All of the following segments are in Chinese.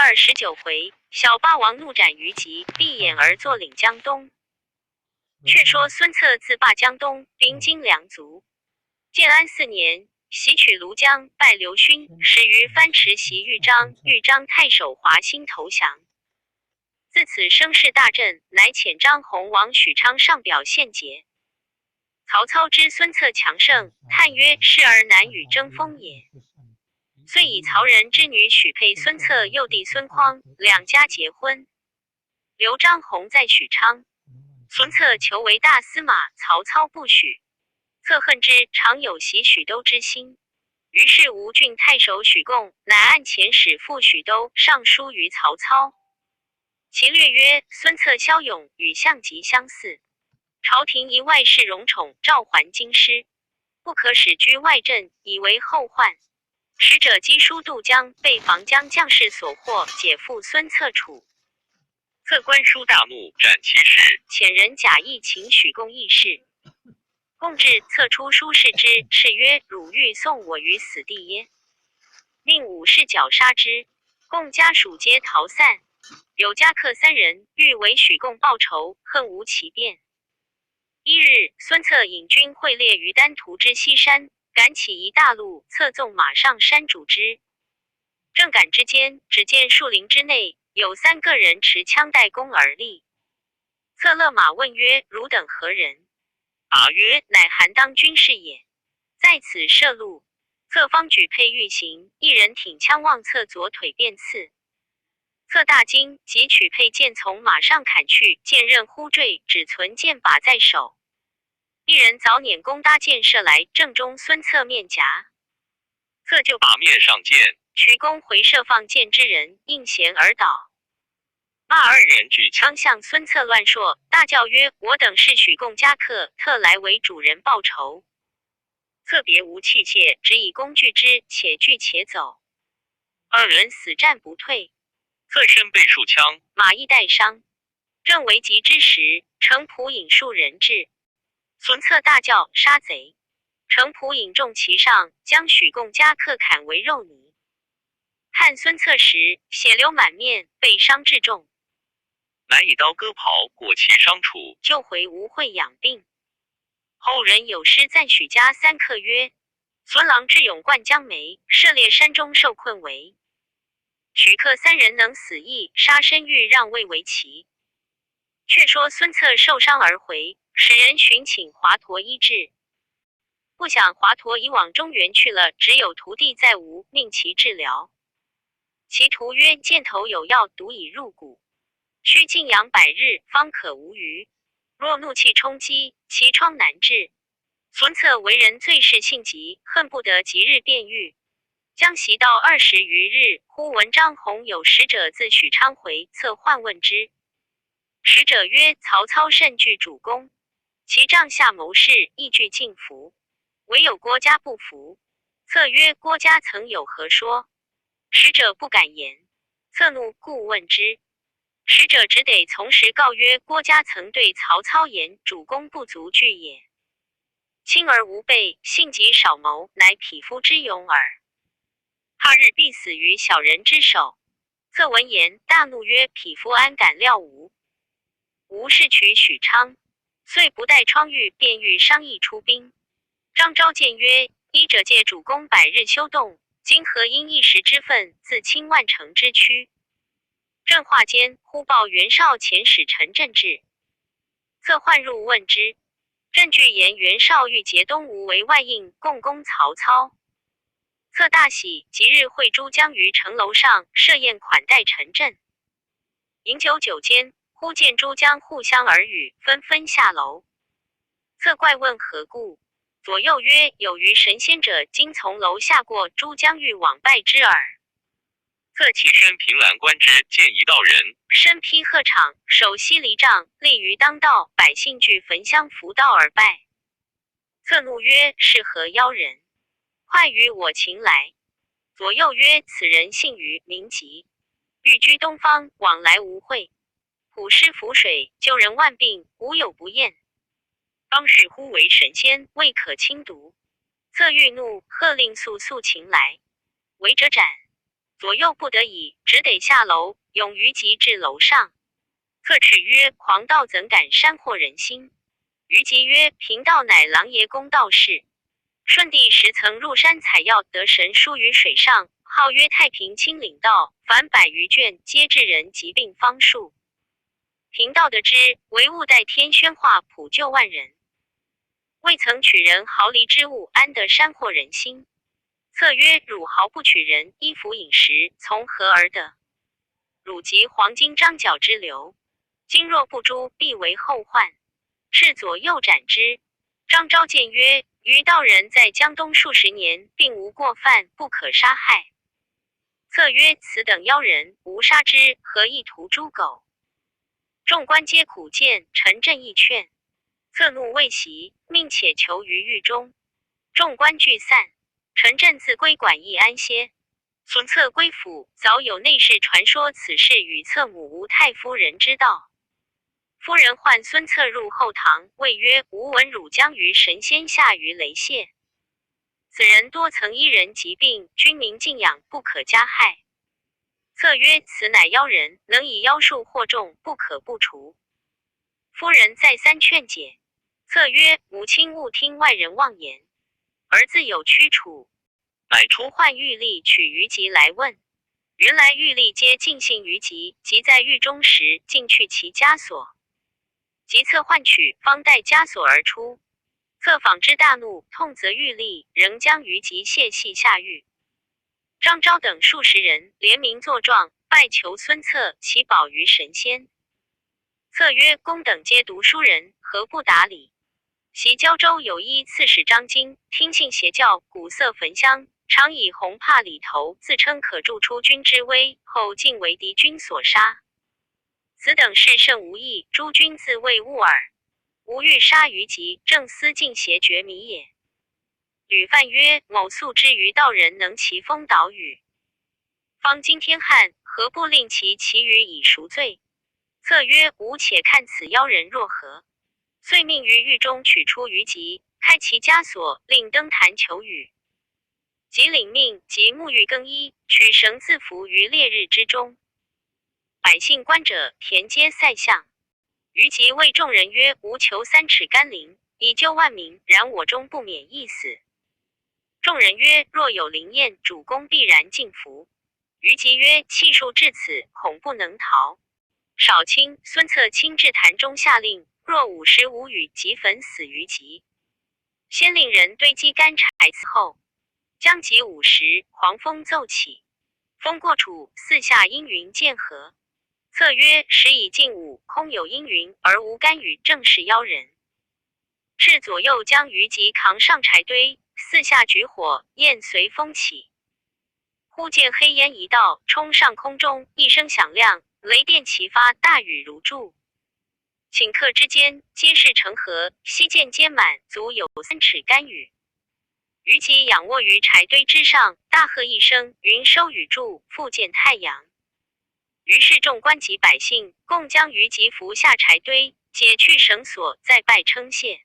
12、19回，小霸王怒斩虞姬，闭眼而坐领江东。却说孙策自霸江东，兵精粮足。建安4年，袭取庐江，败刘勋，始于樊迟袭豫章，豫章太守华歆投降。自此声势大振，乃遣张宏往许昌上表献捷。曹操知孙策强盛，叹曰：“士而难与争锋也。”遂以曹仁之女许配孙策幼弟孙匡，两家结婚。留张宏在许昌，孙策求为大司马，曹操不许。策恨之，常有袭许都之心。于是吴郡太守许贡乃按遣使赴许都，上书于曹操。其略曰：孙策骁勇，与项籍相似。朝廷一外事荣宠，召还京师，不可使居外镇，以为后患。使者击书渡江，被防江将士所获，解赴孙策处。策观书大怒，斩其使，遣人假意请许贡议事。贡至，策出书示之，是曰：“汝欲送我于死地耶？”命武士绞杀之。贡家属皆逃散。有家客3人，欲为许贡报仇，恨无其便。1日，孙策引军会猎于丹徒之西山，赶起一大路，策纵马上山逐之。正赶之间，只见树林之内有3个人持枪带弓而立。策勒马问曰：“汝等何人？”答曰：“乃韩当军士也，在此射路。”策方举佩欲行，一人挺枪望策左腿便刺。策大惊，即取佩剑从马上砍去，剑刃忽坠，只存剑把在手。一人早捻弓搭箭射来，正中孙策面颊。策就把面上箭，取弓回射放箭之人，应弦而倒。骂2人举枪向孙策乱说，大叫曰：“我等是许贡家客，特来为主人报仇。”策别无器械，只以弓拒之，且拒且走。2人死战不退。策身被数枪，马亦带伤。正危急之时，程普引数人至。孙策大叫：“杀贼！”程普引众骑上，将许贡家客砍为肉泥。看孙策时，血流满面，被伤至重，乃以刀割袍，裹其伤处，就回吴会养病。后人有诗赞许家3客曰：“孙郎智勇冠江梅，涉猎山中受困为。许客3人能死役，杀身欲让位为奇。”却说孙策受伤而回，使人寻请华佗医治。不想华佗已往中原去了，只有徒弟在吴，命其治疗。其徒曰：“箭头有药，毒已入骨，须静养100日，方可无虞。若怒气冲击，其疮难治。”孙策为人最是性急，恨不得即日便愈。将习到20余日，忽闻张宏有使者自许昌回，策唤问之。使者曰：“曹操甚惧主公，其帐下谋士亦惧进服，唯有郭嘉不服。”策曰：“郭嘉曾有何说？”使者不敢言。策怒，故问之。使者只得从实告曰：“郭嘉曾对曹操言，主公不足惧也。轻而无备，性急少谋，乃匹夫之勇耳。他日必死于小人之手。”策闻言，大怒曰：“匹夫安敢料吾？”吴士取许昌，遂不待疮愈，便欲商议出兵。张昭谏曰：“医者借主公100日休动，今何因一时之愤，自倾万乘之躯？”正话间，忽报袁绍遣使陈震至。策唤入问之。震据言袁绍欲结东吴为外应，共攻曹操。策大喜，即日会诸将于城楼上设宴款待陈震。饮酒酒间，忽见诸将互相耳语，纷纷下楼。策怪问何故，左右曰：“有于神仙者，今从楼下过，诸将欲往拜之耳。”策起身凭栏观之，见一道人，身披鹤氅，手携藜杖，立于当道，百姓俱焚香扶道而拜。策怒曰：“是何妖人？快与我擒来！”左右曰：“此人姓于，名吉，寓居东方，往来无会，普施符水，救人万病，无有不厌。当是忽为神仙，未可轻读。”策欲怒，喝令速擒来。违者斩。左右不得已，只得下楼，拥于吉至楼上。策斥曰：狂道怎敢煽惑人心？于吉曰：贫道乃琅琊宫道士。舜帝时曾入山采药，得神书于水上，号曰太平清领道，凡100余卷，皆治人疾病方术。贫道得之，唯物代天宣化，普救万人。未曾取人毫厘之物，安得煽惑人心？策曰：汝毫不取人衣服饮食，从何而得？汝及黄金张角之流，今若不诛，必为后患。斥左右斩之。张昭谏曰：余道人在江东数十年，并无过犯，不可杀害。策曰：此等妖人，无杀之，何意屠猪狗？众官皆苦谏，陈震亦劝。策怒未息，命且囚于狱中。众官俱散，陈震自归馆驿安歇。孙策归府，早有内侍传说此事与策母吴太夫人知道。夫人唤孙策入后堂，谓曰：吾闻汝将于神仙下于雷泄，此人多曾医人疾病，君民敬仰，不可加害。策曰：此乃妖人，能以妖术惑众，不可不除。夫人再三劝解。策曰：母亲勿听外人妄言，儿子有屈楚。乃出唤狱吏取于吉来问。原来狱吏皆尽信于吉，即在狱中时，尽去其枷锁。即策唤取，方带枷锁而出。策访之大怒，痛责狱吏，仍将于吉卸系下狱。张昭等数十人联名作状，拜求孙策其保于神仙。策曰：公等皆读书人，何不达理？袭胶州有一刺史张经，听信邪教，古色焚香，常以红帕里头，自称可助出军之威，后竟为敌军所杀。此等事甚无益，诸君自谓误耳。吾欲杀于吉，正思尽邪绝迷也。吕范曰：某素知于道人能奇风导雨，方今天旱，何不令其祈雨以赎罪？策曰：吾且看此妖人若何。遂命于狱中取出于吉，开其枷锁，令登坛求雨。即领命，即沐浴更衣，取绳自缚于烈日之中。百姓观者，田皆赛相。于吉谓众人曰：吾求3尺甘霖，以救万民，然我终不免一死。众人曰：若有灵验，主公必然敬服。于吉曰：气数至此，恐不能逃。少卿孙策亲至坛中下令，若午时无雨，即焚死于吉。先令人堆积干柴伺候。将及午时，狂风骤起，风过楚，四下阴云渐合。策曰：时已近午，空有阴云，而无干雨，正是妖人。斥左右将于吉扛上柴堆，四下举火，焰随风起。忽见黑烟一道，冲上空中，一声响亮，雷电齐发，大雨如注。顷刻之间，皆是成河，溪涧皆满，足有3尺干雨。于吉仰卧于柴堆之上，大喝一声，云收雨住，复见太阳。于是众官及百姓共将于吉扶下柴堆，解去绳索，再拜称谢。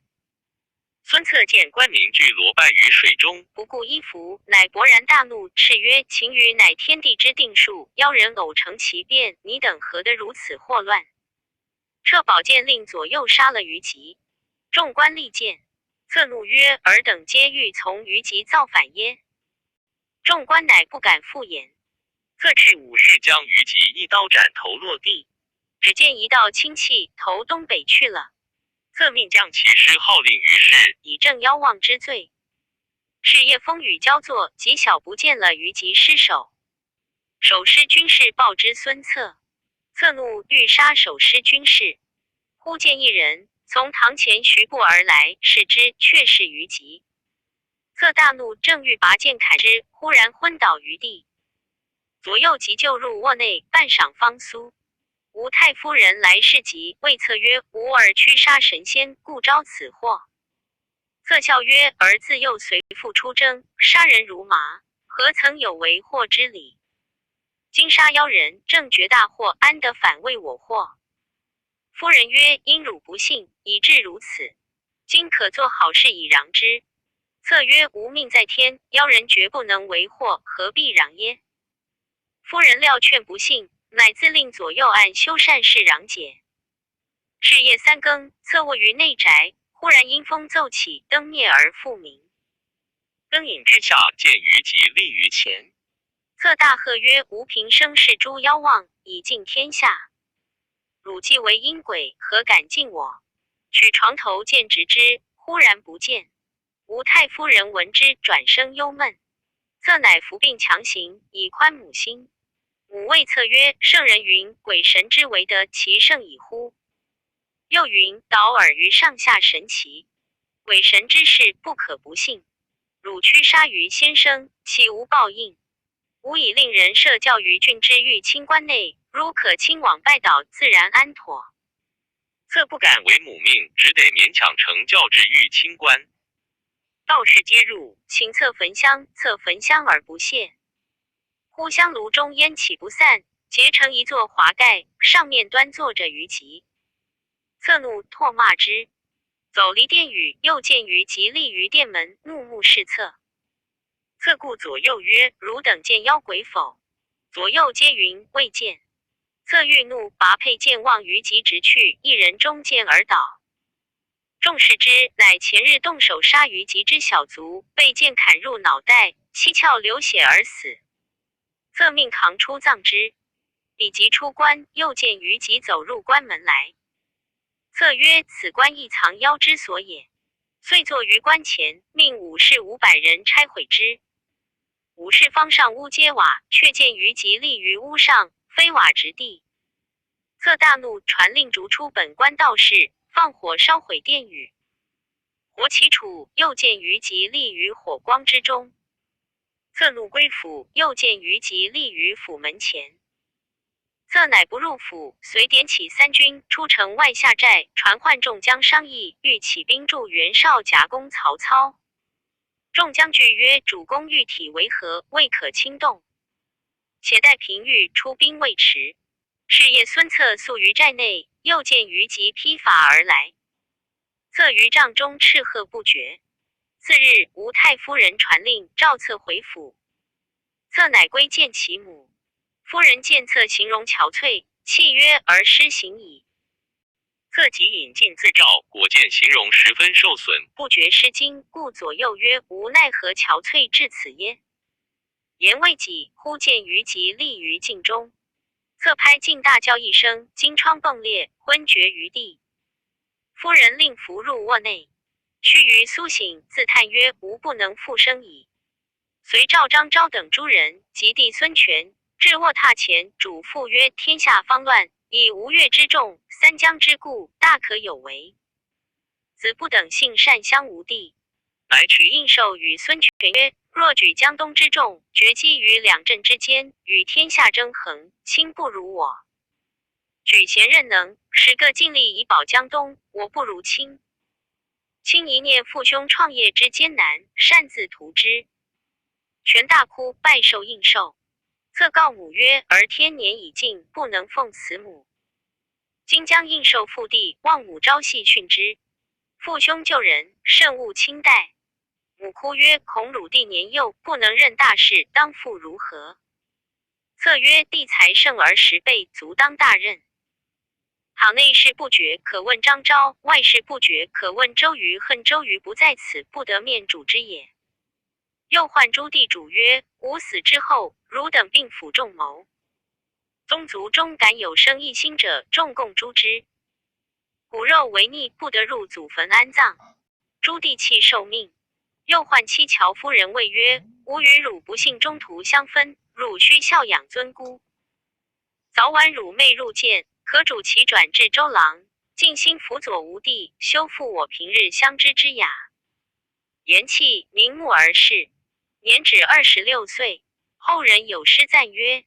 孙策见官民俱裸拜于水中，不顾衣服，乃勃然大怒，斥曰：晴雨乃天地之定数，妖人偶成其变，你等何得如此祸乱？掣宝剑令左右杀了于吉。众官力谏。策怒曰：尔等皆欲从于吉造反耶？众官乃不敢复言。策斥武士将于吉一刀斩头落地，只见一道清气投东北去了。策命将其师号令于市，以正妖妄之罪。是夜风雨交作，极小不见了于吉尸首。守尸军士报之孙策，策怒欲杀守尸军士，忽见一人从堂前徐步而来，视之，却是于吉。策大怒，正欲拔剑砍之，忽然昏倒于地。左右急救入卧内，半晌方苏。吴太夫人来视疾，谓策曰：吾儿驱杀神仙，故招此祸。策笑曰：儿自幼随父出征，杀人如麻，何曾有为祸之理？今杀妖人，正绝大祸，安得反为我祸？夫人曰：因汝不信，以致如此。今可做好事以攘之。策曰：吾命在天，妖人绝不能为祸，何必攘耶？夫人料劝不信，乃自令左右按修缮事攘解。是夜3更，侧卧于内宅，忽然阴风奏起，灯灭而复明。灯影之下，见于吉立于前。侧大喝曰：“吾平生是诸妖妄，以尽天下。汝既为阴鬼，何敢近我？”取床头见直之，忽然不见。吴太夫人闻之，转生忧闷。侧乃服病强行，以宽母心。母谓侧曰：“圣人云，鬼神之为得其圣矣乎？又云，导尔于上下神奇。鬼神之事，不可不信。汝驱杀于先生，岂无报应？吾已令人设教于郡之御清关内，如可亲往拜倒，自然安妥。”侧不敢违母命，只得勉强成教至御清关。道士皆入，请侧焚香，侧焚香而不谢。忽香炉中烟起不散，结成一座华盖，上面端坐着于吉。侧怒，唾骂之。走离殿宇，又见于吉立于殿门，怒目视侧。侧顾左右曰：“汝等见妖鬼否？”左右皆云：“未见。”侧欲怒，拔佩剑望于吉直去，一人中箭而倒。众视之，乃前日动手杀于吉之小卒，被剑砍入脑袋，七窍流血而死。侧命扛出葬之。比吉出关，又见于吉走入关门来。侧曰：“此关亦藏妖之所也。”遂坐于关前，命武士500人拆毁之。武士方上屋揭瓦，却见于吉立于屋上，飞瓦直地。侧大怒，传令逐出本关道士，放火烧毁殿宇。火起处，又见于吉立于火光之中。侧怒归府，又见于吉立于府门前。侧乃不入府，遂点起3军，出城外下寨，传唤众将商议，欲起兵助袁绍夹攻曹操。众将惧曰：“主公玉体为何，未可轻动？且待平舆出兵未迟。”是夜孙策宿于寨内，又见于吉披发而来。策于帐中斥喝不绝。次日，吴太夫人传令召策回府。策乃归见其母。夫人见策形容憔悴，泣曰：“儿失行矣。”策即引进自照，果见形容十分受损，不觉失惊，故左右曰：“吾奈何憔悴至此耶？”言未几，忽见于吉立于镜中。侧拍镜大叫一声，金疮迸裂，昏厥于地。夫人令扶入卧内。须臾苏醒，自叹曰：“吾不能复生矣。”随召张昭等诸人及弟孙权至卧榻前，嘱咐曰：“天下方乱，以吴越之众、三江之固，大可有为。子不等性善相无地。”乃取印绶与孙权曰：“若举江东之众，决击于两镇之间，与天下争衡，卿不如我。举贤任能，使各尽力以保江东，我不如卿。卿一念父兄创业之艰难，擅自图之。”权大哭，拜受印绶。策告母曰：“儿天年已尽，不能奉此母。今将印绶父弟，望母朝夕训之。父兄救人，慎勿轻待。”母哭曰：“恐汝弟年幼，不能任大事，当父如何？”策曰：“弟才胜儿10倍，足当大任。倘内事不决，可问张昭；外事不决，可问周瑜。恨周瑜不在此，不得面主之也。”又唤诸地主曰：“吾死之后，汝等并辅众谋。宗族中敢有生一心者，众共诛之。骨肉为逆，不得入祖坟安葬。”诸地弃受命。又唤七乔夫人谓曰：“吾与汝不幸中途相分，汝须孝养尊姑。早晚汝妹入见，可主其转至周郎，尽心辅佐吾弟，修复我平日相知之雅。”言讫，瞑目而逝。年止26岁。后人有诗赞曰：“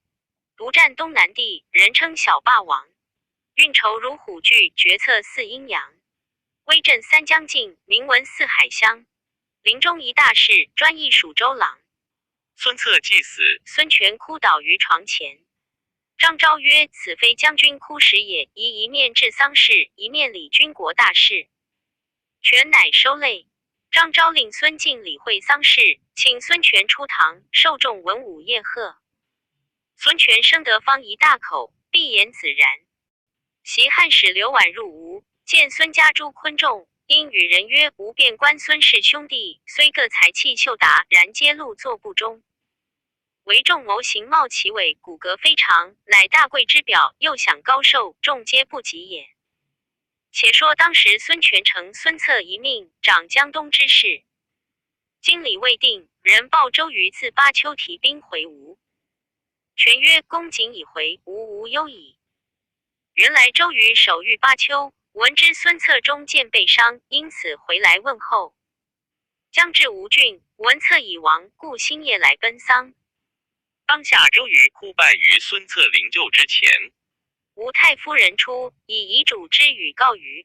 独占东南地，人称小霸王。运筹如虎踞，决策似阴阳。威震三江尽，名闻四海乡。临终一大事，专一属周郎。”孙策既死，孙权哭倒于床前。张昭曰：“此非将军哭时也，宜一面治丧事，一面理军国大事。”权乃收泪。张昭令孙敬理会丧事，请孙权出堂，受众文武夜贺。孙权生得方一大口，闭言子然。袭汉使刘婉入吴，见孙家诸昆仲，因与人曰：吾便观孙氏兄弟，虽各才气秀达，然皆禄作部中。惟众谋形貌奇伟，骨骼非常，乃大贵之表，又享高寿，众皆不及也。且说当时孙权承孙策一命，掌江东之事。经理未定，人报周瑜自巴丘提兵回吴。权曰：公瑾已回，吾无忧矣。原来周瑜守御巴丘，闻知孙策中箭被伤，因此回来问候。将至吴郡，闻策已亡，故星夜来奔丧。当下周瑜哭拜于孙策灵柩之前。吴太夫人出，以遗嘱之语告瑜。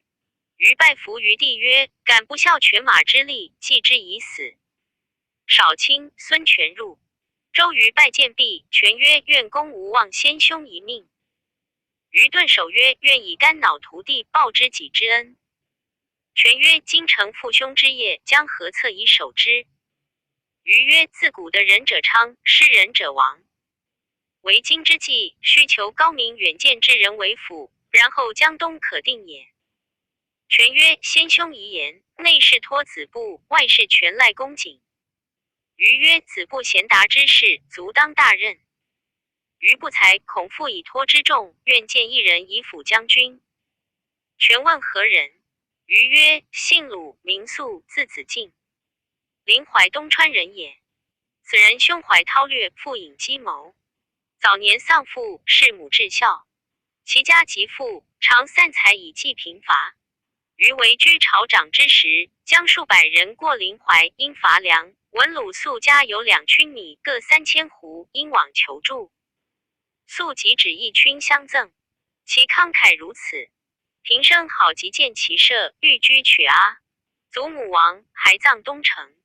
瑜拜伏于地曰：敢不效犬马之力，继之以死。少卿，孙权入。周瑜拜见毕，权曰：愿公无忘先兄一命。瑜顿首曰：愿以肝脑涂地，报之己之恩。权曰：今承父兄之业，将何策以守之？瑜曰：自古的仁者昌，失仁者亡。为今之计，须求高明远见之人为辅，然后江东可定也。权曰：先兄遗言，内事托子布，外事全赖公瑾。瑜曰：子布贤达之事，足当大任。瑜不才，恐父以托之重，愿见一人以辅将军。权问何人？瑜曰：姓鲁，名肃，字子敬，临淮东川人也。此人胸怀韬略，富隐机谋。早年丧父，弑母至孝，其家极富，常散财以济贫乏。瑜为居朝长之时，将数百人过临淮，因乏粮，闻鲁肃家有2囷米，各3000斛，因往求助。肃即指1囷相赠，其慷慨如此。平生好极见其舍，寓居曲阿。祖母亡，还葬东城。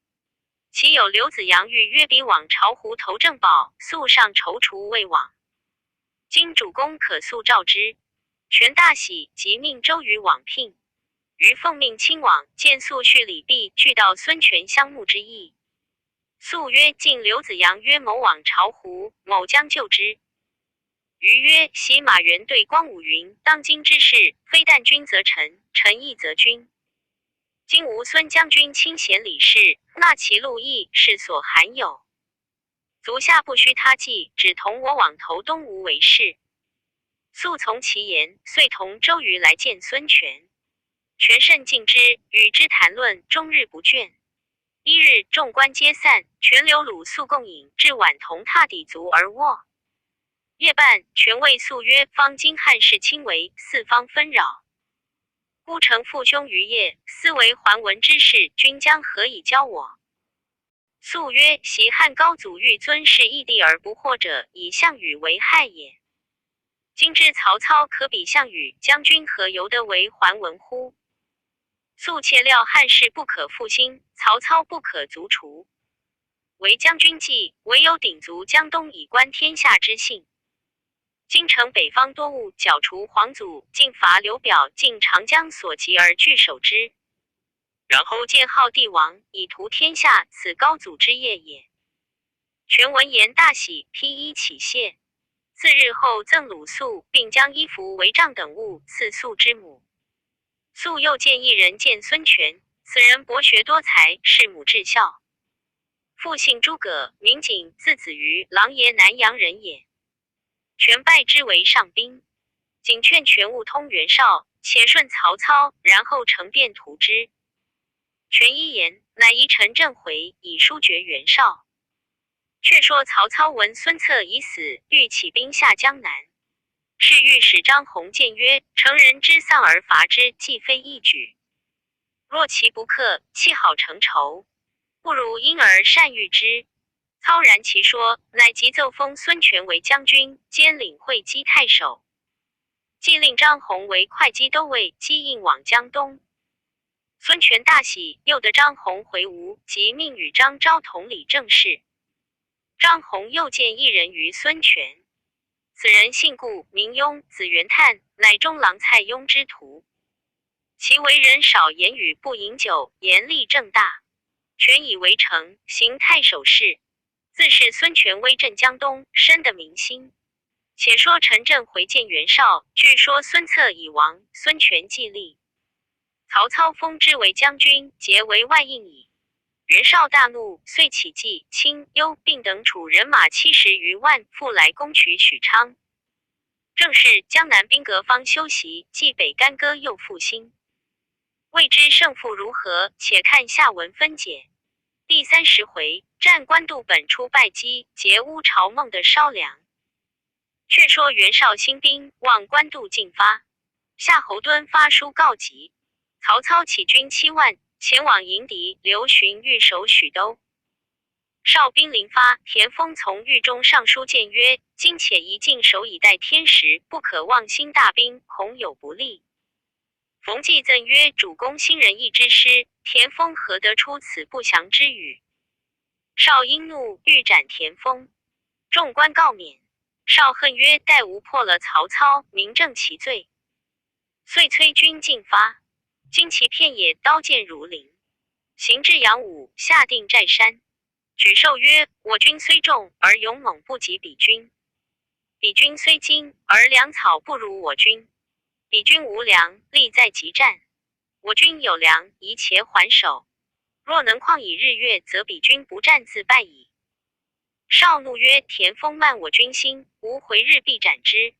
其有刘子扬欲约比往朝胡投正宝，肃上踌躇未往。今主公可速召之。权大喜，即命周瑜往聘。瑜奉命亲往，见肃叙礼毕，俱道孙权相慕之意。肃曰：晋刘子扬约某往朝胡，某将救之。瑜曰：昔马援对光武云，当今之事，非但君则臣，臣亦则君。今吾孙将军亲贤礼士，纳其禄役，是所罕有。足下不需他计，只同我往投东吴为是。肃从其言，遂同周瑜来见孙权。权甚敬之，与之谈论，终日不倦。一日，众官皆散，权留鲁肃共饮，至晚同榻底足而卧。夜半，权谓肃曰：方今汉室倾为，四方纷扰。孤承父兄于业，思为还文之事，君将何以教我？肃曰：昔汉高祖欲尊弑异弟而不获者，以项羽为害也。今之曹操可比项羽，将军何由得为还文乎？肃切料汉室不可复兴，曹操不可卒除。为将军计，唯有鼎足江东以观天下之幸。今城北方多物，剿除黄祖，进伐刘表，尽长江所及而据守之。然后建号帝王，以图天下，此高祖之业也。权闻言大喜，披衣起谢。自日后赠鲁肃，并将衣服、帷帐等物赐肃之母。肃又见一人见孙权，此人博学多才，弑母至孝。父姓诸葛，名景，字子瑜，琅琊南阳人也。权拜之为上宾。景劝权勿通袁绍，且顺曹操，然后乘便图之。权一言，乃移陈郑回，以书绝袁绍。却说曹操闻孙策已死，欲起兵下江南。是御史张宏谏曰：成人之丧而伐之，既非一举。若其不克，弃好成仇，不如因而善御之。操然其说，乃即奏封孙权为将军，兼领会稽太守。既令张宏为会稽都尉，机应往江东。孙权大喜，又得张宏回吴，即命与张昭统理政事。张宏又见一人于孙权，此人姓顾，名雍，字元叹，乃中郎蔡邕之徒。其为人少言语，不饮酒，言力正大。权以为丞，行太守事。自是孙权威震江东，深得民心。且说陈震回见袁绍，据说孙策已亡，孙权既立，曹操封之为将军，结为外应矣。袁绍大怒，遂起济、青、幽并等楚人马70余万，复来攻取许昌。正是江南兵革方休息，冀北干戈又复兴。未知胜负如何，且看下文分解。第30回，战官渡本出败击，劫乌巢孟的烧粮。却说袁绍兴兵往官渡进发，夏侯惇发书告急，曹操起军7万前往迎敌，刘询欲守许都。绍兵临发，田丰从狱中上书谏曰：今且宜静守以待天时，不可妄兴大兵，恐有不利。冯骥赠曰：主公新仁义之师，田丰何得出此不祥之语？绍因怒，欲斩田丰，众官告免。绍恨曰：待吾破了曹操，明正其罪。遂催军进发，经其片野，刀剑如林，行至阳武，下定寨山。举寿曰：我军虽众，而勇猛不及彼军。彼军虽精，而粮草不如我军。彼军无粮，力在急战。我军有粮，宜且缓守。若能旷以日月，则彼军不战自败矣。绍怒曰：田丰慢我军心，吾回日必斩之。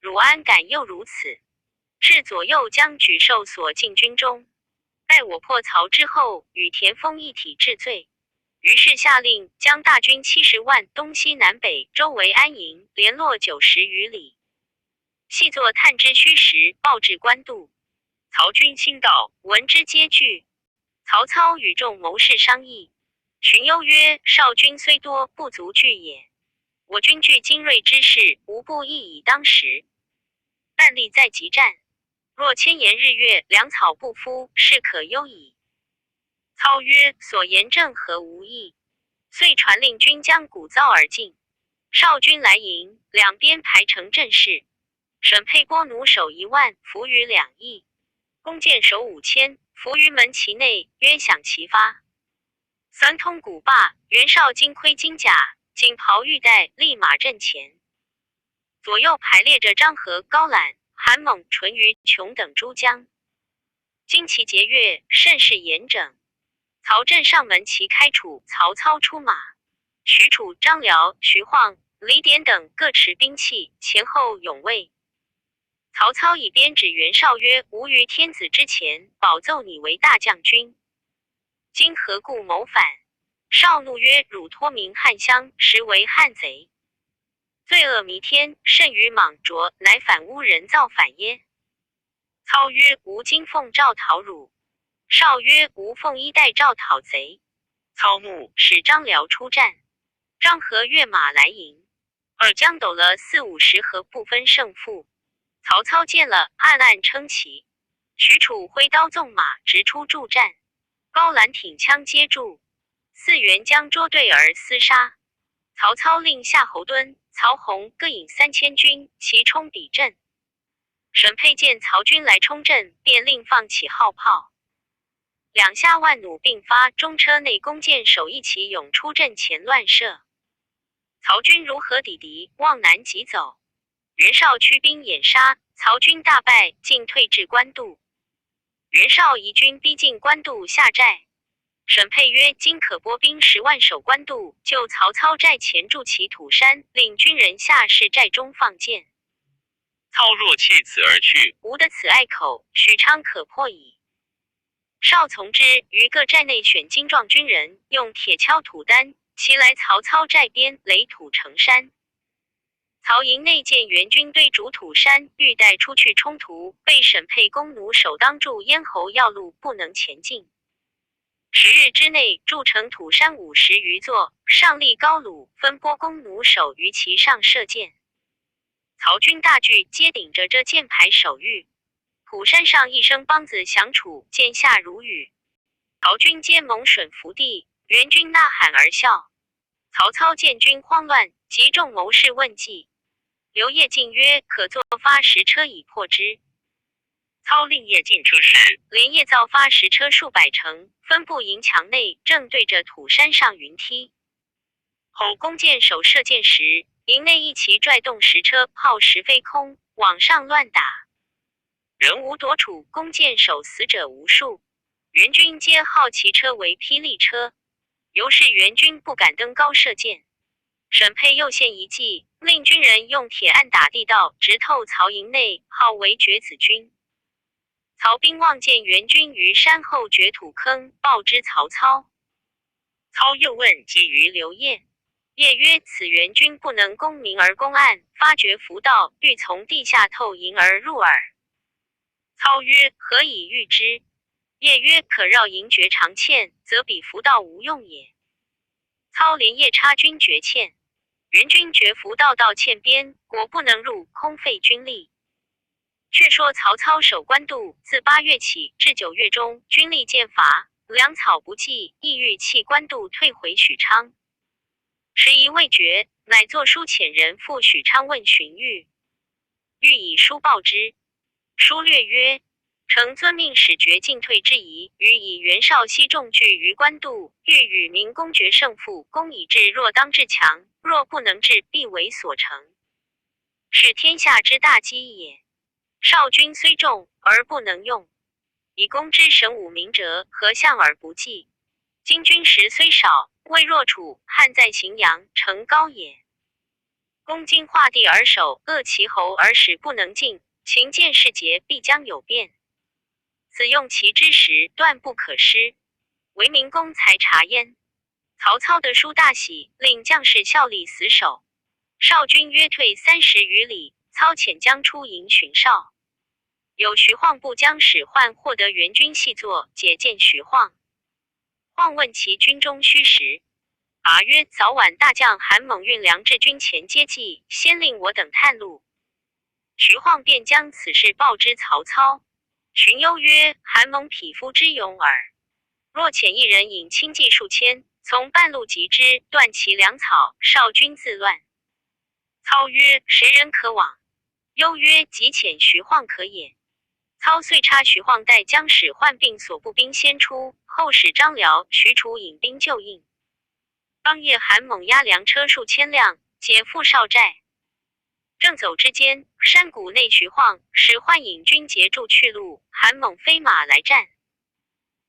汝安敢又如此？至左右将举寿所进军中，待我破曹之后，与田丰一体治罪。于是下令将大军70万东西南北周围安营，联络90余里，细作探知虚实，报至官渡。曹军兴到，闻之皆惧。曹操与众谋士商议，荀攸曰：绍军虽多，不足惧也。我军具精锐之士，无不亦以当时。但力在急战，若千言日月，粮草不敷，是可忧矣。操曰：所言正合无益。遂传令军将鼓噪而进。绍军来迎，两边排成阵势。沈沛郭弩手1万，伏于两翼；弓箭手5000，伏于门旗内，约响齐发。三通鼓罢，袁绍金盔金甲，锦袍玉带，立马阵前。左右排列着张合、高览、韩猛、淳于琼等诸将。旌旗节钺，甚是严整。曹阵上门旗开楚，曹操出马，许褚、张辽、徐晃、李典等各持兵器，前后拥卫。曹操以鞭指袁绍曰：吾于天子之前，保奏你为大将军，今何故谋反？绍怒曰：汝托名汉乡，实为汉贼，罪恶弥天，甚于莽拙，乃反诬人造反耶？操曰：吾今奉诏讨汝。绍曰：吾奉衣带诏讨贼。操怒，使张辽出战。张合跃马来迎，二将斗了40-50合，不分胜负。曹操见了，暗暗称奇。许褚挥刀纵马，直出助战。高览挺枪接住，4员将捉对而厮杀。曹操令夏侯惇、曹洪各引3000军，齐冲彼阵。沈沛见曹军来冲阵，便令放起号炮。两下万弩并发，中车内弓箭手一齐涌出阵前乱射。曹军如何抵敌，往南急走。袁绍驱兵掩杀，曹军大败，进退至官渡。袁绍移军逼近官渡下寨。沈沛曰：今可拨兵10万守官渡，就曹操寨前筑起土山，令军人下士寨中放箭。操若弃此而去，吾得此隘口，许昌可破矣。绍从之，于各寨内选精壮军人，用铁锹土担，齐来曹操寨边，垒土成山。曹营内见援军堆筑土山，欲待出去冲突，被沈沛弓弩手当住咽喉要路，不能前进。10日之内筑成土山50余座，上立高弩，分拨弓弩手于其上射箭。曹军大惧，皆顶着这箭牌守御。土山上一声梆子响处，箭下如雨。曹军皆蒙损伏地，援军呐喊而笑。曹操见军慌乱，集众谋士问计。刘烨进曰：可作发10车以破之。操令夜进车士，连夜造发10车数百乘，分布营墙内，正对着土山上云梯。后弓箭手射箭时，营内一骑拽动10车，炮10飞空，往上乱打。人无夺处，弓箭手死者无数。援军皆号骑车为霹雳车，由是援军不敢登高射箭。沈沛又献一计，令军人用铁案打地道，直透曹营内，号为绝子军。曹兵望见援军于山后掘土坑，报之曹操。操又问击于刘晏，夜曰：此援军不能攻明而攻暗，发掘伏道，欲从地下透营而入耳。操曰：何以预之？夜曰：可绕营绝长堑，则彼伏道无用也。操连夜插军绝堑，援军绝伏道到堑边，果不能入，空费军力。却说曹操守官渡，自8月起至9月中，军力渐乏，粮草不济，意欲弃官渡退回许昌。时宜未决，乃作书遣人赴许昌问荀彧。彧以书报之。书略曰：臣遵命使决进退之宜，予以袁绍西众聚于官渡，欲与民公决胜负。公以至，若当至强，若不能至，必为所成，是天下之大机也。绍军虽众，而不能用，以公之神武明哲，何相而不济？今军实虽少，未若楚、汉在荥阳、成高也。公今画地而守，扼其喉而使不能进，秦见事节，必将有变。此用其之时，断不可失。唯明公才察焉。曹操得书大喜，令将士效力死守。绍军约退30余里，操遣将出营寻绍。有徐晃部将使唤获得援军细作，解见徐晃。晃问其军中虚实，答曰：早晚大将韩猛运粮至军前接济，先令我等探路。徐晃便将此事报之曹操。荀攸曰：韩猛匹夫之勇耳，若遣一人引轻骑数千，从半路击之，断其粮草，绍军自乱。操曰：谁人可往？攸曰：即遣徐晃可也。操遂差徐晃带将使唤并所部兵先出，后使张辽、许褚引兵救应。当夜韩猛押粮车数千辆，解赴绍寨。正走之间，山谷内徐晃使唤引军截住去路，韩猛飞马来战。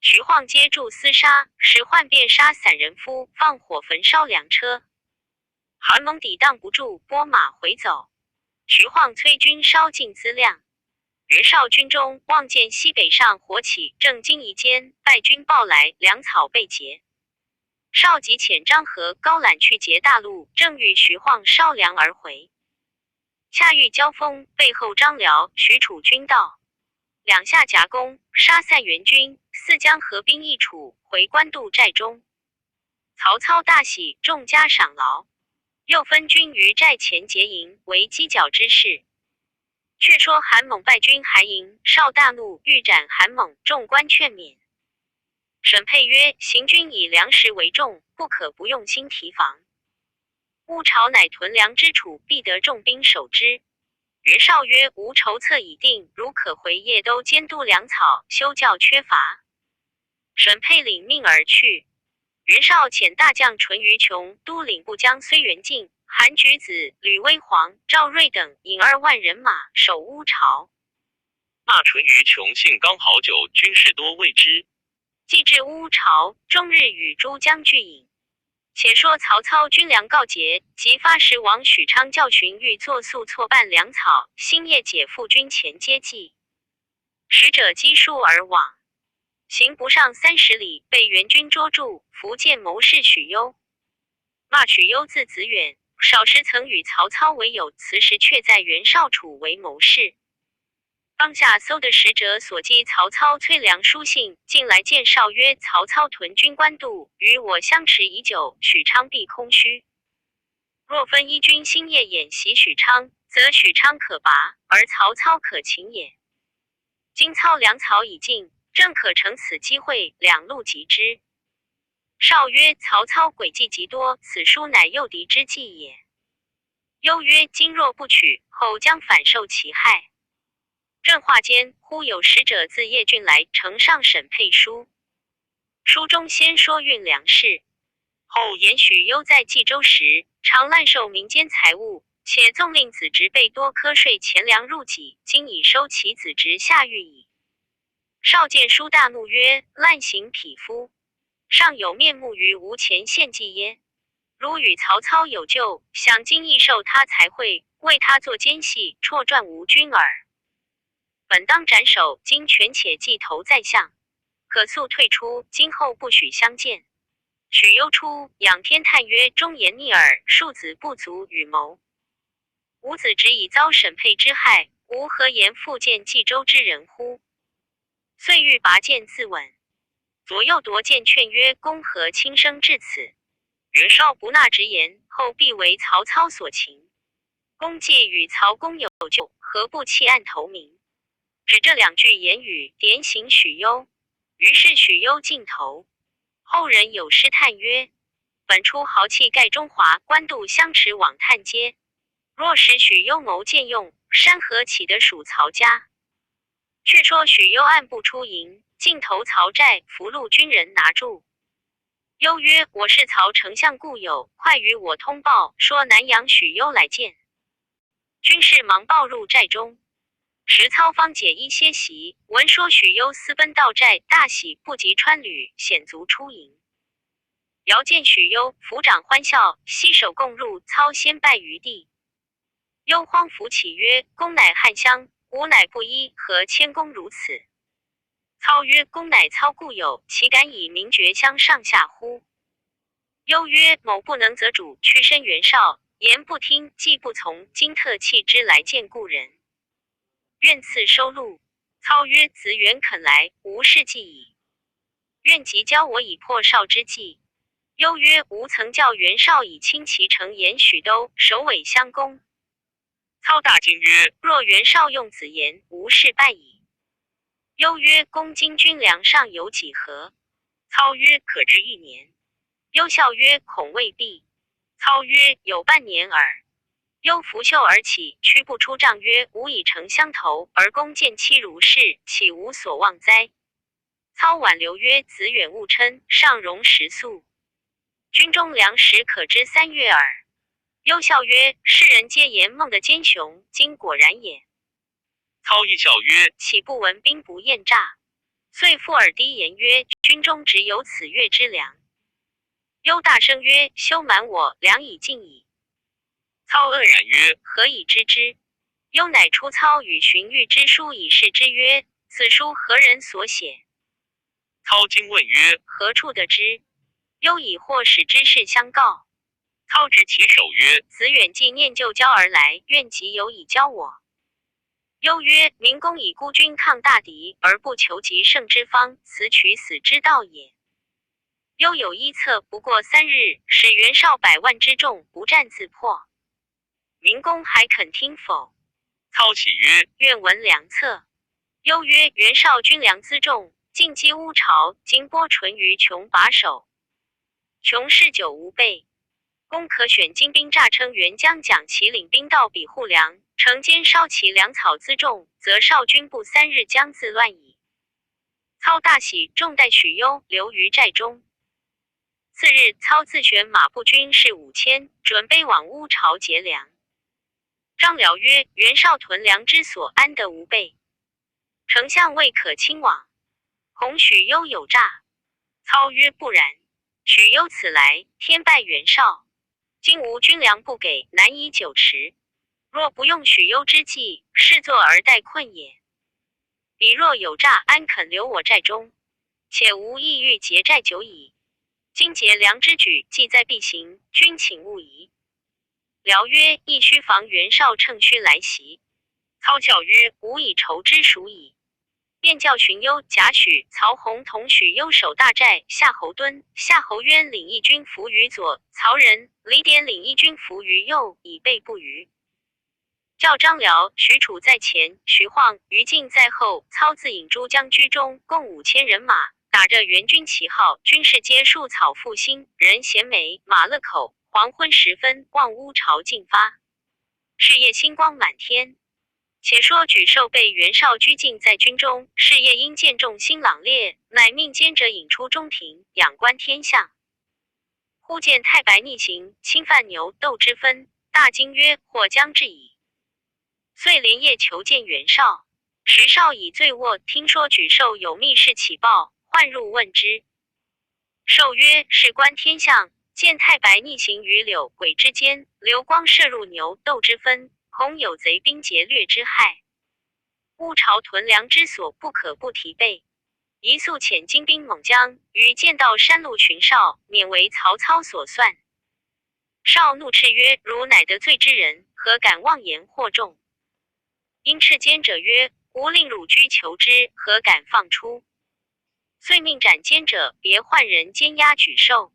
徐晃接住厮杀，使唤便杀散人夫，放火焚烧粮车。韩猛抵挡不住，拨马回走。徐晃催军烧尽资粮。袁绍军中望见西北上火起，正惊疑间，败军报来，粮草被劫。绍即遣张合、高览去截大路，正与徐晃烧粮而回。恰遇交锋，背后张辽、许褚军到，两下夹攻，杀散援军，似将合兵一处，回官渡寨中。曹操大喜，重加赏劳，又分军于寨前结营，为犄角之势。却说韩猛败军韩营，绍大怒，欲斩韩猛，众官劝勉。沈沛曰：行军以粮食为重，不可不用心提防。乌巢乃屯粮之处，必得重兵守之。袁绍曰：吾筹策已定，如可回邺都监督粮草，休教缺乏。沈沛领命而去。袁绍遣大将淳于琼督领部将睢元敬、韩举子、吕威煌、赵睿等引2万人马守乌巢。那淳于琼性刚好酒，军士多畏之。既至乌巢，终日与诸将聚饮。且说曹操军粮告捷，即发使往许昌教荀彧作速错办粮草，星夜解赴军前接济。使者击书而往，行不上30里，被援军捉住，伏见谋士许攸。骂许攸字子远，少时曾与曹操为友，此时却在袁绍处为谋士。当下搜的使者所击曹操催粮书信，进来见绍曰：曹操屯军官渡，与我相持已久，许昌必空虚。若分一军星夜演习许昌，则许昌可拔，而曹操可擒也。今操粮草已尽，正可乘此机会，两路击之。绍曰：曹操诡计极多，此书乃诱敌之计也。攸曰：今若不取，后将反受其害。正话间，忽有使者自邺郡来，呈上沈沛书。书中先说运粮事，后言许攸在冀州时，常滥受民间财物，且纵令子侄辈多苛税钱粮入己，今已收其子侄下狱矣。少见书大怒曰：滥行匹夫，尚有面目于无前献计耶？如与曹操有旧，想今亦受他才会，为他作奸细，辍传吴君耳。本当斩首，今权且计投在相，可速退出，今后不许相见。许攸出，仰天叹曰：忠言逆耳，庶子不足与谋。吾子侄已遭沈沛之害，吾何言复见冀州之人乎？遂欲拔剑自刎。左右夺剑劝曰：公何轻生至此？袁绍不纳直言，后必为曹操所擒。公既与曹公有旧，何不弃暗投明？指这两句言语，点醒许攸。于是许攸尽投。后人有诗叹曰：本出豪气盖中华，官渡相持往探阶。若使许攸谋见用，山河岂得属曹家？却说许攸暗步出营，径投曹寨，俘虏军人拿住。攸曰：我是曹丞相故友，快与我通报，说南阳许攸来见。军士忙报入寨中。时操方解衣歇息，闻说许攸私奔到寨，大喜，不及穿履，险足出营。遥见许攸，抚掌欢笑，携手共入，操先拜于地。攸慌扶起曰：公乃汉乡，吾乃布衣，何谦恭如此？操曰：公乃操故友，岂敢以名爵相上下乎？攸曰：某不能则主，屈身袁绍，言不听，计不从，今特弃之来见故人，愿赐收录。操曰：子远肯来，吾事既矣。愿即教我以破绍之计。攸曰：吾曾教袁绍以轻骑乘沿许都，首尾相攻。操大惊曰：若袁绍用子言，吾事败矣。攸曰：公今军粮尚有几何？操曰：可知1年。攸笑曰：恐未必。操曰：有半年耳。攸拂袖而起，屈步出帐曰：吾以诚相投，而公见妻如是，岂无所望哉？操挽留曰：子远勿嗔，尚容食宿。军中粮食可知3月耳。攸笑曰：世人皆言孟的奸雄，今果然也。操亦笑曰：岂不闻兵不厌诈？遂附耳低言曰：军中只有此月之粮。攸大声曰：休瞒我，粮已尽矣。操愕然曰：何以知之？攸乃出操与荀彧之书以示之曰：此书何人所写？操惊问曰：何处得知？攸以或使之事相告。操执其手曰：子远既念旧交而来，愿即有以教我。攸曰：明公以孤军抗大敌，而不求极胜之方，此取死之道也。攸有一策，不过3日，使袁绍100万之众不战自破。明公还肯听否？操启曰：愿闻良策。攸曰：袁绍军粮辎重，进击乌巢，今播淳于琼把守。琼嗜酒无备，公可选精兵诈称援将蒋齐领兵到彼护粮，乘间烧其粮草辎重，则绍军不3日将自乱矣。操大喜，重待许攸，留于寨中。次日，操自选马步军士5000，准备往乌巢劫粮。张辽曰：袁绍屯粮之所，安得无备？丞相未可轻往，恐许攸有诈。操曰：不然。许攸此来，天拜袁绍，今无军粮不给，难以久持。若不用许攸之计，是坐而待困也。彼若有诈，安肯留我寨中？且无意欲劫寨久矣。今劫粮之举，既在必行，君请勿疑。辽曰：亦须防袁绍乘虚来袭。操教曰：吾以筹之属矣。便叫荀攸、贾诩、曹洪同许攸守大寨，夏侯惇、夏侯渊领一军伏于左，曹仁、李典领一军伏于右，以备不虞。叫张辽、许褚在前，徐晃、于禁在后，操自引诸将居中，共5000人马，打着援军旗号，军士皆束草覆心，人衔枚，马勒口。黄昏时分，望乌巢进发。是夜星光满天。且说沮授被袁绍拘禁在军中，是夜因见众心朗烈，乃命监者引出中庭，仰观天象。忽见太白逆行，侵犯牛斗之分，大惊曰：或将至矣。遂连夜求见袁绍。时绍已醉卧，听说沮授有密事启报，唤入问之。授曰：事关天象，见太白逆行于柳轨之间，流光射入牛斗之分，恐有贼兵劫掠之害。乌巢屯粮之所，不可不提备。宜速遣精兵猛将，于见到山路群哨，免为曹操所算。绍怒斥曰：汝乃得罪之人，何敢妄言惑众？因斥奸者曰：吾令汝居求之，何敢放出？遂命斩奸者，别换人监押沮授。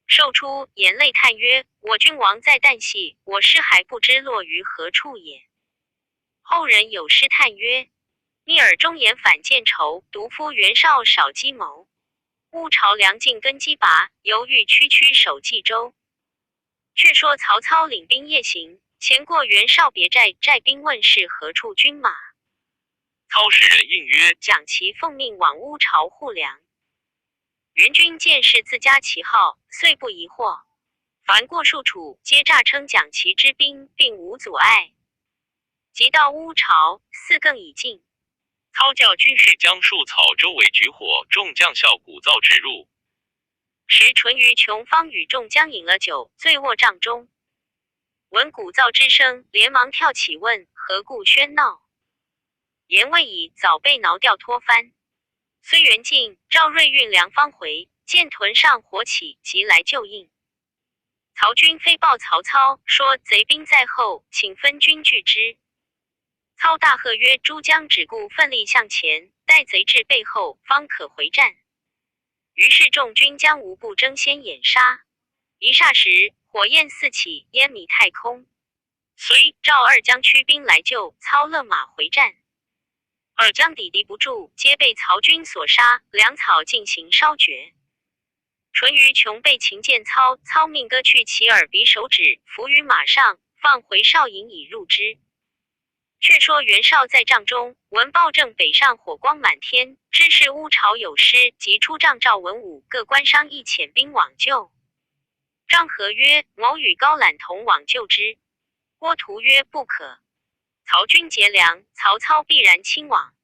授出，言泪叹曰：我君王在旦夕，我师还不知落于何处也。后人有诗叹曰：逆耳忠言反见仇，独夫袁绍少计谋。乌巢梁尽根基拔，犹豫区区守冀州。却说曹操领兵夜行，前过袁绍别寨，寨兵问是何处军马。操使人应曰：蒋齐奉命往乌巢护粮。袁军见是自家旗号，遂不疑惑。凡过数处，皆诈称蒋齐之兵，并无阻碍。即到乌巢，4更已尽。操教军士将树草周围举火，众将校鼓噪直入。时淳于琼方与众将饮了酒，醉卧帐中，闻鼓噪之声，连忙跳起问何故喧闹。言未已，早被挠掉脱翻。虽元尽，赵瑞运粮方回，见屯上火起，即来救应。曹军飞报曹操，说贼兵在后，请分军拒之。操大喝曰：诸将只顾奋力向前，待贼至背后，方可回战。于是众军将无不争先掩杀。一霎时，火焰四起，烟迷太空。遂赵二将驱兵来救，操勒马回战。二将抵敌不住，皆被曹军所杀，粮草尽行烧绝。淳于琼被擒见操，操命割去其耳鼻手指，伏于马上，放回少营以入之。却说袁绍在帐中，闻报正北上火光满天，知是乌巢有失，即出帐赵文武各官商议遣兵往救。张合曰：某与高览同往救之。郭图曰：不可。曹军劫粮，曹操必然亲往。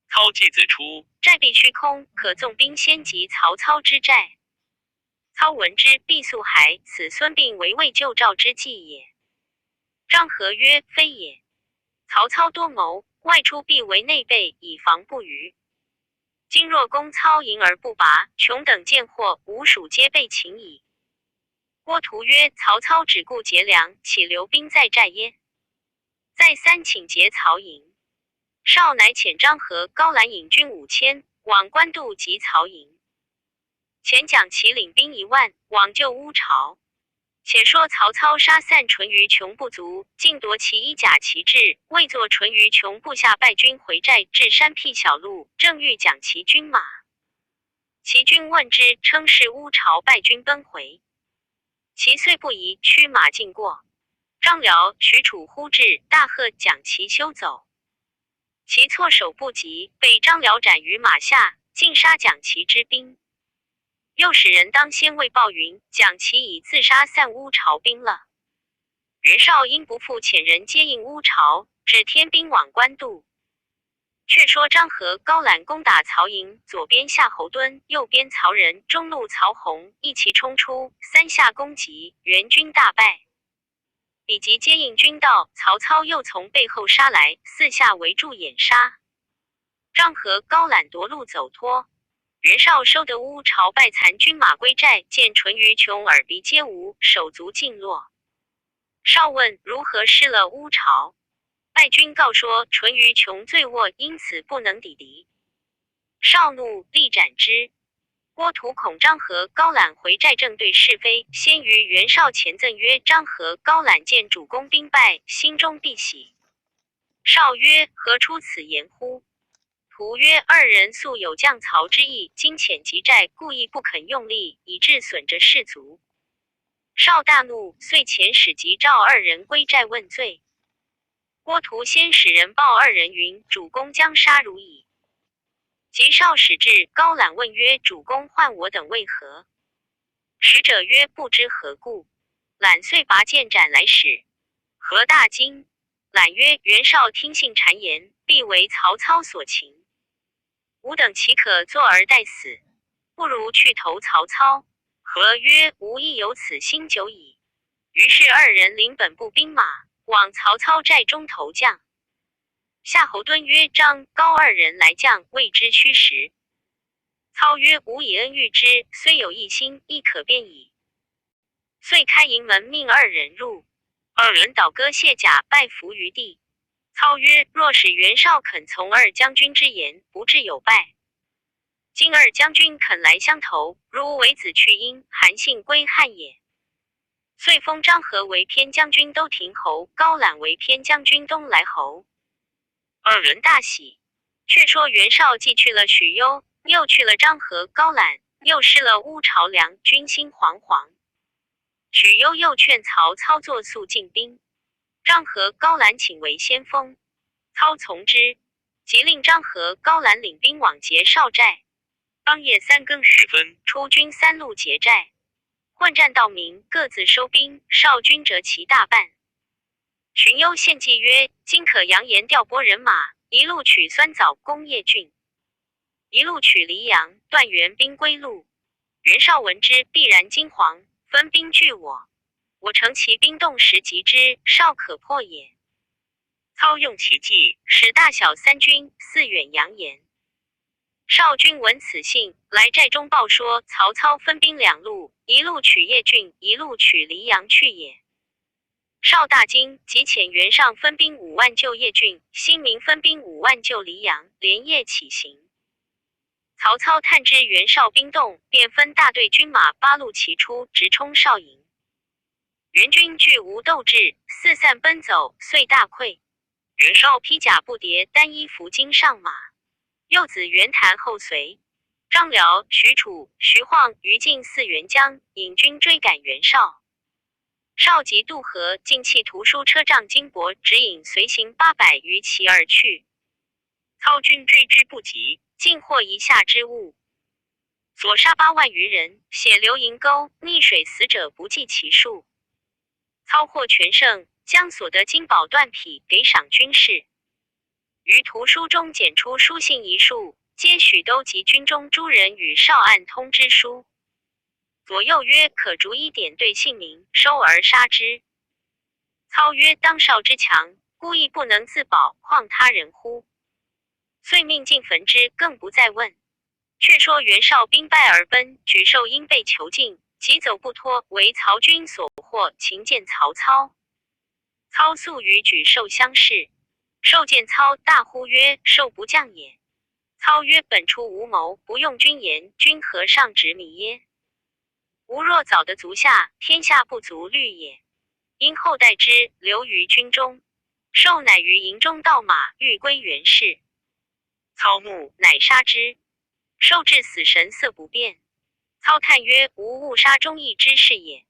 操既自出，寨必虚空，可纵兵先击曹操之寨。操闻之，必速还，此孙膑为魏救赵之计也。张合曰：非也。曹操多谋，外出必为内备，以防不虞。今若攻操营而不拔，穷等见获，吴蜀皆被擒矣。郭图曰：曹操只顾劫粮，岂留兵在寨耶？再三请劫曹营。绍乃遣张合、高览引军5000，往官渡及曹营。前蒋齐领兵1万，往救乌巢。且说曹操杀散淳于琼部族，尽夺其衣甲旗帜，未作淳于琼部下败军回寨，至山僻小路，正欲蒋齐军马。齐军问之，称是乌巢败军奔回。齐遂不疑，驱马进过。张辽、许褚呼至，大喝蒋齐休走。齐措手不及，被张辽斩于马下，尽杀蒋齐之兵。又使人当先卫报云，蒋齐已自杀散乌巢兵了。袁绍因不复遣人接应乌巢，只添兵往官渡。却说张合、高览攻打曹营，左边夏侯惇，右边曹仁，中路曹洪一齐冲出，三下攻击，援军大败。比及接应军到，曹操又从背后杀来，四下围住掩杀。张合、高览夺路走脱。袁绍收得乌巢败残军马归寨，见淳于琼耳鼻皆无，手足尽落。绍问如何失了乌巢，败军告说淳于琼醉卧，因此不能抵敌。绍怒，力斩之。郭图恐张合、高览回寨正对是非，先于袁绍前赠曰：张合、高览见主公兵败，心中必喜。绍曰：何出此言乎？图曰：二人素有降曹之意，今遣急寨，故意不肯用力，以致损着士卒。绍大怒，遂遣使急召二人归寨问罪。郭图先使人报二人云：主公将杀汝矣。及绍使至，高览问曰：主公唤我等为何？使者曰：不知何故。览遂拔剑斩来使。何大惊。览曰：袁绍听信谗言，必为曹操所擒。吾等岂可坐而待死？不如去投曹操。何曰：吾亦有此心久矣。于是二人领本部兵马，往曹操寨中投降。夏侯惇曰：张、高二人来将，谓之虚实。操曰：吾以恩遇之，虽有一心，亦可变矣。遂开营门，命二人入。二人倒戈卸甲，拜伏于地。操曰：若使袁绍肯从二将军之言，不至有败。今二将军肯来相投，如为子去殷，韩信归汉也。遂封张合为偏将军都亭侯，高览为偏将军东莱侯。二人大喜。却说袁绍既去了许攸，又去了张合、高览，又失了乌巢梁，军心惶惶。许攸又劝曹操作速进兵，张合、高览请为先锋，操从之，即令张合、高览领兵往劫绍寨。当夜3更时分，出军3路劫寨，混战到明，各自收兵，绍军折其大半。荀攸献计曰：今可扬言调拨人马，一路取酸枣攻邺郡，一路取黎阳，断援兵归路。袁绍闻之，必然惊惶，分兵拒我。我乘其兵动时击之，绍可破也。操用其计，使大小3军四远扬言。绍军闻此信，来寨中报说曹操分兵2路，一路取邺郡，一路取黎阳去也。绍大惊，即遣袁尚分兵5万救邺郡，辛明分兵5万救黎阳，连夜起行。曹操探知袁绍兵动，便分大队军马8路齐出，直冲绍营。袁军俱无斗志，四散奔走，遂大溃。袁绍披甲不迭，单衣服巾上马。幼子袁谭后随。张辽、许褚、徐晃、于禁4员将引军追赶袁绍。绍即渡河，尽弃图书车仗金帛，只引随行800余骑而去。操军追之不及，尽获一下之物，所杀8万余人，血流银沟，溺水死者不计其数。操获全胜，将所得金宝缎匹给赏军士。于图书中检出书信一数，皆许都及军中诸人与绍案通知书。左右曰：可逐一点对姓名，收而杀之。操曰：当绍之强，孤亦不能自保，况他人乎？遂命尽焚之，更不再问。却说袁绍兵败而奔，沮授因被囚禁，急走不脱，为曹军所获，擒见曹操。操素与沮授相视，授见操，大呼曰：授不将也。操曰：本初无谋，不用君言，君何上执迷耶？吾若早得足下，天下不足虑也。因后代之，留于军中。授乃于营中盗马，欲归袁氏。操怒，乃杀之。授至死，神色不变。操叹曰：吾误杀忠义之士也。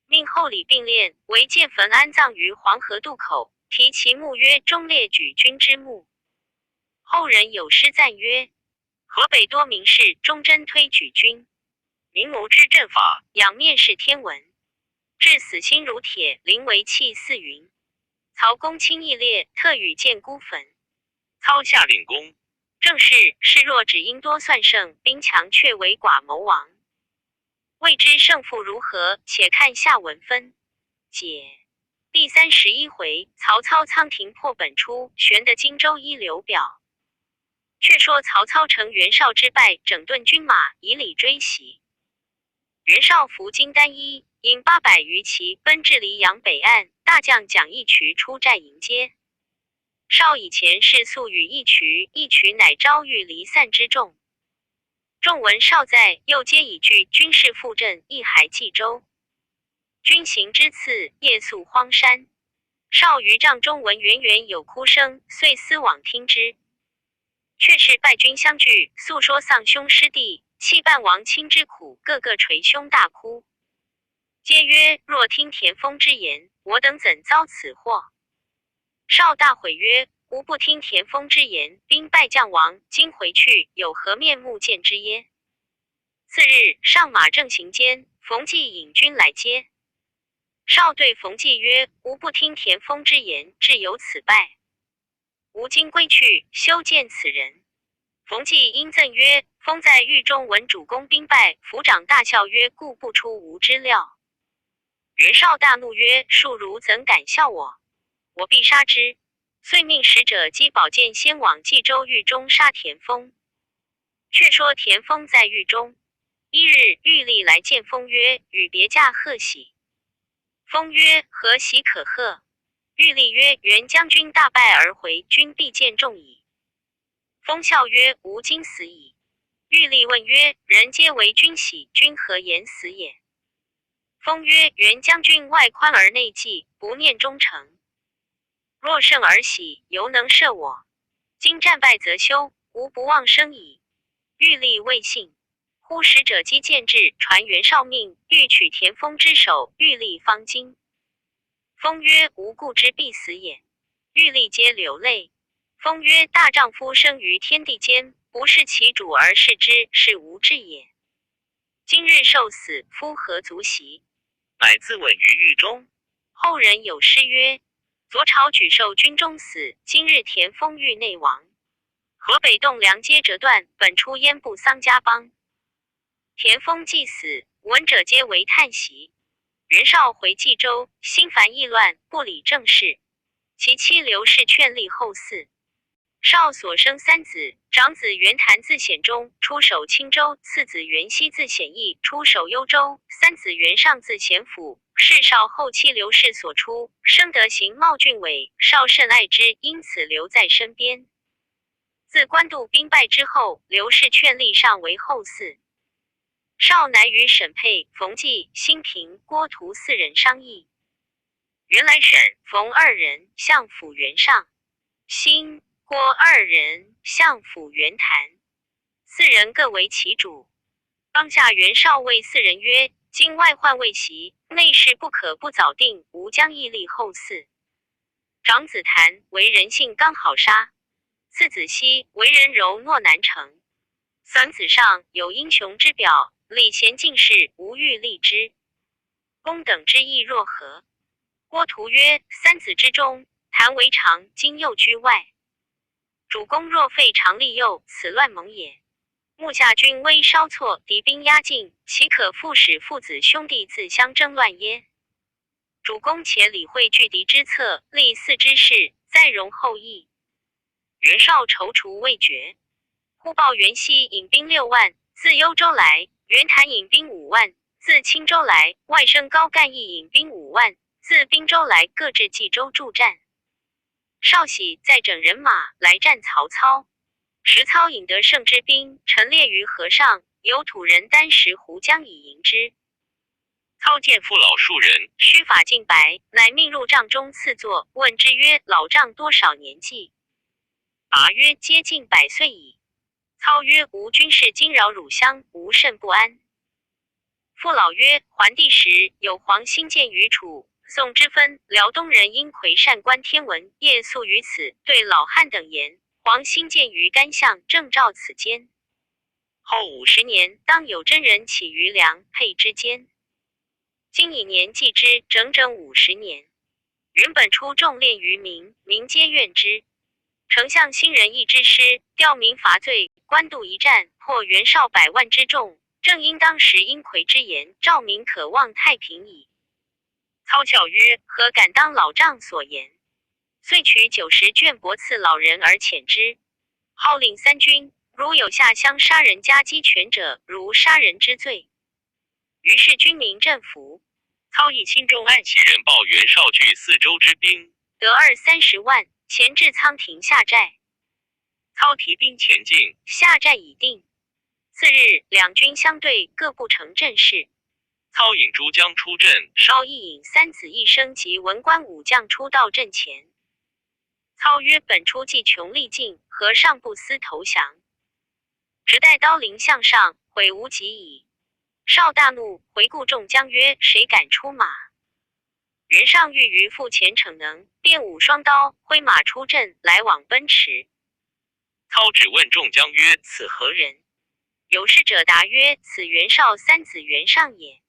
命后礼并殓，为建坟安葬于黄河渡口，题其墓曰忠烈举军之墓。后人有诗赞曰：河北多名士，忠贞推举军。明谋之阵法，仰面视天文。至死心如铁，临为弃四云。曹公卿义烈，特与见孤坟。操下令公，正是示弱只应多算胜，兵强却为寡谋亡。未知胜负如何，且看下文分解。第31回，曹操仓亭破本出，玄德荆州一流表。却说曹操乘袁绍之败，整顿军马，以礼追袭。袁绍服金单衣，引800余骑奔至黎阳北岸，大将蒋义渠出寨迎接。绍以前是素与义渠乃招遇离散之众。众闻绍在，又皆以据军事赴阵，一还冀州。军行之次，夜宿荒山。绍于帐中闻远远有哭声，遂思往听之。却是败军相聚，诉说丧兄失弟，弃半亡亲之苦，个个捶胸大哭。皆曰：若听田丰之言，我等怎遭此祸？绍大悔曰：吾不听田丰之言，兵败将亡，今回去有何面目见之耶？次日上马正行间，冯骥引军来接。少对冯骥曰：“吾不听田丰之言，致有此败。吾今归去，休见此人。”冯骥因赠曰：“封在狱中闻主公兵败，抚掌大笑曰：‘故不出吾之料。’”袁绍大怒曰：“庶如怎敢笑我？我必杀之。”遂命使者击宝剑先往冀州狱中杀田丰。却说田丰在狱中，一日狱吏来见封曰：“与别驾贺喜。”封曰：“何喜可贺？”狱吏曰：“袁将军大败而回，君必见重矣。”封笑曰：“吾今死矣。”狱吏问曰：“人皆为君喜，君何言死也？”封曰：“袁将军外宽而内忌，不念忠诚。若胜而喜，犹能赦我。今战败则休，吾不忘生矣。”狱吏未信。忽使者击剑至，传袁绍命，欲取田丰之首。狱吏方惊。封曰：“吾故之必死也。”狱吏皆流泪。封曰：“大丈夫生于天地间，不是其主而视之，是无志也。今日受死，夫何足惜？”乃自刎于狱中。后人有诗曰：“昨朝举寿军中死，今日田丰狱内亡。河北栋梁皆折断，本出焉不丧家邦。”田丰既死，闻者皆为叹息。袁绍回冀州，心烦意乱，不理政事。其妻刘氏劝立后嗣。绍所生三子，长子袁谭字显忠，出守青州；次子袁熙字显义，出守幽州；三子袁尚字显甫，是绍后妻刘氏所出，生得形貌俊伟，绍甚爱之，因此留在身边。自官渡兵败之后，刘氏劝立上为后嗣。绍乃与沈佩、冯骥、辛平、郭图四人商议。原来沈、冯二人相辅袁尚，辛、郭二人相辅袁谭，四人各为其主。当下袁绍谓四人曰：“今外患未息，内事不可不早定，吾将屹立后嗣。长子谭为人性刚好杀，次子熙为人柔懦难成，三子尚有英雄之表，礼贤进士，吾欲立之。公等之意若何？”郭图曰：“三子之中，谭为长，今又居外。主公若废长立幼，此乱盟也。目下军威稍挫，敌兵压境，岂可复使父子兄弟自相争乱耶？主公且理会拒敌之策，立嗣之事，再容后议。”袁绍踌躇未决。忽报袁熙引兵6万，自幽州来；袁谭引兵5万，自青州来；外甥高干义引兵5万，自滨州来，各至冀州助战。绍喜，再整人马来战曹操。时操引得胜之兵陈列于河上，有土人单石湖将以迎之。操见父老数人，须发尽白，乃命入帐中赐座，问之曰：“老丈多少年纪？”答曰：“接近100岁矣。”操曰：“吾军事惊扰汝乡，吾甚不安。”父老曰：“桓帝时有黄兴建于楚，宋之分，辽东人因魁善观天文，夜宿于此，对老汉等言：黄兴建于干巷，正照此间。后50年，当有真人起于梁沛之间。今以年计之，整整50年。原本出众练于民，民皆怨之。丞相新人义之师，吊民伐罪，官渡一战，破袁绍100万之众，正因当时殷魁之言，赵民可望太平矣。”操笑曰：“何敢当老丈所言？”遂取90卷帛赐老人而遣之。号令3军，如有下乡杀人家鸡犬者，如杀人之罪。于是军民振服。操以心中暗喜人报袁绍据4州之兵，得20-30万，前至仓亭下寨。操提兵前进，下寨已定。次日，两军相对，各不成阵势。操引诸将出阵，稍一引3子1生及文官武将出到阵前。操曰：“本初计穷力尽，何尚不思投降？直待刀临项上，悔无及矣。”绍大怒，回顾众将曰：“谁敢出马？”袁尚欲于腹前逞能，便舞双刀，挥马出阵，来往奔驰。操只问众将曰：“此何人？”有使者答曰：“此袁绍3子袁尚也。”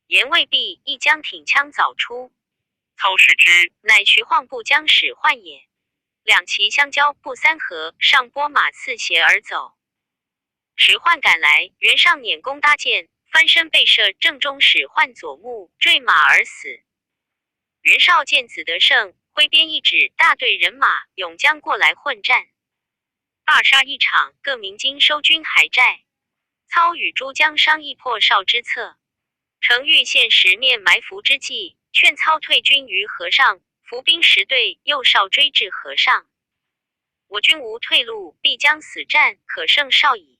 言未毕，亦将挺枪早出。操视之，乃徐晃部将使唤也。两骑相交，不三合，上拨马刺斜而走。使唤赶来，袁尚拈弓搭箭，翻身被射正中使唤左目，坠马而死。袁绍见子得胜，挥鞭一指，大队人马涌将过来混战，罢杀一场，各鸣金收军还寨。操与诸将商议破绍之策，程昱现时面埋伏之计，劝操退军于河上，伏兵10队，诱绍追至河上。我军无退路，必将死战，可胜绍矣。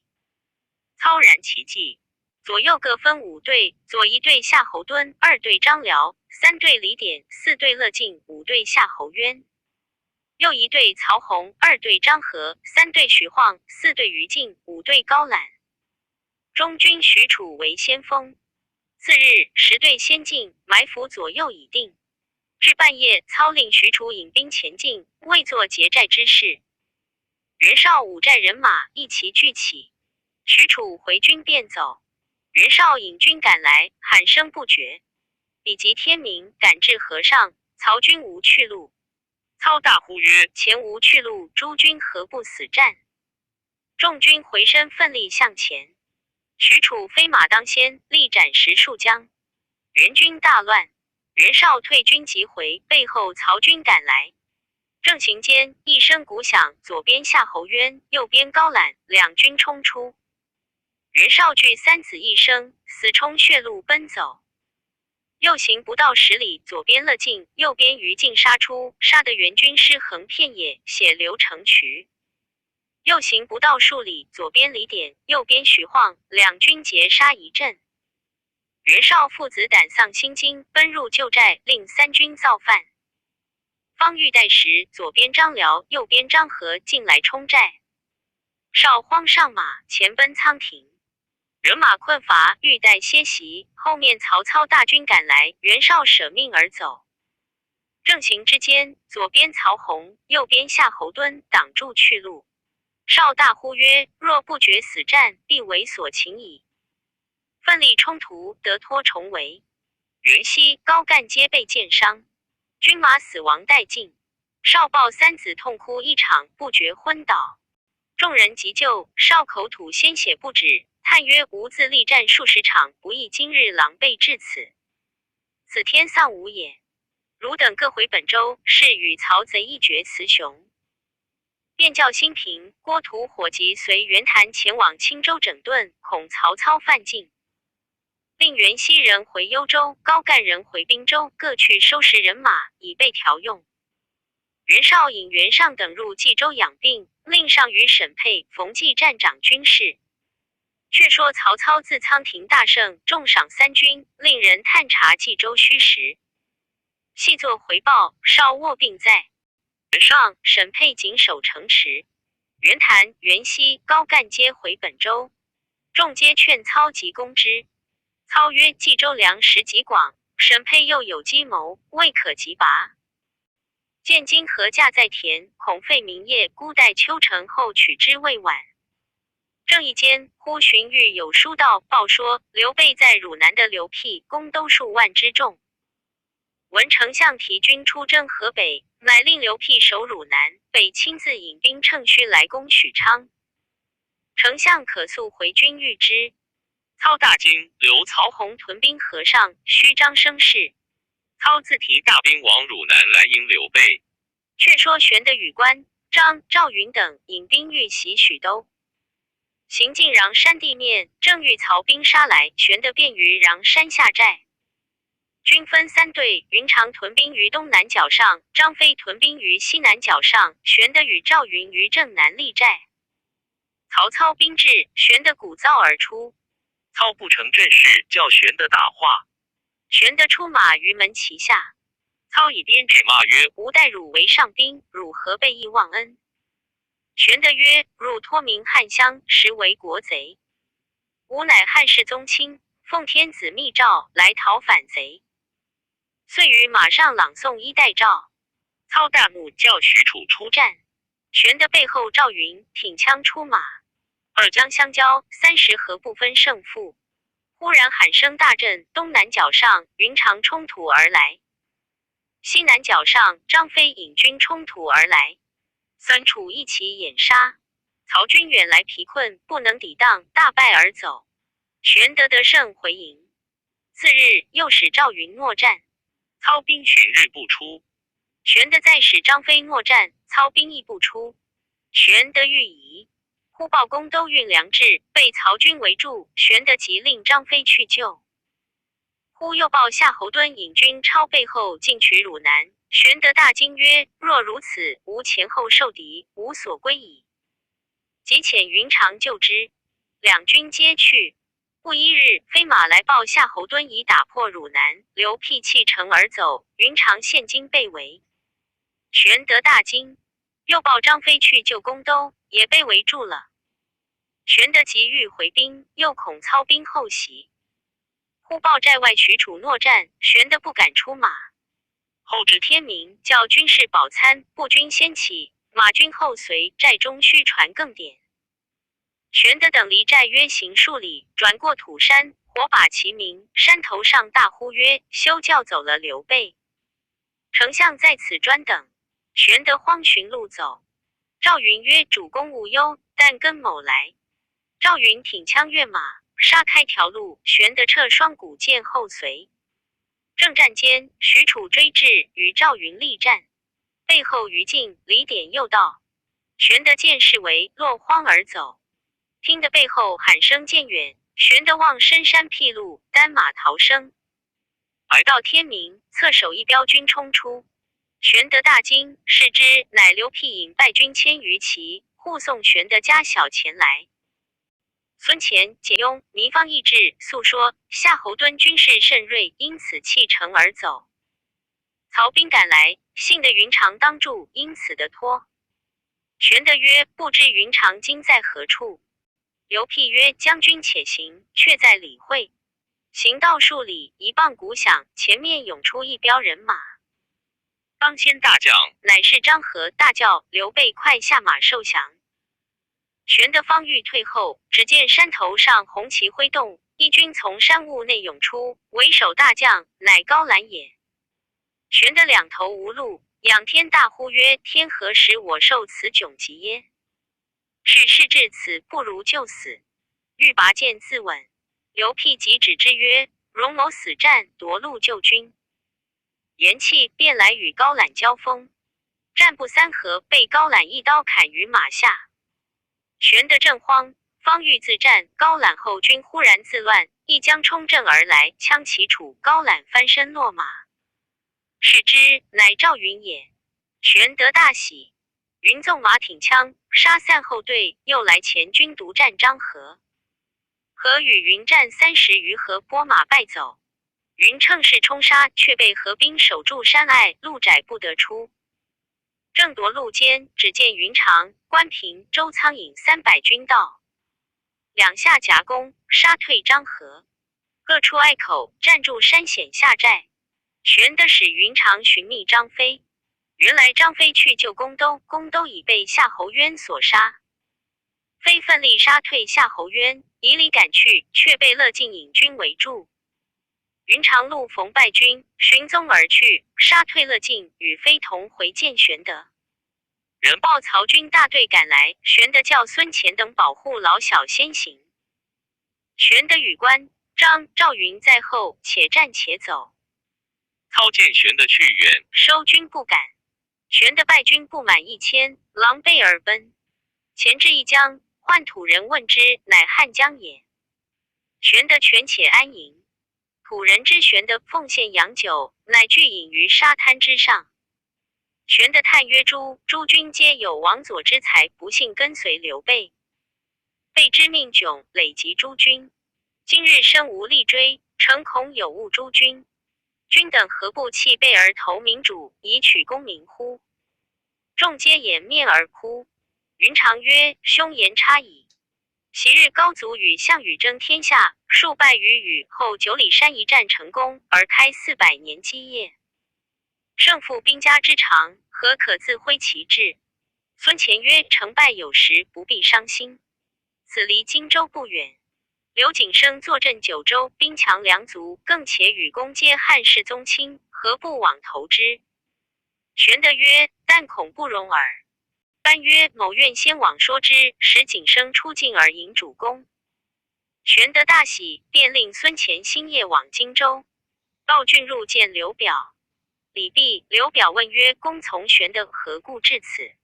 操然其计，左右各分5队，左一队夏侯惇，2队张辽，3队李典，4队乐进，5队夏侯渊。右一队曹洪，2队张合，3队徐晃，4队于禁，5队高览。中军许褚为先锋。次日，10队先进，埋伏左右已定。至半夜，操令许褚引兵前进，未作劫寨之势。袁绍5寨人马一齐聚起，许褚回军便走。袁绍引军赶来，喊声不绝。比及天明，赶至河上，曹军无去路。操大呼曰：“前无去路，诸军何不死战？”众军回身奋力向前。许褚飞马当先，力斩10数将。袁军大乱。袁绍退军急回，背后曹军赶来。正行间，一声鼓响，左边夏侯渊，右边高览，两军冲出。袁绍惧3子一生，死冲血路奔走。右行不到10里，左边乐进，右边于禁杀出，杀得袁军尸横遍野，血流成渠。右行不到数里，左边李典，右边徐晃，两军截杀一阵。袁绍父子胆丧心惊，奔入旧寨，令3军造饭。方欲待时，左边张辽，右边张合进来冲寨。绍慌上马，前奔仓亭。人马困乏，欲待歇息，后面曹操大军赶来，袁绍舍命而走。正行之间，左边曹洪，右边夏侯惇挡住去路。绍大呼曰：“若不决死战，必为所擒矣！”奋力冲突，得脱重围。袁熙、高干皆被箭伤，军马死亡殆尽。绍报3子痛哭一场，不觉昏倒。众人急救，绍口吐鲜血不止，叹曰：“吾自力战数十场，不亦今日狼狈至此，此天丧吾也。汝等各回本州，是与曹贼一决雌雄。”便叫兴平、郭图火急随袁谭前往青州整顿，恐曹操犯境。令袁熙人回幽州，高干人回滨州，各去收拾人马，以备调用。袁绍引袁尚等入冀州养病，令上与沈沛、冯骥站掌军事。却说曹操自仓亭大胜，重赏3军，令人探查冀州虚实。细作回报，绍卧病在。袁尚、沈沛谨守城池。袁谭、袁熙、高干皆回本州。众皆劝操急攻之。操曰：“冀州粮食极广，沈沛又有计谋，未可急拔。见今禾稼在田，恐废民业，孤待秋成后取之未晚。”正义间，忽荀彧有书到，报说刘备在汝南的刘辟攻都数万之众。闻丞相提军出征河北，乃令刘辟守汝南，备亲自引兵乘虚来攻许昌。丞相可速回军谕之。操大惊，刘曹洪屯兵河上，虚张声势。操自提大兵往汝南来迎刘备。却说玄德、羽关、张、赵云等引兵欲袭许都。行进穰山地面，正遇曹兵杀来，玄德便于穰山下寨。军分3队，云长屯兵于东南角上，张飞屯兵于西南角上，玄德与赵云于正南立寨。曹操兵至，玄德鼓噪而出。操不成阵势，叫玄德打话。玄德出马于门旗下。操以鞭指骂曰：“吾待汝为上宾，汝何背义忘恩？”玄德曰：“汝托名汉乡，实为国贼。吾乃汉室宗亲，奉天子密诏来讨反贼。”遂于马上朗诵衣带诏。操大怒，叫许褚出战。玄德背后赵云挺枪出马，二将相交，30合不分胜负。忽然喊声大震，东南角上云长冲土而来，西南角上张飞引军冲土而来，三楚一起掩杀。曹军远来疲困，不能抵挡，大败而走。玄德得胜回营。次日又使赵云搦战，操兵旬日不出。玄德再使张飞搦战，操兵亦不出。玄德欲疑，忽报宫都运粮至，被曹军围住。玄德急令张飞去救。忽又报夏侯惇引军超背后进取汝南。玄德大惊曰：若如此，吾前后受敌，无所归矣。即遣云长救之，两军皆去。不一日，飞马来报夏侯惇已打破汝南，刘辟弃城而走，云长现今被围。玄德大惊，又报张飞去救宫都，也被围住了。玄德急欲回兵，又恐操兵后袭，忽报寨外许褚搦战，玄德不敢出马。后至天明，叫军士饱餐，步军先起，马军后随，寨中须传更点。玄德等离寨约行数里，转过土山，火把齐鸣，山头上大呼曰：休教走了刘备！丞相在此专等。玄德慌寻路走。赵云曰：主公无忧，但跟某来。赵云挺枪跃马，杀开条路，玄德掣双股剑后随。正战间，许褚追至，与赵云力战，背后于禁，李典诱到，玄德见势为，落荒而走。听得背后喊声渐远，玄德望深山僻路，单马逃生。而到天明，侧手一彪军冲出，玄德大惊，视之，乃刘辟引败军1000余骑，护送玄德家小前来。孙乾、简雍、糜芳议志诉说夏侯惇军事甚锐，因此弃城而走。曹兵赶来，幸得云长当住，因此得脱。玄德曰：不知云长今在何处？刘辟曰：将军且行，却在理会。行道数里，一棒鼓响，前面涌出一彪人马。当先大将乃是张合，大叫刘备快下马受降。玄德方欲退后，只见山头上红旗挥动，一军从山雾内涌出，为首大将乃高览也。玄德两头无路，仰天大呼曰：天何使我受此窘急耶？事至此，不如就死。欲拔剑自刎。刘辟即止之曰：容某死战，夺路救军。言讫，便来与高览交锋，战不3合，被高览一刀砍于马下。玄德正慌，方欲自战，高览后军忽然自乱，一将冲阵而来，枪齐杵，高览翻身落马。视之，乃赵云也。玄德大喜，云纵马挺枪，杀散后队，又来前军独战张合。合与云战30余合，拨马败走。云乘势冲杀，却被合兵守住山隘，路窄不得出。正夺路间，只见云长、关平、周仓引300军到，两下夹攻，杀退张合，各出隘口，站住山险下寨。玄德使云长寻觅张飞，原来张飞去救宫都，宫都已被夏侯渊所杀。飞奋力杀退夏侯渊，以礼赶去，却被乐进引军围住。云长路逢败军，寻踪而去，杀退乐进，与飞同回见玄德。人报曹军大队赶来，玄德叫孙乾等保护老小先行。玄德与关张、赵云在后，且战且走。操见玄德去远，收军不敢。玄德败军不满1000，狼狈而奔。前至一江，唤土人问之，乃汉江也。玄德权且安营。土人知玄德奉献洋酒，乃聚饮于沙滩之上。玄德叹曰：诸军皆有王佐之才，不幸跟随刘备。备知命窘，累及诸军。今日生无力追，诚恐有误诸军。君等何不弃备而投明主，以取功名乎？众皆掩面而哭。云长曰：凶言差矣。昔日高祖与项羽争天下，数败于羽后9里山一战成功，而开400年基业。胜负兵家之常，何可自挥其志？孙乾曰：成败有时，不必伤心。此离荆州不远。刘景升坐镇九州，兵强粮足，更且与公皆汉室宗亲，何不往投之？玄德曰：但恐不容耳。班曰：某愿先往说之，使景升出境而迎主公。玄德大喜，便令孙乾星夜往荆州。道郡入见刘表，礼毕，刘表问曰：公从玄德何故至此？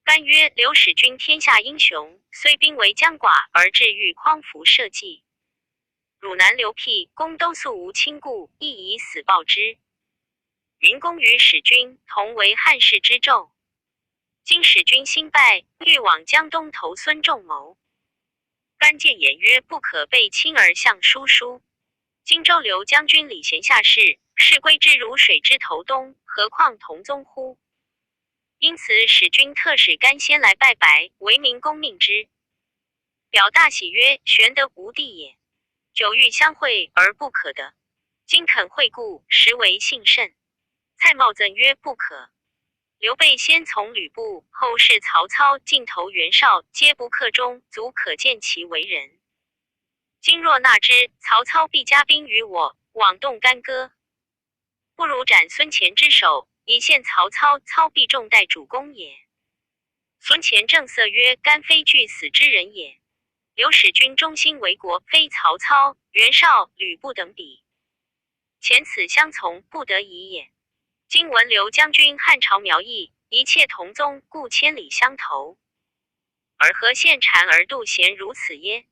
班曰：刘使君天下英雄，虽兵为将寡，而志欲匡扶社稷。汝南刘辟、公都素无亲故，亦以死报之。明公与使君同为汉室之胄，今使君兴败，欲往江东投孙仲谋。班谏言曰：不可背亲而向叔叔。荆州刘将军礼贤下士，是归之如水之投东，何况同宗乎？因此使君特使甘先来拜白，为明公命之。表大喜曰：玄德无弟也，久欲相会而不可得，今肯会故，实为幸甚。蔡瑁赠曰：不可。刘备先从吕布，后是曹操，尽投袁绍，皆不克中，足可见其为人。今若纳之，曹操必加兵于我，往动干戈。不如斩孙乾之首，以献曹操，操必重待主公也。孙乾正色曰：甘非惧死之人也。刘使君忠心为国，非曹操、袁绍、吕布等比。前此相从，不得已也。今闻刘将军汉朝苗裔，一切同宗，故千里相投。尔何献谗而妒贤如此耶？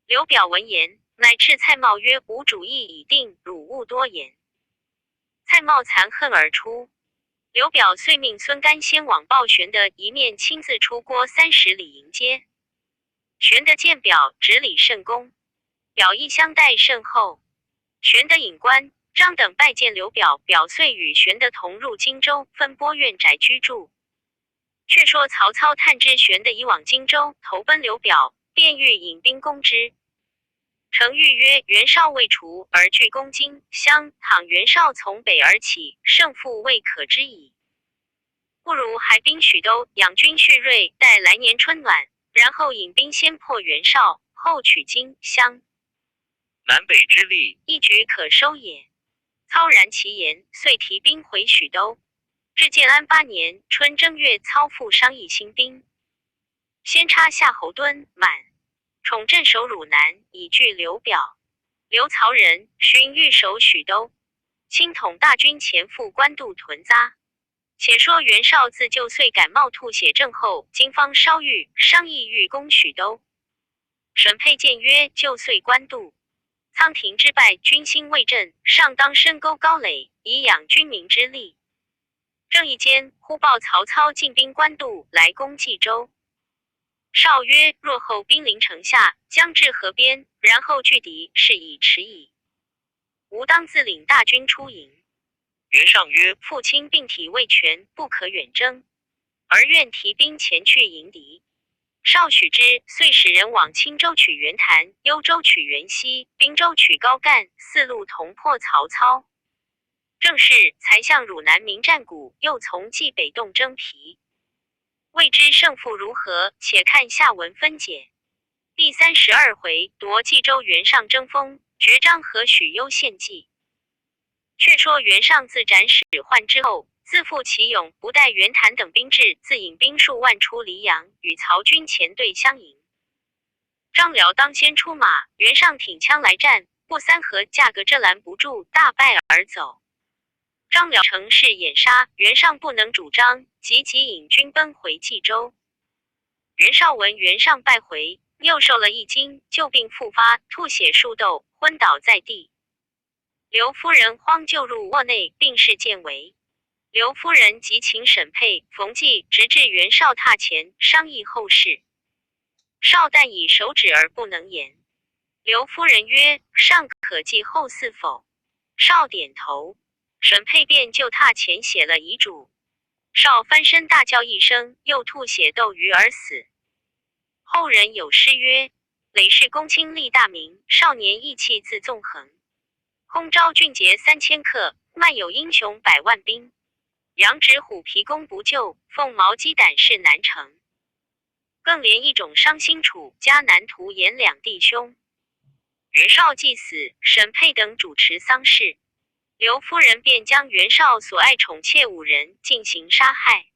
刘表闻言，乃斥蔡瑁曰：吾主意已定，汝勿多言。蔡瑁残恨而出。刘表遂命孙干先往报玄德，一面亲自出郭30里迎接。玄德见表，执礼甚恭，表亦相待甚厚。玄德引官张等拜见刘表，表遂与玄德同入荆州，分拨院宅居住。却说曹操探知玄德已往荆州，投奔刘表，便欲引兵攻之。程昱曰：袁绍未除，而据攻荆襄，倘袁绍从北而起，胜负未可知矣。不如还兵许都，养军蓄锐，待来年春暖，然后引兵先破袁绍，后取荆襄，南北之力，一举可收也。操然其言，遂提兵回许都。至建安8年春正月，操复商议兴兵，先插夏侯惇、满、宠镇守汝南，以拒刘表。刘曹人，荀彧守许都，亲统大军前赴官渡屯扎。且说袁绍自旧岁感冒吐血症后，经方稍愈，商议欲攻许都。沈沛谏曰：旧岁官渡，仓亭之败，军心未振，上当深沟高垒，以养军民之力。正义间，忽报曹操进兵官渡，来攻冀州。绍曰：若后兵临城下，将至河边，然后拒敌，是以迟矣。吾当自领大军出营。袁尚曰：父亲病体未全，不可远征，而愿提兵前去迎敌。绍许之，遂使人往青州取袁谭，幽州取袁熙，滨州取高干，4路同破曹操。正是才向汝南民战鼓，又从冀北动征皮。未知胜负如何，且看下文分解。第32回，夺冀州袁尚争锋，绝张和许攸献计。却说袁尚自斩史涣之后，自负其勇，不待袁谭等兵至，自引兵数万出黎阳，与曹军前队相迎。张辽当先出马，袁尚挺枪来战，不3合，架个遮拦不住，大败而走。张辽乘势掩杀，袁尚不能主张，急引军奔回冀州。袁绍闻袁尚败回，又受了一惊，旧病复发，吐血数斗，昏倒在地。刘夫人慌救入卧内，病势渐危。刘夫人即请沈沛、冯骥直至袁绍榻前，商议后事。绍但以手指而不能言。刘夫人曰：尚可计后事否？绍点头。沈沛便就榻前写了遗嘱。绍翻身大叫一声，又吐血斗鱼而死。后人有诗曰：累世公卿立大名，少年意气自纵横。空招俊杰3000客，漫有英雄100万兵。羊脂虎皮攻不救，凤毛鸡胆事难成。更连一种伤心处，迦南图言两弟兄。袁绍既死，沈佩等主持丧事，刘夫人便将袁绍所爱宠妾5人进行杀害。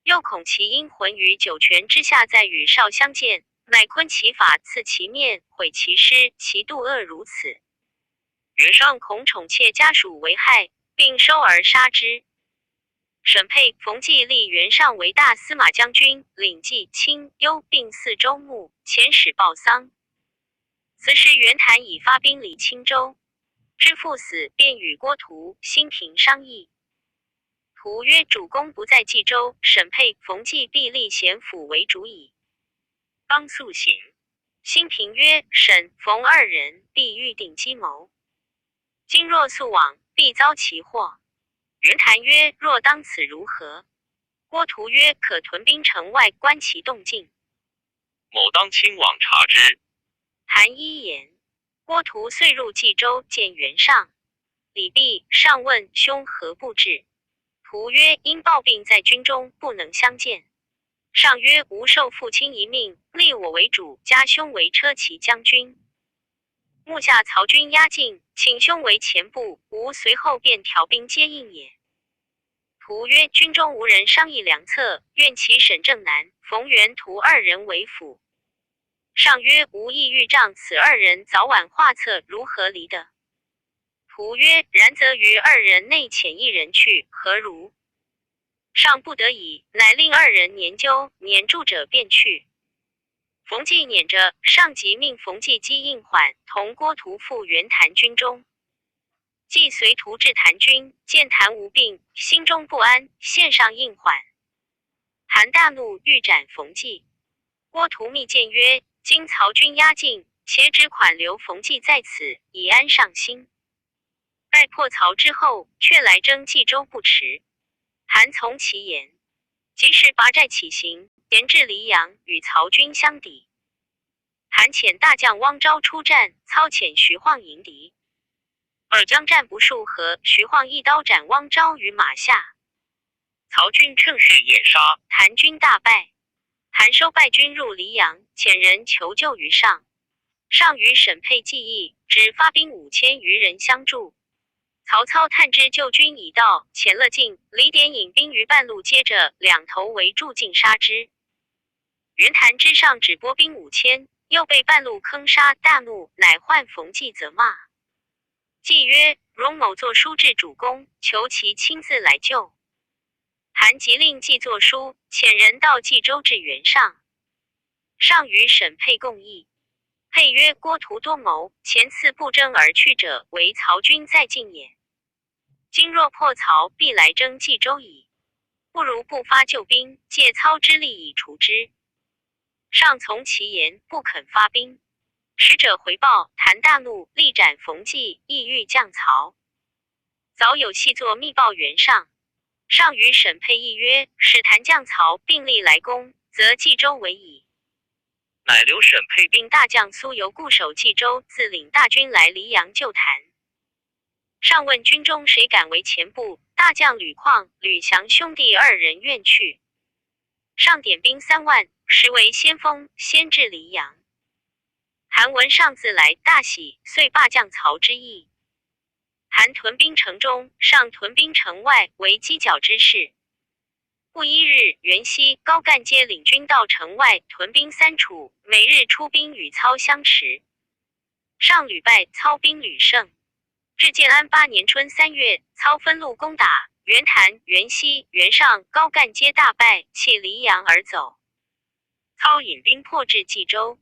又恐其因魂于九泉之下，再与绍相见，乃昆其法，刺其面，毁其尸，其度恶如此。袁绍恐宠妾家属为害，并收而杀之。沈佩、冯骥立袁尚为大司马将军，领冀、青、幽并4州牧，遣使报丧。此时袁谭已发兵李青州，知父死，便与郭图、辛平商议。图曰：主公不在冀州，沈佩、冯骥必立咸府为主矣。方速行。辛平曰：沈、冯2人必预定计谋，今若速往，必遭其祸。袁谭曰：若当此如何？郭图曰：可屯兵城外，观其动静。某当亲往察之。谭依言。郭图遂入冀州，见袁尚。礼毕，上问兄何不至？图曰：因抱病在军中，不能相见。上曰：吾受父亲一命，立我为主，加兄为车骑将军。目下曹军压境，请兄为前部，吾随后便调兵接应也。图曰：军中无人商议良策，愿其沈正南、冯元、图2人为辅。上曰：吾意欲仗此2人早晚画策，如何离得？图曰：然则于2人内遣1人去，何如？上不得已，乃令2人研究，撵住者便去。冯骥撵着，上即命冯骥击应缓，同郭图赴袁谭军中。骥随图至谭军，见谭无病，心中不安，献上应缓。谭大怒，欲斩冯骥。郭图密谏曰：今曹军压境，且只款留冯骥在此，以安上心。待破曹之后，却来征冀州不迟。谭从其言，即时拔寨起行，沿至黎阳，与曹军相抵。谭遣大将汪昭出战，操遣徐晃迎敌。而将战不数合，徐晃一刀斩汪昭于马下。曹军乘势掩杀，谭军大败。谭收败军入黎阳，遣人求救于上。上与沈佩计议，只发兵5000余人相助。曹操探知救军已到，遣乐进、李典引兵于半路，接着2头围住进杀之。袁谭之上只拨兵5000，又被半路坑杀，大怒，乃唤冯骥责骂。骥曰：容某作书至主公，求其亲自来救。谭即令骥作书，遣人到冀州至袁尚。上与沈佩共议。佩曰：郭图多谋，前次不征而去者，为曹军在晋也。今若破曹，必来征冀州矣。不如不发救兵，借操之力以除之。上从其言，不肯发兵。使者回报，谭大怒，力斩冯骥，意欲降曹。早有细作密报袁尚。上与沈佩议曰：使谭降曹，并力来攻，则冀州为矣。乃留沈佩并大将苏由固守冀州，自领大军来黎阳救谭。上问军中谁敢为前部，大将吕旷、吕翔兄弟2人愿去。上点兵3万，实为先锋，先至黎阳。谭闻上自来，大喜，遂罢降曹之意。谭屯兵城中，上屯兵城外，为犄角之势。不一日，袁熙、高干皆领军到城外，屯兵3处，每日出兵与操相持。上屡败，操兵屡胜。至建安8年春3月，操分路攻打袁谭、袁熙、袁尚、高干皆大败，弃黎阳而走。操引兵破至冀州。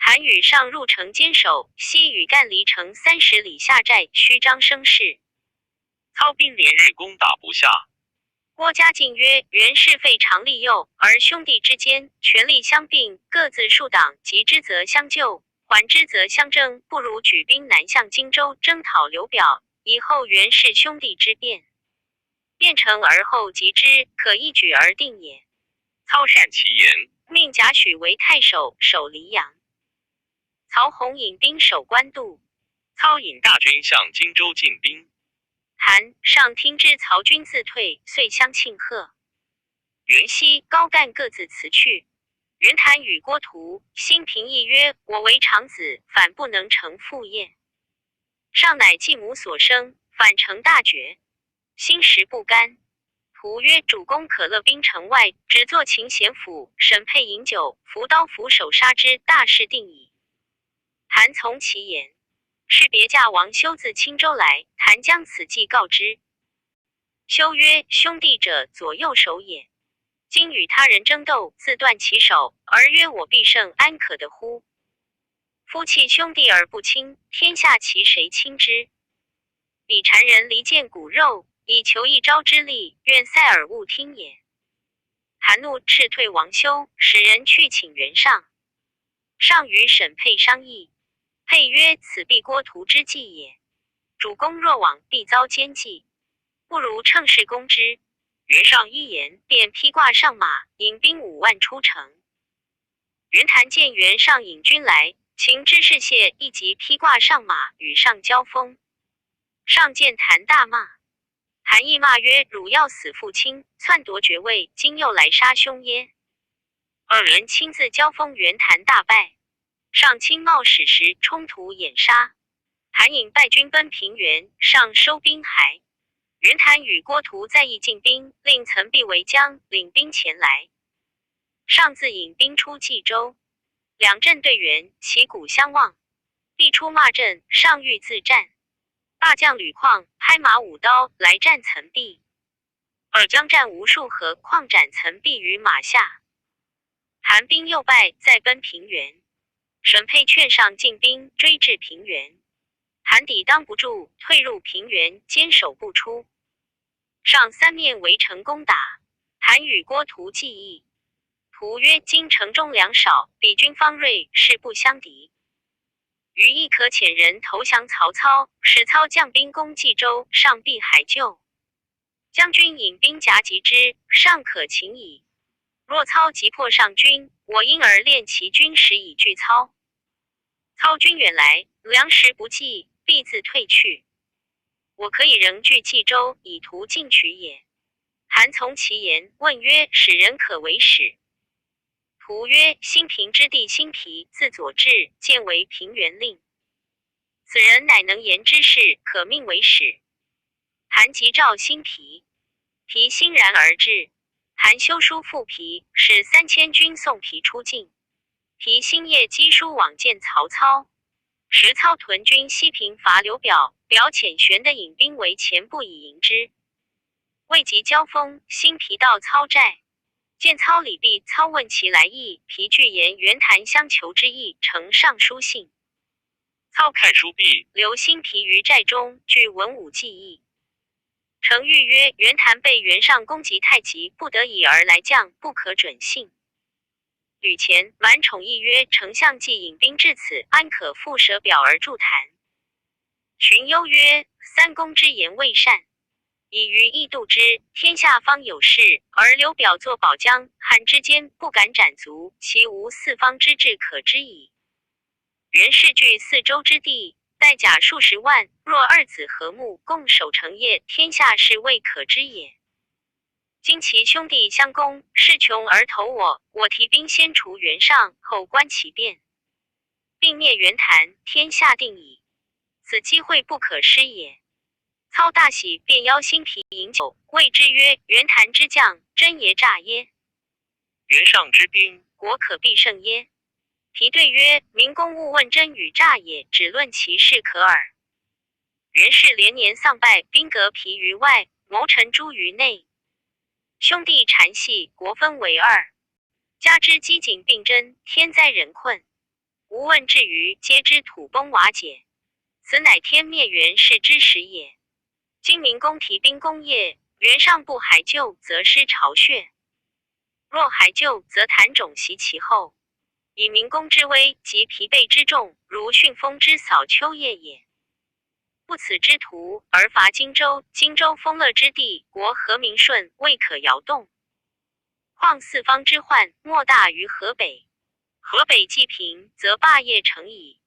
谭与上入城坚守，西与干离城30里下寨，虚张声势。操兵连日攻打不下。郭嘉进曰：袁氏废长利诱，而兄弟之间权力相并，各自树党，急之则相救，缓之则相争，不如举兵南向荆州，征讨刘表，以后袁氏兄弟之变。变成而后及之，可一举而定也。操善其言，命贾诩为太守，守黎阳。曹洪引兵守官渡。操引大军向荆州进兵。谭、上听知曹军自退，遂相庆贺。袁熙、高干各自辞去。袁谭与郭图、辛平议曰：我为长子，反不能成父业。上乃继母所生，反成大绝，心实不甘。图曰：主公可乐兵城外，只作秦贤府，审配饮酒，扶刀斧手杀之，大事定矣。谭从其言。是别驾王修自青州来，谭将此计告之。修曰：兄弟者，左右手也。今与他人争斗，自断其手，而曰我必胜，安可得乎？夫弃兄弟而不亲，天下其谁亲之？彼谗人离间骨肉，以求一朝之利，愿塞耳勿听也。谭怒，斥退王修，使人去请袁尚。尚与沈沛商议，沛曰：此必郭图之计也。主公若往，必遭奸计，不如乘势攻之。袁尚一言，便披挂上马，引兵5万出城。袁谭见袁尚引军来，秦知士燮一即披挂上马，与上交锋。上见谭大骂，谭亦骂曰：汝要死父亲，篡夺爵位，今又来杀兄耶？二人亲自交锋，袁谭大败。上亲冒矢石冲突掩杀，谭引败军奔平原，上收兵还。袁谭与郭图再议进兵，令岑必为将，领兵前来。上自引兵出冀州，两阵对圆，旗鼓相望。必出骂阵，上欲自战，大将吕旷拍马舞刀来战岑必。二将战无数合，旷斩岑必于马下。谭兵又败，再奔平原。沈沛劝上进兵追至平原，谭抵当不住，退入平原，坚守不出。上三面围城攻打，谭与郭图计议。图曰：今城中粮少，彼军方锐，势不相敌。余亦可遣人投降曹操，使操将兵攻冀州，上必还救。将军引兵夹击之，尚可擒矣。若操击破上军，我因而练其军时以拒操。操军远来，粮食不济，必自退去。我可以仍据冀州，以图进取也。谭从其言，问曰：使人可为使？图曰：新平之弟辛毗，字左志，见为平原令。此人乃能言之事，可命为使。谭即召辛毗，毗欣然而至。谭修书复毗，使3000军送毗出境。毗星夜击书往见曹操。时操屯军西平伐刘表，表遣玄的引兵为前部以迎之。未及交锋，辛毗到操寨，见操礼毕，操问其来意，毗具言袁谭相求之意，呈上书信。操看书毕，留辛毗于寨中，据文武技艺。程昱曰：袁谭被袁尚攻击太急，不得已而来将，不可准信。吕虔、满宠议曰：丞相既引兵至此，安可复舍表而助谭？荀攸曰：三公之言未善，以于义度之，天下方有事，而刘表作保疆，汉之间不敢斩卒，其无四方之志可知矣。袁氏据4州之地，带甲数十万，若二子和睦，共守城业，天下事未可知也。今其兄弟相攻，势穷而投我，我提兵先除袁尚，后观其变，并灭袁谭，天下定矣。此机会不可失也。操大喜，便邀辛毗饮酒，谓之曰：袁谭之将，真爷诈耶？袁尚之兵，国可必胜耶？毗对曰：民公勿问真与诈也，只论其事可耳。袁氏连年丧败，兵革毗于外，谋臣诛于内。兄弟缠系，国分为二。加之饥馑并争，天灾人困，无问至于，皆知土崩瓦解。此乃天灭袁氏之时也。今民公提兵攻业，袁尚不还救，则失巢穴；若还救，则谭种袭其后，以民公之威及疲惫之众，如旋风之扫秋叶也。不此之徒，而伐荆州，荆州丰乐之地，国和民顺，未可摇动。况四方之患，莫大于河北。河北既平，则霸业成矣。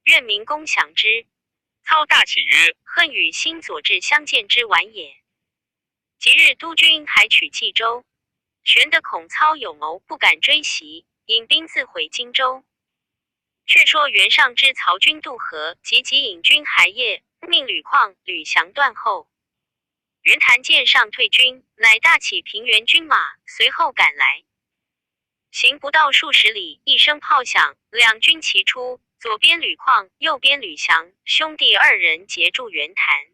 愿民公享之。操大喜曰：恨与辛左志相见之晚也。即日督军还取冀州，玄德恐操有谋，不敢追袭，引兵自回荆州。却说袁尚知曹军渡河，即引军还邺，命吕旷、吕翔断后。袁谭见上退军，乃大起平原军马，随后赶来。行不到数十里，一声炮响，两军齐出，左边吕旷，右边吕翔，兄弟二人截住袁谭。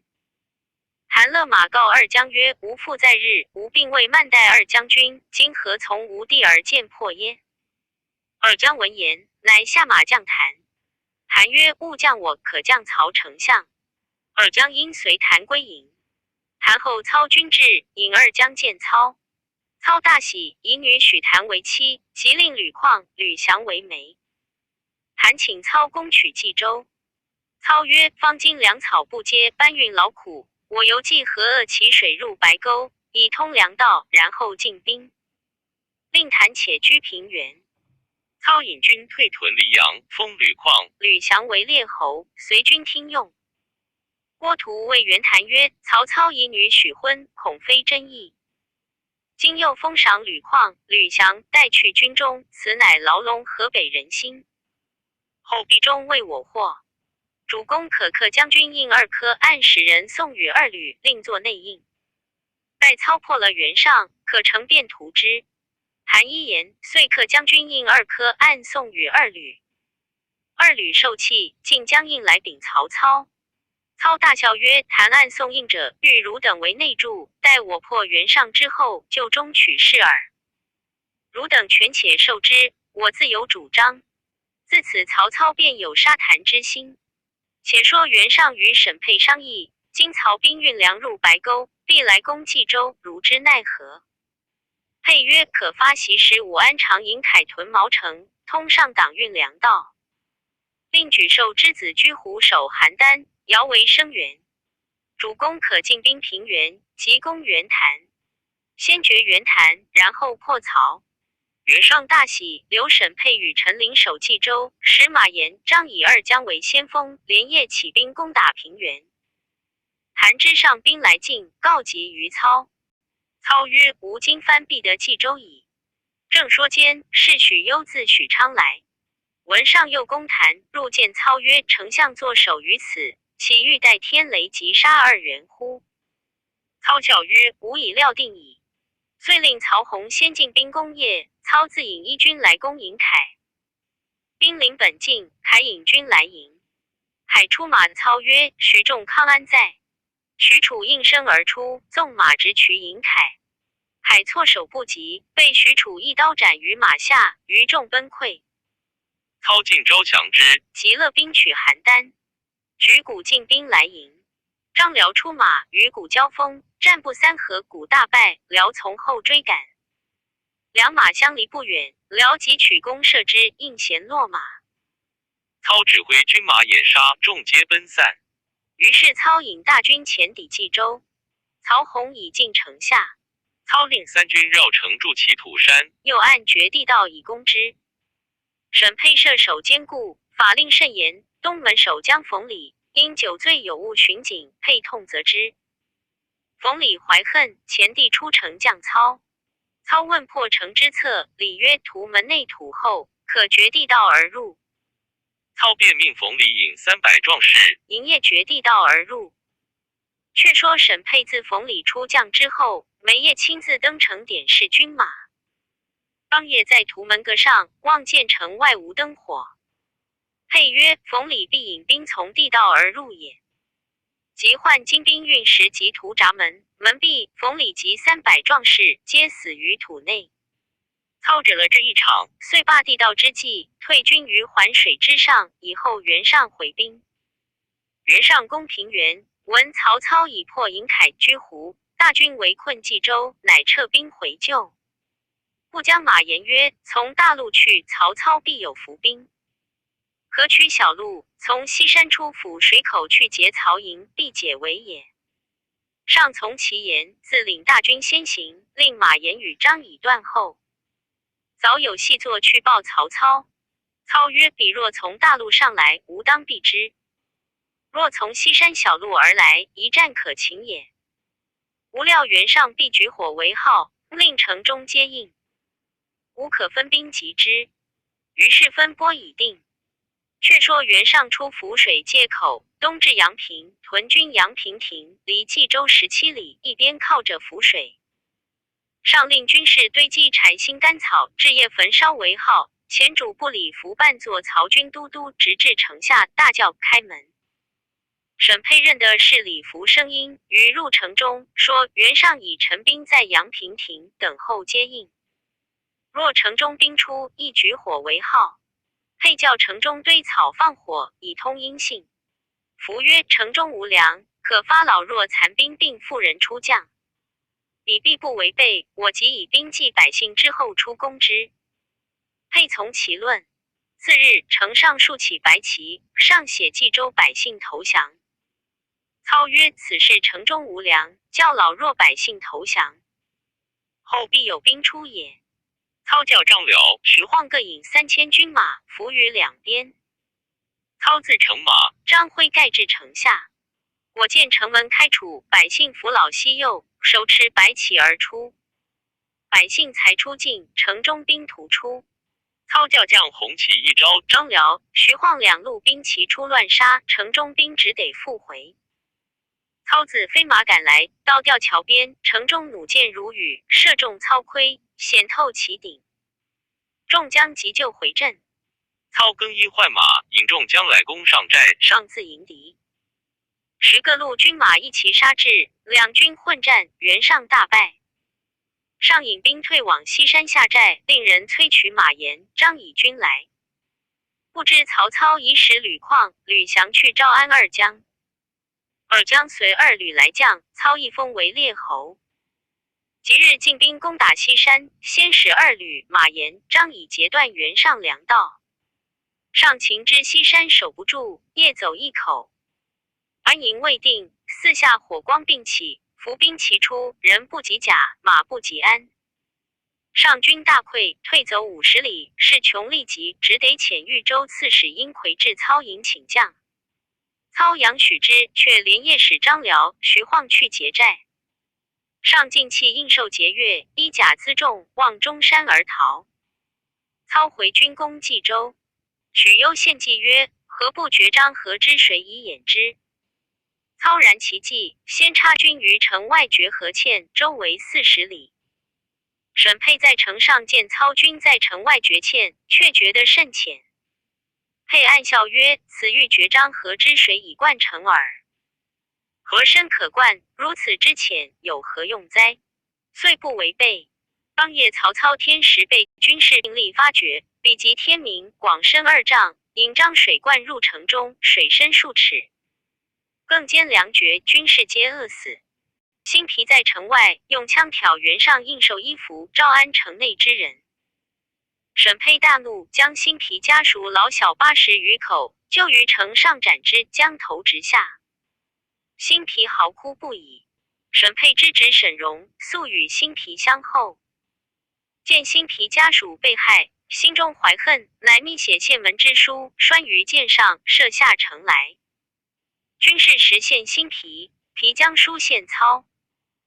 谭勒马告二将曰：吾父在日，吾并未慢待二将军，今何从吾弟而见破耶？二将闻言，乃下马降谭。谭曰：勿降我，可降曹丞相。二将因随谭归营。谭后操军至，引二将见操。操大喜，以女许谭为妻，即令吕旷、吕翔为媒。谭请操攻取冀州。操曰：方今粮草不接，搬运劳苦，我犹计河鄂其水入白沟，以通粮道，然后进兵。令谭且居平原。操引军退屯黎阳，封吕旷、吕翔为列侯，随军听用。郭图谓袁谭曰：曹操以女许婚，恐非真意。今又封赏吕旷、吕翔，带去军中，此乃牢笼河北人心。后必中为我祸。主公可克将军印2颗，按使人送与2旅，另作内应。待操破了袁尚，可乘便图之。谭一言，遂克将军印2颗，按送与2旅。2旅受气，竟将印来禀曹操。操大笑曰：谭按送印者，欲汝等为内助，待我破袁尚之后，就中取士耳。汝等权且受之，我自有主张。自此曹操便有杀谭之心。且说袁尚与沈沛商议，今曹兵运粮入白沟，必来攻冀州，如之奈何？沛曰：可发檄使武安长引凯屯毛城，通上党运粮道。并举寿之子居湖守邯郸，遥为声援。主公可进兵平原，急攻袁谭。先绝袁谭，然后破曹。袁尚大喜，留沈沛与陈琳守冀州，使马延、张以2将为先锋，连夜起兵攻打平原。谭知上兵来进，告急于操。操曰：吾今番必得冀州矣。正说间，是许攸自许昌来。闻上又攻谭，入见操曰：丞相坐守于此，岂欲待天雷击杀2人乎？操笑曰：吾已料定矣。遂令曹洪先进兵攻邺，操自引一军来攻营凯。兵临本境，凯引军来迎。凯出马，操曰：徐仲康安在？许褚应声而出，纵马直取营凯。凯措手不及，被许褚一刀斩于马下，余众崩溃。操进招降之，即勒兵取邯郸。举鼓进兵来迎。张辽出马，与鼓交锋，战不3合，鼓大败，辽从后追赶。两马相离不远，辽即取弓射之，应弦落马。操指挥军马掩杀，众皆奔散。于是操引大军前抵冀州。曹洪已进城下，操令3军绕城筑其土山，又按绝地道以攻之。沈沛射守坚固，法令甚严。东门守将冯礼因酒醉有误巡警，沛痛责之。冯礼怀恨，前地出城降操。操问破城之策，礼曰：图门内土厚，可绝地道而入。操便命冯礼引300壮士，营夜绝地道而入。却说沈沛自冯礼出将之后，每夜亲自登城点视军马。当夜在图门阁上望见城外无灯火。沛曰：冯礼必引兵从地道而入也。即唤精兵运石及屠闸门，门闭，冯礼及300壮士皆死于土内。操止了这一场，遂罢地道之计，退军于环水之上，以后袁尚回兵。袁尚攻平原，闻曹操已破营凯居湖，大军围困冀州，乃撤兵回救。不将马言曰：从大路去，曹操必有伏兵。可取小路，从西山出抚水口去劫曹营，必解围也。上从其言，自领大军先行，令马延与张以断后。早有细作去报曹操。操曰：彼若从大路上来，吾当避之；若从西山小路而来，一战可擒也。无料袁尚必举火为号，令城中皆应。吾可分兵击之。于是分拨已定。却说袁尚出涪水界口，东至阳平，屯军阳平亭，离冀州17里，一边靠着涪水。上令军士堆积柴薪干草，置夜焚烧为号。前主不理服扮作曹军都督，直至城下，大叫开门。沈沛认的是礼服声音，于入城中说袁尚已陈兵在阳平亭等候接应。若城中兵出，一举火为号。沛叫城中堆草放火，以通音信。服曰：城中无粮，可发老弱残兵并妇人出将。彼必不违背，我即以兵济百姓之后出攻之。沛从其论。次日，城上竖起白旗，上写冀州百姓投降。操曰：此事城中无粮，叫老弱百姓投降，后必有兵出也。操叫张辽、徐晃各引3000军马伏于两边。操自乘马，张辉盖至城下。我见城门开处，百姓扶老西幼，手持白旗而出。百姓才出境，城中兵突出。操叫将红旗一招，张辽、徐晃两路兵齐出乱杀，城中兵只得复回。操自飞马赶来，到吊桥边，城中弩箭如雨，射中操盔，显透其顶。众将急救回阵。操更衣换马，引众将来攻上寨，上自迎敌。10个路军马一齐杀至，两军混战，袁尚大败。上引兵退往西山下寨，令人催取马延、张以军来。不知曹操已使吕旷、吕翔去招安二将。二将随二吕来将，操一封为列侯。即日进兵攻打西山，先使二吕、马延、张以截断袁尚粮道。上情知西山守不住，夜走一口。安营未定，四下火光并起，伏兵齐出，人不及甲，马不及鞍。上军大溃，退走50里，势穷力急，只得遣豫州刺史殷魁至操营请降。操杨许之，却连夜使张辽、徐晃去劫寨。上进气应受节钺，衣甲辎重，望中山而逃。操回军攻冀州。许攸献计曰：何不绝张合之水以掩之？操然其计，先插军于城外绝河堑，周围40里。沈沛在城上见操军在城外绝堑，却觉得甚浅。沛暗笑曰：此欲绝张合之水以灌城耳。河深可灌，如此之浅，有何用哉？遂不违背。当夜曹操天时被军士兵力发觉，比及天明，广深2丈，引漳水灌入城中，水深数尺。更兼粮绝，军士皆饿死。辛毗在城外用枪挑袁尚应受衣服，招安城内之人。沈沛大怒，将辛毗家属老小80余口就于城上斩之，将头直下。辛毗嚎哭不已。沈沛之侄沈荣素与辛毗相厚，见辛毗家属被害，心中怀恨，乃密写献门之书，拴于箭上，射下城来。军士实献辛毗，毗将书献操。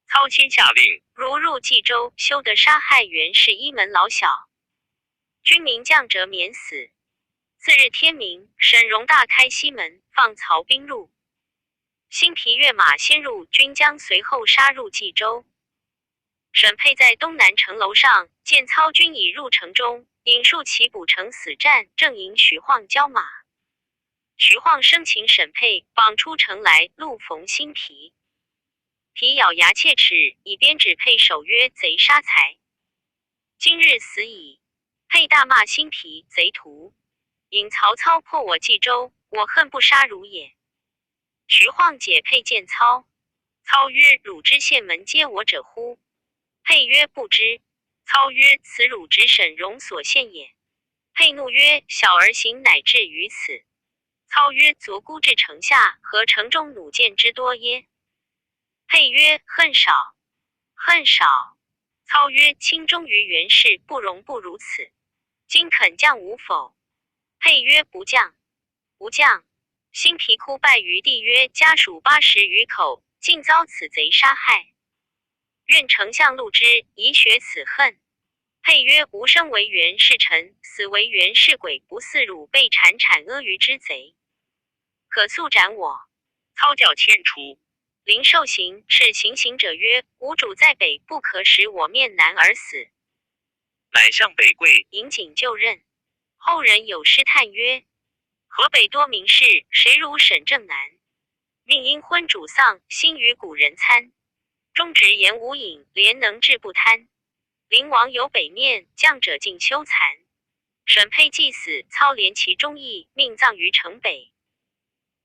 操先下令，如入冀州，休得杀害袁氏一门老小。军民将折免死。次日天明，沈荣大开西门，放曹兵入。辛毗跃马先入，军将随后杀入冀州。沈沛在东南城楼上见操军已入城中，引数骑捕城死战，正迎徐晃交马。徐晃生擒沈沛，绑出城来，路逢辛毗。毗咬牙切齿，以鞭指沛首曰：贼杀财！今日死矣。沛大骂辛毗贼徒，引曹操破我冀州，我恨不杀汝也。徐晃解沛见操，操曰：汝知县门接我者乎？沛曰：不知。操曰：此汝侄沈荣所献也。沛怒曰：小儿行乃至于此。操曰：昨孤至城下，何城中弩箭之多耶？沛曰：恨少，恨少。操曰：卿忠于袁氏，不容不如此。今肯降吾否？沛曰：不降，不降。辛毗哭拜于地曰：家属80余口，尽遭此贼杀害。愿丞相录之，以雪此恨。配曰：吾生为元是臣，死为元是鬼，不似汝辈谗谄阿谀之贼，可速斩我。操教迁出。临受刑，是行刑者曰：吾主在北，不可使我面南而死。乃向北跪，引颈就任。后人有诗叹曰：河北多名士，谁如沈正南？命因昏主丧，心与古人参。忠直言无隐，廉能治不贪。灵王有北面，将者尽修残。沈沛既死，操怜其忠义，命葬于城北。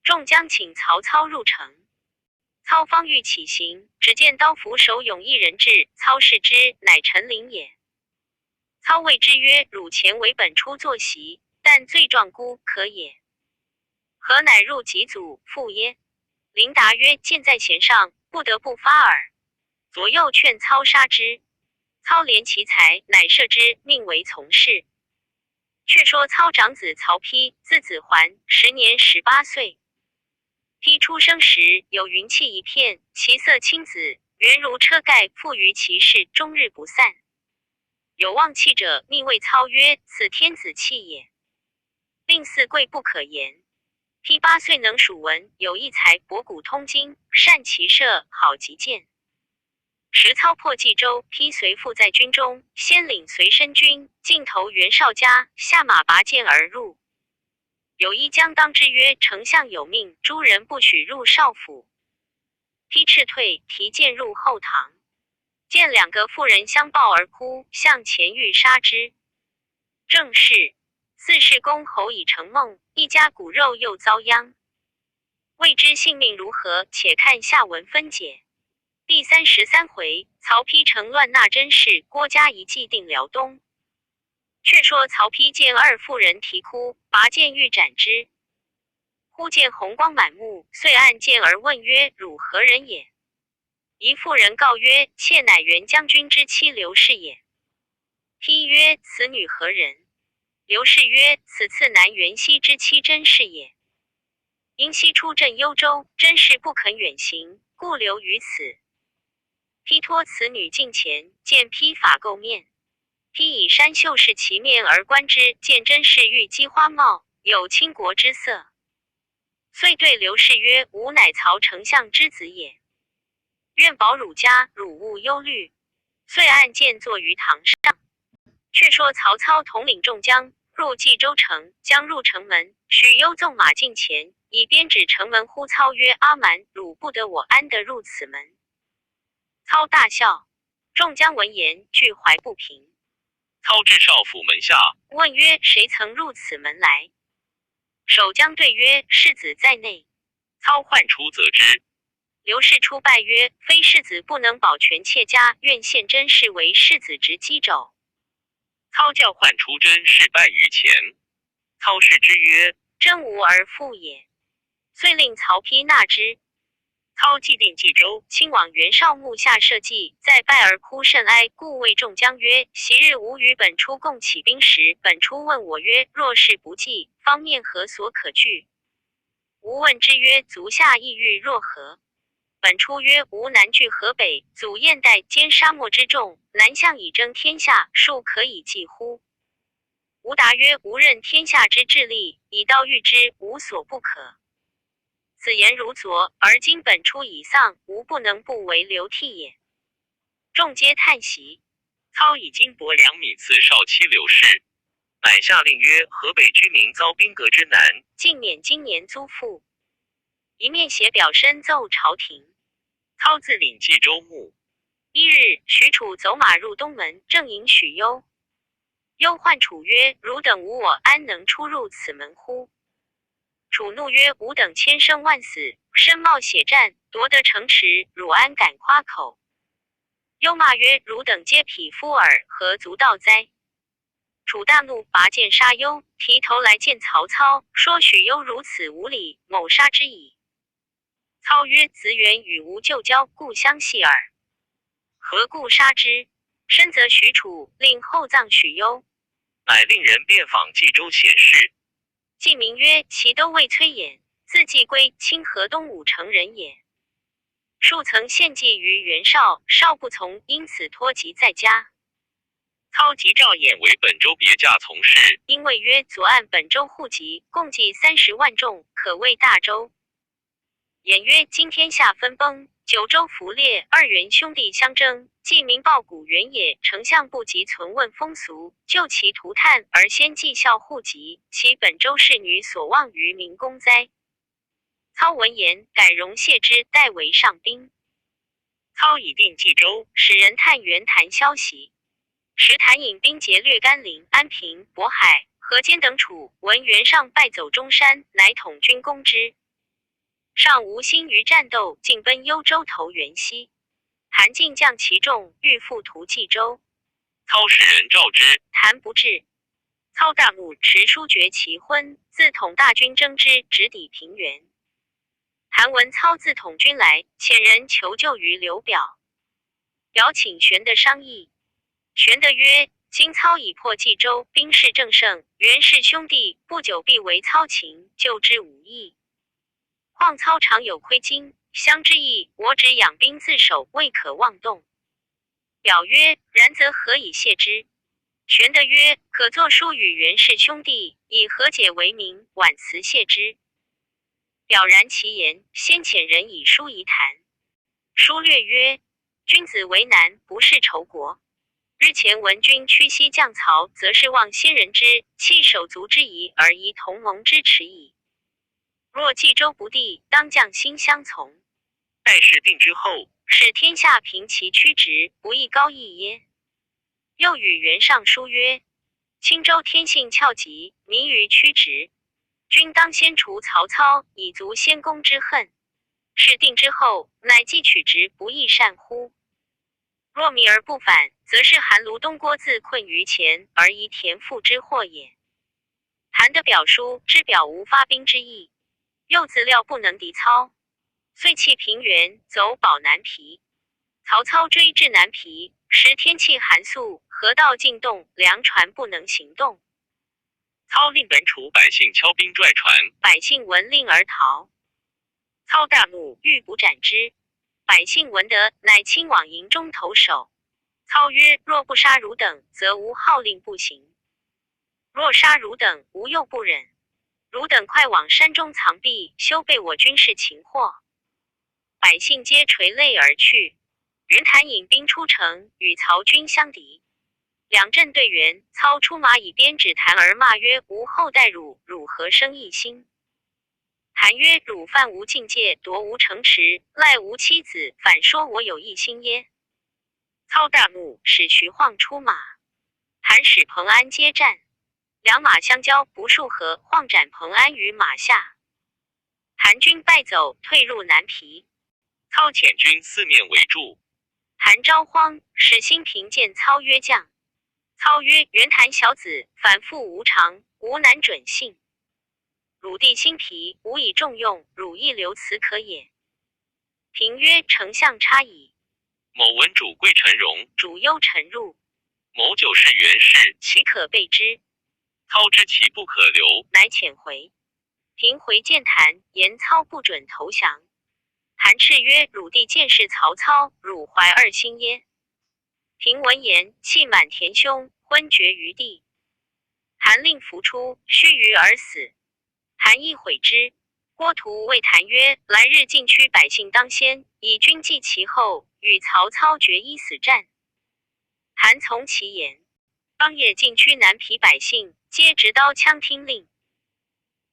众将请曹操入城。操方欲起行，只见刀斧手勇一人至，操视之，乃陈琳也。操谓之曰：汝前为本初坐席，但罪状孤可也。何乃入己祖父耶？琳答曰：箭在弦上，不得不发耳。左右劝操杀之，操怜其才，乃赦之，命为从事。却说操长子曹丕，字子桓，时年18岁。丕出生时有云气一片，其色青紫，圆如车盖，附于其室，终日不散。有望气者，密谓操曰：此天子气也。令四贵不可言。丕8岁能属文，有一才，博古通今，善骑射，好击剑。时操破冀州，丕随父在军中，先领随身军，进投袁绍家，下马拔剑而入。有一将当之曰：丞相有命，诸人不许入少府。丕斥退，提剑入后堂，见2个妇人相抱而哭，向前欲杀之。正是四世公侯已成梦，一家骨肉又遭殃。未知性命如何，且看下文分解。第33回，曹丕乘乱纳甄氏，郭嘉一计定辽东。却说曹丕见2妇人啼哭，拔剑欲斩之。忽见红光满目，遂按剑而问曰：汝何人也？一妇人告曰：妾乃元将军之妻刘氏也。丕曰：此女何人？刘氏曰：此次南元熙之妻甄氏也。因熙出镇幽州，甄氏不肯远行，故留于此。丕托此女近前，见披发垢面。丕以山秀视其面而观之，见甄氏玉肌花貌，有倾国之色。遂对刘氏曰：吾乃曹丞相之子也，愿保汝家，汝勿忧虑。遂按剑坐于堂上。却说曹操统领众将入冀州城，将入城门，许攸纵马近前，以鞭指城门，呼操曰：阿蛮，汝不得我安得入此门？操大笑。众将闻言，俱怀不平。操至少府门下，问曰：谁曾入此门来？守将对曰：世子在内。操唤出责之。刘氏出拜曰：非世子不能保全妾家，愿献甄氏为世子执机肘。操叫唤出甄氏拜于前。操视之曰：甄无儿妇也。遂令曹丕纳之。操既定冀州，亲往袁绍墓下社稷，再拜而哭甚哀，故谓众将曰：昔日吾与本初共起兵时，本初问我曰：若是不济，方面何所可惧？吾问之曰：足下意欲若何？本初曰：吾南据河北，祖燕代兼沙漠之众，南向以争天下，庶可以计乎？吾答曰：吾任天下之治力，以道御之，无所不可。此言如昨，而今本初已丧，吾不能不为流涕也。众皆叹息。操以金帛2米赐少妻刘氏，乃下令曰：河北居民遭兵革之难，尽免今年租赋。一面写表申奏朝廷。操自领冀州牧。1日，许褚走马入东门，正迎许攸。攸唤褚曰：汝等无我，安能出入此门乎？褚怒曰：吾等千生万死，身冒血战，夺得城池，汝安敢夸口？攸骂曰：汝等皆匹夫耳，何足道哉？褚大怒，拔剑杀攸，提头来见曹操，说许攸如此无礼，某杀之矣。操曰：子远与吾旧交，故相系耳，何故杀之？深责许褚，令厚葬许攸。乃令人遍访冀州显事。记名曰：齐都尉崔琰，字季归，清河东武城人也。数曾献计于袁绍，绍不从，因此托疾在家。操即诏偃为本州别驾从事。因谓曰：左岸本州户籍共计30万众，可谓大州。偃曰：今天下分崩，九州弗列，二元兄弟相争，既民报古原也。丞相不及存问风俗，就其涂炭，而先记效户籍，其本州侍女所望于民公哉？操闻言，改容谢之，代为上宾。操已定冀州，使人探袁谭消息。时谭引兵劫掠甘陵、安平、渤海、河间等处，闻袁尚败走中山，乃统军攻之。尚无心于战斗，进奔幽州投袁熙。谭进将其众，欲复图冀州。操使人召之，谭不至。操大怒，持书决其婚，自统大军征之，直抵平原。谭闻操自统军来，遣人求救于刘表。表请玄德商议。玄德曰：今操已破冀州，兵势正盛，袁氏兄弟不久必为操擒，救之无益。况操常有窥荆襄之意，我只养兵自守，未可妄动。表曰：然则何以谢之？玄德曰：可作书与袁氏兄弟，以和解为名，婉辞谢之。表然其言，先遣人以书仪谈。书略曰：君子为难，不是仇国。日前闻君屈膝降曹，则是望先人之弃手足之谊，而宜同盟之耻矣。若冀州不地，当将心相从。待事定之后，使天下平其曲直，不亦高义耶？又与袁尚书曰：青州天性翘急，迷于曲直，君当先除曹操，以足先公之恨。事定之后，乃既取直，不亦善乎？若迷而不反，则是韩卢东郭自困于前，而宜田赋之祸也。韩的表书知表无发兵之意，又自料不能敌操，遂弃平原，走保南皮。曹操追至南皮，时天气寒肃，河道进动，粮船不能行动。操令本楚百姓敲兵拽船，百姓闻令而逃。操大怒，欲捕斩之。百姓闻得，乃亲往营中投首。操曰：若不杀汝等，则无号令不行；若杀汝等，吾又不忍。汝等快往山中藏避，休被我军士擒获。百姓皆垂泪而去。袁谭引兵出城，与曹军相敌。两阵对圆，操出马以鞭指谭而骂曰：吾后待汝，汝何生异心？谭曰：汝犯无境界，夺无城池，赖无妻子，反说我有异心耶？操大怒，使徐晃出马。谭使彭安接战，两马相交不数合，晃斩彭安于马下。谭军败走，退入南皮。操遣军四面围住。谭招荒，使兴平见操曰：将。操曰：袁谭小子，反复无常，吾难准信。汝弟兴皮，吾以重用，汝亦留此可也。平曰：丞相差矣。某闻主贵臣荣，主忧臣入。某久是袁氏，岂可备之？操知其不可留，乃遣回。平回见谭，言操不准投降。谭斥曰：汝弟见识曹操，汝怀二心耶？平闻言，气满田胸，昏厥于地。谭令扶出，须臾而死。谭亦悔之。郭图谓谭曰：来日禁区百姓当先，以军继其后，与曹操决一死战。谭从其言。当夜禁区南皮百姓皆执刀枪听令。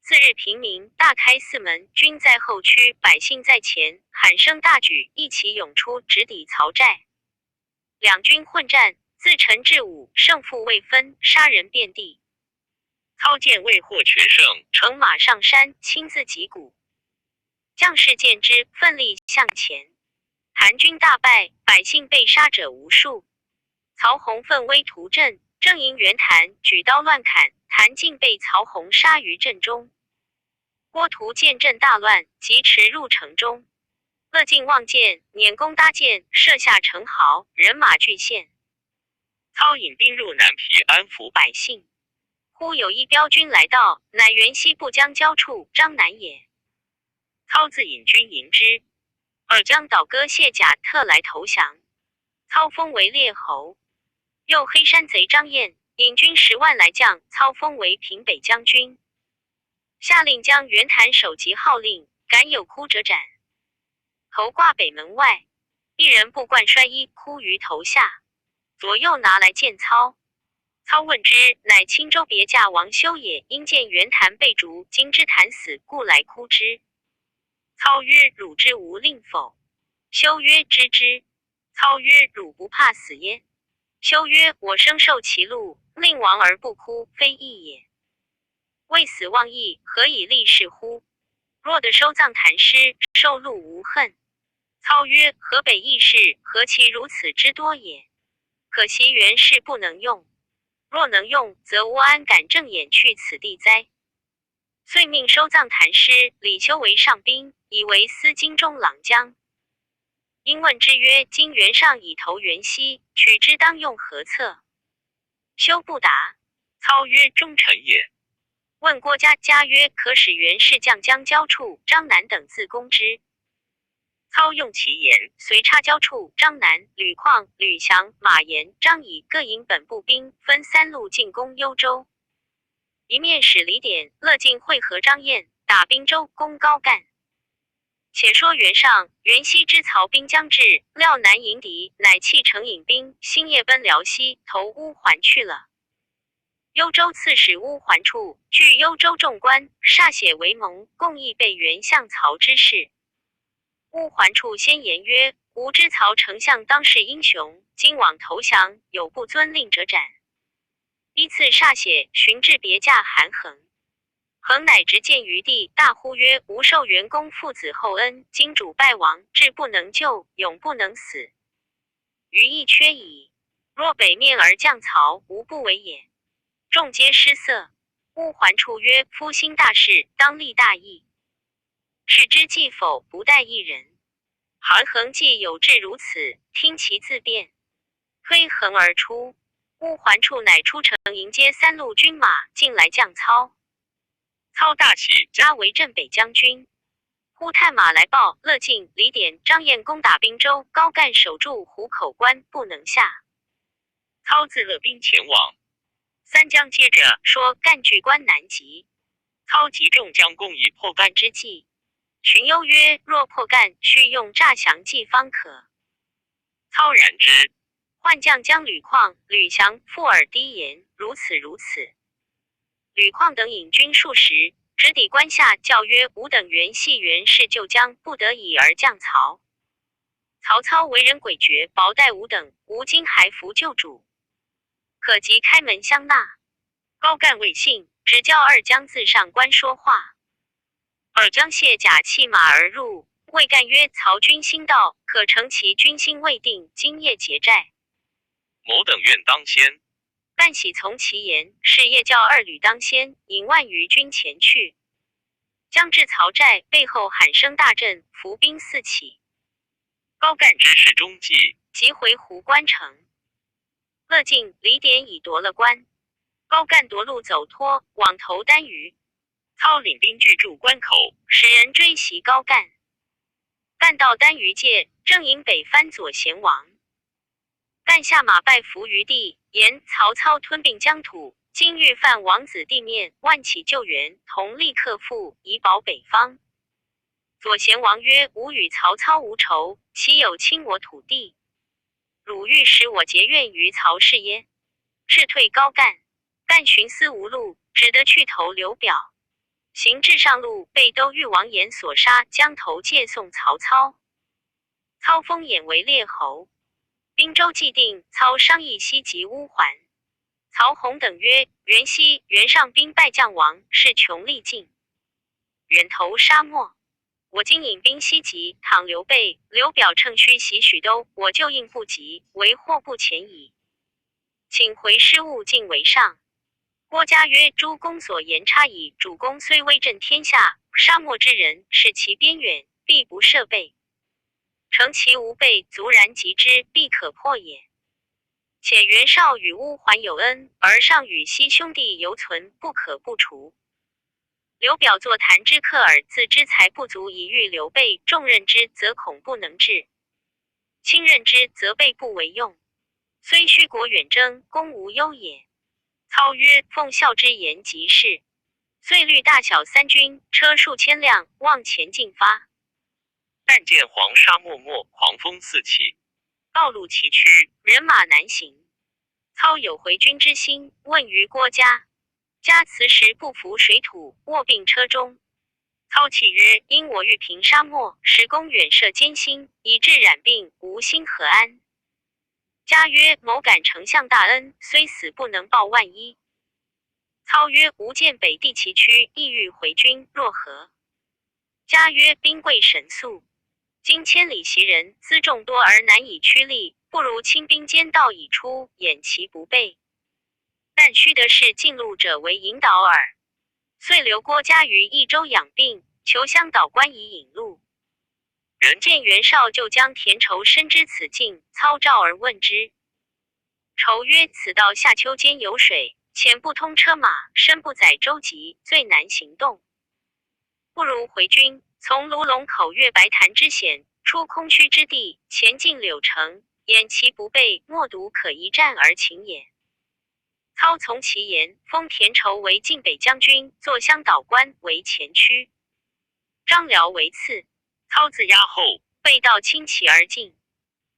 次日平明，大开四门，军在后区，百姓在前，喊声大举，一齐涌出，直抵曹寨。两军混战，自晨至午，胜负未分，杀人遍地。操见未获全胜，乘马上山，亲自击鼓。将士见之，奋力向前。谭军大败，百姓被杀者无数。曹洪奋威图阵，正迎袁谭，举刀乱砍，谭竟被曹洪杀于阵中。郭图见阵大乱，急驰入城中。乐进望见，拈弓搭箭，射下城壕，人马俱陷。操引兵入南皮安抚百姓。忽有一标军来到，乃原西部江交处张南也。操自引军迎之。二江倒戈卸甲，特来投降。操封为列侯。右黑山贼张燕引军10万来将，操封为平北将军。下令将袁谭首级号令，敢有哭者斩。头挂北门外，一人不冠衰衣，哭于头下。左右拿来见操。操问之，乃青州别驾王修也，因见袁谭被逐，今知谭死，故来哭之。操曰：汝知吾令否？修曰：知之。操曰：汝不怕死耶？修曰：我生受其禄，令亡而不哭，非义也。为死忘义，何以立事乎？若得收葬谭师，受禄无恨。操曰：河北义士，何其如此之多也？可惜袁氏不能用。若能用，则吾安敢正眼去此地哉？遂命收葬谭师，李修为上宾，以为司荆中郎将。因问之曰：今袁尚以投袁熙，取之当用何策？修不答。操曰：忠臣也。问郭嘉，嘉曰：可使袁氏将将交处，张南等自攻之。操用其言，随插交处，张南、吕旷、吕翔、马延、张乙各引本部兵，分3路进攻幽州。一面使李典、乐进会合张燕，打滨州，攻高干。且说袁尚、袁熙知曹兵将至，料难迎敌，乃弃城引兵，星夜奔辽西，投乌桓去了。幽州刺史乌桓处据幽州众官，歃血为盟，共议备袁相曹之事。乌桓处先言曰：吾知曹丞相当世英雄，今往投降，有不遵令者斩。依次歃血，寻至别驾韩衡。衡乃执剑于地，大呼曰：吾受袁公父子厚恩，今主败亡，志不能救，永不能死，余亦缺矣。若北面而降曹，无不为也。众皆失色。乌桓处曰：夫兴大事，当立大义。是之计否，不待一人。韩衡既有志如此，听其自辩，推衡而出。乌桓处乃出城迎接3路军马，进来降操。操大喜，加为镇北将军。忽探马来报，乐进、李典、张燕攻打滨州，高干守住湖口关，不能下。操自勒兵前往。3将接着说干据关难及。操集众将共议破干之计。荀攸曰：若破干，须用诈降计方可。操然之。换将将吕旷、吕翔、附耳低言，如此如此。吕旷等引军数十，直抵关下，叫曰：吾等原系袁氏旧将，不得已而降曹。曹操为人诡谲，薄待吾等，吾今还服救主，可即开门相纳。高干未信，只叫2将自上关说话。2将卸甲弃马而入，谓干曰：曹军新到，可乘其军心未定，今夜劫寨。某等愿当先。干喜从其言，是夜叫2旅当先，引万余军前去。将至曹寨，背后喊声大震，伏兵四起。高干知事中计，即回湖关城。乐进、李典已夺了关，高干夺路走脱，往投单于。操领兵拒住关口，使人追袭高干。干到单于界，正迎北番左贤王。干下马拜伏于地，言曹操吞并疆土，今欲犯王子地面，万起救援，同力克复，以保北方。左贤王曰：吾与曹操无仇，岂有侵我土地？汝欲使我结怨于曹氏耶？是退高干。干寻思无路，只得去投刘表。行至上路，被都尉王衍所杀，将头借送曹操。操封衍为列侯。滨州既定，操商议西击乌桓。曹洪等曰：袁熙、袁尚兵败将亡，是穷力尽，远投沙漠。我今引兵西击，倘刘备、刘表乘虚袭许都，我就应不及，为祸不浅矣。请回师务尽为上。郭嘉曰：诸公所言差矣，主公虽威震天下，沙漠之人，视其边远，必不设备。乘其无备，卒然击之，必可破也。且袁绍与乌桓有恩，而上与西兄弟犹存，不可不除。刘表作谭之克耳，自知才不足以御刘备，重任之，则恐不能治；轻任之，则备不为用。虽虚国远征，功无忧也。操曰：奉孝之言极是。遂率大小三军，车数千辆，往前进发。但见黄沙漠漠，狂风四起，道路崎岖，人马难行。操有回军之心，问于郭嘉。嘉辞时不服水土，卧病车中。操泣曰：因我欲平沙漠，使公远涉艰辛，以致染病，吾心何安？嘉曰：某感丞相大恩，虽死不能报万一。操曰：吾见北地崎岖，意欲回军，若何？嘉曰：兵贵神速，今千里袭人，辎重多而难以驱力，不如轻兵兼道以出，掩其不备。但须得是近路者为引导耳。遂留郭嘉于益州养病，求乡导官以引路。人见袁绍就将田畴深知此境，操召而问之。畴曰：此道夏秋间有水，前不通车马，深不载舟楫，最难行动。不如回军，从卢龙口越白潭之险，出空虚之地，前进柳城，掩其不备，莫独可一战而擒也。操从其言，封田畴为晋北将军，坐乡导官为前驱，张辽为次。操自压后，背道轻骑而进。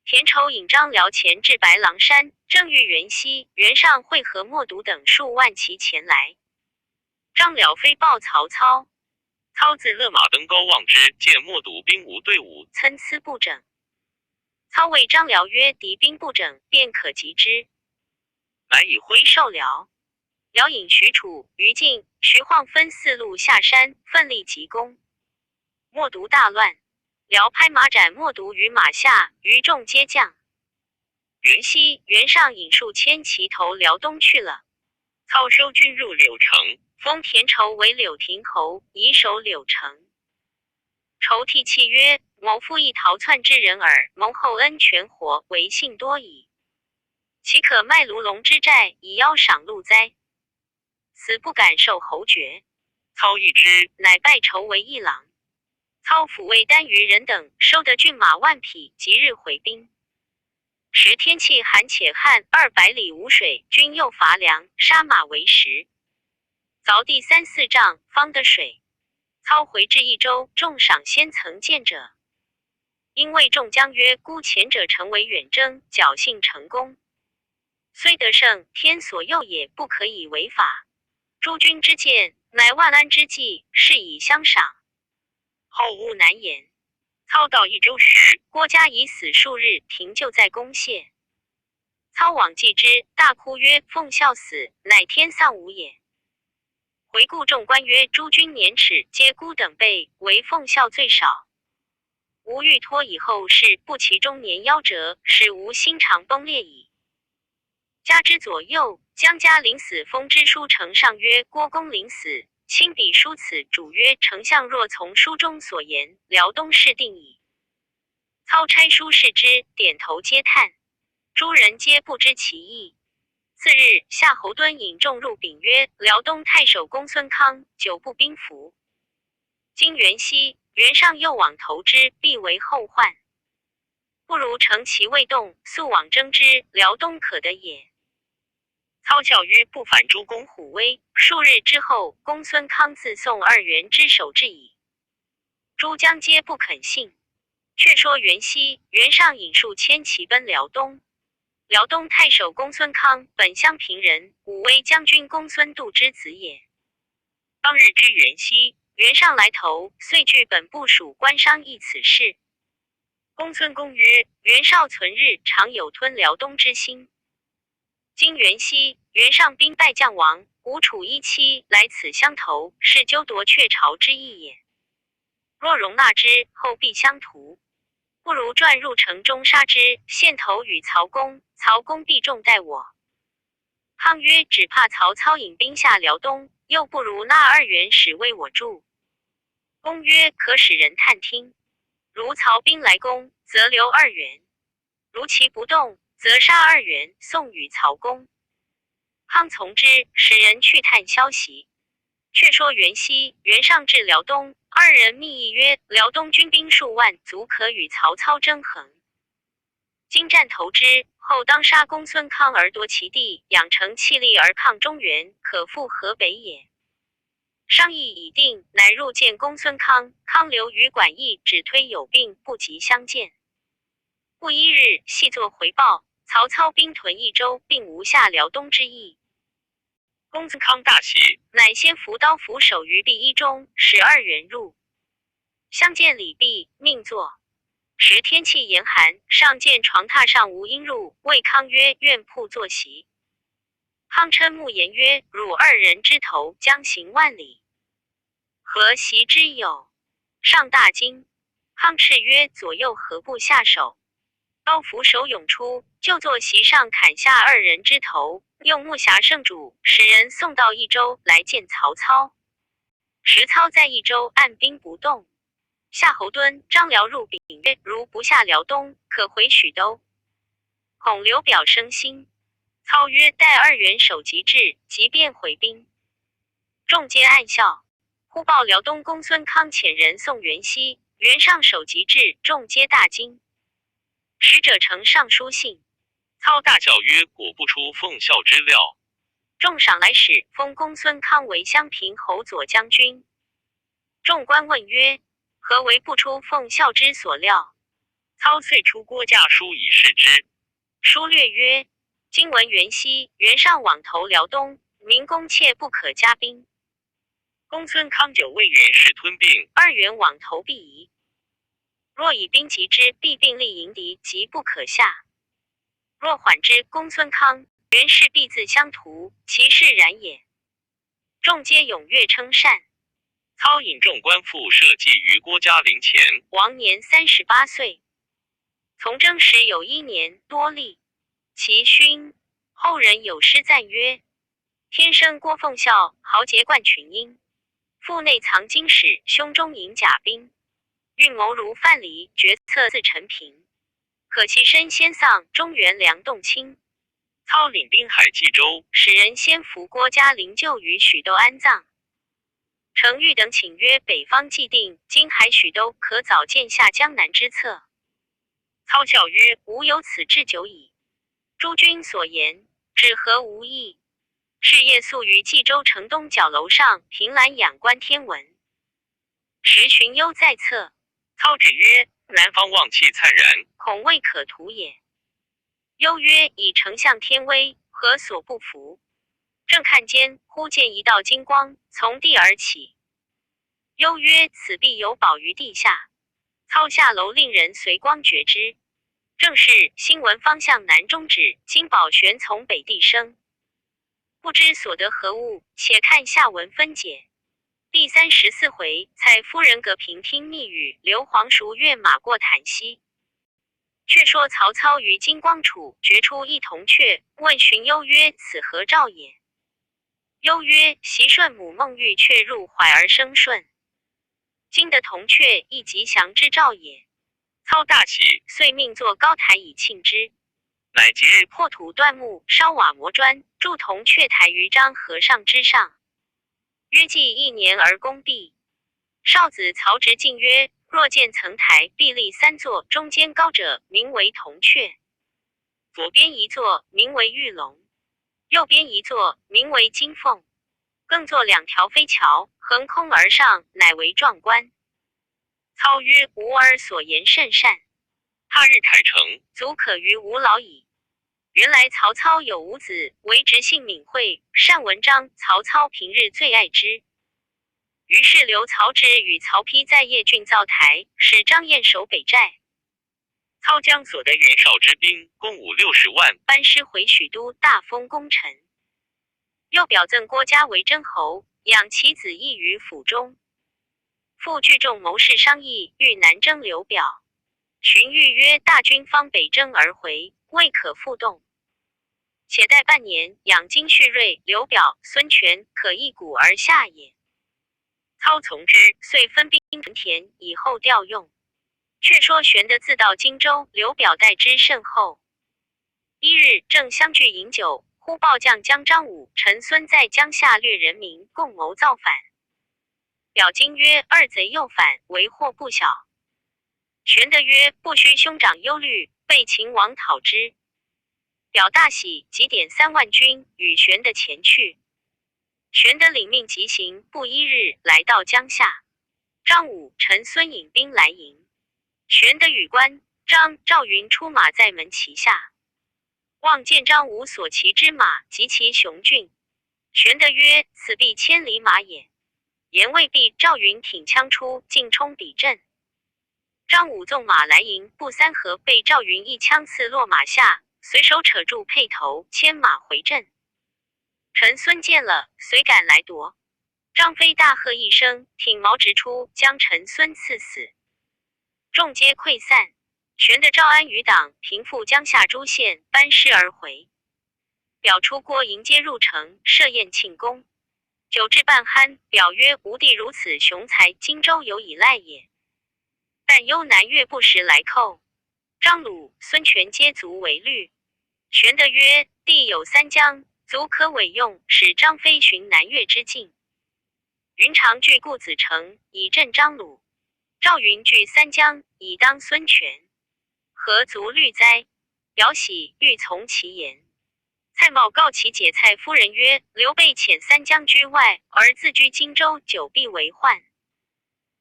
田畴引张辽前至白狼山，正遇袁熙、袁尚会合莫独等数万骑前来。张辽飞报曹操，操自勒马登高望之，见莫独兵无队伍，参差不整。操谓张辽曰：敌兵不整，便可击之。乃以回授辽。辽引许褚、于禁、徐晃分四路下山，奋力急攻。莫独大乱，辽拍马斩莫独于马下，余众皆降。袁熙、袁尚引数千骑投辽东去了。操收军入柳城，封田畴为柳亭侯，以守柳城。畴涕泣曰：某复亦逃窜之人耳，蒙厚恩全活，为幸多矣。岂可卖卢龙之债，以邀赏禄哉？死不敢受侯爵。操议之，乃拜畴为议郎。操抚慰单于人等，收得骏马万匹，即日回兵。时天气寒且旱，200里无水，军又乏粮，杀马为食。凿地3、4丈，方得水。操回至益州，众赏先曾见者。因谓众将曰：孤前者诚为远征，侥幸成功。虽得胜，天所佑也，不可以违法。诸君之见，乃万安之计，是以相赏。后务难言。操到益州时，郭嘉已死数日，停就在宫谢。操往祭之，大哭曰：奉孝死，乃天丧吾也。回顾众官曰：诸君年齿，皆孤等辈，唯奉孝最少。吾欲托以后事，不其中年夭折，使吾心肠崩裂矣。嘉之左右，将嘉临死封之书呈上曰：郭公临死，亲笔书此。主曰：丞相若从书中所言，辽东事定矣。操拆书视之，点头皆叹。诸人皆不知其意。次日，夏侯惇引众入禀曰：辽东太守公孙康久不兵符，今袁熙、袁尚又往投之，必为后患。不如乘其未动，速往征之，辽东可得也。操教曰：不反诸公虎威。数日之后，公孙康自送2员之守至矣。诸将皆不肯信。却说袁熙、袁尚引数千骑奔辽东。辽东太守公孙康本襄平人，武威将军公孙度之子也。当日知袁熙、袁尚来投，遂据本部属官商议此事。公孙公曰：袁绍存日，常有吞辽东之心。今袁熙、袁尚兵败将亡，吴楚一期来此相投，是纠夺却巢之意也。若容纳之，后必相屠。不如转入城中杀之，献头与曹公，曹公必重待我。夯曰：只怕曹操引兵下辽东，又不如纳2员使为我助。公曰：可使人探听。如曹兵来攻，则留2员；如其不动，则杀2员，送与曹公。夯从之，使人去探消息。却说袁熙、袁尚至辽东，2人密议曰：辽东军兵数万，足可与曹操争衡。今兵战投之，后当杀公孙康而夺其地，养成气力而抗中原，可复河北也。商议已定，乃入见公孙康。康留于馆驿，只推有病，不及相见。不一日，细作回报，曹操兵屯益州，并无下辽东之意。公孙康大喜，乃先扶刀斧手于壁衣中，使2人入。相见礼毕，命坐。时天气严寒，上见床榻上无阴入，谓康曰：“愿铺坐席。”康嗔目言曰：“汝2人之头，将行万里，何席之有？”上大惊。康叱曰：“左右何不下手？”刀斧手涌出，就坐席上砍下2人之头，用木匣盛煮，使人送到益州来见曹操。时操在益州按兵不动。夏侯惇、张辽入禀曰：“如不下辽东，可回许都。”孔刘表生心。操曰：“待2员守急至，即便回兵。”众皆暗笑。忽报辽东公孙康遣人送袁熙，袁尚守急至，众皆大惊。使者呈上书信，操大叫曰：“果不出奉孝之料。”众赏来使，封公孙康为襄平侯左将军。众官问曰：“何为不出奉孝之所料？”操遂出郭家书以示之。书略曰：“今闻袁熙、袁尚往投辽东，民公切不可加兵。公孙康久为袁氏吞并，2员往投必疑。若以兵击之，必并力迎敌，即不可下；若缓之，公孙康、袁氏必自相屠，其事然也。”众皆踊跃称善。操引众官复设祭于郭嘉陵前，王年38岁。从征时有1年多历。其勋后人有诗赞曰：“天生郭奉孝，豪杰冠群英。腹内藏经史，胸中隐甲兵。运谋如范蠡，决策似陈平。可其身先丧，中原粮动清。”操领兵海冀州，使人先扶郭嘉陵就于许都安葬。程昱等请曰：“北方既定，今海许都，可早见下江南之策。”操笑曰：“吾有此志久矣。诸君所言，只合无益。”是夜宿于冀州城东角楼上，凭栏仰观天文。时荀攸在侧，操止曰：“南方望气灿然，恐未可图也。”攸曰：“以丞相天威，何所不服？”正看间，忽见一道金光从地而起。攸曰：“此必有宝于地下。”操下楼令人随光觉之。正是新闻方向南中指，金宝悬从北地生。不知所得何物，且看下文分解。第34回，蔡夫人葛平听密语，刘皇叔跃马过檀溪。却说曹操于金光处掘出一铜雀，问荀攸曰：“此何兆也？”攸曰：“袭顺母孟玉雀入怀而生顺。今得铜雀，亦吉祥之兆也。”操大喜，遂命作高台以庆之。乃即日破土断木，烧瓦磨砖，筑铜雀台于漳河上之上。约计1年而功毕。少子曹植进曰：“若见层台，必立3座，中间高者，名为铜雀；左边1座，名为玉龙；右边1座，名为金凤。更作2条飞桥，横空而上，乃为壮观。”操曰：“吾儿所言甚善。他日台成，足可于吾老矣。”原来曹操有5子，为直性敏慧，善文章。曹操平日最爱之。于是留曹植与曹丕在邺郡造台，使张燕守北寨。操将所得袁绍之兵，共50-60万，班师回许都，大封功臣。又表赠郭嘉为征侯，养其子义于府中。复聚众谋士商议，欲南征刘表。荀彧曰：“大军方北征而回，未可复动。且待半年，养精蓄锐，刘表、孙权可一鼓而下也。”操从之，遂分兵屯田，以后调用。却说玄德自到荆州，刘表待之甚厚。一日，正相聚饮酒，忽报将将张武、陈孙在江夏掠人民，共谋造反。表惊曰：“二贼又反，为祸不小。”玄德曰：“不须兄长忧虑，被秦王讨之。表大喜，即点3万军与玄德前去。玄德领命急行，不一日来到江夏。张武、陈孙引兵来迎。玄德与关张、赵云出马在门旗下，望见张武所骑之马极其雄峻。玄德曰：“此必千里马也。”言未毕，赵云挺枪出，尽冲敌阵。张武纵马来迎，不3合，被赵云一枪刺落马下，随手扯住辔头，牵马回阵。陈孙见了，遂赶来夺。张飞大喝一声，挺矛直出，将陈孙刺死。众皆溃散。玄德、赵安余党平复江夏诸县，班师而回。表出郭迎接入城，设宴庆功。酒至半酣，表曰：“吾弟如此雄才，荆州有以赖也。但忧南越不时来寇，张鲁、孙权皆卒为虑。”玄德曰：“弟有3将，足可委用，使张飞寻南越之境。云长据固子城，以镇张鲁；赵云据3江，以当孙权。何足虑哉？”表喜，欲从其言。蔡瑁告其解蔡夫人曰：“刘备遣3江居外，而自居荆州，久必为患。”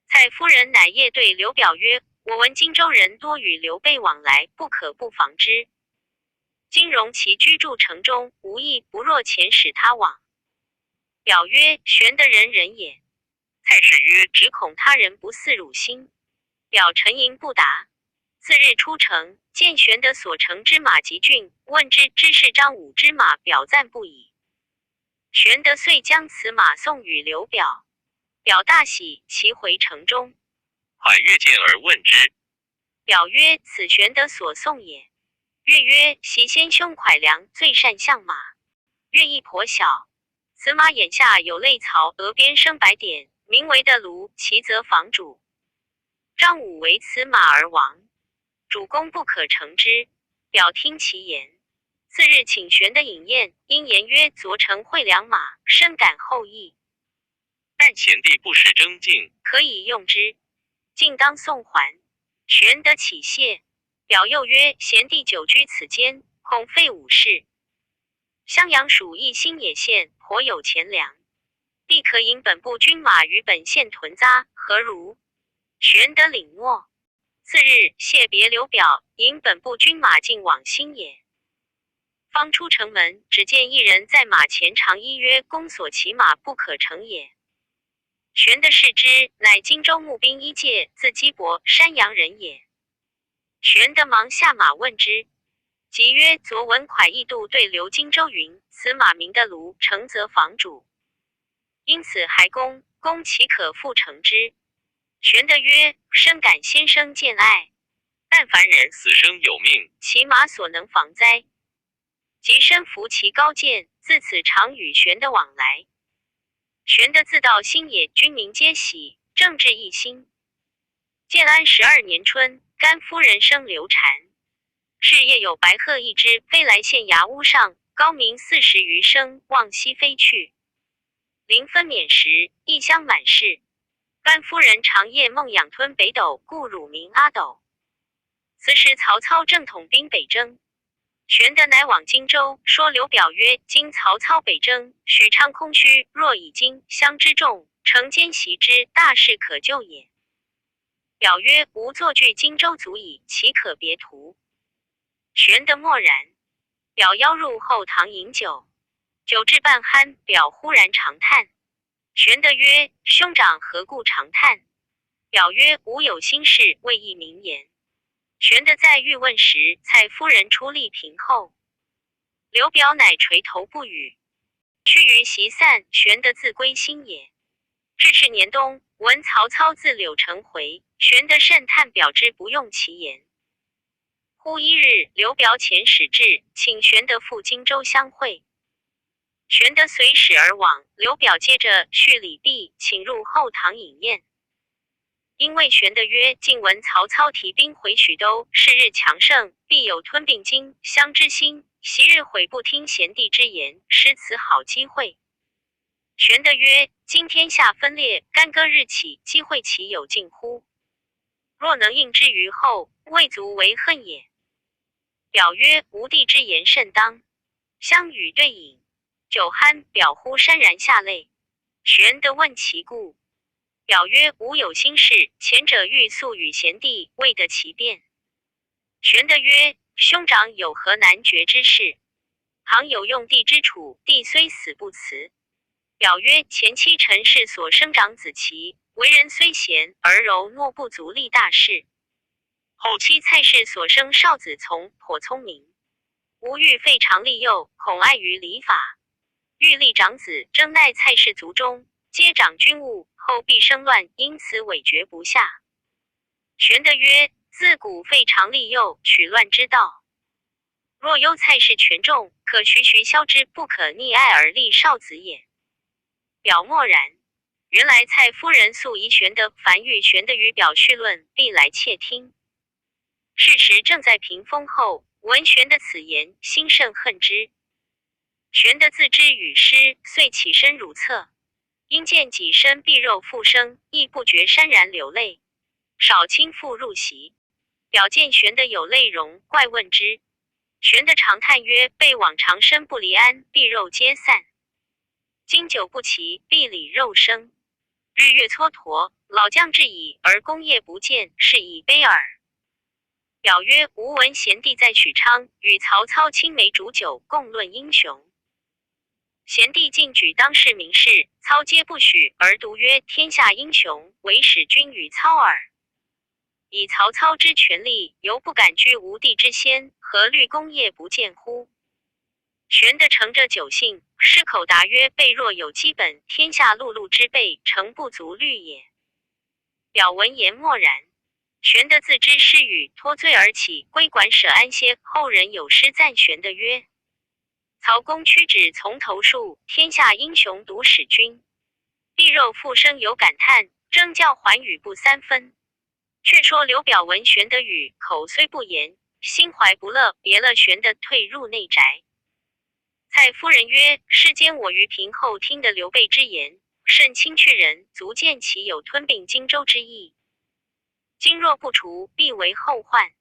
蔡夫人乃夜对刘表曰：“我闻荆州人多与刘备往来，不可不防之。今容其居住城中，无益不若遣使他往。”表曰：“玄德仁人也。”蔡氏曰：“只恐他人不似汝心。”表沉吟不答。次日出城，见玄德所乘之马极骏，问之，知是张武之马，表赞不已。玄德遂将此马送与刘表。表大喜，骑回城中。蒯越见而问之。表曰：“此玄德所送也。”越曰：“习先兄蒯良最善相马。”越亦颇小，此马眼下有泪槽，额边生白点，名为的卢，其则防主。张武为此马而亡，主公不可乘之。表听其言。次日请玄德饮宴，因言曰：“昨乘会良马，深感后意。但贤弟不识征进，可以用之，尽当送还。”玄德起谢。表又曰：“贤弟久居此间，恐废武士。襄阳属一新野县，颇有钱粮，弟可引本部军马于本县屯扎，何如？”玄德领诺。次日谢别刘表，引本部军马进往新野。方出城门，只见一人在马前长揖曰：“公所骑马不可乘也。”玄德视之，乃荆州募兵一介，字基伯，山阳人也。玄德忙下马问之，即曰：“昨闻蒯异度对刘荆州云，此马名的卢，乘则防主，因此还公，公岂可复乘之？”玄德曰：“深感先生见爱，但凡人死生有命，其马所能防哉？”即身扶其高见，自此常与玄德往来。玄德自到新野，军民皆喜，政治一心。建安12年春，甘夫人生刘禅。是夜有白鹤一只飞来县衙屋上，高鸣40余声，往西飞去。临分娩时，异香满室。甘夫人长夜梦仰吞北斗，故乳名阿斗。此时曹操正统兵北征。玄德乃往荆州，说刘表曰：“今曹操北征，许昌空虚，若以荆襄之众，乘奸袭之，大事可救也。”表曰：“吾坐据荆州足矣，岂可别图？”玄德默然。表邀入后堂饮酒，酒至半酣，表忽然长叹。玄德曰：“兄长何故长叹？”表曰：“吾有心事，未易明言。”玄德在欲问时，蔡夫人出丽嫔后。刘表乃垂头不语。须臾席散，玄德自归新野。至是年冬，闻曹操自柳城回，玄德甚叹表之不用其言。忽一日，刘表遣使至，请玄德赴荆州相会。玄德随使而往，刘表接着叙礼毕，请入后堂饮宴。因为玄德曰：“近闻曹操提兵回许都，是日强盛，必有吞并荆襄之心。昔日悔不听贤弟之言，失此好机会。”玄德曰：“今天下分裂，干戈日起，机会岂有尽乎？若能应之于后，未足为恨也。”表曰：吾弟之言甚当。相与对饮，酒酣，表忽潸然下泪。玄德问其故，表曰：吾有心事，前者欲速与贤弟，未得其便。玄德曰：兄长有何难决之事？倘有用弟之处，弟虽死不辞。表曰：前妻陈氏所生长子齐，为人虽贤，而柔懦不足立大事。后妻蔡氏所生少子从，颇聪明。吾欲废长立幼，恐碍于礼法。欲立长子，争奈蔡氏族中，皆掌军务，后必生乱，因此委决不下。玄德曰：自古废长立幼，取乱之道。若忧蔡氏权重，可徐徐消之，不可逆爱而立少子也。表默然。原来蔡夫人素疑玄德，凡遇玄德与表叙论，必来窃听。是时正在屏风后，闻玄德此言，心甚恨之。玄德自知语失，遂起身如厕，因见己身臂肉复生，亦不觉潸然流泪。少卿复入席，表见玄德有泪容，怪问之。玄德长叹曰：被往常身不离安，臂肉皆散。今久不齐，臂里肉生。日月蹉跎，老将至矣，而功业不见，是以悲耳。表曰：吾闻贤弟在许昌，与曹操青梅煮酒，共论英雄。贤弟进举当世名士，操皆不许，而独曰天下英雄，唯使君与操耳。以曹操之权力，犹不敢居吴地之先，何虑功业不见乎？玄德乘着酒兴，失口答曰：备若有基本，天下碌碌之辈，诚不足虑也。表闻言默然。玄德自知失语，脱罪而起，归馆舍安歇。后人有诗赞玄德曰：曹公屈指从头数，天下英雄独使君。臂肉复生有感叹，争教还语不三分。却说刘表闻玄德语，口虽不言，心怀不乐，别了玄德，退入内宅。蔡夫人曰：世间我于平后听得刘备之言，甚轻去人，足见其有吞并荆州之意。今若不除，必为后患。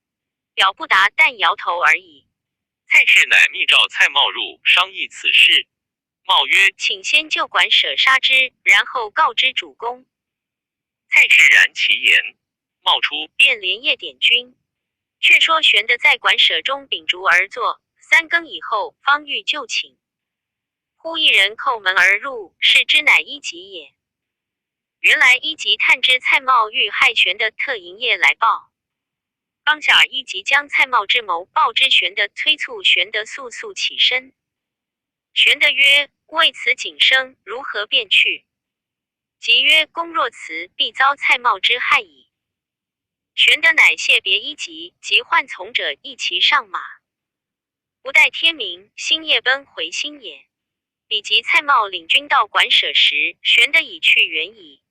表不答，但摇头而已。蔡氏乃密召蔡瑁入商议此事。瑁曰：请先就馆舍杀之，然后告知主公。蔡氏然其言。瑁出，便连夜点军。却说玄德在馆舍中秉烛而坐，3更以后，方欲就寝。忽一人叩门而入，是之乃一级也。原来一级探知蔡瑁欲害玄德，特营业来报。当下一级将蔡瑁之谋报之玄德，催促玄德速速起身。玄德曰：为此谨生，如何便去？即曰：公若辞，必遭蔡瑁之害矣。玄德乃谢别一级，即唤从者一齐上马。不待天明，星夜奔回新野。比及蔡瑁领军到馆舍时，玄德已去远矣。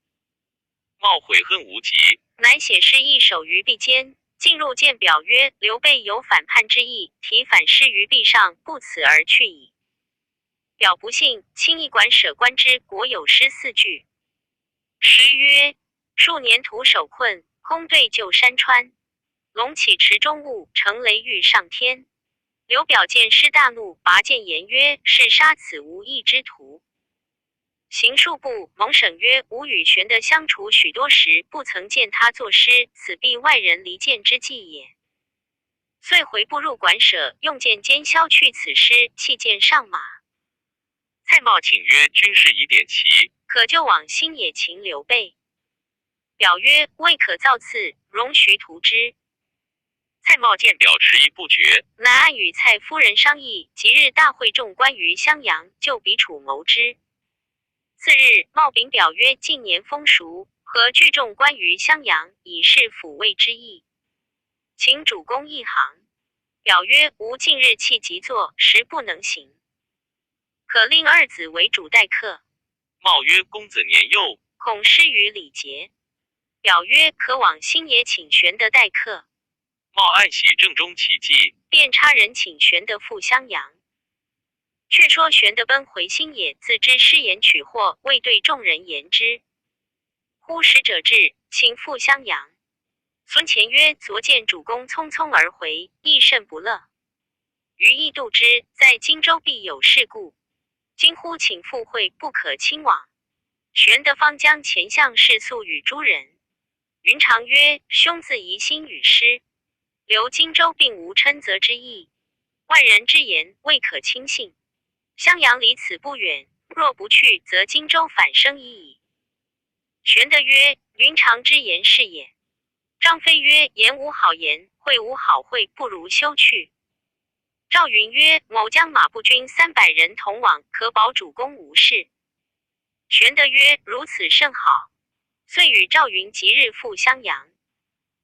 瑁悔恨无极，乃写诗一首于壁间，进入见表曰：刘备有反叛之意，题反诗于壁上，不辞而去矣。表不信，亲一馆舍观之，果有诗4句。诗曰：数年徒守困，空对旧山川。龙起池中物，乘雷欲上天。刘表见诗大怒，拔剑言曰：是杀此无义之徒。行数步，蒙审曰：吾与玄德相处许多时，不曾见他作诗，此必外人离间之计也。遂回步入馆舍，用剑尖削去此诗，弃剑上马。蔡瑁请曰：军士已点齐，可就往新野擒刘备。表曰：未可造次，容徐图之。蔡瑁见表迟疑不决，乃暗与蔡夫人商议，即日大会众官于襄阳，就彼处谋之。次日，瑁禀表曰：近年风俗，何聚众官于襄阳，以示抚慰之意，请主公一行。表曰：吾近日气急作，实不能行，可令二子为主待客。瑁曰：公子年幼，恐失于礼节。表曰：可往新野请玄德待客。瑁暗喜正中其计，便差人请玄德赴襄阳。却说玄德奔回新野，自知失言取货，未对众人言之。忽使者至，请赴襄阳。孙乾曰：昨见主公匆匆而回，亦甚不乐。余亦度之，在荆州必有事故，今呼请赴会，不可轻往。玄德方将前项事诉与诸人。云长曰：兄自疑心与师，留荆州并无称责之意，外人之言未可轻信。襄阳离此不远，若不去，则荆州反生已矣。玄德曰：云长之言是也。张飞曰：言无好言，会无好会，不如休去。赵云曰：某将马步军300人同往，可保主公无事。玄德曰：如此甚好。遂与赵云即日赴襄阳。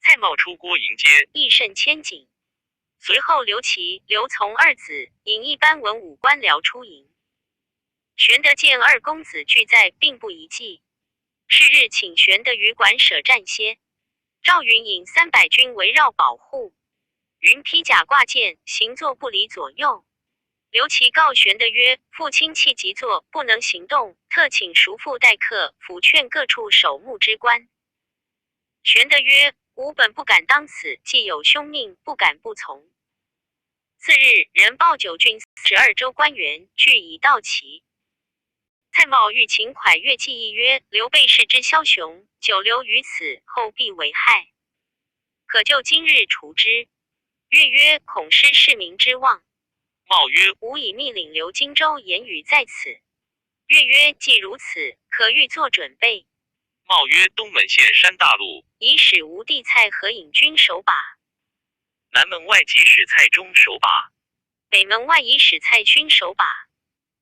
蔡瑁出郭迎接，亦甚牵紧。随后刘琦、刘琮二子引一班文武官僚出营。玄德见二公子俱在，并不疑忌。是日请玄德于馆舍暂歇。赵云引300军围绕保护。云披甲挂剑，行坐不离左右。刘琦告玄德曰：父亲气急坐，不能行动，特请叔父代客，抚劝各处守墓之官。玄德曰：吾本不敢当此，既有兄命，不敢不从。次日，人报9郡12州官员俱已到齐。蔡瑁欲请蒯越计议曰：刘备是之枭雄，久留于此，后必为害，可就今日除之。越曰：恐失市民之望。瑁曰：吾已密领刘荆州言语在此。越曰：既如此，可欲做准备。瑁曰：东门县山大路，以使吴地蔡何引军守把，南门外即使蔡中守把，北门外以使蔡军守把。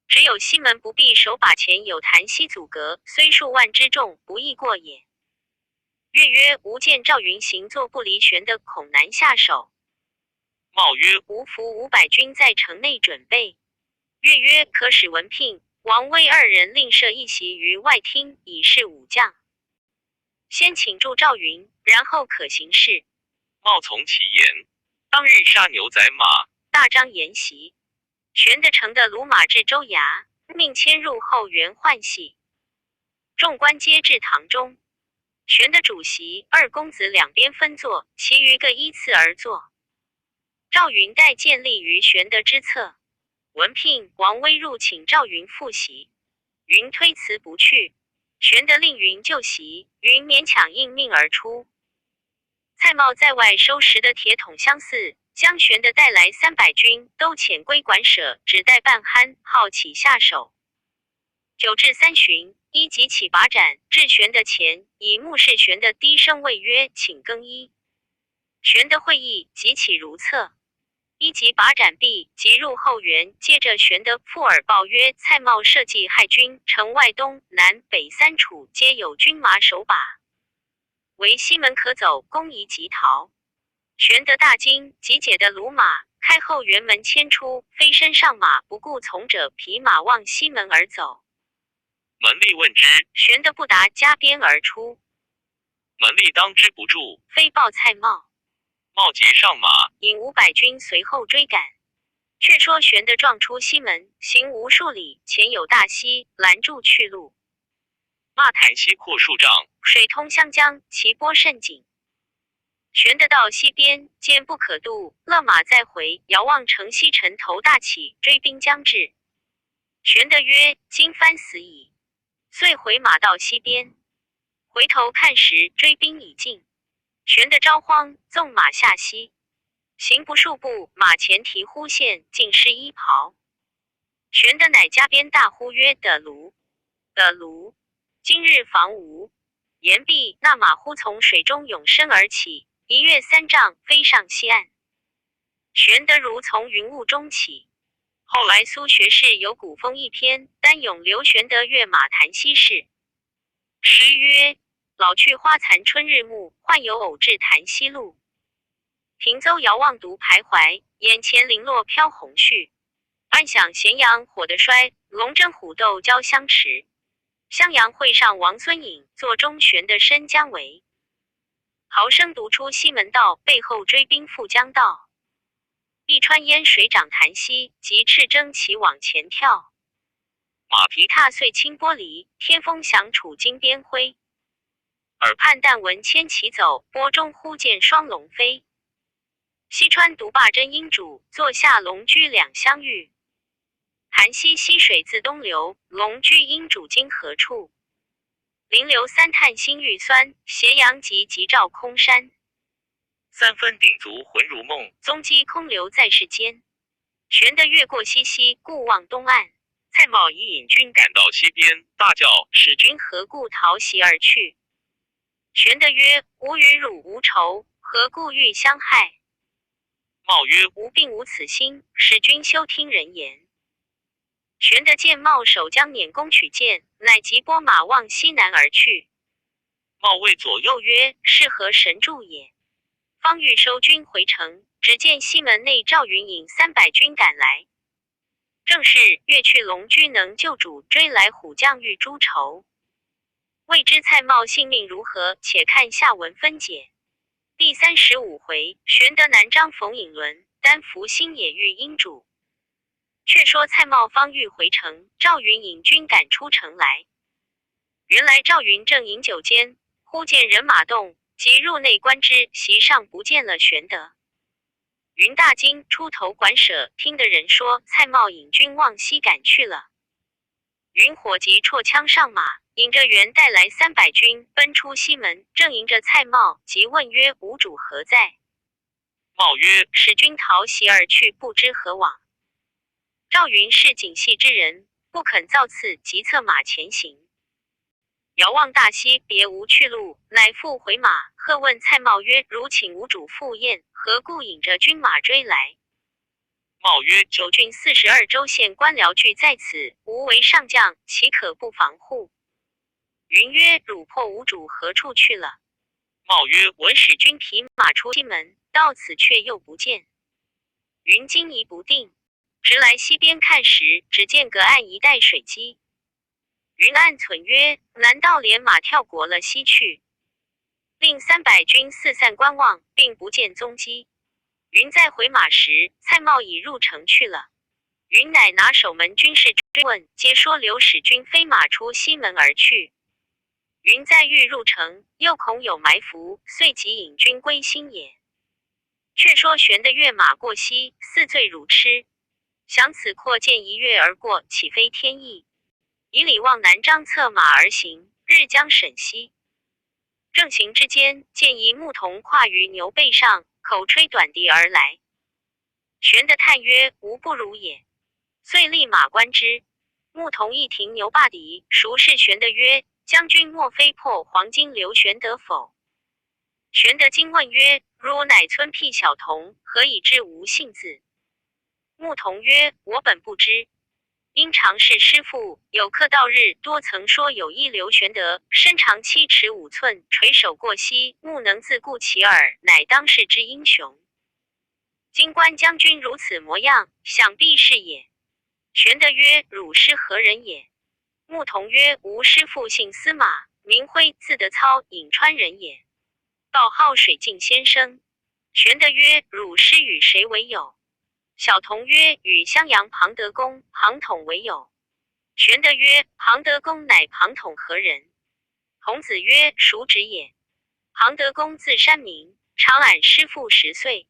只有西门不闭守把前有檀溪阻隔，虽数万之众，不易过也。越曰：吾见赵云行坐不离玄德，恐难下手。瑁曰：吾伏500军在城内准备。越曰：可使文聘、王威2人另设一席于外厅，以示武将。先请住赵云，然后可行事。瑁从其言。当日杀牛宰马，大张筵席。玄德乘的卢马至州衙，命迁入后园换戏。众官皆至堂中。玄德主席，二公子两边分坐，其余各依次而坐。赵云待见立于玄德之侧。文聘、王威入请赵云复席，云推辞不去。玄德令云就席，云勉强应命而出。蔡瑁在外收拾的铁桶相似，将玄德带来300军都遣归馆舍，只待半酣，好起下手。9至3旬，一即起把盏，至玄德前，以目视玄德，低声谓曰：请更衣。玄德会意，即起如厕。一即把盏毕，即入后园，接着玄德附耳报曰：蔡瑁设计害军，城外东南北3处皆有军马守把，唯西门可走，公宜急逃。玄德大惊，即解的卢马，开后园门牵出，飞身上马，不顾从者，匹马望西门而走。门吏问之，玄德不答，加鞭而出。门吏当之不住，飞报蔡瑁。瑁即上马，引500军随后追赶。却说玄德撞出西门，行无数里，前有大溪，拦住去路。骂潭溪阔数丈，水通湘江，其波甚紧。玄德到溪边，见不可渡，勒马再回，遥望城西城头大起，追兵将至。玄德曰：今番死矣。遂回马到溪边，回头看时，追兵已尽。玄德招慌，纵马下溪，行不数步，马前蹄忽现，尽失衣袍。玄德乃加鞭大呼曰：的卢，的卢！今日防吴。言毕，那马忽从水中涌身而起，一跃3丈，飞上西岸。玄德如从云雾中起。后来苏学士有古风一篇，单咏刘玄德跃马潭溪事。诗曰：老去花残春日暮，换有偶至潭溪路。平洲遥望独徘徊，眼前零落飘红絮。暗想咸阳火得衰，龙争虎斗交相持。襄阳会上王孙颖，座中玄德身将围。豪生独出西门道，背后追兵复江道。一川烟水涨潭溪，即赤征旗往前跳。马蹄踏碎清波离，天风响楚金边挥。耳畔但闻牵旗走，波中忽见双龙飞。西川独霸真阴主，坐下龙居两相遇。韩溪溪水自东流，龙居阴主今何处？临流三叹心欲酸，斜阳急急照空山。三分鼎足魂如梦，踪迹空留在世间。玄德越过西溪，故望东岸。蔡瑁以引军赶到西边，大叫：“使君何故逃袭而去？”玄德曰：“吾与汝无仇，何故欲相害？”瑁曰：“吾并无此心，使君休听人言。”玄德见瑁守将辇弓取箭，乃急拨马望西南而去。瑁谓左右曰：“是何神助也？”方欲收军回城，只见西门内赵云引300军赶来。正是越去龙驹能救主，追来虎将欲诛仇。未知蔡瑁性命如何，且看下文分解。第35回，玄德南张冯隐伦，单扶新野遇阴主。却说蔡瑁方欲回城，赵云引军赶出城来。原来赵云正饮酒间，忽见人马动，即入内观之，席上不见了玄德。云大惊，出头管舍，听得人说蔡瑁引军往西赶去了。云火急绰枪上马，引着袁带来300军，奔出西门，正迎着蔡瑁，即问曰：“吾主何在？”瑁曰：“使君逃袭而去，不知何往。”赵云是警系之人，不肯造次，即策马前行。遥望大西，别无去路，乃复回马，喝问蔡瑁曰：“如请吾主赴宴，何故引着军马追来？”瑁曰：“九郡42州县官僚聚在此，吾为上将，岂可不防护？”云曰：“汝破吾主何处去了？”瑁曰：“闻使君匹马出西门，到此却又不见。”云惊疑不定，直来西边看时，只见隔岸一带水击。云暗忖曰：“难道连马跳过了西去？”令300军四散观望，并不见踪迹。云再回马时，蔡瑁已入城去了。云乃拿守门军士追问，皆说刘使君飞马出西门而去。云再欲入城，又恐有埋伏，遂即引军归新也。却说玄德跃马过西，似醉如痴，想此阔涧一跃而过，岂非天意？以礼望南张策马而行，日将沈西。正行之间，见一牧童跨于牛背上，口吹短笛而来。玄德叹曰：“吾不如也。”遂立马观之。牧童一停牛罢笛，熟视玄德曰：“将军莫非破黄金刘玄德否？”玄德惊问曰：“汝乃村僻小童，何以知吾姓字？”牧童曰：“我本不知。因常侍师父，有客到日，多曾说有一刘玄德，身长7尺5寸，垂手过膝，目能自顾其耳，乃当世之英雄。今观将军如此模样，想必是也。”玄德曰：“汝师何人也？”牧童曰：“吾师父姓司马，名辉，字德操，颍川人也，道号水镜先生。”玄德曰：“汝师与谁为友？”小童曰：“与襄阳庞德公、庞统为友。”玄德曰：“庞德公乃庞统何人？”童子曰：“孰侄也？”庞德公字山明，长俺师父10岁；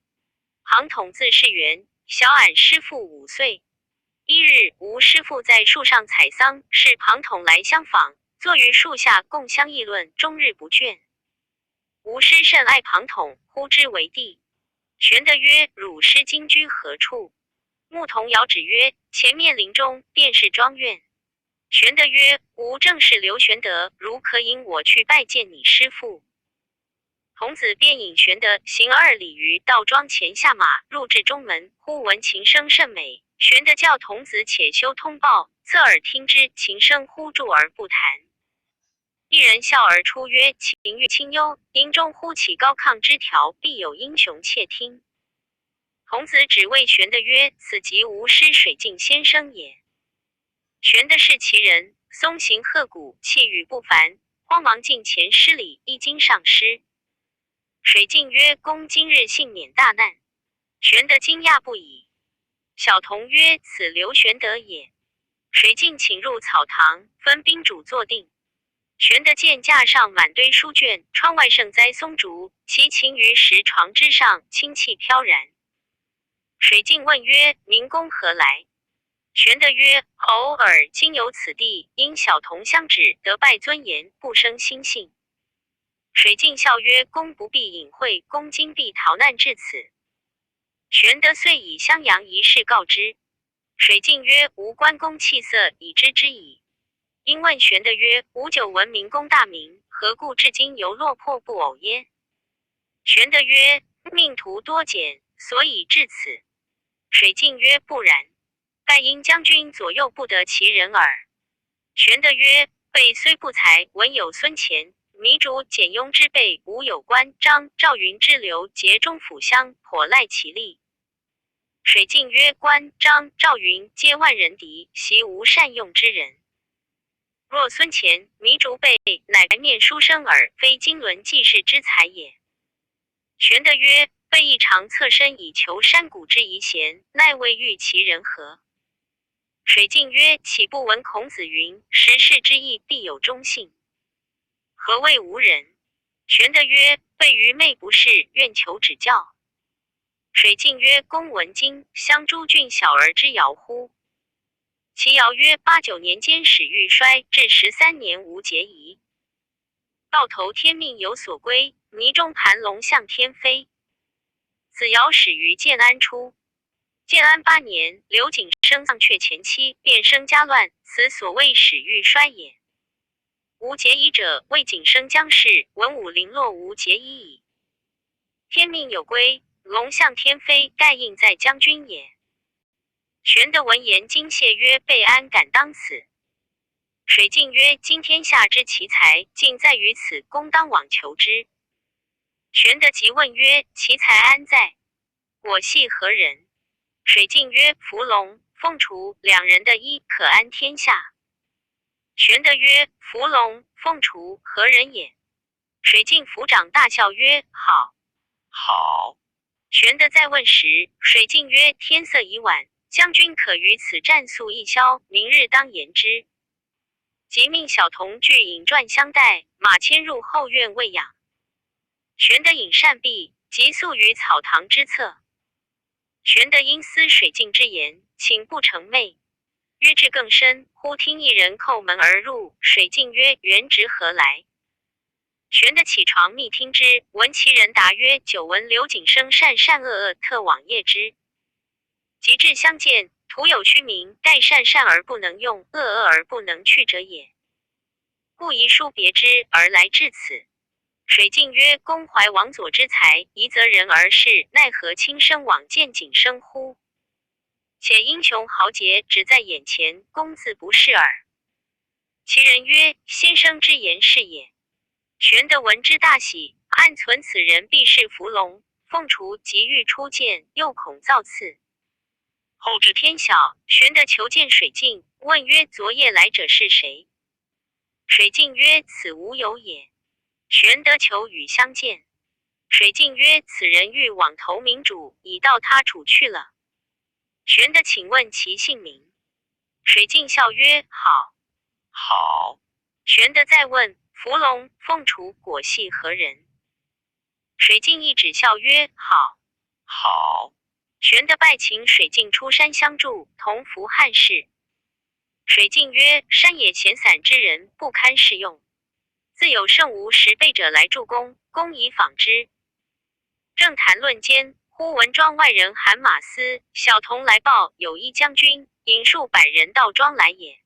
庞统字士元，小俺师父5岁。一日，吾师父在树上采桑，是庞统来相访，坐于树下共相议论，终日不倦。吾师甚爱庞统，呼之为弟。玄德曰：“汝师今居何处？”牧童遥指曰：“前面林中，便是庄院。”玄德曰：“吾正是刘玄德，如可引我去拜见你师父。”童子便引玄德行2里余，到庄前下马，入至中门，忽闻琴声甚美。玄德叫童子且休通报，侧耳听之，琴声忽住而不弹。一人笑而出曰：“琴乐清幽，营中忽起高亢之条，必有英雄窃听。”童子只谓玄德曰：“此即吾师水镜先生也。”玄德是其人，松行鹤骨，气宇不凡，慌忙近前施礼，一经上师。水镜曰：“公今日幸免大难。”玄德惊讶不已。小童曰：“此刘玄德也。”水镜请入草堂，分宾主坐定。玄德见架上满堆书卷，窗外盛栽松竹，其擎于石床之上，清气飘然。水镜问曰：明公何来？玄德曰：偶尔今有此地，因小童相指，得拜尊严，不生心性。水镜笑曰：公不必隐晦，公今必逃难至此。玄德遂以襄阳一事告之。水镜曰：吾关公气色，已知之矣。因问玄德曰：吾久闻明公大名，何故至今犹落魄不偶耶？玄德曰：命途多简，所以至此。水镜曰：不然，盖因将军左右不得其人耳。玄德曰：备虽不才，闻有孙乾、糜竺、简雍之辈，吾有关张、赵云之流，结中府乡，颇赖其力。水镜曰：关张、赵云皆万人敌，习无善用之人。若孙乾、糜竺辈，乃白面书生耳，非经纶济世之才也。玄德曰：备亦常侧身以求山谷之遗贤，奈未遇其人何？水镜曰：岂不闻孔子云：时事之义，必有忠信。何谓无人？玄德曰：备愚昧不是，愿求指教。水镜曰：公闻今襄诸郡小儿之谣乎？其谣曰：8、9年间始欲衰，至13年无节仪。到头天命有所归，泥中盘龙向天飞。此谣始于建安初。建安8年，刘景升丧却前妻，便生家乱，此所谓始欲衰也。无节仪者，谓景升将逝，文武零落无节仪矣。天命有归，龙向天飞，盖应在将军也。玄德闻言惊谢曰：备安敢当此？水镜曰：今天下之奇才，尽在于此，公当往求之。玄德即问曰：奇才安在？果系何人？水镜曰：伏龙、凤雏两人的一，可安天下。玄德曰：伏龙、凤雏何人也？水镜抚掌大笑曰：好。好。玄德再问时，水镜曰：天色已晚，将军可于此战宿一宵，明日当言之。即命小童具引馔相待，马牵入后院喂养。玄德饮膳毕，即宿于草堂之侧。玄德因思水镜之言，寝不成寐。约至更深，忽听一人叩门而入。水镜曰：元直何来？玄德起床密听之，闻其人答曰：久闻刘景升善恶，特往谒之。及至相见，徒有虚名，盖善而不能用，恶而不能去者也。故遗书别之，而来至此。水镜曰：公怀王佐之才，宜择人而事，奈何轻生往见景升乎？且英雄豪杰只在眼前，公自不是耳。其人曰：先生之言是也。玄德闻之大喜，暗存此人必是伏龙、凤雏，急欲出见，又恐造次。后至天晓，玄德求见水镜，问曰：昨夜来者是谁？水镜曰：此无有也。玄德求与相见。水镜曰：此人欲往投明主，已到他处去了。玄德请问其姓名。水镜笑曰：好。好。玄德再问：伏龙、凤雏果系何人？水镜亦只笑曰：好。好。玄德拜请水镜出山相助，同服汉室。水镜曰：山野闲散之人，不堪适用。自有圣无10倍者来助攻，公以访之。正谈论间，忽闻庄外人喊马嘶，小童来报，有一将军引数百人到庄来也。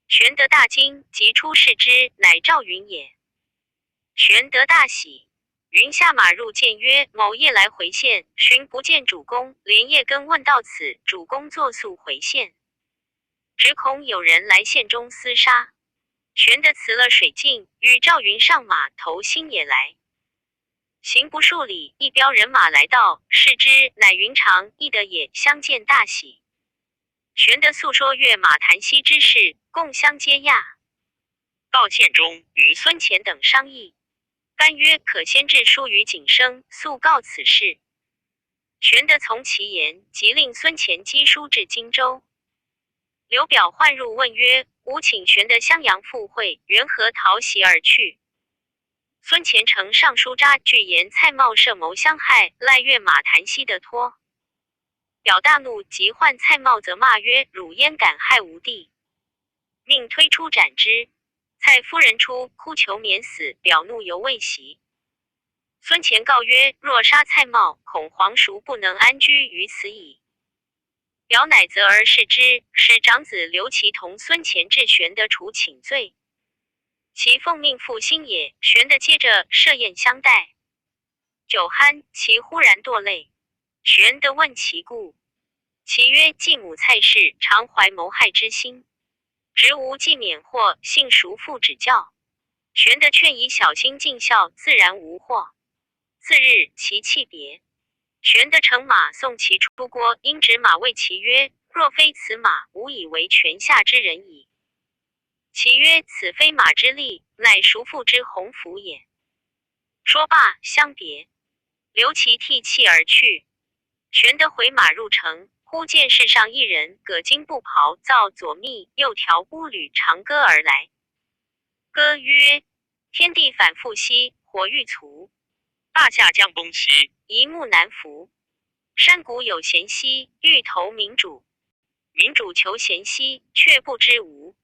玄德大惊，即出视之，乃赵云也。玄德大喜，云下马入见曰：某夜来回县，寻不见主公，连夜更问到此，主公作速回县，只恐有人来县中厮杀。玄德辞了水镜，与赵云上马，投新野来。行不数里，一彪人马来到，视之，乃云长、翼德也，相见大喜。玄德诉说跃马谈息之事，共相接讶。告县中与孙乾等商议，干曰：可先致书于景升，速告此事。玄德从其言，即令孙乾赍书至荆州。刘表唤入问曰：吴请玄的襄阳赴会，缘何逃袭而去。孙乾呈上书札据言蔡瑁设谋相害赖月马谭西的托，表大怒，即唤蔡瑁，则骂曰：汝焉敢害吾弟，命推出斩之。蔡夫人出哭求免死，表怒犹未息。孙乾告曰：若杀蔡瑁，恐皇叔不能安居于此矣。表乃责而释之，使长子刘琦同孙乾至玄德处请罪。其奉命负心也，玄德接着设宴相待。酒酣，其忽然堕泪。玄德问其故，其曰：继母蔡氏常怀谋害之心，直无计免祸，幸叔父指教。玄德劝以小心尽孝，自然无祸。次日，其弃别。玄德乘马送其出郭，因指马谓其曰：若非此马，吾以为泉下之人矣。其曰：此非马之力，乃叔父之鸿福也。说罢，相别。刘琦涕泣而去。玄德回马入城，忽见世上一人葛巾布袍，皂左密，右条乌履，长歌而来。歌曰：天地反复兮，火欲卒；大夏将崩兮，一木难扶。山谷有贤兮，欲投民主；民主求贤兮，却不知无。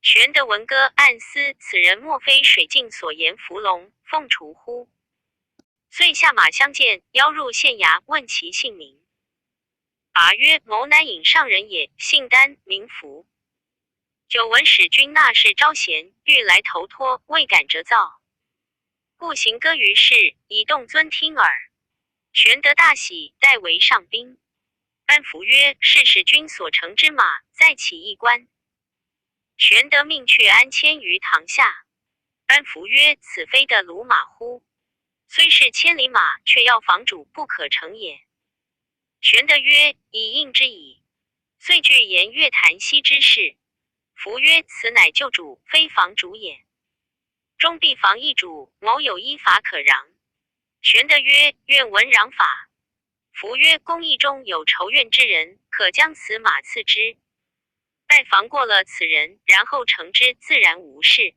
玄德闻歌，暗思此人莫非水镜所言伏龙凤雏乎？遂下马相见，邀入县衙，问其姓名。答曰：谋南尹上人也，姓丹，名福。久闻使君纳士招贤，欲来投托，未敢折造，故行歌于市，以动尊听耳。玄德大喜，代为上宾。班福曰：是使君所乘之马，再起一关。玄德命却安迁于堂下。班福曰：此非的鲁马乎？虽是千里马，却要防主，不可乘也。玄德曰：以应之矣。遂具言月檀溪之事。福曰：此乃救主，非防主也。终必防一主，某有依法可攘。玄德曰：愿闻攘法。福曰：公议中有仇怨之人，可将此马赐之。待防过了此人，然后乘之，自然无事。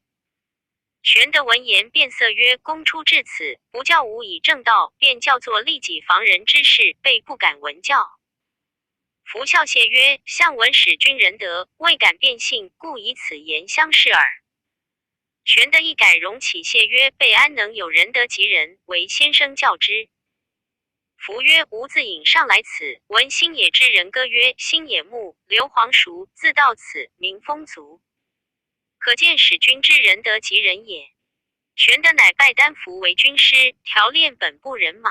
玄德闻言变色曰：公出至此，不教吾以正道，便叫做利己防人之事，备不敢闻教。福笑谢曰：向闻使君仁德，未敢变性，故以此言相示耳。玄德一改容起谢曰：备安能有仁德及人，为先生教之。福曰：吾自引上来此，闻星野之人歌曰：星野木，刘皇叔自到此，名风足。可见使君之仁德及人也。玄德乃拜丹福为军师，调练本部人马。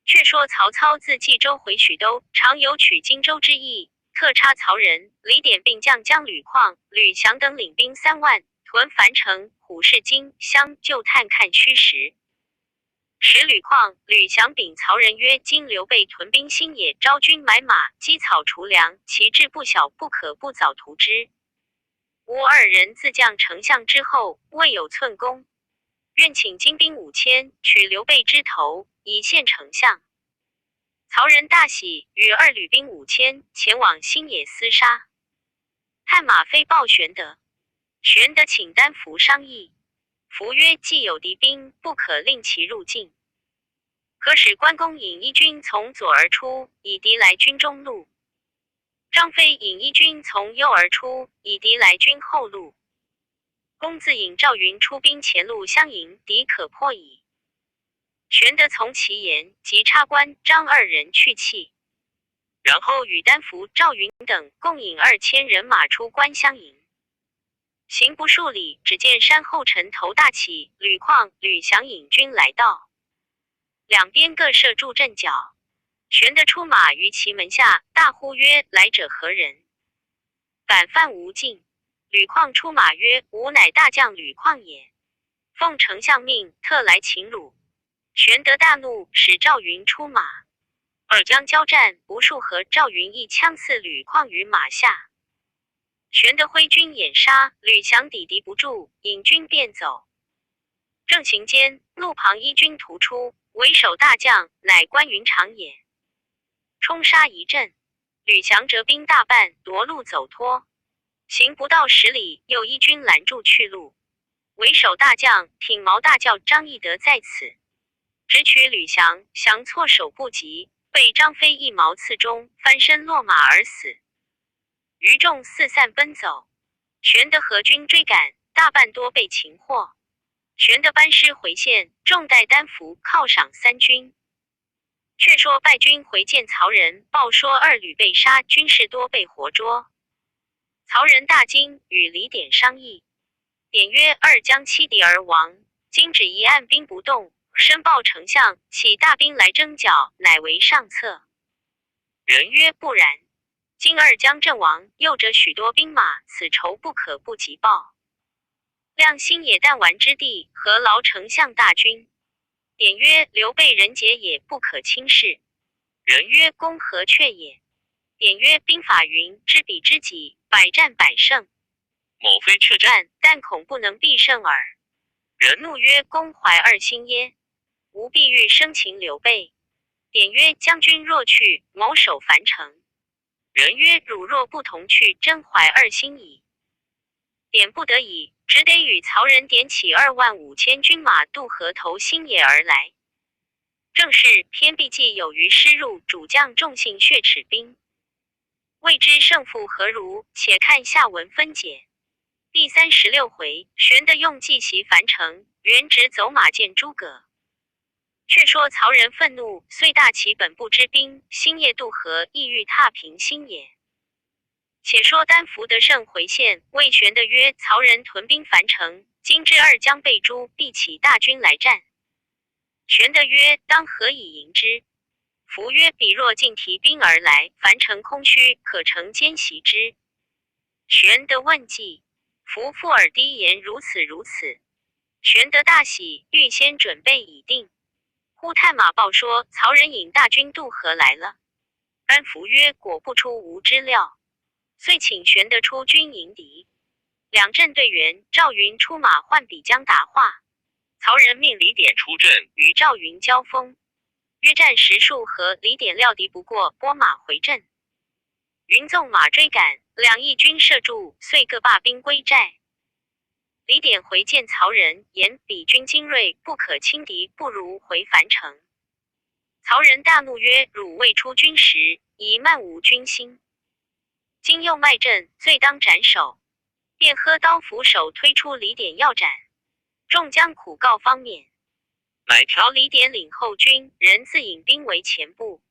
却说曹操自冀州回许都，常有取荆州之意，特差曹仁、李典并将吕旷、吕翔等领兵3万，屯樊城、虎视荆襄，就探看虚实。使吕旷、吕翔禀曹仁曰：今刘备屯兵新野，招军买马，积草除粮，其志不小，不可不早图之。吾二人自将丞相之后，未有寸功，愿请精兵5000，取刘备之头，以献丞相。曹仁大喜，与2旅兵5000前往新野厮杀。探马飞报玄德，玄德请丹福商议。福曰：既有敌兵，不可令其入境，可使关公引一军从左而出，以敌来军中路；张飞引一军从右而出，以敌来军后路。公自引赵云出兵前路相迎，敌可破矣。玄德从其言，即插关张2人去气，然后与丹福、赵云等共引2000人马出关相迎。行不数里，只见山后尘头大起，吕旷、吕翔引军来到，两边各设助阵脚。玄德出马于其门下，大呼曰：来者何人？敢犯无禁。吕旷出马曰：吾乃大将吕旷也，奉丞相命，特来擒虏。玄德大怒，使赵云出马。二将交战不数合，赵云一枪刺吕旷于马下。玄德挥军掩杀，吕翔抵敌不住，引军便走。正行间，路旁一军突出，为首大将乃关云长也。冲杀一阵，吕翔折兵大半，夺路走脱。行不到10里，有一军拦住去路。为首大将挺毛大叫张翼德在此，直取吕翔，翔措手不及，被张飞一矛刺中，翻身落马而死。余众四散奔走，玄德合军追赶，大半多被擒获。玄德班师回县，众带丹服犒赏3军。却说败军回见曹仁，报说2旅被杀，军士多被活捉。曹仁大惊，与李典商议。典曰：二将欺敌而亡，今只宜按兵不动，申报丞相，起大兵来征剿，乃为上策。人曰：不然，今二将阵亡，又者许多兵马，此仇不可不急报。亮星野弹丸之地，何劳丞相大军？典曰：刘备人杰也，不可轻视。人曰：公何却也？典曰：兵法云：知彼知己，百战百胜。某非确战，但恐不能必胜耳。人怒曰：公怀二心耶？吾必欲生擒刘备。典曰：将军若去，某守樊城。人曰：汝若不同去，真怀二心矣。典不得已，只得与曹仁点起25000军马渡河投新野而来。正是偏必计有余失入，主将众信血耻兵。未知胜负何如，且看下文分解。第36回，玄德用计袭樊城，元直走马见诸葛。却说曹仁愤怒，遂大起本部之兵，星夜渡河，意欲踏平新野。且说丹伏得胜回县，谓玄德曰：曹仁屯兵樊城，今知二将被诛，必起大军来战。玄德曰：当何以迎之？伏曰：彼若尽提兵而来，樊城空虚，可乘奸袭之。玄德问计，伏附耳低言如此如此。玄德大喜，预先准备已定。忽探马报说曹仁引大军渡河来了。班伏曰：果不出吾之料。遂请玄德出军迎敌。两阵对员，赵云出马换比将答话。曹仁命李典出阵，与赵云交锋，约战10数合，李典料敌不过，拨马回阵。云纵马追赶，两翼军射住，遂各罢兵归寨。李典回见曹仁，言彼军精锐，不可轻敌，不如回樊城。曹仁大怒曰：汝未出军时，已漫无军心，今又卖阵，罪当斩首。便喝刀斧手推出李典要斩。众将苦告方免，乃调李典领后军，人自引兵为前部。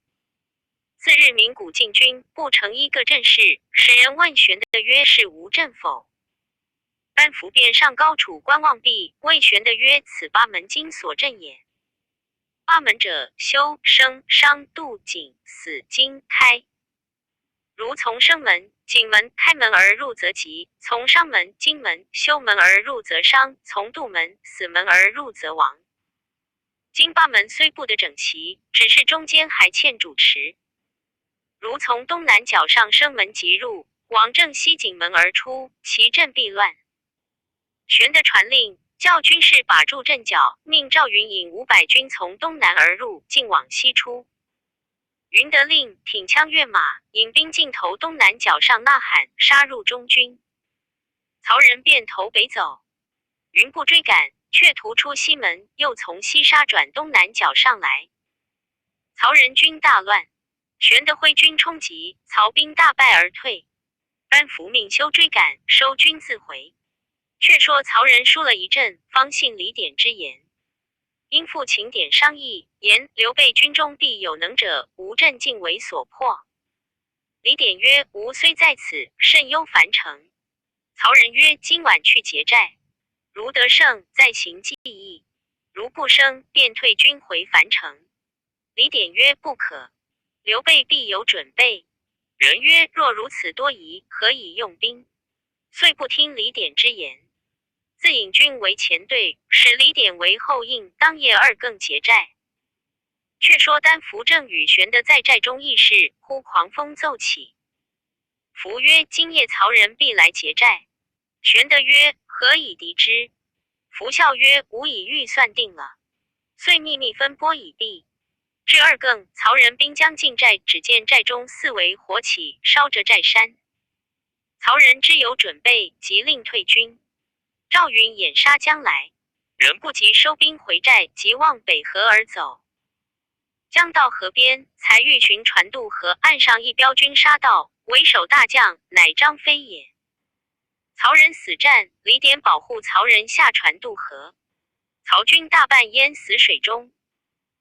次日鸣鼓进军，布成一个阵势，使人问玄德曰：是无阵否？班伏便上高处观望壁，谓玄德曰：此八门金所阵也。八门者，修、生、伤、杜、景、死、金、开。如从生门、景门、开门而入则吉；从伤门、金门、修门而入则伤；从杜门、死门而入则亡。今八门虽布得整齐，只是中间还欠主持。如从东南角上生门即入，往正西景门而出，其阵必乱。玄德传令，叫军士把住阵脚，命赵云引500军从东南而入，径往西出。云得令，挺枪跃马，引兵尽头东南角上呐喊，杀入中军。曹仁便投北走。云不追赶，却突出西门，又从西沙转东南角上来。曹仁军大乱，玄德挥军冲击，曹兵大败而退。班伏命休追赶，收军自回。却说曹仁输了一阵，方信李典之言，因父请典商议，言刘备军中必有能者，吾阵竟为所破。李典曰：吾虽在此，甚忧樊城。曹仁曰：今晚去劫寨，如得胜，再行计议；如不胜，便退军回樊城。李典曰：不可，刘备必有准备。人曰：若如此多疑，何以用兵？遂不听李典之言。自引军为前队，使李典为后应，当夜二更劫寨。却说丹伏正与玄德在寨中议事，忽狂风骤起。伏曰：今夜曹仁必来劫寨。玄德曰：何以敌之？伏笑曰：吾已预算定了。遂秘密分拨已毕。至二更，曹仁兵将进寨，只见寨中四围火起，烧着寨山。曹仁知有准备，即令退军。赵云掩杀将来，人不及收兵回寨，即望北河而走。将到河边，才遇寻船渡河，岸上一彪军杀到，为首大将乃张飞也。曹仁死战，李典保护曹仁下船渡河，曹军大半淹死水中。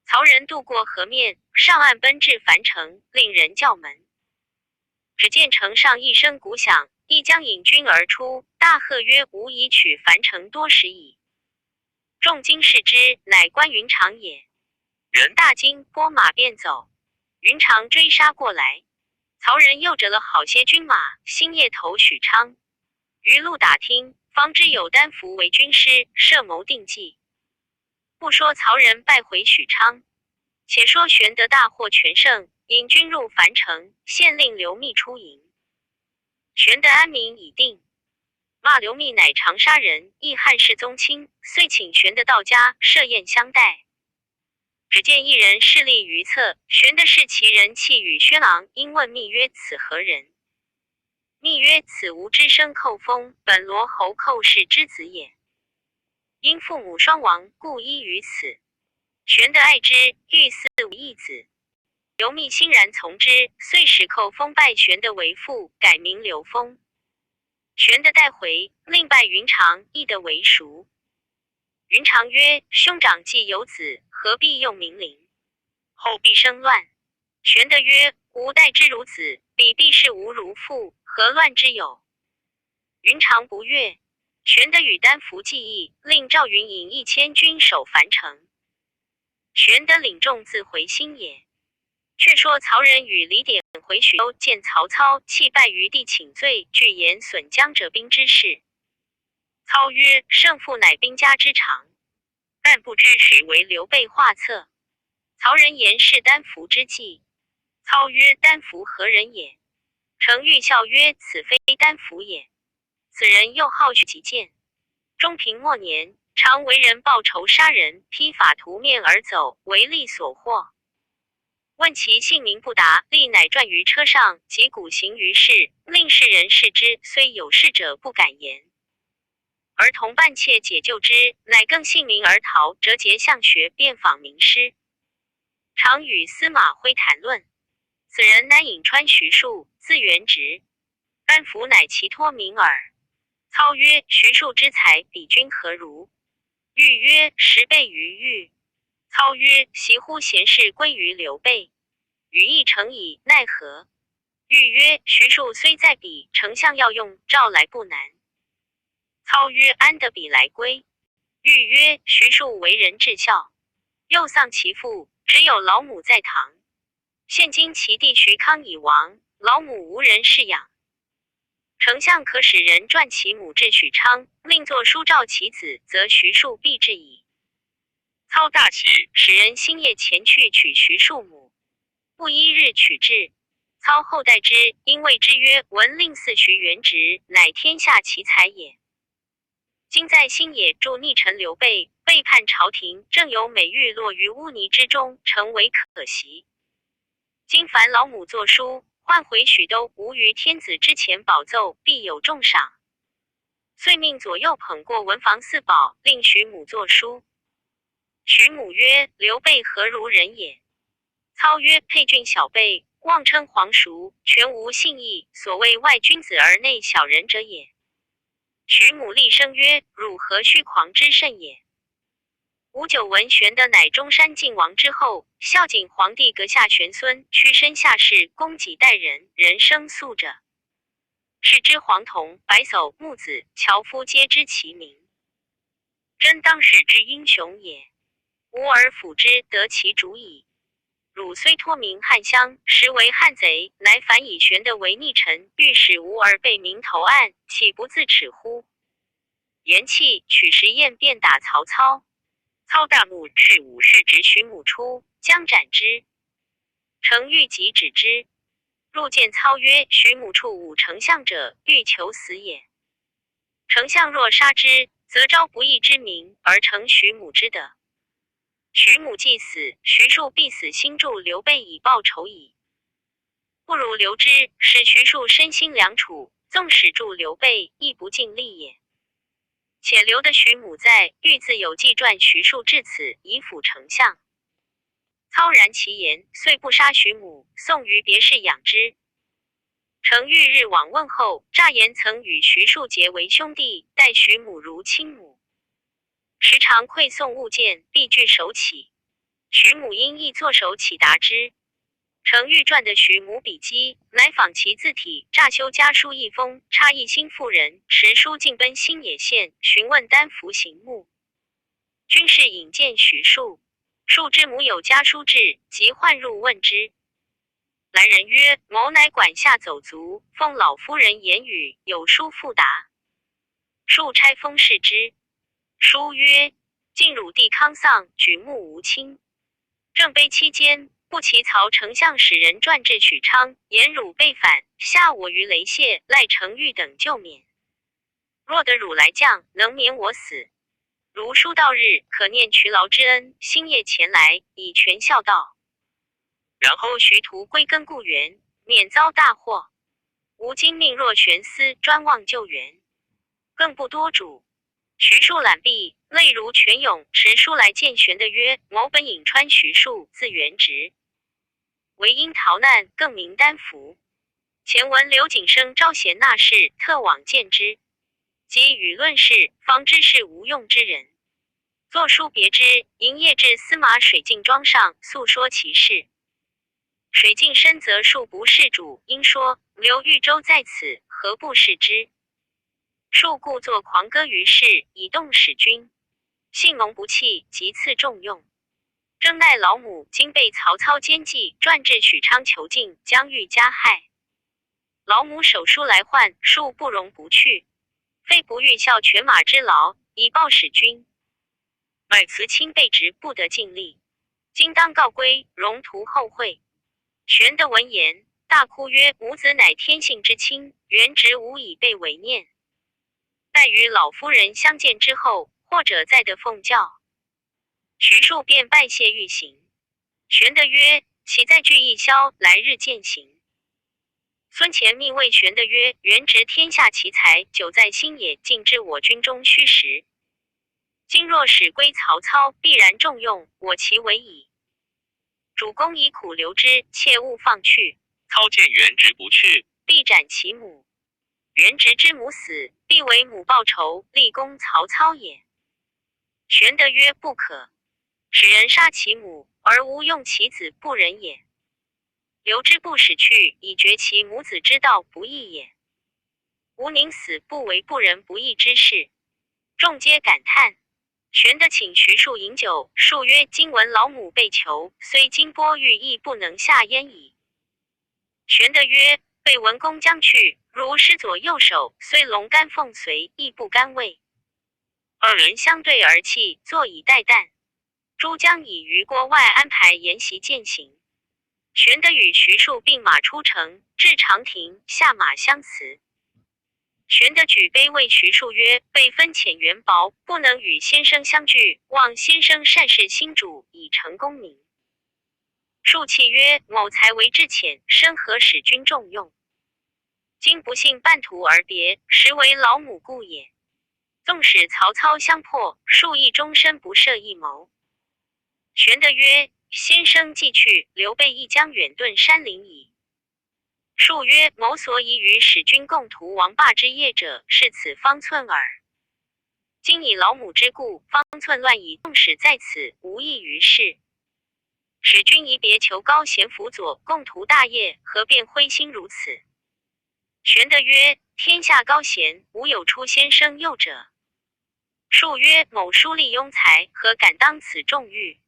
曹仁渡过河面，上岸奔至樊城，令人叫门。只见城上一声鼓响，一将引军而出，大喝曰：“吾已取樊城多时矣！”众惊视之，乃关云长也。人大惊，拨马便走。云长追杀过来，曹仁又折了好些军马，星夜投许昌。余路打听，方知有丹伏为军师，设谋定计。不说曹仁败回许昌，且说玄德大获全胜，引军入樊城，县令刘密出营。玄德安民已定，骂刘密乃长沙人，亦汉室宗亲，遂请玄德到家设宴相待。只见一人势立于侧，玄德视其人气与轩昂，因问密曰：“此何人？”密曰：“此吾之生寇封，本罗侯寇氏之子也。因父母双亡，故依于此。”玄德爱之，欲嗣无义子。刘密欣然从之，遂使寇封拜玄德为父，改名刘封。玄德带回，另拜云长、翼德为叔。云长曰：“兄长既有子，何必用名陵？后必生乱。”玄德曰：“吾待之如子，彼必视吾如父，何乱之有？”云长不悦。玄德与丹伏计议，令赵云引1000军守樊城。玄德领众自回新野。却说曹仁与李典回许州，见曹操，弃拜于地请罪，具言损江者兵之事。操曰：“胜负乃兵家之常，但不知谁为刘备画策。”曹仁言是丹伏之计。操曰：“丹伏何人也？”程昱笑曰：“此非丹伏也。此人又好取极剑，中平末年，常为人报仇杀人，披发涂面而走，为利所获。问其姓名不答，力乃转于车上，击鼓行于市，令世人视之，虽有事者不敢言。而同伴妾解救之，乃更姓名而逃，折节向学，遍访名师，常与司马徽谈论。此人乃颍川徐庶，字元直，丹伏乃其托名耳。”操曰：“徐庶之才，比君何如？”昱曰：“10倍于昱。”操曰：“习乎贤士归于刘备，羽翼成矣，奈何？”昱曰：“徐庶虽在彼，丞相要用，召来不难。”操曰：“安得彼来归？”昱曰：“徐庶为人至孝，又丧其父，只有老母在堂。现今其弟徐康已亡，老母无人侍养。丞相可使人传其母至许昌，另作书召其子，则徐庶必至矣。”操大喜，使人星夜前去取徐庶母，不一日取至。操后代之，因谓之曰：“闻令嗣徐元直，乃天下奇才也。今在新野助逆臣刘备，背叛朝廷，正有美玉落于污泥之中，诚为可惜。今凡老母作书，换回许都，吾于天子之前保奏，必有重赏。”遂命左右捧过文房四宝，令徐母作书。徐母曰：“刘备何如人也？”操曰：“沛郡小辈，妄称皇叔，全无信义，所谓外君子而内小人者也。”徐母厉声曰：“汝何虚狂之甚也？吾久闻玄德乃中山靖王之后，孝景皇帝阁下玄孙，屈身下士，供给待人，人生素者。是之黄铜、白叟、木子、樵夫皆知其名，真当世之英雄也。吾而辅之，得其主矣。汝虽托名汉襄，实为汉贼，乃反以玄德为逆臣，欲使吾而被明投暗，岂不自耻乎？”言讫，取石砚便打曹操。操大怒，斥武士执徐母出，将斩之。程昱即止之。入见操曰：“徐母处武丞相者，欲求死也。丞相若杀之，则招不义之名，而成徐母之德。徐母既死，徐庶必死心助刘备以报仇矣。不如留之，使徐庶身心两处，纵使助刘备，亦不尽力也。且刘的徐母在《欲自有记传》徐庶至此，以辅丞相。操然其言，遂不杀徐母，送于别室养之。程昱日往问后，诈言曾与徐庶结为兄弟，待徐母如亲母，时常馈送物件，必具手起。徐母因亦作手起答之。程昱传的徐母笔记，乃仿其字体，诈修家书一封，插一心妇人，持书进奔新野县，询问丹服行目。军士引荐徐庶，庶之母有家书至，即唤入问之。来人曰：某乃管下走卒，奉老夫人言语，有书复答。庶差封视之。书曰：晋汝帝康丧，举目无亲。正悲期间，不其曹丞相使人传至许昌，言汝被反，下我于雷泄，赖程昱等救免。若得汝来降，能免我死。如书到日，可念渠劳之恩，星夜前来，以全孝道。然后徐图归根故园，免遭大祸。吾今命若悬丝，专望救援，更不多主。徐庶览毕，泪如泉涌，持书来见玄德曰：某本颍川徐庶，字元直，为因逃难，更名丹服。前闻刘景升招贤纳士，特往见之。及舆论事，方知是无用之人。作书别之，营业至司马水镜庄上，诉说其事。水镜深责庶不事主，因说刘豫州在此，何不视之？庶故作狂歌于世，以动使君。信蒙不弃，即赐重用。征奈老母今被曹操奸计，转至许昌囚禁，将欲加害。老母手书来唤，庶不容不去，非不欲效犬马之劳，以报使君。乃辞亲被职，不得尽力，今当告归，容图后会。玄德闻言，大哭曰：母子乃天性之亲，原直无以被违念。待与老夫人相见之后，或者再得奉教。徐庶便拜谢欲行。玄德曰：其再聚一宵，来日践行。孙乾命谓玄德曰：原直天下奇才，久在新野，尽至我军中虚实。今若使归曹操，必然重用，我其为矣。主公以苦留之，切勿放去。操见元直不去，必斩其母。元直之母死，必为母报仇，立功曹操也。玄德曰：不可。使人杀其母，而无用其子，不仁也。留之不使去，以绝其母子之道，不义也。吾宁死不为不仁不义之事。众皆感叹。玄德请徐庶饮酒，庶曰：今闻老母被囚，虽金钵玉亦不能下咽矣。玄德曰：备文公将去，如失左右手，虽龙肝凤髓，亦不甘味。二人相对而泣，坐以待旦。诸将以于郭外安排筵席饯行。玄德与徐庶并马出城，至长亭，下马相辞。玄德举杯谓徐庶曰：辈分浅缘薄，不能与先生相聚，望先生善事新主，以成功名。庶泣曰：某才为至浅，生何使君重用？今不幸半途而别，实为老母故也。纵使曹操相迫，庶亦终身不赦一谋。玄德曰：先生既去，刘备亦将远遁山林矣。庶曰：某所以与使君共图王霸之业者，是此方寸耳。今以老母之故，方寸乱矣，纵使在此，无益于事。使君一别求高贤辅佐，共图大业，何便灰心如此？玄德曰：天下高贤，无有出先生右者。庶曰：某书立庸才，何敢当此重欲？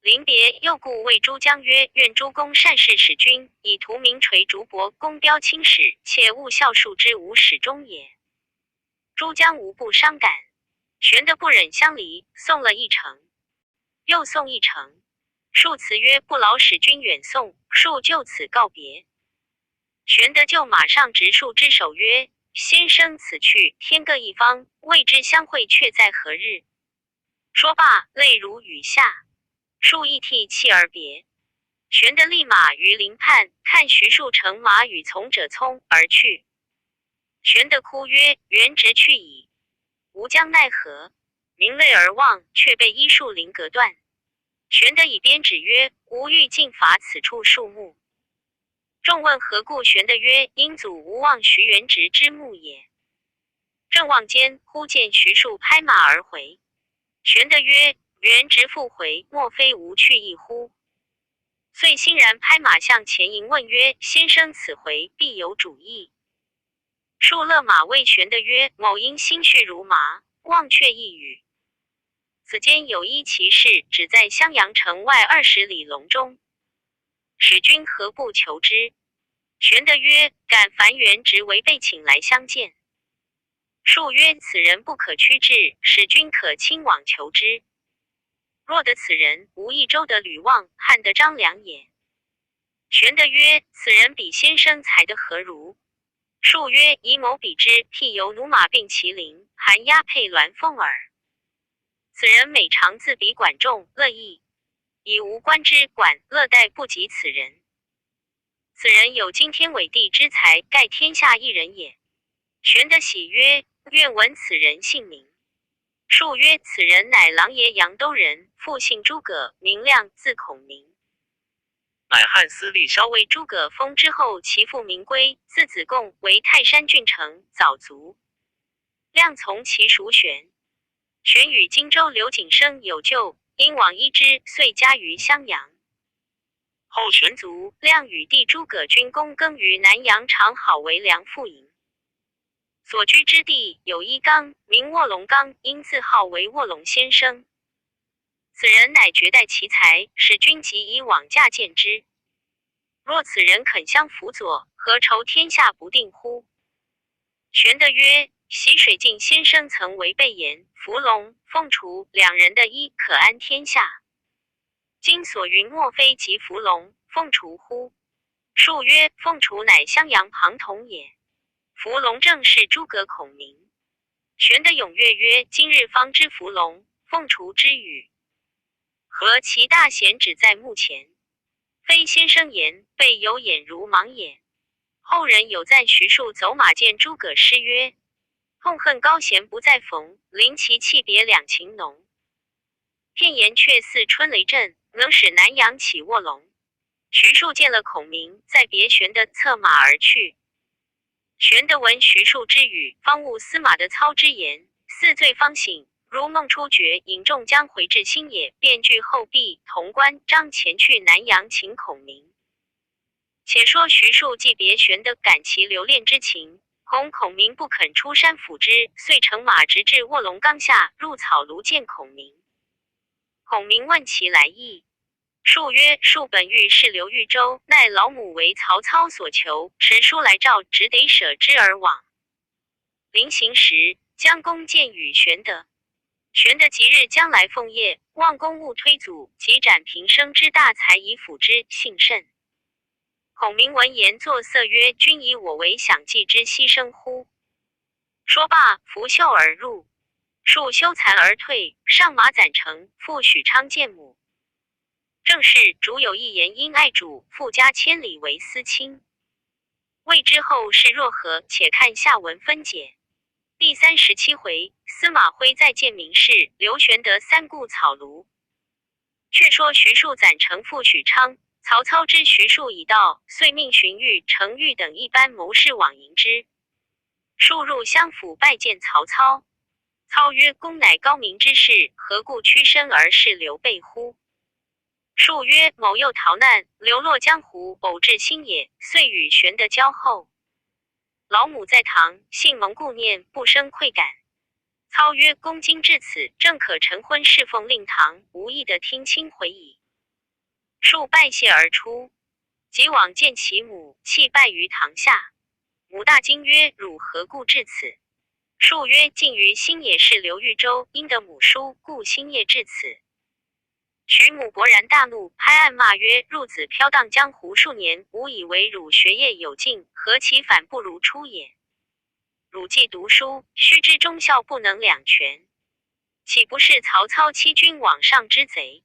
临别又故谓诸将曰：愿诸公善事使君，以图名垂竹帛，功标青史，切勿笑庶之无始终也。诸将无不伤感。玄德不忍相离，送了一程。又送一程。庶辞曰：不劳使君远送。庶就此告别。玄德就马上执庶之手曰：先生此去，天各一方，未知相会却在何日？说罢，泪如雨下。庶亦涕泣而别。玄德立马于林畔，看徐庶乘马与从者匆而去。玄德哭曰：元直去矣，吾将奈何？民泪而望，却被医树林隔断。玄德以鞭指曰：吾欲尽伐此处树木。众问何故？玄德曰：因祖无忘徐元直之墓也。正望间，忽见徐庶拍马而回。玄德曰：元直复回，莫非无去意乎？遂欣然拍马向前迎，问曰：先生此回必有主意。庶勒马谓玄德曰：某因心绪如麻，忘却一语。此间有一奇事，只在襄阳城外20里隆中。使君何不求之？玄德曰：敢烦元直为备请来相见。庶曰：此人不可屈至，使君可亲往求之。若得此人，无益州的吕望、汉的张良也。玄德曰：此人比先生才的何如？庶曰：以某比之，譬犹驽马并麒麟，寒鸦配鸾凤耳。此人每常自比管仲、乐毅，以无官之管乐待不及此人。此人有惊天伟地之才，盖天下一人也。玄德喜曰：愿闻此人姓名。庶曰：此人乃琅琊阳都人，父姓诸葛，名亮，字孔明。乃汉司隶萧为诸葛封之后，其父名归，字子贡，为泰山郡丞，早卒。亮从其属选。选与荆州刘景升有旧，因往依之，遂家于襄阳。后玄卒，亮与弟诸葛均躬耕于南阳长好为梁父营。所居之地有一冈，名卧龙冈，因自号为卧龙先生。此人乃绝代奇才，使君即以往驾见之。若此人肯相辅佐，何愁天下不定乎？玄德曰：习水镜先生曾为备言，伏龙、凤雏两人的一可安天下。今所云莫非即伏龙、凤雏乎？庶曰：凤雏乃襄阳庞统也，伏龙正是诸葛孔明。玄德踊跃曰：今日方知伏龙、凤雏之语，何其大贤只在目前？非先生言，备有眼如盲也。后人有赞徐庶走马见诸葛诗曰：痛恨高贤不再逢，临其气别两情浓。片言却似春雷震，能使南阳起卧龙。徐庶见了孔明，再别玄德，策马而去。玄德闻徐庶之语，方悟司马的操之言，似醉方醒，如梦初觉，引众将回至新野，便据后壁、潼关、张前去南阳请孔明。且说徐庶既别玄德，感其留恋之情，恐孔明不肯出山辅之，遂乘马直至卧龙冈下，入草庐见孔明。孔明问其来意，庶曰：庶本欲事刘豫州，奈老母为曹操所求，持书来召，只得舍之而往。临行时，将弓箭与玄德。玄德即日将来奉业，望公务推阻，即斩平生之大才以辅之，幸甚。孔明闻言作色曰：君以我为享祭之牺牲乎？说罢，拂袖而入。庶羞惭而退，上马攒城，赴许昌见母。正是主有一言因爱主，富家千里为私亲。未知后事若何，且看下文分解。第37回，司马徽再见名士，刘玄德三顾草庐。却说徐庶攒城赴许昌，曹操知徐庶已到，遂命荀彧、程昱等一班谋士往迎之。庶入相府拜见曹操。操曰：公乃高明之士，何故屈身而事刘备乎？庶曰：某又逃难，流落江湖，偶至新野，遂与玄德交厚。老母在堂，幸蒙顾念，不生愧感。操曰：公今至此，正可晨昏侍奉令堂，无意的听亲回矣。庶拜谢而出，即往见其母，泣拜于堂下。母大惊曰：汝何故至此？庶曰：近于新野市刘豫州，因得母书，故星夜至此。徐母勃然大怒，拍案骂曰：孺子飘荡江湖数年，吾以为汝学业有进，何其反不如初也？汝既读书，须知忠孝不能两全，岂不是曹操欺君罔上之贼？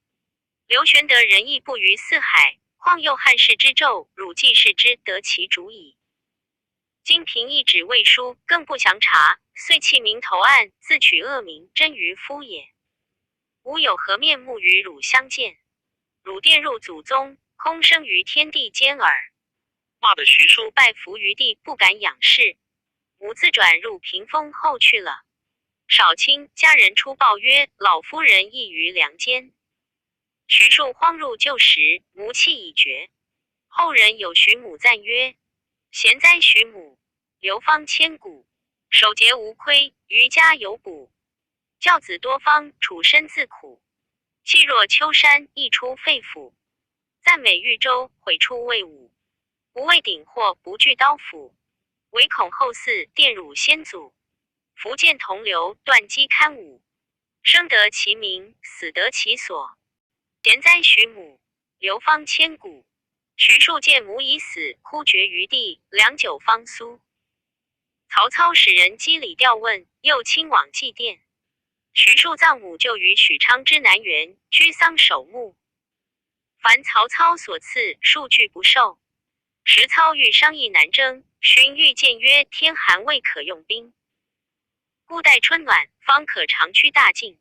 刘玄德仁义不于四海，况又汉室之胄，汝既视之，得其主矣。今今凭一纸未书，更不详查，遂弃名投案，自取恶名，真愚夫也。吾有何面目与汝相见？汝玷辱祖宗，空生于天地间耳。骂的徐庶拜伏于地，不敢仰视。吾自转入屏风后去了。少卿家人出报曰：老夫人亦于梁间。徐庶慌入旧时，无气已绝。后人有徐母赞曰：贤哉徐母，流芳千古，守节无亏，余家有补。教子多方，处身自苦。气若秋山，溢出肺腑。赞美豫州，毁处魏武。不畏鼎祸，不惧刀斧，唯恐后嗣玷辱先祖。福建同流，断机堪武。生得其名，死得其所。贤哉徐母，流芳千古。徐庶见母已死，哭绝于地，良久方苏。曹操使人赍礼吊问，又亲往祭奠。徐庶葬母就于许昌之南园，居丧守墓。凡曹操所赐，数据不受。时操欲商议南征，荀彧谏曰：天寒未可用兵，故待春暖，方可长驱大进。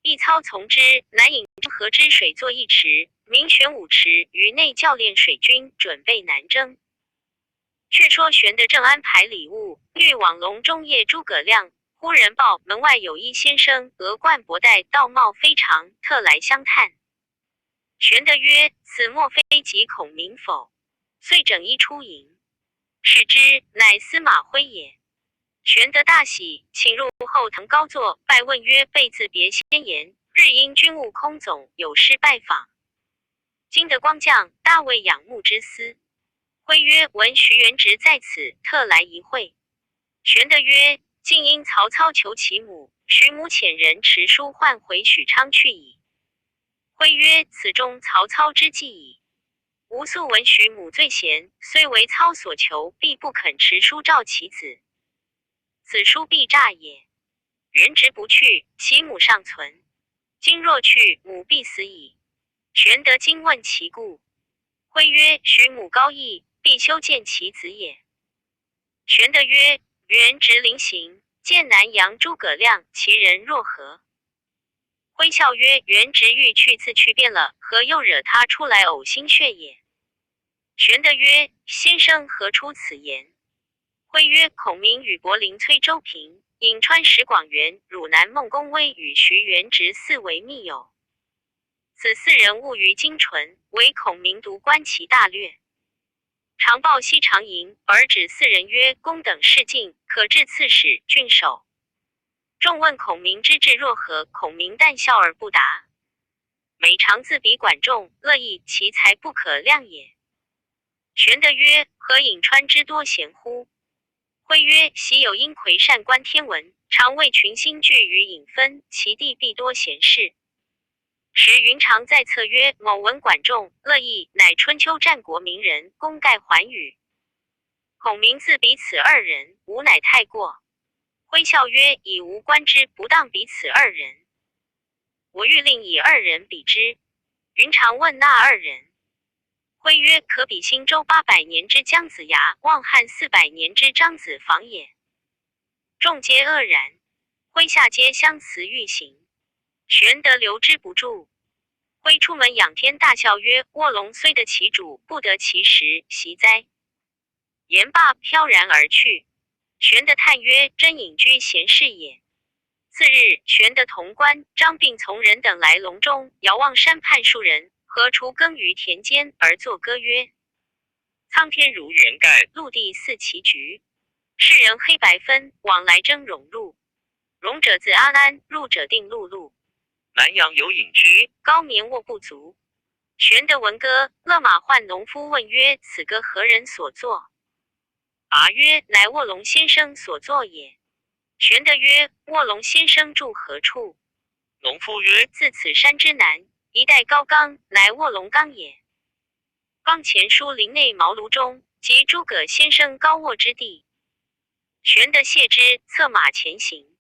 一操从之，南引河之水作一池，名玄武池，于内教练水军，准备南征。却说玄德正安排礼物，欲往隆中谒诸葛亮，忽人报门外有一先生，额冠博带，道貌非常，特来相探。玄德曰：此莫非即孔明否？遂整衣出迎，视之，乃司马徽也。玄德大喜，请入后堂高坐，拜问曰：备自别先言，日因军务空总有事拜访，今得光降，大为仰慕之思。徽曰：闻徐元直在此，特来一会。玄德曰：竟因曹操求其母，徐母遣人持书唤回许昌去矣。徽曰：此中曹操之计矣。吾素闻徐母最贤，虽为操所求，必不肯持书召其子。此书必诈也。元直不去，其母尚存。今若去，母必死矣。玄德今问其故。徽曰：徐母高义，必修见其子也。玄德曰：元直临行，见南阳诸葛亮，其人若何？徽笑曰：元直欲去自去便了，何又惹他出来呕心血也？玄德曰：先生何出此言？徽曰：孔明与柏林崔州平、颍川石广元、汝南孟公威与徐元直四为密友。此四人务于精纯，唯孔明独观其大略。常报西长营，而指四人曰：公等事尽，可至刺史、郡守。众问孔明之志若何，孔明淡笑而不答。每常自比管仲，乐意其才不可量也。玄德曰：何颍川之多贤乎？徽曰：昔有殷魁善观天文，常为群星聚于隐分，其地必多贤士。时云长在侧曰：某闻管仲、乐毅乃春秋战国名人，功盖寰宇。孔明自比此二人，吾乃太过。徽笑曰：以吾观之，不当比此二人。我欲令以二人比之。云长问那二人。徽曰：可比兴周800年之姜子牙，望汉400年之张子房也。众皆愕然。麾下皆相辞欲行。玄德留之不住。徽出门仰天大笑曰：卧龙虽得其主，不得其时，惜哉！言罢，飘然而去。玄德叹曰：真隐居闲事也。次日，玄德同关张并从人等来隆中，遥望山畔数人，何锄耕于田间，而作歌曰：苍天如圆盖，陆地似棋局。世人黑白分，往来争荣辱。荣者自安安，辱者定碌碌。南阳有隐居，高眠卧不足。玄德闻歌，勒马唤农夫问曰：此歌何人所作？答曰：乃卧龙先生所作也。玄德曰：卧龙先生住何处？农夫曰：自此山之南，一带高冈，乃卧龙冈也。冈前书林内茅庐中，即诸葛先生高卧之地。玄德谢之，策马前行。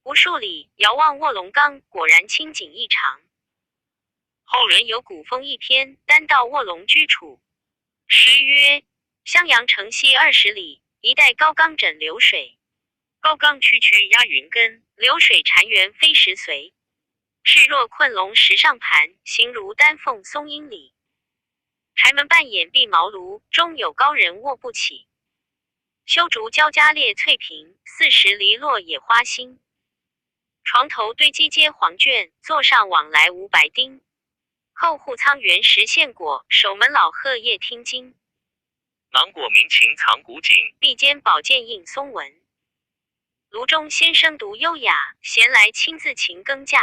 不数里，遥望卧龙冈，果然清景异常。后人有古风一篇，单道卧龙居处。诗曰：襄阳城西20里，一带高冈枕流水。高冈区区压云根，流水潺湲飞石随。势若困龙石上盘，形如丹凤松阴里。柴门半掩闭茅庐，中有高人卧不起。修竹交加列翠屏，40篱落野花新。床头堆积皆黄卷，座上往来无白丁。后户苍原实现果，守门老鹤夜听经。囊果鸣琴藏古井，壁间宝剑映松纹。炉中先生独优雅，闲来亲自勤耕稼。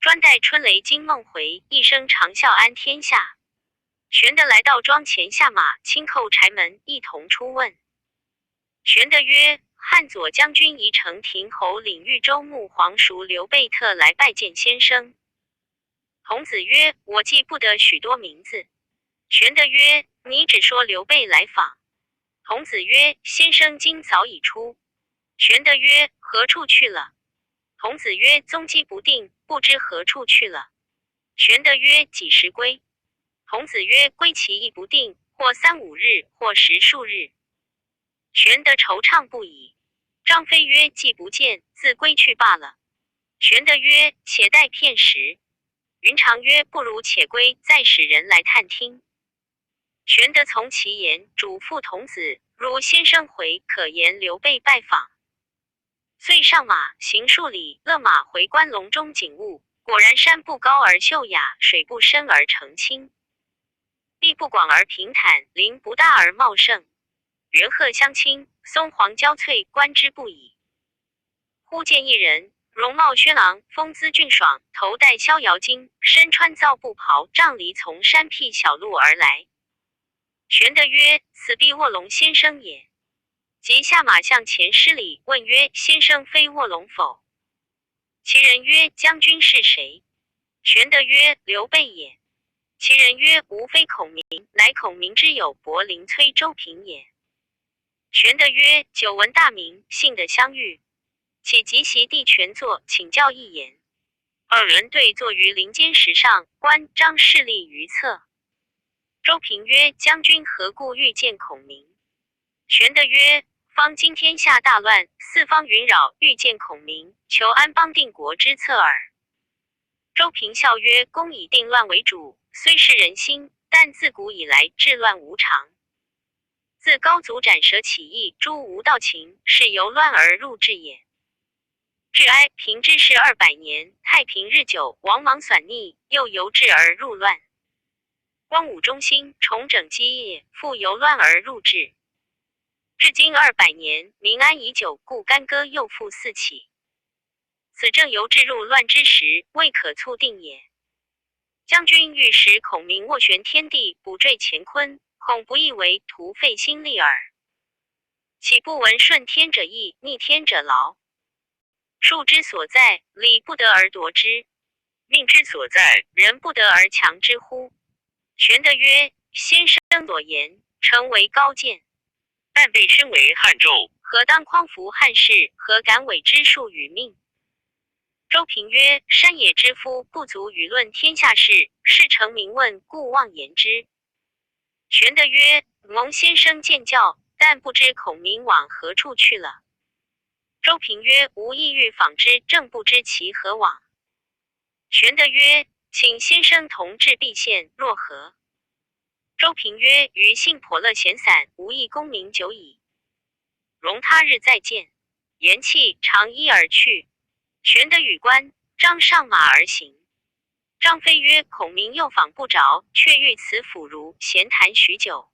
专待春雷惊梦回，一生长啸安天下。玄德来到庄前下马，轻叩柴门，一同出问。玄德曰：汉左将军宜城亭侯领豫州牧黄叔刘备特来拜见先生。童子曰：我记不得许多名字。玄德曰：你只说刘备来访。童子曰：先生今早已出。玄德曰：何处去了？童子曰：踪迹不定，不知何处去了。玄德曰：几时归？童子曰：归期亦不定，或3、5日，或10数日。玄德惆怅不已。张飞曰：既不见，自归去罢了。玄德曰：且待片时。云长曰：不如且归，再使人来探听。玄德从其言，嘱咐童子：如先生回，可言刘备拜访。遂上马，行数里，勒马回观笼中景物。果然山不高而秀雅，水不深而澄清，地不广而平坦，林不大而茂盛，猿鹤相亲，松黄交翠，观之不已。忽见一人，容貌轩昂，风姿俊爽，头戴逍遥巾，身穿皂布袍，杖藜从山僻小路而来。玄德曰：此必卧龙先生也。即下马向前施礼，问曰：先生非卧龙否？其人曰：将军是谁？玄德曰：刘备也。其人曰：吾非孔明，乃孔明之友伯陵崔周平也。玄德曰：久闻大名，幸得相遇，且即席地权坐，请教一言。二人对坐于林间石上，观张势力于侧。周平曰：将军何故欲见孔明？玄德曰：方今天下大乱，四方云扰，欲见孔明，求安邦定国之策耳。周平笑曰：公以定乱为主，虽是人心，但自古以来治乱无常。自高祖斩蛇起义，诛无道秦，是由乱而入治也。至哀平之事200年，太平日久，王莽损逆，又由治而入乱。光武中兴，重整基业，复由乱而入治。至今200年，民安已久，故干戈又复四起。此正由治入乱之时，未可促定也。将军欲使孔明斡旋天地，补缀乾坤，恐不亦为徒费心力耳。岂不闻顺天者易，逆天者劳？术之所在，理不得而夺之；命之所在，人不得而强之乎？玄德曰：先生所言，诚为高见。但被身为汉胄，何当匡扶汉室？何敢违之术与命？周平曰：山野之夫，不足与论天下事，事成明问，故妄言之。玄德曰：蒙先生见教，但不知孔明往何处去了。周平曰：吾意欲访之，正不知其何往。玄德曰：请先生同至蓟县，若何？周平曰：余性颇乐闲散，无益功名久矣。容他日再见。言讫，长揖而去。玄德与关张上马而行。张飞曰：孔明又访不着，却欲此腐儒，闲谈许久。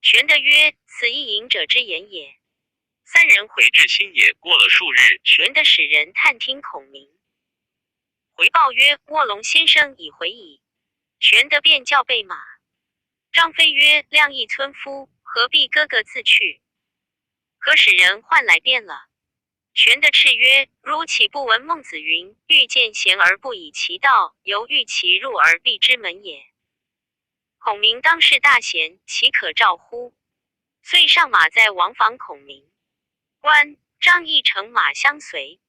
玄德曰：此一隐者之言也。三人回至新野，过了数日，玄德使人探听孔明。回报曰：卧龙先生已回矣。玄德便叫备马。张飞曰：亮一村夫，何必各个自去？可使人唤来便了。玄德叱曰：汝岂不闻孟子云：欲见贤而不以其道，犹欲其入而避之门也。孔明当是大贤，岂可召乎？遂上马在王访孔明。关张亦乘马相随。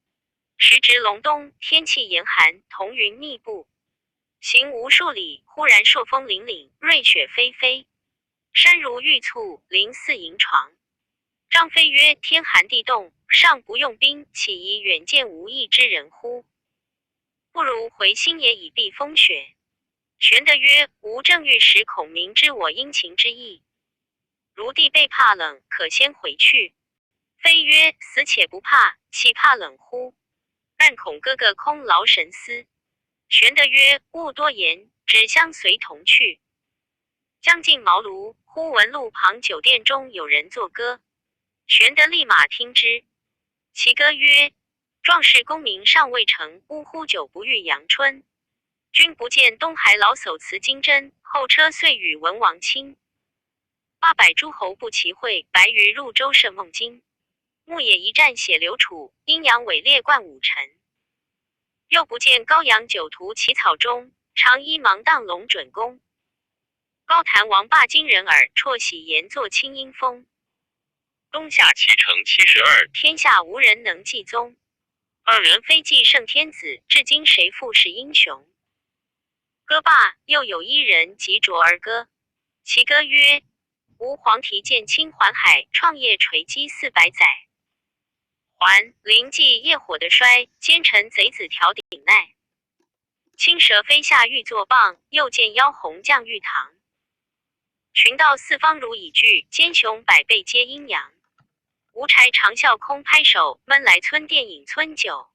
时值隆冬，天气严寒，彤云密布。行无数里，忽然朔风凛凛，瑞雪霏霏，山如玉簇，林似银床。张飞曰：天寒地冻，尚不用兵，岂宜远见无益之人乎？不如回新野以避风雪。玄德曰：吾正欲使孔明知我殷勤之意，如弟备怕冷，可先回去。飞曰：死且不怕，岂怕冷乎？但恐哥哥空劳神思。玄德曰：勿多言，只相随同去。将近茅庐，忽闻路旁酒店中有人作歌。玄德立马听之。其歌曰：壮士功名尚未成，呜呼久不遇阳春。君不见东海老叟辞金针，后车遂与文王亲。800诸侯不齐会，白鱼入舟射孟津。牧野一战血流楚，阴阳伟烈冠武臣。又不见高阳酒徒起草中，长衣芒荡龙准公。高谈王霸惊人耳，辍喜言作清音风。东夏齐城72，天下无人能继宗。二人非继圣天子，至今谁复是英雄？歌罢，又有一人急着而歌。其歌曰：吾黄鹂见青环海，创业垂击400载。环，灵迹业火的衰，奸臣贼子调顶耐。青蛇飞下欲作棒，又见妖红降玉堂。群盗四方如蚁聚，奸雄百倍皆阴阳。无柴长啸空拍手，闷来村店饮村酒。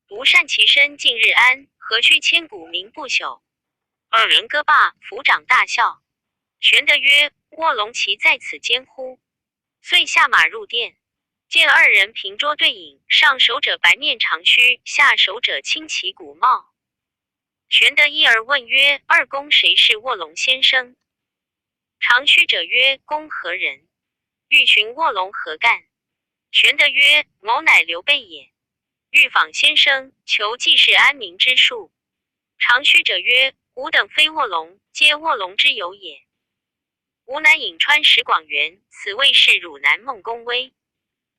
独善其身近日安，何须千古名不朽。二人歌罢，抚掌大笑。玄德曰：卧龙骑在此间乎？遂下马入殿，见二人平桌对饮，上手者白面长须，下手者青旗鼓帽。玄德一而问曰：二公谁是卧龙先生？长须者曰：公何人？欲寻卧龙何干？玄德曰：某乃刘备也。欲访先生，求济世安民之术。长须者曰：吾等非卧龙，皆卧龙之友也。吾乃颍川石广元，此谓是汝南孟公威。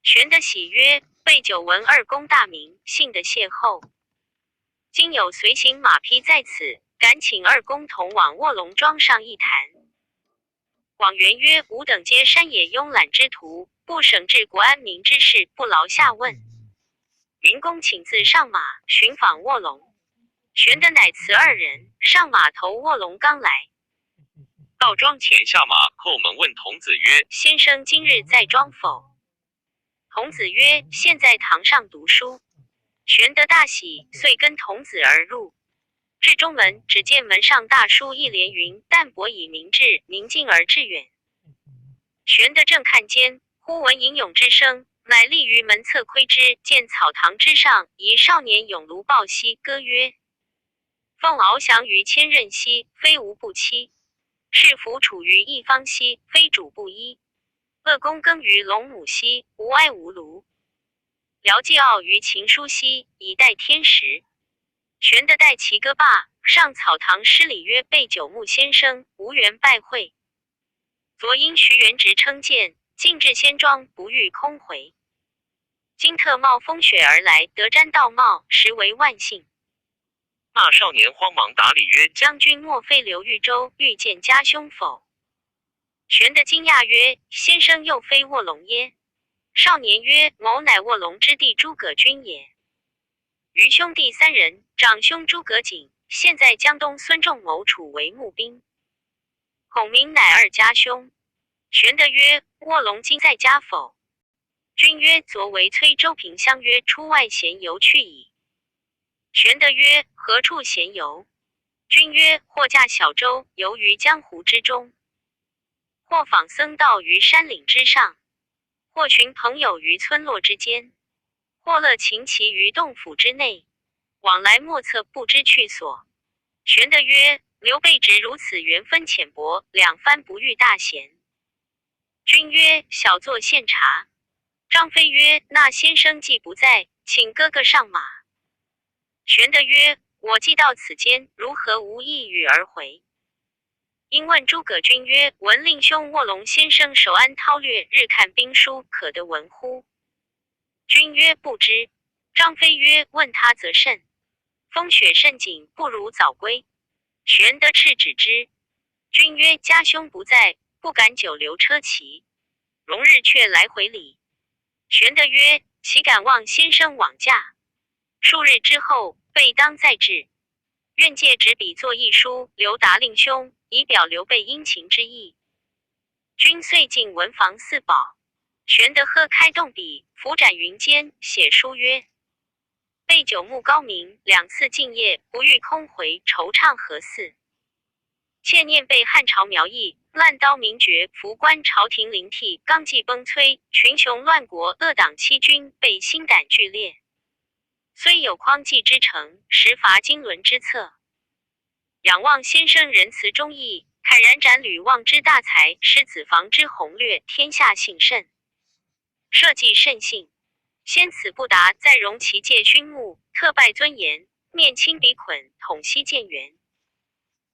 玄德喜曰：备久闻二公大名，幸得邂逅。今有随行马匹在此，敢请二公同往卧龙庄上一谈。广元曰：吾等皆山野慵懒之徒，不省治国安民之事，不劳下问。明公请自上马，寻访卧龙。玄德乃辞二人，上马投卧龙冈来。到庄前下马，叩门问童子曰：先生今日在庄否？童子曰：现在堂上读书。玄德大喜，遂跟童子而入。至中门，只见门上大书一联云：淡泊以明志，宁静而致远。玄德正看间，忽闻吟咏之声，乃立于门侧窥之，见草堂之上一少年咏卢豹兮，歌曰：凤翱翔于千仞兮，非吾不期。士服处于一方兮，非主不依。乐躬耕于龙母兮，无哀无庐。聊寄傲于秦书兮，以待天时。玄德待其歌罢，上草堂施礼曰：备久慕先生，无缘拜会。昨因徐元直称谏，进至仙庄，不遇空回。今特冒风雪而来，得瞻道貌，实为万幸。那少年慌忙答礼曰：将军莫非刘豫州遇见家兄否？玄德惊讶曰：先生又非卧龙耶？少年曰：某乃卧龙之弟诸葛均也。余兄弟三人，长兄诸葛瑾现在江东孙仲谋处为募兵。孔明乃二家兄。玄德曰：卧龙今在家否？均曰：昨为崔州平相约出外闲游去矣。玄德曰：何处闲游？均曰：或驾小舟游于江湖之中，或访僧道于山岭之上，或寻朋友于村落之间，或乐琴棋于洞府之内，往来莫测，不知去所。玄德曰：刘备直如此缘分浅薄，两番不遇大贤。均曰：小作献茶。张飞曰：那先生既不在，请哥哥上马。玄德曰：我既到此间，如何无一语而回？因问诸葛均曰：闻令兄卧龙先生手安韬略，日看兵书，可得闻乎？均曰：不知。张飞曰：问他则甚。风雪甚紧，不如早归。玄德斥止之。均曰：家兄不在，不敢久留车骑。容日却来回礼。玄德曰：岂敢望先生往驾？数日之后，备当再至。愿借执笔作一书，留达令兄，以表刘备殷勤之意。君遂进文房四宝。玄德喝开动笔，拂展云间，写书曰：备久慕高明，两次敬业，不遇空回，惆怅何似？切念被汉朝苗裔，滥刀名爵，服官朝廷灵替，纲纪崩摧，群雄乱国，恶党欺君，被心胆俱裂。虽有匡济之诚，实乏经纶之策。仰望先生仁慈忠义，坦然展吕望之大才，施子房之宏略，天下幸甚。社稷甚幸。先此不达，再容其戒勋目，特拜尊严，面亲鼻捆，统悉建元。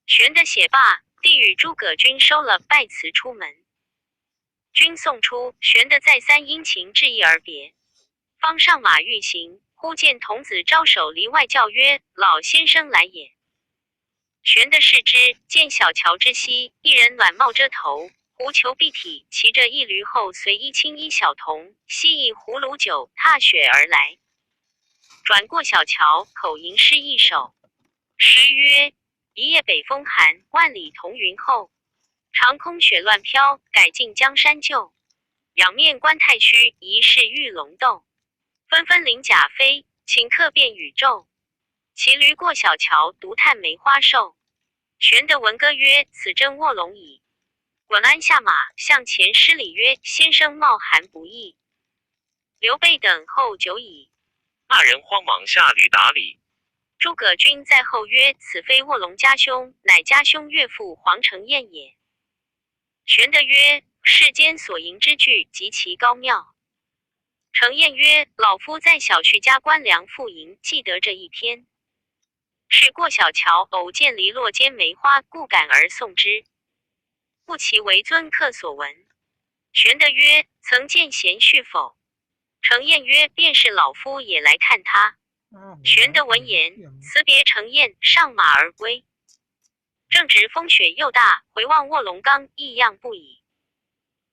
玄德写罢，递与诸葛均收了，拜辞出门。君送出，玄德再三殷勤致意而别。方上马欲行，忽见童子招手篱外叫曰：老先生来也。玄德视之，见小桥之西，一人暖帽遮头，狐裘蔽体，骑着一驴后随一青衣小童，携一葫芦酒，踏雪而来。转过小桥，口吟诗一首，诗曰：一夜北风寒，万里同云后。长空雪乱飘，改尽江山旧。仰面观太虚，疑是玉龙斗。纷纷鳞甲飞，顷刻变宇宙。骑驴过小桥，独叹梅花瘦。玄德闻歌曰：此真卧龙矣。滚鞍下马，向前施礼曰：先生冒寒不易。刘备等候久矣。二人慌忙下驴打礼。诸葛均在后曰：此非卧龙家兄，乃家兄岳父黄承彦也。玄德曰：世间所营之具，极其高妙。承彦曰：老夫在小婿家观梁赋吟，记得这一篇。是过小桥，偶见篱落间梅花，故感而送之。不其为尊客所闻。玄德曰：曾见贤婿否？承彦曰：便是老夫也来看他。玄德闻言，辞别承彦，上马而归。正值风雪又大，回望卧龙岗，异样不已。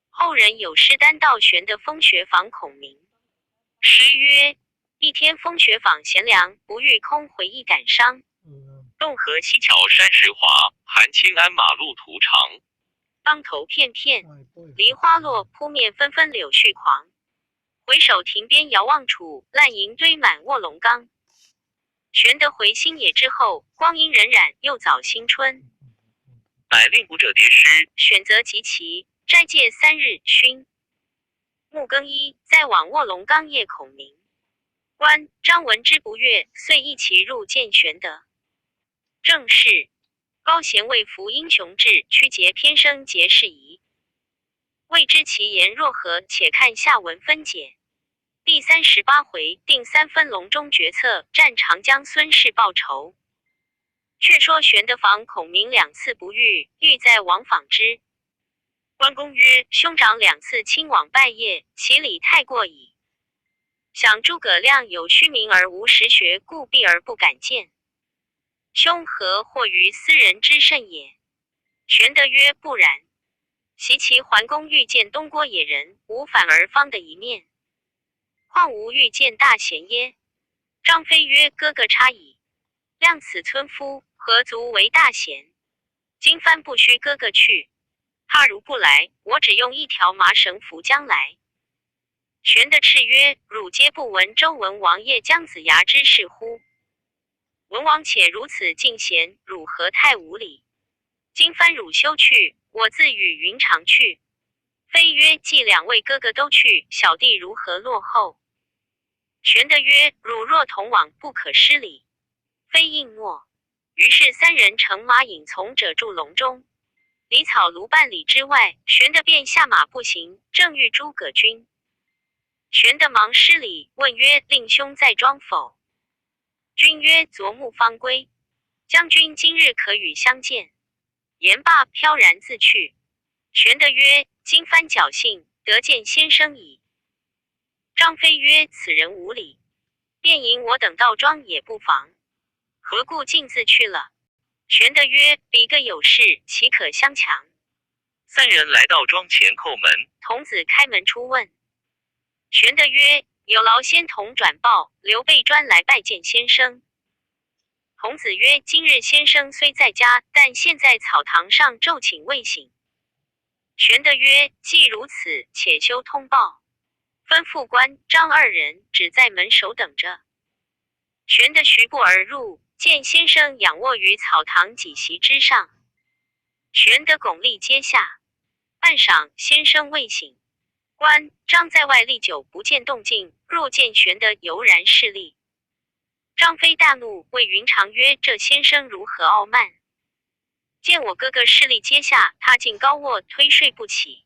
后人有诗单道玄德风雪访孔明。诗曰：一天风雪访贤良，不遇空回忆感伤。洞河西桥山石滑，寒青鞍马路途长。当头片片，梨花落，扑面纷纷柳絮狂。回首亭边遥望处，烂银堆满卧龙岗。玄德回新野之后，光阴荏苒，又早新春。乃令卜者叠诗，选择极其，斋戒3日，勋。暮更衣，再往卧龙岗谒孔明。关张闻之不悦，遂一齐入见玄德。正是高贤为服英雄志，曲节偏生节事宜。未知其言若何，且看下文分解。第38回，定3分隆中决策，战长江孙氏报仇。却说玄德访孔明2次不遇，欲再往访之。关公曰：兄长2次亲往拜谒，其礼太过矣。想诸葛亮有虚名而无实学，故避而不敢见。兄何或于斯人之甚也？玄德曰：不然。习其桓公欲见东郭野人，无反而方的一面，况无欲见大贤耶？张飞曰：哥哥差矣。亮此村夫，何足为大贤？今番不须哥哥去，他如不来，我只用一条麻绳扶将来。玄德叱曰：汝皆不闻周文王爷姜子牙之事乎？文王且如此敬贤，汝何太无礼？今番汝休去，我自与云长去。飞曰：既2位哥哥都去，小弟如何落后？玄德曰：汝若同往，不可失礼。飞应诺。于是3人乘马引从者住笼中。离草庐半里之外，玄德便下马步行，正遇诸葛均。玄德忙施礼，问曰：令兄在庄否？均曰：昨暮方归。将军今日可与相见。言罢，飘然自去。玄德曰：今番侥幸，得见先生矣。张飞曰：此人无礼，便引我等到庄也不妨，何故径自去了？玄德曰：彼个有事，岂可相强？三人来到庄前叩门，童子开门出问。玄德曰：有劳仙童转报，刘备专来拜见先生。童子曰：今日先生虽在家，但现在草堂上昼寝未醒。玄德曰：既如此，且休通报，吩咐关张二人只在门首等着。玄德徐步而入，见先生仰卧于草堂几席之上。玄德拱立阶下，半晌先生未醒。关张在外历久不见动静，入见玄德犹然侍立。张飞大怒，谓云长曰：这先生如何傲慢？见我哥哥侍立阶下，他竟高卧推睡不起。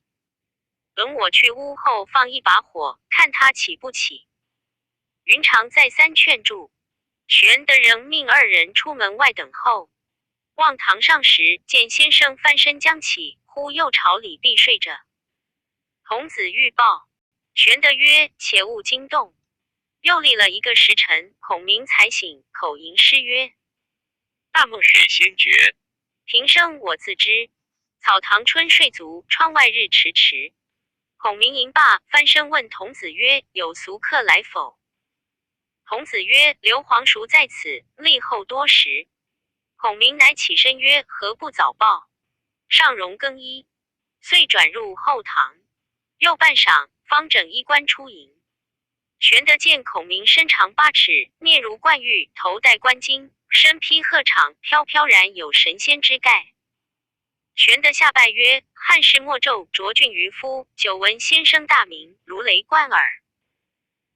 等我去屋后放一把火，看他起不起。云长再三劝住，玄德仍命二人出门外等候。望堂上时，见先生翻身将起，忽又朝里必睡着。童子欲报，玄德曰：且勿惊动。又立了一个时辰，孔明才醒，口吟诗曰：大梦始先觉，平生我自知。草堂春睡足，窗外日迟迟。孔明吟罢，翻身问童子曰：有俗客来否？童子曰：刘皇叔在此，立后多时。孔明乃起身曰：何不早报？上容更衣，遂转入后堂。又半晌，方整衣冠出迎。玄德见孔明身长8尺，面如冠玉，头戴冠巾，身披鹤氅，飘飘然有神仙之概。玄德下拜曰：汉室莫胄卓俊渔夫，久闻先生大名，如雷贯耳。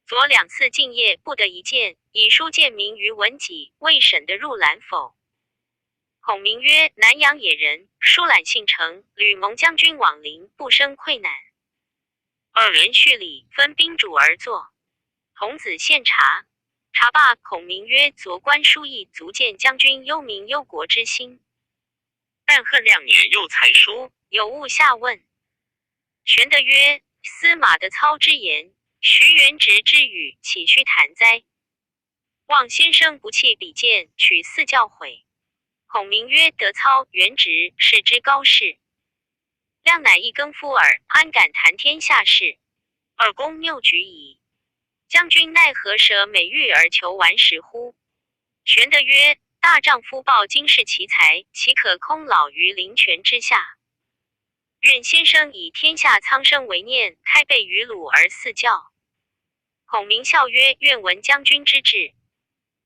昨2次进谒，不得一见，以书荐名于文己，未审得入览否？孔明曰：南阳野人，疏懒性诚，吕蒙将军往临，不生愧难。二人叙礼，分宾主而坐。童子献茶，茶罢，孔明曰：昨观书意，足见将军忧民忧国之心。但恨2年又才疏，有误下问。玄德曰：司马的操之言，徐元直之语，岂须谈哉？望先生不弃笔剑，取4教诲。孔明曰：德操、元直是之高士，亮乃一耕夫耳，安敢谈天下事？尔公谬举矣。将军奈何舍美玉而求顽石乎？玄德曰：大丈夫抱经世奇才，岂可空老于林泉之下？愿先生以天下苍生为念，开备于鲁而4教。孔明笑曰：愿闻将军之志。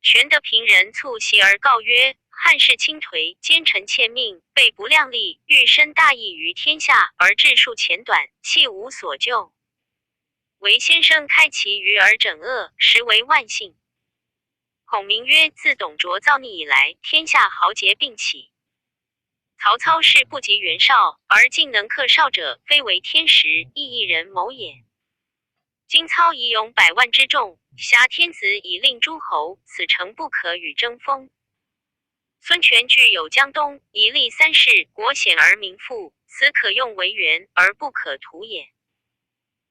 玄德平人促席而告曰：汉室倾颓，奸臣窃命，备不量力，欲伸大义于天下，而治数浅短，弃无所救。唯先生开其愚而整恶，实为万幸。孔明曰：自董卓造逆以来，天下豪杰并起。曹操是不及袁绍，而竟能克绍者，非为天时，亦一人谋也。今操以勇100万之众，挟天子以令诸侯，此诚不可与争锋。孙权据有江东，以立3世，国险而民富，此可用为援，而不可图也。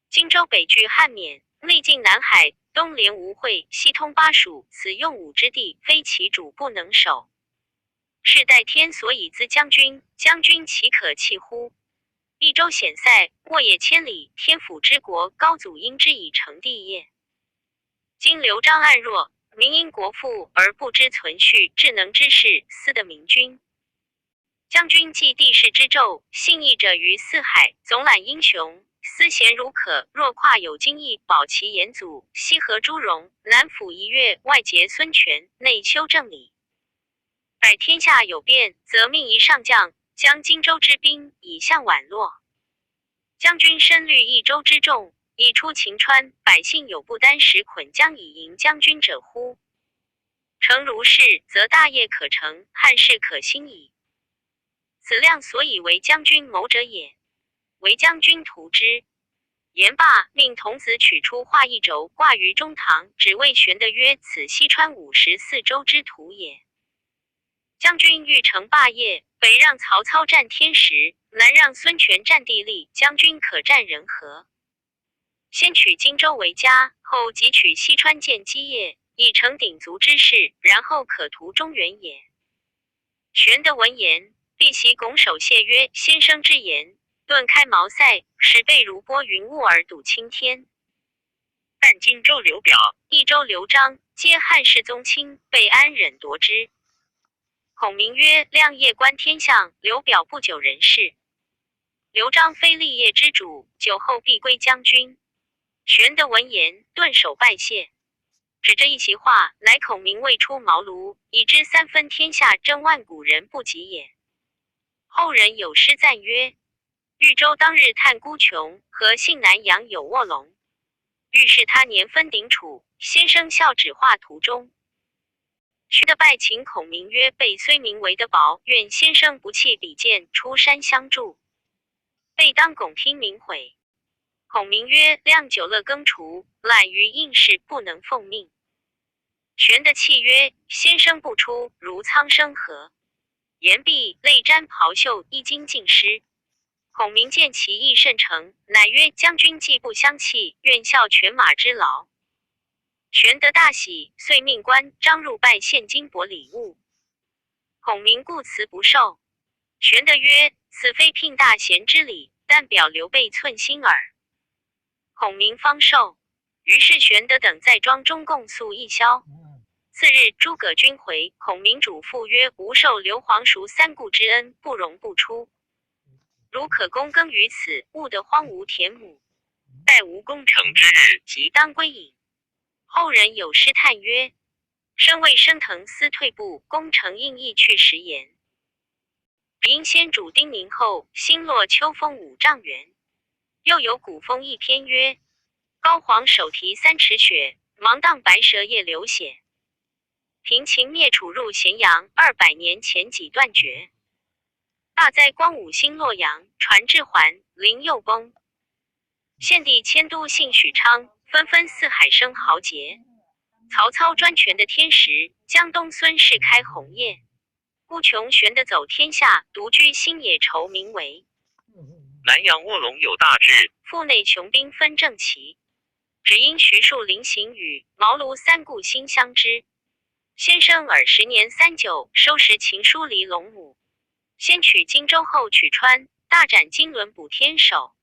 荆州北据汉沔，历尽南海，东连吴会，西通巴蜀，此用武之地，非其主不能守。是待天所以资将军，将军岂可弃乎？益州险塞，沃野千里，天府之国，高祖因之以成帝业。今刘璋暗弱，民因国富而不知存续，智能之士，私得明君。将军继帝室之胄，信义者于四海，总揽英雄，思贤如渴，若跨有荆益，保其延祖，西河朱荣，南抚夷越，外结孙权，内修正理。待天下有变，则命一上将，将荆州之兵以向宛洛。将军身虑益州之众，已出秦川，百姓有不单石捆将以迎将军者乎？诚如是，则大业可成，汉室可兴矣。此亮所以为将军谋者也。为将军图之。言罢，命童子取出画一轴，挂于中堂，只谓玄德曰：此西川54州之图也。将军欲成霸业，北让曹操占天时，南让孙权占地利，将军可占人和？先取荆州为家，后即取西川建基业，以成鼎足之势，然后可图中原也。玄德闻言，必席拱手谢曰：先生之言，顿开茅塞，使备如拨云雾而睹青天。但荆州刘表、益州刘璋皆汉室宗亲，被安忍夺之。孔明曰：亮夜观天象，刘表不久人事。刘璋非立业之主，久后必归将军。玄德闻言，顿首拜谢。指着一席话，乃孔明未出茅庐，已知三分天下，争万古人不及也。后人有诗赞曰：豫州当日探孤穷，何幸南阳有卧龙。欲是他年分鼎楚，先生笑指画图中。徐德拜请孔明曰：备虽名为德薄，愿先生不弃比剑，出山相助。备当拱听明悔。孔明曰：亮久乐耕锄，懒于应试，不能奉命。玄德泣曰：先生不出，如苍生何？言毕，泪沾袍袖，一襟尽湿。孔明见其意甚诚，乃曰：将军既不相弃，愿效犬马之劳。玄德大喜，遂命关张入拜献金帛礼物。孔明故辞不受。玄德曰：此非聘大贤之礼，但表刘备寸心耳。孔明方受。于是玄德等在庄中共宿一宵。次日，诸葛均回，孔明嘱咐曰：吾受刘皇叔三顾之恩，不容不出。如可躬耕于此，勿得荒芜田亩。待吾攻城之日，即当归隐。后人有诗叹曰：身未升腾思退步，攻城应意去时言。因先主丁宁后，星落秋风5丈原。又有古风一篇曰：高皇手提3尺雪，芒砀白蛇夜流血。平秦灭楚入咸阳，200年前几断绝。大哉光武兴洛阳，传至桓灵又崩。献帝迁都幸许昌，纷纷四海生豪杰。曹操专权的天时，江东孙氏开鸿业。孤穷玄德走天下，独居新野愁名为。南阳卧龙有大志，腹内穷兵分正齐。只因徐庶临行雨，茅庐三顾心相知。先生耳10年3九，收拾秦书离龙母。先取荆州后取川，大展金轮补天手。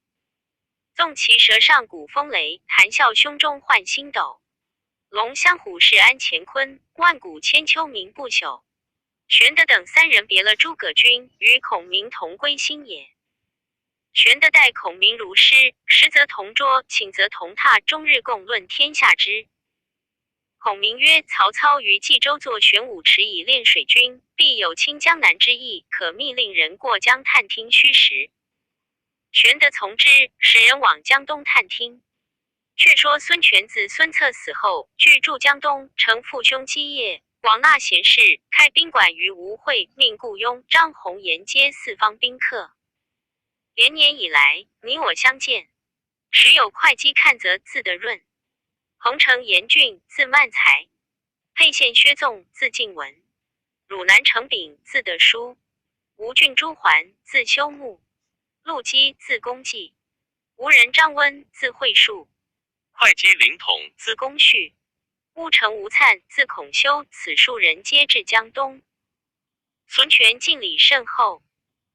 纵骑舌上鼓风雷，谈笑胸中换星斗。龙相虎视安乾坤，万古千秋名不朽。玄德等3人别了诸葛均，与孔明同归新野。玄德待孔明如师，食则同桌，寝则同榻，终日共论天下之。孔明曰：曹操于冀州作玄武池以练水军，必有侵江南之意，可密令人过江探听虚实。玄德从之，使人往江东探听。却说孙权自孙策死后，据驻江东，承父兄基业，广纳贤士，开宾馆于吴会，命顾雍、张宏沿接4方宾客。连年以来，你我相见，时有会稽看则字德润，彭城严峻字曼才，沛县薛纵字敬文，汝南程炳字德书，吴郡朱桓字修木，陆基字公纪，吴人张温字惠树，会稽凌统字公绪，乌程吴粲字孔修，此数人皆至江东。孙权敬礼甚厚。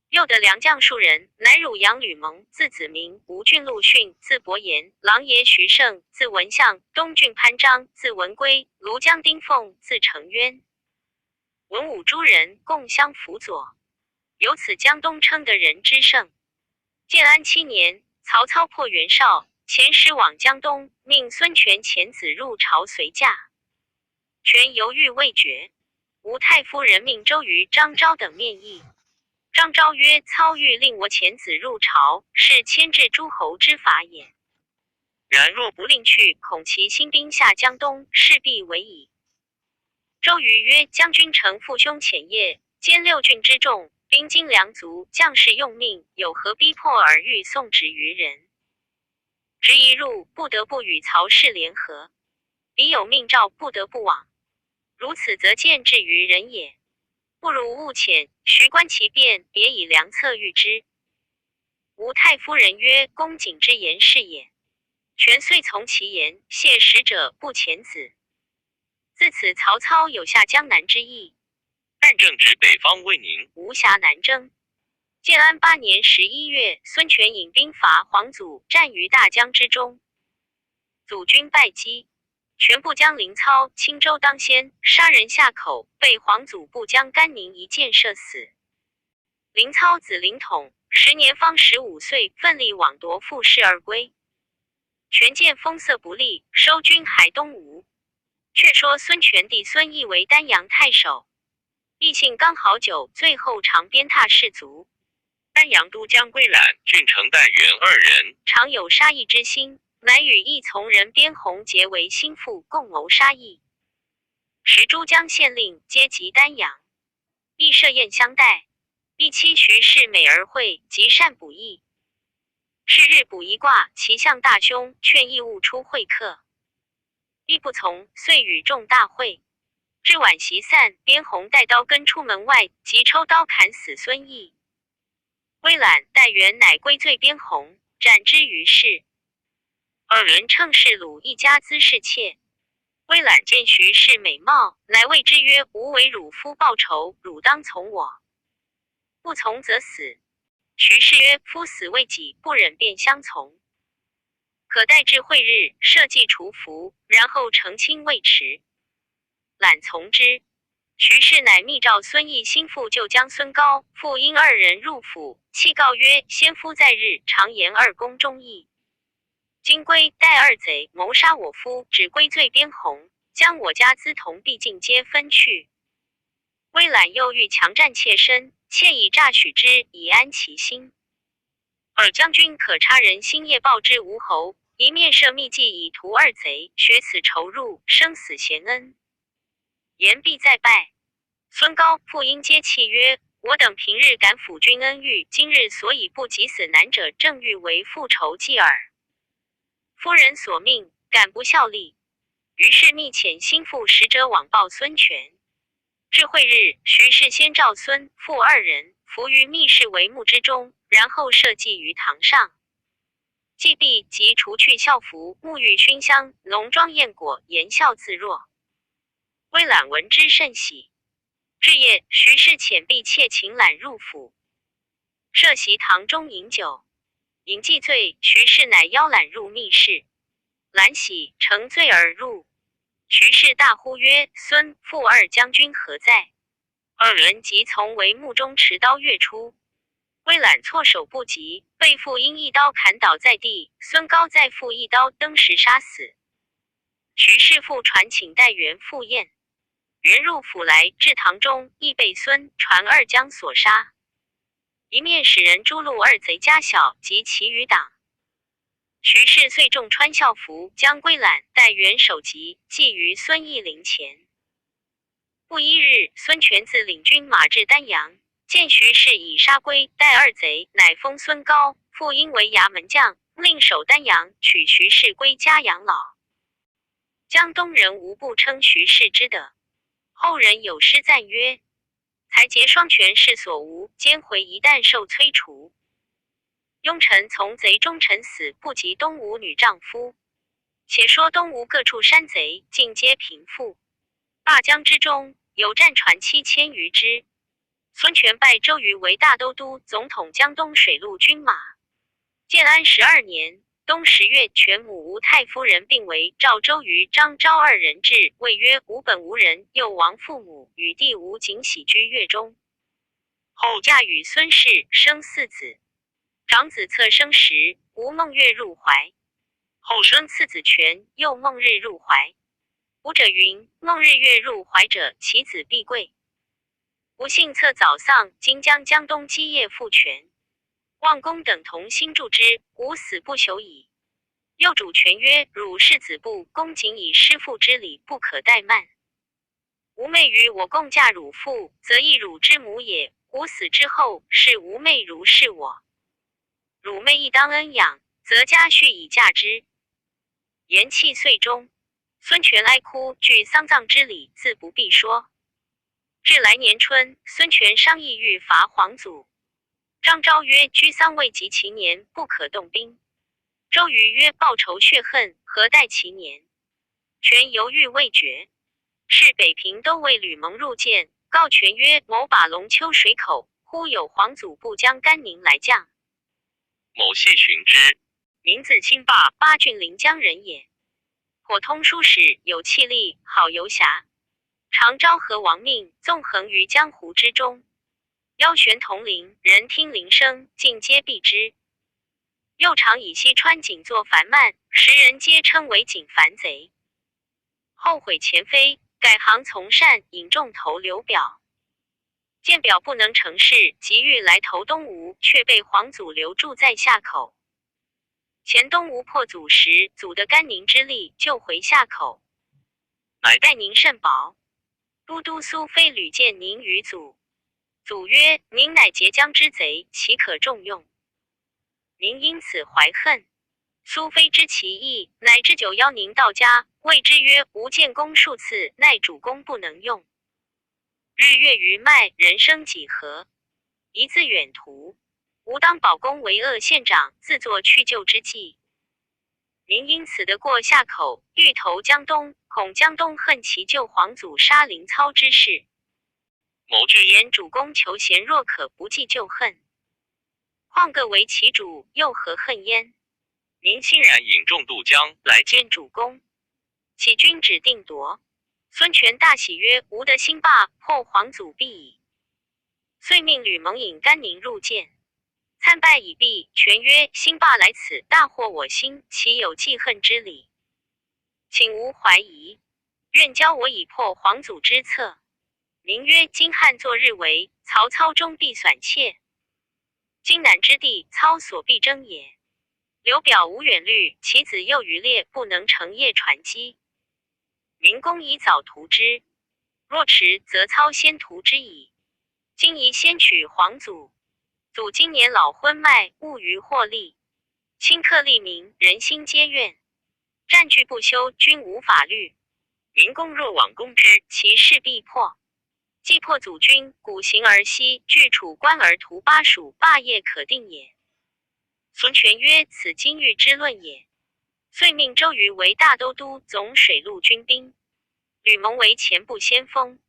又得良将数人，乃汝阳吕蒙字子明，吴郡陆逊字伯言，琅琊徐盛字文相，东郡潘璋字文圭，庐江丁奉字成渊。文武诸人共相辅佐，由此江东称得人之盛。建安7年，曹操破袁绍，遣使往江东，命孙权遣子入朝随驾。权犹豫未决，吴太夫人命周瑜、张昭等面议。张昭曰：操欲令我遣子入朝，是牵制诸侯之法也。然若不令去，恐其兴兵下江东，势必为矣。周瑜曰：将军承父兄潜业，兼6郡之众，兵精粮足，将士用命，有何逼迫而欲送旨于人？执一入，不得不与曹氏联合；彼有命诏，不得不往。如此则见制于人也。不如勿遣，徐观其变，别以良策谕之。吴太夫人曰：公瑾之言是也。权遂从其言，谢使者不遣子。自此曹操有下江南之意，但正值北方未宁，无暇南征。建安8年11月，孙权引兵伐黄祖，战于大江之中，祖军败击，全部将林操、青州当先，杀人下口，被黄祖部将甘宁一箭射死。林操子林统，时年方15岁，奋力往夺复氏而归。权见风色不利，收军海东吴。却说孙权弟孙义为丹阳太守，异姓刚好酒，最后常鞭挞士卒。丹阳都将归览、郡城戴元2人，常有杀义之心，乃与一从人边弘结为心腹，共谋杀义。时诸江县令皆集丹阳，亦设宴相待。一期徐氏美而会，极善卜易。是日卜一卦，其象大凶，劝义勿出会客。义不从，遂与众大会。至晚席散，边弘带刀跟出门外，即抽刀砍死孙义。微览、戴元乃归罪边弘，斩之于市。2人称是鲁一家资侍妾。微览见徐氏美貌，乃谓之曰：“吾为汝夫报仇，汝当从我。不从则死。”徐氏曰：“夫死为己，不忍便相从。可待至会日，设计除服，然后成亲未迟。”览从之。徐氏乃密召孙义心腹救将孙高、傅婴2人入府，弃告曰：“先夫在日，常言2公忠义。今归带2贼谋杀我夫，只归罪边弘，将我家资铜币尽皆分去。”微览又欲强占妾身，妾以诈许之，以安其心。尔将军可差人星夜报之吴侯，一面设密计以屠2贼，学此仇入，生死咸恩。言必再拜。孙高、傅婴皆泣曰：“我等平日感抚君恩遇，今日所以不及死难者，正欲为复仇计耳。夫人所命，敢不效力？”于是密遣心腹使者往报孙权。至会日，徐氏先召孙、傅2人伏于密室帷幕之中，然后设祭于堂上。祭毕，即除去校服，沐浴熏香，浓妆艳裹，言笑自若。微览闻之甚喜。至夜，徐氏遣婢妾请览入府，设席堂中饮酒。饮既醉，徐氏乃邀览入密室。览喜，乘醉而入。徐氏大呼曰：“孙、傅2将军何在？”2人即从帷幕中持刀跃出。微览措手不及，被傅婴一刀砍倒在地，孙高再复一刀登时杀死。徐氏复传请戴元赴宴。元入府来，至堂中，亦被孙、传2将所杀。一面使人诛戮2贼家小及其余党。徐氏遂重穿校服，将归览、戴元首级，祭于孙义陵前。不一日，孙权自领军马至丹阳，见徐氏已杀归、戴2贼，乃封孙高、傅婴为衙门将，令守丹阳，取徐氏归家养老。江东人无不称徐氏之德。后人有诗赞曰：“才节双全是所无，奸回一旦受摧除。庸臣从贼忠臣死，不及东吴女丈夫。且说东吴各处山贼，尽皆平复。灞江之中，有战船7000余只。孙权拜周瑜为大都督，总统江东水陆军马。建安12年。冬10月，权母吴太夫人病危，召周瑜、张昭2人至，谓曰：“吾本无人，又亡父母，与弟吴景喜居越中。后嫁与孙氏，生4子。长子策生时，吴孟月入怀。后生次子权，又孟日入怀。吴者云：孟日月入怀者，其子必贵。吴姓策早丧，今将江东基业复权。望公等同心助之，吾死不朽矣。”又主权曰：“汝世子部，公谨以师父之礼，不可怠慢。吾妹与我共嫁汝父，则亦汝之母也。吾死之后，是吾妹如是我。汝妹亦当恩养，则家婿以嫁之。”言讫遂终。孙权哀哭，据丧葬之礼，自不必说。至来年春，孙权商议欲伐黄祖。张昭曰：“居丧未及其年，不可动兵。”周瑜曰：“报仇血恨，何待其年？”权犹豫未决。是北平都尉吕蒙入见，告权曰：“某把龙丘水口，忽有皇祖部将甘宁来将。某系寻之，名字清霸，巴郡临江人也。颇通书史，有气力，好游侠，常昭和亡命，纵横于江湖之中。腰悬铜铃，人听铃声，尽皆避之。又常以西川景作樊漫，时人皆称为景樊贼。后悔前非，改行从善，引众投刘表。见表不能成事，急欲来投东吴，却被皇祖留住在夏口。前东吴破祖时，祖的甘宁之力救回夏口，乃待宁甚薄。都督苏飞屡见宁于祖，祖曰：“宁乃截江之贼，岂可重用？”宁因此怀恨。苏飞知其意，乃置酒邀宁到家，谓之曰：“吾建功数次，奈主公不能用。日月余迈，人生几何？一自远图。吾当保公为鄂县长，自作去就之计。”宁因此得过夏口，欲投江东，恐江东恨其救皇祖杀凌操之事。某具言主公求贤若可不计旧恨，况各为其主，又何恨焉？宁欣然引众渡江来见主公，启君指定夺。孙权大喜曰：“吾得兴霸，破皇祖必矣。”遂命吕蒙引甘宁入见。参拜已毕，权曰：“兴霸来此，大获我心，岂有记恨之理？请无怀疑，愿教我以破皇祖之策。”宁曰：“今汉作日为，曹操终必损切。荆南之地，操所必争也。刘表无远虑，其子又渔猎，不能乘夜船击。明公宜早图之，若迟，则操先图之矣。今宜先取皇祖。祖今年老昏迈，务于获利，顷刻利民，人心皆怨。战局不休，均无法律。明公若往攻之，其势必破。既破祖军，古行而西，据楚关而图巴蜀，霸业可定也。”孙权曰：“此今日之论也。”遂命周瑜为大都督，总水陆军兵；吕蒙为前部先锋，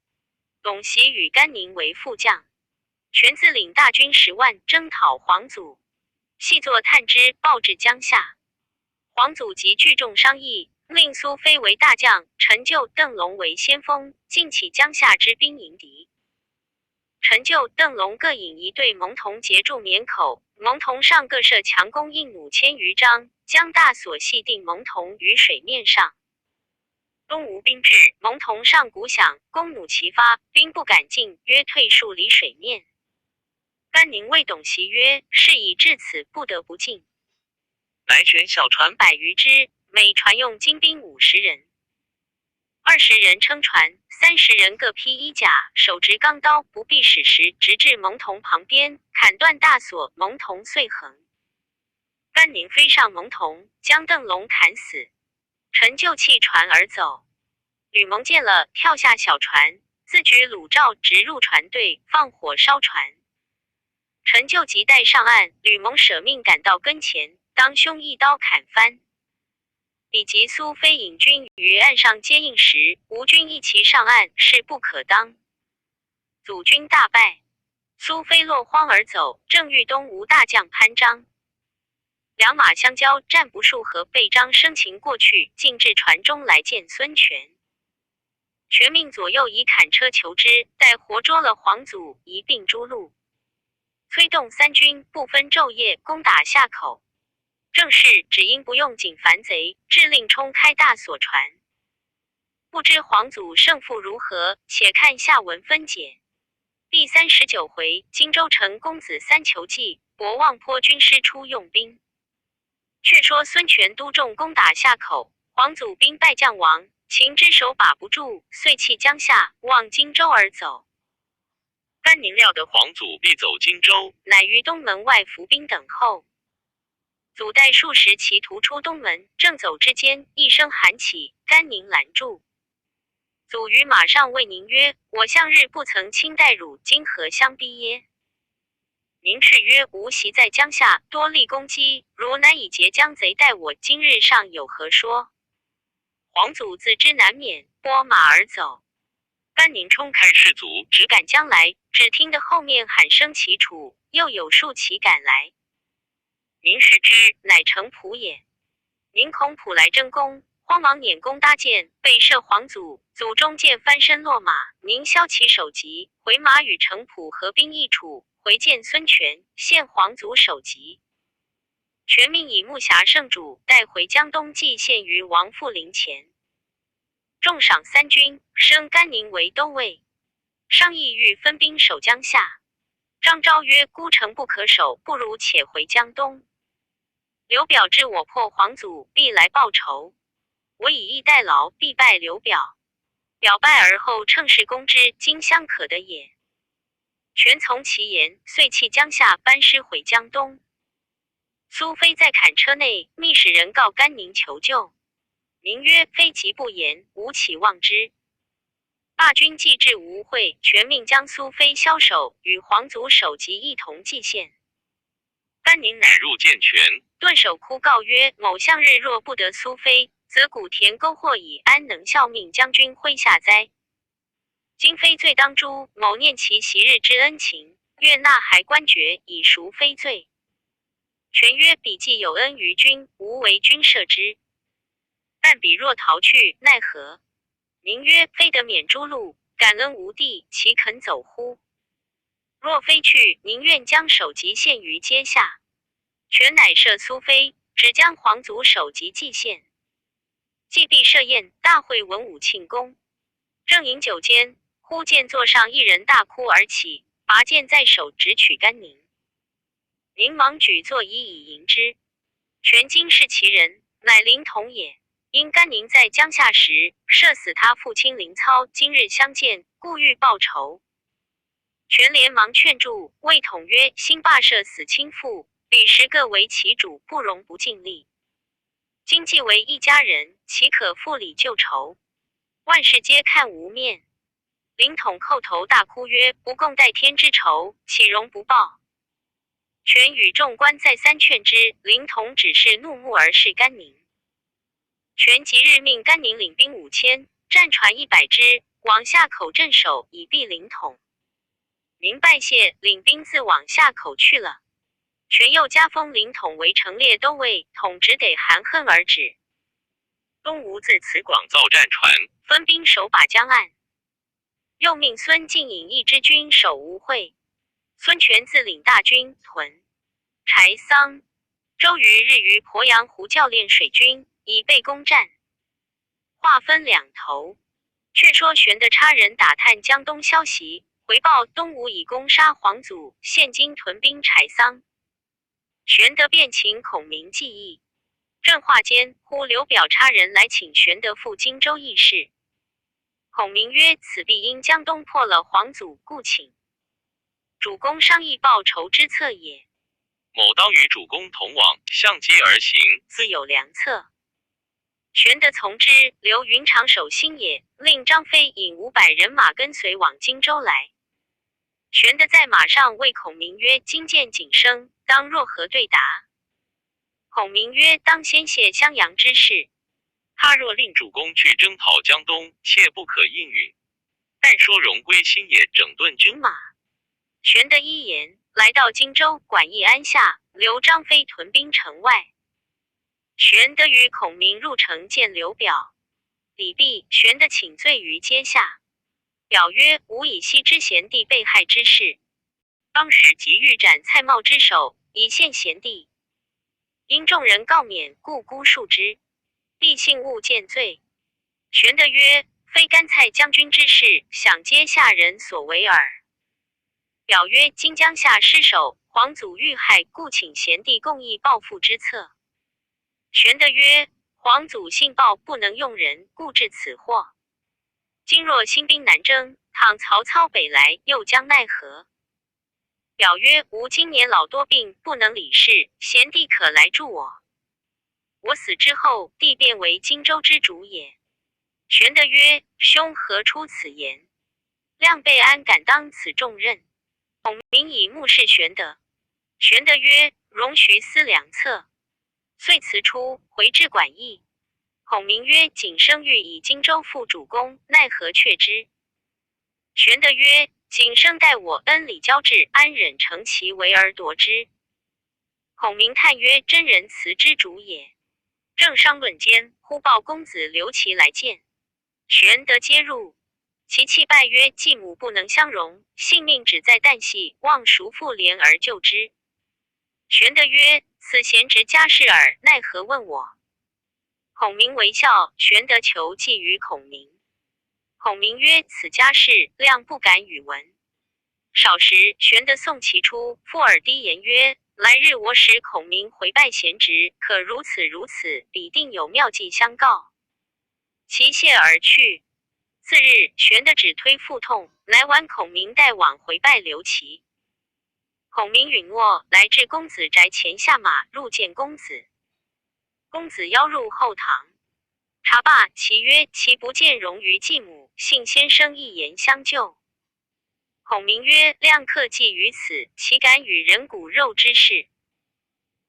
董袭与甘宁为副将。权自领大军10万征讨皇祖，细作探知，报至江夏。皇祖即聚众商议，令苏飞为大将，陈就、邓龙为先锋，尽起江夏之兵迎敌。陈就、邓龙各引一队蒙童截住沔口，蒙童上各设强弓硬弩1000余张，将大锁系定蒙童于水面上。东吴兵至，蒙童上鼓响，弓弩齐发，兵不敢进，约退数里水面。甘宁谓董袭曰：“事已至此，不得不进。”来全小船100余只，每船用精兵50人，20人撑船，30人各披衣甲，手执钢刀，不避矢时，直至蒙童旁边，砍断大锁，蒙童遂横。甘宁飞上蒙童，将邓龙砍死。陈就弃船而走。吕蒙见了，跳下小船，自举鲁罩直入船队，放火烧船。陈就急带上岸，吕蒙舍命赶到跟前，当胸一刀砍翻。比及苏飞引军于岸上接应时，吴军一齐上岸，势不可当。祖军大败，苏飞落荒而走，正遇东吴大将潘璋。两马相交，战不数合，被张生擒过去，进至船中来见孙权。权命左右以砍车求之，待活捉了皇祖，一并诛戮。催动三军，不分昼夜，攻打夏口。正是只因不用景樊贼，致令冲开大锁船。不知皇祖胜负如何，且看下文分解。第39回，荆州城公子三求计，博望坡军师出用兵。却说孙权督众攻打夏口，皇祖兵败将亡，秦之手把不住，遂弃江夏，望荆州而走。甘宁料得皇祖必走荆州，乃于东门外伏兵等候。祖待数十骑突出东门，正走之间，一声喊起，甘宁拦住。祖于马上谓宁曰：“我向日不曾亲待汝，今何相逼耶？”宁斥曰：“吾习在江夏，多立功绩，如难以截江贼待我，今日上有何说？”皇祖自知难免，拨马而走。甘宁冲开士卒，只赶将来，只听得后面喊声齐楚，又有数骑赶来。宁视之，乃程普也。宁恐普来争功，慌忙拈弓搭箭，被射黄祖。祖中箭翻身落马，宁削其首级，回马与程普合兵一处，回见孙权，献黄祖首级。权命以木匣圣主带回江东，祭献于王父陵前。重赏3军，升甘宁为都尉。商议欲分兵守江夏。张昭曰：孤城不可守，不如且回江东。刘表知我破黄祖，必来报仇。我以逸待劳，必败刘表。表败而后乘势攻之，今相可得也。权从其言，遂弃江夏，班师回江东。苏飞在坎车内，密使人告甘宁求救。宁曰：非急不言，吾岂忘之。罢军既至吴会，权命将苏飞枭首，与黄祖首级一同祭献。甘宁乃入见权，顿首哭告曰：某向日若不得苏飞，则古田沟或以安能效命将军麾下哉？今非罪当诛，某念其昔日之恩情，愿纳还官爵，以赎非罪。权曰：彼既有恩于君，吾为君赦之。但彼若逃去，奈何？宁曰：非得免诛戮，感恩无地，岂肯走乎？若非去，宁愿将首级献于阶下。权乃赦苏飞，只将黄祖首级祭献。祭毕设宴，大会文武庆功。正饮酒间，忽见座上一人大哭而起，拔剑在手，直取甘宁。宁忙举座以迎之。权今是其人，乃灵统也。因甘宁在江夏时射死他父亲凌操，今日相见，故欲报仇。权连忙劝住，谓统曰：兴霸射死亲父，彼时各为其主，不容不尽力。今既为一家人，岂可复礼旧仇？万事皆看无面。凌统叩头大哭曰：不共戴天之仇，岂容不报？权与众官再三劝之，凌统只是怒目而视甘宁。权即日命甘宁领兵5000，战船100只，往下口镇守，以避凌统。宁拜谢，领兵自往下口去了。权又加封凌统为成列都尉，统只得含恨而止。东吴自此广造战船，分兵守把江岸。又命孙敬引1支军守吴会。孙权自领大军屯柴桑。周瑜日于鄱阳湖教练水军，以备攻战。话分两头。却说玄德差人打探江东消息，回报东吴已攻杀黄祖，现今屯兵柴桑。玄德便请孔明计议。正话间，忽刘表差人来请玄德赴荆州议事。孔明曰：此必因江东破了黄祖，故请主公商议报仇之策也。某当与主公同往，相机而行，自有良策。玄德从之，留云长守新野，令张飞引500人马跟随往荆州来。玄德在马上谓孔明曰：今见景生，当若何对答？孔明曰：当先谢襄阳之事。他若令主公去征讨江东，切不可应允。但说荣归新野，整顿军马。玄德依言，来到荆州，管驿安下，留张飞屯兵城外。玄德与孔明入城见刘表，礼毕，玄德请罪于阶下。表曰：吾以昔知贤弟被害之事，当时即欲斩蔡瑁之首，以献贤弟。因众人告免，故孤恕之。必信勿见罪。玄德曰：非干蔡将军之事，想阶下人所为耳。表曰：今江夏失守，黄祖遇害，故请贤弟共议报复之策。玄德曰：黄祖性暴，不能用人，故致此祸。今若兴兵南征，倘曹操北来，又将奈何？表曰：吾今年老多病，不能理事，贤弟可来助我。我死之后，弟便为荆州之主也。玄德曰：兄何出此言？亮备安敢当此重任？孔明以目视玄德。玄德曰：容徐思良策。遂辞出，回至馆驿。孔明曰：景生欲以荆州复主公，奈何却之？玄德曰：景生待我恩礼交至，安忍乘其为而夺之？孔明叹曰：真人辞之主也。正商论间，忽报公子刘琦来见。玄德皆入，其泣拜曰：继母不能相容，性命只在旦夕，望叔父怜而救之。玄德曰：此贤侄家事耳，奈何问我？孔明为笑，玄德求计于孔明。孔明曰：此家事，谅不敢与闻。少时，玄德送其出，附耳低言曰：来日我使孔明回拜贤侄，可如此如此，必定有妙计相告。其谢而去。次日，玄德只推腹痛，来挽孔明带往回拜刘琦。孔明允诺，来至公子宅前下马入见公子。公子邀入后堂，茶罢，其曰：其不见容于继母，幸先生一言相救。孔明曰：亮客既于此，岂敢与人骨肉之事？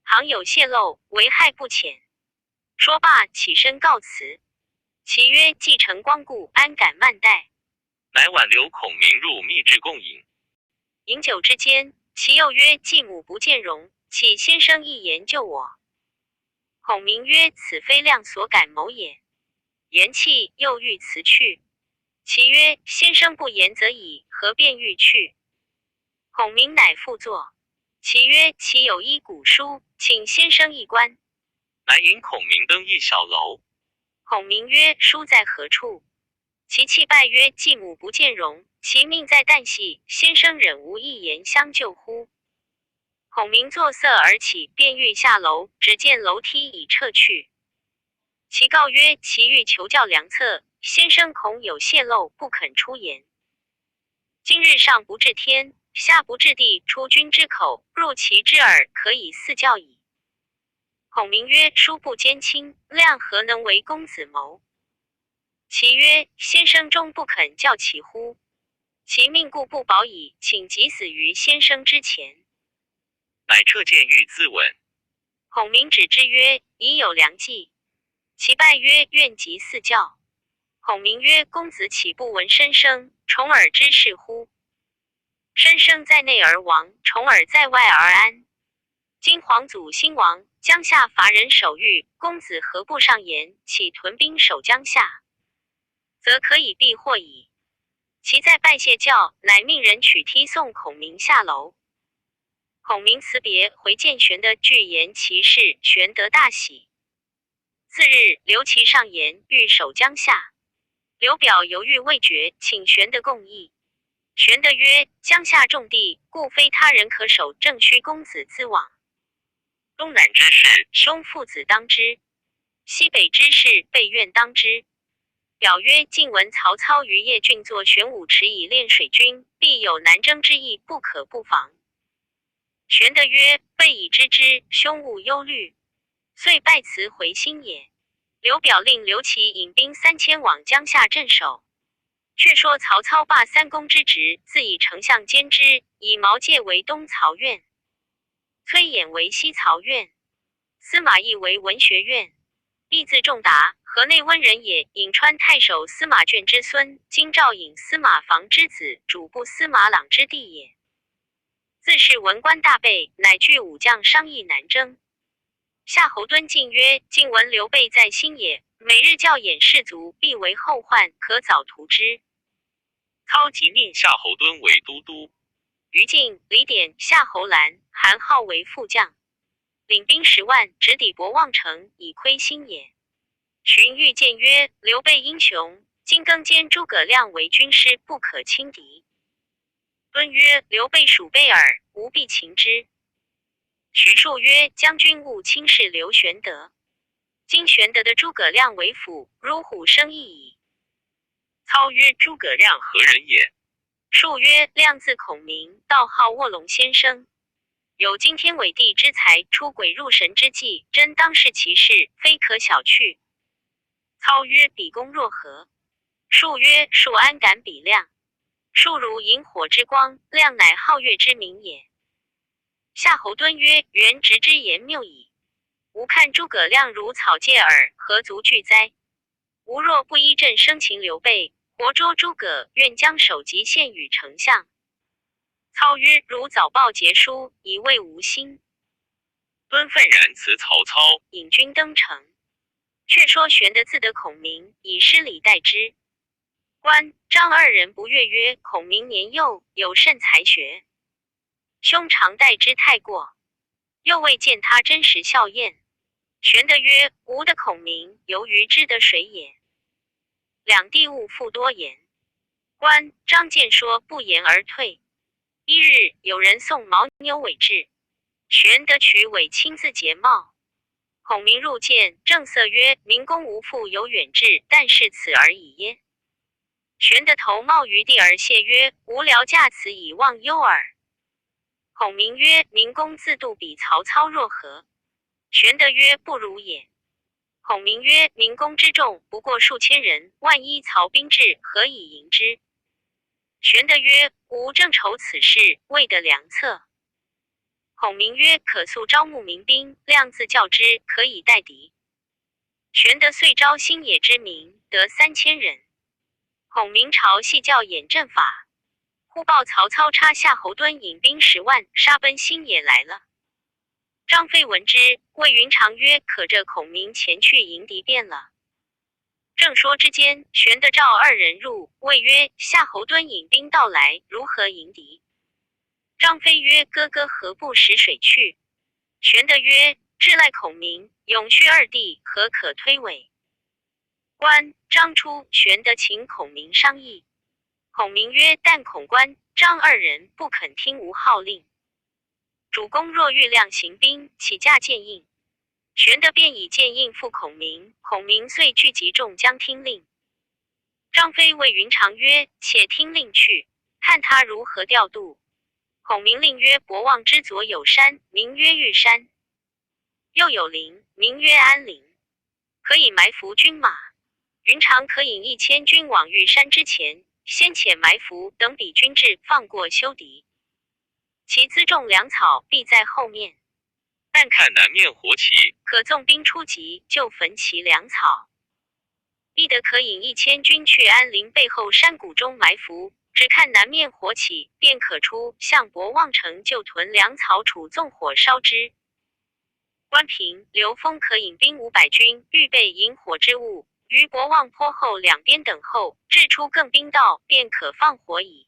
倘有泄露，危害不浅。说罢，起身告辞。其曰：既承光顾，安敢慢待？乃挽留孔明入密制共饮。饮酒之间，其又曰：继母不见容，岂先生一言救我？孔明曰：此非亮所敢谋也。言讫，又欲辞去。其曰：先生不言则已，何便欲去？孔明乃复坐。其曰：其有一古书，请先生一观。乃引孔明登一小楼。孔明曰：书在何处？其泣拜曰：继母不见容，其命在旦夕，先生忍无一言相救乎？孔明作色而起，便欲下楼，只见楼梯已撤去。其告曰：其欲求教良策，先生恐有泄露，不肯出言。今日上不至天，下不至地，出君之口，入其之耳，可以四教矣。孔明曰：书不兼亲，亮何能为公子谋？其曰：先生终不肯教其乎？其命故不保矣，请即死于先生之前。乃撤剑欲自刎。孔明止之曰：已有良计。其拜曰：愿即四教。孔明曰：公子岂不闻申生、重耳之事乎？申生在内而亡，重耳在外而安。今皇祖兴亡，江夏乏人守御，公子何不上言，起屯兵守江夏？则可以避祸矣。其在拜谢教，乃命人取梯送孔明下楼。孔明辞别，回见玄德，具言其事，玄德大喜。次日，刘琦上言，欲守江夏。刘表犹豫未决，请玄德共议。玄德曰：江夏重地，故非他人可守，正须公子自往。东南之事，兄父子当之；西北之事，备愿当之。表曰：近闻曹操于邺郡作玄武池以练水军，必有南征之意，不可不防。玄德曰：备已知之，兄勿忧虑。遂拜辞回新野。刘表令刘琦引兵3000往江夏镇守。却说曹操罢三公之职，自以丞相兼之，以毛玠为东曹院，崔琰为西曹院，司马懿为文学院。懿字仲达，河内温人也，颍川太守司马眷之孙，今赵尹司马防之子，主簿司马朗之弟也。自是文官大备，乃聚武将商议南征。夏侯惇进曰：近闻刘备在新野，每日教演士卒，必为后患，可早图之。操即命夏侯惇为都督。于禁、李典、夏侯兰、韩浩为副将，领兵10万，直抵博望城，以窥新野。荀彧谏曰：刘备英雄，今更兼诸葛亮为军师，不可轻敌。惇曰：刘备属备耳，吾必擒之。徐庶曰：将军勿轻视刘玄德，今玄德的诸葛亮为辅，如虎生翼矣。操曰：诸葛亮何人也？术曰：亮字孔明，道号卧龙先生，有惊天伟地之才，出鬼入神之计，真当世奇事，非可小觑。操曰：比公若何？术曰：术安敢比亮？术如萤火之光，亮乃皓月之明也。夏侯惇曰：元直之言谬矣。吾看诸葛亮如草芥耳，何足惧哉？吾若不依阵生擒刘备，活捉诸葛，愿将首级献与丞相。操曰：如早报捷书，以慰吾心。敦愤然辞曹操，引军登城。却说玄德自得孔明，以失礼待之。关张二人不悦曰：孔明年幼，有甚才学，兄常待之太过，又未见他真实笑晏。玄德曰：吾的孔明，由于知得水也。两地勿复多言。关张见说不言而退。一日，有人送牦牛尾至，玄德取尾亲自结帽。孔明入见，正色曰：明公无复有远志，但是此而已耶？玄德投帽于地而谢曰：无聊驾此以忘忧耳。孔明曰：明公自度比曹操若何？玄德曰：不如也。孔明曰：明公之众不过数千人，万一曹兵至，何以迎之？玄德曰：吾正愁此事，未得良策。孔明曰：可速招募民兵，量自教之，可以待敌。玄德遂招新野之民，得3000人。孔明朝细教演阵法，忽报曹操差夏侯惇引兵10万，杀奔新野来了。张飞闻之，谓云长曰：可着孔明前去迎敌便了。正说之间，玄德召2人入，谓曰：夏侯惇引兵到来，如何迎敌？张飞曰：哥哥何不使水去？玄德曰：至赖孔明，永续2弟，何可推诿？关张出，玄德请孔明商议。孔明曰：但孔关张2人不肯听吾号令。主公若欲量行兵，起驾见应。玄德便以剑应付孔明，孔明遂聚集众将听令。张飞谓云长曰：且听令去，看他如何调度。孔明令曰：博望之左有山，名曰玉山，又有陵，名曰安陵，可以埋伏军马。云长可引1000军往玉山之前，先遣埋伏，等彼军至，放过休敌。其辎重粮草必在后面，但看南面火起，可纵兵出击，就焚其粮草。必得可引1000军去安陵背后山谷中埋伏，只看南面火起，便可出，向博望城就屯粮草储，纵火烧之。关平、刘封可引兵500军，预备引火之物，于博望坡后两边等候，至出更兵到，便可放火矣。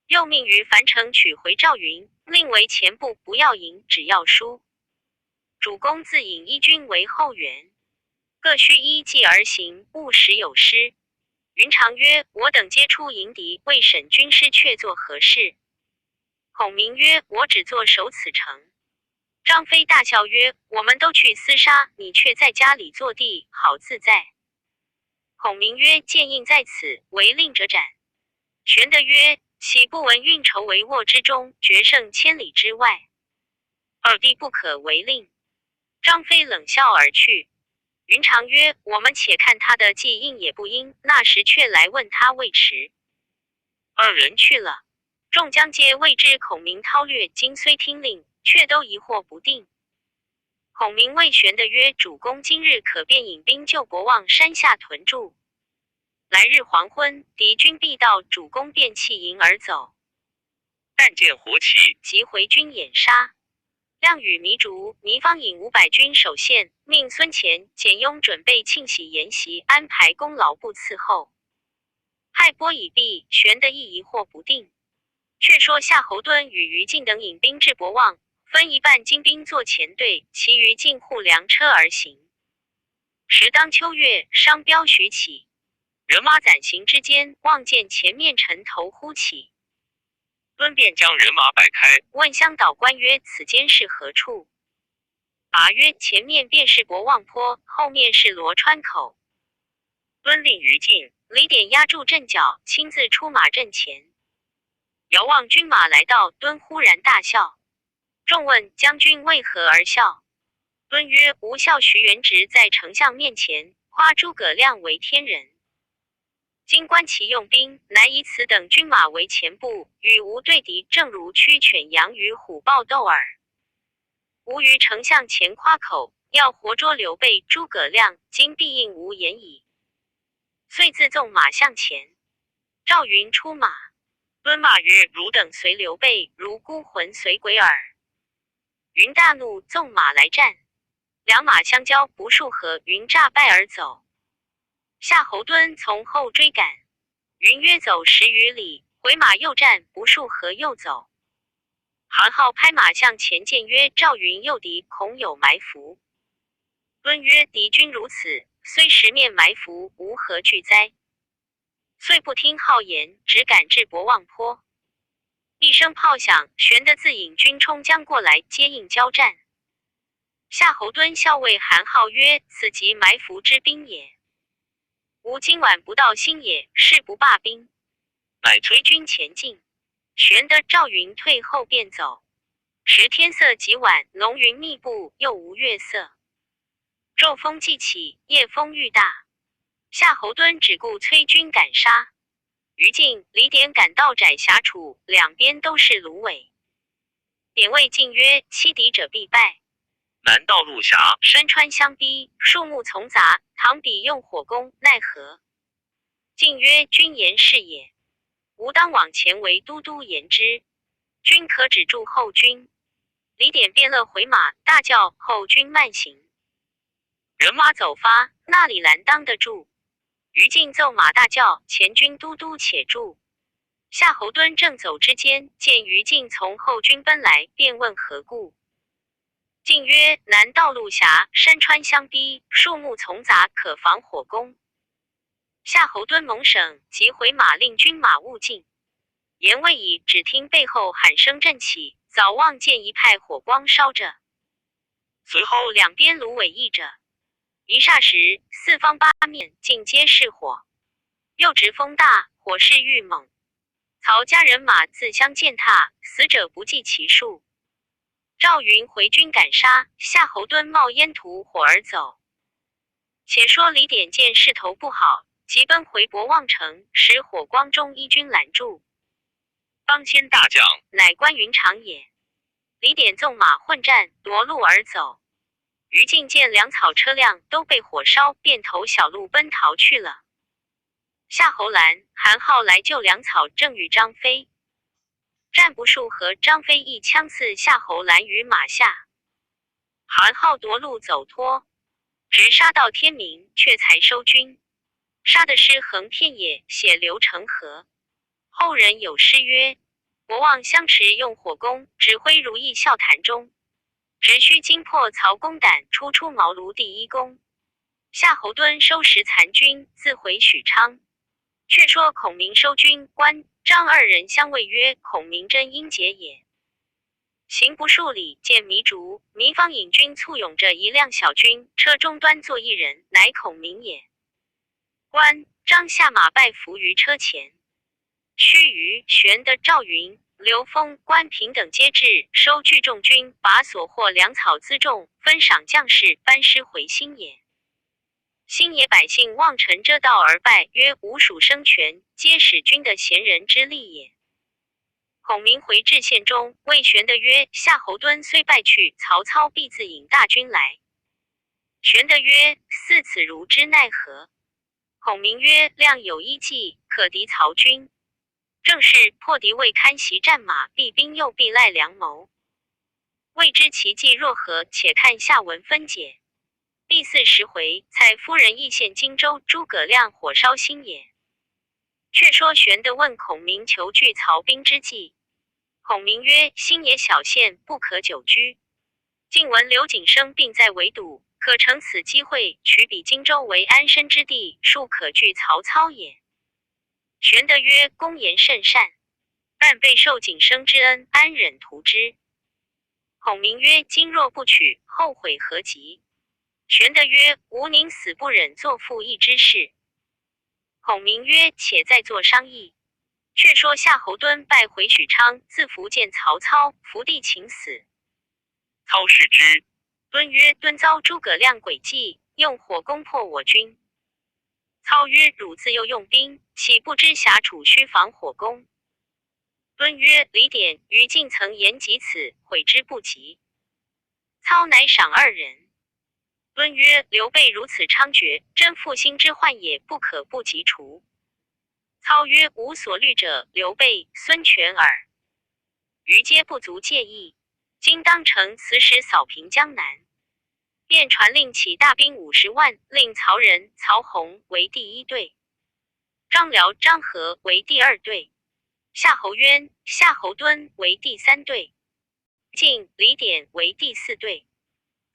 又命于樊城取回赵云，令为前部，不要赢，只要输。主公自引1军为后援，各须依计而行，勿使有失。云长曰：我等皆出迎敌，未审军师却作何事？孔明曰：我只做守此城。张飞大笑曰：我们都去厮杀，你却在家里坐地，好自在。孔明曰：剑印在此，违令者斩。玄德曰：岂不闻运筹帷幄之中，决胜千里之外？二弟不可违令。张飞冷笑而去。云长曰：我们且看他的计应也不应，那时却来问他未迟。2人去了，众将皆未知孔明韬略，今虽听令，却都疑惑不定。孔明谓玄德曰：主公今日可便引兵就博望山下屯驻，来日黄昏，敌军必到，主公便弃营而走。但见火起，即回军掩杀。亮与糜竺、糜芳引500军守县，命孙乾、简雍准备庆喜筵席，安排功劳簿伺候。亥波已毕，玄德亦疑惑不定。却说夏侯惇与于禁等引兵至博望，分一半精兵作前队，其余尽护粮车而行。时当秋月，商标徐起，人马暂行之间，望见前面尘头忽起。惇便将人马摆开，问向导官曰：此间是何处？答曰：前面便是博望坡，后面是罗川口。惇令于禁、李典压住阵脚，亲自出马阵前。遥望军马来到，惇忽然大笑。众问将军为何而笑？惇曰：吾笑徐元直在丞相面前夸诸葛亮为天人，今观其用兵，乃以此等军马为前部，与吾对敌，正如驱犬羊与虎豹斗耳。吾于丞相前夸口，要活捉刘备、诸葛亮，今必应无言矣。遂自纵马向前。赵云出马，敦骂曰：“汝等随刘备，如孤魂随鬼耳。”云大怒，纵马来战，两马相交不数合，云诈败而走。夏侯惇从后追赶，云约走10余里，回马又战不数合，又走。韩浩拍马向前见曰：“赵云诱敌，恐有埋伏。”惇曰：“敌军如此，虽十面埋伏，无何惧哉？”遂不听浩言，只赶至博望坡。一声炮响，玄德自引军冲将过来，接应交战。夏侯惇笑谓韩浩曰：“此即埋伏之兵也。吾今晚不到新野，誓不罢兵。”乃推军前进。玄德、赵云退后便走。时天色极晚，龙云密布，又无月色。骤风既起，夜风愈大。夏侯惇只顾催军赶杀。于禁、李典赶到窄狭处，两边都是芦苇。典谓禁曰：“欺敌者必败。南道路狭，山川相逼，树木丛杂，倘彼用火攻，奈何？”禁曰：“君言是也。吾当往前为都督言之，君可止住后军。”李典便勒回马，大叫：“后军慢行！”人马走发，那里拦当得住？于禁奏马大叫：“前军都督且住！”夏侯惇正走之间，见于禁从后军奔来，便问何故。禁曰：“南道路狭，山川相逼，树木丛杂，可防火攻。”夏侯惇猛省，即回马令军马勿进。言未已，只听背后喊声震起，早望见一派火光烧着，随后两边芦苇溢着。一霎时，四方八面尽皆是火，又值风大，火势愈猛。曹家人马自相践踏，死者不计其数。赵云回军赶杀，夏侯惇冒烟吐火而走。且说李典见势头不好，急奔回博望城，使火光中一军拦住。当先大将乃关云长也。李典纵马混战，夺路而走。于禁见粮草车辆都被火烧，便投小路奔逃去了。夏侯兰、韩浩来救粮草，正与张飞战不数合，张飞一枪刺夏侯兰于马下。韩浩夺路走脱，直杀到天明，却才收军。杀的尸横遍野，血流成河。后人有诗曰：“博望相持用火攻，指挥如意笑谈中。直须惊破曹公胆，初出茅庐第一功。”夏侯惇收拾残军，自回许昌。却说孔明收军，关张二人相谓曰：“孔明真英杰也。”行不数里，见糜竺、糜芳引军簇拥着一辆小军，车中端坐一人，乃孔明也。关张下马拜伏于车前。须臾，玄德、赵云、刘封、关平等皆至，收聚众军，把所获粮草辎重分赏将士，班师回新野。新野百姓望尘遮道而拜，曰：“吾属生权，皆使君的贤人之力也。”孔明回至县中，谓玄德曰：“夏侯惇虽败去，曹操必自引大军来。”玄德曰：“似此如之奈何？”孔明曰：“亮有一计，可敌曹军。正是破敌未堪袭战马，避兵又必赖良谋。未知其计若何，且看下文分解。”第40回，蔡夫人诣陷荆州，诸葛亮火烧新野。却说玄德问孔明求拒曹兵之计。孔明曰：“新野小县，不可久居。近闻刘景升并在围堵，可乘此机会，取彼荆州为安身之地，庶可拒曹操也。”玄德曰：“公言甚善，但备受景升之恩，安忍图之？”孔明曰：“今若不取，后悔何及？”玄德曰：“吾宁死不忍做负义之事。”孔明曰：“且再作商议。”却说夏侯惇败回许昌，自伏见曹操，伏地请死。操视之，惇曰：“惇遭诸葛亮诡计，用火攻破我军。”操曰：“汝自幼用兵，岂不知狭处须防火攻？”惇曰：“李典、于禁曾言及此，悔之不及。”操乃赏二人。敦曰：刘备如此猖獗，真负心之患也，不可不及除。操曰：吾所虑者，刘备、孙权耳。余皆不足介意。今当乘此使扫平江南。便传令起大兵50万，令曹仁、曹洪为第一队，张辽、张合为第二队，夏侯渊、夏侯惇为第三队，晋、李典为第四队。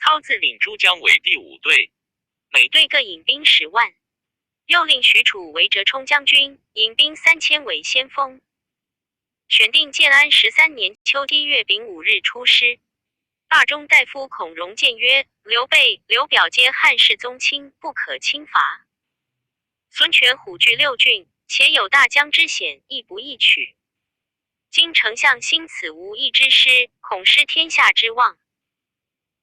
操自领诸将为第5队，每队各引兵10万。又令许褚为折冲将军，引兵3000为先锋。选定建安13年秋低月丙午日出师。大中大夫孔融谏曰：刘备、刘表皆汉室宗亲，不可轻伐。孙权虎踞6郡，且有大江之险，亦不易取。今丞相兴此无义之师，恐失天下之望。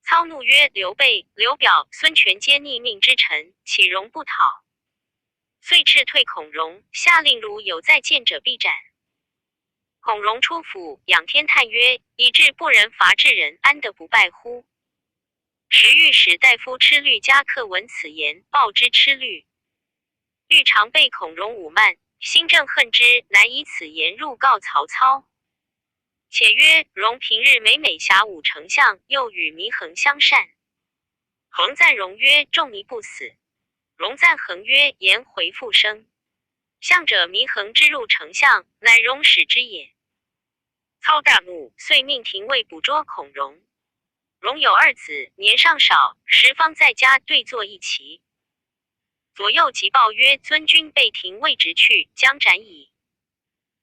操怒曰：刘备、刘表、孙权皆逆命之臣，岂容不讨？遂斥退孔融，下令如有再见者必斩。孔融出府，仰天叹曰：以致不仁伐智人，安得不败乎？时御史大夫郅律加客闻此言，报之郅律。律常被孔融侮慢，心正恨之，难以此言入告曹操。且曰：融平日每辖5丞相，又与祢衡相善。衡赞融曰：仲尼不死。融赞衡曰：颜回复生。相者祢衡之入丞相，乃融使之也。操大怒，遂命廷尉捕捉孔融。融有2子，年尚少，时方在家对坐一齐。左右急报曰：尊君被廷尉执去，将斩矣。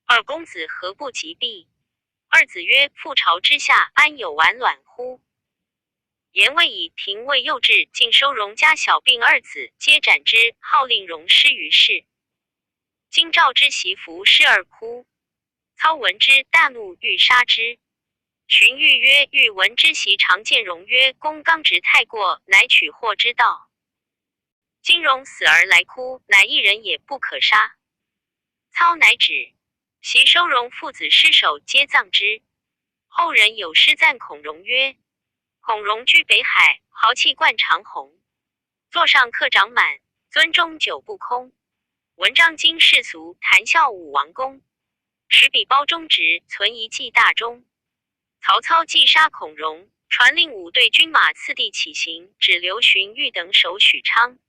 二公子何不及避？二子曰：覆巢之下，安有完卵乎？言未已，廷尉又至，尽收融家小并2子，皆斩之，号令融失于市。今赵之媳妇失而哭。操闻之，大怒，欲杀之。荀彧曰：彧闻之媳常见融曰：公刚直太过，乃取祸之道。今融死而来哭，乃一人也，不可杀。操乃止。袭收融父子尸首，皆葬之。后人有诗赞孔融曰：孔融居北海，豪气贯长虹。座上客长满，樽中酒不空。文章经世俗，谈笑武王公。使比包中直，存一计大忠。曹操既杀孔融，传令5队军马次第起行，指刘荀彧等守许昌。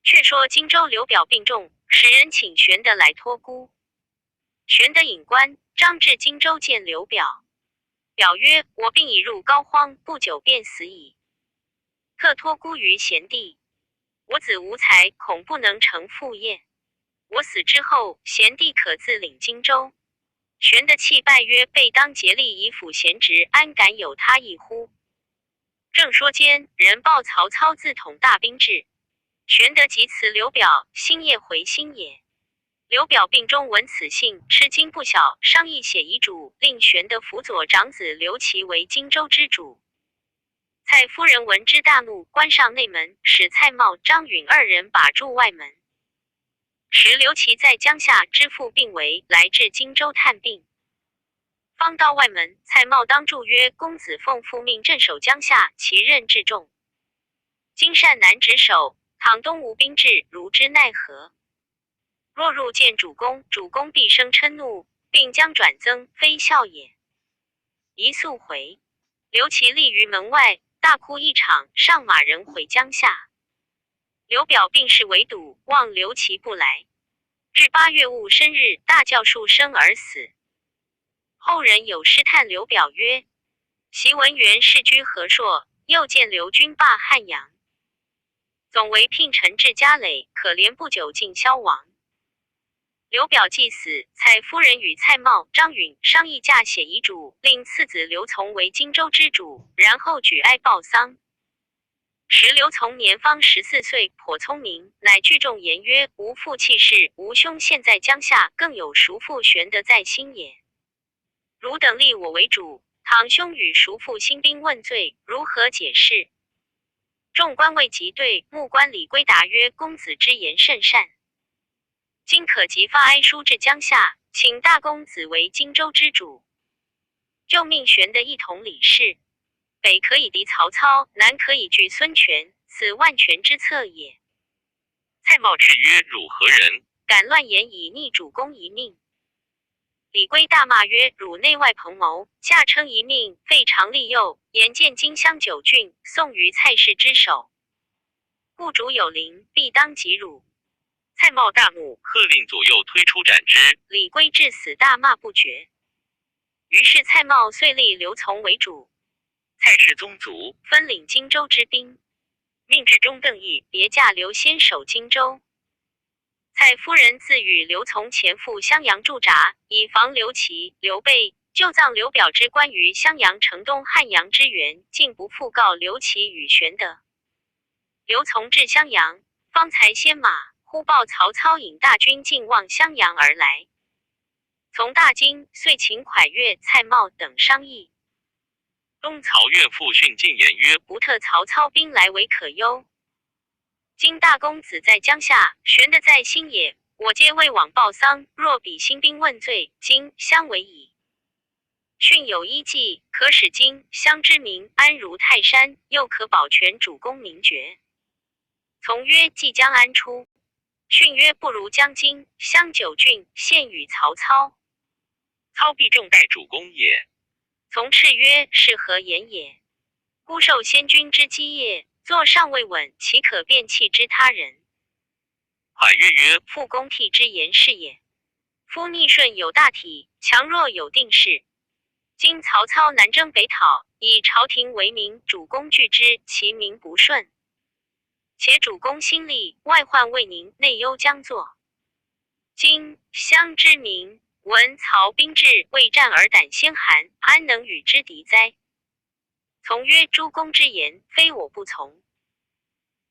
却说荆州刘表病重，使人请玄德来托孤。玄德引官，张至荆州见刘表。表曰：我病已入膏肓，不久便死矣。特托孤于贤弟。我子无才，恐不能成父业。我死之后，贤弟可自领荆州。玄德泣拜曰：备当竭力以辅贤侄，安敢有他意乎？正说间，人报曹操自统大兵至。玄德即辞刘表，星夜回新野。刘表病中闻此信，吃惊不小，商议写遗嘱，令玄德辅佐长子刘琦为荆州之主。蔡夫人闻之大怒，关上内门，使蔡瑁、张允2人把住外门。时刘琦在江夏，知父病危，来至荆州探病。方到外门，蔡瑁当住曰：公子奉父命镇守江夏，其任至重，今善难止守，倘东吴兵至，如之奈何？若入见主公，主公必生嗔怒，并将转增，非孝也。一速回。刘琦立于门外，大哭一场，上马人回江夏。刘表病势为堵，望刘琦不来。至8月戊申日，大叫数声而死。后人有诗叹刘表曰：习文元世居和硕，又见刘军霸汉阳。总为聘臣至家累，可怜不久竟消亡。刘表既死，蔡夫人与蔡瑁、张允商议嫁写遗嘱，令次子刘琮为荆州之主，然后举哀报丧。时刘琮年方14岁，颇聪明，乃聚众言曰：吾父弃世，吾兄现在江夏，更有叔父玄德在心也。汝等立我为主，倘兄与叔父兴兵问罪，如何解释？众官未及对，目官李归答曰：公子之言甚善。今可即发哀书至江夏，请大公子为荆州之主，就命玄德一同理事。北可以敌曹操，南可以拒孙权，此万全之策也。蔡瑁叱曰：汝何人？敢乱言以逆主公一命。李圭大骂曰：汝内外朋谋，假称一命，废长立幼，言见荆襄9郡，送于蔡氏之手。故主有灵，必当及汝。蔡瑁大怒，喝令左右推出斩之。李圭至死大骂不绝。于是蔡瑁遂立刘琮为主，蔡氏宗族，分领荆州之兵，命至中邓毅别驾刘先守荆州。蔡夫人自与刘琮前赴襄阳驻扎，以防刘琦、刘备。就葬刘表之关于襄阳城东汉阳之原，竟不复告刘琦与玄德。刘琮至襄阳，方才先马，忽报曹操引大军进望襄阳而来。从大惊，遂请蒯越、蔡瑁等商议。东曹岳父训进言曰：不特曹操兵来为可忧。今大公子在江夏，玄德在新野，我皆为往报丧。若比新兵问罪，今相为矣。训有一计，可使荆襄之民安如泰山，又可保全主公名爵。从曰：即将安出。训曰：不如将荆襄9郡献与曹操。操必重待主公也。从斥曰：是何言也？孤受先君之基业，坐尚未稳，岂可便弃之他人？蒯越曰：复公替之言是也。夫逆顺有大体，强弱有定势。今曹操南征北讨，以朝廷为名，主公惧之，其民不顺。且主公心力，外患未宁，内忧将作。今襄之民闻曹兵至，未战而胆先寒，安能与之敌哉？从曰：诸公之言，非我不从。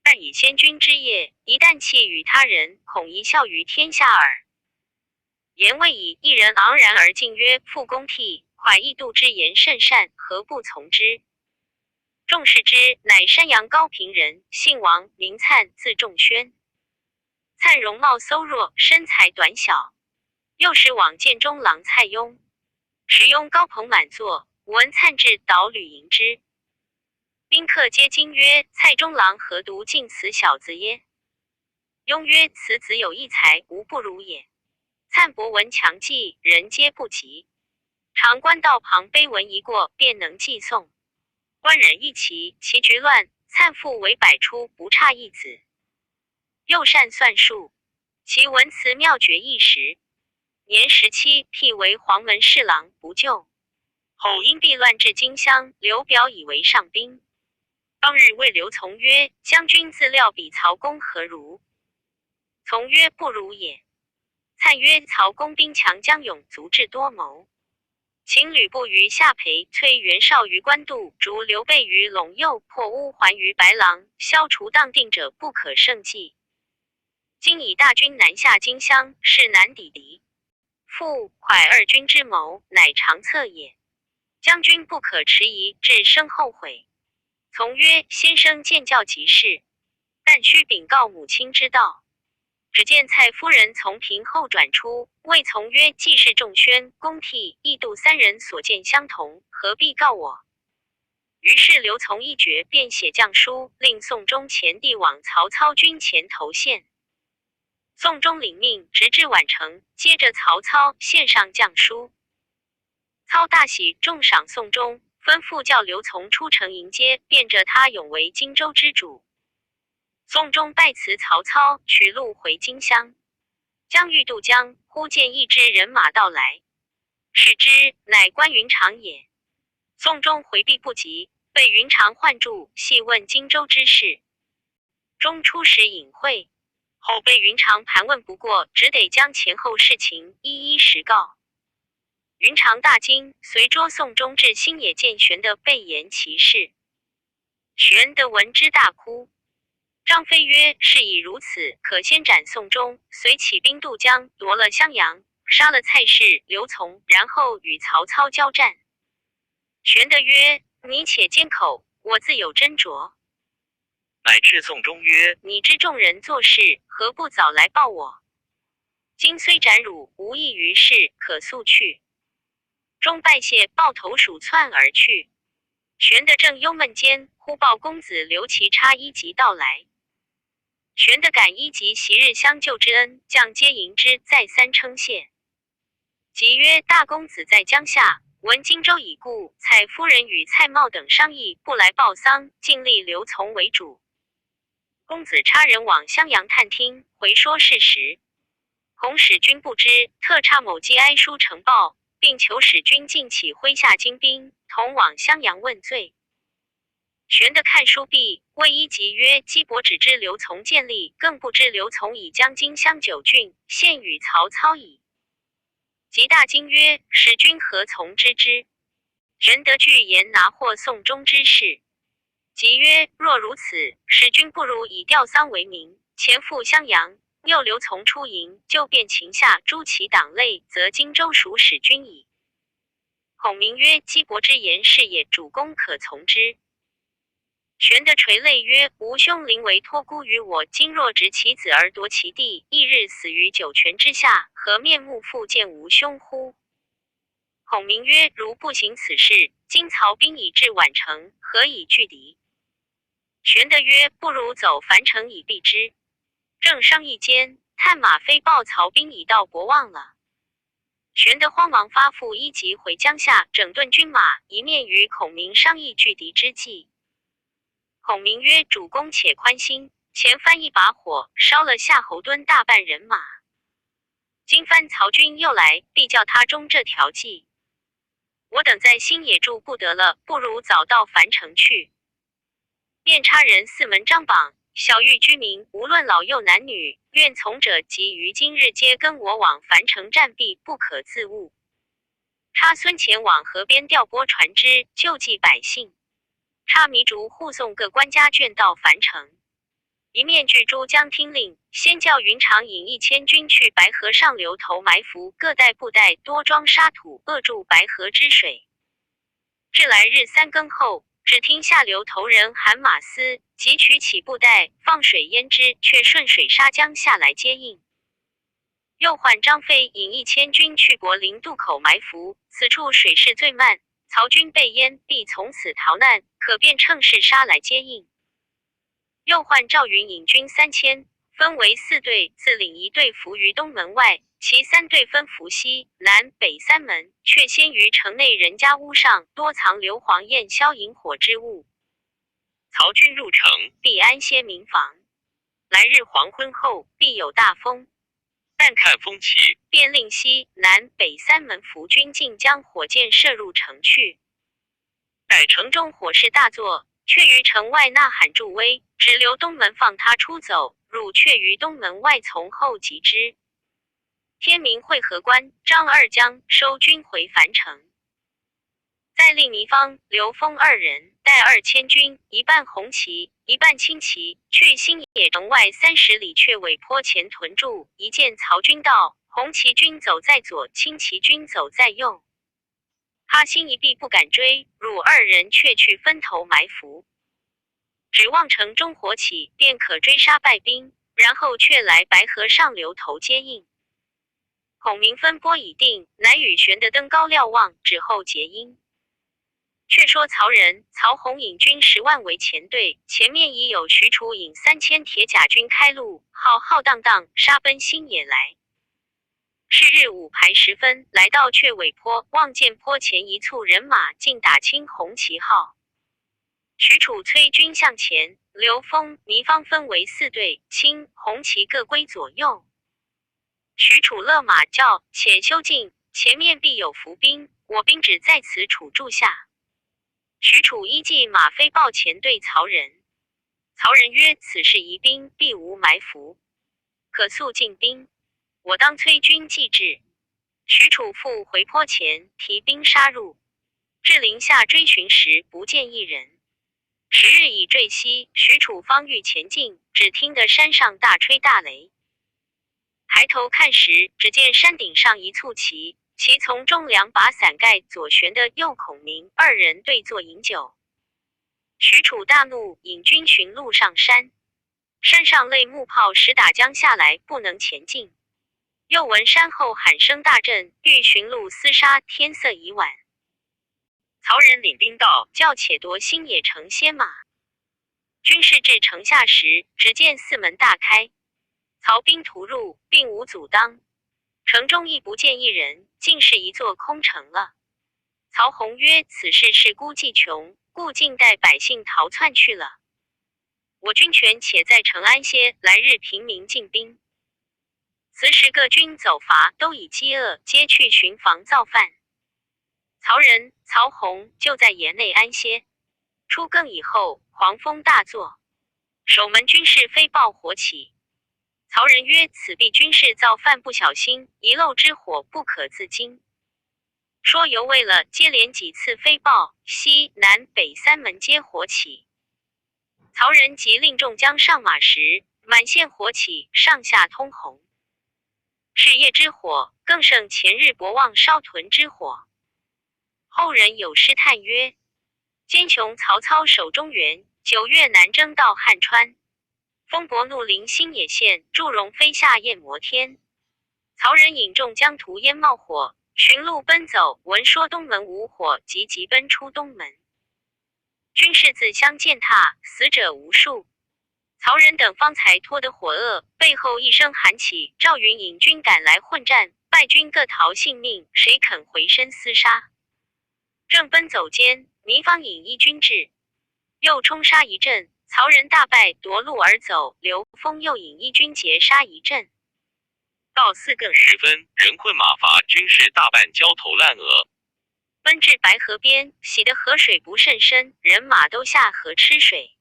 但以先君之业，一旦弃与他人，恐贻笑于天下耳。言未已，一人昂然而进曰：复公替，蒯异度之言甚善，何不从之？众视之，乃山阳高平人，姓王，名粲，字仲宣。粲容貌馊弱，身材短小。幼时往见中郎蔡邕，时邕高朋满座，闻粲至，导履迎之。宾客皆惊曰：蔡中郎何独敬此小子耶？邕曰：此子有一才，无不如也。粲博闻强记，人皆不及。常观道旁碑文一过，便能记诵。官人一齐，棋局乱，粲复为百出，不差一子。又善算术，其文辞妙绝一时。年17，辟为黄门侍郎，不就。后因避乱至荆襄，刘表以为上宾。当日谓刘琮曰：将军自料比曹公何如？琮曰：不如也。粲曰：曹公兵强将勇，足智多谋。请吕布于下邳，摧袁绍于官渡，逐刘备于陇右，破乌桓于白狼，消除荡定者，不可胜计。今以大军南下荆襄，是难抵敌。复蒯二军之谋，乃长策也。将军不可迟疑，致生后悔。从曰：先生见教即是，但须禀告母亲之道。只见蔡夫人从屏后转出，谓从曰：既是仲宣、公替、异度三人所见相同，何必告我？于是刘琮一决，便写降书，令宋忠前地往曹操军前投献。宋忠领命，直至宛城，接着曹操献上降书。操大喜，重赏宋忠，吩咐叫刘琮出城迎接，便着他永为荆州之主。宋忠拜辞曹操，取路回荆襄。将欲渡江，忽见一支人马到来，视之，乃关云长也。宋忠回避不及，被云长唤住，细问荆州之事。忠初时隐晦，后被云长盘问不过，只得将前后事情一一实告。云长大惊，随捉宋忠至新野，见玄德备言其事。玄德闻之大哭。张飞曰：事已如此，可先斩宋忠，随起兵渡江，夺了襄阳，杀了蔡氏、刘琮，然后与曹操交战。玄德曰：你且缄口，我自有斟酌。乃至宋忠曰：你知众人做事，何不早来报我？今虽斩汝，无益于事，可速去。忠拜谢，抱头鼠窜而去。玄德正忧闷间，忽报公子刘琦差一级到来。玄德感一级昔日相救之恩，将皆迎之，再三称谢。即曰：大公子在江夏，闻荆州已故，蔡夫人与蔡瑁等商议，不来报丧，尽力刘从为主。公子差人往襄阳探听，回说事实。孔使君不知，特差某寄哀书呈报，并求使君尽起麾下精兵，同往襄阳问罪。玄德看书毕，谓一级曰：姬伯只知刘从建立，更不知刘从已将荆襄9郡献与曹操矣。即大惊曰：使君何从知之？玄德具言拿获宋中之事。即曰：若如此，使君不如以吊丧为名，前赴襄阳，诱刘从出营，就便秦下诸其党类，则荆州属使君矣。孔明曰：姬伯之言是也，主公可从之。玄德垂泪曰：吾兄临危托孤于我，今若执其子而夺其地，翌日死于九泉之下，何面目复见吾兄乎？孔明曰：如不行此事，今曹兵已至宛城，何以拒敌？玄德曰：不如走樊城以避之。正商议间，探马飞报曹兵已到博望了。玄德慌忙发付一级回江夏，整顿军马，一面与孔明商议拒敌之计。孔明曰：主公且宽心，前番一把火，烧了夏侯惇大半人马。今番曹军又来，必叫他中这条计。我等在新野住不得了，不如早到樊城去。便差人四门张榜，晓谕居民，无论老幼男女，愿从者即于今日皆跟我往樊城战毕，不可自误。差孙乾往河边调拨船只，救济百姓。差糜竺护送各官家眷到樊城，一面据诸将听令，先叫云长引1000军去白河上流头埋伏，各带部带多装沙土，扼住白河之水。至来日3更后，只听下流头人喊马嘶，即取起布袋，放水淹之，却顺水杀江下来接应。又唤张飞引1000军去柏林渡口埋伏，此处水势最慢，曹军被淹，必从此逃难，可便乘势杀来接应。又唤赵云引军3000，分为4队，自领1队伏于东门外，其3队分伏西南北3门，却先于城内人家屋上多藏硫磺焰硝引火之物。曹军入城，必安歇民房。来日黄昏后，必有大风。但看风起，便令西南北3门伏军尽将火箭射入城去。待城中火势大作，却于城外呐喊助威，只留东门放他出走，汝却于东门外从后击之。天明会合关张二将收军回樊城。再令糜芳、刘封2人带2000军，一半红旗，一半青旗，去新野城外30里阙尾坡前屯驻。一见曹军到，红旗军走在左，青旗军走在右。他心一避，不敢追，汝2人却去分头埋伏，指望城中火起，便可追杀败兵，然后却来白河上流头接应。孔明分拨已定，乃与玄德登高瞭望，指后结因。却说曹仁、曹洪引军10万为前队，前面已有许褚引3000铁甲军开路，浩浩荡荡杀奔新野来。是日午牌时分，来到阙尾坡，望见坡前一簇人马，竟打清红旗号。许褚催军向前，刘封、糜芳分为4队，青、红旗各归左右。许褚勒马叫：且休进，前面必有伏兵，我兵只在此处住下。许褚依计马飞报前队曹仁。曹仁曰：此事疑兵，必无埋伏，可速进兵，我当催军继至。许褚复回坡前，提兵杀入。至林下追寻时，不见一人。10日已坠西，许褚方欲前进，只听得山上大吹大雷。抬头看时，只见山顶上一簇旗，其从中2把伞盖，左玄德右孔明2人对坐饮酒。许褚大怒，引军寻路上山。山上擂木炮实打将下来，不能前进。又闻山后喊声大震，欲寻路厮杀，天色已晚。曹仁领兵到，叫且夺新野城先马。军士至城下时，只见四门大开，曹兵突入，并无阻当。城中亦不见一人，竟是一座空城了。曹洪曰：此事是孤计穷，故静待百姓逃窜去了。我军权且在城安歇，来日平民进兵。此时各军走伐都已饥饿，皆去巡防造饭。曹仁、曹洪就在野内安歇。初更以后，狂风大作，守门军士飞报火起。曹仁曰：此必军士造饭不小心，遗漏之火，不可自禁。说犹未了，接连几次飞报，西南北三门皆火起。曹仁即令众将上马时，满线火起，上下通红。是夜之火，更胜前日博望烧屯之火。后人有诗叹曰：奸雄曹操守中原，9月南征到汉川。风伯怒临新野县，祝融飞下焰摩天。曹仁引众将屠烟冒火，寻路奔走，闻说东门无火，急奔出东门。军士自相践踏，死者无数。曹仁等方才脱得火遏，背后一声喊起，赵云引军赶来混战，败军各逃性命，谁肯回身厮杀？正奔走间，糜芳引一军至，又冲杀一阵，曹仁大败，夺路而走。刘封又引一军截杀一阵。到4更时分，人困马乏，军士大半焦头烂额。奔至白河边，洗得河水不甚深，人马都下河吃水。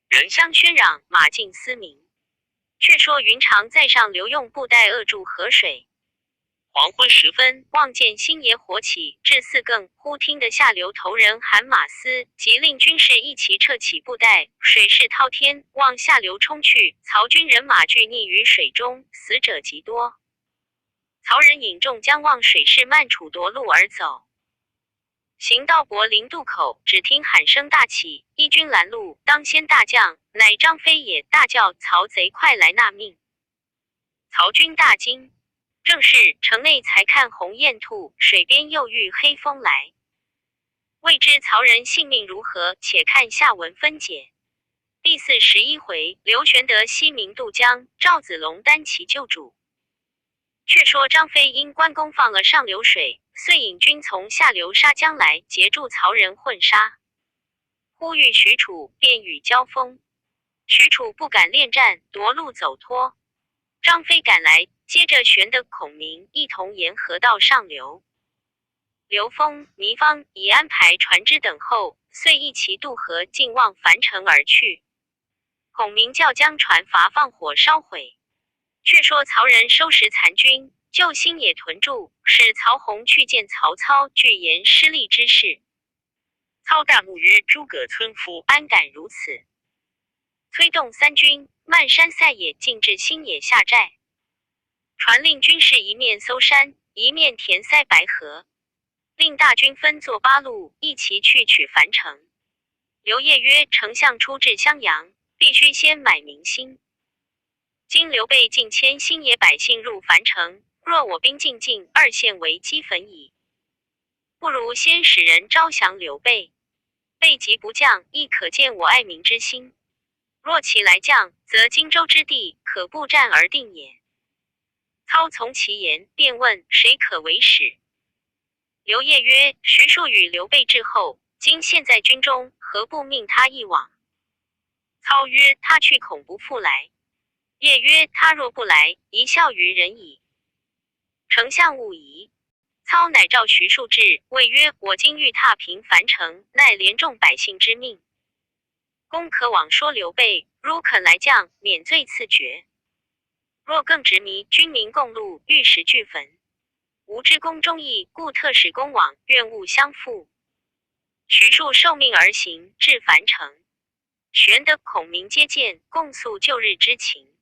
人相喧嚷，马尽嘶鸣。却说云长在上留用布袋扼住河水。黄昏时分，望见新野火起，至4更，忽听得下流头人喊马嘶，即令军士一齐撤起布袋，水势滔天，往下流冲去。曹军人马俱溺于水中，死者极多。曹仁引众将望水势慢处夺路而走。行到柏林渡口，只听喊声大起，一军拦路，当先大将乃张飞也，大叫：曹贼快来纳命！曹军大惊。正是城内才看红艳兔，水边又遇黑风来。未知曹仁性命如何，且看下文分解。第41回，刘玄德西明渡江，赵子龙单骑救主。却说张飞因关公放了上流水，遂引军从下流杀将来，截住曹仁混杀。忽遇许褚，便与交锋。许褚不敢恋战，夺路走脱。张飞赶来，接着玄德、孔明一同沿河到上流。刘封、糜芳已安排船只等候，遂一齐渡河，径往樊城而去。孔明叫将船筏放火烧毁。却说曹仁收拾残军，就新野屯驻，使曹洪去见曹操，具言失利之事。操大怒曰：诸葛村夫安敢如此！催动3军，漫山塞野，进至新野下寨。传令军士一面搜山，一面填塞白河，令大军分作8路，一齐去取樊城。刘烨曰：丞相出至襄阳，必须先买民心。今刘备竟迁新野百姓入樊城，若我兵进境，2县为齑粉矣。不如先使人招降刘备，备急不降，亦可见我爱民之心。若其来降，则荆州之地可不战而定也。操从其言，便问谁可为使。刘烨曰：徐庶与刘备至后，今现在军中，何不命他一往？操曰：他去恐不复来。烨曰：他若不来，一笑于人矣。丞相勿疑。操乃召徐庶至，谓曰：我今欲踏平樊城，乃连众百姓之命。公可往说刘备，如肯来降，免罪赐爵。若更执迷，军民共戮，玉石俱焚。吾知公忠义，故特使公往，愿勿相负。徐庶受命而行，至樊城。玄德、孔明接见，共诉旧日之情。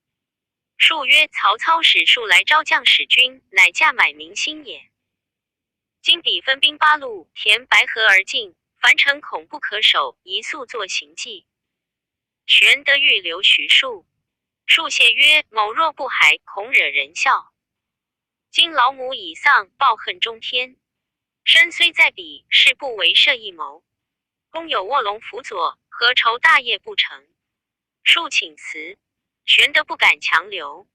庶曰：曹操使庶来招将使军，乃价买民心也。今彼分兵8路，填白河而进，樊城恐不可守，宜速作行计。玄德欲留徐庶，庶谢曰：某若不还，恐惹人笑。今老母已丧，报恨中天。身虽在彼，是不为设一谋。公有卧龙辅佐，何愁大业不成？数请辞，玄德不敢强留。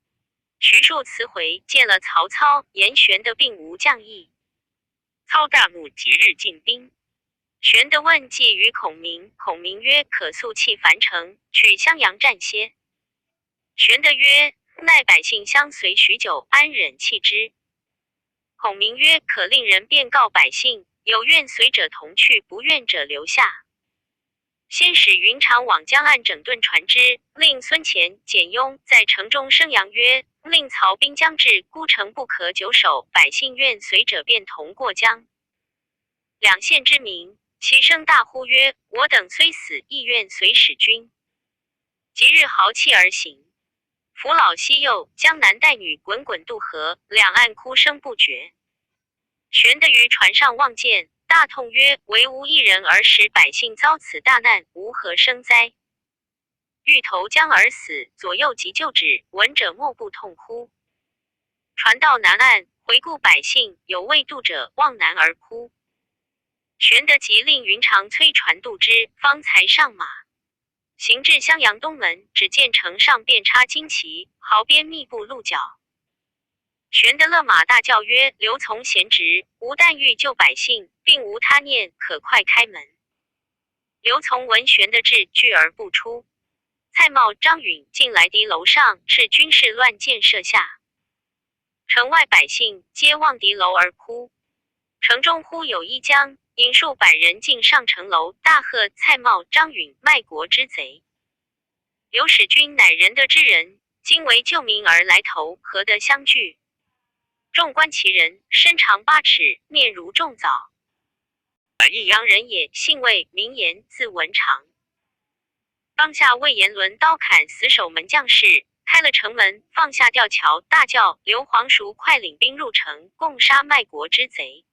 徐庶辞回，见了曹操，言玄德并无将意。操大怒，即日进兵。玄德问计于孔明，孔明曰：可速弃樊城，取襄阳战歇。玄德曰：奈百姓相随许久，安忍弃之？孔明曰：可令人便告百姓，有愿随者同去，不愿者留下。先使云长往江岸整顿船只，令孙乾、简雍在城中声扬曰：令曹兵将至，孤城不可久守，百姓愿随者便同过江。两县之民齐声大呼曰：我等虽死，亦愿随使君。即日豪气而行。扶老携幼，江南带女滚滚渡河，两岸哭声不绝。玄德于船上望见，大痛曰：唯吾一人而使百姓遭此大难，吾何生哉？欲投江而死，左右急救之，闻者莫不痛呼。船到南岸，回顾百姓，有未渡者，望南而哭。玄德即令云长催船渡之，方才上马。行至襄阳东门，只见城上遍插旌旗，壕边密布鹿角。玄德勒马大叫曰：刘从贤侄，吾但欲救百姓，并无他念，可快开门。刘从闻玄德至，拒而不出。蔡瑁、张允进来敌楼上，斥军士乱箭射下。城外百姓皆望敌楼而哭。城中忽有一将引数百人进上城楼，大喝蔡瑁、张允卖国之贼。刘使君乃仁德之人，今为救民而来投，何得相拒？众观其人，身长8尺，面如重枣。益阳人也，姓魏，名言，字文长。当下魏延抡刀砍死守门将士，开了城门，放下吊桥，大叫：刘皇叔快领兵入城，共杀卖国之贼。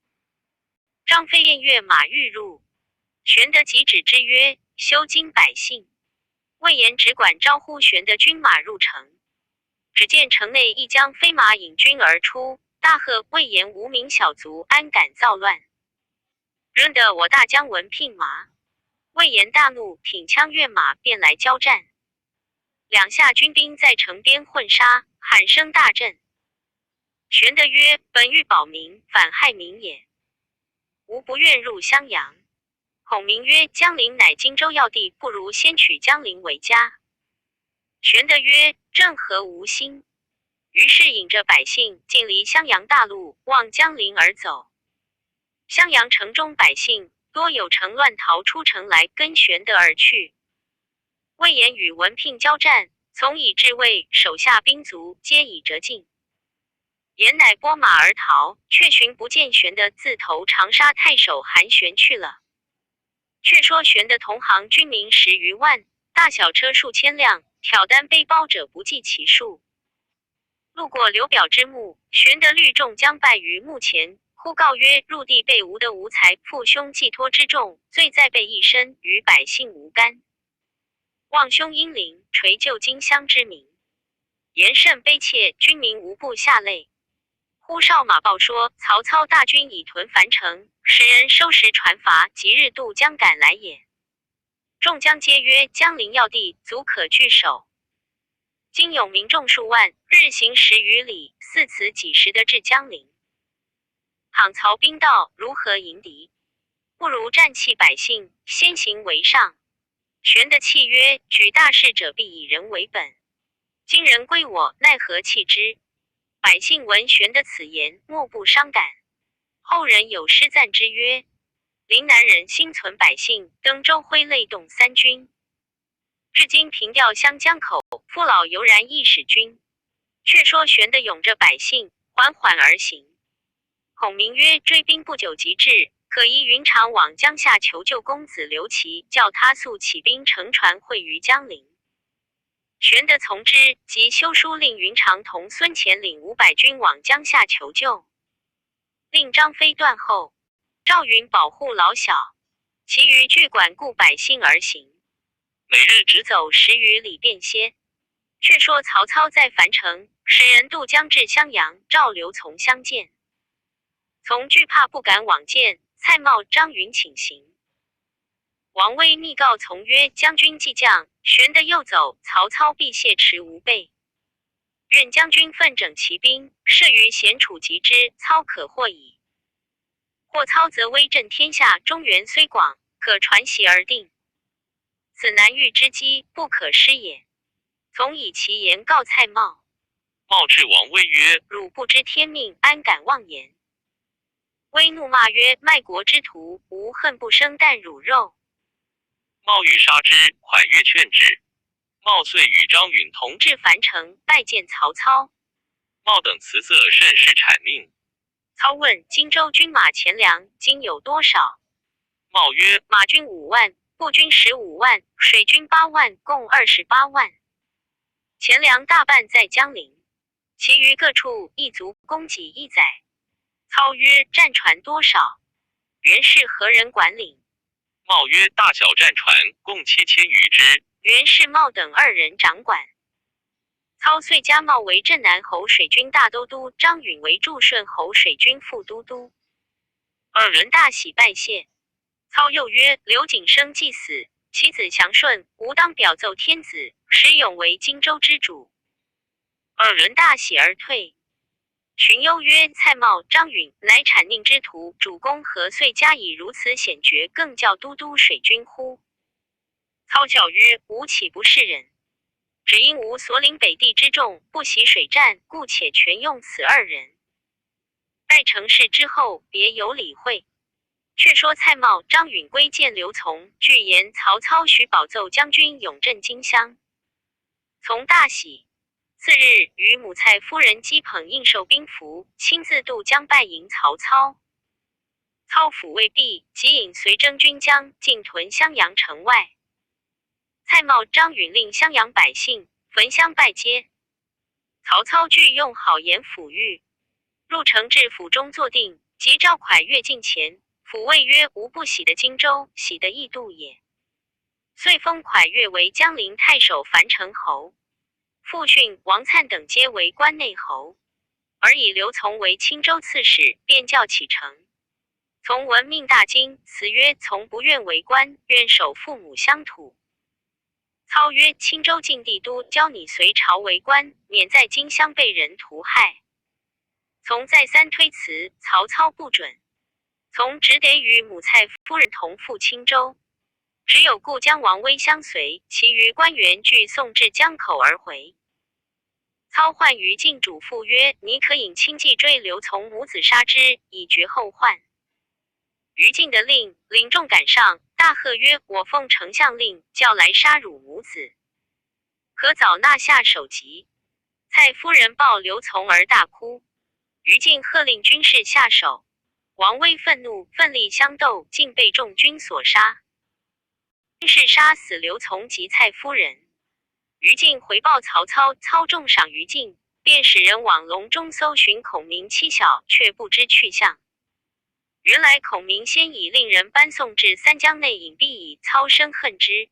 张飞宴乐马欲入，玄德即止之曰：休惊百姓。魏延只管招呼玄德军马入城。只见城内一将飞马引军而出，大喝：魏延无名小卒，安敢造乱？认得我大将闻聘马。魏延大怒，挺枪跃马，便来交战。两下军兵在城边混杀，喊声大震。玄德曰：本欲保民，反害民也。吾不愿入襄阳。孔明曰：江陵乃荆州要地，不如先取江陵为家。玄德曰：正合吾心。于是引着百姓尽离襄阳大路，望江陵而走。襄阳城中百姓多有城乱逃出城来，跟玄德而去。魏延与文聘交战，从以至魏手下兵卒皆已折尽。延乃拨马而逃，却寻不见玄德，自投长沙太守韩玄去了。却说玄德同行军民10余万，大小车数千辆，挑担背包者不计其数。路过刘表之墓，玄德率众将拜于墓前，呼告曰：入地被吾的无才，父兄寄托之重，罪在备一身，与百姓无干。望兄英灵，垂救荆襄之民。言甚悲切，军民无不下泪。忽哨马报说，曹操大军已屯樊城，使人收拾船筏，即日渡江赶来也。众将皆曰：江陵要地，足可据守。今有民众数万，日行10余里，似此几时的至江陵？倘曹兵到，如何迎敌？不如战弃百姓，先行为上。玄德泣曰：举大事者必以人为本，今人归我，奈何弃之？百姓闻玄德此言，莫不伤感。后人有诗赞之曰：岭南人心存百姓，登州挥泪动三军。至今平调湘江口，父老犹然亦使君。却说玄德拥着百姓，缓缓而行。孔明曰：追兵不久即至，可移云长往江下求救公子刘琦，叫他速起兵乘船会于江陵。玄德从之，即修书令云长同孙乾领500军往江下求救，令张飞断后，赵云保护老小，其余俱管顾百姓而行。每日只走10余里便歇。却说曹操在樊城，使人渡江至襄阳，召刘琮相见。从惧怕不敢往见，蔡瑁、张允请行。王威密告从曰：将军既降，玄德又走，曹操必谢持无备。愿将军奋整其兵，设于险处击之，操可获矣。或操则威震天下，中原虽广，可传檄而定。此难遇之机，不可失也。从以其言告蔡瑁。瑁至王威曰：汝不知天命，安敢妄言？威怒骂曰：卖国之徒，无恨不生啖汝肉。瑁欲杀之，蒯越劝止。瑁遂与张允同至樊城，拜见曹操。瑁等辞色甚是谄佞。操问荆州军马钱粮今有多少？瑁曰：马军5万，步军15万，水军8万，共28万。钱粮大半在江陵，其余各处亦足供给一载。操曰：战船多少？原是何人管理？瑁曰：大小战船共7000余只。原是瑁等2人掌管。操遂加瑁为镇南侯水军大都督，张允为驻顺侯水军副都督。2人大喜拜谢。操又曰：刘景升既死，其子祥顺，吾当表奏天子，使永为荆州之主。2人大喜而退。荀攸曰：蔡瑁、张允乃谄佞之徒，主公何遂加以如此险绝，更教都督水军乎？操教曰：吾岂不是人？只因吾所领北地之众，不习水战，故且全用此2人。待成事之后，别有理会。却说蔡瑁、张允归见刘琮，具言曹操许保奏将军永镇荆襄。琮大喜。次日，与母蔡夫人击捧应受兵符，亲自渡江拜迎曹操。操抚未毕，即引随征军将进屯襄阳城外。蔡瑁、张允令襄阳百姓焚香拜接。曹操具用好言抚谕，入城至府中坐定，即召蒯越近前。抚谓曰：吾不喜得荆州，喜得异度也。遂封蒯越为江陵太守、樊城侯。傅训、王粲等皆为关内侯，而以刘琮为青州刺史，便叫启程。琮闻命大惊，辞曰：琮不愿为官，愿守父母乡土。操曰：青州晋帝都教你随朝为官，免在荆襄被人屠害。琮再三推辞，曹操不准。琮只得与母蔡夫人同赴青州，只有故将王威相随，其余官员俱送至江口而回。操唤于禁嘱咐曰：你可引轻骑追刘琮母子杀之，以绝后患。于禁的令，领众赶上，大喝曰：我奉丞相令，叫来杀汝母子，可早纳下首级。蔡夫人抱刘琮而大哭。于禁喝令军士下手。王威愤怒，奋力相斗，竟被众军所杀。军士杀死刘琮及蔡夫人。于禁回报曹操，操重赏于禁，便使人往隆中搜寻孔明妻小，却不知去向。原来孔明先已令人搬送至三江内隐蔽矣，操生恨之。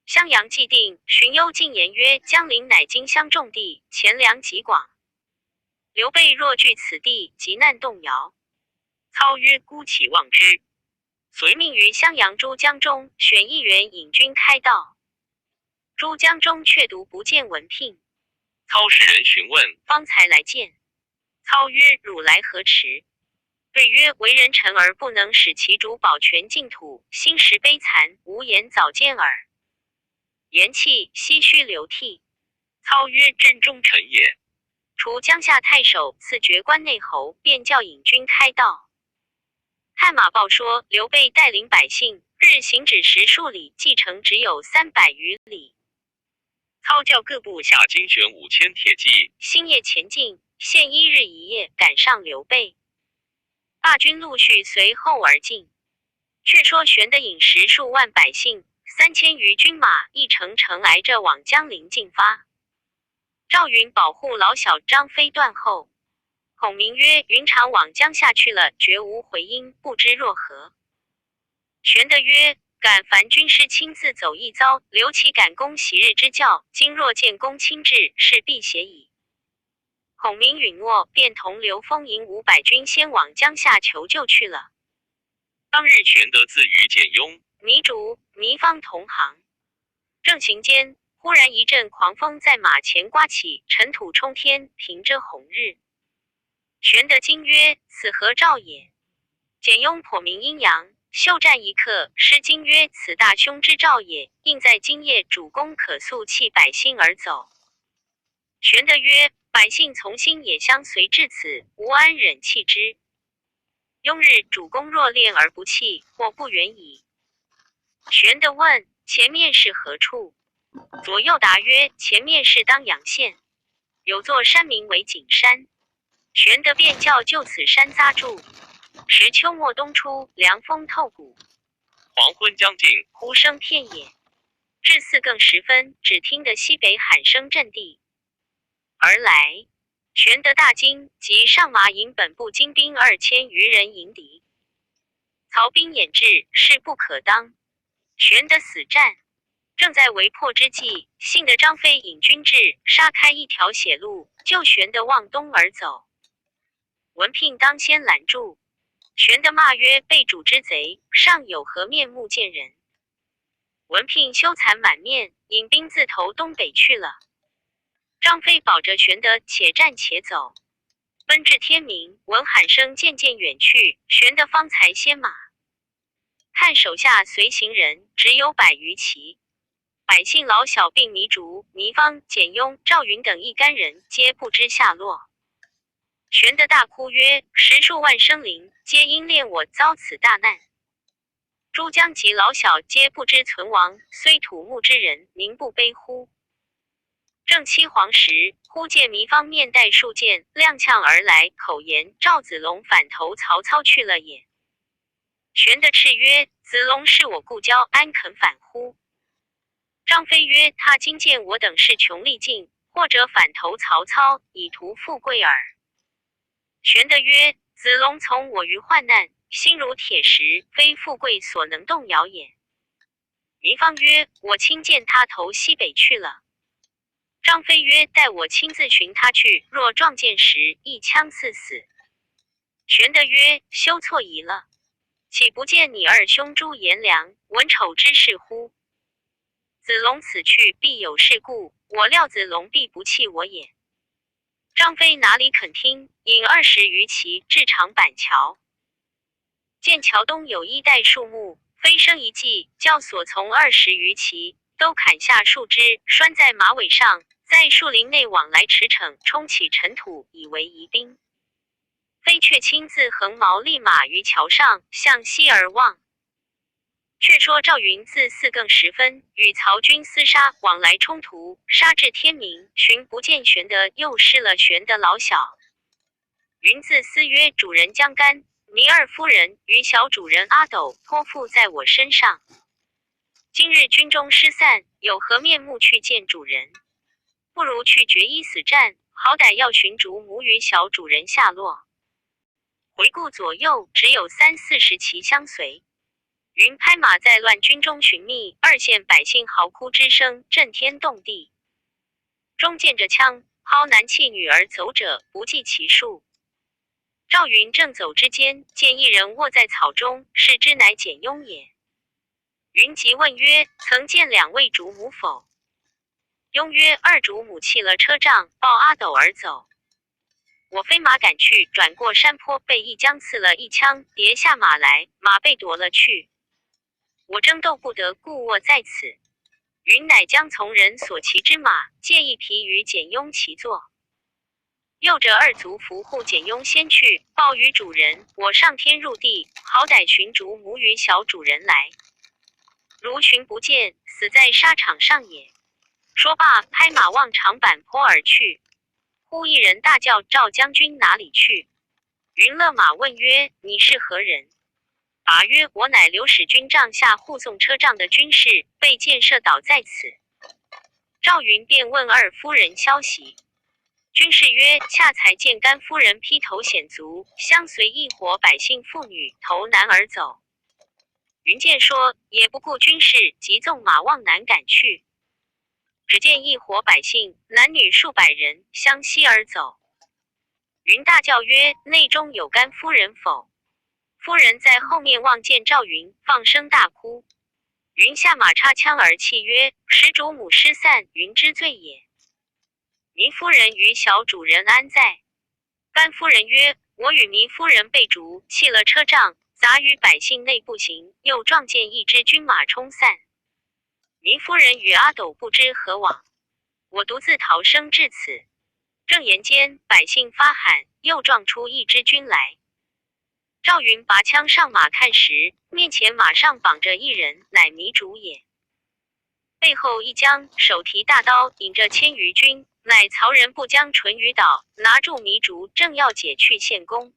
襄阳既定，荀攸进言曰：江陵乃荆襄重地，钱粮极广，刘备若据此地，急难动摇。操曰：姑且望之。遂命于襄阳诸江中选一员引军开道。诸江中却独不见文聘。操使人询问，方才来见。操曰：汝来何迟？对曰：为人臣而不能使其主保全净土，心实悲惨，无言早见耳。言讫，唏嘘流涕。操曰：朕忠臣也。除江夏太守，赐爵关内侯，便叫引军开道。探马报说，刘备带领百姓，日行只10数里，计程只有300余里。操叫各部下精选5000铁骑，星夜前进，限1日1夜赶上刘备。罢军陆续随后而进。却说玄德引10数万百姓，3000余军马，一程程挨着往江陵进发。赵云保护老小张飞断后。孔明曰：云长往江夏去了，绝无回音，不知若何？玄德曰：敢烦军师亲自走一遭，留其赶功昔日之教，今若见公亲至，是必写矣。孔明允诺，便同刘封引500军先往江夏求救去了。当日玄德自与简雍、糜竺、糜芳同行，正行间，忽然一阵狂风在马前刮起，尘土冲天，平遮红日。玄德惊曰：“此何兆也？”简雍颇明阴阳，袖战一刻，诗经曰：“此大凶之兆也，应在今夜主公可速弃百姓而走。”玄德曰：“百姓从心也相随至此，吾安忍弃之？雍日主公若恋而不弃，或不远矣。”玄德问：“前面是何处？”左右答曰：“前面是当阳县，有座山名为景山。”玄德便叫就此山扎住。时秋末冬初，凉风透骨，黄昏将近，呼声遍野。至4更时分，只听得西北喊声震地而来。玄德大惊，即上马引本部精兵2000余人迎敌。曹兵掩至，势不可当。玄德死战，正在围破之际，幸得张飞引军至，杀开一条血路，救玄德往东而走。文聘当先拦住。玄德骂曰：“被主之贼，尚有何面目见人？”文聘羞惭满面，引兵自投东北去了。张飞保着玄德，且战且走，奔至天明，闻喊声渐渐远去，玄德方才歇马。看手下随行人只有100余骑，百姓老小并糜竺、糜芳、简雍、赵云等一干人，皆不知下落。玄德大哭曰：“10数万生灵，皆因恋我遭此大难。诸将及老小，皆不知存亡，虽土木之人，民不悲乎？”正七黄时，忽见糜芳面带数箭，踉跄而来，口言：“赵子龙反投曹操去了也。”玄德叱曰：“子龙是我故交，安肯反乎？”张飞曰：“他今见我等势穷力尽，或者反投曹操，以图富贵耳。”玄德曰：“子龙从我于患难，心如铁石，非富贵所能动摇也。”糜芳曰：“我亲见他投西北去了。”张飞曰：“待我亲自寻他去，若撞见时，一枪刺死。”玄德曰：“休错疑了，岂不见你二兄朱颜良、文丑之事乎？子龙此去，必有事故，我料子龙必不弃我也。”张飞哪里肯听，引20余骑至长板桥，见桥东有一带树木，飞升一骑，叫所从20余骑都砍下树枝，拴在马尾上，在树林内往来驰骋，冲起尘土，以为疑兵。飞却亲自横矛立马于桥上，向西而望。却说赵云自4更时分，与曹军厮杀，往来冲突，杀至天明，寻不见玄德，又失了玄德老小。云自思曰：“主人将干，糜二夫人与小主人阿斗托付在我身上。今日军中失散，有何面目去见主人？不如去决一死战，好歹要寻逐母与小主人下落。”回顾左右，只有30-40骑相随。云拍马在乱军中寻觅，2县百姓嚎哭之声震天动地。中见着枪抛男弃女而走者，不计其数。赵云正走之间，见一人卧在草中，是之乃简雍也。云即问曰：“曾见2位主母否？”雍曰：“二主母弃了车仗，抱阿斗而走。我飞马赶去，转过山坡，被一将刺了一枪，跌下马来，马被夺了去。我争斗不得，故卧在此。”云乃将从人所骑之马借一匹与简雍骑坐，诱着2卒扶护简雍先去，报与主人：“我上天入地，好歹寻逐母与小主人来，如寻不见，死在沙场上也。”说罢，拍马望长坂坡而去。忽一人大叫：“赵将军哪里去？”云勒马问曰：“你是何人？”答曰：“我乃刘使军帐下护送车仗的军士，被箭射倒在此。”赵云便问2夫人消息。军士曰：“恰才见甘夫人披头显足，相随一伙百姓妇女投南而走。”云见说，也不顾军士，急纵马往南赶去。只见一伙百姓，男女数百人，向西而走。云大叫曰：内中有甘夫人否？夫人在后面望见赵云，放声大哭。云下马插枪而泣曰：使主母失散，云之罪也。糜夫人与小主人安在？甘夫人曰：我与糜夫人被逐，弃了车仗，杂于百姓内步行，又撞见一支军马冲散。糜夫人与阿斗不知何往，我独自逃生至此。正言间，百姓发喊，又撞出一支军来。赵云拔枪上马看时，面前马上绑着一人，乃糜竺也。背后一将手提大刀，引着千余军，乃曹仁部将淳于导，拿住糜竺，正要解去献功。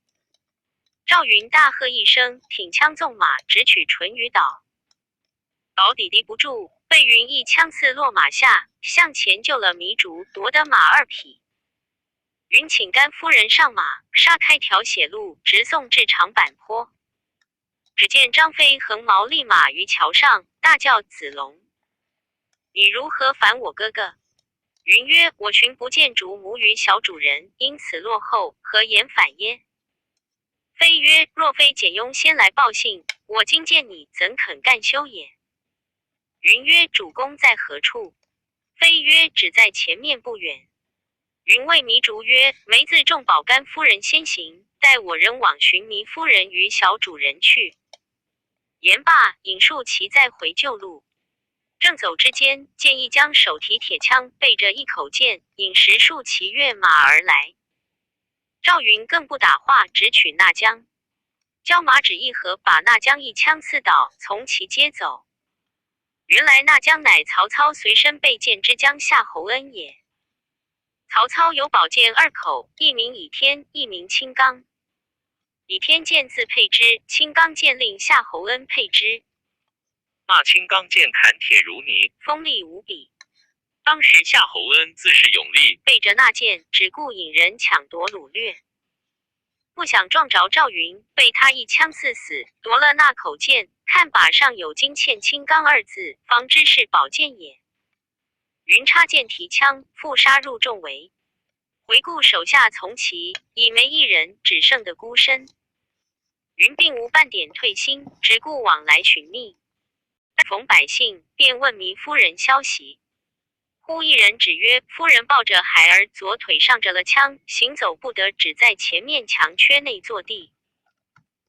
赵云大喝一声，挺枪纵马，直取淳于导。导抵敌不住，被云一枪刺落马下，向前救了糜竺，夺得马2匹。云请甘夫人上马，杀开条血路，直送至长坂坡。只见张飞横矛立马于桥上，大叫：子龙，你如何反我哥哥？云曰：我寻不见主母与小主人，因此落后，何言反耶？飞曰：若非简雍先来报信，我今见你，怎肯干休也？云曰：主公在何处？飞曰：只在前面不远。云谓糜竺曰：梅自重保甘夫人先行，待我人往寻糜夫人与小主人去。言罢，引数骑再回旧路。正走之间，见一将手提铁枪，背着一口剑，引10数骑跃马而来。赵云更不打话，直取那将，交马指一合，把那将一枪刺倒，从其接走。原来那将乃曹操随身备剑之将夏侯恩也。曹操有宝剑2口，一名倚天，一名青刚。倚天剑自配之，青刚剑令夏侯恩配之。那青刚剑砍铁如泥，锋利无比。当时夏侯恩自是勇力，背着那剑，只顾引人抢夺掳掠。不想撞着赵云，被他一枪刺死，夺了那口剑，看把上有金嵌青刚2字，方知是宝剑也。云插剑提枪，复杀入众围。回顾手下从骑，已没一人，只剩的孤身。云并无半点退心，只顾往来寻觅。逢百姓，便问糜夫人消息。忽一人指曰：夫人抱着孩儿，左腿上着了枪，行走不得，只在前面墙缺内坐地。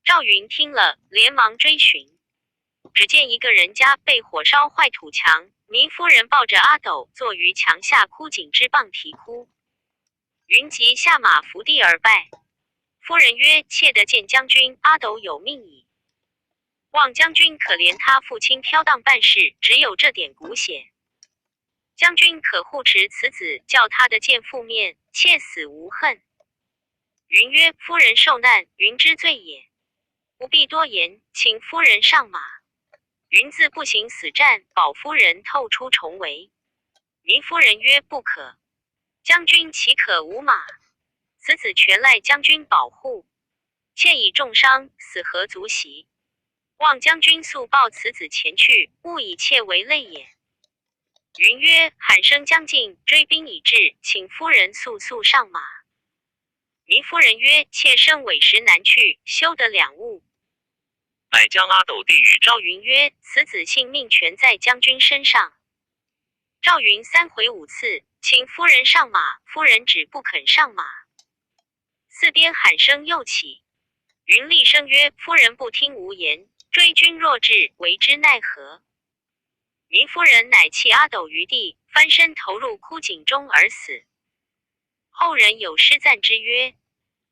赵云听了，连忙追寻。只见一个人家被火烧坏土墙，糜夫人抱着阿斗坐于墙下，枯井之傍啼哭。云即下马伏地而拜。夫人曰：妾得见将军，阿斗有命矣。望将军可怜他父亲飘荡办事，只有这点骨血。将军可护持此子，叫他的剑覆面，妾死无恨。云曰：夫人受难，云之罪也。不必多言，请夫人上马。云自不行死战，保夫人透出重围。糜夫人曰：不可。将军岂可无马？此子全赖将军保护，妾已重伤，死何足惜。望将军速报此子前去，勿以妾为累也。云曰：喊声将近，追兵已至，请夫人速速上马。糜夫人曰：妾身委实难去，休得两误。乃将阿斗递与赵云。云曰：此子性命全在将军身上。赵云3回5次，请夫人上马，夫人只不肯上马。四边喊声又起，云厉声曰：夫人不听无言，追军若至，为之奈何？糜夫人乃弃阿斗于地，翻身投入枯井中而死。后人有诗赞之曰：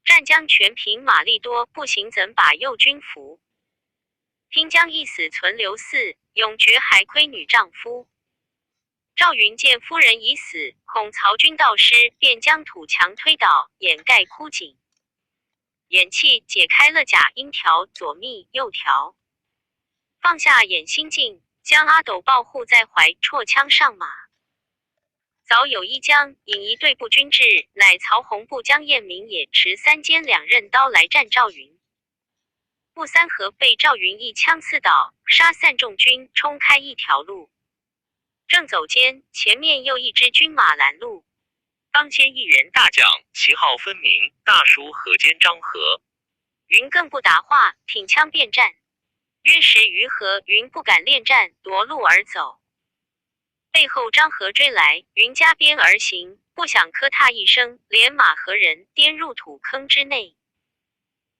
战将全凭马力多，步行怎把右军服？听将一死存留4，永绝还亏女丈夫。赵云见夫人已死，恐曹军到师，便将土墙推倒，掩盖枯井。掩气解开了甲阴条，左密右条，放下掩心镜，将阿斗抱护在怀，绰枪上马。早有一将引一队步军至，乃曹洪部将彦明也，持3尖2刃刀来战赵云。步3合，被赵云一枪刺倒，杀散众军，冲开一条路。正走间，前面又一支军马拦路。当先一人大将，旗号分明，大书河间张合。云更不答话，挺枪便战。约10余合，云不敢恋战，夺路而走。背后张合追来，云加鞭而行，不想磕踏一声，连马和人颠入土坑之内。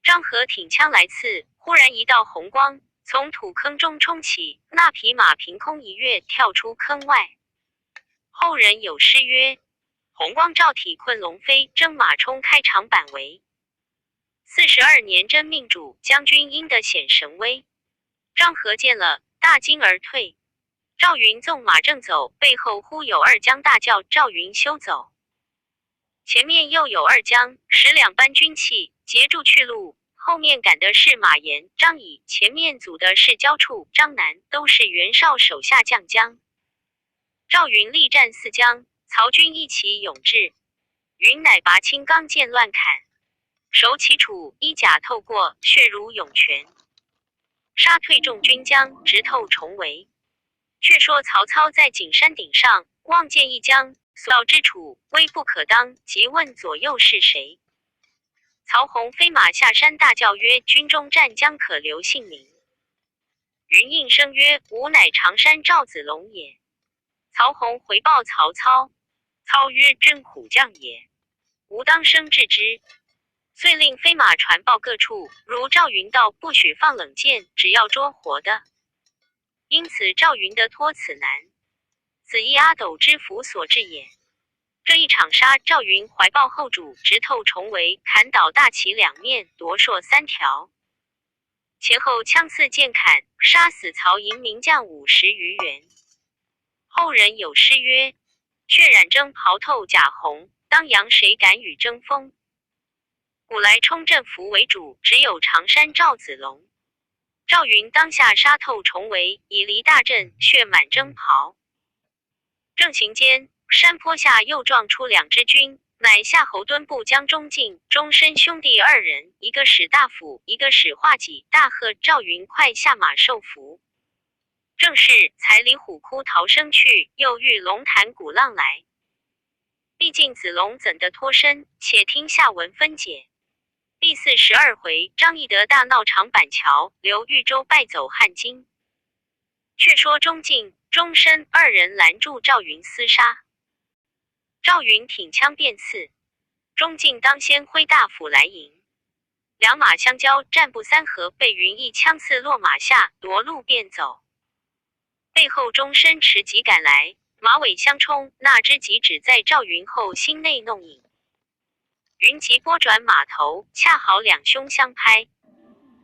张合挺枪来刺，忽然一道红光从土坑中冲起，那匹马凭空一跃，跳出坑外。后人有诗曰：红光照体困龙飞，征马冲开长坂围。42年真命主，将军应得显神威。张合见了，大惊而退。赵云纵马正走，背后忽有二将大叫：赵云休走！前面又有二将，12班军器截住去路，后面赶的是马延、张乙，前面阻的是焦触、张南，都是袁绍手下将将。赵云力战4将，曹军一齐勇至，云乃拔青钢剑乱砍，手起杵，衣甲透过，血如涌泉，杀退众军将，直透重围。却说曹操在景山顶上望见一将所到之处，危不可当，即问左右是谁。曹洪飞马下山，大叫曰：军中战将可留姓名。云应声曰：吾乃常山赵子龙也。曹洪回报曹操，操曰：真虎将也，吾当生治之。遂令飞马传报各处，如赵云道，不许放冷箭，只要捉活的。因此赵云的托此难，此亦阿斗之福所致也。这一场杀，赵云怀抱后主，直透重围，砍倒大旗2面，夺槊3条，前后枪刺剑砍，杀死曹营名将50余员。后人有诗曰：血染征袍透甲红，当阳谁敢与争锋？古来冲阵符为主，只有常山赵子龙。赵云当下杀透重围，已离大阵，血满征袍。正行间，山坡下又撞出2支军，乃夏侯惇部将钟敬、钟申兄弟2人，一个使大夫，一个使画戟，大喝赵云快下马受俘。正是才离虎窟逃生去，又遇龙潭鼓浪来。毕竟子龙怎的脱身？且听下文分解。第42回，张翼德大闹长板桥，刘豫州败走汉津。却说钟敬、钟申2人拦住赵云厮杀，赵云挺枪便刺，钟敬当先挥大斧来迎，两马相交，战不3合，被云一枪刺落马下，夺路便走。背后钟申持戟赶来，马尾相冲，那支戟只在赵云后心内弄影。云急拨转马头，恰好2胸相拍。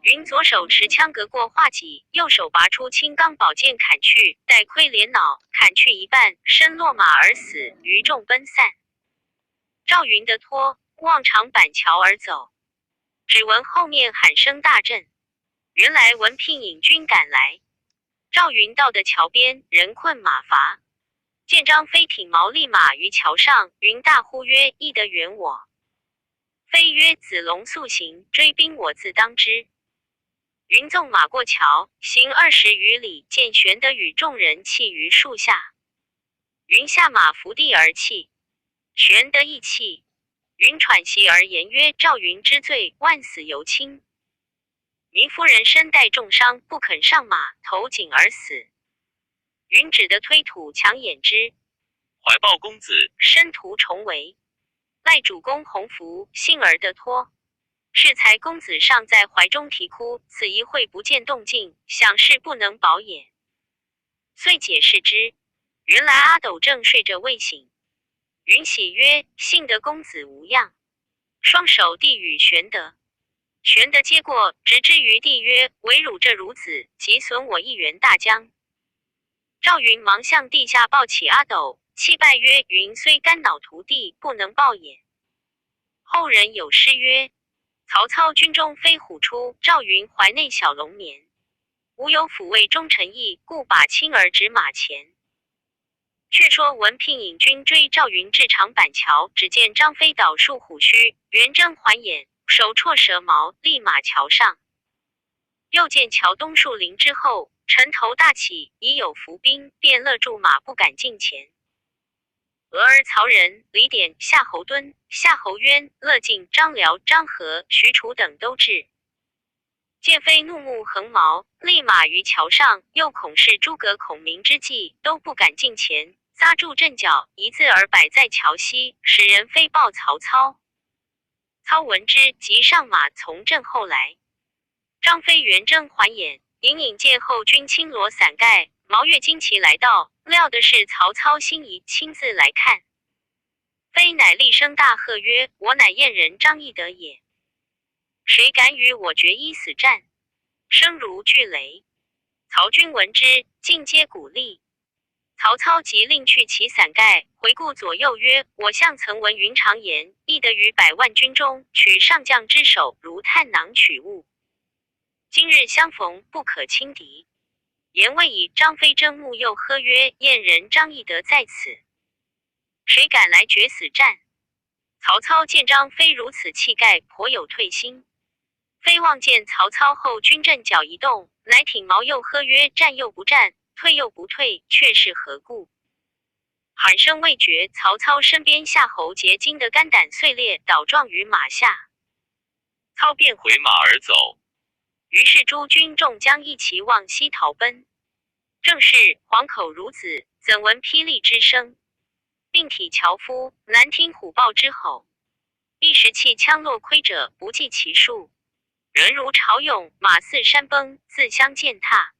云左手持枪隔过画戟，右手拔出青钢宝剑砍去，带盔连脑，砍去一半，身落马而死，余众奔散。赵云的托望长板桥而走，只闻后面喊声大震，原来文聘引军赶来。赵云到的桥边，人困马乏，见张飞挺毛立马于桥上，云大呼曰：翼德援我！飞曰：子龙速行，追兵我自当之。云纵马过桥，行20余里，见玄德与众人弃于树下。云下马伏地而泣，玄德亦泣。云喘息而言曰：赵云之罪，万死犹轻。糜夫人身带重伤，不肯上马，投井而死。云只得推土强掩之，怀抱公子，申屠重围。赖主公洪福，幸而得脱。适才公子尚在怀中啼哭，此一会不见动静，想是不能保也。遂解释之，原来阿斗正睡着未醒。云喜曰：幸得公子无恙。双手递与玄德。玄德接过，直之于地曰：唯汝这孺子，即损我1员大将。赵云忙向地下抱起阿斗，泣拜曰：云虽肝脑涂地，不能报也。后人有诗曰：曹操军中飞虎出，赵云怀内小龙眠。吾有抚慰忠臣义，故把青儿指马前。却说文聘引军追赵云至长板桥，只见张飞倒树虎须，圆睁环眼，手绰蛇矛，立马桥上。又见桥东树林之后，尘头大起，已有伏兵，便勒住马不敢近前。俄而曹仁、李典、夏侯惇、夏侯渊、乐进、张辽、张合、许褚等都至。介妃怒目横毛，立马于桥上，又恐是诸葛孔明之计，都不敢近前，扎住阵脚，一字儿摆在桥西，使人飞报曹操。操闻之，即上马从阵后来。张飞圆睁环眼，隐隐见后军青罗伞盖，毛越旌旗来到，料的是曹操心仪，亲自来看。飞乃厉声大喝曰：“我乃燕人张翼德也，谁敢与我决一死战？”声如巨雷。曹军闻之，尽皆鼓励。曹操即令去其伞盖，回顾左右曰：“我向曾闻云长言，翼德于100万军中，取上将之首，如探囊取物。今日相逢，不可轻敌。”言未已，张飞睁目又喝曰：“燕人张翼德在此，谁敢来决死战？”曹操见张飞如此气概，颇有退心。飞望见曹操后军阵脚一动，乃挺矛又喝曰：“战又不战，退又不退，却是何故？”喊声未绝，曹操身边夏侯桀惊得肝胆碎裂，倒撞于马下。操便回马而走。于是诸军众将一齐往西逃奔。正是黄口孺子，怎闻霹雳之声？并体樵夫，难听虎豹之吼。一时气枪落盔者，不计其数。人如潮涌，马似山崩，自相践踏。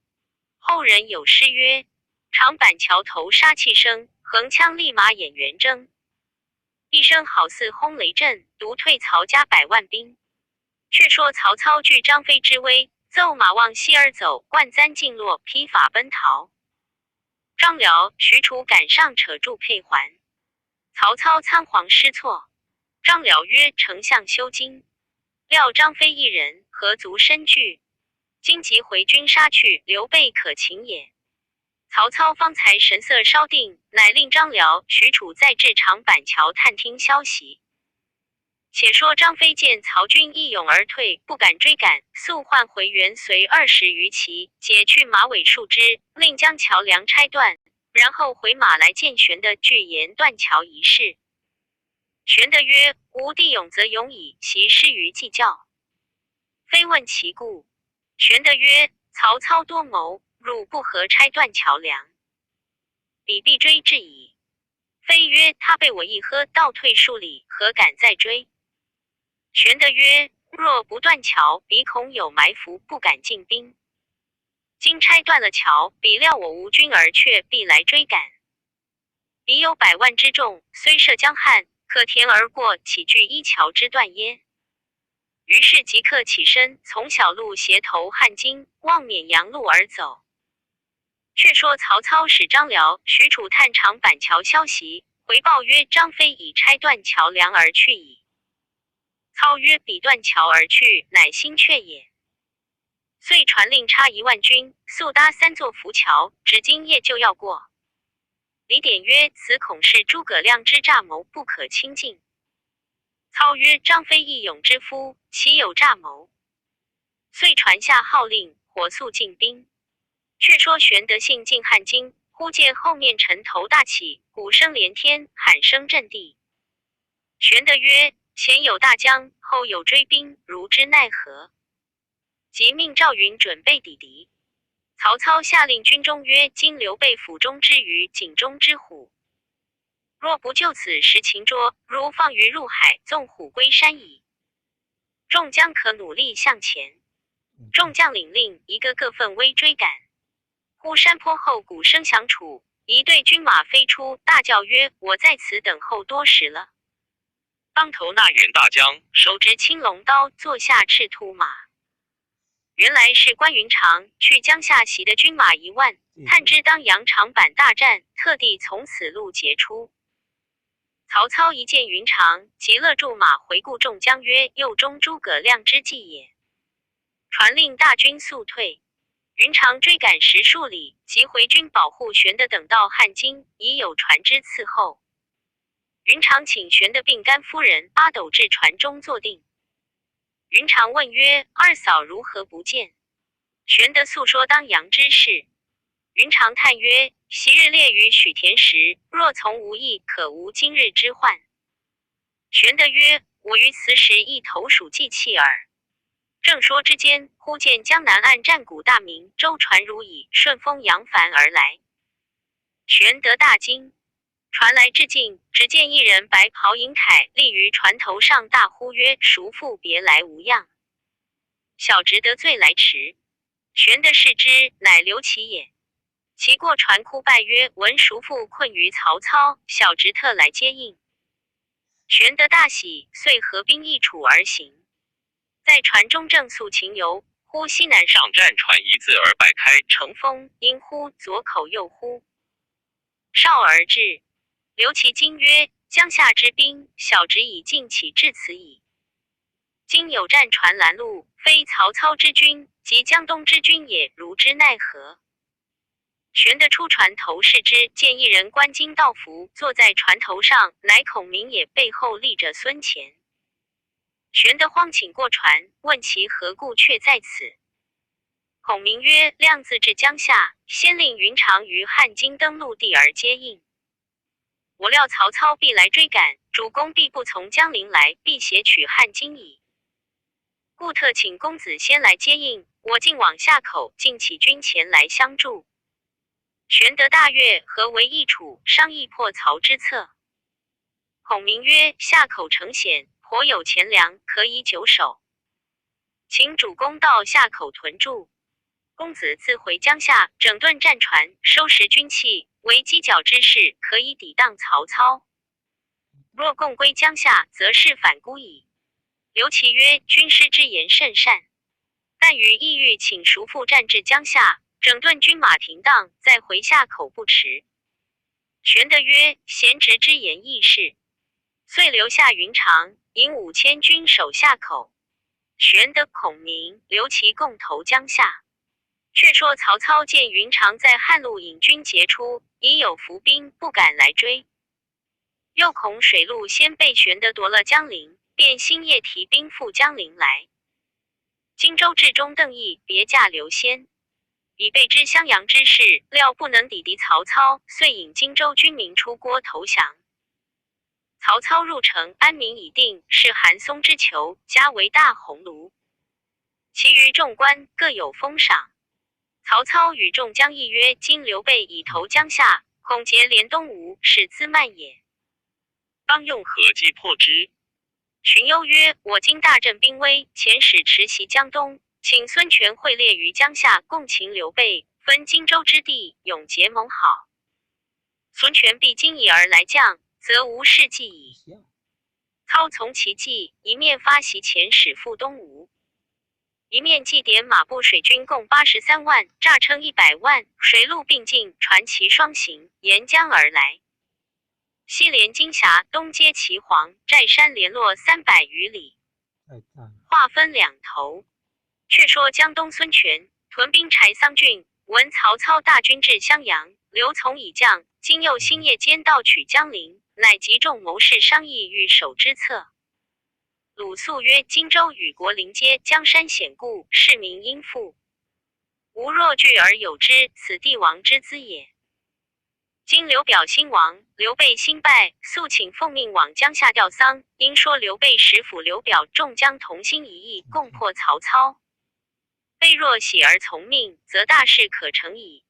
后人有诗曰：“长板桥头杀气生，横枪立马眼圆睁。一声好似轰雷震，独退曹家100万兵。”却说曹操惧张飞之威，奏马往西而走，冠簪尽落，披发奔逃。张辽、许褚赶上扯住佩环。曹操仓皇失措。张辽曰：“丞相休惊。料张飞一人，何足深惧？今即回军杀去，刘备可擒也。”曹操方才神色稍定，乃令张辽、许褚再至长板桥探听消息。且说张飞见曹军一涌而退，不敢追赶，速唤回援随20余骑，解去马尾数支，令将桥梁拆断，然后回马来见玄德，具言断桥一事。玄德曰：“吾弟勇则勇矣，其失于计较。”飞问其故。玄德曰：“曹操多谋，汝不何拆断桥梁？彼必追至矣。”飞曰：“他被我一喝，倒退数里，何敢再追？”玄德曰：“若不断桥，彼恐有埋伏，不敢进兵。今拆断了桥，彼料我无军而却，必来追赶。彼有100万之众，虽涉江汉，可填而过，岂惧一桥之断耶？”于是即刻起身，从小路斜投汉津，望沔阳路而走。却说曹操使张辽、许褚探长板桥消息，回报曰：“张飞已拆断桥梁而去矣。”操曰：“彼断桥而去，乃心却也。”遂传令插1万军，速搭3座浮桥，指今夜就要过。李典曰：“此恐是诸葛亮之诈谋，不可轻进。”操曰：“张飞义勇之夫，岂有诈谋？”遂传下号令，火速进兵。却说玄德信进汉津，忽见后面尘头大起，鼓声连天，喊声震地。玄德曰：“前有大江，后有追兵，如之奈何？”即命赵云准备抵敌。曹操下令军中曰：“今刘备府中之鱼，井中之虎，若不就此食擒捉，如放鱼入海，纵虎归山矣。众将可努力向前。”众将领令，一个个奋威追赶。忽山坡后鼓声响处，一队军马飞出，大叫曰：“我在此等候多时了。”当头那员大将手执青龙刀，坐下赤兔马。原来是关云长去江夏袭的军马1万，探知当阳长板大战，特地从此路截出。曹操一见云长，即勒住马，回顾众将曰：“右中诸葛亮之计也。”传令大军速退。云长追赶10数里，即回军保护玄德等到汉津，已有船只伺候。云长请玄德并甘夫人阿斗至船中坐定。云长问曰：“二嫂如何不见？”玄德诉说当阳之事。云长叹曰：“昔日列于许田时，若从无益，可无今日之患。玄德曰：我于此时亦投鼠忌器耳。正说之间，忽见江南岸战鼓大鸣，舟船如蚁，顺风扬帆而来。玄德大惊，船来至近，只见一人白袍银铠立于船头上，大呼曰：叔父别来无恙。小侄得罪来迟。玄德视之，乃刘琦也。其过船哭拜曰：闻叔父困于曹操，小侄特来接应。玄德大喜，遂合兵一处而行。在船中正诉情由，忽西南上战船一字而摆开，乘风，因呼左口右呼，少而至。刘琦惊曰：江夏之兵，小侄已尽起至此矣。今有战船拦路，非曹操之军，即江东之军也，如之奈何？玄德出船头视之，见一人冠巾道服，坐在船头上，乃孔明也，背后立着孙乾。玄德慌请过船，问其何故却在此。孔明曰：亮自至江夏，先令云长于汉津登陆地而接应。我料曹操必来追赶，主公必不从江陵来，必挟取汉津矣。故特请公子先来接应，我竟往下口，尽起军前来相助。玄德大悦，合为一处，商议破曹之策。孔明曰：下口城险，颇有钱粮，可以久守。请主公到下口屯驻，公子自回江夏，整顿战船，收拾军器，为犄角之势，可以抵挡曹操。若共归江夏，则事反孤矣。刘琦曰：军师之言甚善，但于意欲请叔父战至江夏，整顿军马停当，再回下口不迟。玄德曰：贤侄之言亦是。遂留下云长，引5000军守下口。玄德、孔明、刘琦共投江夏。却说曹操见云长在汉路引军截出，已有伏兵，不敢来追。又恐水路先被玄德夺了江陵，便星夜提兵赴江陵来。荆州治中邓毅别驾刘先，以备知襄阳之事，料不能抵敌曹操，遂引荆州军民出郭投降。曹操入城，安民已定，是韩松之囚，加为大鸿胪。其余众官各有封赏。曹操与众将议曰：今刘备已投江夏，恐结连东吴，使滋蔓也。当用何计破之？荀攸曰：我今大振兵威，遣使持袭江东，请孙权会列于江夏，共擒刘备，分荆州之地，永结盟好。孙权必今以而来降，则无事计矣。操从其计，一面发檄遣使赴东吴，一面祭点马步水军共83万，诈称100万，水陆并进，船骑双行，沿江而来。西连金峡，东接祁黄，寨山联络300余里，划分两头。却说江东孙权屯兵柴桑郡，闻曹操大军至襄阳，刘琮已降，今又星夜间盗取江陵，乃集众谋士商议欲守之策。鲁肃曰：荆州与国邻接，江山险固，市民殷富，吾若惧而有之，此帝王之资也。今刘表兴亡，刘备兴败，肃请奉命往江夏吊丧，因说刘备使府刘表众将同心一意，共破曹操。备若喜而从命，则大事可成矣。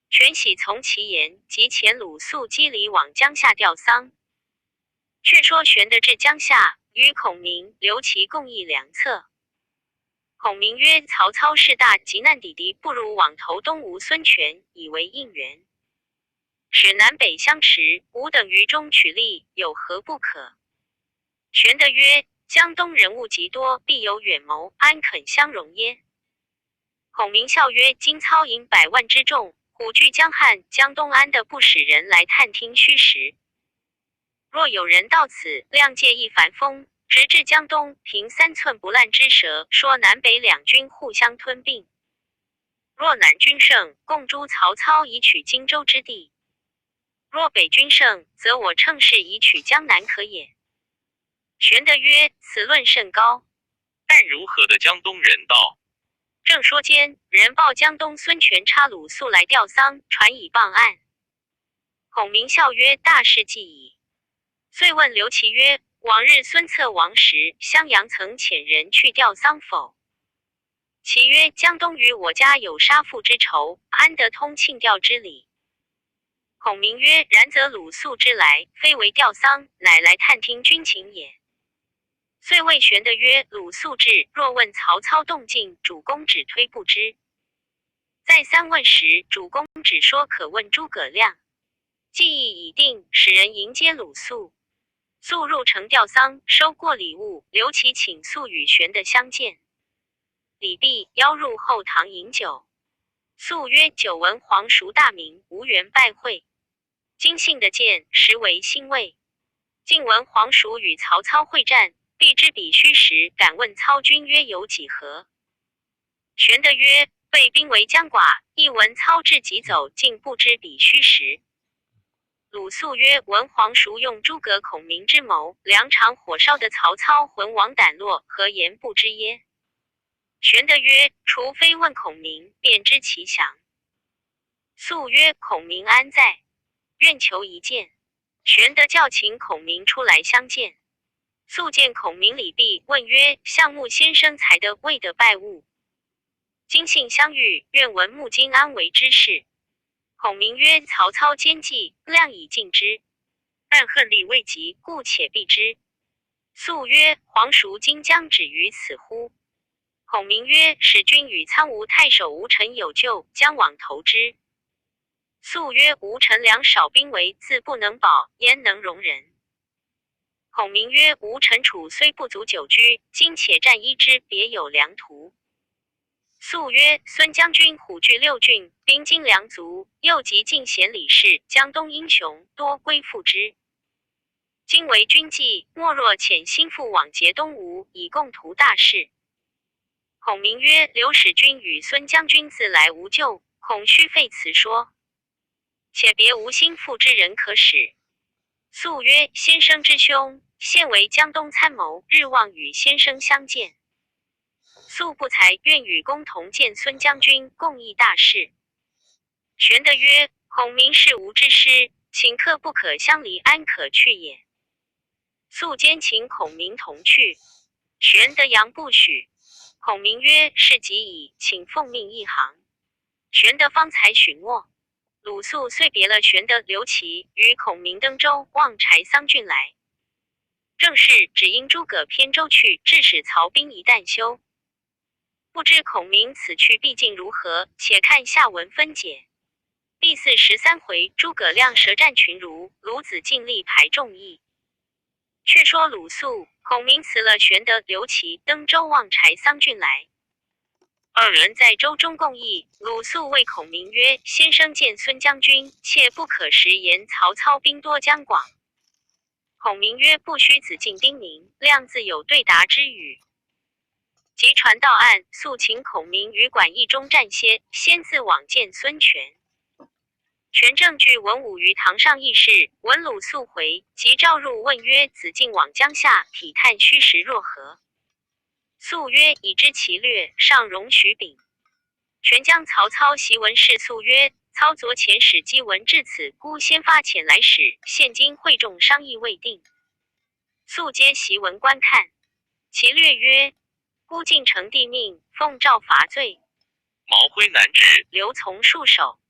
权喜从其言，即遣鲁肃击离往江夏吊丧。却说玄德至江夏，与孔明、刘琦共议良策。孔明曰：曹操势大，急难抵敌，不如往投东吴孙权，以为应援。使南北相持，吾等于中取利，有何不可？玄德曰：江东人物极多，必有远谋，安肯相容耶？孔明笑曰：今操引100万之众，虎踞江汉，江东安得不使人来探听虚实？若有人到此，亮借一帆风，直至江东，凭3寸不烂之舌，说南北两军互相吞并。若南军胜，共诛曹操，以取荆州之地；若北军胜，则我乘势以取江南可也。玄德曰：此论甚高，但如何的江东人道？正说间，人报江东孙权差鲁肃来吊丧，传已傍岸。孔明笑曰：大事既矣。遂问刘琦曰：往日孙策亡时，襄阳曾遣人去吊丧否？其曰：江东与我家有杀父之仇，安得通庆吊之礼？孔明曰：然则鲁肃之来，非为吊丧，乃来探听军情也。遂谓玄德曰：鲁肃至，若问曹操动静，主公只推不知。再三问时，主公只说可问诸葛亮。计议已定，使人迎接鲁肃。肃入城吊丧，收过礼物，刘琦请肃与玄德相见。礼毕，邀入后堂饮酒。肃曰：久闻黄叔大名，无缘拜会，今幸得见，实为欣慰。近闻黄叔与曹操会战，必知彼虚实，敢问操军约有几何？玄德曰：备兵为将寡，一闻操至即走，竟不知彼虚实。鲁肃曰：闻黄叔用诸葛孔明之谋，两场火烧的曹操魂亡胆落，何言不知耶？玄德曰：除非问孔明，便知其详。肃曰：孔明安在？愿求一见。玄德叫请孔明出来相见。肃见孔明礼毕，问曰：项目先生才得未得拜晤，今幸相遇，愿闻目今安危之事。孔明曰：曹操奸计，量以尽之，但恨力未及，故且避之。肃曰：黄叔今将止于此乎？孔明曰：使君与苍梧太守吴臣有救，将往投之。肃曰：吴臣粮少兵为，自不能保，焉能容人？孔明曰：吴臣楚虽不足久居，今且战一之，别有良图。肃曰：孙将军虎踞六郡，兵精粮足，又集进贤李氏，江东英雄多归附之。今为军纪，莫若遣心腹往结东吴，以共图大事。孔明曰：刘使君与孙将军自来无救，恐须废此说，且别无心腹之人可使。肃曰：先生之兄，现为江东参谋，日望与先生相见。肃不才，愿与公同见孙将军，共议大事。玄德曰：孔明是吾之师，请客不可相离，安可去也？肃坚请孔明同去。玄德佯不许。孔明曰：事急矣，请奉命一行。玄德方才许诺。鲁肃遂别了玄德、刘琦，与孔明登州望柴桑郡来。正是只因诸葛偏舟去，致使曹兵一旦休。不知孔明此去必竟如何，且看下文分解。第43回，诸葛亮舌战群儒，鲁子尽力排众议。却说鲁肃、孔明辞了玄德、刘琦，登州望柴桑郡来。二人在州中共议。鲁肃谓孔明曰：先生见孙将军，切不可食言曹操兵多将广。孔明曰：不须子敬叮咛，亮自有对答之语。即传到案，肃请孔明于馆驿中暂歇，先自往见孙权。权正据文武于堂上议事，闻鲁肃回，即召入问曰：子敬往江夏，体探虚实若何？肃曰：已知其略，尚容许禀。权将曹操檄文示肃曰：操昨遣使赍文至此，孤先发遣来使，现今会众商议未定。肃接檄文观看，其略曰：孤进城帝命，奉诏伐罪，毛辉南至，刘从戍守。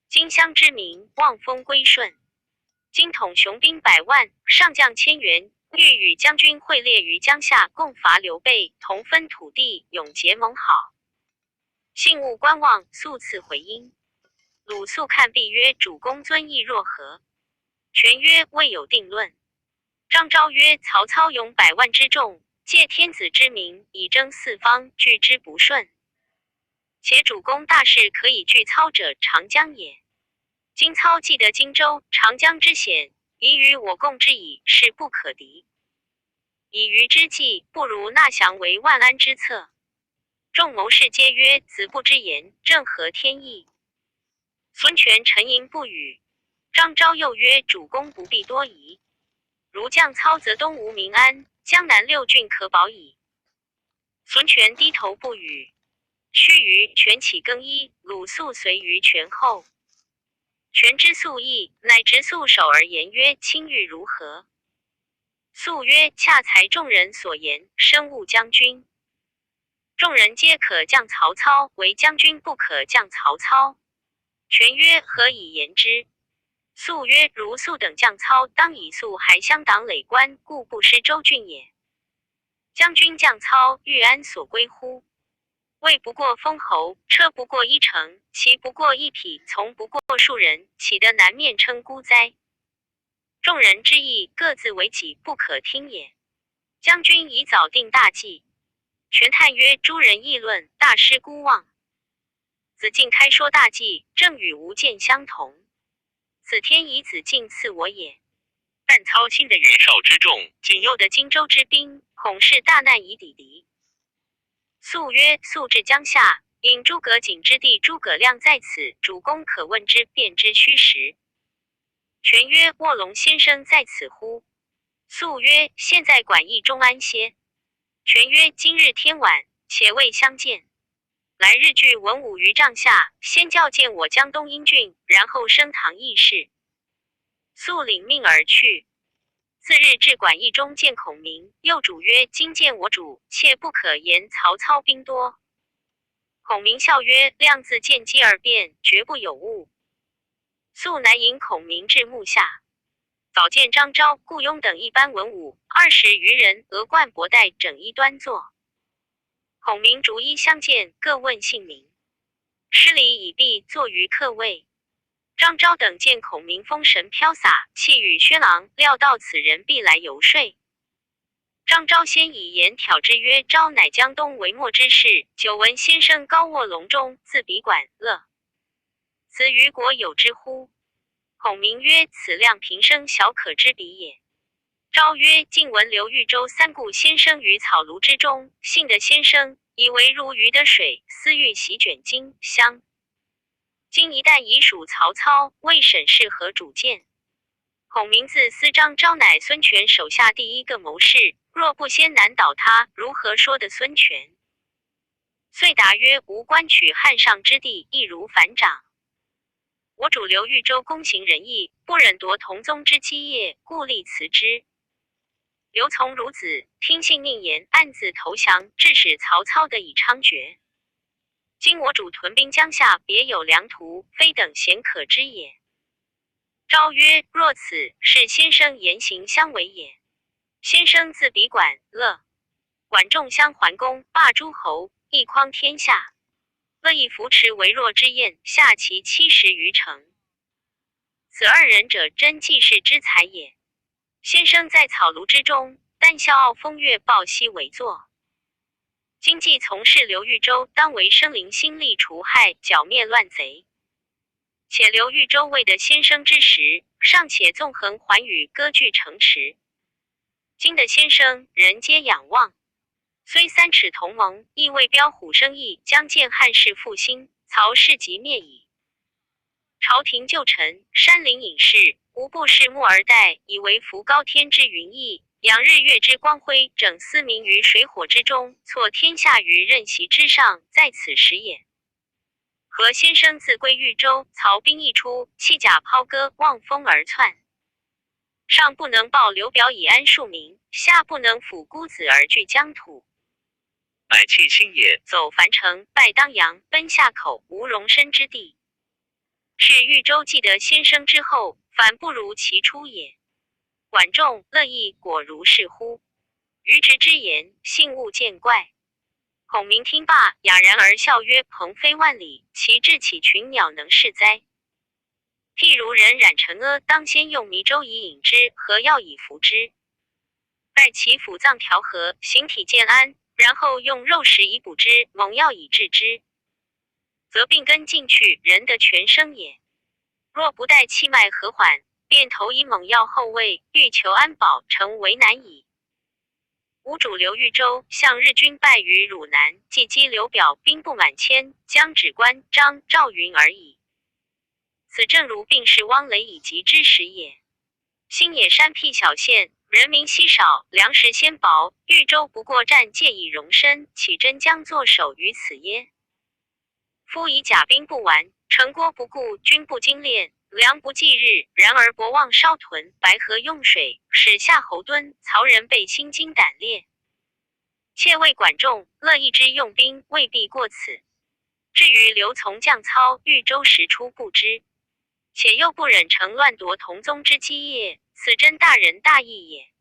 荆襄之民，望风归顺。今统雄兵100万，上将1000员，欲与将军会列于江夏，共伐刘备，同分土地，永结盟好。信勿观望。肃赐回音。鲁肃看毕曰：主公尊意若何？权曰：未有定论。张昭曰：曹操拥100万之众，借天子之名，以征四方，拒之不顺。且主公大事可以拒操者，长江也。今操既得荆州、长江之险，宜与我共之矣，势不可敌。以虞之计，不如纳降为万安之策。众谋士皆曰：子不之言，正合天意。孙权沉吟不语。张昭又曰：主公不必多疑，如降操，则东吴民安，江南6郡可保矣。孙权低头不语。须臾，权起更衣，鲁肃随于权后。权之素意，乃执素手而言曰：卿欲如何？素曰：恰才众人所言，深恶将军。众人皆可降曹操，唯将军不可降曹操。权曰：何以言之？素曰：如素等降操，当以素还乡党累官，故不失州郡也。将军降操，欲安所归乎？位不过封侯，车不过一乘，骑不过一匹，从不过数人，岂得南面称孤哉？众人之意，各自为己，不可听也。将军已早定大计。权叹曰：诸人议论，大失孤望。子敬开说大计，正与吾见相同。此天以子敬赐我也。但操亲的袁绍之众，仅诱的荆州之兵，恐是大难以抵敌。素曰：素至江夏，引诸葛瑾之弟诸葛亮在此，主公可问之，便知虚实。权曰：卧龙先生在此乎？素曰：现在馆驿中安歇。权曰：今日天晚，且未相见。来日据文武于帐下，先教见我江东英俊，然后升堂议事。素领命而去。次日至馆驿中见孔明，又主曰：今见我主，切不可言曹操兵多。孔明笑曰：亮自见机而变，绝不有误。素乃引孔明至幕下，早见张昭、顾雍等一班文武20余人，额冠博带，整衣端坐。孔明逐一相见，各问姓名。施礼已毕，坐于客位。张昭等见孔明风神飘洒，气宇轩昂，料到此人必来游说。张昭先以言挑之曰：昭乃江东为末之士，久闻先生高卧龙中，自比管乐。此于国有之乎？孔明曰：此亮平生小可之比也。昭曰：近闻刘豫州三顾先生于草庐之中，幸得先生以为如鱼得水，私欲席卷荆襄。今一旦已属曹操，未审是何主见？孔明自私张昭乃孙权手下第一个谋士，若不先难倒他，如何说得孙权？遂答曰：吾观取汉上之地，易如反掌。我主刘豫州公行仁义，不忍夺同宗之基业，故立辞之。刘从孺子，听信佞言，暗自投降，致使曹操得以猖獗。今我主屯兵江夏，别有良图，非等闲可知也。昭曰：若此，是先生言行相违也。先生自比管乐，管仲相桓公，霸诸侯，一匡天下。乐以扶持为弱之燕，下其70余城。此二人者，真济世之才也。先生在草庐之中，但笑傲风月，抱膝为坐。今既从事刘豫州，当为生灵兴利除害，剿灭乱贼。且刘豫州未得先生之时，尚且纵横寰宇，割据城池。今的先生，人皆仰望。虽三尺同盟，亦未标虎生翼，将见汉室复兴，曹氏即灭矣。朝廷旧臣，山林隐士，无不拭目而待，以为浮高天之云翳，仰日月之光辉，整思民于水火之中，挫天下于任席之上，在此时也。何先生自归豫州，曹兵一出，弃甲抛戈，望风而窜。上不能报刘表以安庶民，下不能抚孤子而据疆土。乃弃亲也。走樊城，拜当阳，奔夏口，无容身之地。是豫州既得先生之后，反不如其初也。管仲、乐毅果如是乎？愚直之言，信勿见怪。孔明听罢，哑然而笑曰：鹏飞万里，其志岂群鸟能视哉？譬如人染尘埃，当先用迷粥以饮之，和药以服之，待其腑脏调和，形体渐安，然后用肉食以补之，猛药以治之，则病根尽去，人得全生也。若不待气脉和缓，便投以猛药后喂，欲求安保，诚为难矣。吾主刘豫州，向日军败于汝南，既击刘表兵不满千，将指关张赵云而已。此正如病逝汪雷以及之时也。新野山僻小县，人民稀少，粮食鲜薄，豫州不过战借以容身，岂真将作守于此耶？夫以甲兵不完，城郭不固，军不精练，良不继日，然而博望烧屯，白河用水，使夏侯惇、曹仁被心惊胆裂。且为管仲、乐毅之用兵未必过此。至于刘从将操豫州时出不知，且又不忍乘乱夺同宗之基业，此真大仁大义也。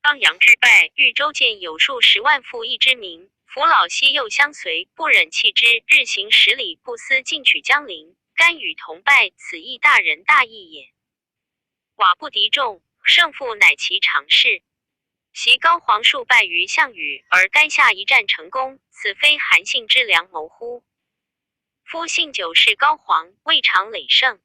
当阳之败，豫州见有数10万负义之民，扶老西幼相随，不忍弃之，日行10里，不思进取江陵，甘与同败，此亦大仁大义也。寡不敌众，胜负乃其常事。袭高皇数败于项羽，而垓下一战成功，此非韩信之良谋乎？夫信久视高皇，未尝累胜。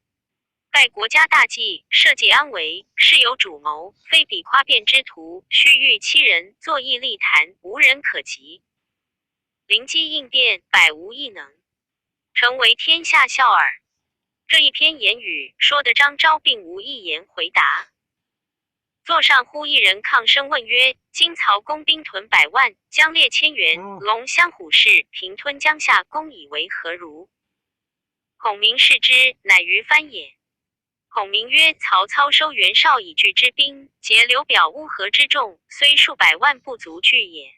盖国家大计，社稷安危，是有主谋，非彼夸辩之徒，须欲欺人，作义利谈，无人可及。灵机应变，百无一能，诚为天下笑耳。这一篇言语说得张昭并无一言回答。座上忽一人抗声问曰：今曹公兵屯100万，将列千员，龙相虎视，平吞江夏，公以为何如？孔明视之，乃于翻也。孔明曰：曹操收袁绍以拒之兵，结刘表乌合之众，虽数百万不足惧也。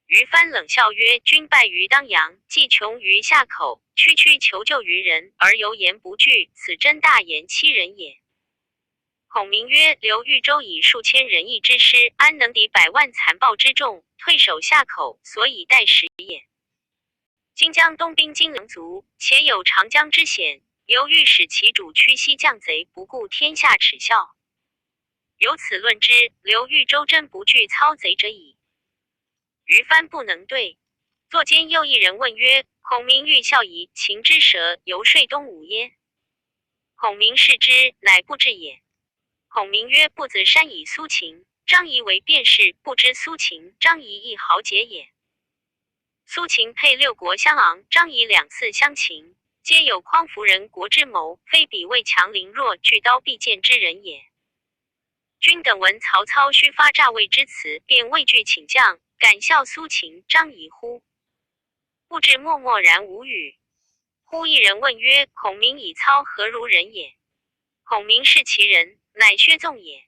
于翻冷笑曰：君败于当阳，既穷于下口，区区求救于人，而犹言不惧，此真大言欺人也。孔明曰：刘豫州以数千人义之师，安能敌100万残暴之众？退守下口，所以待时也。今将东兵精良足，且有长江之险，犹欲使其主屈膝降贼，不顾天下耻笑。由此论之，刘豫州真不惧操贼者矣。于翻不能对。座间又一人问曰：孔明欲效以秦之蛇游说东吴耶？孔明视之，乃不知也。孔明曰：不子山以苏秦，张仪为辩士，不知苏秦、张仪亦豪杰也。苏秦配6国相昂，张仪2次相秦，皆有匡扶人国之谋，非彼为强凌弱、拒刀避剑之人也。君等闻曹操须发诈魏之辞，便畏惧请降，敢效苏秦、张仪乎？不知默默然无语。忽一人问曰：孔明以操何如人也？孔明是其人，乃薛纵也。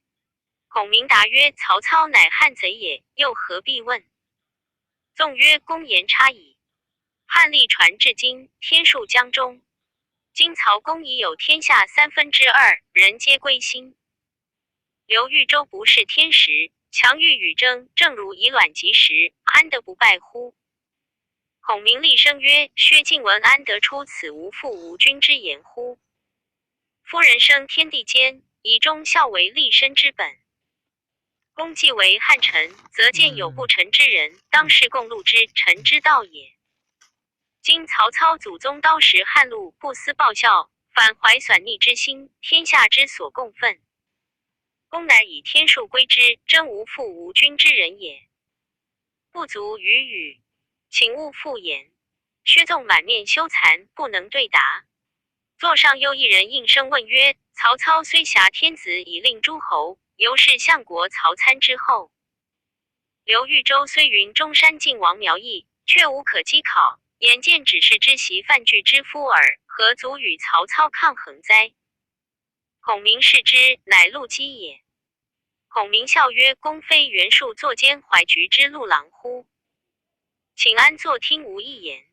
孔明答曰：曹操乃汉贼也，又何必问？纵曰：公言差矣。汉历传至今，天数江中。今曹公已有天下2/3，人皆归心。刘豫州不是天时，强欲与争，正如以卵击石，安得不败乎？孔明厉声曰：薛敬闻安得出此无父无君之言乎？夫人生天地间，以忠孝为立身之本。公既为汉臣，则见有不臣之人，当是共戮之，臣之道也。今曹操祖宗刀石汉禄，不思报效，反怀损逆之心，天下之所共愤。公乃以天数归之，真无父无君之人也。不足与语，请勿复言。薛纵满面羞惭，不能对答。座上又一人应声问曰：曹操虽挟天子以令诸侯，犹是相国曹参之后。刘豫州虽云中山靖王苗裔，却无可稽考，眼见只是之袭范雎之夫耳，何足与曹操抗衡哉？孔明视之，乃陆机也。孔明笑曰：公非袁术作奸怀局之陆郎乎？请安坐听无一言。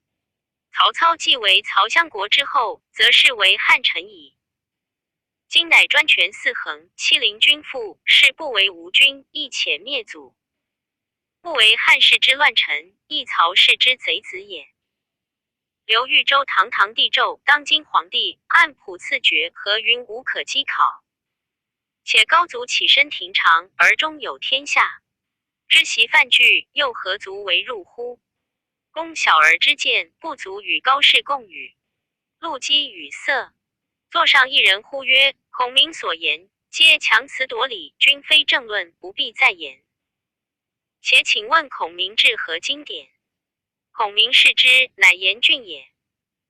曹操既为曹襄国之后，则是为汉臣矣。今乃专权四横，欺凌君父，是不为吴君，亦且灭祖。不为汉室之乱臣，亦曹氏之贼子也。刘豫州堂堂帝胄，当今皇帝，按谱赐爵，何云无可稽考？且高祖起身廷常，而终有天下。知袭范雎，又何足为入乎？公小儿之见，不足与高士共语。陆机语塞。座上一人呼曰：孔明所言，皆强词夺理，均非正论，不必再言。且请问孔明至何经典？孔明视之，乃严峻也。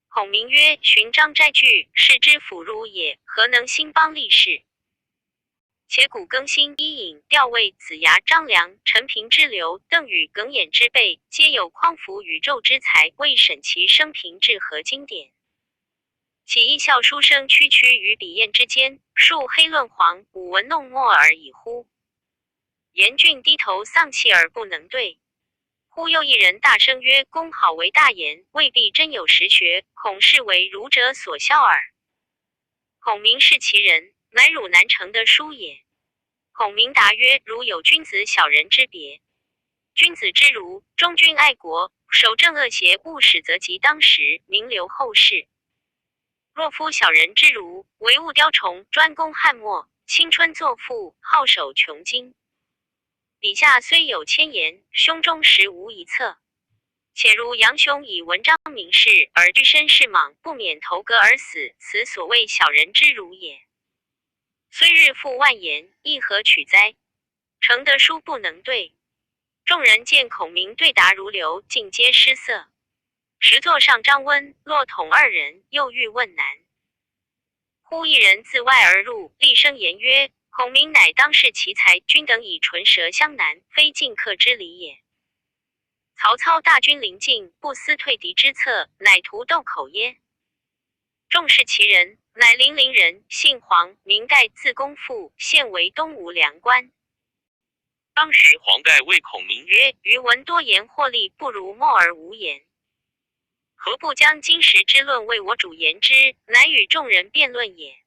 孔明曰：寻章摘句，是之腐儒也，何能兴邦立事？且古更新、伊尹、调尉、子牙、张良、陈平之流、邓禹、耿弇之辈，皆有匡扶宇宙之才，未审其生平至何经典？其一笑书生区区于笔砚之间，数黑论黄，舞文弄墨而已乎？严峻低头丧气而不能对。忽又一人大声曰：公好为大言，未必真有实学，恐是为儒者所笑耳。孔明是其人，乃汝南城的书也。孔明答曰：如有君子小人之别。君子之儒，忠君爱国，守正恶邪，勿使则及当时，名留后世。若夫小人之儒，唯物雕虫，专攻翰墨，青春作赋，好守穷经。笔下虽有千言，胸中实无一策。且如杨雄以文章名士，而居身是莽，不免投戈而死，此所谓小人之儒也。虽日复万言，亦何取哉？诚得书不能对。众人见孔明对答如流，尽皆失色。时座上张温、骆统二人又欲问难。忽一人自外而入，厉声言曰：孔明乃当世奇才，君等以唇舌相难，非进客之礼也。曹操大军临近，不思退敌之策，乃图斗口耶？众视其人，乃零陵人，姓黄，名盖，字公父，现为东吴梁官。当时黄盖谓孔明曰：余闻多言获利，不如默而无言。何不将今时之论为我主言之，乃与众人辩论也。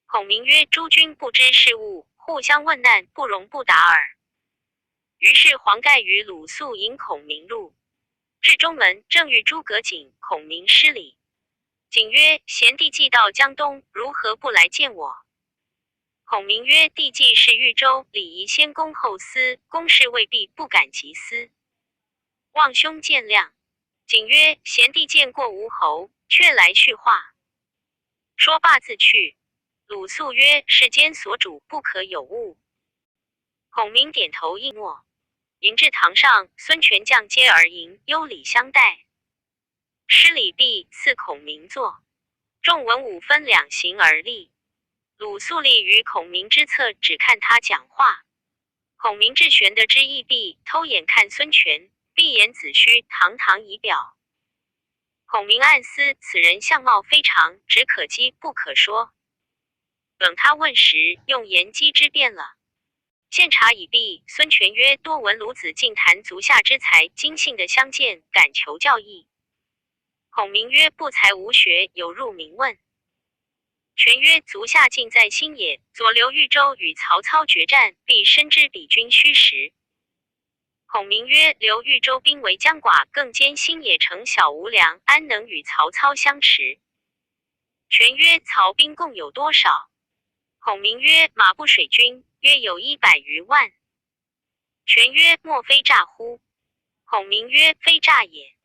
孔明曰：诸君不知事物，互相问难，不容不答耳。于是黄盖与鲁肃引孔明入，至中门，正遇诸葛瑾，孔明失礼。瑾曰：贤弟既到江东，如何不来见我？孔明曰：弟既是豫州，礼仪先公后私，公事未必不敢急私，望兄见谅。瑾曰：贤弟见过吴侯，却来叙话。说罢自去。鲁肃曰：世间所主，不可有误。孔明点头应诺。迎至堂上，孙权降阶而迎，优礼相待。施礼毕，赐孔明坐。众文武分两行而立。鲁肃立于孔明之侧，只看他讲话。孔明至玄德之翼壁，偷眼看孙权，闭眼子虚，堂堂仪表。孔明暗思，此人相貌非常，只可击不可说。等他问时，用言击之辩了。献茶已毕，孙权曰：多闻鲁子敬谈足下之才，今幸得相见，敢求教义。孔明曰：不才无学，有入明问。权曰：足下尽在心也，左留豫州与曹操决战，必深知彼军虚实。孔明曰：留豫州兵为将寡，更兼新野城小无粮，安能与曹操相持？权曰：曹兵共有多少？孔明曰：马步水军约有100余万。权曰：莫非诈乎？孔明曰：非诈也。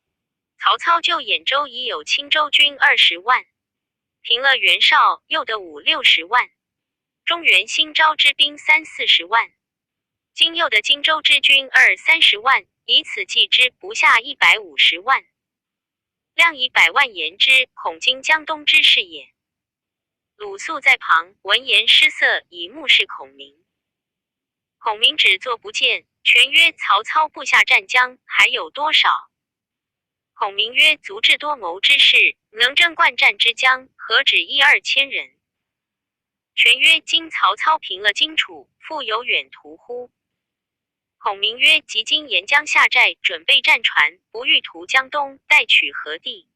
曹操就兖州已有青州军20万，平了袁绍，又得50-60万。中原新招之兵30-40万，今又得荆州之军20-30万，以此计之，不下150万。量以100万言之，恐惊江东之事也。鲁肃在旁闻言失色，以目视孔明。孔明只坐不见。权曰：曹操部下战将还有多少？孔明曰：足智多谋之士，能征惯战之将，何止1-2千人？权曰：今曹操平了荆楚，复有远图乎？孔明曰：即今沿江下寨，准备战船，不欲图江东，待取何地？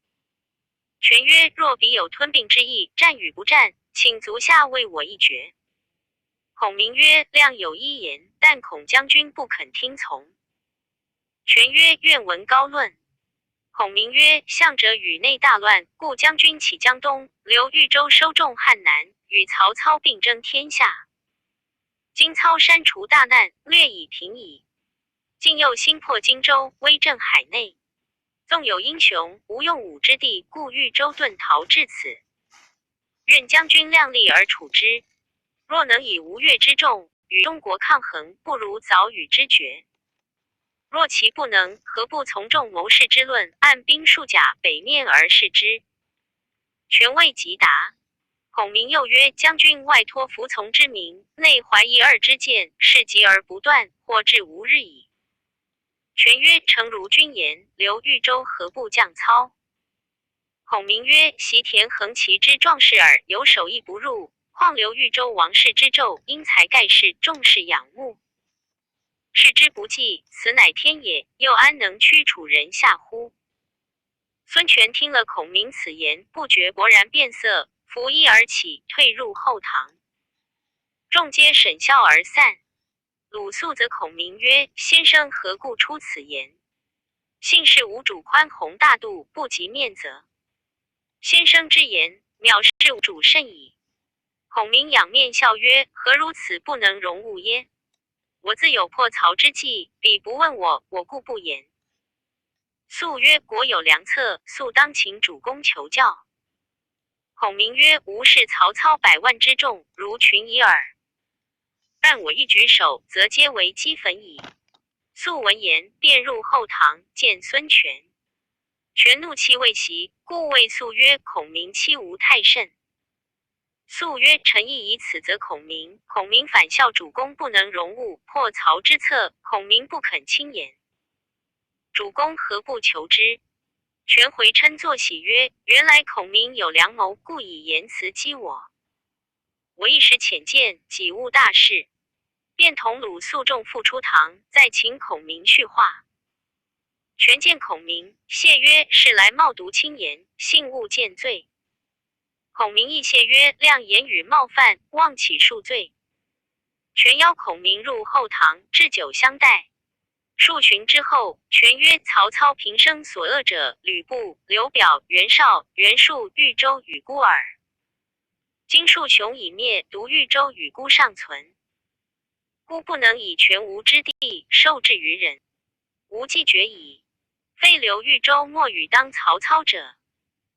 权曰：若彼有吞并之意，战与不战，请足下为我一决。孔明曰：亮有一言，但恐将军不肯听从。权曰：愿闻高论。孔明曰：项者宇内大乱，故将军起江东，留豫州收众汉南，与曹操并争天下。今操删除大难，略已平矣。今又新破荆州，威震海内。纵有英雄，无用武之地，故豫州遁逃至此。愿将军量力而处之。若能以吴越之众与中国抗衡，不如早与之决。若其不能，何不从众谋士之论，按兵数甲北面而视之？权未及答。孔明又曰：将军外托服从之名，内怀一二之见，是急而不断，或至无日矣。权曰：诚如君言，留豫州何不降操？孔明曰：袭田横旗之壮士耳，有守亦不入，况留豫州王室之胄，因才盖世，众士仰慕。视之不济，此乃天也，又安能驱楚人下乎？孙权听了孔明此言，不觉勃然变色，拂衣而起，退入后堂。众皆沈笑而散。鲁肃则孔明曰：先生何故出此言？幸是吾主宽宏大度，不及面责。先生之言，藐视吾主甚矣。孔明仰面笑曰：何如此不能容物耶？我自有破曹之计，彼不问我，我故不言。肃曰：国有良策，速当请主公求教。孔明曰：吾视曹操100万之众，如群蚁耳。但我一举手，则皆为齑粉矣。肃闻言，便入后堂见孙权。权怒气未息，故谓肃曰：孔明欺吾太甚。肃曰：臣亦以此责孔明。孔明反笑主公不能容物，破曹之策，孔明不肯轻言。主公何不求之？权回称作喜曰：原来孔明有良谋，故以言辞激我。我一时浅见，己误大事，便同鲁肃众复出堂，再请孔明叙话。权见孔明，谢曰：是来冒读轻言，幸勿见罪。孔明亦谢曰：谅言语冒犯，望起恕罪。权邀孔明入后堂，置酒相待。数旬之后，权曰：曹操平生所恶者，吕布、刘表、袁绍、袁术、豫州与孤耳。今数雄已灭，独豫州与孤尚存。孤不能以全无之地受制于人，吾既决矣。非留豫州莫与当曹操者。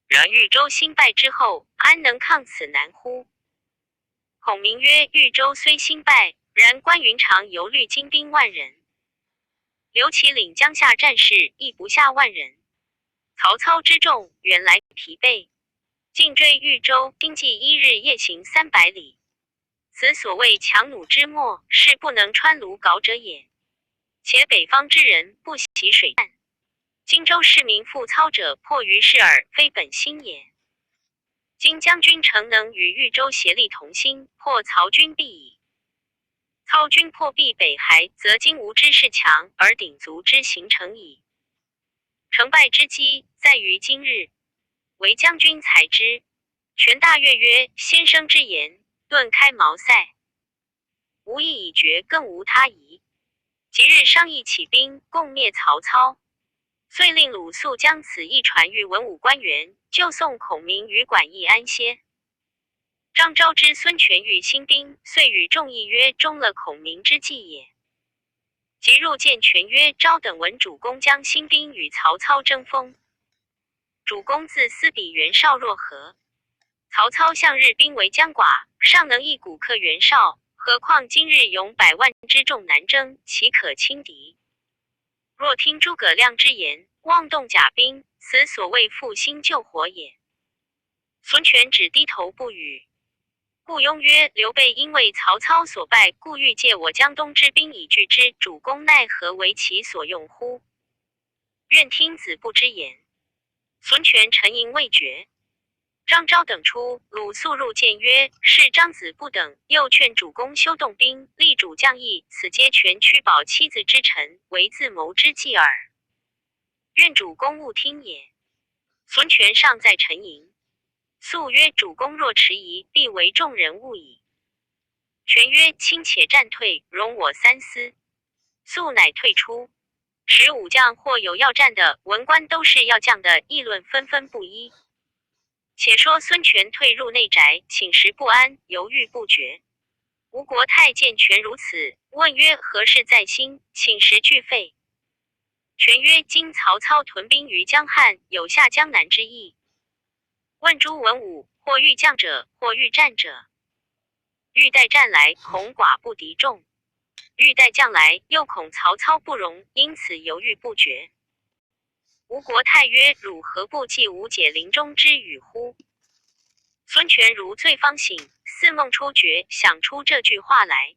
然豫州兴败之后，安能抗此难乎？孔明曰：豫州虽兴败，然关云长犹虑精兵10000人，刘琦领江夏战士亦不下10000人。曹操之众远来疲惫，进追豫州，经济1日夜行300里。此所谓强弩之末，是不能穿卢镐者也。且北方之人不习水战，荆州市民复操者迫于事耳，非本心也。今将军诚能与豫州协力同心，破曹军必矣。操军破壁北还，则今吾之势强，而鼎足之形成矣。成败之机在于今日，唯将军裁之。权大悦曰：先生之言，顿开茅塞。吾意已决，更无他疑。即日商议起兵，共灭曹操。遂令鲁肃将此一传谕文武官员，就送孔明于馆驿安歇。张昭知孙权欲兴兵，遂与众议曰：中了孔明之计也。即入见权曰：昭等闻主公将兴兵与曹操争锋，主公自思比袁绍若何？曹操向日兵为将寡，尚能一鼓克袁绍，何况今日勇100万之众南征，岂可轻敌？若听诸葛亮之言，妄动甲兵，此所谓复兴救火也。孙权只低头不语。顾雍曰：刘备因为曹操所败，故欲借我江东之兵以拒之，主公奈何为其所用乎？愿听子布之言。孙权沉吟未决。张昭等出，鲁肃入见曰：是张子布等，又劝主公休动兵，力主将义，此皆权屈保妻子之臣，为自谋之计耳。愿主公勿听也。孙权尚在沉吟。肃曰：主公若迟疑，必为众人误矣。权曰：卿且暂退，容我三思。肃乃退出。时武将或有要战的，文官都是要将的，议论纷纷不一。且说孙权退入内宅，寝食不安，犹豫不决。吴国太见权如此，问曰：何事在心，寝食俱废？权曰：今曹操屯兵于江汉，有下江南之意。问诸文武，或欲将者，或欲战者。欲待战来，恐寡不敌众；欲待将来，又恐曹操不容，因此犹豫不决。吴国太曰：汝何不记吾解临终之语乎？孙权如醉方醒，似梦初觉，想出这句话来。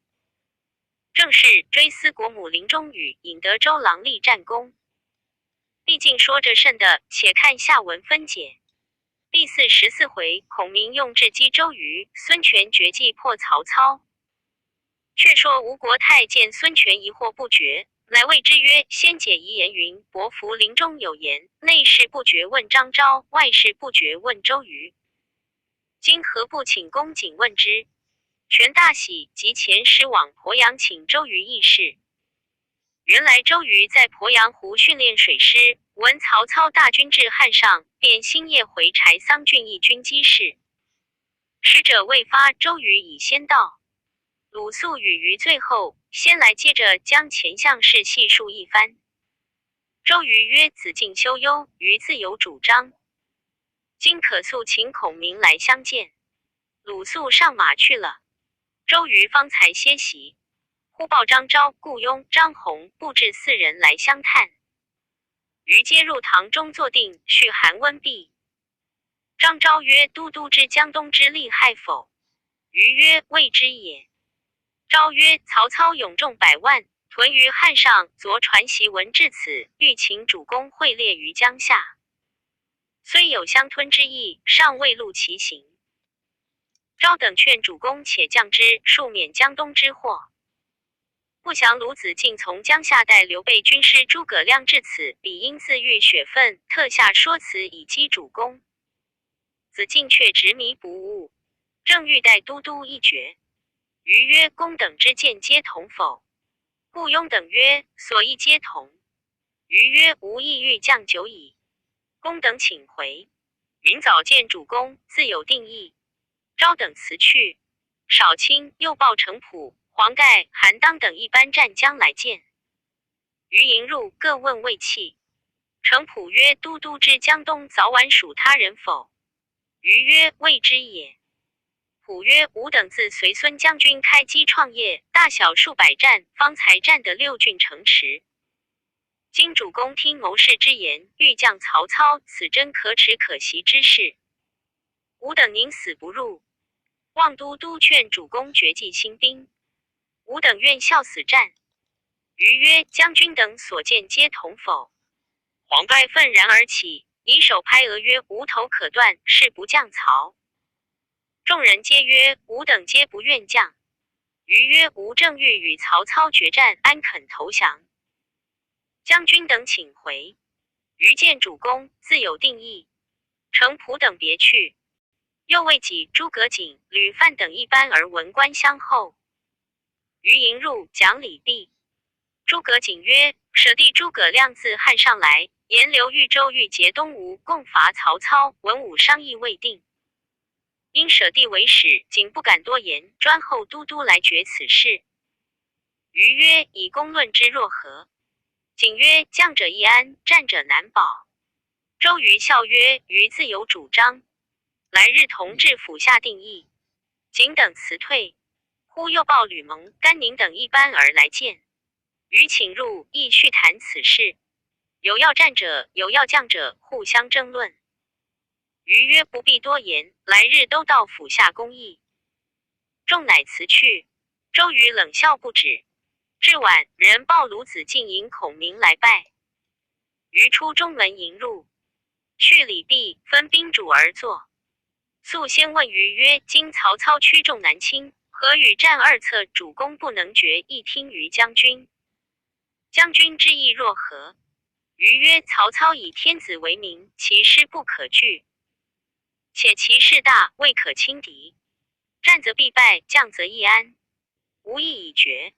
正是追思国母临终语，引得周郎立战功。毕竟说着甚的，且看下文分解。第44回，孔明用智击周瑜，孙权绝计破曹操。却说吴国太见孙权疑惑不决，乃谓之曰：先解遗言云，伯服林中有言，内事不决问张昭，外事不决问周瑜。今何不请公瑾问之？权大喜，即遣使往鄱阳请周瑜议事。原来周瑜在鄱阳湖训练水师，闻曹操大军至汉上，便星夜回柴桑郡义军击事。使者未发，周瑜已先到。鲁肃与于最后，先来接着将前项事细述一番。周瑜曰：子敬休忧，瑜自有主张。今可速请孔明来相见。鲁肃上马去了。周瑜方才歇息，忽报张昭、顾雍、张宏布置4人来相探。瑜皆入堂中坐定，续寒温毕。张昭曰：都督知江东之利害否？瑜曰：未知也。昭曰：曹操勇众100万，屯于汉上，昨传檄文至此，欲请主公会列于江夏。虽有相吞之意，尚未露其形。昭等劝主公且降之，庶免江东之祸。不祥鲁子敬从江夏带刘备军师诸葛亮至此，彼因自欲血愤，特下说辞以击主公。子敬却执迷不悟，正欲待都督一决。瑜曰：公等之见皆同否？顾雍等曰：所议皆同。瑜曰：吾意欲降久矣。公等请回。明早见主公，自有定议。昭等辞去。少卿又报程普、黄盖、韩当等一班战将来见。瑜迎入，各问未弃。程普曰：都督知江东早晚属他人否？瑜曰：未知也。普曰：吾等自随孙将军开基创业，大小数百战，方才占得6郡城池。今主公听谋士之言，欲降曹操，此真可耻可惜之事。吾等宁死不入。望都督劝主公绝计兴兵。吾等愿效死战。瑜曰：将军等所见皆同否？黄盖愤然而起，以手拍额曰：无头可断，誓不降曹。众人皆曰：吾等皆不愿降。瑜曰：吾正欲与曹操决战，安肯投降？将军等请回。瑜见主公，自有定议。程普等别去。又谓己、诸葛瑾、吕范等一班而文官相候。瑜迎入，讲礼毕。诸葛瑾曰：舍弟诸葛亮自汉上来，言刘豫州欲结东吴，共伐曹操，文武商议未定。因舍弟为使，瑾不敢多言，专候都督来决此事。瑜曰：以公论之若何？瑾曰：将者易安，战者难保。周瑜笑曰：瑜自有主张。来日同至府下定议。瑾等辞退。忽又报吕蒙、甘宁等一班而来见。瑜请入，亦叙谈此事。有要战者，有要将者，互相争论。瑜曰：不必多言，来日都到府下公议。众乃辞去。周瑜冷笑不止。至晚，人报鲁子敬迎孔明来拜。瑜出中门迎入，去礼毕，分宾主而坐。肃先问瑜曰：今曹操驱众南侵，何与战二策？主公不能决，亦听于将军。将军之意若何？瑜曰：曹操以天子为名，其师不可拒，且其势大，未可轻敌。战则必败，将则易安。吾意已决。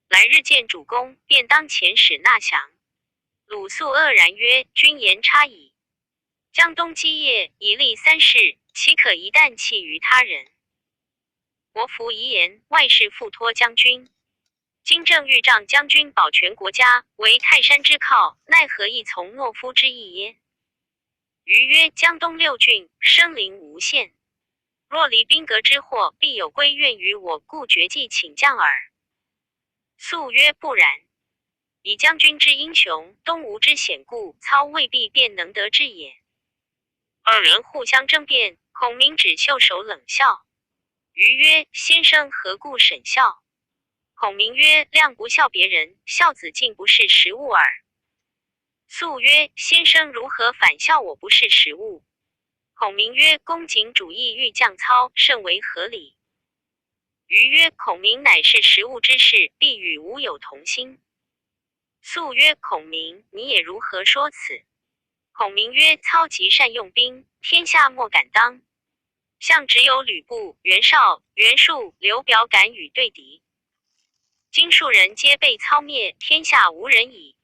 来日见主公，便当遣使纳降。鲁肃愕然曰：君言差矣。江东基业，以立3世，岂可一旦弃于他人？伯服遗言，外事付托将军。今正欲仗将军保全国家，为泰山之靠，奈何亦从懦夫之意耶？瑜曰：江东6郡，生灵无限。若离兵革之祸，必有归怨于我，故决计请降耳。肃曰：不然。以将军之英雄，东吴之险固，操未必便能得志也。2人互相争辩，孔明只袖手冷笑。瑜曰：先生何故审笑？孔明曰：亮不笑别人，笑子敬不是时务耳。肃曰：先生如何反笑我不是时务？孔明曰：公瑾主意欲降操，甚为合理。瑜曰：孔明乃是时务之士，必与吾有同心。肃曰：孔明，你也如何说此？孔明曰：操极善用兵，天下莫敢当。项只有吕布、袁绍、袁术、刘表敢与对敌。今数人皆被操灭，天下无人矣。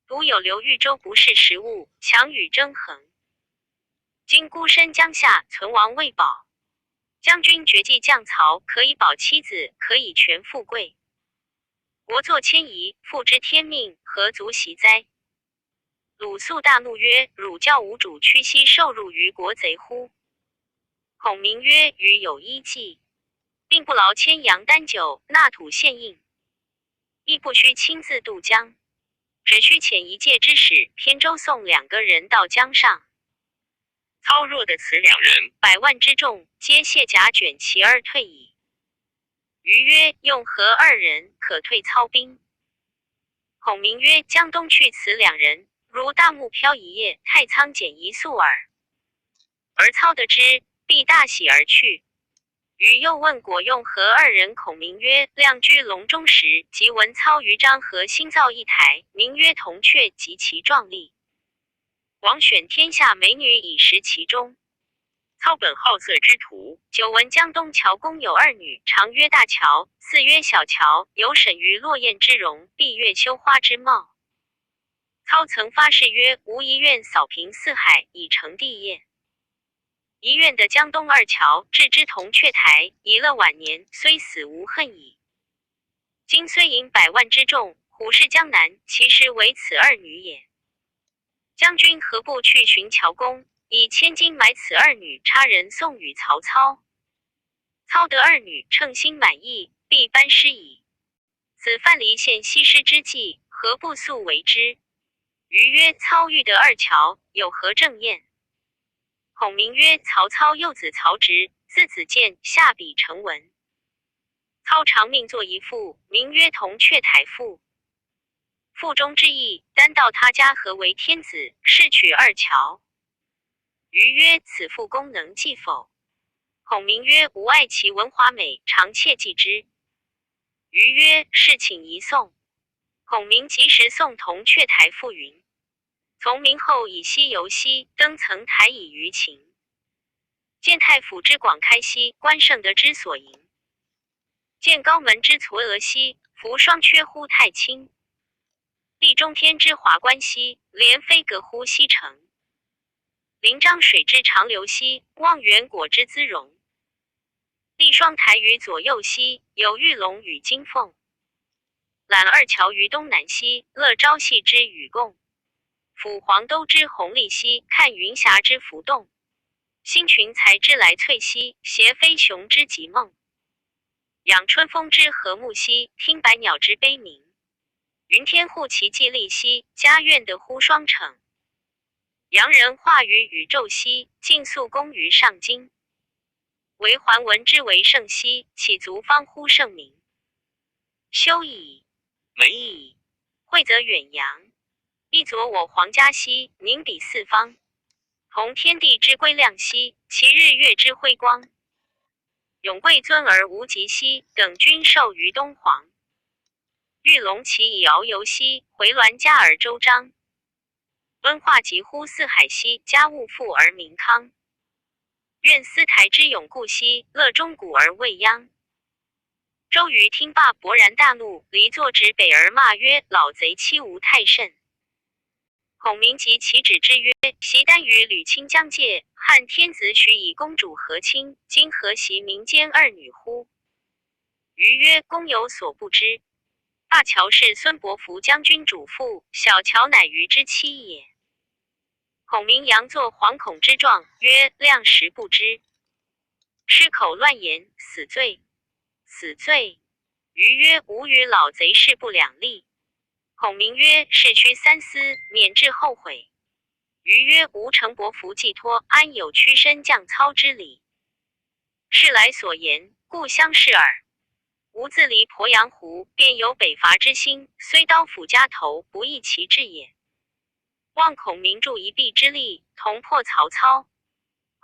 独有刘豫州不识时务，强与争衡。今孤身江夏，存亡未保。将军决计降曹，可以保妻子，可以全富贵。国祚迁移，复知天命，何足惜哉？鲁肃大怒曰：汝教吾主屈膝受辱于国贼乎？孔明曰：余有依计，并不劳牵羊担酒，纳土献印，亦不须亲自渡江，只需遣一介之使偏舟送2个人到江上。操若的此2人，100万之众皆卸甲卷旗而退矣。瑜曰：用何2人可退操兵？孔明曰：江东去此2人，如大木漂一叶，太仓减一粟耳。而操得之，必大喜而去。瑜又问果用何2人？孔明曰：亮居隆中时，即闻操于漳河新造一台，名曰铜雀，极其壮丽。王选天下美女以食其中。操本好色之徒，久闻江东乔公有2女，长曰大乔，次曰小乔，有审于落雁之容，闭月羞花之貌。操曾发誓曰：吾一愿扫平四海，以成帝业。一愿的江东2乔，置之铜雀台，以乐晚年，虽死无恨矣。今虽引100万之众，虎视江南，其实为此2女也。将军何不去寻乔公，以千金买此2女，差人送与曹操？操得2女，称心满意，必班师矣。此范蠡献西施之计，何不速为之？瑜曰：操欲得2乔，有何正验？孔明曰：曹操幼子曹植，字子建，下笔成文。操常命作一赋，名曰《铜雀台赋》。赋中之意，单道他家何为天子，是取2乔。瑜曰：此赋公能记否？孔明曰：吾爱其文华美，常切记之。瑜曰：是请一诵。孔明即时诵《铜雀台赋》云：从明后以西游西，登层台以娱晴。见太府之广开西，关圣德之所营。见高门之嵯峨西，扶双阙乎太清。立中天之华观西，连飞阁乎西城。临漳水之长流西，望园果之滋荣。立双台于左右西，有玉龙与金凤。揽2乔于东南西，乐朝夕之与共。抚黄兜之红丽西，看云霞之浮动。兴群才之来翠西，挟飞熊之极梦。养春风之和睦西，听百鸟之悲鸣。云天护其既立兮，家苑得乎双城。洋人化于宇宙兮，尽肃功于上京。惟桓文之为圣兮，岂足方乎圣明？修矣，美矣，惠则远扬。一佐我皇家兮，宁比四方。同天地之归亮兮，其日月之辉光。永贵尊而无极兮，等君受于东皇。玉龙旗以遨游兮，回銮嘉而周章。温化极乎四海兮，家务富而民康。愿思台之永固兮，乐钟鼓而未央。周瑜听罢勃然大怒，离座直北而骂曰：老贼欺吾太甚！孔明即其止之曰：习单于吕钦将介，汉天子许以公主和亲，今何袭民间2女乎？瑜曰：公有所不知，大乔是孙伯符将军主妇，小乔乃瑜之妻也。孔明佯作惶恐之状，曰：亮实不知。失口乱言，死罪，死罪。瑜曰：吾与老贼势不两立。孔明曰：事须三思，免致后悔。瑜曰：吾承伯符寄托，安有屈身降操之理？是来所言，故相视耳。吾自离鄱阳湖，便有北伐之心，虽刀斧加头，不易其志也。望孔明助一臂之力，同破曹操。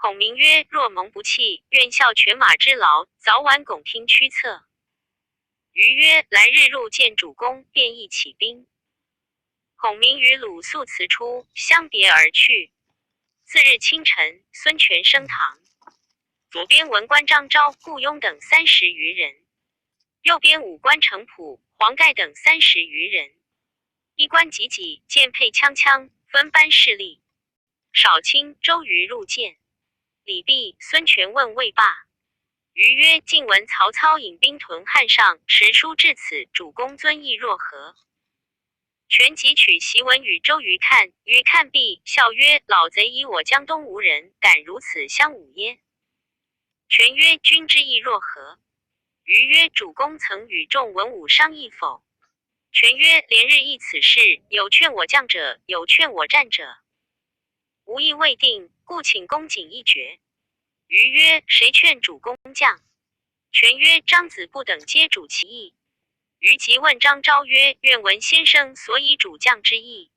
孔明曰：若蒙不弃，愿效犬马之劳，早晚拱听驱策。余曰：来日入见主公，便亦起兵。孔明与鲁肃辞出，相别而去。次日清晨，孙权升堂，左边文官张昭、顾雍等30余人，右边武官程普、黄盖等30余人。衣冠济济，剑佩锵锵，分班侍立。少卿、周瑜入见，礼毕，孙权问魏霸。瑜曰：近闻曹操引兵屯汉上，持书至此，主公尊意若何？权即取檄文与周瑜看，瑜看毕，笑曰：老贼以我江东无人，敢如此相侮耶？权曰：君之意若何？瑜曰：主公曾与众文武商议否？权曰：连日议此事，有劝我将者，有劝我战者，无意未定，故请公瑾一决。瑜曰：谁劝主公将？权曰：张子布等皆主其意。瑜即问张昭曰：愿闻先生所以主将之意。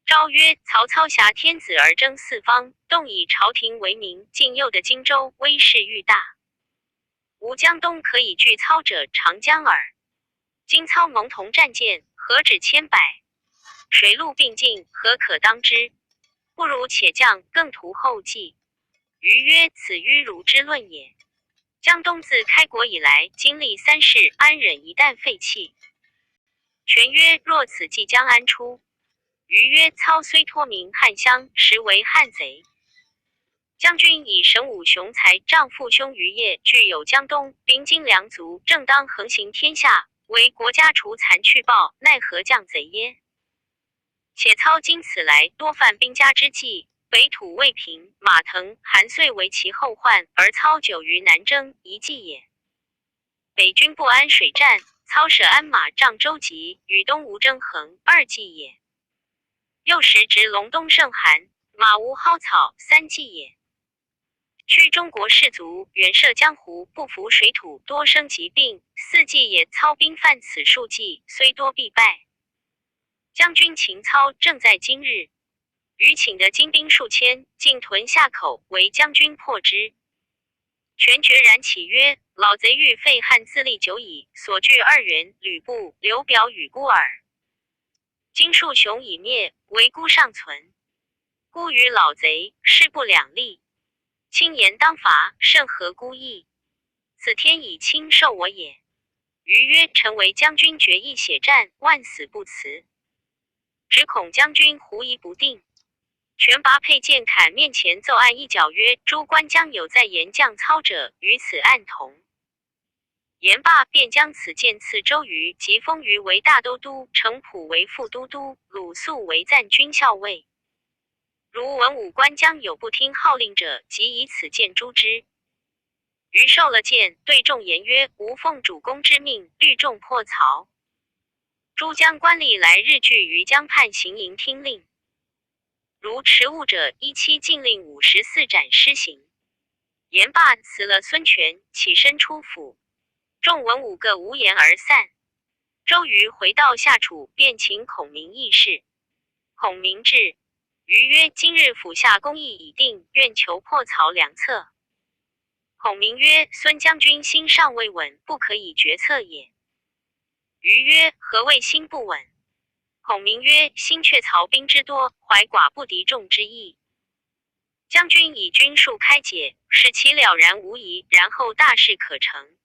昭曰：曹操挟天子而征四方，动以朝廷为名，近诱的荆州，威势愈大。吾江东可以拒操者，长江耳。今操蒙同战舰，何止千百？水陆并进，何可当之？不如且将，更图后继。瑜曰：此迂儒之论也。江东自开国以来，经历3世，安忍一旦废弃？权曰：若此计将安出？瑜曰：操虽托名汉乡，实为汉贼。将军以神武雄才，仗父兄余业，具有江东兵精粮足，正当横行天下，为国家除残去暴，奈何将贼耶？且操今此来，多犯兵家之忌，北土未平，马腾、韩遂为其后患，而操久于南征，一计也。北军不安水战，操舍鞍马仗舟楫，与东吴争衡，二计也。又时值隆冬盛寒，马无蒿草，三计也。驱中国士卒，远涉江湖，不服水土，多生疾病，四计也。操兵犯此数计，虽多必败。将军秦操正在今日，余请的精兵数千，进屯下口，为将军破之。权决然起曰：老贼欲废汉自立久矣，所据2员，吕布、刘表与孤耳。今数雄已灭，唯孤尚存。孤与老贼，势不两立。轻言当伐，甚合孤意？此天以轻受我也。瑜曰：臣为将军决意血战，万死不辞。只恐将军狐疑不定。权拔佩剑砍面前，奏案一角曰：诸官将有在言将操者，与此案同。言罢，便将此剑赐周瑜，即封瑜为大都督，程普为副都督，鲁肃为赞军校尉。如文武官将有不听号令者，即以此剑诛之。瑜受了剑，对众言曰：吾奉主公之命，率众破曹。诸将官吏来日聚于江畔行营听令。如迟误者，依期禁令54斩施行。言罢，辞了孙权，起身出府。众文武各无言而散。周瑜回到下楚，便请孔明议事。孔明至，瑜曰：今日府下公议已定，愿求破曹良策。孔明曰：孙将军心尚未稳，不可以决策也。瑜曰：何谓心不稳？孔明曰：心却曹兵之多，怀寡不敌众之意。将军以军数开解，使其了然无疑，然后大事可成。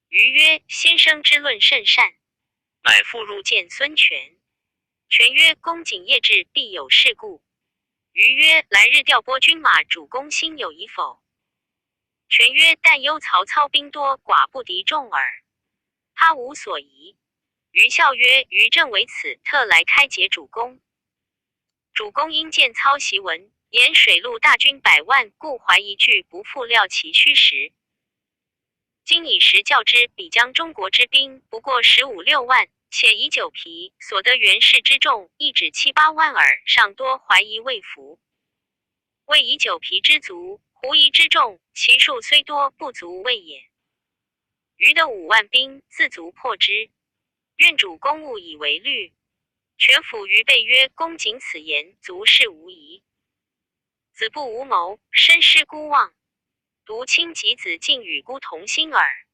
瑜曰：先生之论甚善。乃复入见孙权。权曰：公瑾夜至，必有事故。瑜曰：来日调拨军马，主公心有疑否？权曰：但忧曹操兵多，寡不敌众耳。他无所疑。瑜笑曰：余正为此，特来开解主公。主公因见操檄文，言水陆大军100万，故怀疑惧不复料其虚实。今以实教之，比将中国之兵不过15、16万，且以9疲，所得袁氏之众亦只7、8万耳，尚多怀疑未服。谓以9疲之卒，狐疑之众，其数虽多，不足畏也。余得5万兵，自足破之。愿主公务以为虑。权抚于备曰：公瑾此言，足是无疑。子不无谋，身失孤望。独卿及子敬与孤同心耳。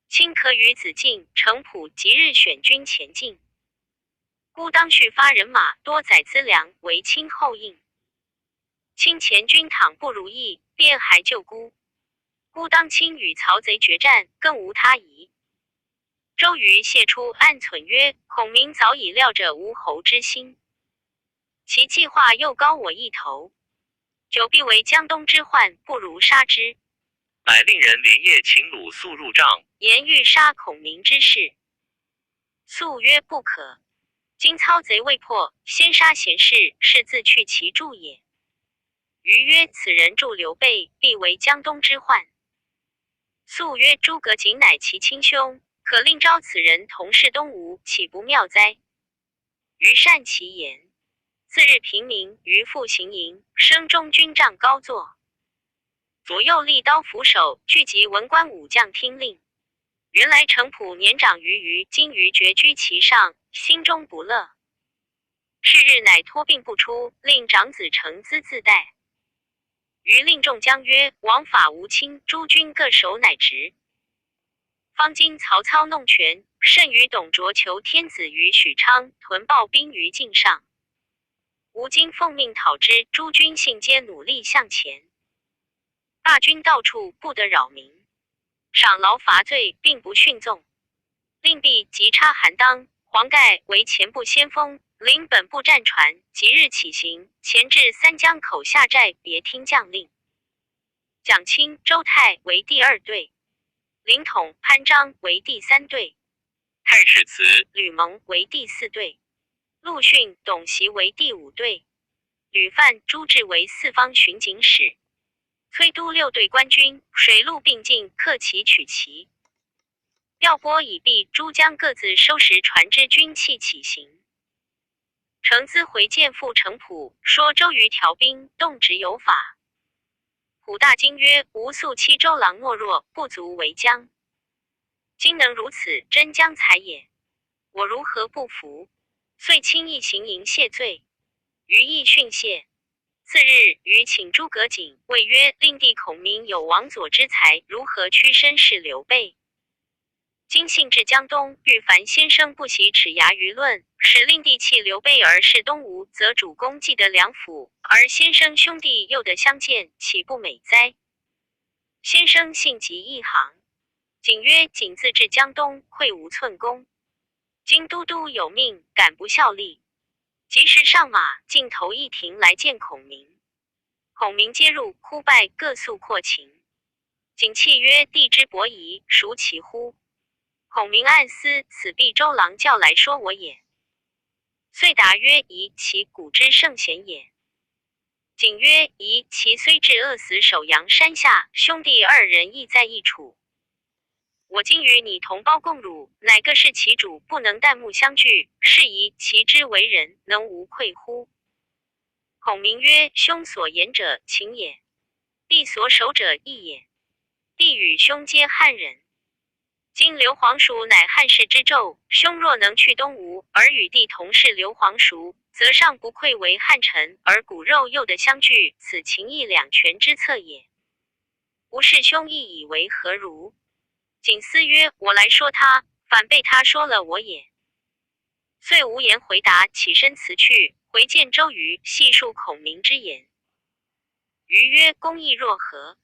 卿可与子敬、程普即日选军前进。孤当续发人马，多载资粮，为卿后应。卿前军倘不如意，便还救孤。孤当卿与曹贼决战，更无他疑。周瑜谢出暗忖曰：孔明早已料着吴侯之心，其计划又高我一头，久必为江东之患，不如杀之。乃令人连夜请鲁肃入帐，言欲杀孔明之事。肃曰：不可。今操贼未破，先杀贤士，是自去其助也。瑜曰：此人助刘备，必为江东之患。肃曰：诸葛瑾乃其亲兄，可令召此人同是东吴，岂不妙哉？瑜善其言。次日平明，瑜复行营，升中军帐高坐，左右立刀斧手，聚集文官武将听令。原来程普年长于瑜，今瑜决居其上，心中不乐。是日乃托病不出，令长子程咨自带。瑜令众将曰：王法无亲，诸军各守乃直。方今曹操弄权，甚于董卓求天子于许昌，屯暴兵于境上。吾今奉命讨之，诸军信皆努力向前。大军到处，不得扰民，赏劳罚罪，并不训纵。令毕即插韩当、黄盖为前部先锋，领本部战船，即日起行，前至三江口下寨，别听将令。蒋钦、周泰为第二队，凌统、潘璋为第三队，太史慈、吕蒙为第四队，陆逊、董袭为第五队，吕范、朱志为四方巡警使，崔督六队官军，水陆并进，克其取其。调拨已毕，诸将各自收拾船只军器起行。程咨回见父程普，说周瑜调兵，动职有法。普大惊曰：吾素欺周郎懦弱，不足为将。今能如此，真将才也。我如何不服？遂轻易行营谢罪。瑜亦训谢。次日，瑜请诸葛瑾，谓曰：令弟孔明有王佐之才，如何屈身事刘备？今信至江东，欲凡先生不惜齿牙舆论，使令弟弃刘备而事东吴，则主公既得良辅，而先生兄弟又得相见，岂不美哉？先生信极一行。瑾曰：瑾自至江东，愧无寸功。今都督有命，敢不效力？及时上马，径投一亭来见孔明。孔明接入，哭拜，各诉阔情。瑾泣曰：弟之伯夷，孰其乎？孔明暗思，此必周郎叫来说我也。遂答曰：夷其古之圣贤也。瑾曰：夷其虽至饿死首阳山下，兄弟二人亦在一处。我今与你同胞共辱，乃各是其主，不能旦暮相聚，是宜其之为人，能无愧乎？孔明曰：兄所言者情也，弟所守者义也。弟与兄皆汉人，今刘皇叔乃汉室之胄，兄若能去东吴，而与弟同是刘皇叔，则尚不愧为汉臣，而骨肉又得相聚，此情义两全之策也。吾视兄义以为何如？瑾思曰：我来说他，反被他说了我也。遂无言回答，起身辞去，回见周瑜，细述孔明之言。瑜曰：公义若何？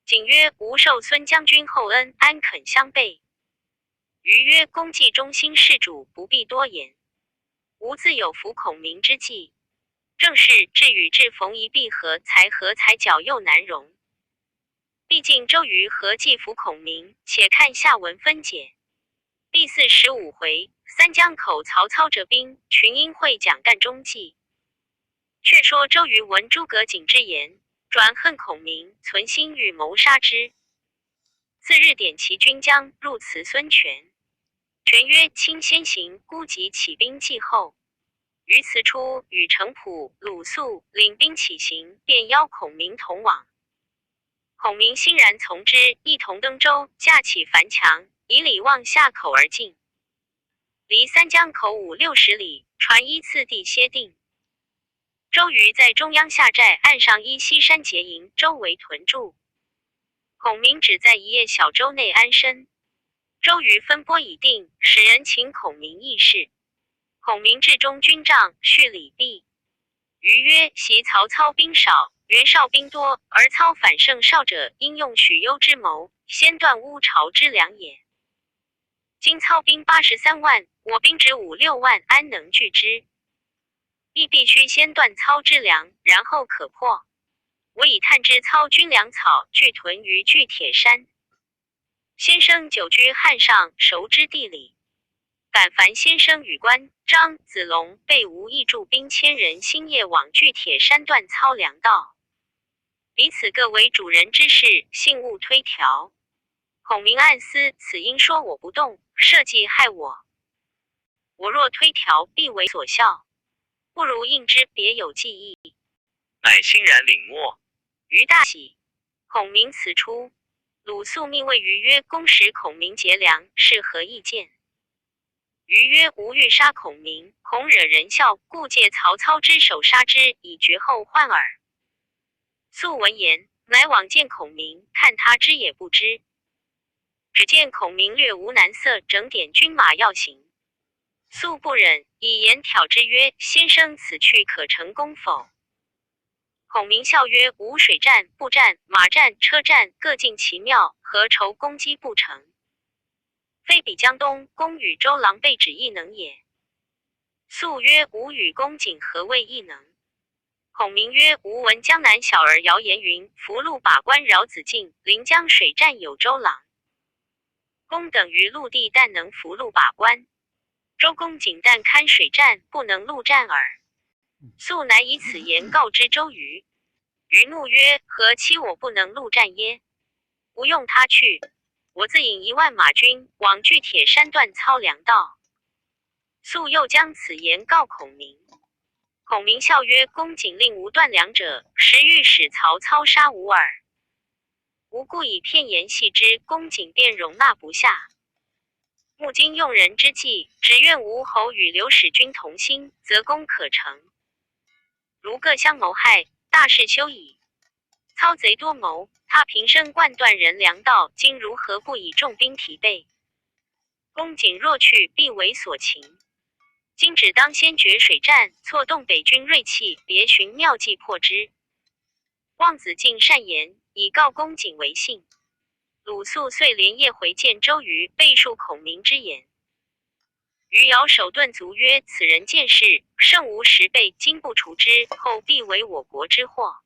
瑾曰：吾受孙将军厚恩，安肯相背？瑜曰：公既忠心事主，不必多言。吾自有服孔明之计，正是至与至逢一必合，才合才矫又难容。毕竟周瑜何计服孔明，且看下文分解。第45回，三江口曹操折兵，群英会蒋干中计。却说周瑜闻诸葛瑾之言，转恨孔明，存心欲谋杀之。次日点其军将，入辞孙权。权曰：卿先行，孤即起兵继后。于辞出，与程普、鲁肃领兵起行，便邀孔明同往。孔明欣然从之，一同登舟，架起帆墙，以里望下口而进。离三江口5-60里，船依次第歇定。周瑜在中央下寨，岸上依西山结营，周围屯驻。孔明只在一叶小舟内安身。周瑜分拨已定，使人请孔明议事。孔明至中军帐，叙礼毕。瑜曰：昔曹操兵少，袁绍兵多，而操反胜少者，应用许攸之谋，先断乌巢之粮也。今操兵83万，我兵只5、6万，安能拒之？必须先断操之粮，然后可破。我已探知操军粮草俱屯于巨铁山。先生久居汉上，熟知地理。敢烦先生与关张子龙备无意驻兵1000人，星夜往巨铁山断操粮道。彼此各为主人之事，幸勿推调。孔明暗思，此应说我不动，设计害我。我若推调，必为所笑，不如应之，别有计议。乃欣然领墨。瑜大喜。孔明辞出。鲁肃命谓瑜曰：公使孔明劫粮，是何意见？瑜曰：吾欲杀孔明，恐惹人笑，故借曹操之手杀之，以绝后患耳。肃闻言，乃往见孔明，看他知也不知。只见孔明略无难色，整点军马要行。肃不忍，以言挑之曰：先生此去可成功否？孔明笑曰：吾水战、步战、马战、车战各尽其妙，何愁攻击不成？非比江东，公与周郎备止亦能也。肃曰：吾与公瑾何谓亦能？孔明曰：吾闻江南小儿谣言云：福禄把关饶子敬，临江水战有周郎。公等于陆地，但能福禄把关。周公瑾但堪水战，不能陆战耳。肃乃以此言告知周瑜。瑜怒曰：何欺我不能陆战耶？不用他去，我自引1万马军往巨铁山断操粮道。肃又将此言告孔明。孔明笑曰：公瑾令吾断粮者，实欲使曹操杀吾耳。吾故以片言戏之，公瑾便容纳不下。目今用人之计，只愿吴侯与刘使君同心，则功可成。如各相谋害，大事休矣。操贼多谋，他平生惯断人粮道，今如何不以重兵提备？公瑾若去，必为所擒。今只当先决水战，挫动北军锐气，别寻妙计破之。望子敬善言，以告公瑾为信。鲁肃遂连夜回见周瑜，备述孔明之言。瑜摇手顿足曰：此人见识胜吾10倍，今不除之，后必为我国之祸。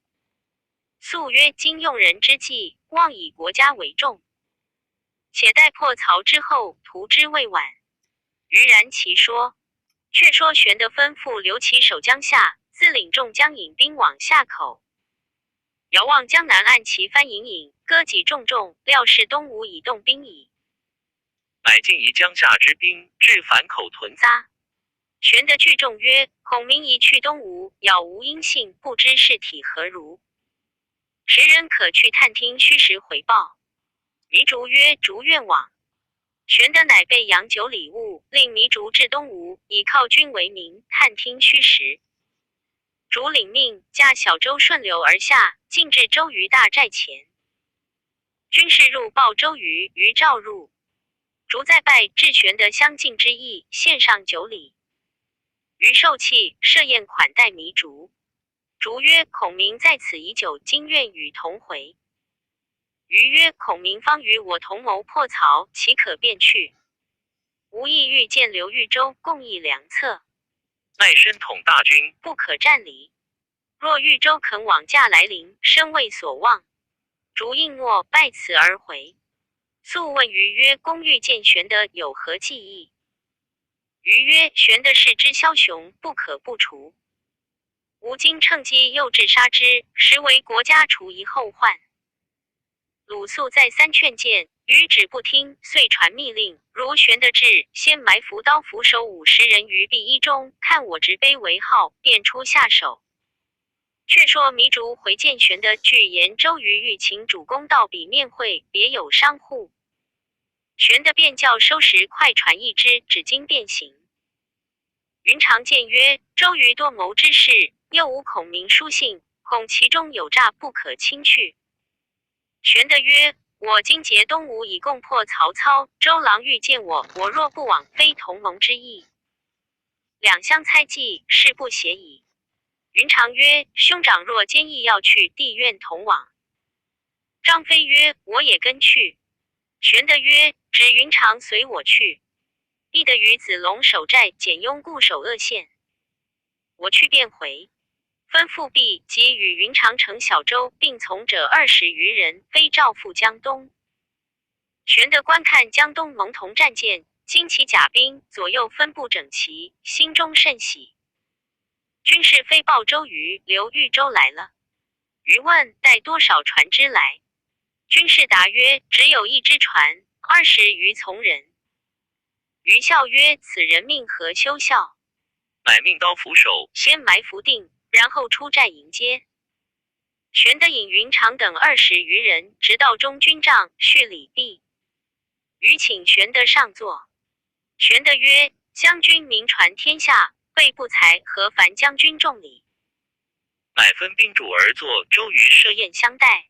肃曰：今用人之计，望以国家为重，且待破曹之后，图之未晚。瑜然其说。却说玄德吩咐刘琦守江夏，自领众将引兵往夏口。遥望江南岸旗帆隐隐，戈戟重重，料是东吴已动兵矣。乃尽移江夏之兵，至樊口屯扎。玄德聚众曰：孔明已去东吴，杳无音信，不知事体何如？时人可去探听虚实回报。糜竺曰：竺愿往。玄德乃备洋酒礼物，令糜竺至东吴，以犒军为名，探听虚实。竺领命，驾小舟顺流而下，进至周瑜大寨前。军士入报周瑜，瑜召入。竺再拜致玄德相敬之意，献上酒礼。瑜受气，设宴款待糜竺。竺曰：孔明在此已久，今愿与同回。瑜曰：孔明方与我同谋破曹，岂可便去？吾意欲见刘豫州，共议良策。乃身统大军，不可战离。若豫州肯往驾来临，身为所望。竺应诺，拜辞而回。肃问瑜曰：公欲见玄德，有何计议？瑜曰：玄德是知枭雄，不可不除。吾今趁机诱至杀之，实为国家除一后患。鲁肃再三劝谏，瑜只不听，遂传密令：如玄德至，先埋伏刀斧手50人于壁一中，看我执杯为号，便出下手。却说糜竺回见玄德，具言周瑜欲请主公到彼面会，别有商户。玄德便叫收拾快船1只，只经便行。云长谏曰：周瑜多谋之事，又无孔明书信，恐其中有诈，不可轻去。玄德曰：我今结东吴以共破曹操，周郎欲见我，我若不往，非同盟之意。两相猜忌，事不协矣。云长曰：兄长若坚意要去，弟愿同往。张飞曰：我也跟去。玄德曰：只云长随我去，必得与子龙守寨，简雍固守鄂县。我去便回。吩咐毕，即与云长乘小舟，并从者20余人，飞照赴江东。玄德观看江东蒙同战舰，旌旗甲兵左右分布整齐，心中甚喜。军士飞报周瑜、刘豫州来了。瑜问带多少船只来？军士答曰：只有1只船，20余从人。瑜笑曰：此人命何休笑？乃命刀斧手先埋伏定，然后出寨迎接。玄德引云长等20余人，直到中军帐，叙礼毕。瑜请玄德上座。玄德曰：将军名传天下，备不才，何烦将军重礼？乃分宾主而坐，周瑜设宴相待。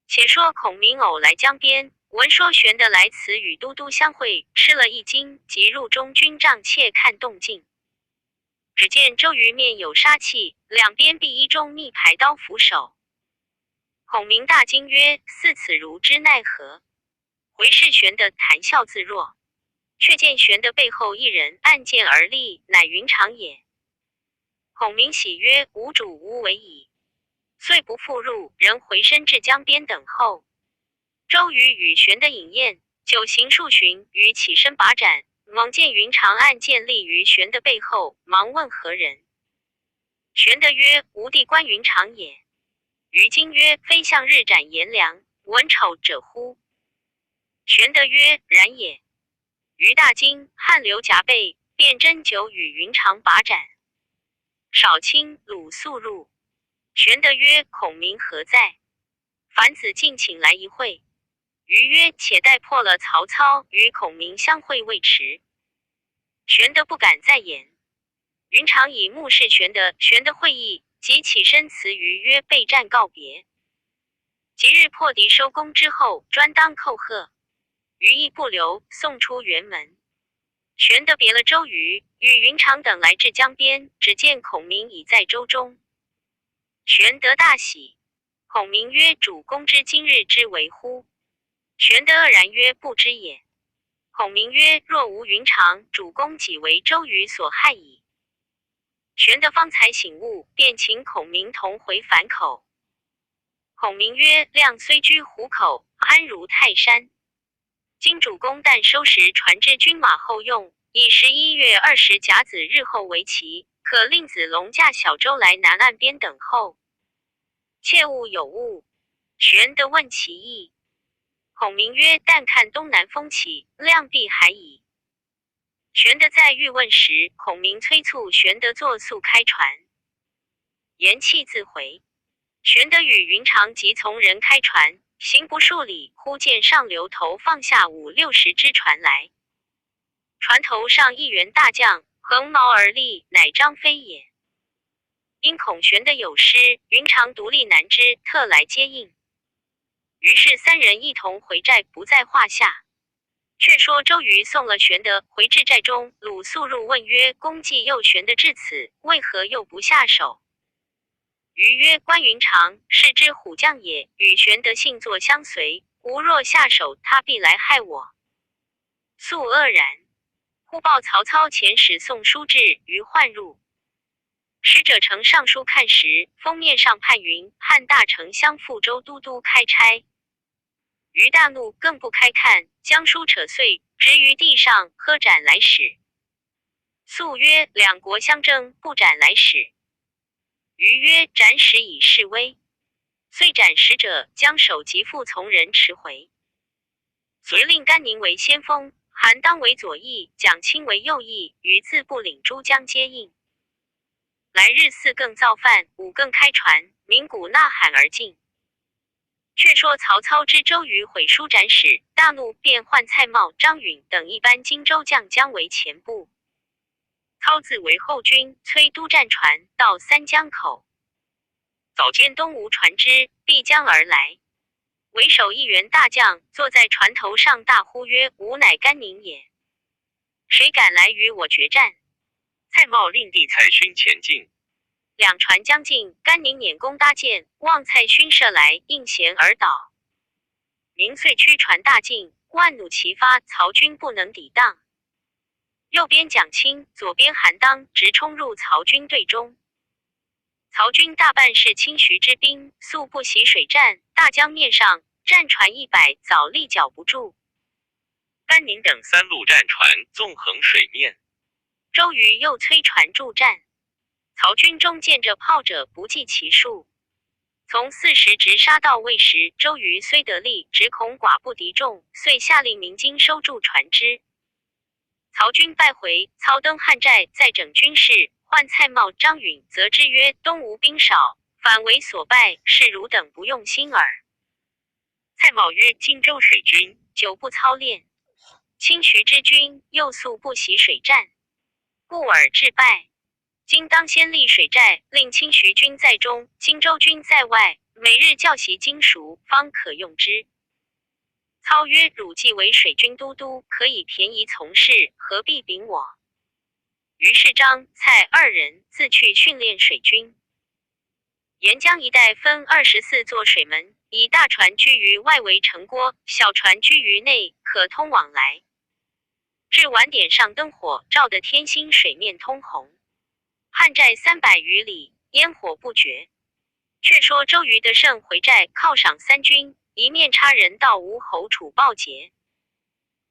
且说孔明偶来江边，闻说玄德来此，与都督相会，吃了一惊，即入中军帐窃看动静。只见周瑜面有杀气，两边壁衣中密排刀斧手。孔明大惊曰：似此如之奈何？回视玄德，谈笑自若。却见玄德背后一人按剑而立，乃云长也。孔明喜曰：吾主无为矣。遂不复入，仍回身至江边等候。周瑜与玄德饮宴，酒行数巡，瑜起身把盏，猛见云长按剑立于玄德背后，忙问何人。玄德曰：吾弟关云长也。瑜惊曰：非向日斩颜良、文丑者乎？玄德曰：然也。瑜大惊，汗流浃背，便斟酒与云长把盏。少卿、鲁肃入。玄德曰：孔明何在？樊子敬请来一会。瑜曰：且待破了曹操，与孔明相会未迟。玄德不敢再言。云长以目视玄德会意，即起身辞瑜曰：备战告别。即日破敌收功之后，专当叩贺。瑜亦不留，送出辕门。玄德别了周瑜，与云长等来至江边，只见孔明已在舟中。玄德大喜。孔明曰：主公知今日之为乎？玄德愕然曰：不知也。孔明曰：若无云长，主公己为周瑜所害矣。玄德方才醒悟，便请孔明同回樊口。孔明曰：亮虽居虎口，安如泰山。今主公但收拾船只军马后用，以11月20甲子日后为期，可令子龙驾小舟来南岸边等候。切勿有误。玄德问其意。孔明曰：但看东南风起，亮必还矣。玄德在欲问时，孔明催促玄德作速开船。言讫自回。玄德与云长即从人开船，行不数里，忽见上流头放下50、60只船来。船头上一员大将，横矛而立，乃张飞也。因恐玄德有失，云长独立难支，特来接应。于是3人一同回寨，不在话下。却说周瑜送了玄德回至寨中，鲁肃入问曰：公既诱玄德至此，为何又不下手？瑜曰：关云长是之虎将也，与玄德性作相随，吾若下手，他必来害我。肃愕然。忽报曹操遣使送书至，瑜唤入。使者呈上书看时，封面上判云汉大丞相赴州都督开差。瑜大怒，更不开看，将书扯碎，执于地上，喝斩来使。肃曰：两国相争，不斩来使。瑜曰：斩使以示威。遂斩使者，将首级副从人持回。遂令甘宁为先锋，韩当为左翼，蒋钦为右翼，于自部领诸将接应。来日4更造饭，5更开船，鸣鼓呐喊而进。却说曹操知周瑜毁书斩使，大怒，便唤蔡瑁、张允等一班荆州将将为前部。操自为后军，催督战船到三江口。早见东吴船只必将而来，为首一员大将坐在船头上，大呼曰：“吾乃甘宁也，谁敢来与我决战？”蔡瑁令弟蔡勋前进。两船将近，甘宁拈弓搭箭，望蔡勋射来，应弦而倒。宁遂驱船大进，万弩齐发，曹军不能抵挡。右边蒋钦，左边韩当直冲入曹军队中。曹军大半是清徐之兵，素不习水战，大江面上战船100，早立脚不住。甘宁等3路战船纵横水面。周瑜又催船助战，曹军中见着炮者不计其数，从40直杀到未时。周瑜虽得力，只恐寡不敌众，遂下令鸣金收住船只。曹军败回，操登汉寨，再整军士，唤蔡瑁、张允，责之曰：“东吴兵少，反为所败，是汝等不用心耳。”蔡瑁曰：“荆州水军久不操练，清徐之军又素不习水战，故而致败。今当先立水寨，令清徐军在中，荆州军在外，每日教习精熟，方可用之。”操曰：“汝既为水军都督，可以便宜从事，何必禀我？”于是张、蔡2人自去训练水军。沿江一带分24座水门，以大船居于外围城郭，小船居于内，可通往来。至晚点上灯火，照得天星，水面通红。汉寨300余里，烟火不绝。却说周瑜得胜回寨，犒赏三军，一面插人到吴侯楚报捷。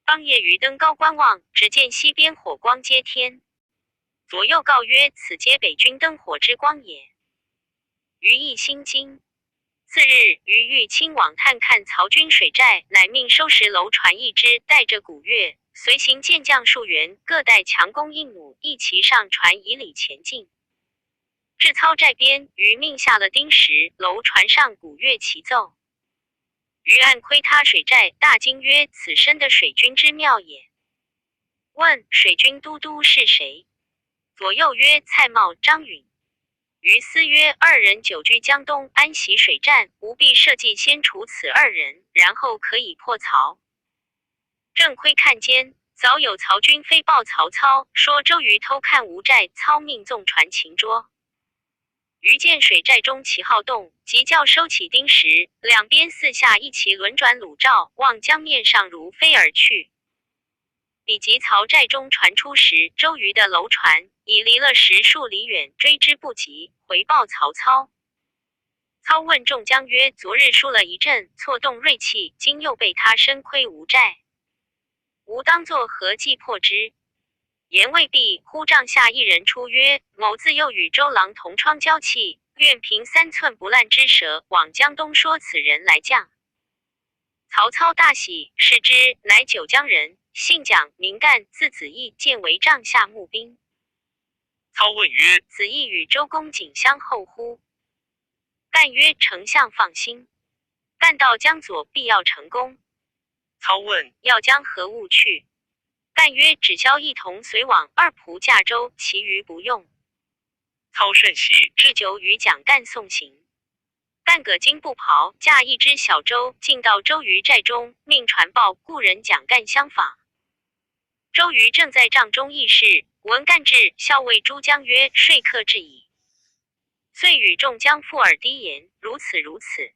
当夜余登高观望，只见西边火光接天，左右告曰：“此皆北军灯火之光也。”余亦心惊。次日，余欲亲往探看曹军水寨，乃命收拾楼船一只，带着鼓乐，随行健将数员，各带强弓硬弩，一齐上船以礼前进。至操寨边，余命下了钉石，楼船上鼓乐齐奏。余暗窥他水寨，大惊曰：“此身的水军之妙也。”问水军都督是谁？左右曰：“蔡瑁、张允。”余思曰：“二人久居江东，安习水战，吾必设计先除此2人，然后可以破曹。”正窥看间，早有曹军飞报曹操，说周瑜偷看吴寨，操命纵船擒捉。余见水寨中旗号动，即叫收起钉石，两边四下一齐轮转橹罩，望江面上如飞而去。比及曹寨中传出时，周瑜的楼船已离了10数里远，追之不及，回报曹操。操问众将曰：“昨日输了一阵，错动锐气，今又被他深窥吴寨，吾当作何计破之？”言未毕，忽帐下一人出曰：“某自幼与周郎同窗交气，愿凭3寸不烂之舌，往江东说此人来降。”曹操大喜，视之，乃九江人，姓蒋，名干，字子义，见为帐下募兵。操问曰：“子义与周公瑾相后乎？”干曰：“丞相放心，干到江左必要成功。”操问：“要将何物去？”干曰：“只消一同随往2仆驾舟，其余不用。”操甚喜，置酒与蒋干送行。干葛巾布袍，驾一只小舟，进到周瑜寨中，命传报故人蒋干相访。周瑜正在帐中议事，闻干至，校尉诸将曰：“说客至矣。”遂与众将附耳低言：“如此如此。”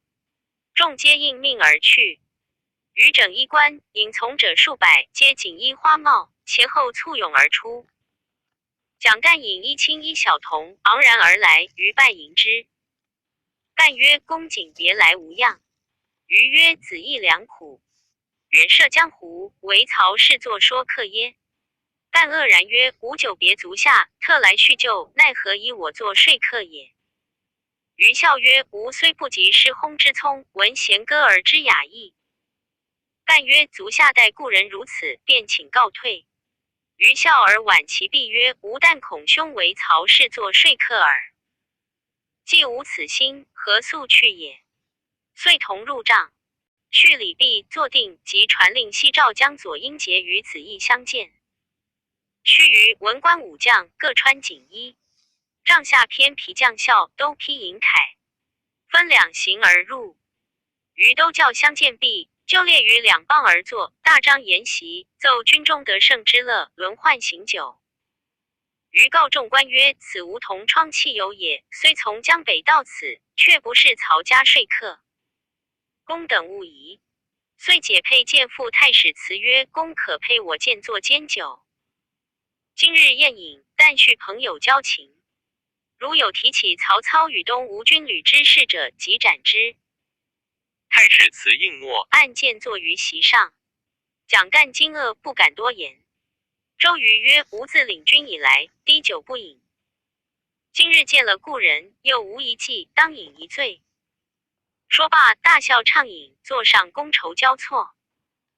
众皆应命而去。余整衣冠，引从者数百，皆锦衣花帽，前后簇拥而出。蒋干引一青一小童昂然而来，余拜迎之。干曰：“公瑾别来无恙。”余曰：“子义良苦，远涉江湖，为曹氏作说客耶？”干愕然曰：“吾久别足下，特来叙旧，奈何以我作说客也？”余笑曰：“吾虽不及诗烘之聪，闻弦歌而知雅意。”干曰：“足下待故人如此，便请告退。”余笑而挽其臂曰：“吾但恐兄为曹氏作说客耳。既无此心，何速去也？”遂同入帐，叙礼毕，坐定，即传令西赵江左英杰与子义相见。须臾文官武将各穿锦衣，帐下偏皮将校都披银铠，分两行而入。余都教相见毕，就列于两傍而坐，大张筵席，奏军中得胜之乐，轮换行酒。余告众官曰：此无同窗弃游也，虽从江北到此，却不是曹家说客，公等勿疑。遂解配见赴太史辞曰：公可配我见作监酒。今日宴饮，但叙朋友交情，如有提起曹操与东吴军旅之事者，即斩之。太史慈应诺，案件坐于席上。蒋干惊愕，不敢多言。周瑜曰：吾自领军以来，滴酒不饮，今日见了故人，又无一计，当饮一醉。说罢，大笑畅饮，座上觥筹交错，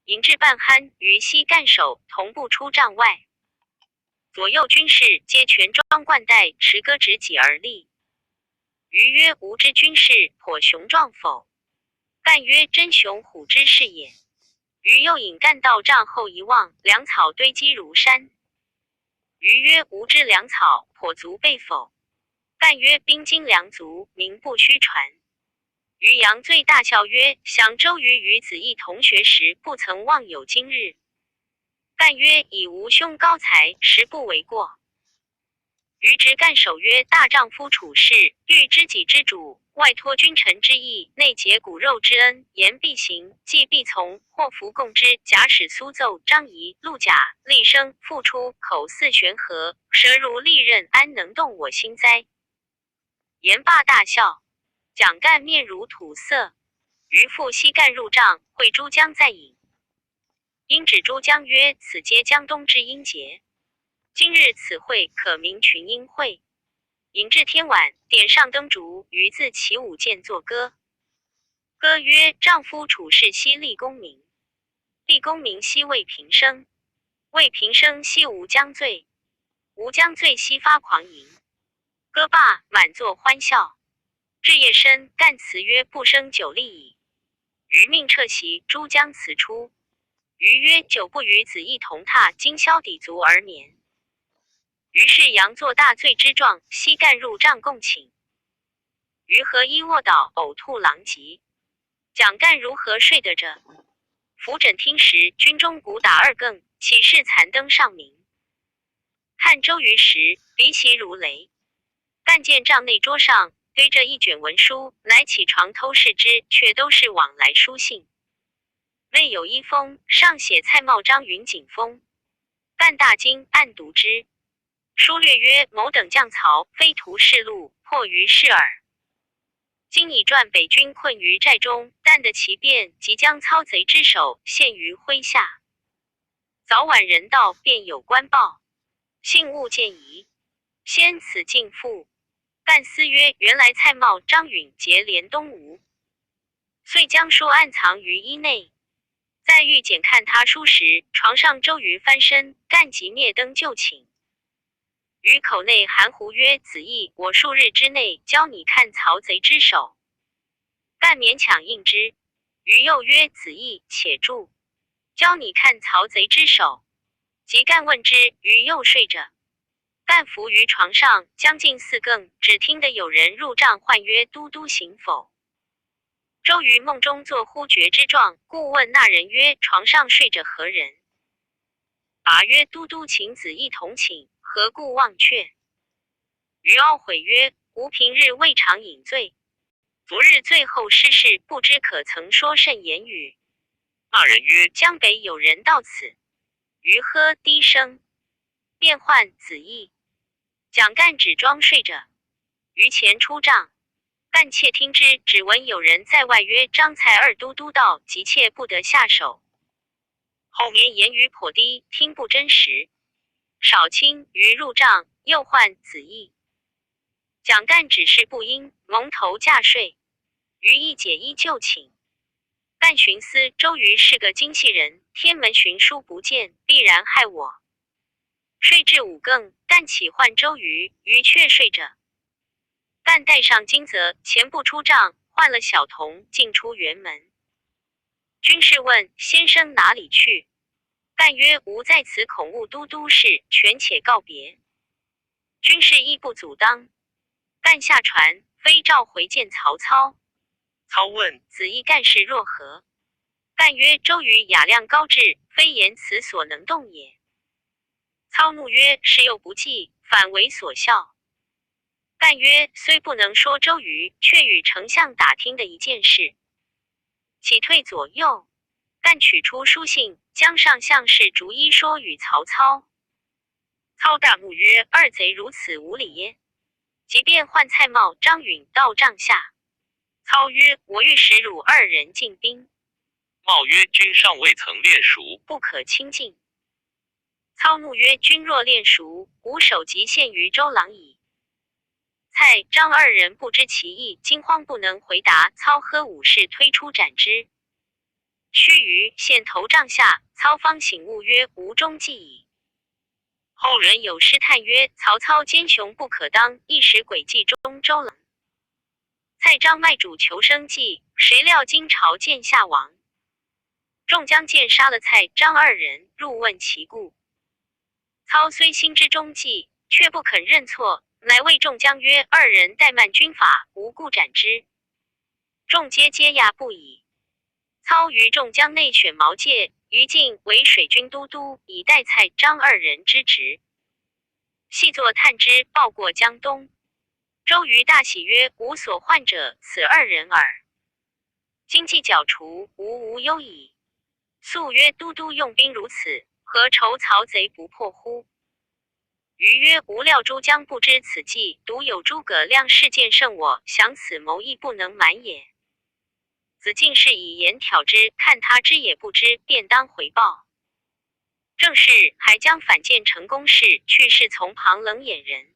饮至半酣，于西干手同步出帐外。左右军士皆全装冠带，持戈执戟而立。瑜曰：吾知军士颇雄壮否？干曰：真雄虎之势也。瑜又引干到帐后一望，粮草堆积如山。瑜曰：吾知粮草颇足备否？干曰：兵精粮足，名不虚传。于阳最大笑曰：想周瑜与子义同学时，不曾忘有今日。干曰：以吾兄高才，实不为过。于直干守曰：大丈夫处事，欲知己之主，外托君臣之义，内结骨肉之恩，言必行，计必从，祸福共之。假使苏奏、张仪、陆贾、厉声、复出，口似悬河，舌如利刃，安能动我心哉？言罢大笑。蒋干面如土色。于复西干入帐，会诸将在饮。因指诸将曰：此皆江东之英杰，今日此会可名群英会。饮至天晚，点上灯烛，于自起舞剑作歌。歌曰：丈夫处事兮立功名，立功名兮为平生，为平生兮无将醉，无将醉兮发狂吟。歌罢，满座欢笑。至夜深，干辞曰：不胜酒力矣。余命撤席，诸将辞出。余曰：久不与子义同榻，今宵抵足而眠。于是佯作大醉之状，西干入帐共寝。余合衣卧倒，呕吐狼藉。蒋干如何睡得着？扶枕听时，军中鼓打二更，岂是残灯上明。看周瑜时，鼻息如雷。干见帐内桌上堆着一卷文书，乃起床偷视之，却都是往来书信。内有一封，上写蔡瑁、张云景封。干大惊，暗读之。书略曰：某等将曹，非图仕路，迫于事耳。今已传北军困于寨中，但得其变，即将操贼之首陷于麾下。早晚人到，便有官报，信物见疑，先此尽付。干思曰：原来蔡瑁、张允结连东吴，遂将书暗藏于衣内。在欲检看他书时，床上周瑜翻身，干即灭灯就寝。于口内含糊曰：子义，我数日之内教你看曹贼之手。干勉强应之。于又曰：子义，且住，教你看曹贼之手。即干问之，于又睡着。干伏于床上，将近4更，只听得有人入帐唤曰：都督行否？周瑜梦中作忽觉之状，故问那人曰：床上睡着何人？答曰：都督请子义同寝，何故忘却？于懊悔曰：吾平日未尝饮醉，昨日醉后失事，不知可曾说甚言语。那人曰：江北有人到此。于呵低声，便唤子义。蒋干只装睡着。于前出帐，干窃听之，只闻有人在外曰：张蔡二都督到，急切不得下手。后面言语颇低，听不真实。少顷，于入帐，又唤子义。蒋干只是不应，蒙头驾睡。于一解衣就寝。干寻思周瑜是个精细人，天门寻书不见，必然害我。睡至5更，干起唤周瑜，瑜却睡着。干带上金泽，前步出帐，换了小童，进出辕门。军士问：先生哪里去？干曰：吾在此恐误都督事，权且告别。军士亦不阻当。干下船，飞诏回见曹操。操问子义干事若何？干曰：周瑜雅量高志，非言辞所能动也。操怒曰：事又不济，反为所笑。干曰：虽不能说周瑜，却与丞相打听的一件事。启退左右。干取出书信，将上相事逐一说与曹操。操大怒曰：二贼如此无礼耶？即便换蔡瑁、张允到帐下。操曰：我欲使汝二人进兵。瑁曰：君尚未曾练熟，不可亲近。操怒曰：君若练熟，吾首级陷于周郎矣。蔡、张二人不知其意，惊慌不能回答。操喝武士推出斩之。须臾，现头帐下，操方醒悟曰：吾中计矣。后人有诗叹曰：曹操奸雄不可当，一时诡计中周郎。蔡张卖主求生计，谁料今朝见下亡。众将见杀了蔡张二人，入问其故。操虽心知中计，却不肯认错，乃谓众将曰：二人怠慢军法，无故斩之。众皆讶不已。操于众将内选毛玠、于禁为水军都督，以代蔡张二人之职。细作探之，报过江东。周瑜大喜曰：吾所患者，此二人耳。今计剿除，吾无忧矣。素曰：都督用兵如此，何愁曹贼不破乎？瑜曰：吾料诸将不知此计，独有诸葛亮事件胜我，想此谋亦不能瞒也。子敬是以言挑之，看他知也不知，便当回报。正是还将反见成功事，去世从旁冷眼人。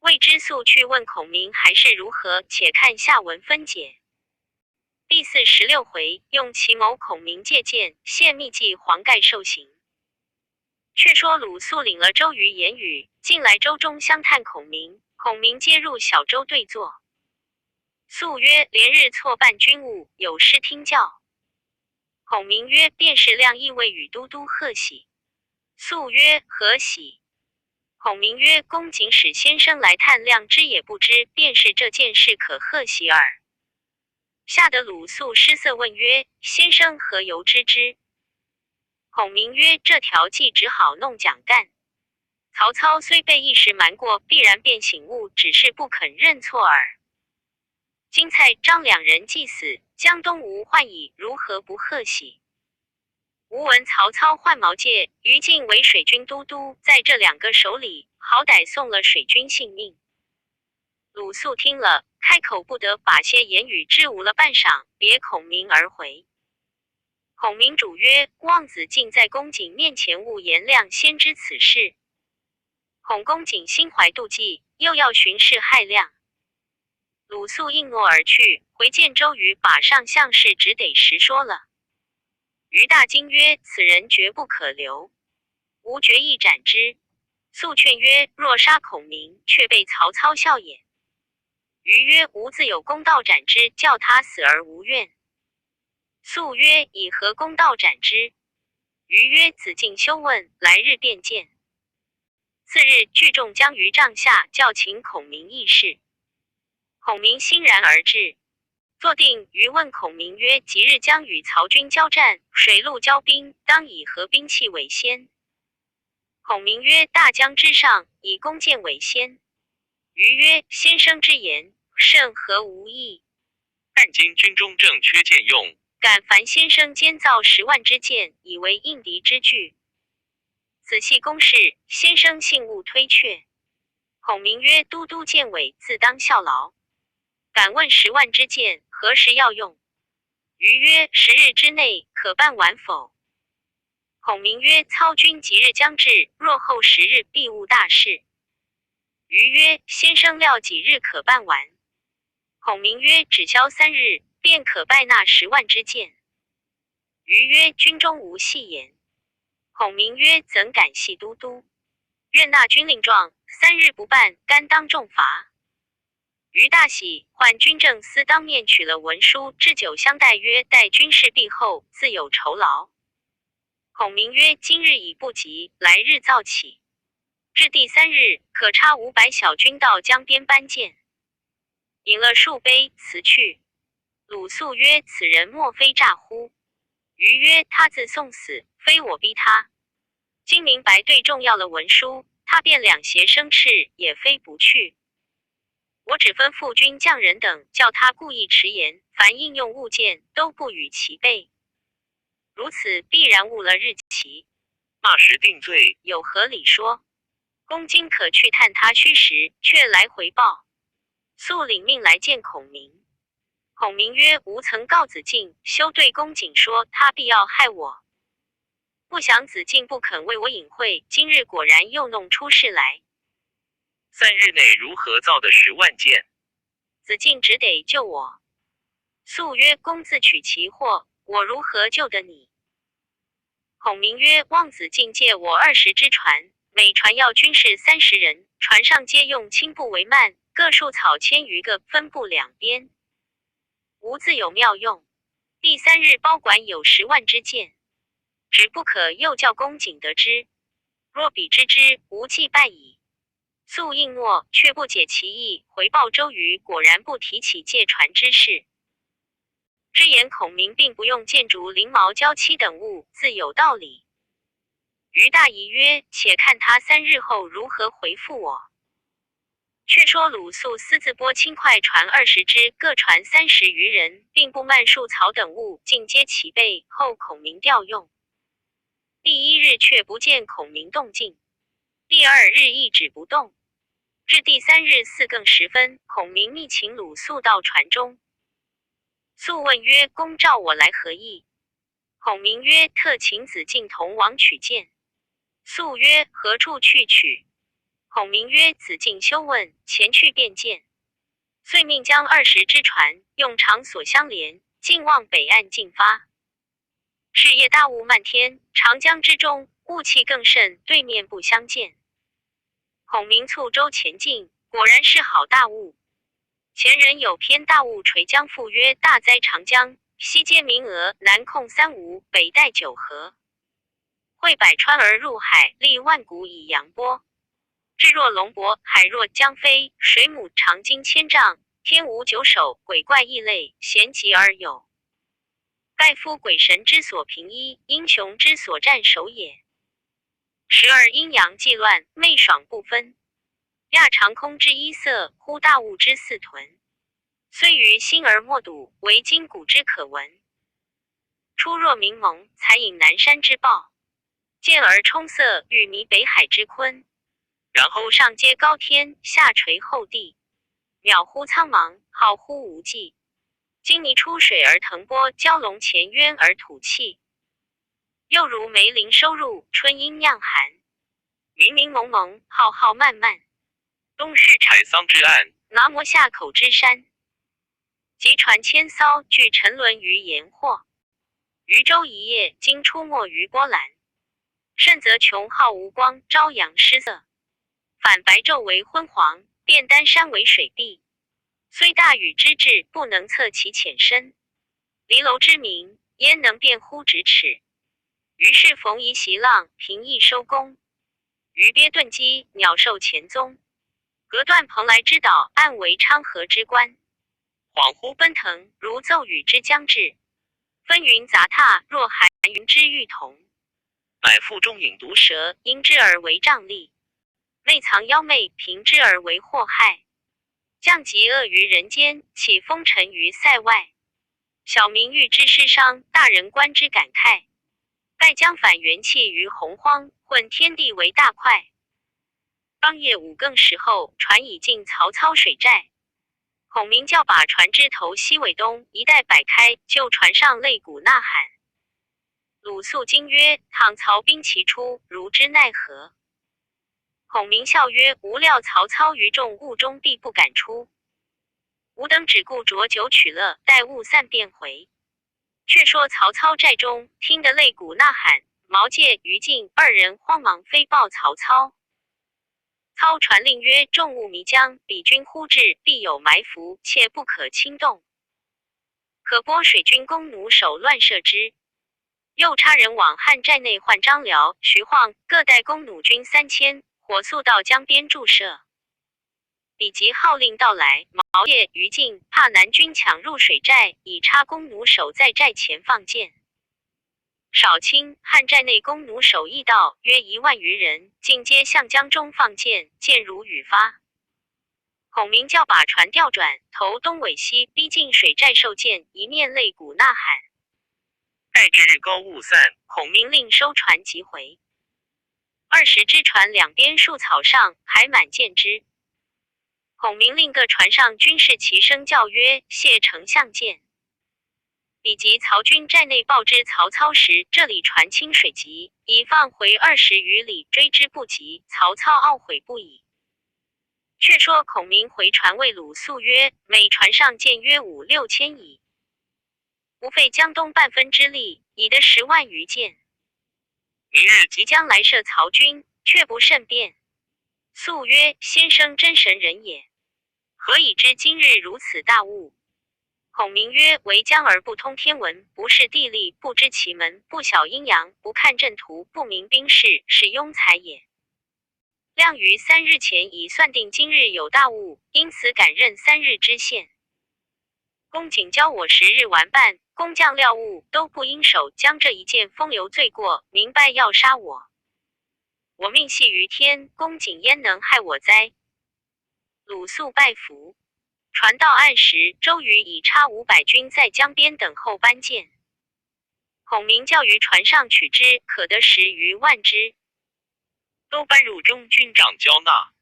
未知速去问孔明还是如何，且看下文分解。第46回，用奇谋孔明借箭，献秘计黄盖受刑。却说鲁肃领了周瑜言语，进来州中相探孔明，孔明接入小州对坐。肃曰：连日错办军务，有失听教。孔明曰：便是亮意未与都督贺喜。肃曰：何喜？孔明曰：公瑾使先生来探亮之也不知，便是这件事可贺喜耳。吓得鲁肃失色问曰：先生何由知之？孔明曰：这条计只好弄蒋干。曹操虽被一时瞒过，必然便醒悟，只是不肯认错耳。今蔡张两人既死，江东无患矣，如何不贺喜？吾闻曹操换毛玠、于禁为水军都督，在这两个手里，好歹送了水军性命。鲁肃听了，开口不得，把些言语支吾了半晌，别孔明而回。孔明主曰：望子敬在公瑾面前勿言亮先知此事。孔公瑾心怀妒忌，又要寻事害亮。鲁肃应诺而去，回见周瑜，把上相事只得实说了。瑜大惊曰：此人绝不可留，吾决意斩之。肃劝曰：若杀孔明，却被曹操笑也。瑜曰：吾自有公道斩之，叫他死而无怨。肃曰：以何公道斩之？瑜曰：子敬休问，来日便见。次日，聚众将于帐下，叫请孔明议事。孔明欣然而至，坐定。瑜问孔明曰：即日将与曹军交战，水陆交兵，当以何兵器为先？孔明曰：大江之上，以弓箭为先。瑜曰：先生之言，甚合吾意。但今军中正缺箭用，敢烦先生监造10万支箭，以为应敌之具。仔细公事，先生信勿推却。孔明曰：都督建委自当效劳。敢问10万支箭何时要用？瑜曰：10日之内可办完否？孔明曰：操军即日将至，若后10日必无大事。瑜曰：先生料几日可办完？孔明曰：只消3日，便可拜纳10万支箭。瑜曰：军中无戏言。孔明曰：怎敢戏都督？愿纳军令状，3日不办，甘当重罚。瑜大喜，唤军政司当面取了文书，置酒相待，曰：待军事毕后，自有酬劳。孔明曰：今日已不及，来日早起。至第3日，可差500小军到江边搬箭。饮了数杯，辞去。鲁肃曰：此人莫非诈乎？瑜曰：他自送死，非我逼他。今明白对重要了文书，他便两胁生斥，也非不去。我只吩咐军将人等，叫他故意迟延，凡应用物件都不与其备。如此必然误了日期，那时定罪，有何理说？公今可去探他虚实，却来回报。肃领命来见孔明。孔明曰：吾曾告子敬，休对公瑾说，他必要害我。不想子敬不肯为我隐晦，今日果然又弄出事来。3日内如何造的10万箭？子敬只得救我。肃曰：公自取其祸，我如何救得你？孔明曰：望子敬借我20只船，每船要军士30人，船上皆用青布为幔，各束草1000余个，分布两边。吾自有妙用。第3日包管有10万支箭，只不可又叫公瑾得知。若彼知之，无计败矣。肃应诺，却不解其意，回报周瑜，果然不提起借船之事。只言孔明并不用箭竹、翎毛、胶漆等物，自有道理。于大疑曰：且看他3日后如何回复我。却说鲁肃私自拨轻快船20只，各船30余人，并布蔓树草等物，尽皆齐备，后孔明调用。第1日却不见孔明动静，第2日一止不动。至第3日4更时分，孔明密请鲁肃到船中。肃问曰：公召我来何意？孔明曰：特请子敬同往取剑。肃曰：何处去取？孔明曰：子敬休问，前去便见。遂命将20只船用长索相连，径往北岸进发。是夜大雾漫天，长江之中雾气更甚，对面不相见。孔明促舟前进，果然是好大雾。前人有篇大雾垂江赋曰：大哉长江，西接明峨，南控三吴，北带九河。汇百川而入海，立万谷以扬波。志若龙伯，海若江飞，水母长经千丈，天无九首，鬼怪异类，咸集而有。盖夫鬼神之所平一，英雄之所战守也。时而阴阳既乱，媚爽不分。亚长空之一色，忽大雾之四屯。虽于心而莫睹，惟今古之可闻。初若明蒙，才引南山之豹；渐而冲塞，欲迷北海之鲲。然后上接高天，下垂厚地，渺乎苍茫，浩乎无际。今泥出水而腾波，蛟龙潜渊而吐气。又如梅林收入，春阴酿寒。明明蒙蒙，浩浩漫漫。东是柴桑之岸，拿摩下口之山。及船千艘，俱沉沦于盐祸。渔舟一叶，今出没于波澜。甚则穷浩无光，朝阳失色。反白昼为昏黄，变丹山为水碧。虽大禹之志，不能测其浅深。离楼之明，焉能辨乎咫尺？于是逢夷袭浪，平易收工。鱼鳖遁迹，鸟兽潜踪。隔断蓬莱之岛，暗为昌河之关。恍惚奔腾，如骤雨之将至。纷纭杂沓，若寒云之欲同。乃腹中引毒蛇，因之而为瘴疠。内藏妖媚，凭之而为祸害。降极恶于人间，起风尘于塞外。小民欲之失伤，大人观之感慨。盖将反元气于洪荒，混天地为大块。当夜5更时后，船已进曹操水寨。孔明叫把船只头西尾东一带摆开，就船上擂鼓呐喊。鲁肃惊曰：倘曹兵齐出，如之奈何？孔明笑曰：无料曹操于众雾中必不敢出。吾等只顾酌酒取乐，待雾散便回。却说曹操寨中，听得擂鼓呐喊，毛玠、于禁2人慌忙飞报曹操。操传令曰：众雾迷江，彼军忽至，必有埋伏，切不可轻动。可拨水军弓弩手乱射之。又差人往汉寨内换张辽、徐晃各带弓弩军3000，火速到江边驻设。比及号令到来，毛烨、于禁怕南军抢入水寨，已插弓弩手在寨前放箭。少卿、汉寨内弓弩手亦到，约1万余人，尽皆向江中放箭，箭如雨发。孔明叫把船调转，投东尾西，逼近水寨受箭，一面擂鼓呐喊。待至日高雾散，孔明令收船即回。20只船两边树草上排满箭支。孔明令各船上军士齐声叫曰：“谢丞相见。”比及曹军寨内报知曹操时，这里船清水急，已放回20余里，追之不及。曹操懊悔不已。却说孔明回传谓鲁肃曰：“每船上箭约5、6千矣，无费江东半分之力，已得10万余箭。明日即将来射曹军，却不甚便。”肃曰：“先生真神人也，何以知今日如此大误？”孔明曰：“为将而不通天文，不识地利，不知其门，不晓阴阳，不看阵图，不明兵事，是庸才也。亮于3日前已算定今日有大误，因此敢任3日知县。公瑾教我10日完办，工匠料物都不应手，将这一件风流罪过，明白要杀我。我命系于天，公瑾焉能害我哉？”鲁肃拜服。船到岸时，周瑜已插500军在江边等候搬箭。孔明叫于船上取之，可得10余万只，都搬入中军长交纳。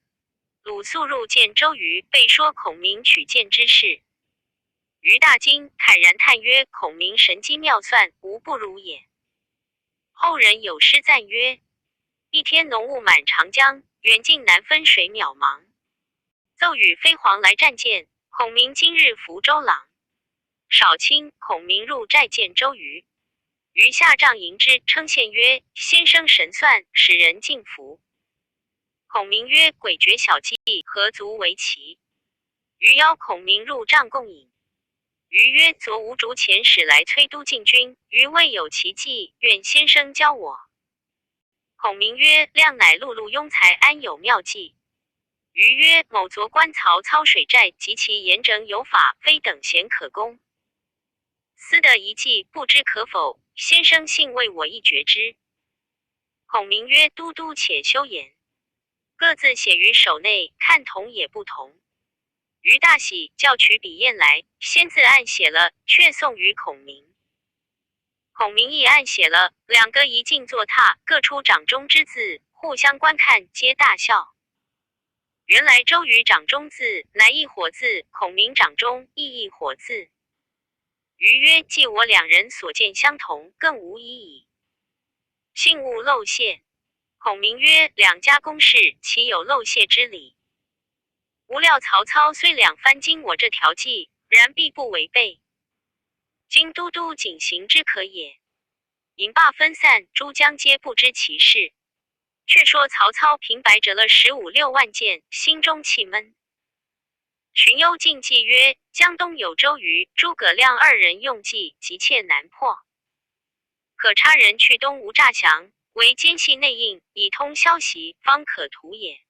鲁肃入见周瑜，备说孔明取箭之事。瑜大惊，慨然叹曰：“孔明神机妙算，无不如也。”后人有诗赞曰：“一天浓雾满长江，远近难分水渺茫。奏与飞黄来战舰，孔明今日伏周郎。”少卿，孔明入寨见周瑜，瑜下帐迎之，称羡曰：“先生神算，使人敬服。”孔明曰：“诡谲小计，何足为奇？”瑜邀孔明入帐共饮。瑜曰：“昨吴竹遣使来催督进军，瑜未有奇计，愿先生教我。”孔明曰：“亮乃碌碌庸才，安有妙计？”瑜曰：“某昨观曹操水寨，及其严整有法，非等闲可攻。私得一计，不知可否？先生幸为我一决之。”孔明曰：“都督且休言，各自写于手内，看同也不同。”瑜大喜，叫取笔砚来，先自暗写了，却送于孔明。孔明亦暗写了，2个一进坐榻，各出掌中之字，互相观看，皆大笑。原来周瑜掌中字乃一火字，孔明掌中亦一火字。瑜曰：“既我2人所见相同，更无疑矣。幸勿漏泄。”孔明曰：“两家公事，岂有漏泄之理？无料曹操虽2番经我这条计，然必不违背。今都督谨行之可也。”引罢分散，诸将皆不知其事。却说曹操平白折了15、6万箭，心中气闷。荀攸进计曰：“江东有周瑜、诸葛亮2人用计，急切难破。可差人去东吴诈降，为奸细内应，以通消息，方可图也。”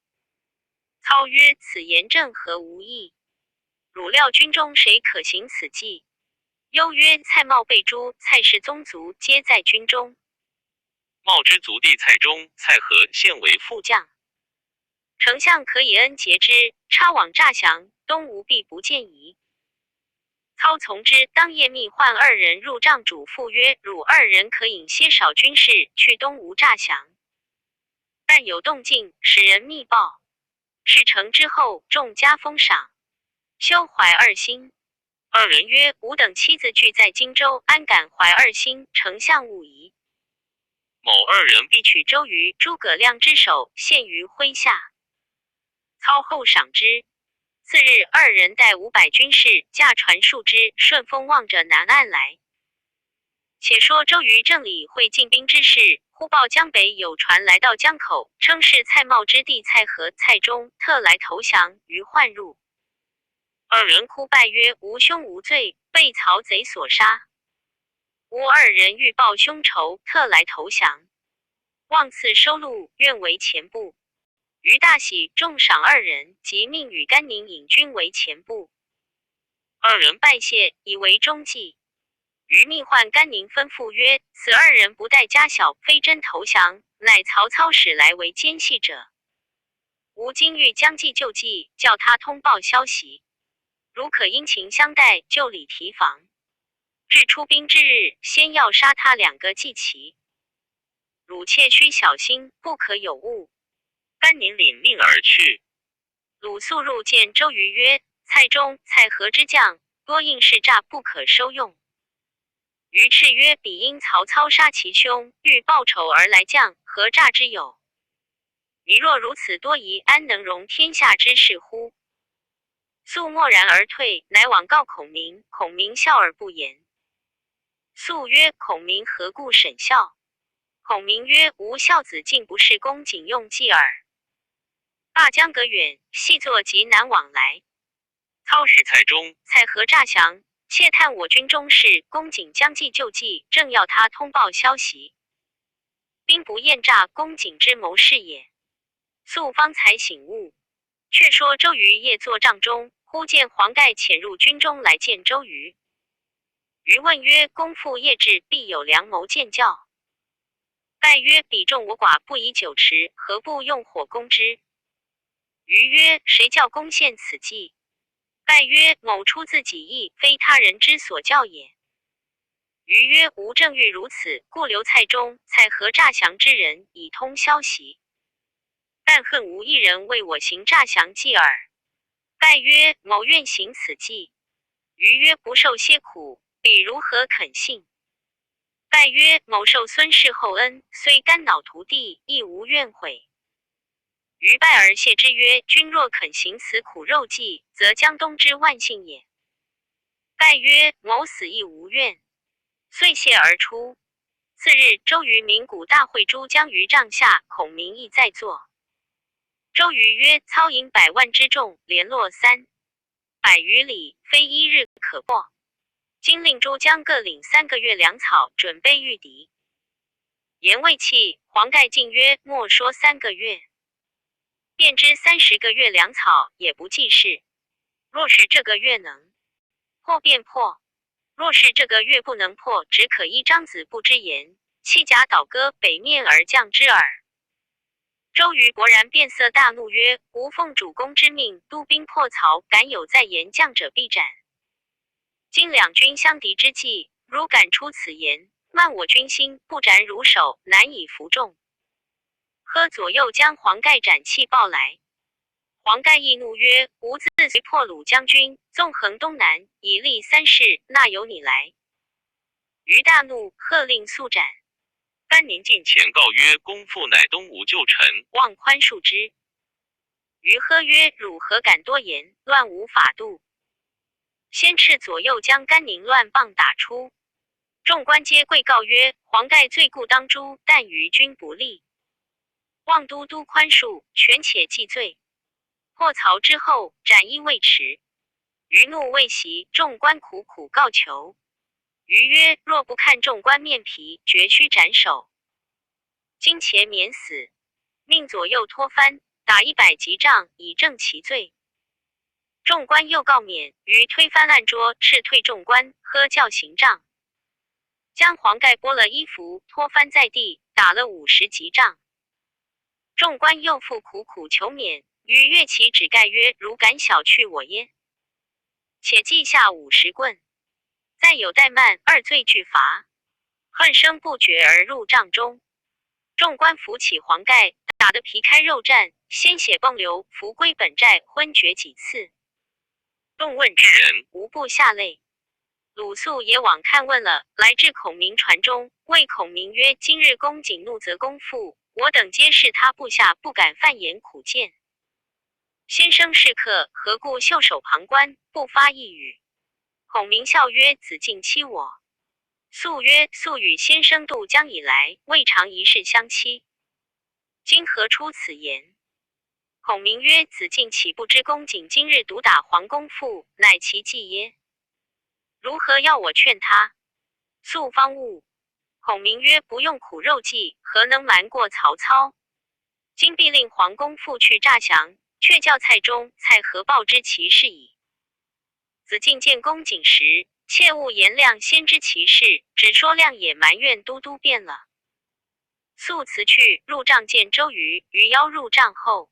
操曰：“此言正合无益。汝料军中谁可行此计？”攸曰：“蔡瑁、贝诸、蔡氏宗族皆在军中。瑁之族弟蔡中、蔡和现为副将，丞相可以恩节之，插网诈降，东吴必不见疑。”操从之，当夜密唤2人入帐嘱咐曰：“汝2人可引些少军士去东吴诈降，但有动静，使人密报。事成之后，众加封赏。休怀2心。”2人曰：“吾等妻子俱在荆州，安敢怀2心？丞相勿疑。”某2人必取周瑜、诸葛亮之首，献于麾下。操后赏之。次日，2人带500军士，驾船数只，顺风望着南岸来。且说周瑜正理会进兵之事，忽报江北有船来到江口，称是蔡瑁之弟蔡和、蔡中，特来投降，于唤入。2人哭拜曰：“无兄无罪，被曹贼所杀。吾二人欲报凶仇，特来投降。望赐收录，愿为前部。于大喜，重赏二人，即命与甘宁引军为前部。二人拜谢，以为中计。于密唤甘宁，吩咐曰：此二人不待家小，非真投降，乃曹操使来为奸细者。吾今欲将计就计，叫他通报消息。如可殷勤相待，就礼提防。至出兵之日，先要杀他2个祭旗。汝切须小心，不可有误。甘宁领命而去。鲁肃入见周瑜曰：蔡中、蔡和之将多应是诈，不可收用。瑜斥曰：彼因曹操杀其兄，欲报仇而来将，何诈之有？你若如此多疑，安能容天下之事乎？肃默然而退，乃往告孔明。孔明笑而不言。肃曰：孔明何故审笑？孔明曰：吾孝子竟不是公瑾用计耳。灞江隔远，细作极难往来。操使蔡中、蔡和诈降，窃探我军中事，公瑾将计就计，正要他通报消息。兵不厌诈，公瑾之谋士也。肃方才醒悟。却说周瑜夜坐帐中，忽见黄盖潜入军中来见周瑜。瑜问曰：公父夜至，必有良谋见教。盖曰：彼众我寡，不以久持，何不用火攻之？瑜曰：谁教公献此计？盖曰：某出自己意，非他人之所教也。瑜曰：吾正欲如此，故留蔡中、蔡和诈降之人，以通消息。但恨无一人为我行诈降计耳。盖曰：某愿行此计。瑜曰：不受些苦，彼如何肯信？盖曰：某受孙氏厚恩，虽肝脑涂地，亦无怨悔。瑜拜而谢之曰：君若肯行此苦肉计，则江东之万幸也。盖曰：某死亦无怨。遂谢而出。次日，周瑜鸣鼓大会诸将于帐下，孔明亦在座。周瑜曰：操引100万之众，联络300余里，非一日可破。今令诸将各领3个月粮草，准备御敌。言未弃，黄盖进曰：莫说3个月，便知30个月粮草，也不济事。若是这个月能破便破，若是这个月不能破，只可依张子布之言，弃甲倒戈，北面而降之耳。周瑜勃然变色，大怒曰：吾奉主公之命，督兵破曹，敢有再言将者，必斩。今两军相敌之际，如敢出此言，慢我军心，不斩汝首，难以服众。喝左右将黄盖斩气报来。黄盖亦怒曰：吾自随破虏将军，纵横东南，以立3世，那由你来？瑜大怒，喝令速斩。甘宁进前告曰：公父乃东吴旧臣，望宽恕之。瑜喝曰：汝何敢多言，乱无法度。先斥左右将甘宁乱棒打出。众官皆跪告曰：黄盖罪故当诛，但于君不利。望都督宽恕，权且记罪。破曹之后，斩亦未迟。瑜怒未息，众官苦苦告求。瑜曰：若不看众官面皮，决须斩首。今且免死，命左右脱藩，打100级杖，以正其罪。众官又告免，瑜推翻案桌，斥退众官，喝教刑杖。将黄盖剥了衣服，脱翻在地，打了50级杖。众官又复苦苦求免，瑜跃其指盖曰：如敢小觑我耶？且记下50棍。再有怠慢，2罪俱罚。恨声不绝而入帐中。众官扶起黄盖，打得皮开肉绽，鲜血迸流，扶归本寨，昏厥几次。众问之人，无不下泪。鲁肃也往看问了，来至孔明船中，谓孔明曰：今日公瑾怒责公父，我等皆是他部下，不敢犯言苦谏。先生是客，何故袖手旁观，不发一语？孔明笑曰：子敬欺我。肃曰：肃与先生渡江以来，未尝一事相欺，今何出此言？孔明曰：子敬岂不知公瑾今日毒打黄公父，乃其计耶？如何要我劝他？肃方悟。孔明曰：不用苦肉计，何能瞒过曹操？今必令黄公复去诈降，却叫蔡中、蔡和报之其事矣。子敬见公瑾时，切勿言亮先知其事，只说亮也埋怨都督变了。肃辞去，入帐见周瑜，瑜邀入帐后。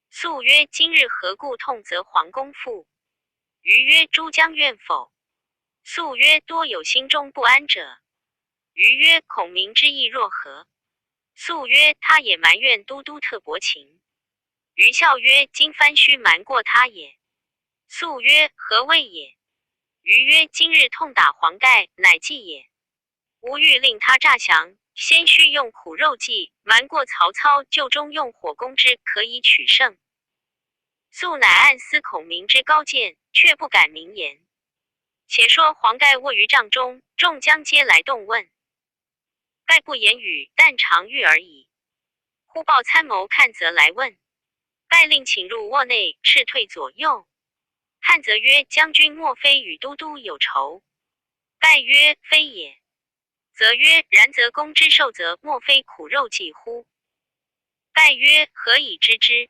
肃曰：今日何故痛责黄公父？瑜曰：诸将愿否？肃曰：多有心中不安者。瑜曰：孔明之意若何？肃曰：他也埋怨都督特薄情。瑜笑曰：今番须瞒过他也。肃曰：何谓也？瑜曰：今日痛打黄盖，乃计也。吾欲令他诈降，先须用苦肉计，瞒过曹操，就中用火攻之，可以取胜。肃乃暗思孔明之高见，却不敢明言。且说黄盖卧于帐中，众将皆来动问。盖不言语，但常欲而已。忽报参谋阚泽来问，盖令请入卧内，斥退左右。阚泽曰：将军莫非与都督有仇？盖曰：非也。则曰：然则公之受责，莫非苦肉计乎？盖曰：何以知之？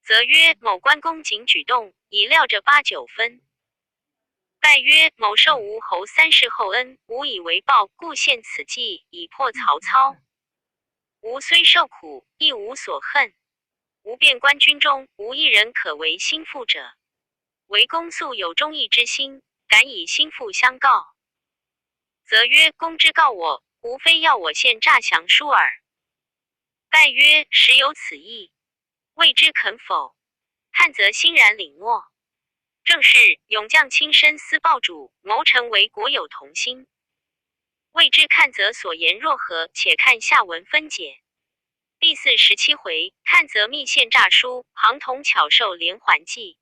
则曰：某关公瑾举动，已料着8、9分。盖曰：某受吴侯3世厚恩，无以为报，故献此计，以破曹操。吾虽受苦，亦无所恨。吾遍官军中，无一人可为心腹者。唯公素有忠义之心，敢以心腹相告。则曰：公之告我，无非要我献诈降书耳。盖曰：实有此意，未知肯否？阚泽欣然领诺。正是勇将亲身思报主，谋臣为国有同心。未知阚泽所言若何？且看下文分解。第47回，阚泽密献诈书，庞统巧授连环计。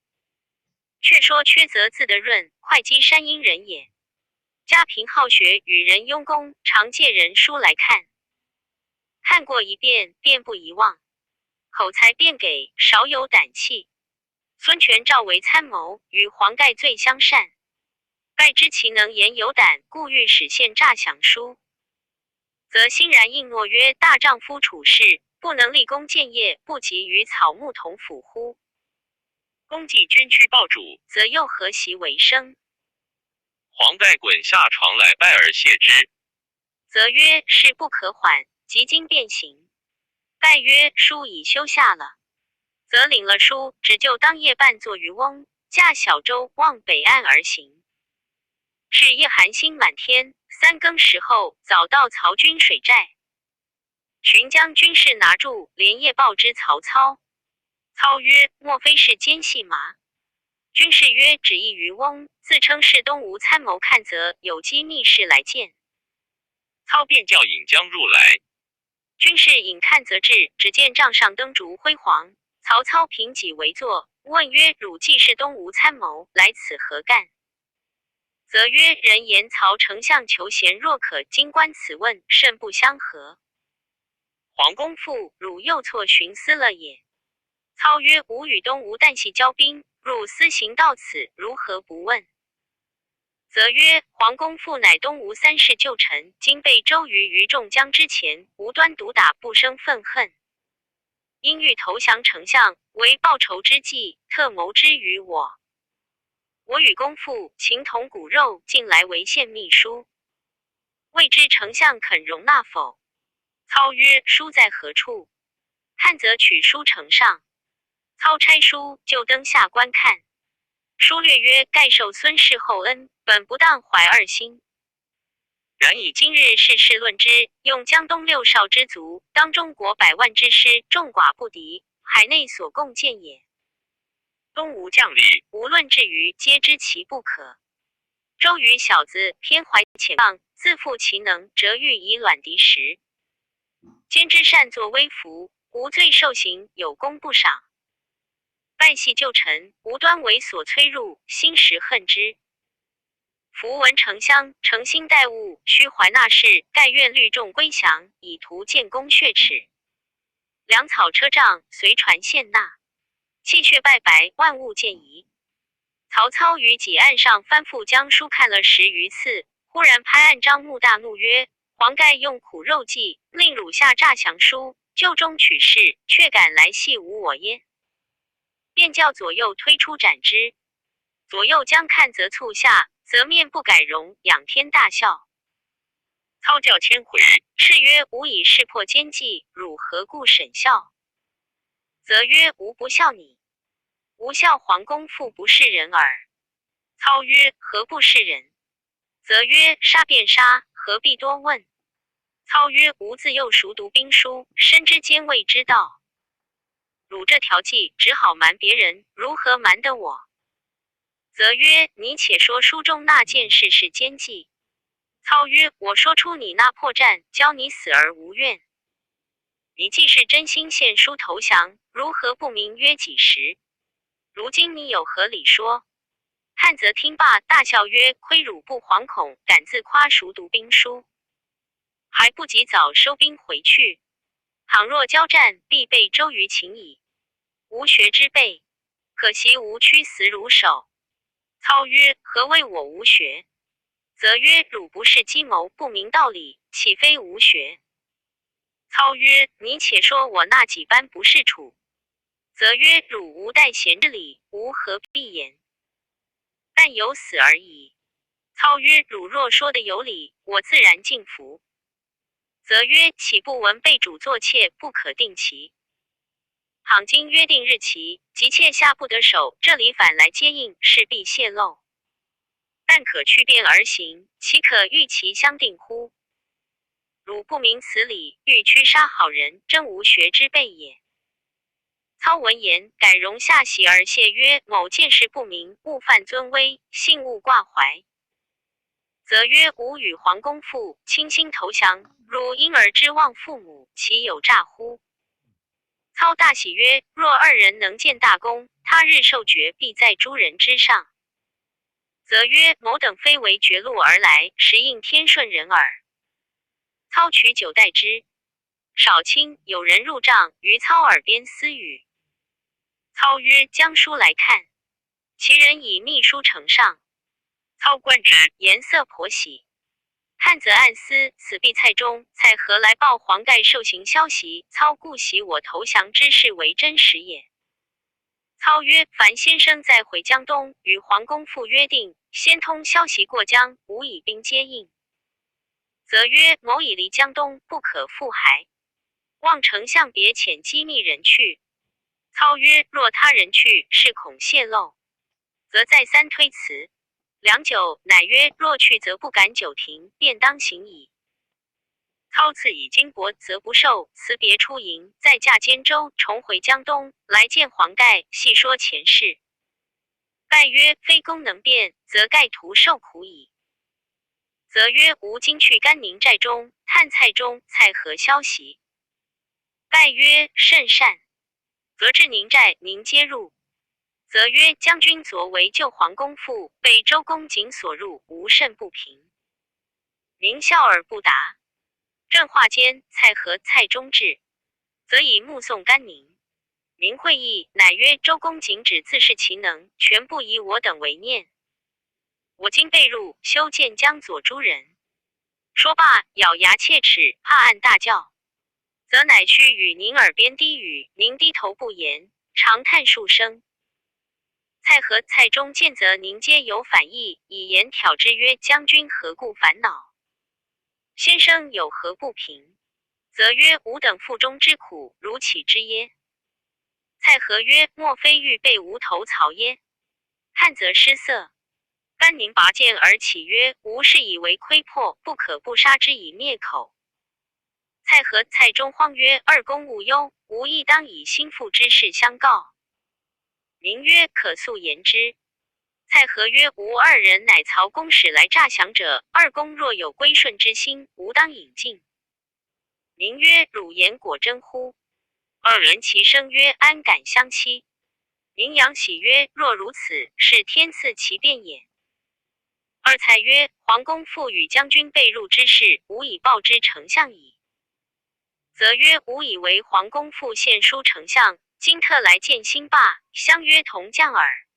却说缺泽字德润，会稽山阴人也。家贫好学，与人用功，常借人书来看。看过一遍，便不遗忘。口才便给，少有胆气。孙权召为参谋，与黄盖最相善。盖知其能言有胆，故欲使献诈降书。则欣然应诺曰：大丈夫处事，不能立功建业，不及与草木同腐乎？公既捐躯报主，则又何习为生？黄盖滚下床来拜而谢之。则曰：事不可缓，即今便行。盖曰：书已修下了。则领了书，只就当夜半坐渔翁，驾小舟往北岸而行。是夜寒星满天，3更时后，早到曹军水寨。寻将军士拿住，连夜报之曹操。操曰：莫非是奸细麻？军士曰：只一渔翁，自称是东吴参谋阚泽，有机密事来见。操便叫引将入来。军士引阚泽至，只见帐上灯烛辉煌。曹操凭己为坐，问曰：汝既是东吴参谋，来此何干？则曰：人言曹丞相求贤若渴，今观此问，甚不相合。黄公父，汝又错寻思了也。操曰：吾与东吴旦夕交兵，汝私行到此，如何不问？则曰：黄公父乃东吴3世旧臣，今被周瑜于众将之前，无端毒打，不生愤恨。因欲投降丞相，为报仇之计，特谋之于我。我与公父情同骨肉，近来为献密书，未知丞相肯容纳否？操曰：书在何处？阚泽取书呈上。操拆书，就登下观看。书略曰：盖受孙氏厚恩，本不当怀二心。然以今日世事论之，用江东6少之族，当中国100万之师，众寡不敌，海内所共建也。东吴将领，无论至于，皆知其不可。周瑜小子偏怀浅放，自负其能，折欲以卵敌时。兼之擅作威服，无罪受刑，有功不赏。拜系旧臣，无端为所催入，心时恨之。夫闻丞相诚心待物，须怀纳事，盖愿率众归降，以图建功血耻。粮草车仗，随传献纳，气却拜白，万物见疑。曹操于己案上翻覆将书看了10余次，忽忽然拍案张目大怒曰：黄盖用苦肉计，令汝下诈降书，就中取士，却敢来戏侮我耶？便叫左右推出斩之。左右将看则促下，则面不改容，仰天大笑。操教千回，是曰：吾以识破奸计，汝何故审笑？则曰：吾不笑你，吾笑黄公父不是人耳。操曰：何不是人？则曰：杀便杀，何必多问？操曰：吾自幼熟读兵书，深知奸魏之道。汝这条计只好瞒别人，如何瞒得我？则曰：你且说书中那件事是奸计。操曰：我说出你那破绽，教你死而无怨。你既是真心献书投降，如何不明约几时？如今你有何理说？汉则听罢，大笑曰：亏汝不惶恐，敢自夸熟读兵书，还不及早收兵回去。倘若交战，必被周瑜擒矣。吾学之辈，可惜吾屈死汝手。操曰：何谓我无学？则曰：汝不是计谋，不明道理，岂非无学？操曰：你且说我那几般不是处？则曰：汝无待贤之礼，吾何必言？但有死而已。操曰：汝若说的有理，我自然敬服。则曰：岂不闻被主作妾，不可定期？倘今约定日期，即妾下不得手，这里反来接应，势必泄露。但可去便而行，岂可欲其相定乎？汝不明此理，欲驱杀好人，真无学之辈也。操闻言，改容下席而谢曰：某见识不明，误犯尊威，信勿挂怀。则曰：吾与黄公父倾心投降，汝因而知忘父母，岂有诈乎？操大喜曰：若二人能见大功，他日受爵必在诸人之上。则曰：某等非为绝路而来，实应天顺人耳。操取酒待之。少卿有人入帐，于操耳边私语。操曰：将书来看。其人以密书呈上。操观之，颜色颇喜。看则暗思，此必蔡中。蔡何来报黄盖受刑消息？操故喜我投降之事为真实也。操曰：樊先生在回江东，与黄公父约定，先通消息过江，吾以兵接应。则曰：某以离江东，不可复还，望丞相别遣机密人去。操曰：若他人去，是恐泄露，则再三推辞。良久，乃曰：若去则不敢久停，便当行矣。操自以金帛，则不受，辞别出营，再驾兼州，重回江东，来见黄盖，细说前事。盖曰：非公能辩，则盖徒受苦矣。则曰：吾今去甘宁寨中，探蔡中、蔡何消息。盖曰：甚善。则至宁寨，宁皆入。则曰：将军昨为救黄公父，被周公瑾所入，无甚不平。宁笑而不答。正话间，蔡和、蔡中至，则以目送甘宁。宁会意，乃曰：周公瑾只自是其能，全不以我等为念。我今被入，休见江左诸人。说罢，咬牙切齿，怕暗大叫。则乃去与宁耳边低语，宁低头不言，长叹数声。蔡和、蔡中见则宁皆有反意，以言挑之曰：将军何故烦恼？先生有何不平？则曰：吾等腹中之苦，如岂知耶？蔡和曰：莫非欲被无头曹耶？汉则失色。甘宁拔剑而起曰：吾是以为窥破，不可不杀之以灭口。蔡和、蔡中慌曰：二公勿忧，吾亦当以心腹之事相告。宁曰：可速言之。蔡和曰：吾二人乃曹公使来诈降者，二公若有归顺之心，吾当引进。宁曰：汝言果真乎？二人齐声曰：安敢相欺？宁阳喜曰：若如此，是天赐其变也。二蔡曰：黄公父与将军被入之事，吾已报之丞相矣。则曰：吾以为黄公父献书丞相，今特来见兴霸，相约同将耳。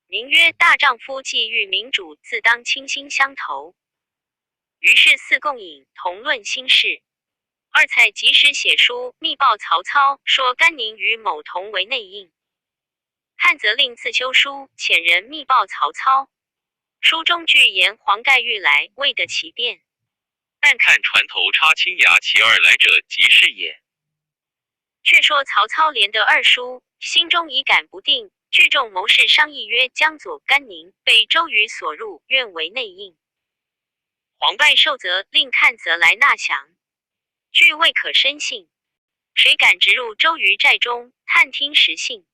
宁曰：大丈夫既遇明主，自当倾心相投。于是四共饮，同论心事。二蔡及时写书密报曹操，说甘宁与某同为内应。汉则令自修书，遣人密报曹操。书中具言黄盖欲来，未得其便。但看船头插青牙，其二来者即是也。却说曹操连得二书，心中已感不定，聚众谋士商议曰：江左甘宁被周瑜所入，愿为内应。黄盖受责，令看则来纳降。据未可深信，谁敢直入周瑜寨中，探听实信？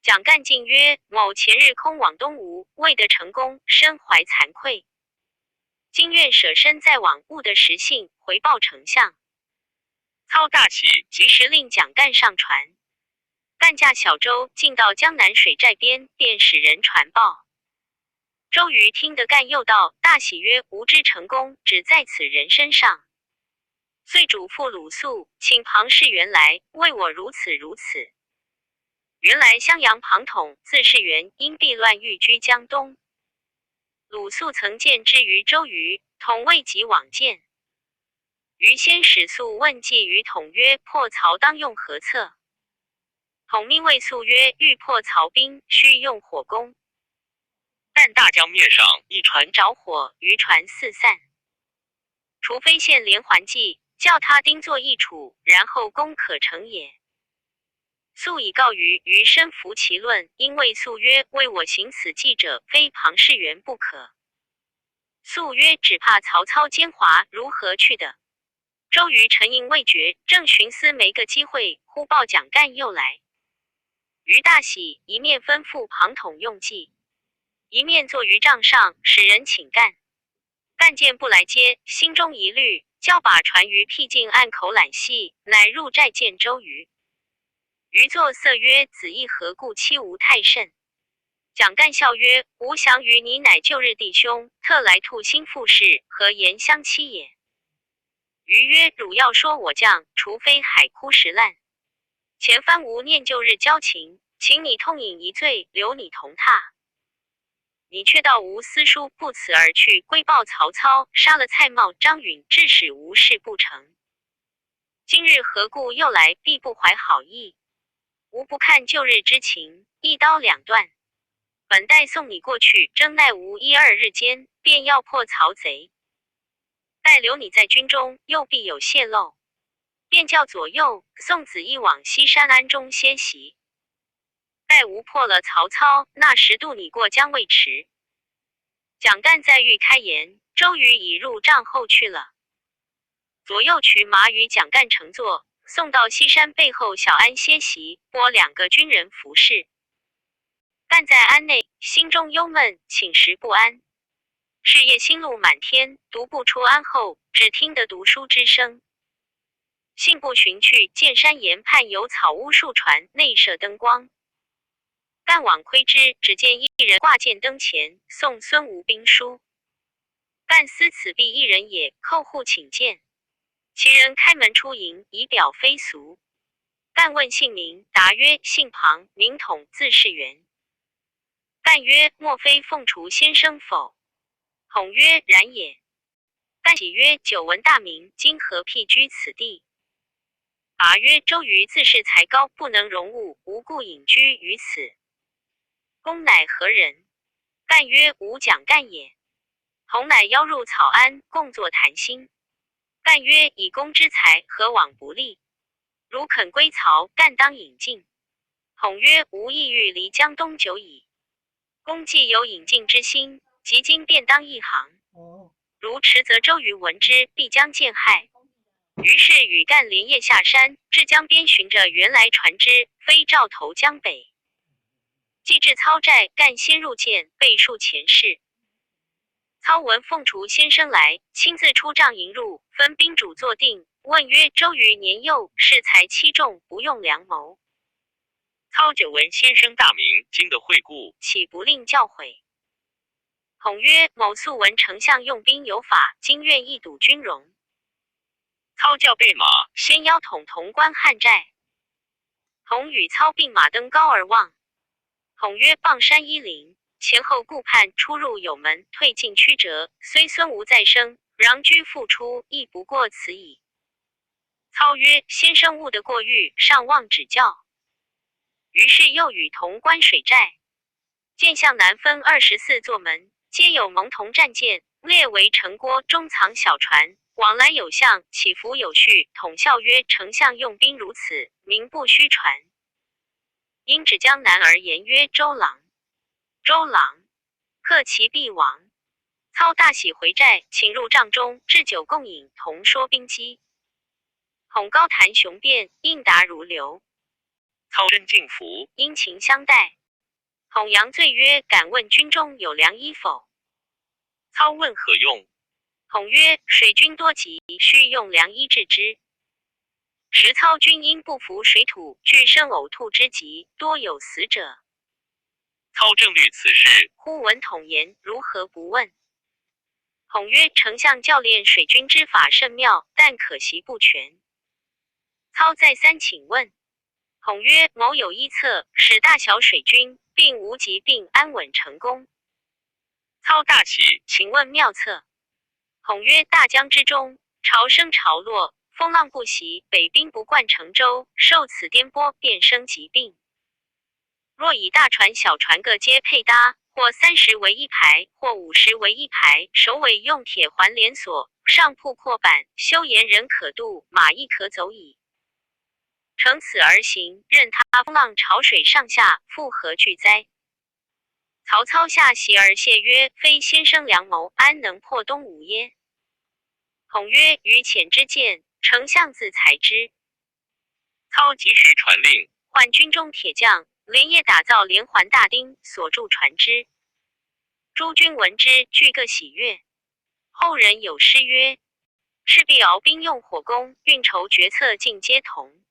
蒋干进曰：某前日空往东吴，未得成功，深怀惭愧。今愿舍身再往，悟得实信，回报丞相。操大喜，及时令蒋干上船。干驾小舟进到江南水寨边，便使人传报。周瑜听得干又道，大喜曰：吾之成功，只在此人身上。遂嘱咐鲁肃，请庞士元来，为我如此如此。原来襄阳庞统字士元，因避乱寓居江东。鲁肃曾见之于周瑜，统未及往见。瑜先使肃问计于统曰：破曹当用何策？统命谓肃曰：欲破曹兵，须用火攻。但大江面上一船着火，渔船四散。除非献连环计，叫他钉作一杵，然后攻可成也。肃以告于余身服其论，因谓肃曰：为我行此计者，非庞士元不可。肃曰：只怕曹操奸猾，如何去的？周瑜沉吟未决，正寻思没个机会，忽报蒋干又来。余大喜，一面吩咐庞统用计，一面坐于帐上，使人请干。干见不来接，心中疑虑，叫把船于僻静岸口揽系，乃入寨见周瑜。瑜作色曰：子义何故欺吾太甚？蒋干笑曰：吾降于你乃旧日弟兄，特来吐心腹事，何言相欺也？瑜曰：汝要说我将，除非海枯石烂。前番无念旧日交情，请你痛饮一醉，留你同榻。你却道吾私书不辞而去，归报曹操，杀了蔡瑁、张允，致使无事不成。今日何故又来，必不怀好意。吾不看旧日之情，一刀两断。本待送你过去，争奈无一二日间，便要破曹贼。待留你在军中，又必有泄漏，便叫左右送子义往西山庵中歇息。待吾破了曹操，那时渡你过江未迟。蒋干再欲开言，周瑜已入帐后去了。左右驱马与蒋干乘坐，送到西山背后小庵歇息，拨两个军人服侍。干在庵内，心中忧闷，寝食不安。是夜心路满天，独步出庵后，只听得读书之声。信步寻去，见山岩畔有草屋数船，内设灯光。干往窥之，只见一人挂剑灯前，送孙吴兵书。干思此必一人也，叩户请见。其人开门出迎，以表非俗。干问姓名，答曰：姓庞，名统，字士元。干曰：莫非凤雏先生否？统曰：然也。干喜曰：久闻大名，今何辟居此地？答曰：周瑜自恃才高，不能容物，无故隐居于此。公乃何人？干曰：吾蒋干也。统乃邀入草庵，共坐谈心。干曰：以公之才，何往不利？如肯归曹，干当引进。统曰：吾意欲离江东久矣。公既有引进之心，即今便当一行。如迟则周瑜闻之，必将见害。于是与干连夜下山，至江边寻着原来船只，飞照投江北。既至操寨，干先入见，备述前事。操闻凤雏先生来，亲自出帐迎入，分宾主坐定，问曰：周瑜年幼，恃才欺众，不用良谋。操久闻先生大名，今得惠顾，岂不令教诲？统曰：某素闻丞相用兵有法，今愿一睹军容。操叫备马，先邀统同观汉寨。统与操并马登高而望。统曰：傍山依林，前后顾盼，出入有门，退进曲折。虽孙吴再生，穰居复出，亦不过此矣。操曰：先生务得过誉，尚望指教。于是又与同观水寨，见向南分24座门，皆有蒙铜战舰，列为城郭，中藏小船，往来有向，起伏有序。统笑曰：丞相用兵如此，名不虚传。因指江南而言曰：周郎。周郎，克其必亡。操大喜，回寨，请入帐中，置酒共饮，同说兵机。统高谈雄辩，应答如流。操真敬服，殷勤相待。统扬罪曰：敢问军中有良医否？操问何用？统曰：水军多疾，须用良医治之。时操军因不服水土，俱生呕吐之疾，多有死者。操正虑此事，忽闻统言，如何不问？统曰：丞相教练水军之法甚妙，但可惜不全。操再三请问。统曰：某有一策，使大小水军并无疾病，安稳成功。操大喜，请问妙策。统曰：大江之中，潮生潮落，风浪不息，北冰不灌成舟，受此颠簸，便生疾病。若以大船小船各皆配搭，或30为一排，或50为一排，首尾用铁环连锁，上铺阔板，修沿人可渡，马亦可走矣。乘此而行，任他风浪潮水上下，复何惧哉？曹操下席而谢曰：非先生良谋，安能破东吴耶？统曰：于浅之见，丞相自裁之。操即时传令，唤军中铁匠，连夜打造连环大钉，锁住船只。诸军闻之，俱各喜悦。后人有诗曰：赤壁鏖兵用火攻，运筹决策尽皆同。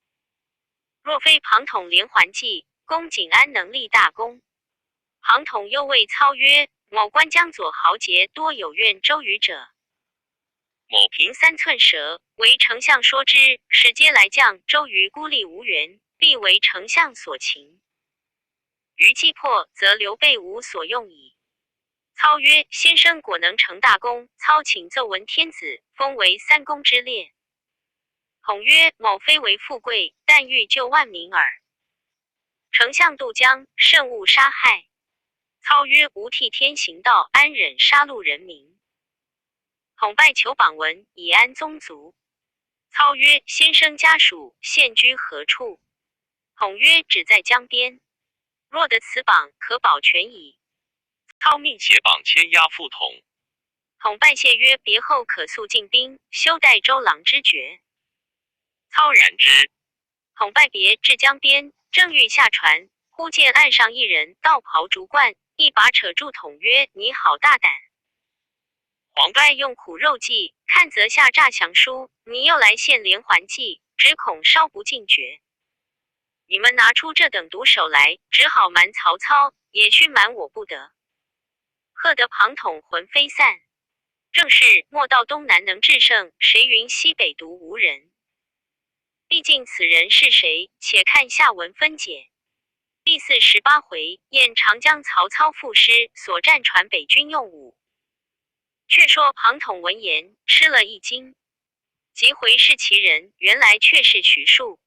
若非庞统连环计，公瑾安能立大功？庞统又谓操曰：某观江左豪杰，多有怨周瑜者。某凭3寸舌，为丞相说之，使皆来将。周瑜孤立无援，必为丞相所擒。余既破，则刘备无所用矣。操曰：先生果能成大功。操请奏闻天子，封为3公之列。统曰：某非为富贵，但欲救万民耳。丞相渡江，慎勿杀害。操曰：吾替天行道，安忍杀戮人民？统拜求榜文，以安宗族。操曰：先生家属现居何处？统曰：只在江边。若得此榜，可保全矣。操命携榜牵押赴统。统拜谢曰：别后可速进兵，休待周郎之决。操然之。统拜别，至江边，正欲下船，忽见岸上一人，道袍竹冠，一把扯住统曰：你好大胆！黄爱用苦肉计，看则下诈降书，你又来献连环计，只恐稍不尽绝。你们拿出这等毒手来，只好瞒曹操，也须瞒我不得。喝得庞统魂飞散。正是莫道东南能制胜，谁云西北独无人。毕竟此人是谁，且看下文分解。第48回，宴长江曹操赋诗，所战传北军用武。却说庞统闻言，吃了一惊，即回视其人，原来却是徐庶。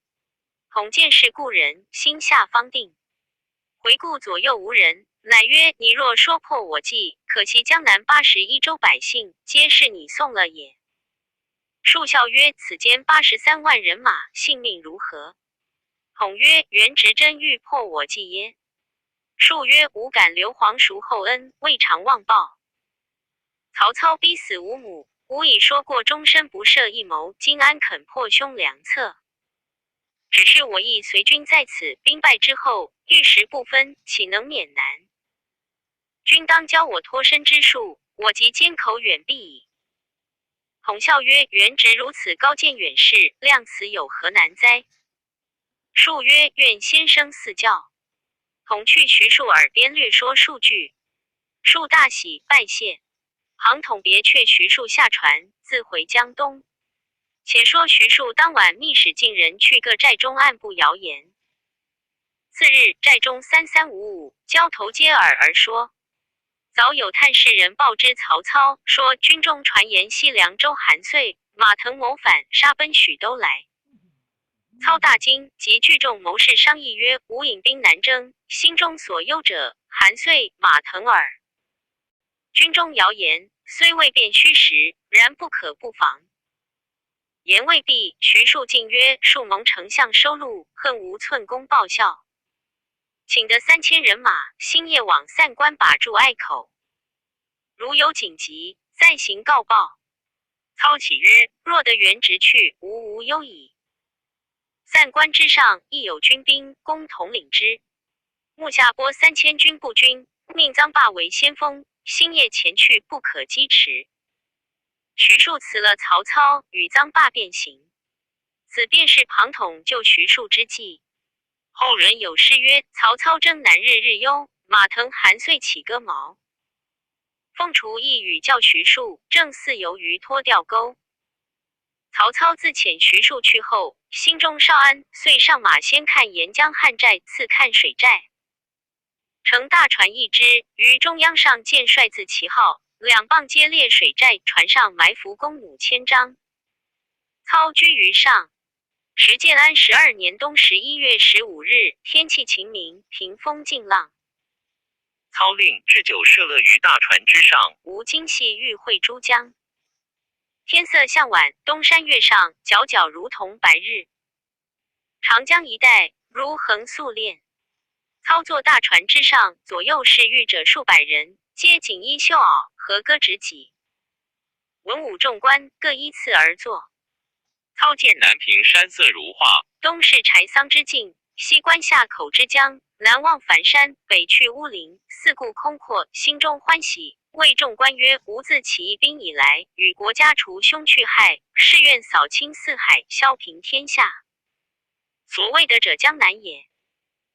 统见是故人，心下方定，回顾左右无人，乃曰：你若说破我计，可惜江南81州百姓，皆是你送了也。庶笑曰：此间83万人马，性命如何？统曰：原直真欲破我计耶？庶曰：吾敢留皇叔厚恩，未尝忘报。曹操逼死吾母，吾已说过终身不赦一谋，今安肯破兄良策？只是我亦随军在此，兵败之后，玉石不分，岂能免难？君当教我脱身之术，我即缄口远避矣。统笑曰：原直如此高见远视，量此有何难哉？庶曰：愿先生赐教。统去徐庶耳边略说数句，庶大喜，拜谢。庞统别却徐庶下船，自回江东。且说徐庶当晚密使近人去各寨中暗布谣言。次日，寨中3355交头接耳而说，早有探视人报知曹操，说军中传言西凉州韩遂、马腾谋反，杀奔许都来。操大惊，即聚众谋士商议曰：吾引兵南征，心中所忧者韩遂、马腾耳。军中谣言虽未辨虚实，然不可不防。言未毕，徐庶进曰：庶蒙丞相收录，恨无寸功报效，请得3000人马，星夜往散关把住隘口，如有紧急，暂行告报。操启曰：若得原直去，吾无忧矣。散关之上亦有军兵，共统领之。目下拨3000军步军，命臧霸为先锋，星夜前去，不可击迟。徐庶辞了曹操，与臧霸便行。此便是庞统救徐庶之计。后人有诗曰：曹操征南日日忧，马腾韩遂起戈矛。凤雏一语教徐庶，正似游鱼脱钓钩。曹操自遣徐庶去后，心中稍安，遂上马先看沿江旱寨，次看水寨。乘大船一只，于中央上见帅字旗号，两傍皆列水寨，船上埋伏弓弩千张。操居于上。时建安12年冬11月15日，天气晴明，平风静浪。操令置酒设乐于大船之上，吴京系欲会珠江。天色向晚，东山月上，皎皎如同白日。长江一带如横素练。操作大船之上，左右侍御者数百人，皆锦衣绣袄，合歌执戟。文武众官各依次而坐。操见南平山色如画，东是柴桑之境，西观下口之江，南望繁山，北去乌林，四顾空阔，心中欢喜。谓众官曰：吾自起义兵以来，与国家除凶去害，誓愿扫清四海，消平天下。所谓得者江南也。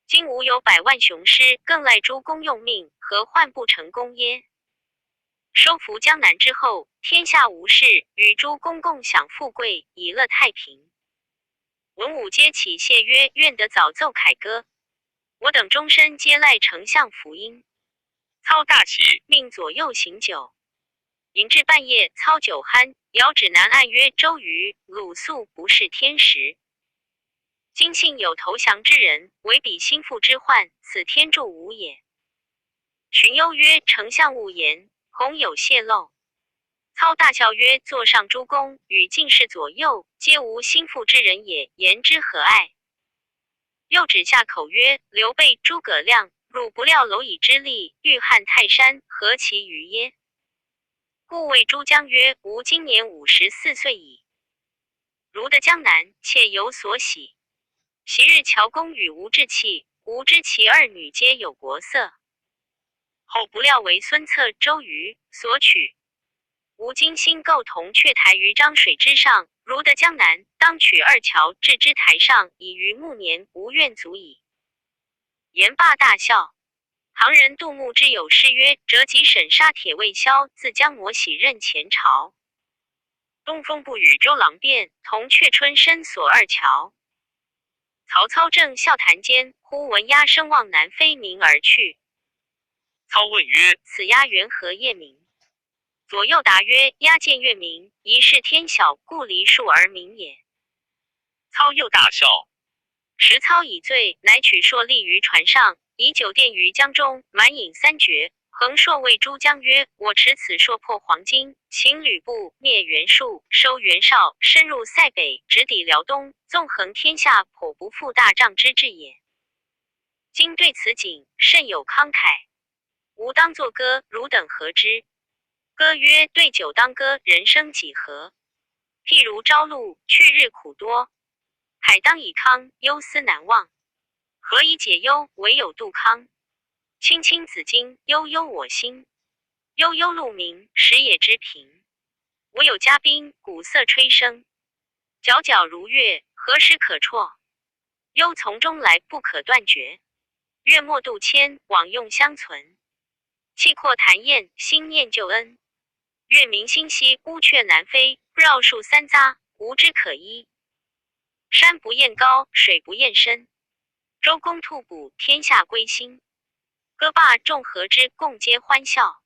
今吾有100万雄师，更赖诸公用命，何患不成功耶？收服江南之后，天下无事，与诸公共享富贵，以乐太平。文武皆起谢曰：愿得早奏凯歌，我等终身皆赖丞相福音。操大喜，命左右行酒。饮至半夜，操酒酣，遥指南岸曰：周瑜、鲁肃不是天时。今幸有投降之人，唯彼心腹之患，此天助吾也。荀攸曰：丞相勿言，恐有泄漏。操大笑曰：座上诸公与进士左右，皆无心腹之人也，言之何碍？又指下口曰：刘备、诸葛亮，汝不料蝼蚁之力，欲撼泰山，何其愚耶？故谓诸将曰：吾今年54岁矣。如得江南，妾有所喜。昔日乔公与吴志气，吾知其二女皆有国色。后不料为孙策、周瑜所取。吾今新构铜雀台于漳水之上，如得江南，当取2桥置之台上，以于暮年，无怨足矣。言罢大笑。旁人杜牧之有诗曰：折戟沈沙铁未销，自将磨洗任前朝。东风不与周郎便，铜雀春深锁2桥。曹操正笑谈间，忽闻鸦声望南飞鸣而去。操问曰：此鸦缘何夜鸣？左右答曰：鸦见月明，疑是天晓，故离树而鸣也。操又大笑。时操已醉，乃取槊立于船上，以酒奠于江中，满饮3绝。横槊谓诸将曰：我持此槊破黄巾，请吕布灭袁术，收袁绍，深入塞北，直抵辽东，纵横天下，颇不负大仗之志也。今对此景，甚有慷慨。吾当作歌，汝等何之？歌曰：对酒当歌，人生几何？譬如朝露，去日苦多。海当以慷，忧思难忘。何以解忧？唯有杜康。青青子衿，悠悠我心。悠悠鹿鸣，食野之苹。我有嘉宾，鼓瑟吹笙。皎皎如月，何时可辍？忧从中来，不可断绝。月末度迁，往用相存。气阔谈宴，心念旧恩。月明星稀，乌鹊南飞。绕树三匝，无枝可依。山不厌高，水不厌深。周公吐哺，天下归心。歌罢众和之，共皆欢笑。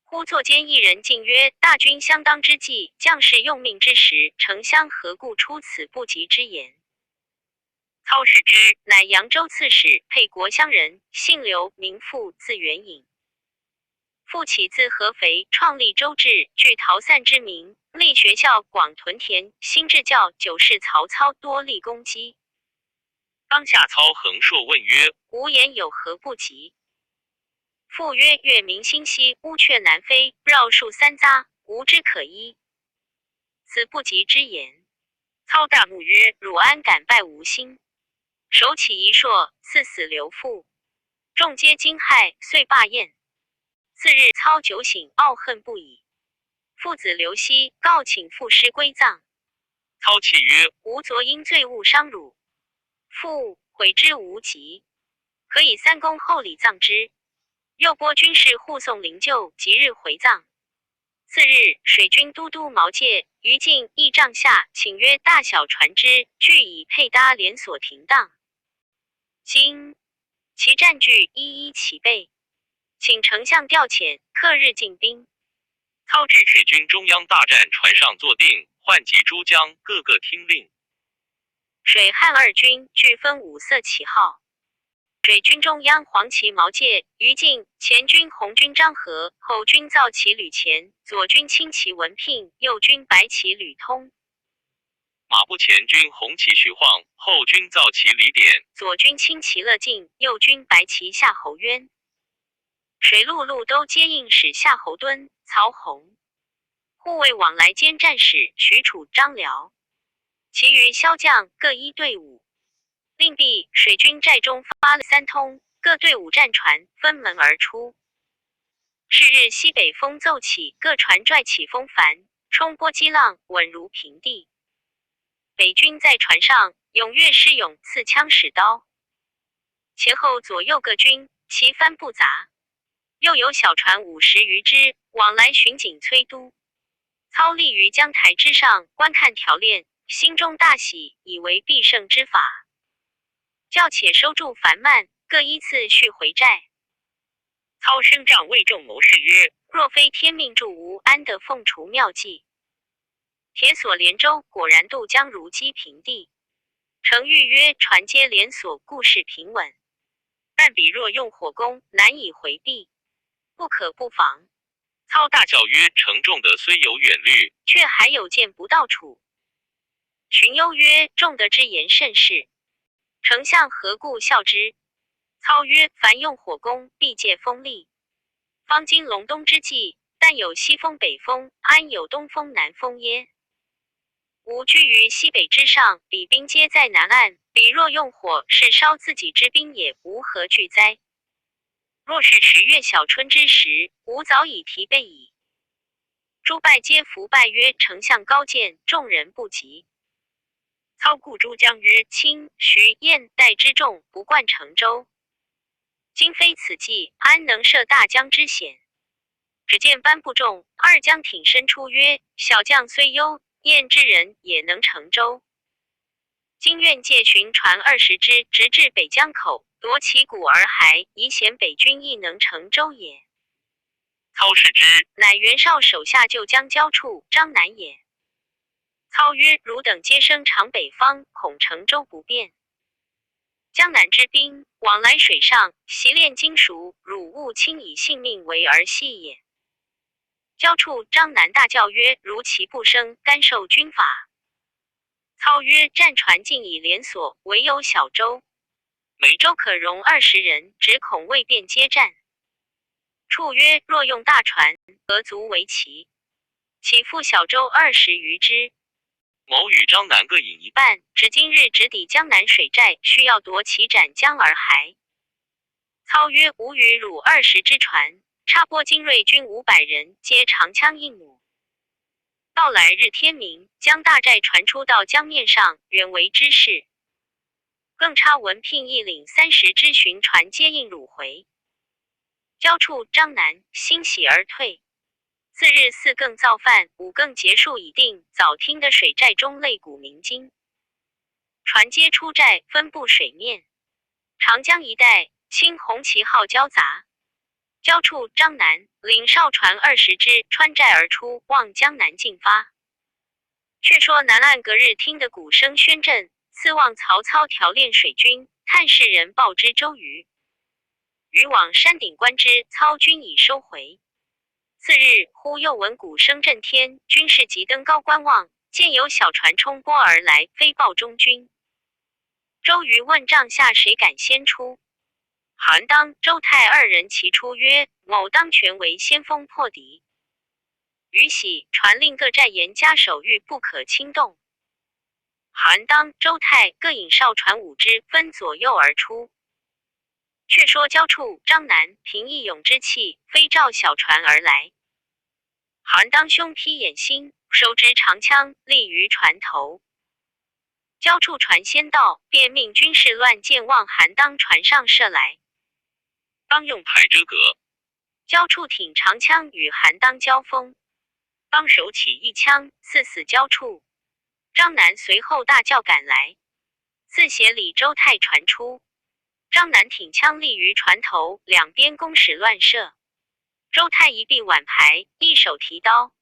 忽坐监一人进曰：大军相当之际，将士用命之时，丞相何故出此不及之言？操视之，乃扬州刺史，沛国乡人，姓刘，名父，字元颖。父起自合肥，创立州治，据逃散之名，立学校，广屯田，兴治教，久视曹操，多立功绩。当下操横硕问曰：吾言有何不及？父曰：月明星稀，乌鹊南飞，绕树三匝，无之可依。此不及之言。操大怒曰：汝安敢拜吾心？手起一槊，刺死刘父。众皆惊骇，遂罢宴。次日，操酒醒，懊恨不已。父子刘熙告请父师归葬。操泣曰：吾昨因罪误伤汝，父悔之无及，可以3公厚礼葬之。又拨军士护送灵柩，即日回葬。次日，水军都督毛玠于禁驿帐下请曰：大小船只俱已配搭连锁停当，今其战具一一齐备，请丞相调遣，刻日进兵。操至水军中央大战船上坐定，唤集诸将，各个听令。水汉二军俱分5色旗号。水军中央黄旗毛玠于禁，前军红军张合，后军皂旗吕虔，左军青旗文聘，右军白旗吕通。马步前军红旗徐晃，后军皂旗李典，左军青旗乐进，右军白旗夏侯渊。水陆路都接应使夏侯惇、曹洪，护卫往来兼战使许褚、张辽，其余骁将各依队伍。令毕，水军寨中发了3通，各队伍战船分门而出。是日西北风骤起，各船拽起风帆，冲波激浪，稳如平地。北军在船上踊跃施勇，刺枪使刀，前后左右各军旗帆不杂，又有小船50余只往来巡警催督。操立于江台之上观看条练，心中大喜，以为必胜之法，叫且收住帆慢，各依次续回寨。操升帐谓众谋士曰：若非天命助吾，安得凤雏妙计？铁索连舟，果然渡江如鸡平地。程昱曰：船皆连锁，故事平稳，但彼若用火攻，难以回避，不可不防。操大叫曰：城中的虽有远虑，却还有见不到处。荀攸曰：仲德之言甚是，丞相何故笑之？操曰：凡用火攻，必借风力。方今隆冬之际，但有西风北风，安有东风南风耶？吾居于西北之上，彼兵皆在南岸，彼若用火，是烧自己之兵也，无何惧哉？若是10月小春之时，吾早已提备矣。诸拜皆伏拜曰：丞相高见，众人不及。操故诸将曰：卿、徐、燕、代之众不惯成舟，今非此计，安能涉大江之险？只见班不中2将挺身出曰：小将虽优，燕之人也能乘舟。今愿借寻船20只，直至北江口，夺其鼓而还，以显北军亦能乘舟也。操视之，乃袁绍手下救江交处张南也。操曰：汝等皆生长北方，恐乘舟不便。江南之兵往来水上，习练精熟，汝勿轻以性命为儿戏也。交处张南大叫曰：如其不生，甘受军法。操曰：战船尽以连锁，唯有小舟，每舟可容20人，只恐未便接战。处曰：若用大船，何足为奇？岂复小舟20余只。某与张南各引一半，只今日直抵江南水寨，需要夺其斩江而还。操曰：吾与汝20只船，插拨精锐军500人，皆长枪硬弩。到来日天明，将大寨传出到江面上，远为之势。更差文聘一领30只巡船接应汝回。交处张南欣喜而退。次日4更造饭，5更结束已定，早听得水寨中擂鼓鸣金，船皆出寨，分布水面。长江一带青红旗号交杂，交处张南，领少船20只，穿寨而出，望江南进发。却说南岸隔日听得鼓声喧阵，四望曹操调练水军，探视人报知周瑜。瑜往山顶观之，操军已收回。次日，忽又闻鼓声震天，军士急登高观望，见有小船冲波而来，飞报中军。周瑜问帐下谁敢先出？韩当、周泰二人齐出曰：某当全为先锋破敌。瑜喜，传令各寨严加守御，不可轻动。韩当、周泰各引少船5只，分左右而出。却说交处张南凭义勇之气，飞照小船而来。韩当兄披掩心，手执长枪，立于船头。交处船先到，便命军士乱箭往韩当船上射来。当用排遮隔，交处挺长枪与韩当交锋，当手起一枪，刺死交处。张南随后大叫赶来，四协里周泰传出。张南挺枪立于船头，两边弓矢乱射。周泰一臂挽排，一手提刀，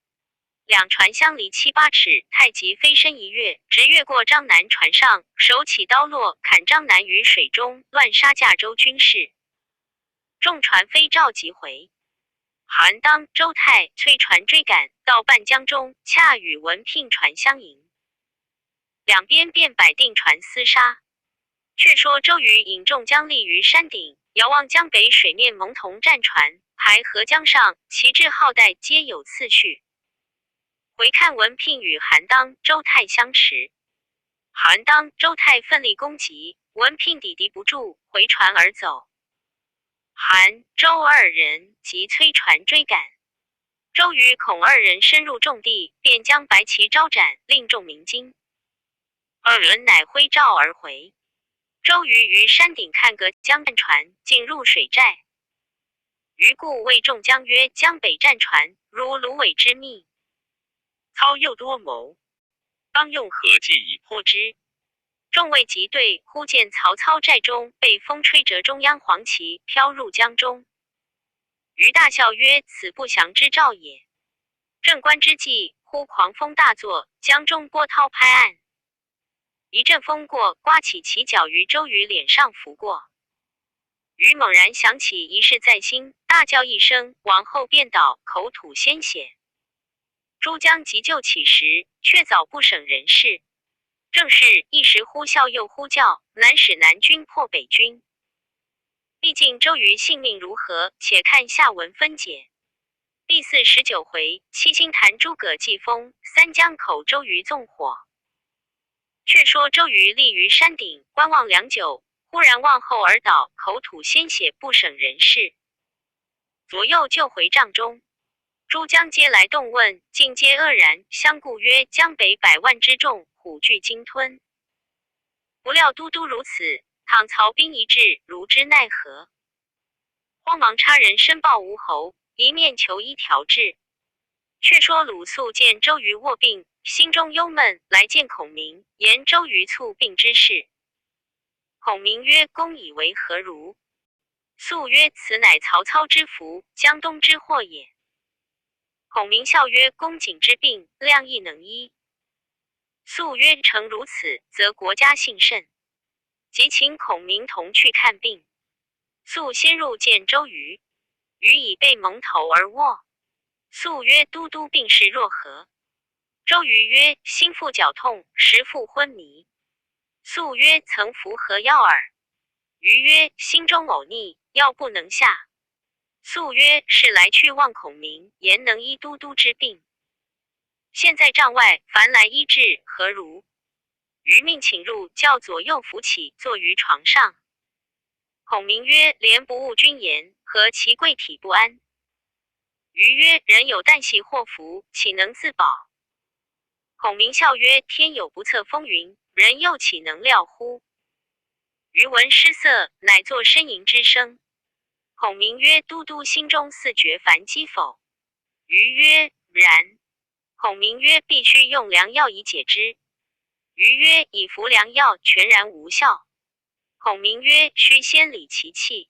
两船相离7、8尺，太极飞身一跃，直越过张南船上，手起刀落，砍张南于水中，乱杀驾舟军士。众船飞照急回。韩当、周泰催船追赶，到半江中，恰与文聘船相迎，两边便摆定船厮杀。却说周瑜引众将立于山顶，遥望江北水面蒙头战船，排河江上，旗帜号带皆有次序。回看文聘与韩当、周泰相持，韩当、周泰奋力攻击，文聘抵敌不住，回船而走。韩、周二人即催船追赶。周瑜恐二人深入重地，便将白旗招展，令众鸣金。二人乃挥诏而回。周瑜于山顶看隔江战船进入水寨，瑜故谓众将曰：江北战船如芦苇之密，操又多谋，当用何计以破之？众未及对，忽见曹操寨中被风吹折中央黄旗飘入江中。瑜大笑曰：此不祥之兆也。正观之际，忽狂风大作，江中波涛拍岸。一阵风过，刮起旗角于周瑜脸上拂过。瑜猛然想起一事在心，大叫一声，往后便倒，口吐鲜血。诸将急救起时，却早不省人事。正是一时呼啸又呼叫，难使南军破北军。毕竟周瑜性命如何，且看下文分解。第49回，七星坛诸葛祭风，三江口周瑜纵火。却说周瑜立于山顶，观望良久，忽然望后而倒，口吐鲜血，不省人事。左右救回帐中，诸将皆来动问，尽皆愕然，相顾曰：江北100万之众，虎踞鲸吞。不料都督如此，倘曹兵一至，如之奈何？慌忙差人申报吴侯，一面求医调治。却说鲁肃见周瑜卧病，心中忧闷，来见孔明，言周瑜猝病之事。孔明曰：公以为何如？肃曰：此乃曹操之福，江东之祸也。孔明笑曰：公瑾之病，量亦能医。肃曰：诚如此，则国家幸甚。即请孔明同去看病。肃先入见周瑜，瑜已被蒙头而卧。肃曰：都督病势若何？周瑜曰：心腹绞痛，时腹昏迷。肃曰：曾服何药耳？瑜曰：心中偶逆，药不能下。肃曰：是来去望孔明，言能医都督之病。现在帐外，凡来医治，何如？瑜命请入，叫左右扶起，坐于床上。孔明曰：廉不务君言，何其贵体不安？瑜曰：人有旦夕祸福，岂能自保？孔明笑曰：天有不测风云，人又岂能料乎？瑜闻失色，乃作呻吟之声。孔明曰：都督心中似觉烦积否？瑜曰：然。孔明曰：必须用良药以解之。瑜曰：以服良药，全然无效。孔明曰：须先理其气，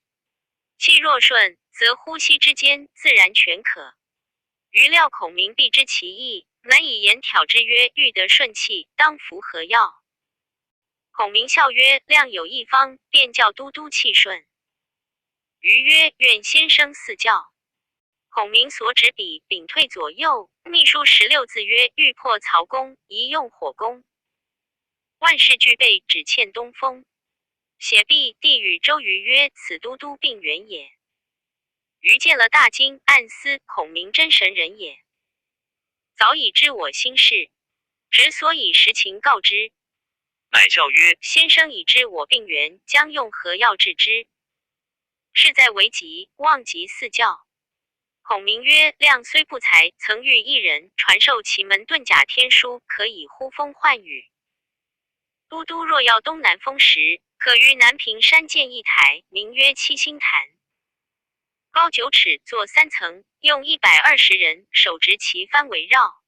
气若顺，则呼吸之间自然全可。余料孔明必知其意，乃以言挑之曰：欲得顺气，当服何药？孔明笑曰：量有一方，便叫都督气顺。余曰：愿先生赐教。孔明所指笔屏退左右，秘书16字曰：欲破曹公，宜用火攻。万事俱备，只欠东风。写毕，帝与周瑜曰：此都督病源也。瑜见了大惊，暗思孔明真神人也，早已知我心事，只所以实情告之。乃笑曰：先生已知我病源，将用何药治之？事在为急，望即赐教。孔明曰：亮虽不才，曾遇一人传授奇门遁甲天书，可以呼风唤雨。都督若要东南风时，可于南屏山建一台，名曰七星坛，高9尺，坐3层，用120人手执旗幡围绕。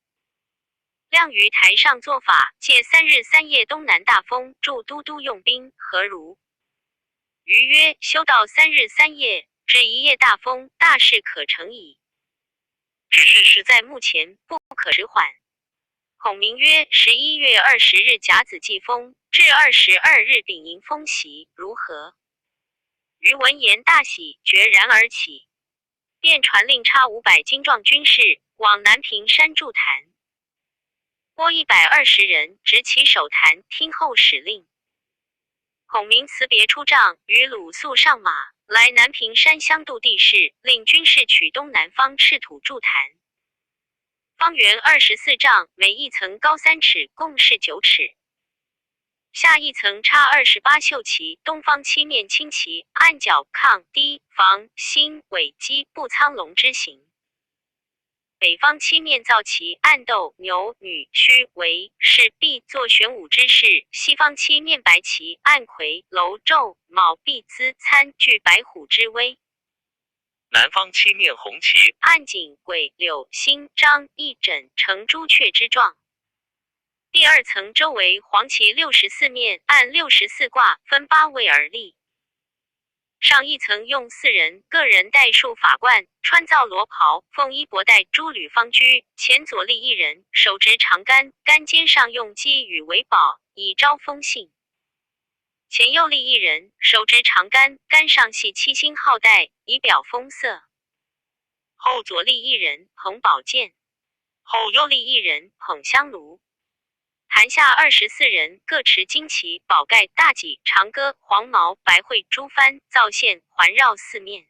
亮于台上做法，借3日3夜东南大风，助都督用兵，何如？瑜曰：修道3日3夜，只1夜大风，大事可成矣。只是实在目前，不可迟缓。孔明曰：11月20日甲子祭风，至22日丙寅风袭，如何？瑜闻言大喜，决然而起，便传令差500精壮军士往南屏山筑坛，拨120人执其守坛，听候使令。孔明辞别出帐，与鲁肃上马，来南屏山相度地势，令军士取东南方赤土筑坛，方圆24丈，每一层高3尺，共是9尺。下一层插28绣旗，东方7面青旗，按角抗堤防兴尾鸡步苍龙之形。北方7面造旗，按斗牛女须为是璧作玄武之势。西方7面白旗，按魁楼胄卯璧资参具白虎之威。南方7面红旗，按景鬼柳星张翼轸成朱雀之状。第2层周围黄旗64面，按64卦分8位而立。上一层用4人，各人戴束法冠，穿皂罗袍，凤衣帛带，珠履方居，前左立一人，手执长杆，杆尖上用鸡羽为宝，以招风信。前右立一人，手执长杆，杆上系7星号带，以表风色。后左立一人，捧宝剑；后右立一人，捧香炉。坛下24人，各持旌旗、宝盖、大戟、长戈、黄矛、白会、朱幡、皂线，环绕4面。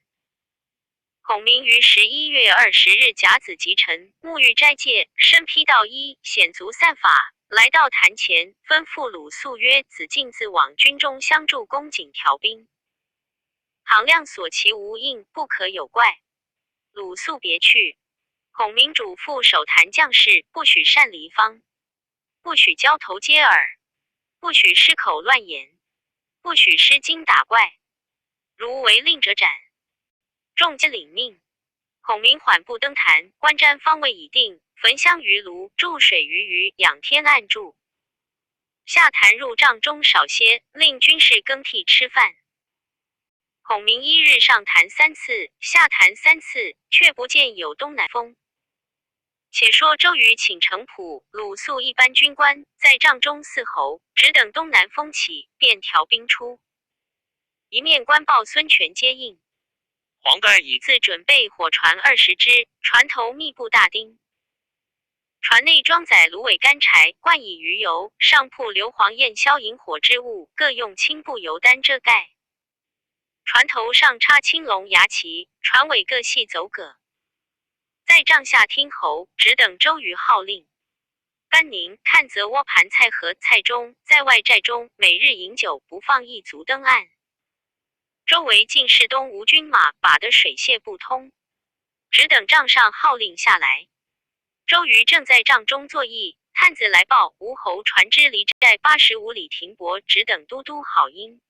孔明于11月20日甲子即晨，沐浴斋戒，身披道衣，显足散发，来到坛前，吩咐鲁肃曰：子敬自往军中相助，公瑾调兵。倘亮所其无应，不可有怪。鲁肃别去。孔明嘱咐守坛将士，不许擅离方，不许交头接耳，不许失口乱言，不许失惊打怪，如违令者斩。众皆领命。孔明缓步登坛，观瞻方位已定，焚香于炉，注水于鱼，仰天暗祝。下坛入帐中少歇，令军士更替吃饭。孔明一日上坛3次，下坛3次，却不见有东南风。且说周瑜请程普、鲁肃一班军官在帐中伺候，只等东南风起，便调兵出。一面官报孙权接应。黄盖已自准备火船20只，船头密布大钉。船内装载芦苇干柴，灌以鱼油，上铺硫磺焰消引火之物，各用青布油单遮盖。船头上插青龙牙旗，船尾各系走葛。在帐下听候，只等周瑜号令。甘宁、看则窝盘菜和菜中，在外寨中每日饮酒，不放一卒登岸。周围尽是东吴军马，把得水泄不通，只等帐上号令下来。周瑜正在帐中作揖，探子来报吴侯船只离寨85里停泊，只等都督好音。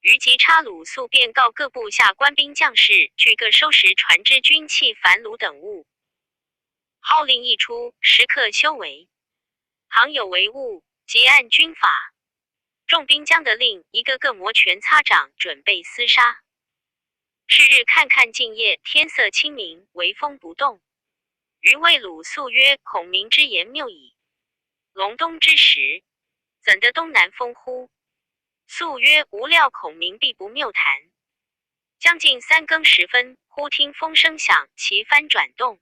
于即差鲁肃便告各部下官兵将士，俱各收拾船只军器帆橹等物。号令一出，时刻修为，行有违物，即按军法。众兵将得令，一个个摩拳擦掌，准备厮杀。是日看看镜夜，天色清明，微风不动。余谓鲁肃曰：孔明之言谬矣。隆冬之时，怎得东南风乎？肃曰：无料孔明必不谬谈。将近3更时分，忽听风声响，旗帆转动。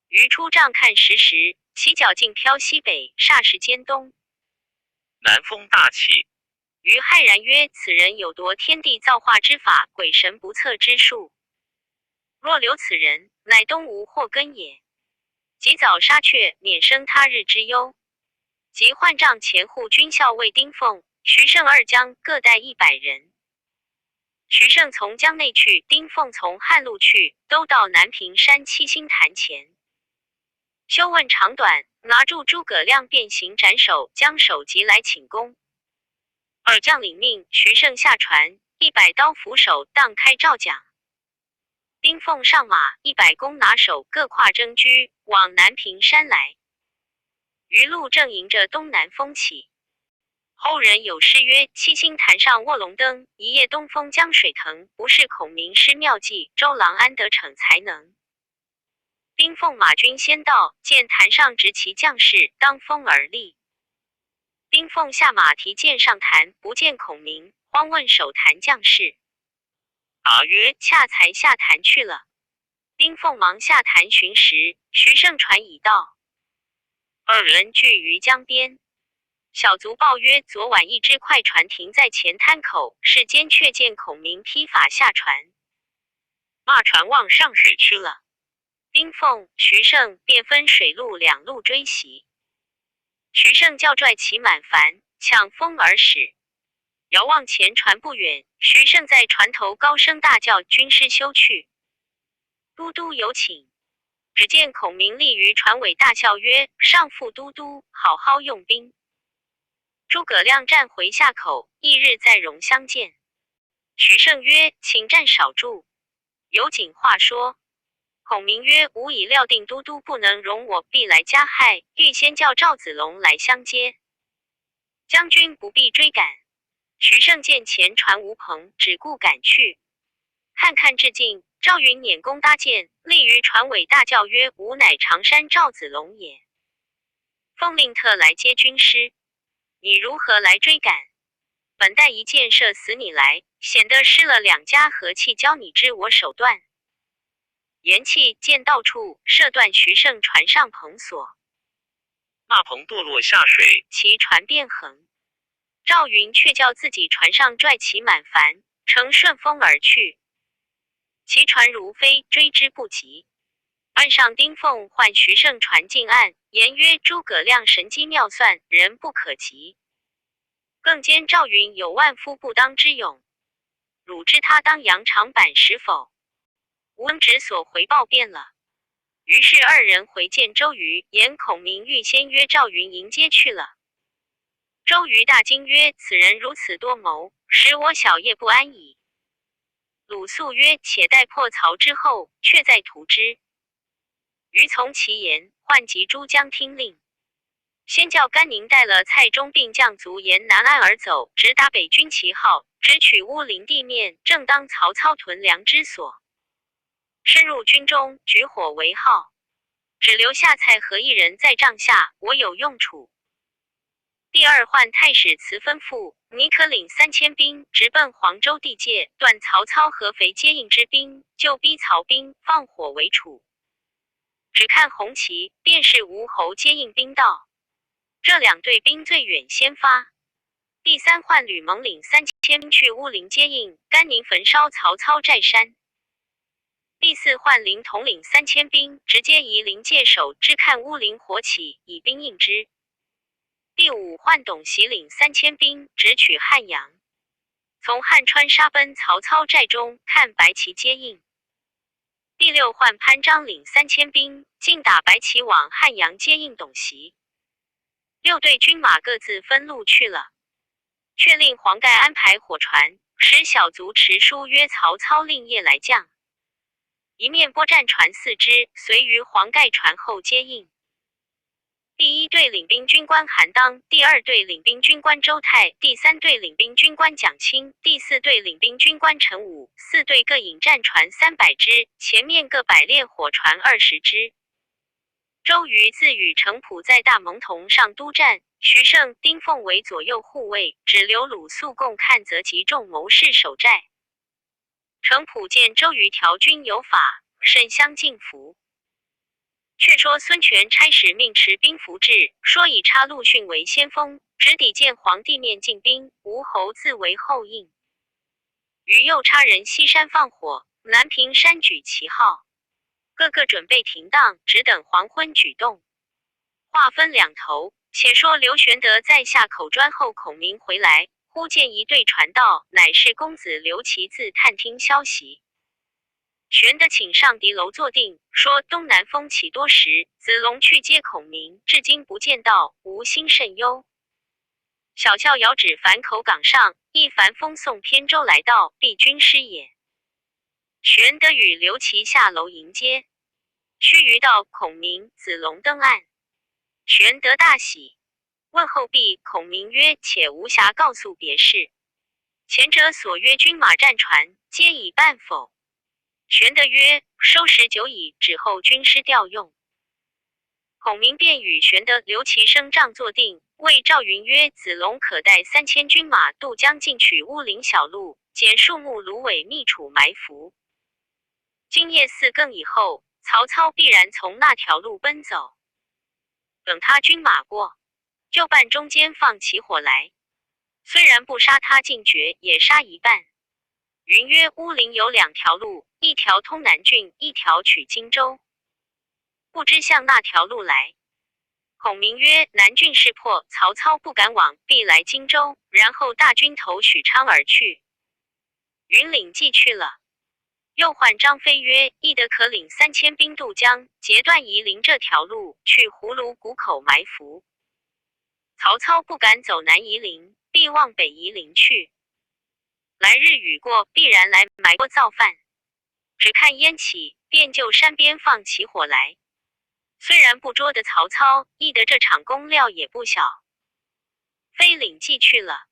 余出帐看时，其脚径飘西北，霎时间东南风大起。余骇然曰：此人有夺天地造化之法，鬼神不测之术。若留此人，乃东吴祸根也。及早杀却，免生他日之忧。即换帐前护军校尉丁奉、徐盛二将各带100人。徐盛从江内去，丁奉从汉路去，都到南屏山七星坛前。休问长短，拿住诸葛亮便行斩首，将首级来请功。二将领命，徐盛下船，100刀斧手荡开赵蒋。丁奉上马，100弓拿手各跨征车，往南屏山来。余路正迎着东南风起。后人有诗曰：七星坛上卧龙灯，一夜东风江水腾。不是孔明施妙计，周郎安得逞才能。丁奉马军先到，见坛上执旗将士，当风而立。丁奉下马提剑上坛，不见孔明，慌问守坛将士。答曰：恰才下坛去了。丁奉忙下坛寻时，徐盛船已到，二人聚于江边。小卒报曰：昨晚一只快船停在前滩口，世间却见孔明披发下船，骂船望上水去了。丁奉、徐盛便分水路2路追袭。徐盛叫拽骑满帆，抢风而驶。遥望前船不远，徐盛在船头高声大叫：军师休去！都督有请。只见孔明立于船尾大笑曰：上父都督，好好用兵。诸葛亮战回下口，翌日再容相见。徐盛曰：请战少住。有景话说。孔明曰：吾已料定都督不能容我，必来加害，欲先叫赵子龙来相接。将军不必追赶。徐盛见前船无篷，只顾赶去。看看至近，赵云拈弓搭箭，立于船尾大叫曰：吾乃常山赵子龙也。奉令特来接军师，你如何来追赶？本待一箭射死你来，显得失了2家和气，教你知我手段。言讫，箭到处，射断徐盛船上篷索。那篷堕落下水，其船便横。赵云却叫自己船上拽其满帆，乘顺风而去。其船如飞，追之不及。岸上丁奉唤徐盛船进岸，言曰：诸葛亮神机妙算，人不可及。更兼赵云有万夫不当之勇，汝知他当扬长坂时否？吴恩直所回报便了。于是2人回见周瑜，言孔明预先约赵云迎接去了。周瑜大惊曰：此人如此多谋，使我小夜不安矣。鲁肃曰：且待破曹之后，却再图之。瑜从其言，唤集诸将听令。先叫甘宁带了蔡中并将卒沿南岸而走，直达北军旗号，直取乌林地面，正当曹操屯粮之所。深入军中，举火为号，只留下蔡和1人在帐下，我有用处。第2唤太史慈吩咐，你可领3000兵，直奔黄州地界，断曹操合肥接应之兵，就逼曹兵，放火为楚。只看红旗，便是吴侯接应兵到。这2队兵最远先发。第3唤吕蒙领3000兵去乌林接应，甘宁焚烧曹操寨山。第4唤凌统领3000兵，直接夷陵界首，只看乌林火起，以兵应之。第5唤董袭领3000兵，直取汉阳，从汉川杀奔曹操寨中，看白旗接应。第6唤潘璋领3000兵，进打白旗往汉阳接应董袭。6队军马各自分路去了。却令黄盖安排火船，使小卒持书约曹操令夜来降。一面拨战船4只，随于黄盖船后接应。第一队领兵军官韩当，第二队领兵军官周泰，第三队领兵军官蒋钦，第四队领兵军官陈武，四队各引战船300只，前面各摆列火船20只。周瑜自与程普在大蒙同上督战，徐盛、丁奉为左右护卫，只留鲁肃共看则集众谋士守寨。程普见周瑜调军有法，甚相敬服。却说孙权差使命持兵符至，说以插陆逊为先锋，直抵见皇帝面进兵，吴侯自为后应。于又插人西山放火，南屏山举旗号，个个准备停当，只等黄昏举动。话分两头，且说刘玄德在下口砖后，孔明回来，忽见一队传到，乃是公子刘琦自探听消息。玄德请上敌楼坐定，说东南风起多时，子龙去接孔明，至今不见到，吾心甚忧。小校遥指樊口岗上，一帆风送偏舟来到，必军师也。玄德与刘琦下楼迎接。须臾道孔明、子龙登岸。玄德大喜，问候毕，孔明曰：且无暇告诉别事，前者所约军马战船，皆已办否？玄德曰：收拾久矣，只候军师调用。孔明便与玄德、刘琦升帐坐定，谓赵云曰：子龙可带3000军马渡江进取乌林小路，捡树木芦苇密处埋伏。今夜4更以后，曹操必然从那条路奔走。等他军马过，就半中间放起火来，虽然不杀他尽绝，也杀一半。云曰：乌林有2条路，一条通南郡，一条取荆州。不知向那条路来。孔明曰：南郡势破，曹操不敢往，必来荆州，然后大军投许昌而去。云领计去了。又唤张飞曰：翼德可领3000兵渡江，截断夷陵这条路，去葫芦谷口埋伏。曹操不敢走南夷陵，必往北夷陵去。来日雨过，必然来埋锅造饭。只看烟起，便就山边放起火来。虽然不捉得曹操，翼德这场功料也不小。飞领计去了。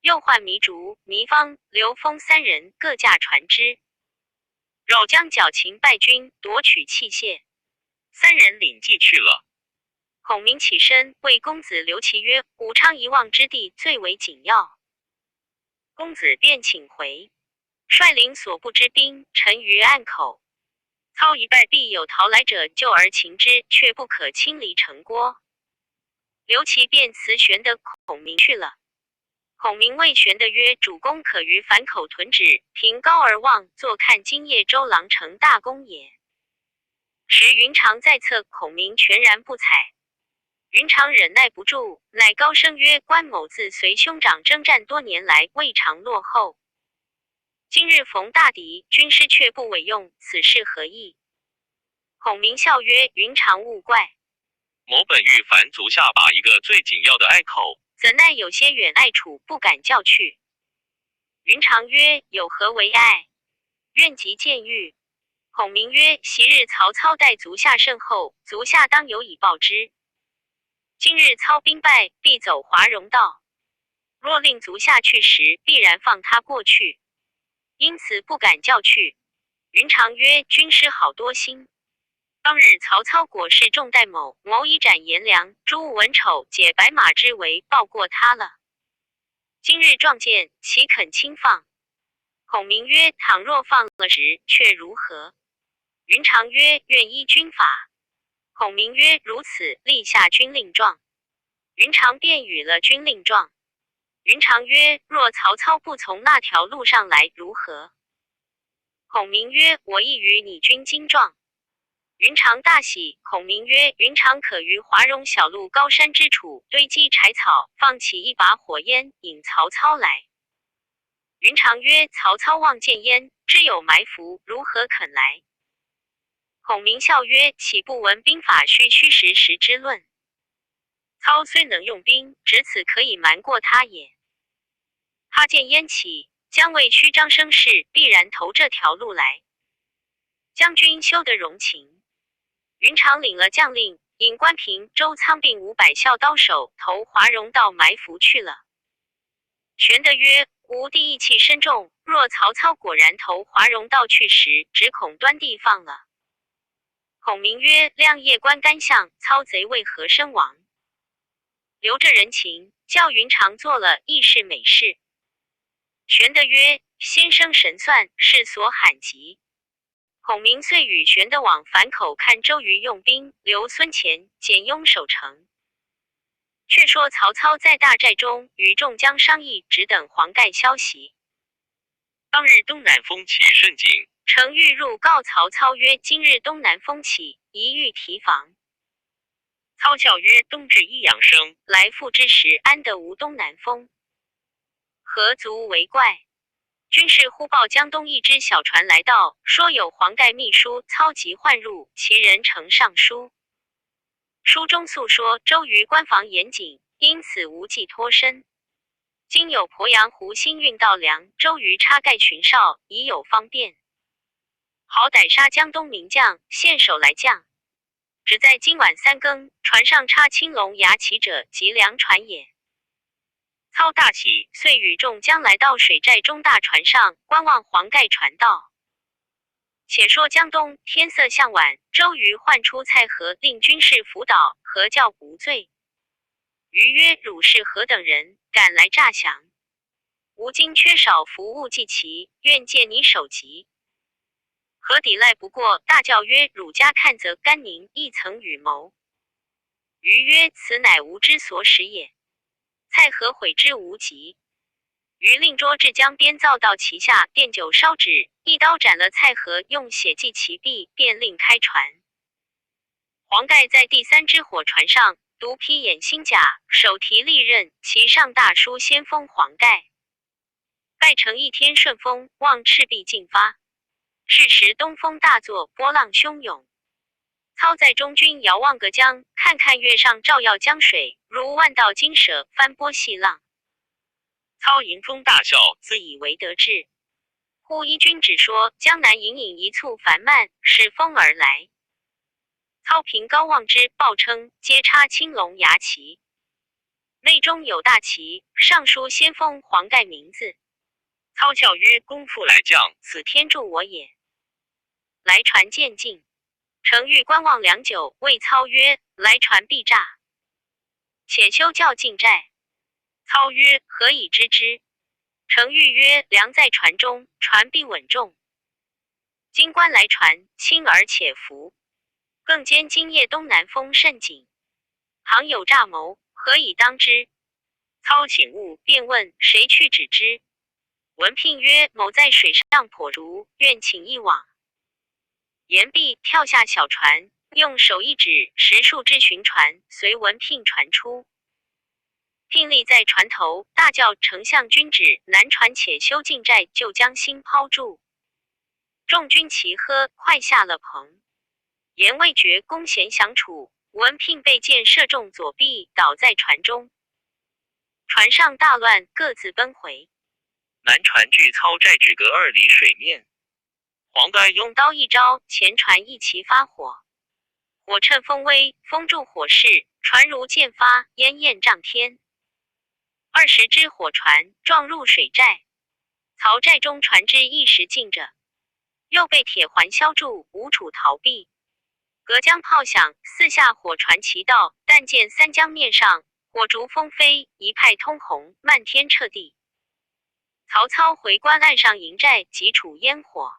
又唤糜竺、糜芳、刘封3人，各驾船只，绕江剿秦败军，夺取器械。3人领计去了。孔明起身，谓公子刘琦曰：武昌一望之地最为紧要。公子便请回，率领所部之兵沉于岸口。操一败，必有逃来者救而擒之，却不可轻离城郭。刘琦便辞玄德、孔明去了。孔明谓玄德曰：主公可于樊口屯止，凭高而望，坐看今夜周郎成大功也。时云长在侧，孔明全然不采。云长忍耐不住，乃高声曰：关某自随兄长征战多年来，未尝落后。今日逢大敌，军师却不委用，此事何意？孔明笑曰：云长勿怪，某本欲樊足下把一个最紧要的隘口，怎奈有些远隘处，不敢叫去。云长曰：有何为碍？愿即见谕。孔明曰：昔日曹操待足下甚厚，足下当有以报之。今日操兵败，必走华容道，若令足下去时，必然放他过去，因此不敢叫去。云长曰：军师好多心。当日曹操果是重待某，某以斩颜良、诛武文丑，解白马之围，报过他了。今日撞见，岂肯轻放？孔明曰：倘若放了时，却如何？云长曰：愿依军法。孔明曰：如此，立下军令状。云长便与了军令状。云长曰：若曹操不从那条路上来，如何？孔明曰：我亦与你军经状。云长大喜。孔明曰：云长可于华容小路高山之处堆积柴草，放起一把火焰，引曹操来。云长曰：曹操望见烟，知有埋伏，如何肯来？孔明笑曰：岂不闻兵法须虚实时之论？操虽能用兵，只此可以瞒过他也。他见烟起，将谓虚张声势，必然投这条路来。将军休得容情。云长领了将令，引关平、周仓并500校刀手投华容道埋伏去了。玄德曰：吾弟义气深重，若曹操果然投华容道去时，只恐端地放了。孔明曰：亮夜观干相，操贼为何身亡？留着人情，叫云长做了，亦是美事。玄德曰：先生神算，是所罕及。孔明遂与玄德往樊口看周瑜用兵，留孙乾、简雍守城。却说曹操在大寨中与众将商议，只等黄盖消息。当日东南风起甚紧，程昱入告曹操曰：今日东南风起，宜欲提防。操笑曰：冬至一阳生，来复之时，安得无东南风？何足为怪？军士忽报江东一支小船来到，说有黄盖秘书操急唤入，其人呈上书。书中诉说周瑜关防严谨，因此无计脱身。今有鄱阳湖新运到粮，周瑜插盖巡哨，已有方便。好歹杀江东名将，献首来降。只在今晚3更，船上插青龙牙旗者，即粮船也。操大喜，遂与众将来到水寨中大船上，观望黄盖传道。且说江东天色向晚，周瑜唤出蔡和，令军士辅导，何教无罪。瑜曰：汝是何等人，敢来诈降？吾今缺少服务祭旗，愿借你首级。何抵赖不过，大叫曰：汝家看则甘宁亦曾与谋。瑜曰：此乃吾之所使也。蔡和悔之无及。瑜令捉至江边，造到旗下，奠酒烧纸，一刀斩了蔡和，用血祭其臂，便令开船。黄盖在第3只火船上，独披掩心甲，手提利刃，其上大书先锋黄盖。拜成一天顺风，望赤壁进发。是时东风大作，波浪汹涌。操在中军遥望隔江，看看月上照耀江水，如万道金蛇，翻波细浪。操迎风大笑，自以为得志。忽依军只说，江南隐隐一簇繁蔓，使风而来。操凭高望之，报称皆插青龙牙旗，内中有大旗，上书先锋黄盖名字。操笑曰：功夫来将，此天助我也。来船渐近，程昱观望良久，谓操曰：来船必诈，且休教进寨。操曰：何以知之？程昱曰：粮在船中，船必稳重。今观来船，轻而且浮，更兼今夜东南风甚紧，倘有诈谋，何以当之？操醒悟，便问谁去指之。文聘曰：某在水上颇如，愿请一往。言毕，跳下小船，用手一指，10数只巡船随文聘传出。聘立在船头，大叫丞相军旨，南船且休进寨，就将心抛住。众军齐喝，快下了棚。言未决，弓弦响处，文聘被箭射中左臂，倒在船中。船上大乱，各自奔回。南船距操寨只隔2里水面。黄盖用刀一招，前船一齐发火。火趁风威，封住火势，船如箭发，烟焰涨天。20只火船撞入水寨，曹寨中船只一时静着，又被铁环削住，无处逃避。隔江炮响，四下火船齐到，但见三江面上火烛风飞，一派通红，漫天彻地。曹操回观岸上营寨，急处烟火。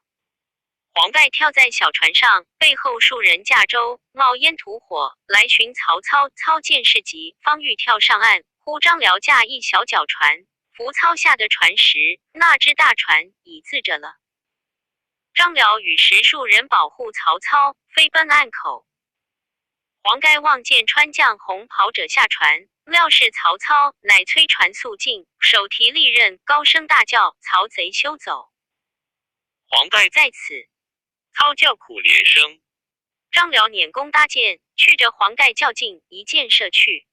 黄盖跳在小船上，背后数人驾舟，冒烟吐火来寻曹操。操见势急，方欲跳上岸，忽张辽驾一小脚船扶操下的船时，那只大船已自着了。张辽与10数人保护曹操，飞奔岸口。黄盖望见穿将红袍者下船，料是曹操，乃催船速进，手提利刃，高声大叫：曹贼休走！黄盖在此。操叫苦连声。张辽拈弓搭箭，去着黄盖较劲，一箭射去。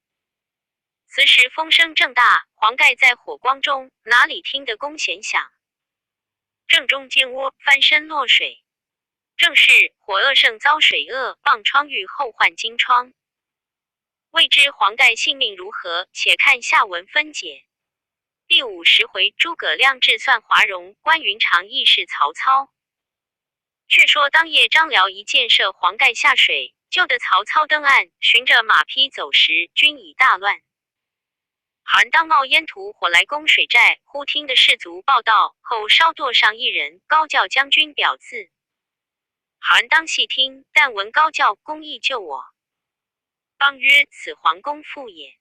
此时风声正大，黄盖在火光中，哪里听得弓弦响？正中肩窝，翻身落水。正是火恶胜遭水恶，傍疮愈后患金疮。未知黄盖性命如何，且看下文分解。第50回，诸葛亮智算华容，关云长义释曹操。却说当夜张辽一箭射黄盖下水，救得曹操登岸，循着马匹走时，军已大乱。韩当冒烟土火来攻水寨，忽听得士卒报道，后稍垛上一人高叫将军表字。韩当细听，但闻高叫公义救我，方曰此黄公父也。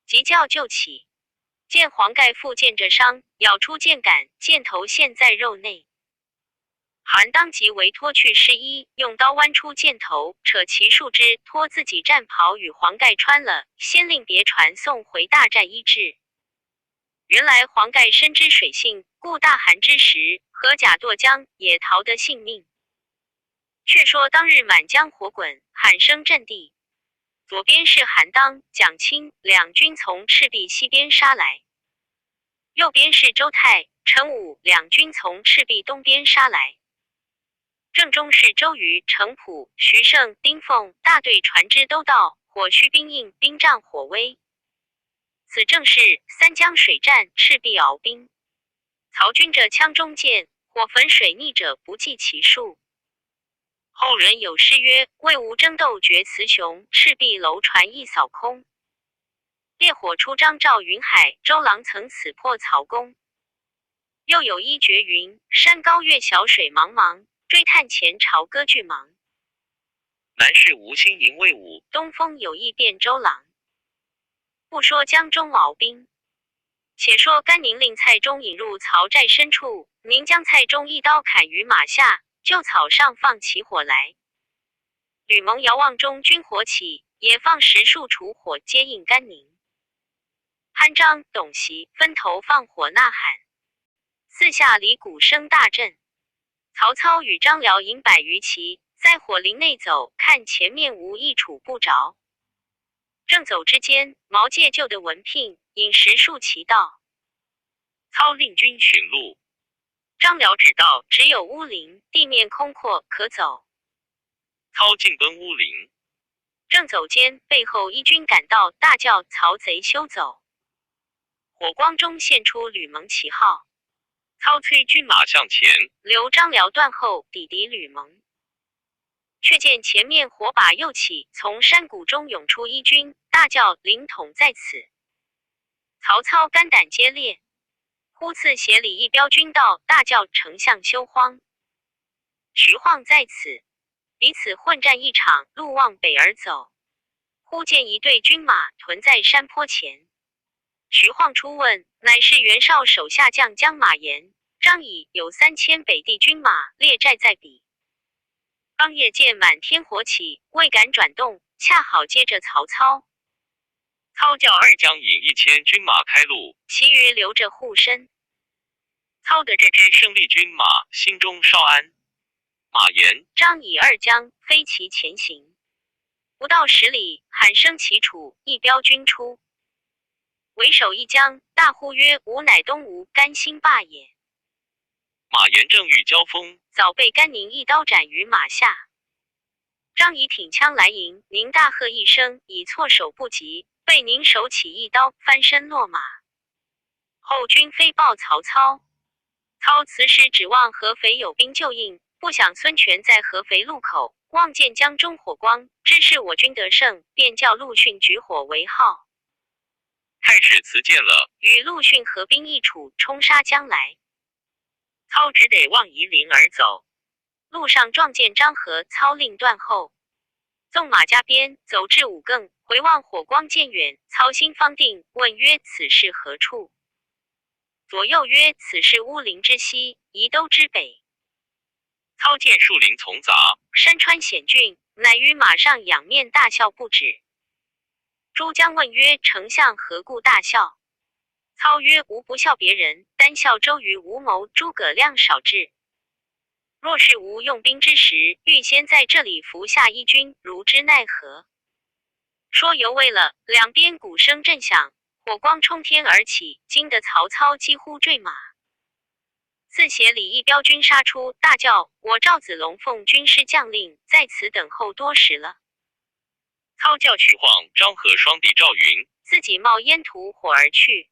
即叫救起，见黄盖负箭着伤，咬出箭杆，箭头陷在肉内。韩当即为脱去湿衣，用刀剜出箭头，扯其树枝，脱自己战袍与黄盖穿了，先令别船送回大寨医治。原来黄盖深知水性，故大寒之时，合甲堕江，也逃得性命。却说当日满江火滚，喊声震地，左边是韩当、蒋钦两军从赤壁西边杀来，右边是周泰、陈武两军从赤壁东边杀来。正中是周瑜、程普、徐盛、丁奉大队船只都到，火须兵硬，兵仗火威。此正是三江水战，赤壁鏖兵。曹军着枪中箭，火焚水逆者不计其数。后人有诗曰：魏吴争斗决雌雄，赤壁楼船一扫空。烈火出张赵云海，周郎曾死破曹公。又有一绝云：山高月小水茫茫，追探前朝歌剧忙。南市无心迎魏武，东风有意变周郎。不说江中鏖兵，且说甘宁令蔡中引入曹寨深处，宁将蔡中一刀砍于马下，就草上放起火来。吕蒙遥望中军火起，也放10数处火接应甘宁。潘璋、董袭分头放火呐喊，四下里鼓声大震。曹操与张辽引100余骑，在火林内走，看前面无一处不着。正走之间，毛玠救的文聘引10数骑到，操令军寻路。张辽指道只有乌林，地面空阔，可走。操进奔乌林，正走间，背后一军赶到，大叫曹贼休走。火光中现出吕蒙旗号。操催军马向前，留张辽断后，抵敌吕蒙。却见前面火把又起，从山谷中涌出一军，大叫凌统在此。曹操肝胆皆裂，忽刺斜里一彪军到，大叫丞相休慌，徐晃在此。彼此混战一场，路往北而走。忽见一队军马屯在山坡前，徐晃出问，乃是袁绍手下将将马延、张仪有3000北地军马列寨在彼。当夜见满天火起，未敢转动，恰好接着曹操。操叫二将引1000军马开路，其余留着护身。操的这支胜利军马心中稍安。马延、张仪二将飞骑前行，不到10里，喊声齐楚，一彪军出。为首一将大呼曰：吾乃东吴甘兴霸也。马延正欲交锋，早被甘宁一刀斩于马下。张仪挺枪来迎，宁大喝一声，已措手不及，被宁手起一刀，翻身落马。后军飞报曹操，操此时指望合肥有兵救应，不想孙权在合肥路口望见江中火光，知是我军得胜，便叫陆逊举火为号。太史慈见了，与陆逊合兵一处，冲杀将来。操只得望夷陵而走。路上撞见张合，操令断后，纵马加鞭，走至五更，回望火光渐远，操心方定，问曰：此是何处？左右曰：此是乌林之西，夷都之北。操见树林丛杂，山川险峻，乃于马上仰面大笑不止。诸将问曰：丞相何故大笑？操曰：吾不笑别人，单笑周瑜无谋，诸葛亮少智。若是吾用兵之时，预先在这里伏下一军，如之奈何？说犹未了，两边鼓声震响，火光冲天而起，惊得曹操几乎坠马。四斜里一彪军杀出，大叫：我赵子龙奉军师将令，在此等候多时了。操教去晃张合双弟赵云，自己冒烟吐火而去。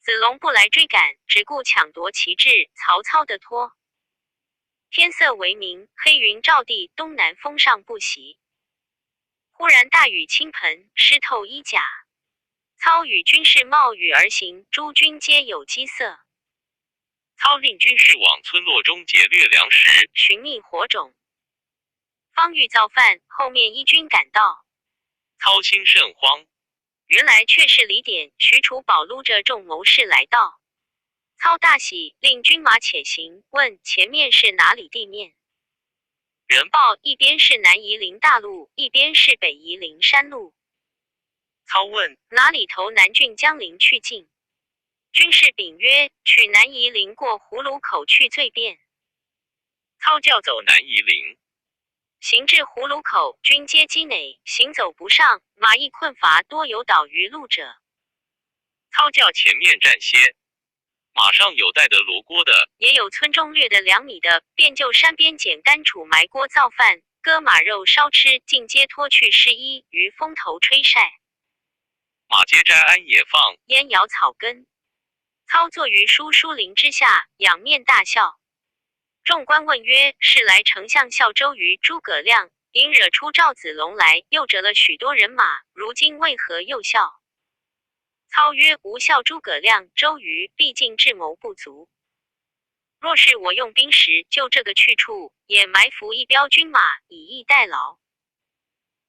子龙不来追赶，只顾抢夺旗帜，曹操的托。天色为明，黑云罩地，东南风上不息。忽然大雨倾盆，湿透衣甲。操与军士冒雨而行，诸军皆有饥色。操令军士往村落中劫掠粮食，寻觅火种。方欲造饭，后面一军赶到。操心甚慌，原来却是李典、许褚保撸着众谋士来到。操大喜，令军马且行，问前面是哪里地面。人报一边是南夷陵大路，一边是北夷陵山路。操问哪里投南郡江陵去进？军士禀曰：取南夷陵过葫芦口去最便。操教走南夷陵，行至葫芦口，军皆积馁，行走不上，马亦困乏，多有倒于路者。操教前面暂歇，马上有带的罗锅的，也有村中掠的2米的，便就山边捡干杵埋锅造饭，割马肉烧吃，尽皆脱去湿衣，于风头吹晒。马皆摘鞍也放，烟摇草根。操坐于疏林之下，仰面大笑。众官问曰：是来丞相效周瑜、诸葛亮，因惹出赵子龙来，又折了许多人马，如今为何又笑？操曰：吾效诸葛亮、周瑜，毕竟智谋不足。若是我用兵时，就这个去处，也埋伏一彪军马，以逸待劳。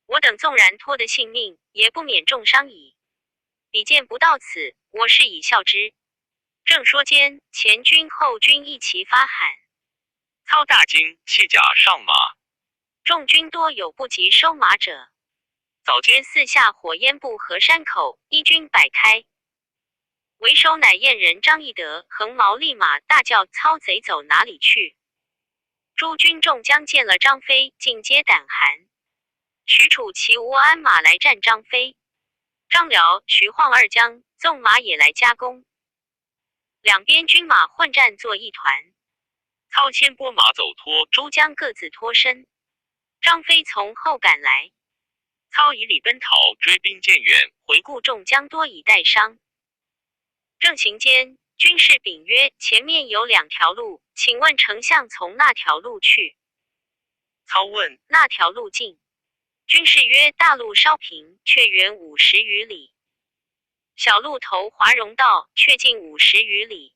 我等纵然脱得性命，也不免重伤矣。比见不到此，我是以笑之。正说间，前军后军一齐发喊。操大惊，弃甲上马。众军多有不及收马者。早间四下火焰布河山口，一军摆开。为首乃燕人张翼德，横矛立马，大叫：操贼走哪里去？诸军众将见了张飞，尽皆胆寒。许褚骑无鞍马来战张飞。张辽、徐晃二将纵马也来夹攻，两边军马混战作一团。操先拨马走脱，诸将各自脱身。张飞从后赶来，操以礼奔逃，追兵渐远，回顾众将多已带伤。正行间，军士禀曰：前面有2条路，请问丞相从那条路去？操问那条路近？军士曰：大路稍平，却远50余里。小路投华容道，却近50余里。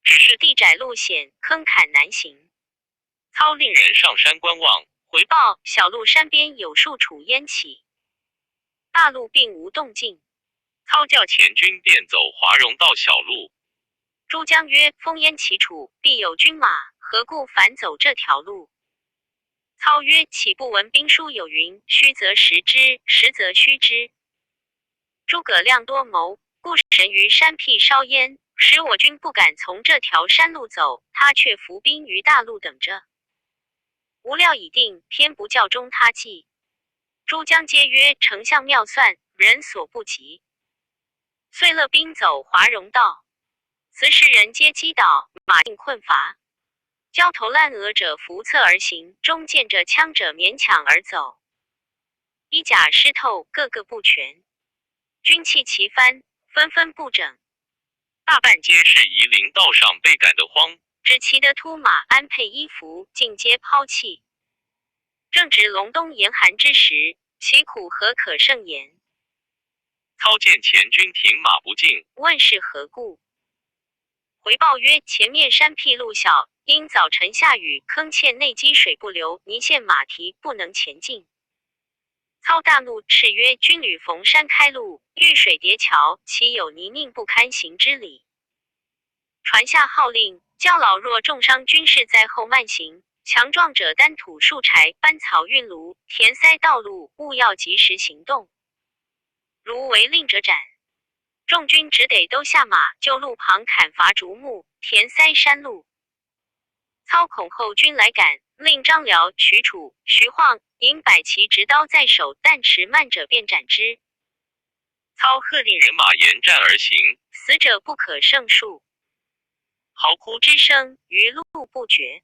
只是地窄路险，坑坎难行。操令人上山观望，回报小路山边有数处烟起，大路并无动静。操叫前军便走华容道小路。诸将曰：烽烟起处，必有军马，何故反走这条路？操曰：岂不闻兵书有云：虚则实之，实则虚之。诸葛亮多谋，故神于山僻烧烟，使我军不敢从这条山路走，他却伏兵于大路等着。无料已定，偏不教中他计。诸将皆曰：丞相妙算，人所不及。遂勒兵走华容道。此时人皆击倒，马尽困乏。焦头烂额者扶侧而行，中见着枪者勉强而走。衣甲湿透，个个不全。军器齐翻，纷纷不整。大半皆是夷陵道上被赶得慌，只骑得秃马安配衣服，尽皆抛弃。正值隆冬严寒之时，其苦何可胜言？操见前军停马不进，问是何故？回报曰：前面山僻路小，因早晨下雨，坑堑内积水不流，泥陷马蹄，不能前进。操大怒，斥曰：军旅逢山开路，遇水叠桥，岂有泥泞不堪行之理？传下号令，教老弱重伤军士在后慢行，强壮者担土树柴，搬草运炉，填塞道路，务要及时行动。如违令者斩。众军只得都下马，就路旁砍伐竹木，填塞山路。操恐后军来赶，令张辽、许褚、徐晃引百骑执刀在手，但迟慢者便斩之。操喝令人马沿战而行，死者不可胜数，嚎哭之声于路不绝。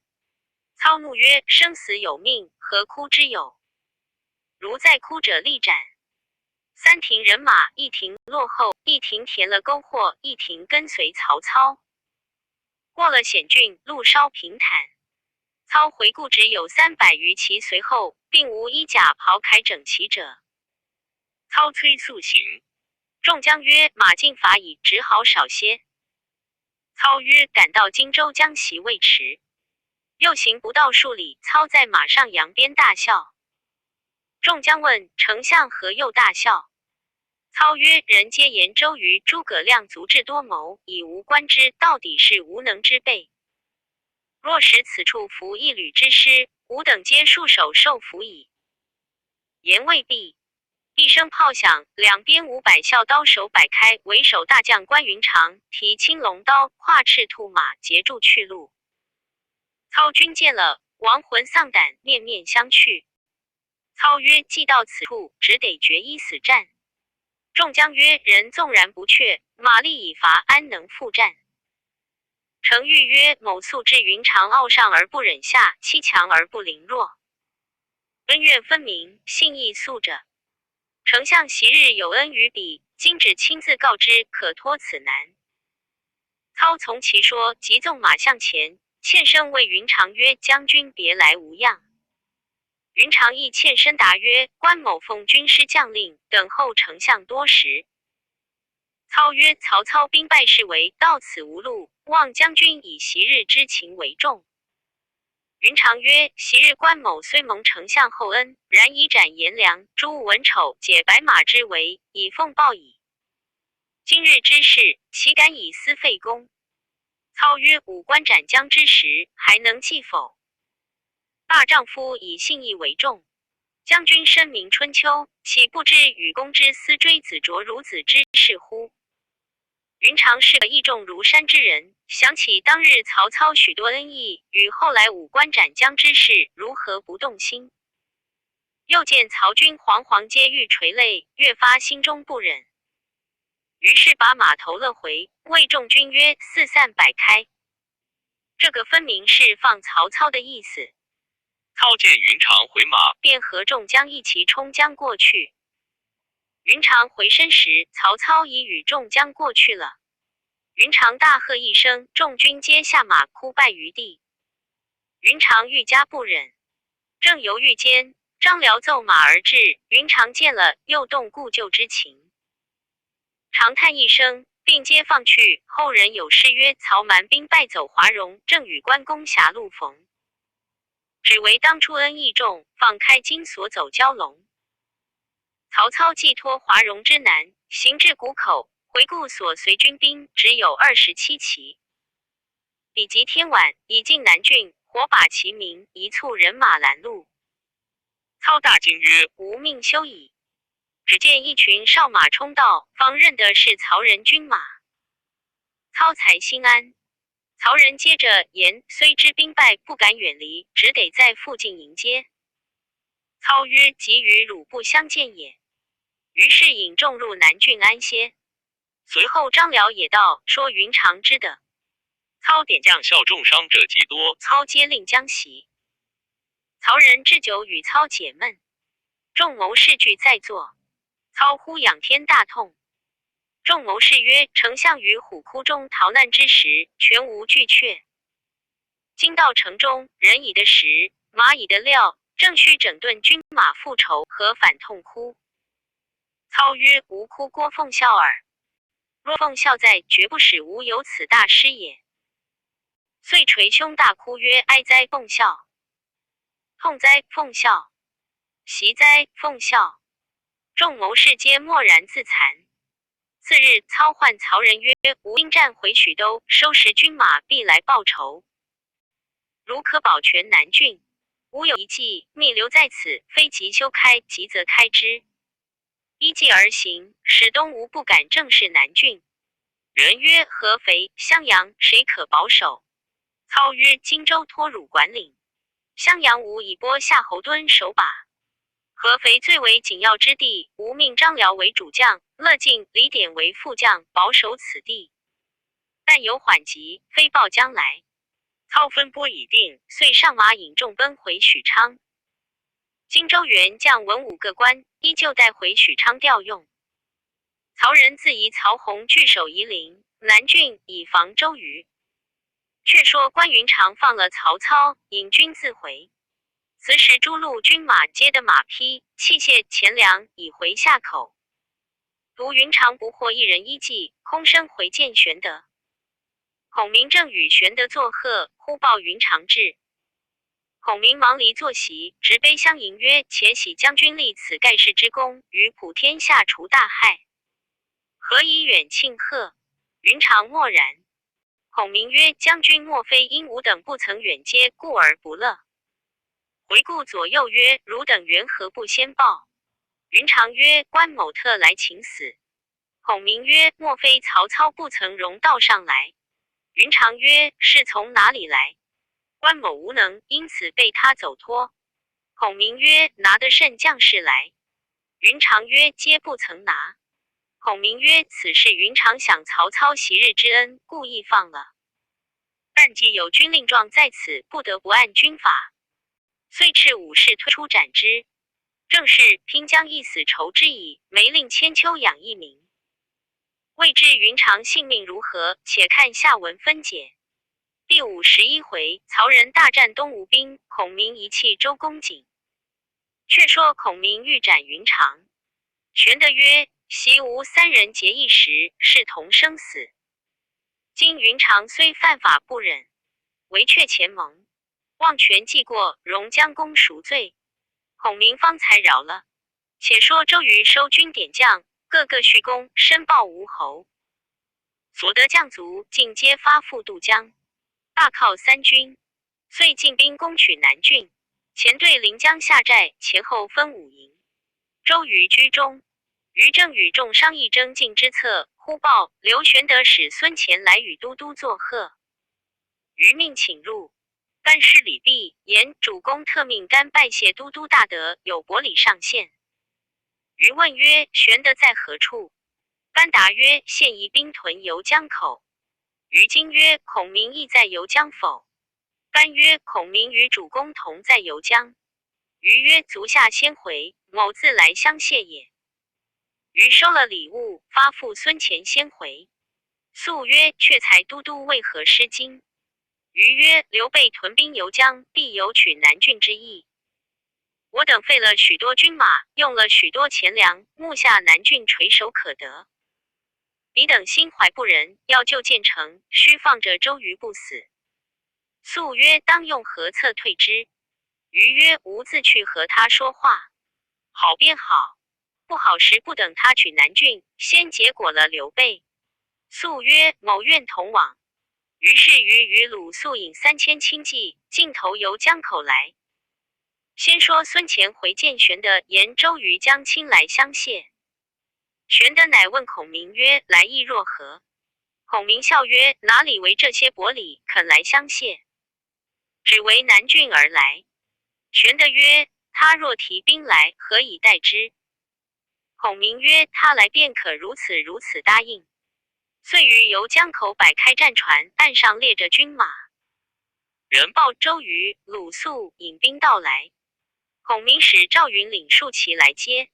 操怒曰：生死有命，何哭之有？如在哭者力斩。三庭人马，一庭落后，一庭填了沟壑，一庭跟随曹操。过了险峻，路稍平坦。操回顾只有300余骑随后，并无衣甲袍铠整齐者。操催速行，众将曰：“马尽乏矣，只好少些。”操曰：“赶到荆州，将袭未迟。”又行不到数里，操在马上扬鞭大笑。众将问：“丞相何又大笑？”操曰：“人皆言周瑜、诸葛亮足智多谋，以无官之，到底是无能之辈。若使此处伏一旅之师，吾等皆束手受缚矣。”言未毕，一声炮响，两边500校刀手摆开，为首大将关云长提青龙刀，跨赤兔马，截住去路。操军见了，亡魂丧胆，面面相觑。操曰：“既到此处，只得决一死战。”众将曰：“人纵然不却，马力已乏，安能复战？”程昱曰：“某素知云长傲上而不忍下，欺强而不凌弱，恩怨分明，信义肃者。丞相昔日有恩于彼，今只亲自告知，可脱此难。”操从其说，即纵马向前，欠身谓云长曰：“将军别来无恙。”云长亦欠身答曰：“关某奉军师将令，等候丞相多时。”操曰：“曹操兵败势危，到此无路，望将军以昔日之情为重。”云长曰：“昔日关某虽蒙丞相厚恩，然以斩颜良、诛文丑，解白马之围，以奉报矣。今日之事，岂敢以私废公？”操曰：“武关斩将之时，还能记否？大丈夫以信义为重，将军深明春秋，岂不知与公之私追子卓孺子之事乎？”云长是个义重如山之人，想起当日曹操许多恩义，与后来武关斩将之事，如何不动心？又见曹军惶惶皆欲垂泪，越发心中不忍。于是把马头了回，谓众军曰：“四散摆开。”这个分明是放曹操的意思。操见云长回马，便和众将一齐冲将过去。云长回身时，曹操已与众将过去了。云长大喝一声，众军皆下马，哭拜于地。云长愈加不忍，正犹豫间，张辽奏马而至。云长见了，又动故旧之情，长叹一声，并皆放去。后人有诗曰：“曹蛮兵败走华容，正与关公狭路逢。只为当初恩义重，放开金锁走蛟龙。”曹操寄托华容之难，行至谷口，回顾所随军兵只有27骑。比及天晚，已进南郡，火把齐鸣，一簇人马拦路。操大惊曰：“吾命休矣！”只见一群哨马冲到，方认得是曹仁军马。操才心安。曹仁接着言：“虽知兵败，不敢远离，只得在附近迎接。”操曰：“即与汝不相见也。”于是引众入南郡安歇。随后张辽也到，说云长之的。操点将效重伤者极多，操皆令将袭。曹仁置酒与操解闷，众谋士俱在座。操忽仰天大痛。众谋士曰：“丞相于虎窟中逃难之时，全无惧却。今到城中，人已得食，马已得料，正需整顿军马复仇，何反痛哭？”操曰：“吾哭郭奉孝耳。若奉孝在，绝不使吾有此大失也。”遂捶胸大哭曰：“哀哉奉孝！痛哉奉孝！喜哉奉孝！”众谋士皆默然自惭。次日，操唤曹仁曰：“吾应战回许都，收拾军马，必来报仇。如可保全南郡，吾有一计，密留在此，非急修开，急则开之。依计而行，使东吴不敢正视南郡。”人曰：“合肥、襄阳，谁可保守？”操曰：“荆州托汝管领，襄阳吾以拨夏侯惇守把。合肥最为紧要之地，吾命张辽为主将，乐进、李典为副将，保守此地。但有缓急，飞报将来。”操分拨已定，遂上马引众奔回许昌。荆州原将文武各官依旧带回许昌调用。曹仁自疑曹洪据守夷陵、南郡，以防周瑜。却说关云长放了曹操，引军自回。此时诸路军马皆得马匹、器械、钱粮，已回下口。独云长不获一人依计，空身回见玄德。孔明正与玄德作贺，忽报云长至。孔明忙离坐席，执杯相迎曰：“且喜将军立此盖世之功，于普天下除大害，何以远庆贺？”云长默然。孔明曰：“将军莫非因吾等不曾远接，故而不乐？”回顾左右曰：“汝等缘何不先报？”云长曰：“关某特来请死。”孔明曰：“莫非曹操不曾容道上来？”云长曰：“是从哪里来？”关某无能，因此被他走脱。孔明曰：“拿得甚将士来？”云长曰：“皆不曾拿。”孔明曰：“此事云长想曹操昔日之恩，故意放了。但既有军令状在此，不得不按军法。”遂斥武士推出斩之。正是拼将一死仇之矣，没令千秋养一名。未知云长性命如何，且看下文分解。第51回，曹仁大战东吴兵，孔明遗弃周公瑾。却说孔明欲斩云长，玄德曰：“昔吾三人结义时，视同生死。今云长虽犯法不忍，唯却前盟，望权记过，容将功赎罪。”孔明方才饶了。且说周瑜收军点将，个个续功，申报吴侯。所得将卒尽皆发赴渡江，大犒三军。遂进兵攻取南郡，前队临江下寨，前后分5营。周瑜居中。于正与众商议征进之策，忽报刘玄德使孙乾来与都督作贺。于命请入。班师礼毕，言主公特命甘拜谢都督大德，有薄礼上献。于问曰：“玄德在何处？”班答曰：“现移兵屯游江口。”于惊曰：“孔明亦在游江否？”班曰：“孔明与主公同在游江。”于曰：“足下先回，某自来相谢也。”于收了礼物，发付孙乾先回。素曰：“却才都督为何失惊？”于曰：“刘备屯兵游江，必有取南郡之意。我等费了许多军马，用了许多钱粮，目下南郡垂手可得。彼等心怀不仁，要救建成，须放着周瑜不死。”素曰：“当用何策退之？”瑜曰：“吾自去和他说话，好便好；不好时，不等他取南郡，先结果了刘备。”素曰：“某愿同往。”于是瑜与鲁肃引3000轻骑，径投游江口来。先说孙乾回见玄德，言周瑜将亲来相谢。玄德乃问孔明曰：“来意若何？”孔明笑曰：“哪里为这些薄礼，肯来相谢？只为南郡而来。”玄德曰：“他若提兵来，何以待之？”孔明曰：“他来便可如此答应。”遂于游江口摆开战船，岸上列着军马。人报周瑜、鲁肃引兵到来。孔明使赵云领数骑来接。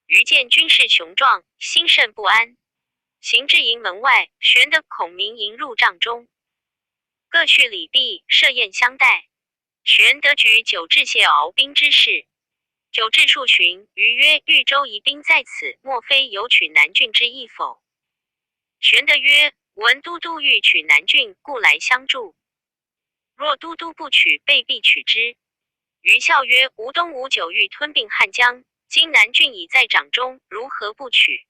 瑜见军势雄壮，心甚不安。行至营门外，玄德、孔明迎入帐中，各叙礼毕，设宴相待。玄德举酒致谢敖兵之事。酒至数旬，瑜曰：“豫州疑兵在此，莫非有取南郡之意否？”玄德曰：“闻都督欲取南郡，故来相助。若都督不取，备必取之。”瑜笑曰：“吴东吴久欲吞并汉江，今南郡已在掌中，如何不取？”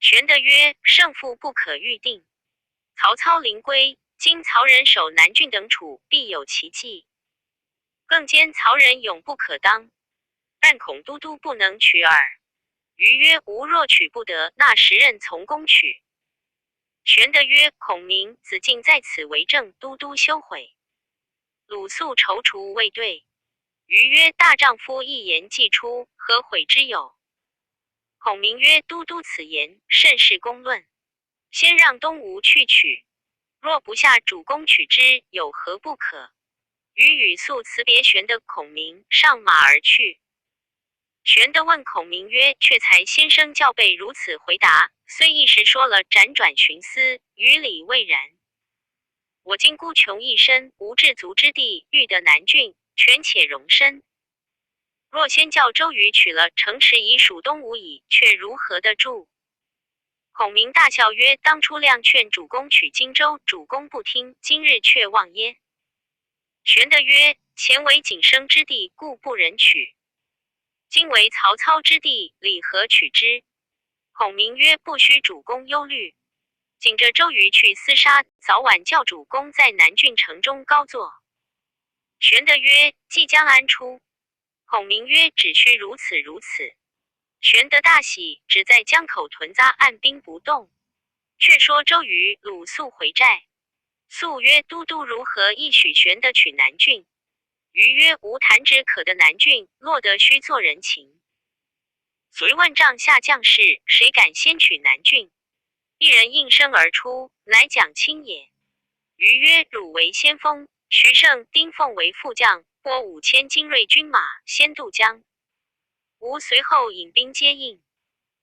玄德曰：“胜负不可预定。曹操临归，今曹仁守南郡等处，必有奇计。更兼曹仁勇不可当，但恐都督不能取耳。”瑜曰：“吾若取不得，那时任从公取。”玄德曰：“孔明、子敬在此为证，都督休悔。”鲁肃踌躇未对。瑜曰：“大丈夫一言既出，何悔之有？”孔明曰：“都督此言，甚是公论。先让东吴去取，若不下主公取之，有何不可？”瑜与肃辞别玄德、孔明，上马而去。玄德问孔明曰：却才先生教备如此回答，虽一时说了，辗转寻思，于理未然。我今孤穷一身，无至足之地，欲得南郡，权且容身。若先叫周瑜取了城池以属东吴矣，却如何得住？孔明大笑曰：当初亮劝主公取荆州，主公不听，今日却忘耶？玄德曰：前为景生之地，故不忍取；今为曹操之地，理何取之？孔明曰：不须主公忧虑，紧着周瑜去厮杀，早晚叫主公在南郡城中高坐。玄德曰：即将安出？孔明曰：只需如此如此。玄德大喜，只在江口屯扎，按兵不动。却说周瑜、鲁肃回寨，肃曰：都督如何亦许玄德取南郡？瑜曰：无弹指可得南郡，落得须做人情。遂问帐下将士，谁敢先取南郡？一人应声而出，乃蒋钦也。瑜曰：汝为先锋，徐盛、丁奉为副将，拨5000精锐军马，先渡江。吾随后引兵接应。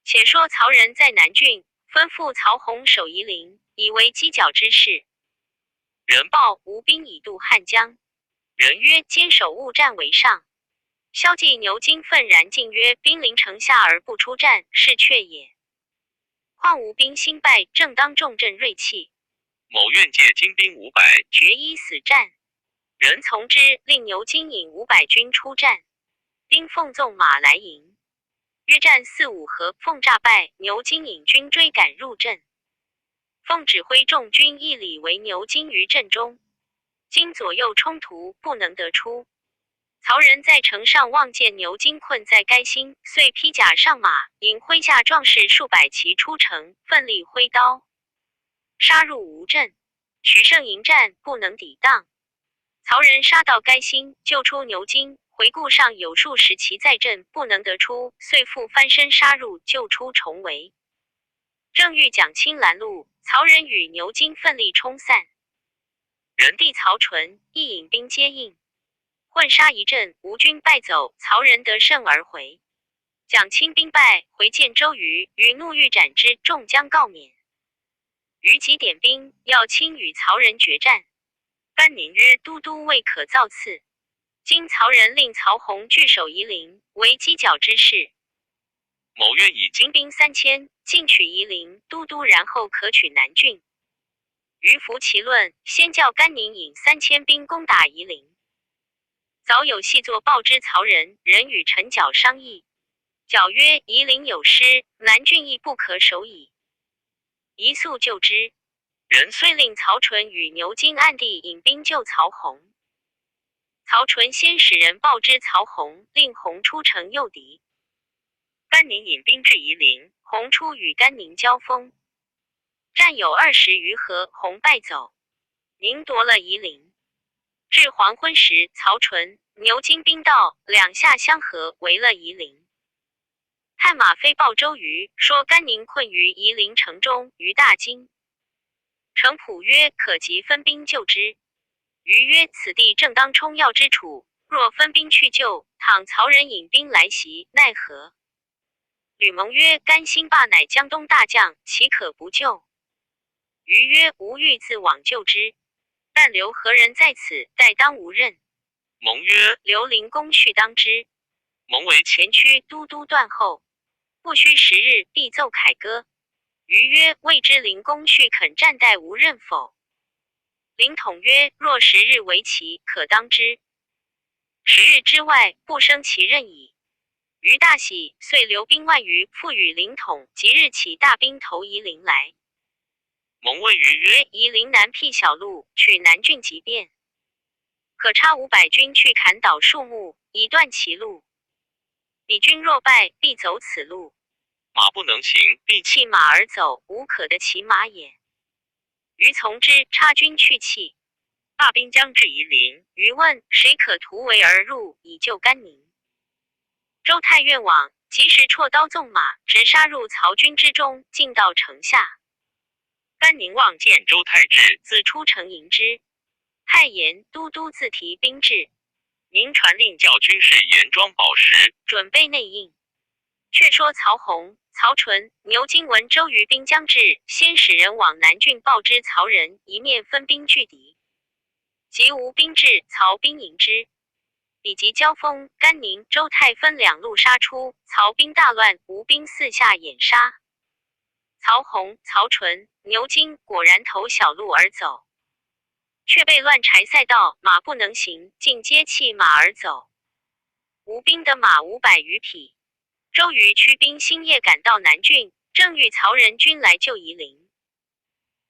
且说曹仁在南郡，吩咐曹洪守夷陵，以为犄角之势。人报吴兵已渡汉江。人曰：坚守勿战为上。骁骑牛金愤然进曰：兵临城下而不出战，是却也。况吴兵新败，正当重振锐气。某愿借精兵500，决一死战。人从之，令牛金引500军出战。兵奉纵马来迎，约战4、5合，奉诈败，牛金引军追赶入阵。奉指挥众军一里围牛金于阵中，今左右冲突，不能得出。曹仁在城上望见牛金困在该心，遂披甲上马，引麾下壮士数百骑出城，奋力挥刀，杀入吴阵。徐盛迎战，不能抵挡。曹仁杀到该心，救出牛金，回顾上有数十骑在阵，不能得出，遂复翻身杀入，救出重围。正遇蒋钦拦路，曹仁与牛金奋力冲散。人弟曹纯亦引兵接应，混杀一阵，吴军败走，曹仁得胜而回。蒋钦兵败，回见周瑜，瑜怒欲斩之，众将告免。瑜即点兵，要亲与曹仁决战。班宁曰：都督未可造次。今曹仁令曹洪据守夷陵，为犄角之势。某愿以精兵3000，进取夷陵，都督然后可取南郡。瑜服其论，先叫甘宁引3000兵攻打夷陵。早有细作报之曹仁，人与陈缴商议。缴曰：夷陵有失，南郡亦不可守矣。宜速救之。人遂令曹纯与牛金暗地引兵救曹洪。曹纯先使人报之曹洪，令洪出城诱敌。甘宁引兵至夷陵，洪出与甘宁交锋，战有20余合，洪败走。宁夺了夷陵。至黄昏时，曹纯、牛金兵到，两下相合，围了夷陵。探马飞报周瑜，说甘宁困于夷陵城中，于大惊。程普曰：可即分兵救之。瑜曰：此地正当冲要之处，若分兵去救，倘曹仁引兵来袭，奈何？吕蒙曰：甘兴霸乃江东大将，岂可不救？瑜曰：吾欲自往救之，但留何人在此，待当无任。蒙曰：留灵公去当之。蒙为前驱都督断后，不须10日，必奏凯歌。瑜曰：未知灵公续肯战待无任否？凌统曰：若10日为期，可当之。10日之外，不生其任矣。瑜大喜，遂留兵万余，复与凌统即日起大兵投夷陵来。蒙问瑜曰：夷陵南辟小路，取南郡即便，可差500军去砍倒树木，以断其路。彼军若败，必走此路。马不能行，必弃马而走，无可得其马也。瑜从之，插军去弃。罢兵将至夷陵，瑜问谁可突围而入，以救甘宁。周太愿往，及时绰刀纵马，直杀入曹军之中，进到城下。甘宁望见周太至，自出城迎之。太言都督自提兵至，您传令教军士严装宝石，准备内应。却说曹洪、曹纯、牛金闻周瑜兵将至，先使人往南郡报知曹仁，一面分兵拒敌。及吴兵至，曹兵迎之，以及交锋、甘宁、周泰分两路杀出，曹兵大乱，吴兵四下掩杀。曹洪、曹纯、牛金果然投小路而走，却被乱柴赛道，马不能行，尽皆弃马而走。吴兵的马500余匹。周瑜驱兵星夜赶到南郡，正遇曹仁军来救夷陵。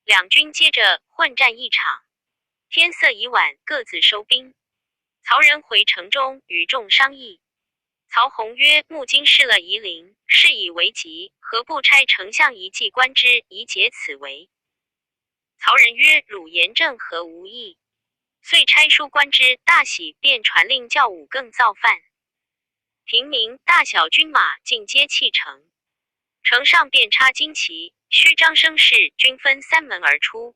两军接着混战一场，天色已晚，各自收兵。曹仁回城中与众商议。曹洪曰：目今失了夷陵，事以为急，何不差丞相一骑观之，以解此围？曹仁曰：汝言正合无益。遂差书观之，大喜，便传令教武更造饭。平民大小军马尽皆弃城，城上便插旌旗，虚张声势，军分3门而出。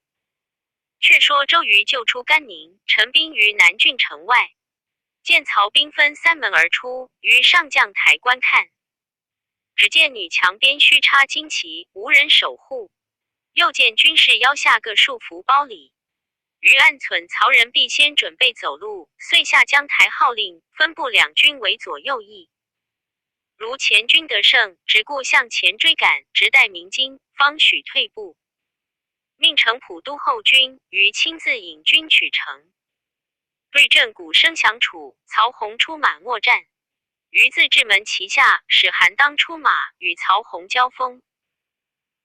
却说周瑜救出甘宁，陈兵于南郡城外，见曹兵分3门而出，于上将台观看，只见女墙边虚插旌旗，无人守护。又见军士腰下各束符包里，于暗忖曹仁必先准备走路，遂下江台号令，分部两军为左右翼。如前军得胜，只顾向前追赶，直待鸣金，方许退步。命程普督后军于亲自引军取城。对阵鼓声响处，曹洪出马搦战。于自治门旗下，使韩当出马与曹洪交锋。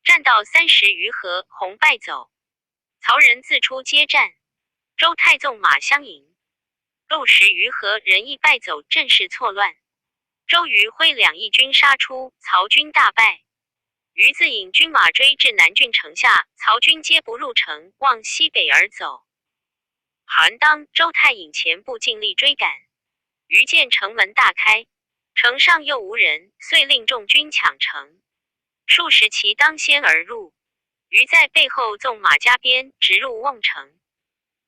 战到30余合，洪败走。曹仁自出接战，周泰纵马相迎。60余合，人亦败走，阵势错乱。周瑜挥两翼军杀出，曹军大败。于自引军马追至南郡城下，曹军皆不入城，往西北而走。韩当、周泰引前部尽力追赶。于见城门大开，城上又无人，遂令众军抢城。数十骑当先而入，于在背后纵马加鞭，直入瓮城。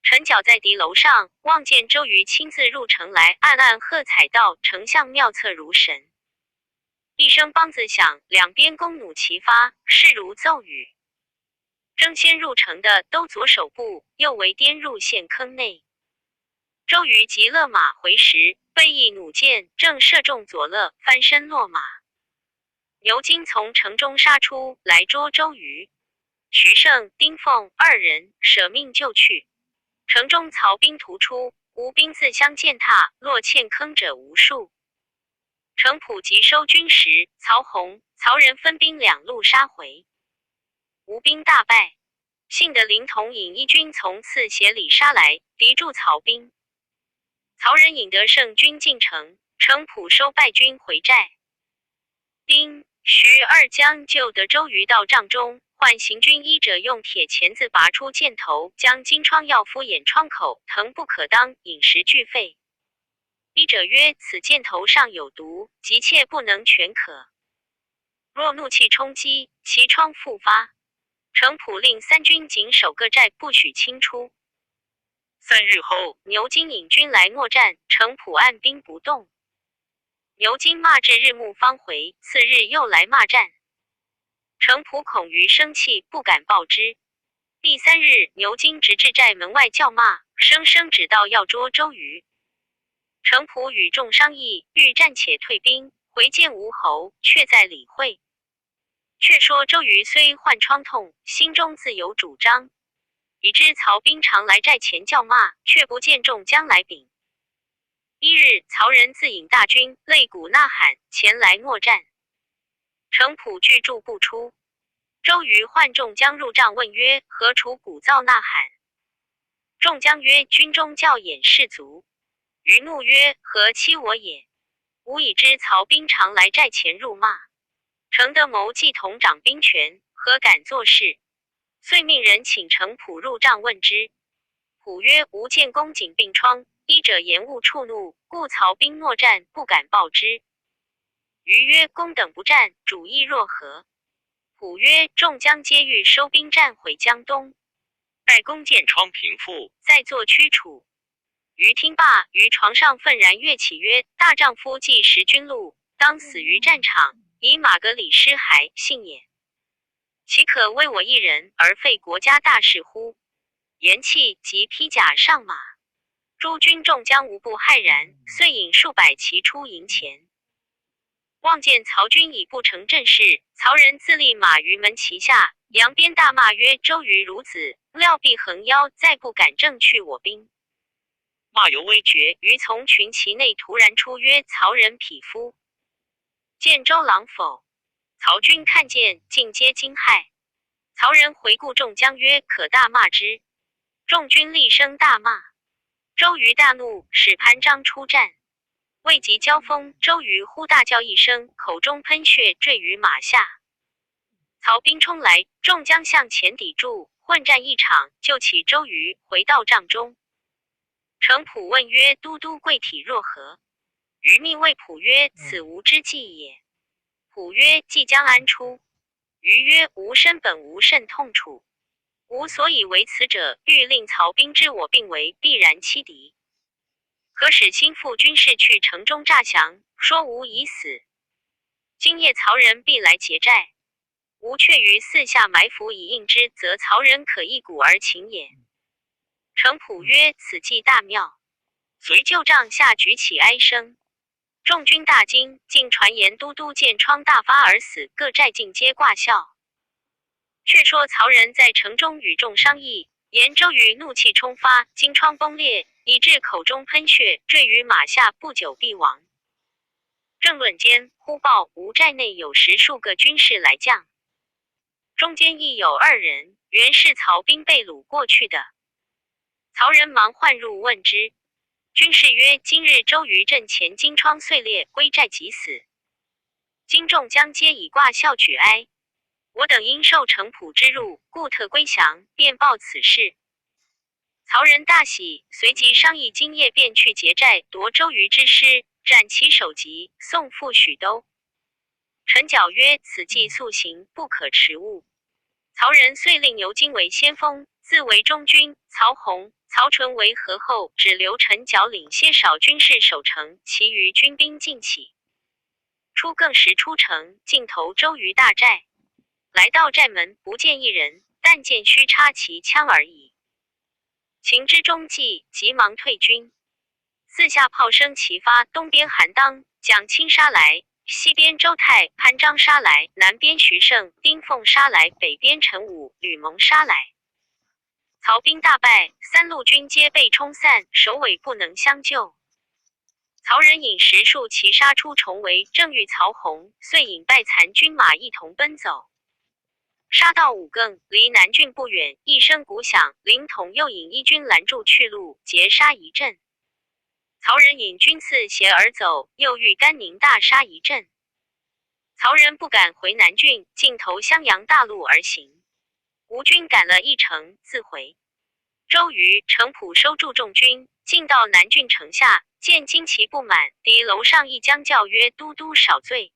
陈角在敌楼上，望见周瑜亲自入城来，暗暗喝彩道：丞相妙策如神。一声梆子响，两边弓弩齐发，势如骤雨。争先入城的都左手部，右为颠入陷坑内。周瑜急勒马回时，背翼弩箭正射中左勒，翻身落马。牛金从城中杀出来捉周瑜，徐盛、丁奉2人舍命救去。城中曹兵突出，吴兵自相践踏，落陷坑者无数。程普急收军时，曹洪、曹仁分兵两路杀回。吴兵大败，幸得凌统引一军从次斜里杀来，敌住曹兵。曹仁引得胜军进城，程普收败军回寨。丁、徐2将救得周瑜到帐中，唤行军医者用铁钳子拔出箭头，将金疮药敷眼窗口，疼不可当，饮食俱废。医者曰：此箭头上有毒，急切不能全可。若怒气冲击，其疮复发。程普令3军紧守各寨，不许轻出。3日后，牛金引军来搦战，程普按兵不动。牛金骂至日暮方回，次日又来骂战。程普恐于生气，不敢报之。第3日，牛金直至寨门外叫骂，声声指道要捉周瑜。程普与众商议，欲战且退兵，回见吴侯，却在理会。却说周瑜虽患疮痛，心中自有主张，已知曹兵常来寨前叫骂，却不见众将来禀。一日，曹仁自引大军，擂鼓呐喊，前来搦战。程普拒住不出。周瑜唤众将入帐，问曰：何处鼓噪呐喊？众将曰：军中教演士卒。瑜怒曰：何欺我也？吾已知曹兵常来寨前辱骂，程德谋计同掌兵权，何敢作事？遂命人请程普入帐问之。普曰：吾见公瑾病疮，医者言误触怒，故曹兵搦战，不敢报之。瑜曰：公等不战，主意若何？普曰：众将皆欲收兵战回江东，待公见疮平复，再作驱除。余听罢，于床上愤然跃起曰：大丈夫既识君路，当死于战场，以马革履尸骸，信也。岂可为我一人而废国家大事乎？言讫，即披甲上马。诸军众将无不骇然，遂引数百骑出营前。望见曹军已不成阵势，曹仁自立马于门旗下，扬鞭大骂曰：周瑜孺子，料必横腰，再不敢正去我兵。骂犹未绝，于从群骑内突然出曰：曹仁匹夫，见周郎否？曹军看见，尽皆惊骇。曹仁回顾众将曰：可大骂之。众军厉声大骂。周瑜大怒，使潘璋出战。未及交锋，周瑜忽大叫一声，口中喷血，坠于马下。曹兵冲来，众将向前抵住，混战一场，救起周瑜，回到帐中。程普问曰：都督贵体若何？瑜命谓普曰：此吾之计也。普曰：即将安出？瑜曰：吾身本无甚痛楚，吾所以为此者，欲令曹兵知我并为，必然欺敌。可使心腹军士去城中诈降，说吾已死。今夜曹仁必来劫寨，吾却于四下埋伏以应之，则曹仁可一鼓而擒也。程普曰：此计大妙。随就帐下举起哀声。众军大惊，竟传言都督箭疮大发而死，各寨尽皆挂笑。却说曹仁在城中与众商议，言周瑜怒气冲发，惊疮崩裂，以致口中喷血，坠于马下，不久必亡。正论间，忽报吴寨内有10数个军士来将，中间亦有2人，原是曹兵被掳过去的。曹仁忙唤入问之，军士曰：今日周瑜阵前惊疮碎裂，归寨即死。今众将皆以挂孝举哀，我等因受程普之辱，故特归降，便报此事。曹仁大喜，随即商议今夜便去劫寨，夺周瑜之师，斩其首级，送赴许都。陈缴曰：此计速行，不可迟误。曹仁遂令牛金为先锋，自为中军，曹洪、曹纯为合后，只留陈缴领些少军士守城，其余军兵尽起。初更时出城，尽投周瑜大寨。来到寨门，不见一人，但见须插其枪而已。情之中计，急忙退军。四下炮声齐发，东边韩当、蒋钦杀来，西边周泰、潘璋杀来，南边徐盛、丁奉杀来，北边陈武、吕蒙杀来。曹兵大败，3路军皆被冲散，首尾不能相救。曹仁引10数骑杀出重围，正遇曹洪，遂引败残军马一同奔走。杀到5更，离南郡不远，一声鼓响，凌统又引一军拦住去路，截杀一阵。曹仁引军4斜而走，又遇甘宁大杀一阵。曹仁不敢回南郡，径投襄阳大路而行。吴军赶了一程，自回。周瑜、程普收住众军，进到南郡城下，见旌旗不满，敌楼上一将叫曰：都督少罪。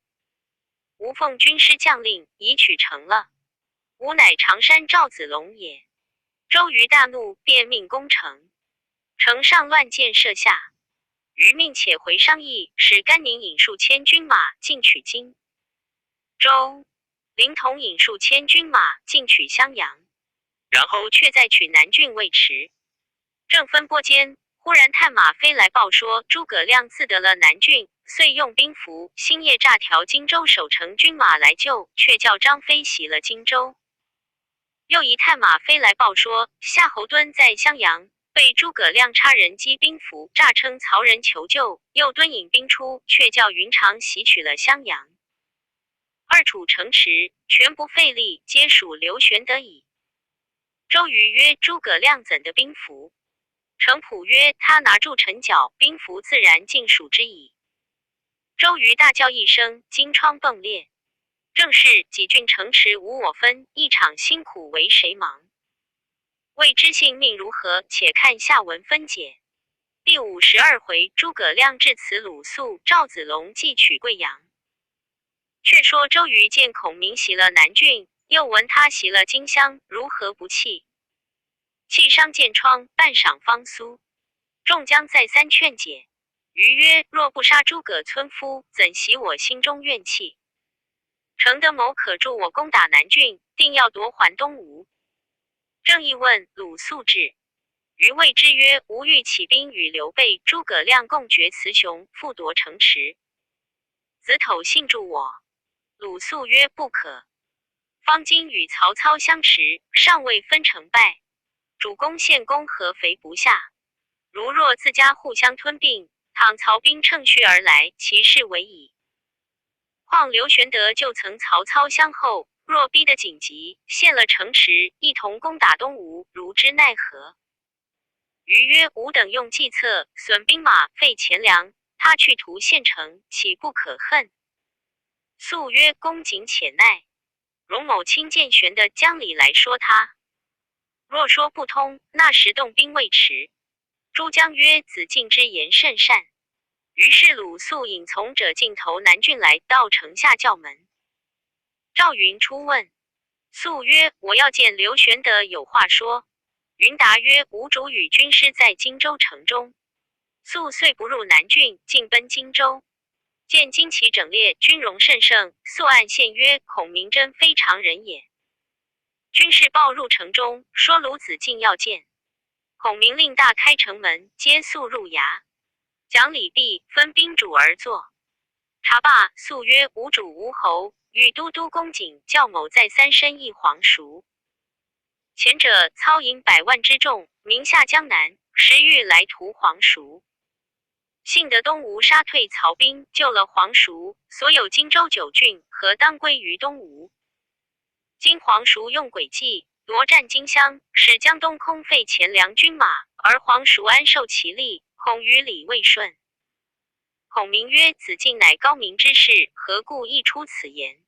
吾奉军师将令，已取城了。吾乃常山赵子龙也。周瑜大怒，便命攻城。城上乱箭射下。瑜命且回商议，使甘宁引数千军马进取荆州，凌统引数千军马进取襄阳，然后却再取南郡未迟。正分拨间，忽然探马飞来报说，诸葛亮自得了南郡，遂用兵符，星夜诈调荆州守城军马来救，却叫张飞袭了荆州。又一探马飞来报说，夏侯惇在襄阳被诸葛亮插人击兵符，诈称曹仁求救，又惇引兵出，却叫云长袭取了襄阳。2处城池，全不费力，皆属刘玄得矣。周瑜曰：诸葛亮怎的兵符？程普曰：他拿住陈缴，兵符自然尽属之矣。周瑜大叫一声，荆疮迸裂。正是几郡城池无我分，一场辛苦为谁忙？未知性命如何，且看下文分解。第52回，诸葛亮至此鲁肃，赵子龙计取贵阳。却说周瑜见孔明袭了南郡，又闻他袭了荆襄，如何不气？气伤箭疮，半晌方苏。众将再三劝解。余曰：若不杀诸葛村夫，怎息我心中怨气？程德谋可助我攻打南郡，定要夺还东吴。郑义问鲁肃至，余谓之曰：吾欲起兵与刘备、诸葛亮共决雌雄，复夺城池。子头信助我。鲁肃曰：不可。方今与曹操相持，尚未分成败，主公献攻合肥不下，如若自家互相吞并，倘曹兵乘虚而来，其势危矣。况刘玄德就曾曹操相后，若逼得紧急，陷了城池，一同攻打东吴，如之奈何？余曰：吾等用计策，损兵马，费钱粮，他去图县城，岂不可恨？肃曰：公瑾且耐。荣某亲见玄的将理来说他，若说不通，那时动兵未迟。诸将曰：子敬之言甚善。于是鲁肃引从者进投南郡来，到城下叫门。赵云出问，肃曰：我要见刘玄德，有话说。云答曰：吾主与军师在荆州城中。肃遂不入南郡，进奔荆州。见旌旗整列，军容甚盛，肃暗献曰：孔明真非常人也。军士报入城中，说鲁子敬要见。孔明令大开城门，接肃入衙。讲礼毕，分宾主而坐。茶罢，肃曰：吾主吴侯与都督公瑾、教某再三申议黄蜀。前者操引100万之众，名下江南，时欲来屠黄蜀。幸得东吴杀退曹兵，救了黄蜀，所有荆州9郡，何当归于东吴。今黄蜀用诡计夺占荆襄，使江东空废钱粮军马，而黄蜀安受其利，恐于理未顺。孔明曰：子敬乃高明之士，何故亦出此言？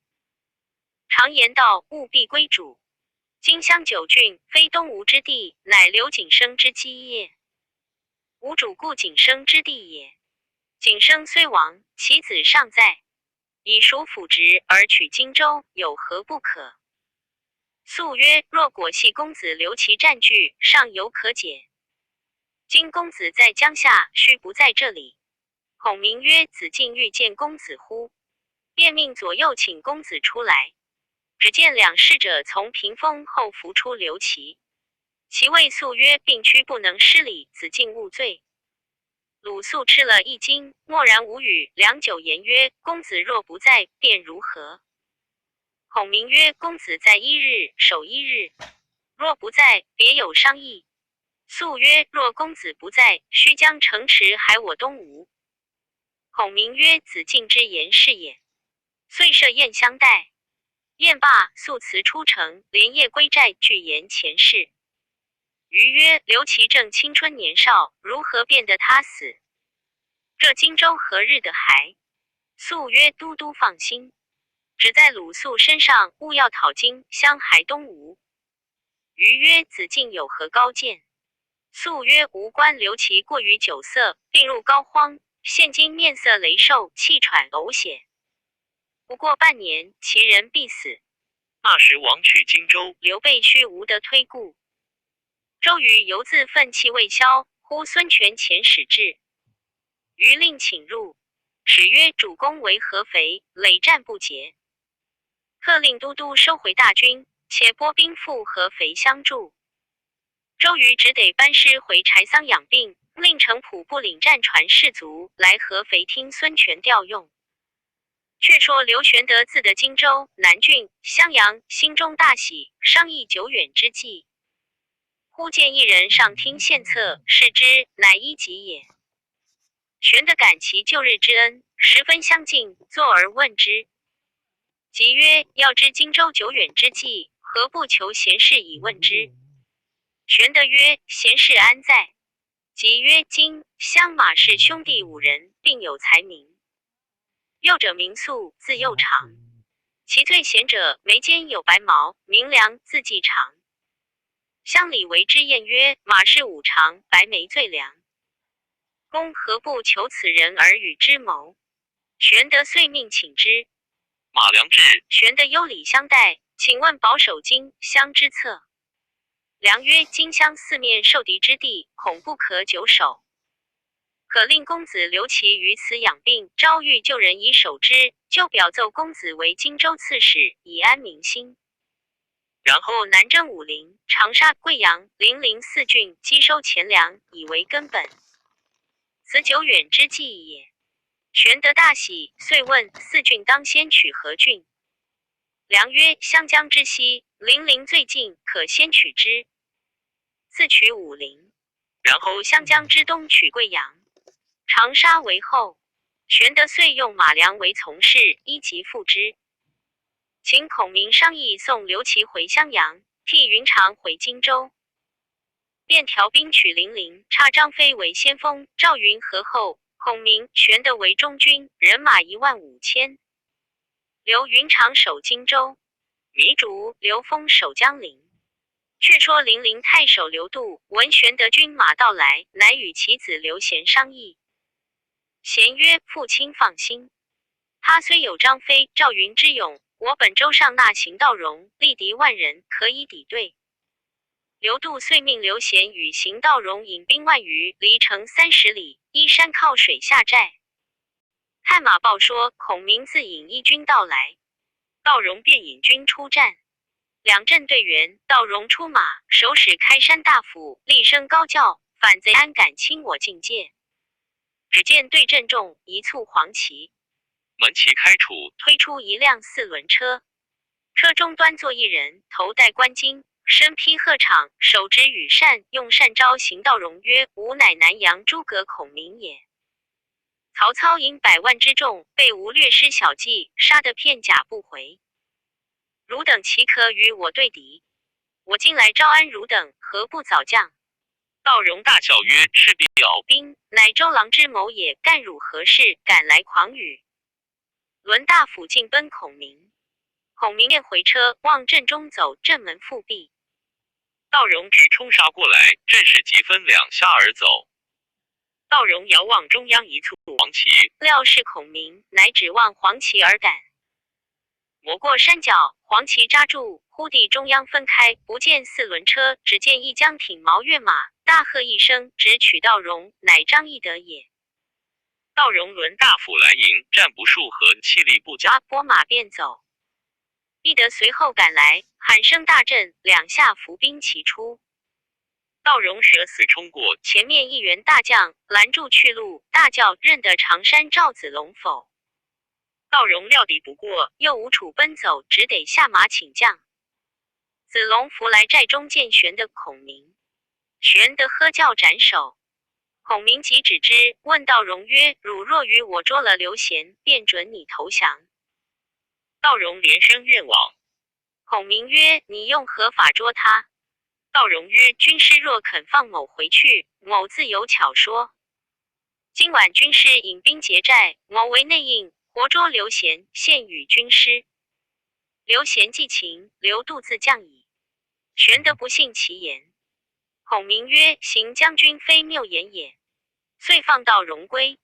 常言道：务必归主。荆襄9郡，非东吴之地，乃刘景升之基业。吾主故景升之地也。景升虽亡，其子尚在，以蜀辅职而取荆州，有何不可？肃曰：若果系公子刘琦占据，尚有可解。今公子在江夏，须不在这里。孔明曰：子敬欲见公子乎？便命左右请公子出来。只见2侍者从屏风后扶出刘琦。其谓肃曰：并区不能失礼，子敬勿罪。鲁肃吃了一惊，默然无语，良久言曰：公子若不在，便如何？孔明曰：公子在1日，守1日；若不在，别有商议。肃曰：若公子不在，须将城池还我东吴。孔明曰：子敬之言是也。遂设宴相待。宴罢，肃辞出城，连夜归寨，具言前事。余曰：刘琦正青春年少，如何变得他死？这荆州何日的还？肃曰：都督放心，只在鲁肃身上，勿要讨荆襄还东吴。余曰：子敬有何高见？肃曰：吾观刘琦过于酒色，病入膏肓，现今面色羸瘦，气喘呕血。不过半年，其人必死。那时王取荆州，刘备须无得推故。周瑜犹自愤气未消，呼孙权遣使至。瑜令请入，使曰：主公为合肥，累战不捷，特令都督收回大军，且拨兵赴合肥相助。周瑜只得班师回柴桑养病，令程普部领战船士卒来合肥听孙权调用。却说刘玄德自得荆州、南郡、襄阳，心中大喜，商议久远之计。忽见一人上厅献策，视之，乃一己也。玄德感其旧日之恩，十分相敬，坐而问之。即曰：要知荆州久远之计，何不求贤士以问之？玄德曰：贤士安在？即曰：荆襄马氏兄弟5人，并有才名。幼者名肃，字幼长。其最贤者，眉间有白毛，名良，字季常。乡里为之谚曰：马氏5长，白眉最良。公何不求此人而与之谋？玄德遂命请之。马良至，玄德优礼相待，请问保守荆襄之策。良曰：荆襄四面受敌之地，恐不可久守。可令公子留其于此养病。昭欲救人以守之，就表奏公子为荆州刺史，以安民心。然后南征武陵、长沙、贵阳、零陵四郡，积收钱粮，以为根本。此久远之计也。玄德大喜，遂问四郡当先取何郡？良曰：湘江之西，零陵最近，可先取之。自取武陵，然后湘江之东取贵阳，长沙为后。玄德遂用马良为从事，一即复之。请孔明商议送刘琦回襄阳，替云长回荆州。便调兵取零陵，插张飞为先锋，赵云合后，孔明、玄德为中军，人马15000。留云长守荆州，糜竺、刘封守江陵。却说零陵太守刘度闻玄德军马到来，乃与其子刘贤商议。贤曰：父亲放心，他虽有张飞、赵云之勇，我本州上纳邢道荣，力敌万人，可以抵对。刘度遂命刘贤与邢道荣引兵万余，离城30里，依山靠水下寨。探马报说孔明自引一军到来，道荣便引军出战。两阵对圆，道荣出马，手使开山大斧，厉声高叫：反贼安敢侵我境界！只见对阵中，一簇黄旗，门旗开处，推出一辆4轮车，车中端坐一人，头戴冠巾，身披鹤氅，手执羽扇，用扇招邢道荣曰：吾乃南阳诸葛孔明也。曹操引100万之众，被吾略施小计，杀得片甲不回。汝等岂可与我对敌？我今来招安汝等，何不早降？道荣大笑曰：赤壁有兵，乃周郎之谋也，干汝何事，敢来狂语？抡大斧进奔孔明。孔明便回车，往阵中走，阵门复闭。道荣直冲杀过来，阵势即分两下而走。道荣遥望中央一簇黄旗，料是孔明，乃指望黄旗而赶。磨过山脚，黄旗扎住，忽地中央分开，不见4轮车，只见一将挺毛跃马，大喝一声，直取道荣，乃张翼德也。道荣抡大斧来迎，战不数合，气力不佳，拨马便走。翼德随后赶来，喊声大震，两下伏兵齐出。道荣舍死冲过，前面一员大将拦住去路，大叫：认得常山赵子龙否？道荣料敌不过，又无处奔走，只得下马请降。子龙扶来寨中，见玄德、孔明。玄德喝叫斩首。孔明即止之，问道荣曰：汝若与我捉了刘贤，便准你投降。道荣连声愿往。孔明曰：你用何法捉他？道荣曰：军师若肯放某回去，某自有巧说。今晚军师引兵劫寨，某为内应，活捉刘贤，献与军师。刘贤既擒，刘度自降矣。玄德不信其言。孔明曰：邢将军非谬言也。遂放道荣归。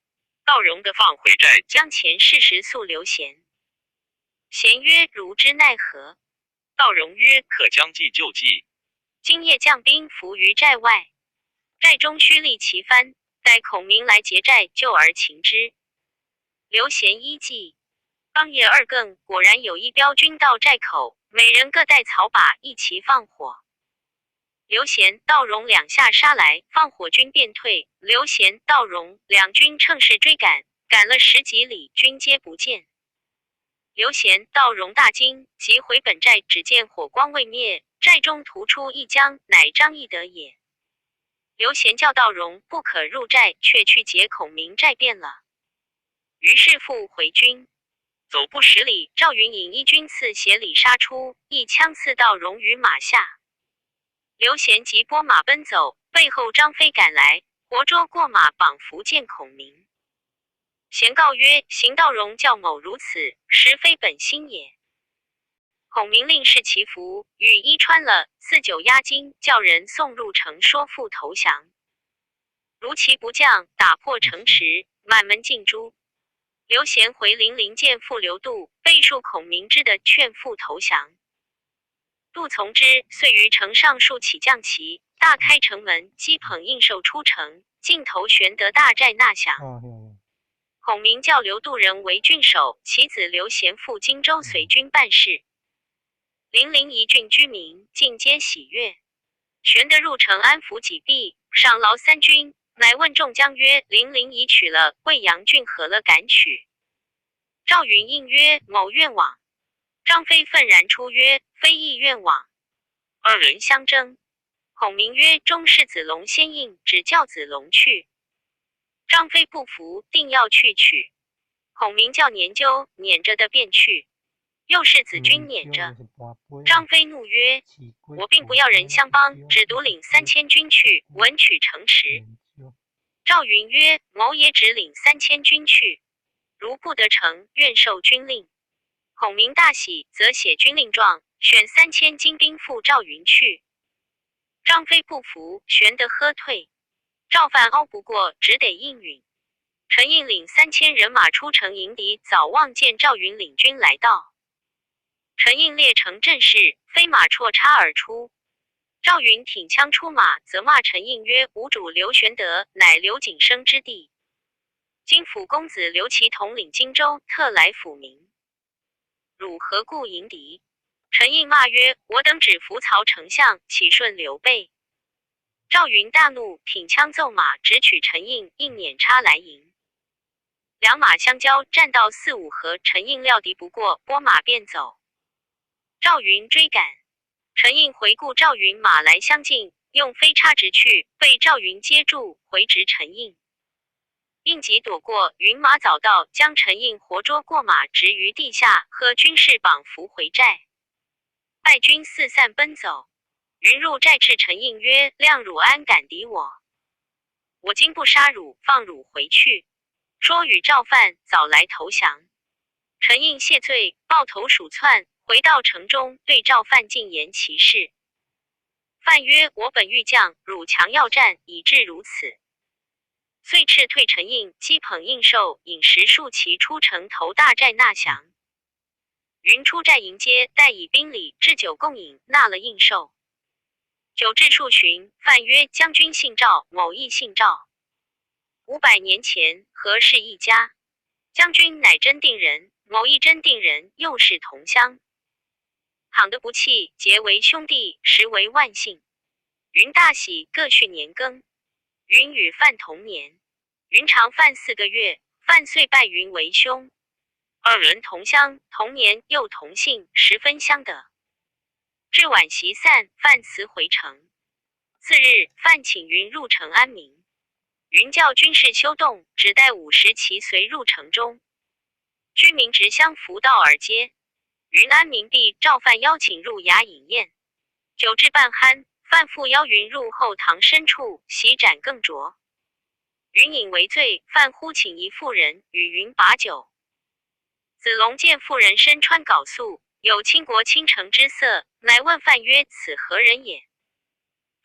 道荣的放回寨，将前事实诉刘贤。贤曰：汝之奈何？道荣曰：可将计就计。今夜将兵伏于寨外，寨中须立旗幡，待孔明来劫寨，就而擒之。刘贤依计。当夜2更，果然有一彪军到寨口，每人各带草把，一齐放火。刘贤、道荣两下杀来，放火军便退。刘贤、道荣两军乘势追赶，赶了10几里，军皆不见。刘贤、道荣大惊，即回本寨，只见火光未灭，寨中突出一将，乃张翼德也。刘贤叫道荣不可入寨，却去劫孔明寨变了。于是复回军。走不10里，赵云引一军次斜里杀出，一枪刺道荣于马下。刘贤即拨马奔走，背后张飞赶来，活捉过马，绑缚见孔明。贤告曰：邢道荣教某如此，实非本心也。孔明令士祈福，与衣穿了，赐酒压惊，叫人送入城，说复投降。如其不降，打破城池，满门尽诛。刘贤回零陵见父刘度，背述孔明之的，劝父投降。度从之，遂于城上竖起将旗，大开城门，击捧应寿出城，尽投玄德大寨纳降。孔明教刘度人为郡守，其子刘贤赴荆州随军办事。零陵一郡居民尽皆喜悦。玄德入城安抚己毕，赏劳三军，乃问众将曰：零陵已取了，贵阳郡何了敢取？赵云应曰：某愿往。张飞愤然出曰：非亦愿往。二人相争。孔明曰：中士子龙先应，只教子龙去。张飞不服，定要去取。孔明叫撵究，撵着的便去。又是子军撵着。张飞怒曰：我并不要人相帮，只独领3000军去，稳取城池。赵云曰：某也只领3000军去，如不得城，愿受军令。孔明大喜，则写军令状，选3000精兵赴赵云去。张飞不服，玄德喝退。赵范拗不过，只得应允。陈应领3000人马出城迎敌，早望见赵云领军来到。陈应列成阵势，飞马绰插而出。赵云挺枪出马，责骂陈应曰：吾主刘玄德乃刘景升之弟，今辅公子刘琦统领荆州，特来抚民，汝何故迎敌？陈应骂曰：我等只服曹丞相，岂顺刘备？赵云大怒，挺枪奏马，直取陈应，应撵插来迎。两马相交，战到4、5合，陈应料敌不过，拨马便走。赵云追赶，陈应回顾赵云马来相近，用飞叉直去，被赵云接住，回直陈应。应急躲过，云马早到，将陈应活捉过马，直于地下，和军士绑扶回寨。败军四散奔走。云入寨斥陈应曰：谅汝安敢敌我？我今不杀汝，放汝回去。说与赵范早来投降。陈应谢罪，抱头鼠窜，回到城中，对赵范进言其事。范曰：我本欲将，汝强要战，以致如此。遂斥退陈应，击捧应寿，引10数骑出城投大寨纳降。云出寨迎接，待以宾礼，置酒共饮，纳了应寿。酒至数旬，范曰：将军姓赵，某亦姓赵。500年前，何氏一家？将军乃真定人，某亦真定人，又是同乡。倘得不弃，结为兄弟，实为万幸。云大喜，各叙年庚。云与范同年，云长范4个月，范遂拜云为兄。二人同乡，同年，又同姓，十分相得。至晚席散，范辞回城。次日，范请云入城安民。云教军士修动，只带50骑随入城中。居民直相扶道而接。云安民毕，赵范邀请入衙饮宴。酒至半酣，范复邀云入后堂深处，席盏更酌。云饮为醉，范呼请一妇人与云把酒。子龙见妇人身穿缟素，有倾国倾城之色，乃问范曰：此何人也？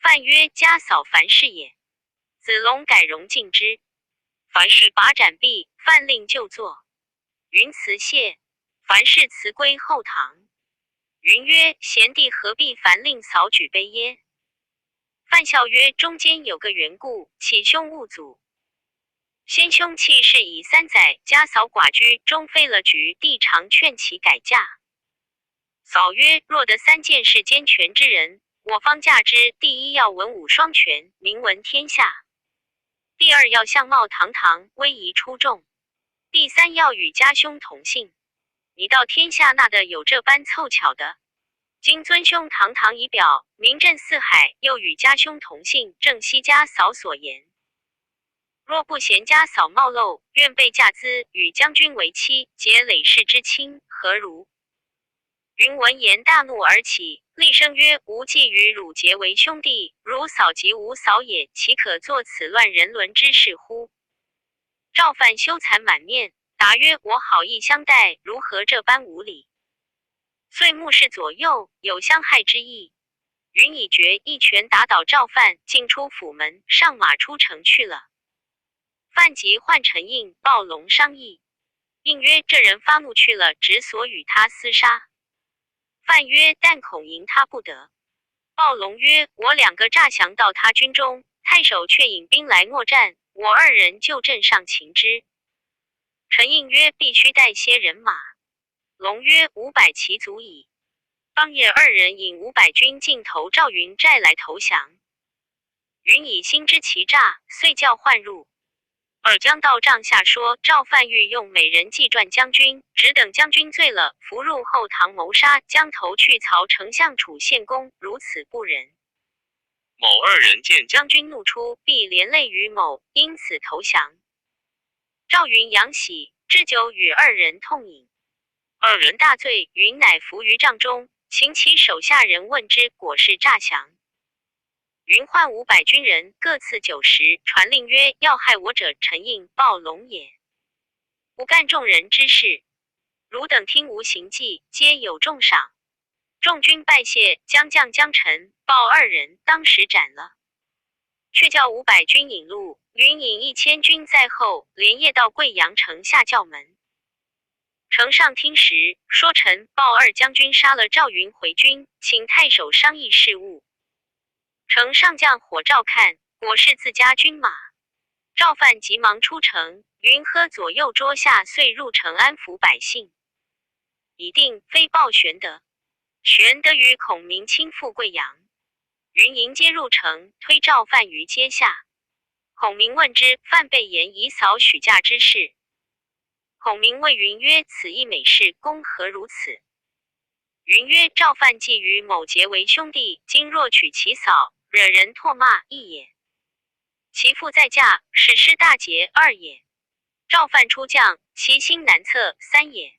范曰：家嫂樊氏也。子龙改容敬之。樊氏把盏毕，范令就坐。云辞谢，樊氏辞归后堂。云曰：贤弟何必烦令嫂举杯耶？范笑曰：中间有个缘故，启兄勿阻。先兄弃世已3载，家嫂寡居，终废了局，弟常劝其改嫁。嫂曰：若得3件事兼全之人，我方嫁之。第一要文武双全，名闻天下；第二要相貌堂堂，威仪出众；第三要与家兄同姓。你到天下那的有这般凑巧的？今尊兄堂堂仪表，名震四海，又与家兄同姓，正悉家嫂所言。若不嫌家嫂貌陋，愿备嫁资，与将军为妻，结累世之亲，何如？云闻言大怒而起，厉声曰：吾既与汝结为兄弟，汝嫂即吾嫂也，岂可作此乱人伦之事乎？赵范羞惭满面，答曰：我好意相待，如何这般无礼？遂目视左右，有相害之意。云已决，一拳打倒赵范，进出府门，上马出城去了。范即唤陈应、暴龙商议。应曰：这人发怒去了，只所与他厮杀。范曰：但恐迎他不得。暴龙曰：我两个诈降到他军中，太守却引兵来搦战，我二人就阵上擒之。陈应曰：必须带些人马。龙曰：500骑足矣。当夜二人引500军进投赵云寨来投降。云以心知其诈，遂叫唤入。尔将到帐下说，赵范欲用美人计赚将军，只等将军醉了，伏入后堂谋杀，将头去曹丞相楚献公，如此不仁。某二人见将军怒出，必连累于某，因此投降。赵云仰喜，置酒与二人痛饮。二人大醉，云乃伏于帐中，请其手下人问之，果是诈降。云唤500军人，各赐酒食，传令曰：要害我者，陈应、暴龙也。吾干众人之事，汝等听吾行迹，皆有重赏。众军拜谢，将将将臣、暴二人当时斩了。却叫500军引路，云引1000军在后，连夜到贵阳城下叫门。丞上听时，说陈、暴二将军杀了赵云回军，请太守商议事务。丞上将火照看，果是自家军马。赵范急忙出城，云喝左右桌下，遂入城安抚百姓。已定非报玄德。玄德与孔明亲赴贵阳，云迎接入城，推赵范于阶下。孔明问之，范被言以扫许驾之事。孔明谓云曰：此一美事，公何如此？云曰：赵范既与某结为兄弟，今若取其嫂，惹人唾骂，一也；其父再嫁，使失大节，二也；赵范出将，其心难测，三也。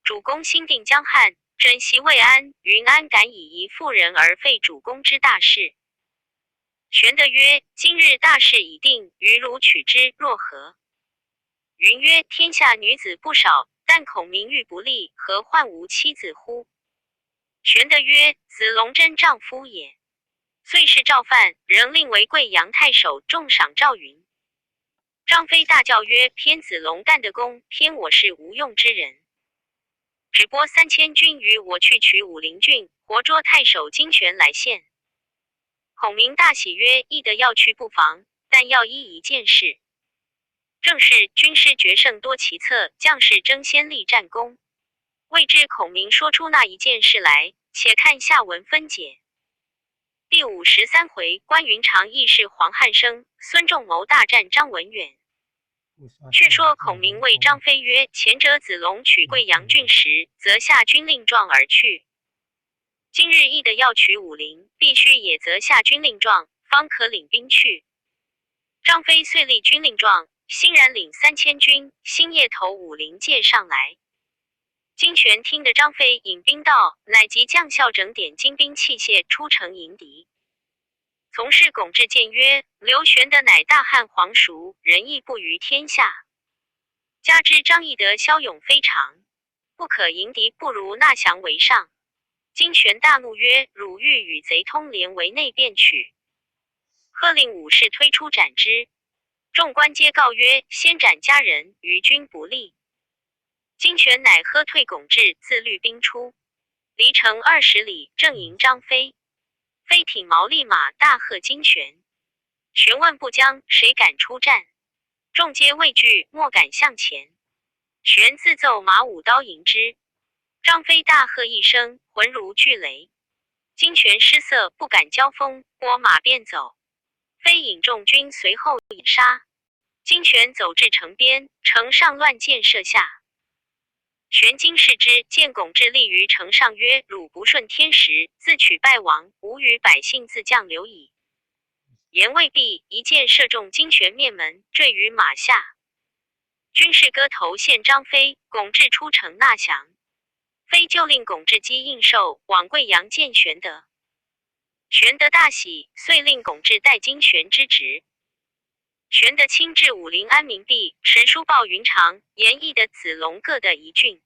主公心定江汉，枕袭魏安，云安敢以一妇人而废主公之大事？玄德曰：今日大事已定，于汝取之，若何？云曰：天下女子不少，但孔明欲不利，何患无妻子乎？玄德曰：子龙真丈夫也。遂是赵范，仍令为贵阳太守，重赏赵云。张飞大叫曰：偏子龙干的功，偏我是无用之人。只拨3000军与我去取武陵郡，活捉太守金旋来献。孔明大喜曰：义的要去不妨，但要依一件事。正是军师决胜多奇策，将士争先立战功。未知孔明说出那一件事来，且看下文分解。第53回，关云长义释黄汉升，孙仲谋大战张文远。却说孔明谓张飞曰：前者子龙取贵阳郡时，则下军令状而去。今日义的要取武陵，必须也则下军令状，方可领兵去。张飞遂立军令状，欣然领3000军，星夜投武陵界上来。金旋听得张飞引兵到，乃即将校整点精兵器械，出城迎敌。从事龚志谏曰：刘玄德乃大汉皇叔，仁义布于天下。加之张翼德骁勇非常，不可迎敌，不如纳降为上。金旋大怒曰：汝欲与贼通连为内便取。喝令武士推出斩之。众官皆告曰：先斩家人，于君不利。金旋乃喝退龚志，自律兵出，离城20里，正迎张飞。飞挺毛立马，大喝金旋。旋问不将，谁敢出战？众皆畏惧，莫敢向前。旋自奏马舞刀迎之。张飞大喝一声，浑如巨雷。金旋失色，不敢交锋，拨马便走。飞引众军随后引杀。金旋走至城边，城上乱箭射下。玄经视之，见龚志立于城上曰：汝不顺天时，自取败亡，吾与百姓自将留矣。言未毕，一箭射中金旋面门，坠于马下。军士割头献张飞，龚志出城纳降。飞就令龚志击应寿，往贵阳见玄德。玄德大喜，遂令龚志代金旋之职。玄德亲至武陵安民毕，持书报云长、严毅的子龙各得一郡。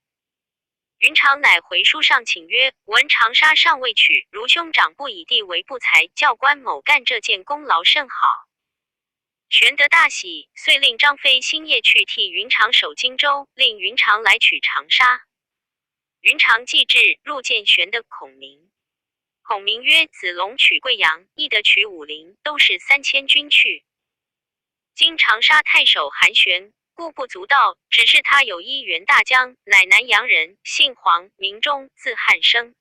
云长乃回书上请曰：闻长沙尚未取，如兄长不以地为不才，教官某干这件功劳甚好。玄德大喜，遂令张飞星夜去替云长守荆州，令云长来取长沙。云长既至，入见玄德、孔明。孔明曰：子龙取贵阳，翼德取武陵，都是3000军去。今长沙太守韩玄，故不足道，只是他有一员大将，乃南阳人，姓黄，名忠，字汉生，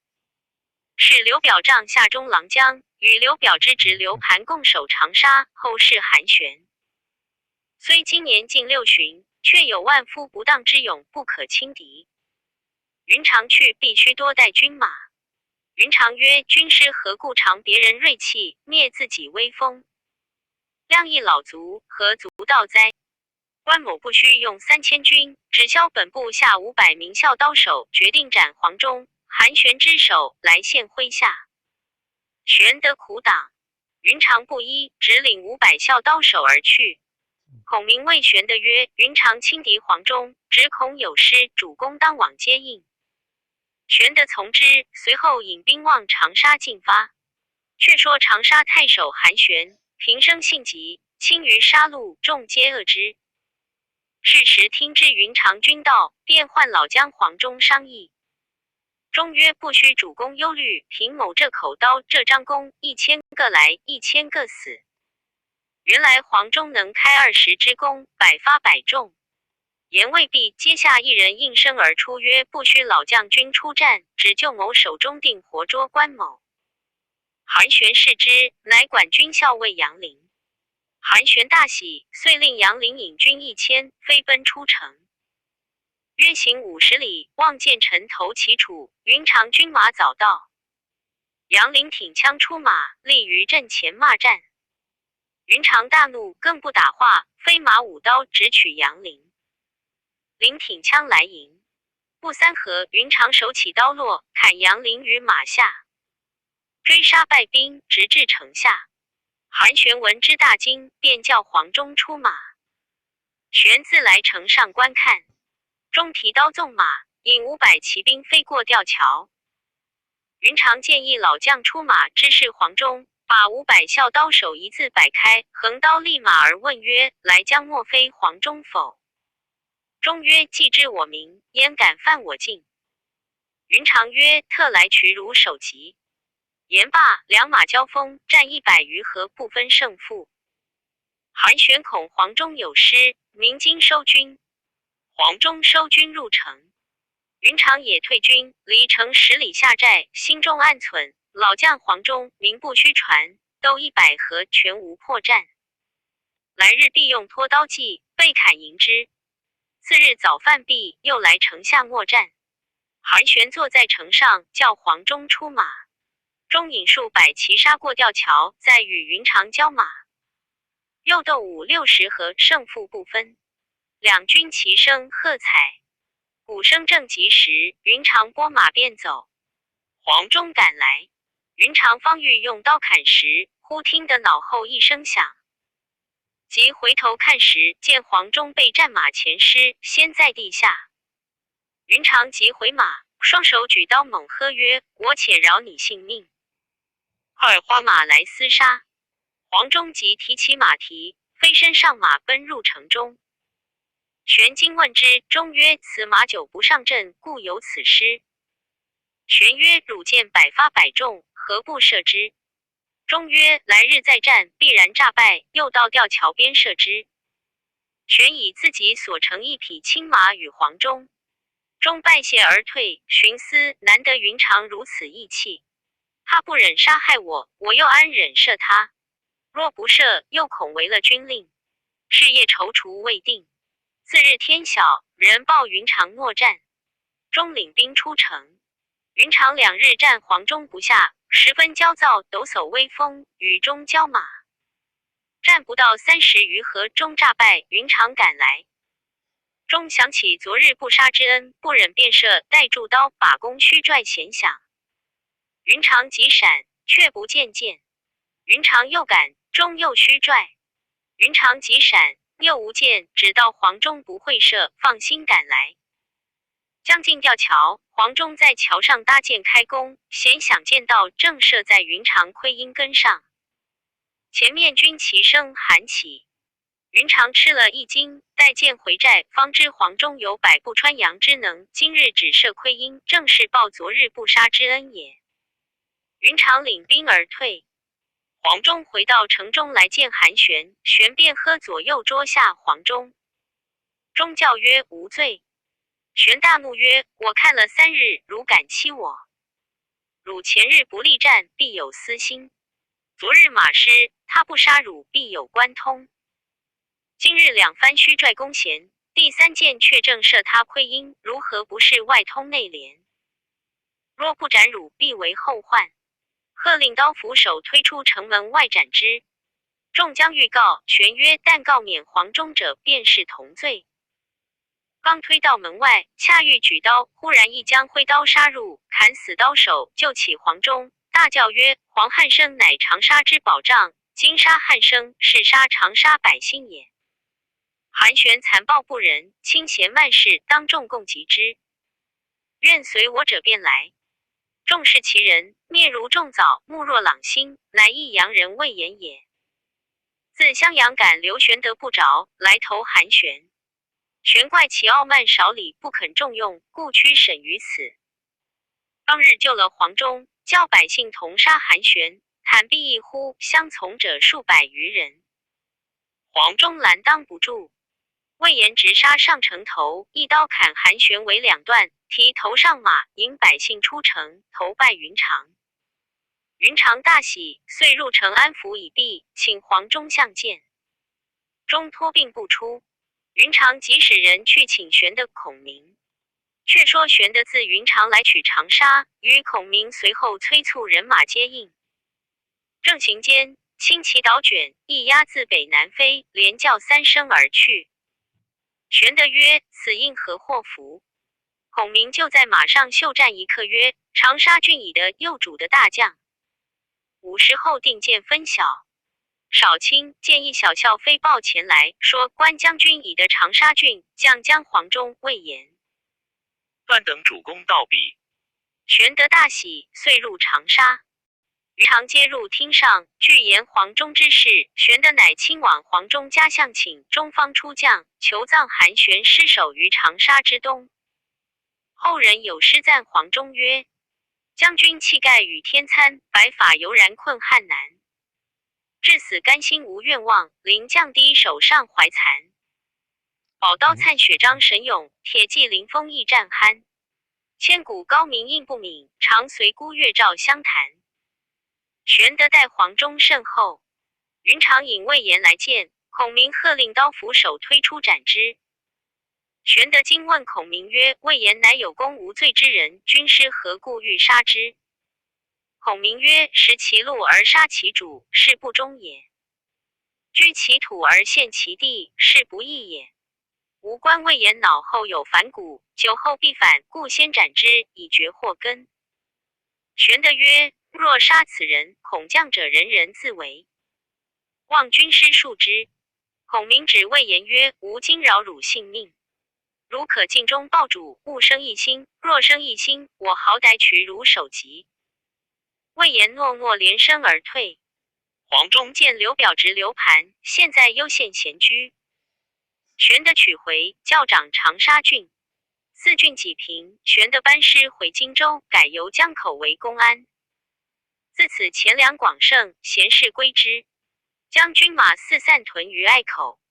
是刘表帐下中郎将，与刘表之侄刘盘共守长沙，后事韩玄。虽今年近60旬，却有万夫不当之勇，不可轻敌。云长去，必须多带军马。云长曰：军师何故尝别人锐气，灭自己威风？量亦老卒，何足道哉？关某不须用3000军，只消本部下500名校刀手，决定斩黄忠、韩玄之首，来献麾下。玄得苦党，云长不依，只领500校刀手而去。孔明谓玄德曰：云长轻敌黄忠，只恐有失，主公当往接应。玄德从之，随后引兵往长沙进发。却说长沙太守韩玄平生性急，轻于杀戮，众皆恶之。是时听知云长军到，便唤老将黄忠商议。忠曰：不须主公忧虑，凭某这口刀，这张弓，1000个来，1000个死。原来黄忠能开20支弓，百发百中。言未毕，阶下一人应声而出，曰：不须老将军出战，只救某手中定活捉关某。韩玄视之，乃管军校尉杨凌。韩玄大喜，遂令杨凌引军1000，飞奔出城。约行50里，望见城头齐楚，云长军马早到。杨凌挺枪出马，立于阵前骂战。云长大怒，更不打话，飞马舞刀直取杨凌。凌挺枪来迎，不3合，云长手起刀落，砍杨凌于马下，追杀败兵，直至城下。韩玄闻之大惊，便叫黄忠出马。玄自来城上观看，忠提刀纵马，引500骑兵飞过吊桥。云长见一老将出马，知是黄忠，把500校刀手一字摆开，横刀立马而问曰：来将莫非黄忠否？忠曰：既知我名，焉敢犯我境？云长曰：特来取汝首级。言罢，两马交锋，战100余合，不分胜负。韩玄恐黄忠有失，鸣金收军。黄忠收军入城，云长也退军，离城10里下寨，心中暗忖：老将黄忠名不虚传，斗100合，全无破绽。来日必用拖刀计，被砍迎之。次日早饭毕，又来城下默战。韩玄坐在城上，叫黄忠出马。忠引数百骑杀过吊桥，再与云长交马，又斗5、60合，胜负不分。两军齐声喝彩，鼓声正急时，云长拨马便走。黄忠赶来，云长方欲用刀砍时，忽听得脑后一声响，即回头看时，见黄忠被战马前尸，先在地下。云长即回马，双手举刀猛喝曰：我且饶你性命！快花马来厮杀！黄忠即提起马蹄，飞身上马，奔入城中。玄惊问之，忠曰：此马久不上阵，故有此失。玄曰：汝见百发百中，何不射之？忠曰：来日再战，必然诈败，又到吊桥边射之。玄以自己所乘一匹青马与黄忠。忠拜谢而退，寻思难得云长如此义气，他不忍杀害我，我又安忍射他？若不射，又恐违了军令，事业踌躇未定。次日天晓，人报云长诺战，忠领兵出城。云长2日战黄忠不下，十分焦躁，抖擞威风，与忠交马。战不到30余合，忠诈败，云长赶来。忠想起昨日不杀之恩，不忍便射，待住刀，把弓虚拽弦响。云长急闪，却不见箭。云长又赶，忠又虚拽。云长急闪，又无箭，只道黄忠不会射，放心赶来。将近吊桥，黄忠在桥上搭箭开弓，弦响箭到，正射在云长盔缨根上。前面军旗声喊起，云长吃了一惊，待箭回寨，方知黄忠有百步穿杨之能，今日只射盔缨，正是报昨日不杀之恩也。云长领兵而退。黄忠回到城中来见韩玄，玄便喝左右桌下黄忠。忠叫曰：无罪。玄大怒曰：我看了3日，汝敢欺我？汝前日不力战，必有私心；昨日马失，他不杀汝，必有关通。今日2番虚拽弓弦，第3箭却正射他亏阴，如何不是外通内连？若不斩汝，必为后患。喝令刀斧手推出城门外斩之。众将预告，玄曰：但告免黄忠者，便是同罪。刚推到门外，恰欲举刀，忽然一将挥刀杀入，砍死刀手，救起黄忠，大叫曰：黄汉升乃长沙之保障，今杀汉升，是杀长沙百姓也。韩玄残暴不仁，轻贤慢士，当众共击之。愿随我者便来。众视其人，面如重枣，目若朗星，乃益阳人魏延也。自襄阳赶刘玄德不着，来投韩玄。玄怪其傲慢少礼，不肯重用，故屈审于此。当日救了黄忠，教百姓同杀韩玄，坦臂一呼，相从者数百余人。黄忠拦当不住，魏延直杀上城头，一刀砍韩玄为2段，提头上马，引百姓出城，投拜云长。云长大喜，遂入城安抚已毕，请黄忠相见。忠托病不出。云长即使人去请玄的孔明，却说玄的自云长来取长沙，与孔明随后催促人马接应。正行间，轻骑倒卷，一鸦自北南飞，连叫3声而去。玄德曰：此应何祸福？孔明就在马上袖战一刻曰：长沙郡以的右主的大将。5时后定见分晓。少卿见一小校飞报前来，说关将军已得长沙郡，将将黄忠、魏延、段等主公到彼。玄德大喜，遂入长沙。余常接入厅上，具言黄忠之事。玄德乃亲往黄忠家相请，中方出将，求葬韩玄尸首于长沙之东。后人有诗赞黄忠曰：将军气概与天参，白发犹然困汉难。至死甘心无愿望，临降低手上怀残。宝刀灿雪章神勇，铁骑临风亦战酣。千古高明应不泯，常随孤月照相谈。玄德待黄忠甚厚。云长引魏延来见，孔明喝令刀斧手推出斩之。玄德惊问孔明曰：魏延乃有功无罪之人，军师何故欲杀之？孔明曰：食其禄而杀其主，是不忠也；居其土而陷其地，是不义也。吾观魏延脑后有反骨，久后必反，故先斩之，以绝祸根。玄德曰：若杀此人，恐将者人人自危，望军师恕之。孔明指魏延曰：吾今饶汝性命，汝可尽忠报主，勿生一心。若生一心，我好歹取汝首级。魏延诺诺，连声而退。黄忠见刘表执刘盘，现在幽县闲居。玄德取回，教掌长沙郡。4郡几平，玄德班师回荆州，改由江口为公安。自此钱粮广盛，贤士归之，将军马四散屯于隘口。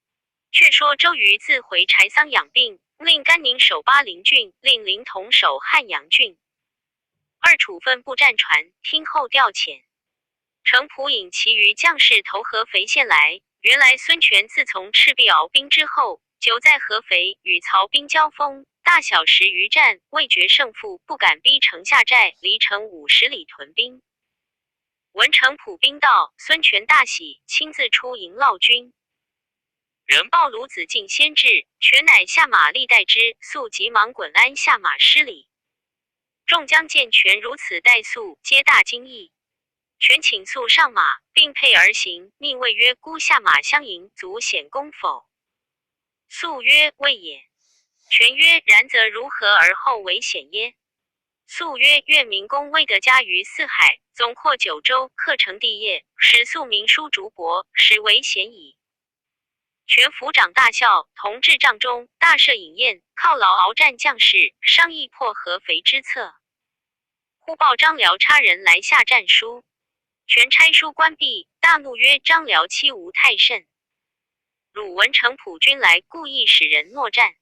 却说周瑜自回柴桑养病，令甘宁守巴陵郡，令凌统守汉阳郡。2处分部战船，听候调遣。程普引其余将士投合肥县来。原来孙权自从赤壁鏖兵之后，久在合肥，与曹兵交锋，大小10余战，未决胜负，不敢逼城下寨，离城50里屯兵。闻程普兵到，孙权大喜，亲自出迎犒军。人报鲁子敬先至，权乃下马立待之，速急忙滚鞍下马施礼。众将见权如此待宿，皆大惊异。权请速上马，并辔而行，命谓曰：孤下马相迎，足显功否？宿曰：未也。权曰：然则如何而后为显耶？宿曰：愿明公威德加于四海，总括九州，克成帝业，使宿名书竹帛，实为显矣。权抚掌大笑，同至帐中，大设饮宴，犒劳鏖战将士，商议破合肥之策。忽报张辽差人来下战书，全差书关闭，大怒曰：张辽欺吾太甚！汝闻程普军来，故意使人诺战。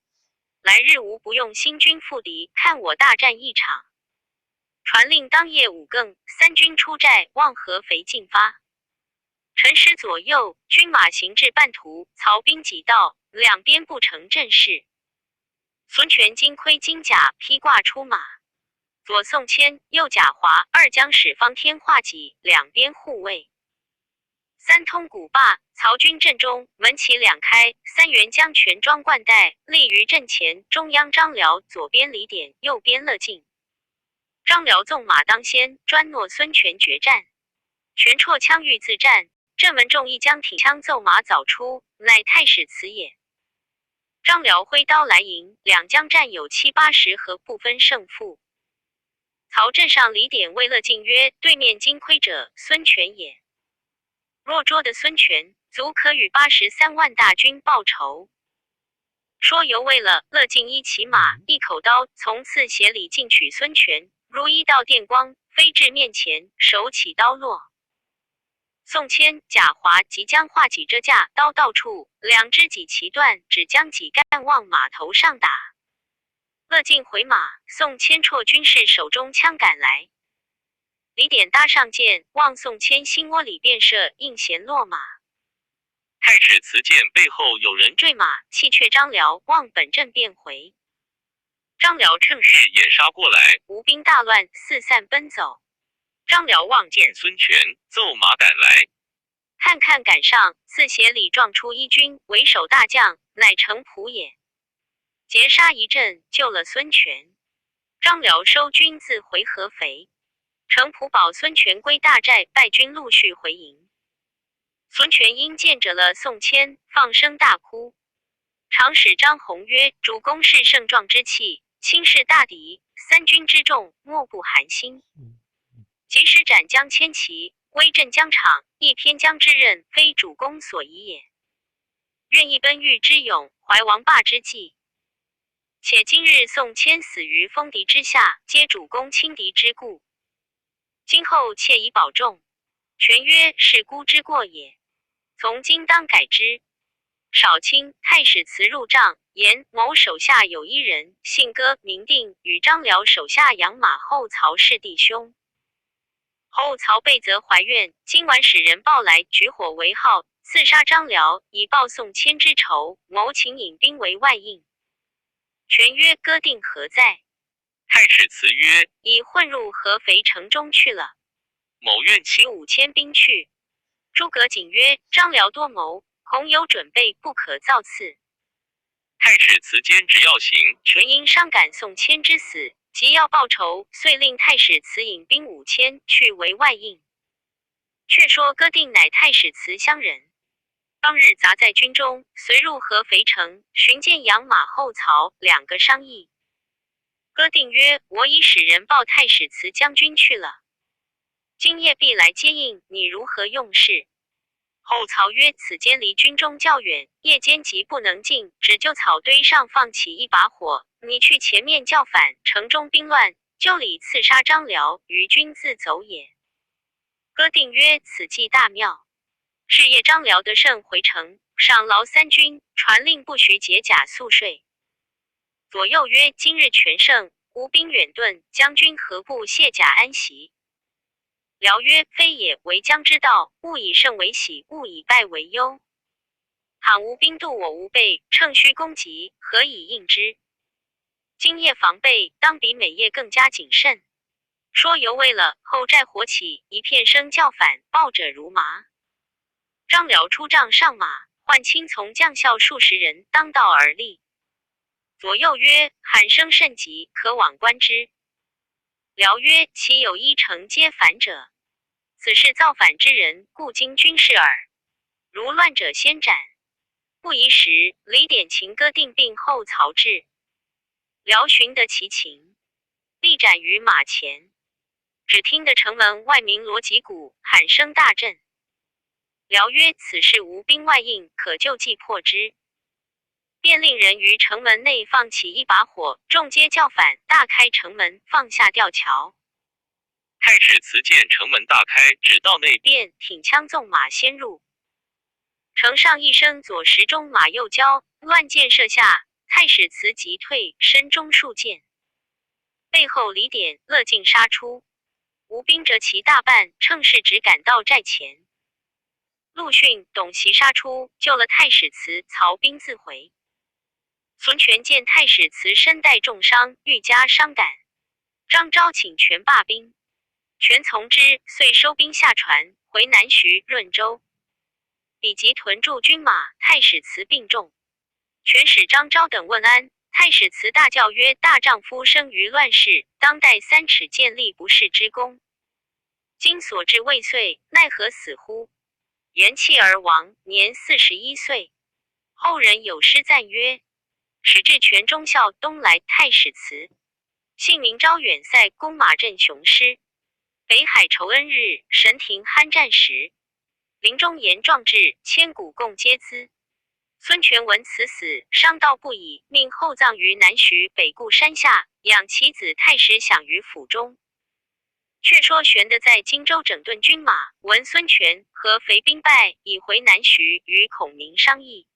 来日吾不用新军复敌，看我大战一场。传令当夜5更，三军出寨，望合肥进发。辰时左右，军马行至半途，曹兵挤到，两边不成阵势。孙权金盔金甲披挂出马，左宋谦，右贾华，二将使方天画戟，两边护卫。三通鼓罢，曹军阵中门旗两开，三员将全装冠带，立于阵前，中央张辽，左边李典，右边乐进。张辽纵马当先，专诺孙权决战。权绰枪欲自战，阵门众一将挺枪奏马早出，乃太史慈也。张辽挥刀来迎，两将战有7、80合，不分胜负。曹阵上李典谓乐进曰：对面金盔者，孙权也。若捉得孙权，足可与83万大军报仇。说犹未了，乐进一骑马，一口刀，从刺斜里进取孙权，如一道电光，飞至面前，手起刀落。宋谦、贾华即将画戟遮架，刀到处，两只戟齐断，只将戟干往马头上打。乐进回马，宋谦绰军士手中枪赶来。李典搭上箭，往宋谦心窝里便射，应弦落马。太史慈见背后有人坠马，弃却张辽，往本阵便回。张辽趁势掩杀过来，吴兵大乱，四散奔走。张辽望见孙权，奏马赶来，看赶上，自斜里撞出一军，为首大将，乃程普也。截杀一阵，救了孙权。张辽收军自回合肥。程普保孙权归大寨，败军陆续回营。孙权因见着了宋谦，放声大哭。常使张宏曰：主公是盛壮之气，轻视大敌，三军之众，莫不寒心。即使斩将千骑，威震疆场，亦偏将之任，非主公所宜也。愿意奔豫之勇，怀王霸之计。且今日宋谦死于锋敌之下，皆主公轻敌之故。今后切以保重。权曰：是孤之过也，从今当改之。少卿太史慈入帐，言某手下有一人，姓戈名定，与张辽手下养马后曹是弟兄。后曹备则怀怨，今晚使人报来，举火为号，刺杀张辽，以报宋谦之仇，谋请引兵为外应。权曰：戈定何在？太史慈曰：已混入合肥城中去了。某愿起5000兵去。诸葛瑾曰：张辽多谋，恐有准备，不可造次。太史慈坚持要行，权因伤感宋谦之死，即要报仇，遂令太史慈引兵5000去为外应。却说戈定乃太史慈乡人，当日杂在军中，随入合肥城，寻见养马后曹，两个商议。戈定曰：我已使人报太史慈将军去了，今夜必来接应，你如何用事？后曹曰：此间离军中较远，夜间急不能进，只就草堆上放起一把火，你去前面叫反，城中兵乱，就里刺杀张辽，余军自走也。戈定曰：此计大妙。是夜张辽得胜回城，赏劳三军，传令不许解甲宿睡。左右曰：今日全胜，吴兵远遁，将军何不卸甲安息？辽曰：非也，为将之道，勿以胜为喜，勿以败为忧。倘吴兵渡我吴备，乘虚攻击，何以应之？今夜防备，当比每夜更加谨慎。说犹未了，后寨火起，一片声叫反，报者如麻。张辽出帐上马，唤亲从将校数十人，当道而立。左右曰：喊声甚急，可往观之。辽曰：其有一城皆反者，此是造反之人，故今军事耳。如乱者先斩。不疑时，李典擒戈定并后曹至。辽寻得其情，力斩于马前。只听得城门外鸣锣击鼓，喊声大震。辽曰：此事吴兵外应，可就计破之。便令人于城门内放起一把火，众皆叫反，大开城门，放下吊桥。太史慈见城门大开，只道内便挺枪纵马先入。城上一声左时钟马右交，乱箭射下，太史慈急退，身中数箭。背后李典、乐进杀出，吴兵折其大半，乘势直赶到寨前。陆逊、董袭杀出，救了太史慈，曹兵自回。孙权见太史慈身带重伤，愈加伤胆。张昭请权罢兵，权从之，遂收兵下船，回南徐、润州。比及屯驻军马，太史慈病重，权使张昭等问安。太史慈大叫曰：“大丈夫生于乱世，当代3尺剑立不世之功。今所至未遂，奈何死乎？”言弃而亡，年41岁。后人有诗赞曰：“始至泉中笑，东来太史慈。姓名招远塞，弓马振雄师。北海酬恩日，神庭酣战时。临终言壮志，千古共嗟资。”孙权闻此死，伤悼不已，命厚葬于南徐北固山下，养其子太史享于府中。却说玄德在荆州整顿军马，闻孙权和肥兵败，已回南徐，与孔明商议。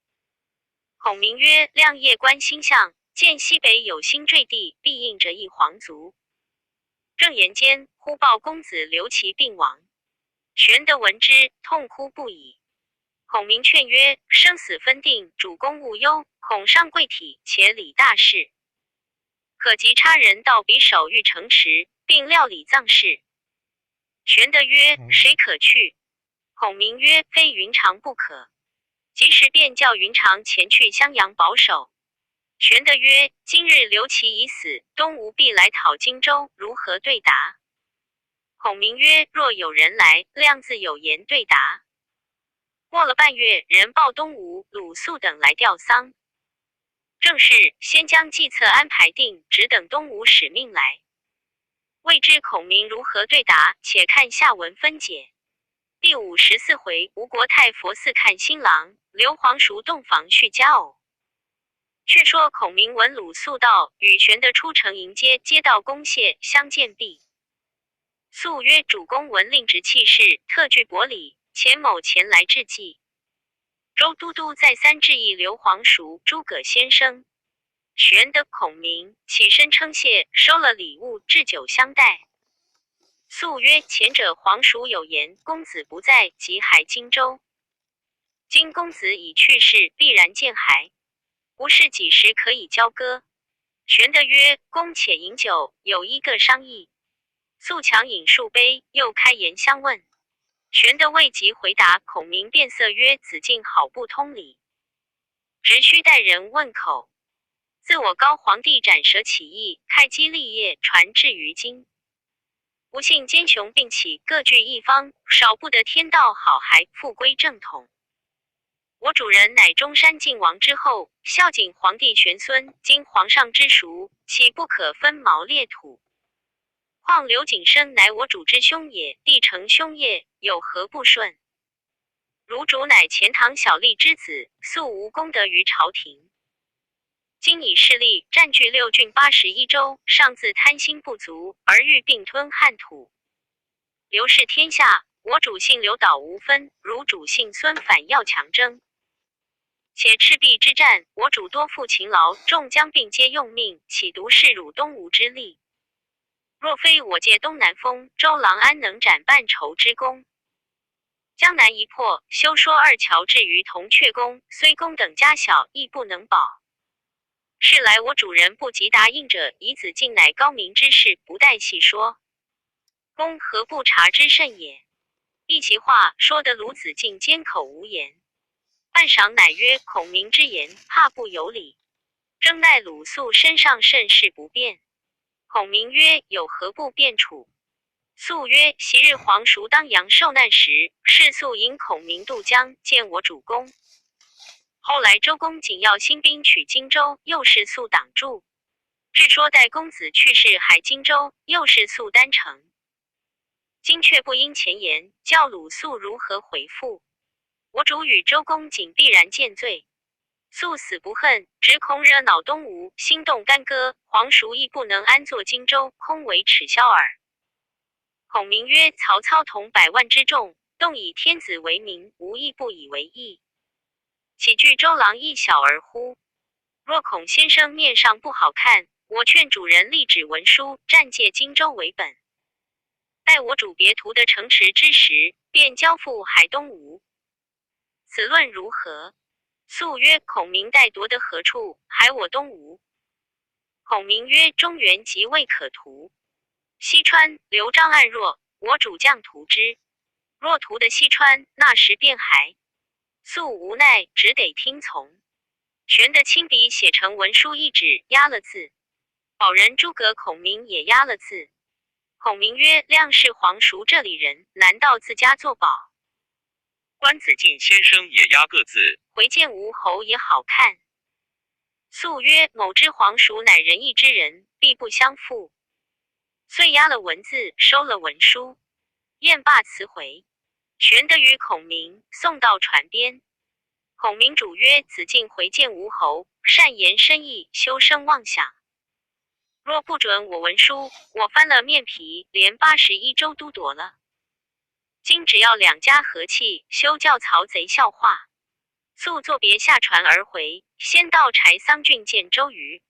孔明曰：“亮夜观星象，见西北有星坠地，必应着一皇族。”正言间，忽报公子刘琦病亡。玄德闻之，痛哭不已。孔明劝曰：“生死分定，主公勿忧，恐伤贵体，且理大事。可即差人到匕首玉城池，并料理葬事。”玄德曰：“谁可去？”孔明曰：“非云长不可。”及时便叫云长前去襄阳保守。玄德曰：“今日刘琦已死，东吴必来讨荆州，如何对答？”孔明曰：“若有人来，亮自有言对答。”过了半月，人报东吴、鲁肃等来吊丧。正是先将计策安排定，只等东吴使命来。未知孔明如何对答，且看下文分解。第54回，吴国太佛寺看新郎，刘皇叔洞房续佳偶。却说孔明闻鲁肃到，与玄德出城迎接，接到公谢，相见毕。肃曰：“主公闻令直气势，特具薄礼，钱某前来致祭。”周都督再三致意刘皇叔、诸葛先生。玄德、孔明起身称谢，收了礼物，置酒相待。肃曰：“前者皇叔有言，公子不在，即还荆州。今公子已去世，必然见还，不是几时可以交割？”玄德曰：“公且饮酒，有一个商议。”肃强饮数杯，又开言相问。玄德未及回答，孔明变色曰：“子敬好不通理，直须待人问口。自我高皇帝斩蛇起义，开基立业，传至于今，不幸奸雄并起，各据一方，少不得天道好还，复归正统。我主人乃中山靖王之后，孝景皇帝玄孙，今皇上之属，岂不可分毛裂土？况刘景升乃我主之兄也，弟承兄业，有何不顺？汝主乃钱塘小吏之子，素无功德于朝廷，今以势力占据6郡81州，尚自贪心不足，而欲并吞汉土。刘氏天下，我主姓刘倒无分，汝主姓孙反要强争。且赤壁之战，我主多负勤劳，众将并皆用命，岂独是汝东吴之力？若非我借东南风，周郎安能斩半筹之功？江南一破，休说2桥至于铜雀宫，虽宫等家小，亦不能保。是来我主人不及答应者，以子敬乃高明之士，不待细说。公何不察之甚也？一席话说得鲁子敬缄口无言。半晌乃曰：“孔明之言，怕不有理，争奈鲁肃身上甚是不便。”孔明曰：“有何不便处？”肃曰：“昔日皇叔当阳受难时，是肃引孔明渡江，见我主公。后来周公瑾要兴兵取荆州，又是肃挡住。至说待公子去世还荆州，又是肃单城。今却不应前言，叫鲁肃如何回复？我主与周公瑾必然见罪。肃死不恨，只恐惹恼东吴，心动干戈，皇叔亦不能安坐荆州，空为耻笑耳。”孔明曰：曹操统100万之众，动以天子为名，无一不以为意。岂惧周郎一小儿乎？若孔先生面上不好看，我劝主人立纸文书，暂借荆州为本。待我主别图的城池之时，便交付海东吴。此论如何？肃曰：孔明待夺得何处？还我东吴。孔明曰：中原即未可图。西川、刘璋暗弱，我主将图之。若图的西川，那时便还。肃无奈，只得听从。玄的亲笔写成文书一纸，压了字。保人诸葛孔明也压了字。孔明曰：亮是黄蜀这里人，难道自家作保？关子敬先生也压个字，回见吴侯也好看。肃曰：某知黄蜀乃仁义之人，必不相负。遂压了文字，收了文书。宴罢辞回。玄德与孔明送到船边。孔明主曰：子敬回见吴侯，善言深意，休生妄想。若不准我文书，我翻了面皮，连81州都夺了。今只要两家和气，休叫曹贼笑话。肃作别下船而回，先到柴桑郡见周瑜。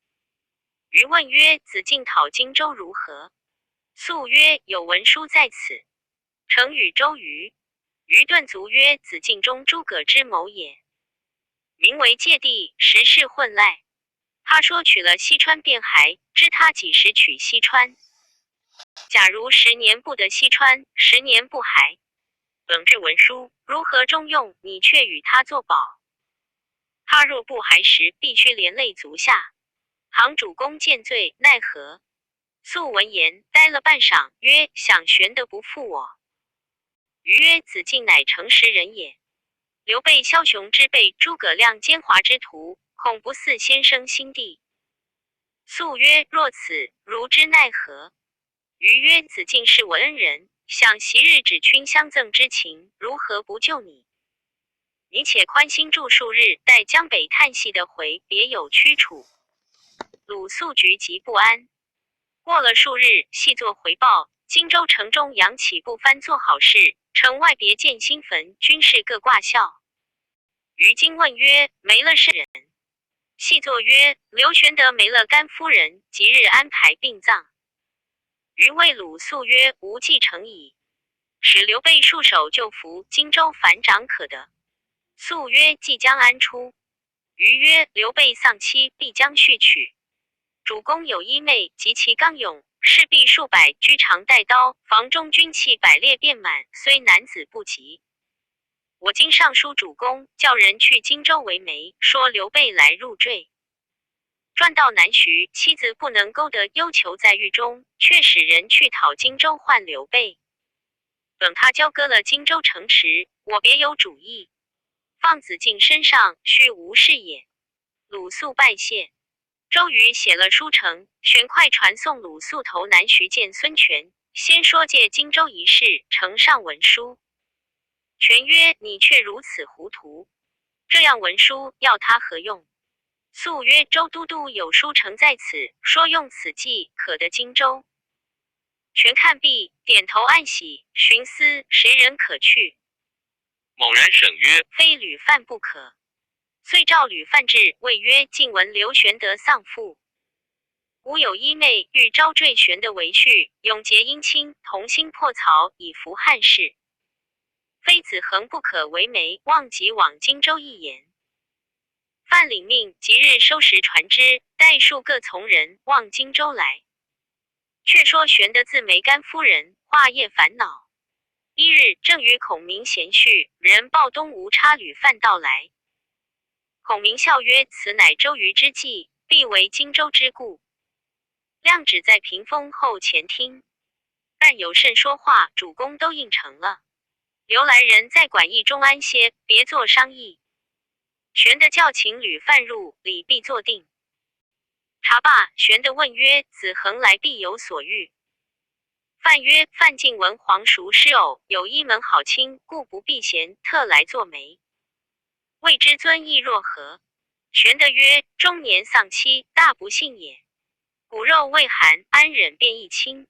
瑜问曰：子敬讨荆州如何？肃曰：有文书在此，呈与周瑜。瑜顿足曰：子敬中诸葛之谋也。名为芥蒂，实是混赖。他说取了西川便还，知他几时取西川？假如10年不得西川，10年不还，本这文书如何中用？你却与他作保。他若不还时，必须连累足下。倘主公见罪，奈何？肃闻言，呆了半晌，曰：想玄德不负我。瑜曰：子敬乃诚实人也。刘备枭雄之辈，诸葛亮奸猾之徒，恐不似先生心地。肃曰：若此，如之奈何？瑜曰：子敬是我恩人，想昔日指君相赠之情，如何不救你？你且宽心住数日，待江北探隙的回，别有驱处。鲁肃局极不安。过了数日，细作回报，荆州城中扬起不番做好事，城外别建新坟，军士各挂孝。于今问曰：没了是人？细作曰：刘玄德没了甘夫人，即日安排殡葬。于谓鲁肃曰：无计成矣。使刘备束手就俘，荆州反掌可得。肃曰：即将安出？于曰：刘备丧妻，必将续娶。主公有一妹，及其刚勇，势必数百，居常带刀，房中军器百列遍满，虽男子不及。我今上书主公，叫人去荆州为媒，说刘备来入赘。转到南徐，妻子不能勾得忧囚在狱中，却使人去讨荆州换刘备。等他交割了荆州城池，我别有主意。放子敬身上，须无事也。鲁肃拜谢。周瑜写了书呈，旋快传送鲁肃投南徐见孙权，先说借荆州一事，呈上文书。权曰：你却如此糊涂，这样文书要他何用？肃曰：周都督有书呈在此，说用此计可得荆州。权看毕，点头暗喜，寻思谁人可去？猛然审曰：非吕范不可。遂召吕范至，谓曰：近闻刘玄德丧父，吾有一妹，欲招赘玄德为婿，永结姻亲，同心破曹，以扶汉室。非子恒不可为媒，望即往荆州一言。范领命，即日收拾船只，带数个从人望荆州来。却说玄德自梅干夫人，化夜烦恼。一日，正与孔明闲叙，人报东吴差吕范到来。孔明笑曰：此乃周瑜之计，必为荆州之故。亮只在屏风后前听，但有甚说话，主公都应承了。留来人在馆驿中安歇，别作商议。玄德叫请吕范入，礼毕坐定。茶罢，玄德问曰：子恒来必有所欲？范曰：范进闻黄蜀失偶，有一门好亲，故不避嫌，特来作媒。未知尊意若何？玄德曰：中年丧妻，大不幸也。骨肉未寒，安忍便一亲？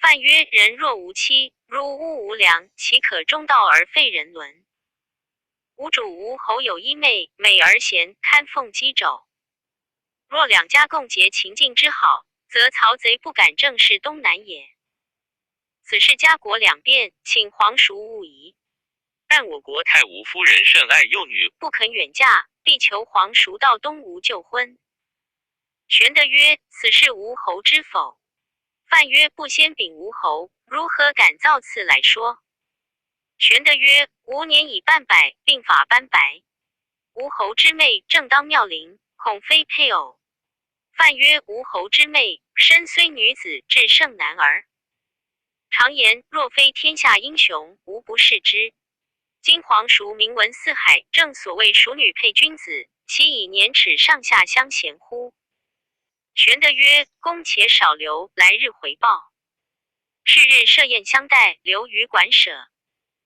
范曰：人若无妻，如屋无梁，岂可中道而废人伦？吾主吴侯有一妹，美而贤，堪奉箕帚。若两家共结秦晋之好，则曹贼不敢正视东南也。此事家国两变，请皇叔勿疑。但我国太吴夫人甚爱幼女，不肯远嫁，必求皇叔到东吴就婚。玄德曰：此事吴侯知否？范曰：不先禀吴侯，如何敢造次来说？玄德曰：吾年已半百，鬓发斑白，吴侯之妹正当妙龄，恐非配偶。范曰：吴侯之妹，身虽女子，至胜男儿。常言若非天下英雄，无不视之。今皇叔名闻四海，正所谓淑女配君子，岂以年齿上下相嫌乎？玄德曰：公且少留，来日回报。是日设宴相待，留于馆舍。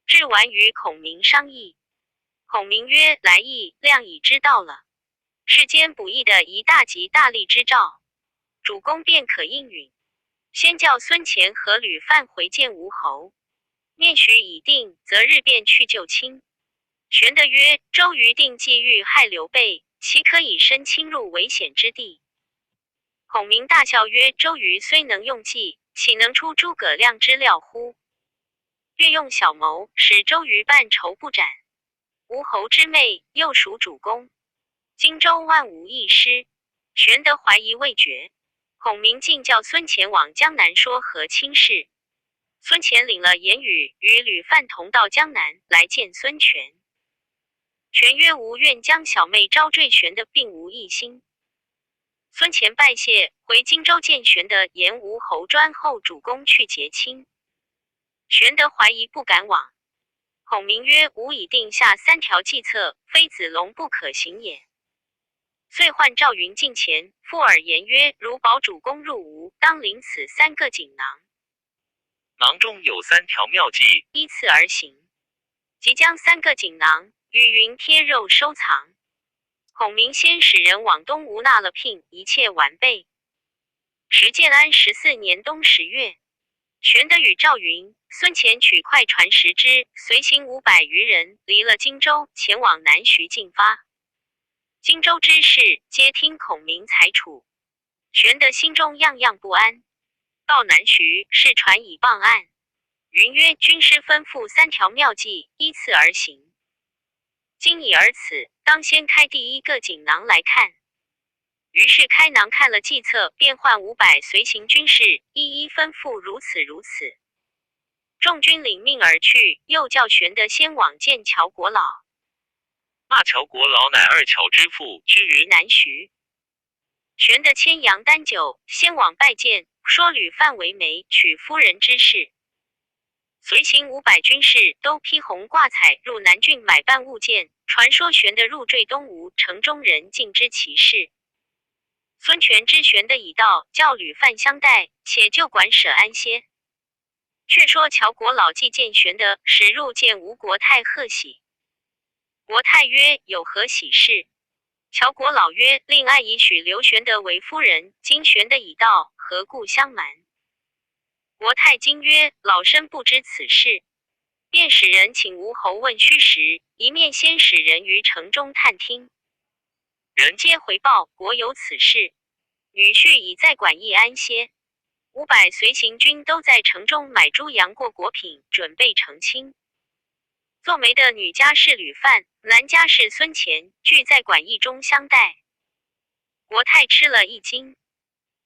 至晚与孔明商议。孔明曰：来意，亮已知道了。世间补益的一大吉大利之兆，主公便可应允。先叫孙乾和吕范回见吴侯，面许已定，择日便去救亲。玄德曰：周瑜定计欲害刘备，岂可以身侵入危险之地？孔明大笑曰：周瑜虽能用计，岂能出诸葛亮之料乎？略用小谋，使周瑜半筹不展。吴侯之妹，又属主公，荆州万无一失。玄德怀疑未决，孔明竟叫孙乾往江南说和亲事。孙乾领了言语，与吕范同到江南来见孙权。权曰：吾愿将小妹招赘玄德，并无一心。孙乾拜谢，回荆州见玄德，言吴侯专候主公去结亲。玄德怀疑，不敢往。孔明曰：吾已定下3条计策，非子龙不可行也。遂唤赵云近前，附耳言曰：如保主公入吴，当领此3个锦囊。囊中有3条妙计，依次而行。即将3个锦囊与云贴肉收藏。孔明先使人往东吴纳了聘，一切完备。时建安14年冬10月，玄德与赵云、孙乾取快船10只，随行500余人，离了荆州，前往南徐进发。荆州之事，皆听孔明裁处。玄德心中样样不安。到南徐，是传以傍案。云曰：军师吩咐3条妙计，依次而行。今已而此，当先开第1个锦囊来看。于是开囊看了计策，便唤500随行军士，一一吩咐如此如此。众军领命而去，又叫玄德先往见乔国老。那乔国老乃2乔之父，居于南徐。玄德牵羊担酒，先往拜见，说吕范为媒，娶夫人之事。随行500军士都披红挂彩入南郡买办物件，传说玄德入赘东吴，城中人尽知其事。孙权知玄德已到，叫吕范相待，且就馆舍安歇。却说乔国老既见玄德，使入见吴国太贺喜。国太曰：有何喜事？乔国老曰：令爱已许刘玄德为夫人，今玄德已到，何故相瞒？国太惊曰：老身不知此事。便使人请吴侯问虚实，一面先使人于城中探听。人皆回报，国有此事，女婿已在馆驿安歇。500随行军都在城中买猪羊过果品，准备成亲。做媒的女家是吕范，男家是孙乾，俱在馆驿中相待。国太吃了一惊。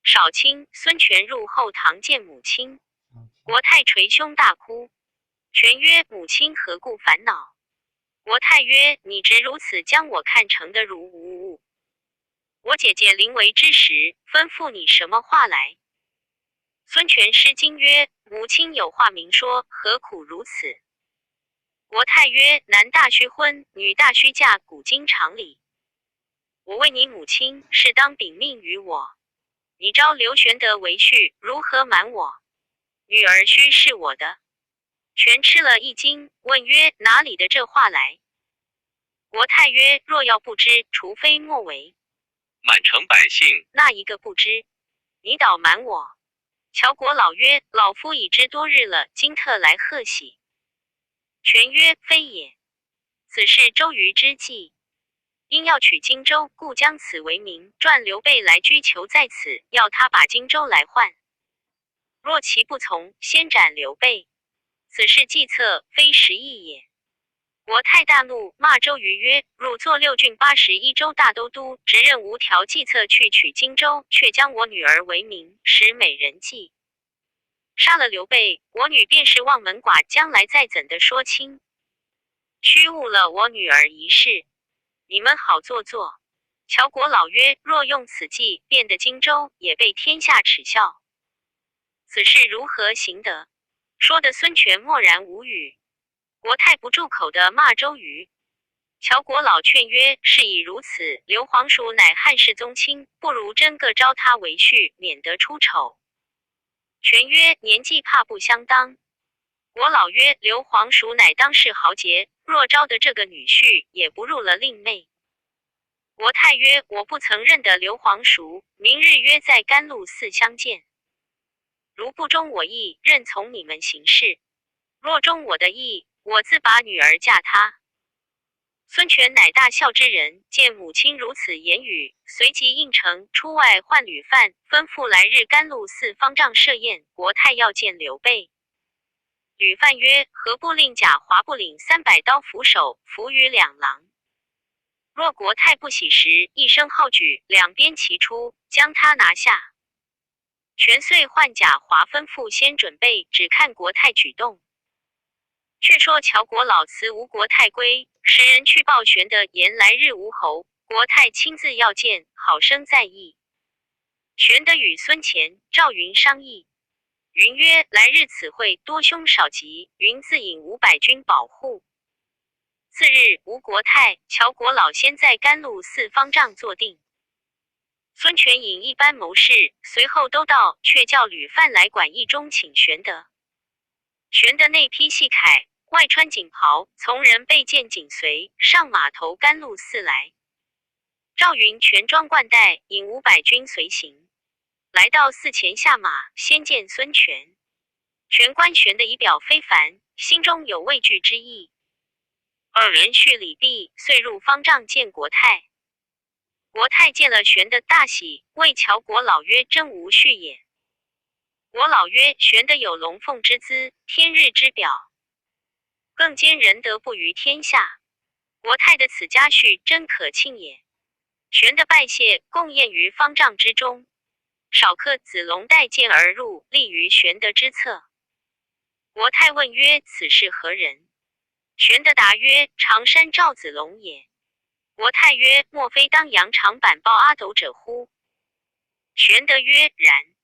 少卿孙权入后堂见母亲，国太捶胸大哭。权曰：母亲何故烦恼？国太曰：你直如此将我看成的如无物。我姐姐临危之时，吩咐你什么话来？孙权失惊曰：母亲有话明说，何苦如此？国太曰：男大须婚，女大须嫁，古今常理。我为你母亲，是当禀命于我。你招刘玄德为婿，如何瞒我？女儿须是我的。权吃了一惊，问曰：哪里的这话来？国太曰：若要不知，除非莫为。满城百姓那一个不知？你倒瞒我。乔国老曰：老夫已知多日了，今特来贺喜。权曰：非也，此是周瑜之计，因要取荆州，故将此为名，传刘备来居囚在此，要他把荆州来换。若其不从，先斩刘备。此事计策，非时议也。国太大怒，骂周瑜曰：汝作6郡81州大都督，直任无条计策去取荆州，却将我女儿为名，使美人计。杀了刘备，我女便是望门寡，将来再怎的说清？虚误了我女儿一事，你们好做作。乔国老曰：若用此计，变得荆州，也被天下耻笑。此事如何行得？说的孙权默然无语。国太不住口地骂周瑜。乔国老劝曰：事已如此，刘皇叔乃汉室宗亲，不如真个招他为婿，免得出丑。权曰：年纪怕不相当。国老曰：刘皇叔乃当世豪杰，若招得这个女婿，也不入了令妹。国太曰：我不曾认得刘皇叔，明日约在甘露寺相见。如不中我意，任从你们行事；若中我的意，我自把女儿嫁他。孙权乃大孝之人，见母亲如此言语，随即应承，出外唤吕范，吩咐来日甘露寺方丈设宴，国太要见刘备。吕范曰：何不令贾华部领300刀斧手，伏于两廊？若国太不喜时，一声号举，两边齐出，将他拿下。权遂唤贾华，吩咐先准备，只看国太举动。却说乔国老辞吴国太归，时人去报权的言来日吴侯，国太亲自要见，好生在意。权德与孙乾、赵云商议，云曰：来日此会多凶少吉，云自引500军保护。次日，吴国太、乔国老先在甘露寺方丈坐定。孙权引一班谋士，随后都到，却叫吕范来馆驿中请玄德。玄德内披细铠，外穿锦袍，从人备剑紧随，上马头甘露寺来。赵云全装冠带，引500军随行。来到寺前下马，先见孙权。权观玄的仪表非凡，心中有畏惧之意。二人叙礼毕，遂入方丈见国太。国太见了玄德大喜，谓乔国老曰：真无序也。国老曰：玄德有龙凤之姿，天日之表，更兼仁德不于天下。国太的此家训真可庆也。玄德拜谢，共宴于方丈之中。少客子龙带剑而入，立于玄德之侧。国太问曰：此是何人？玄德答曰：常山赵子龙也。国太曰：莫非当阳长坂抱阿斗者乎？玄德曰：然。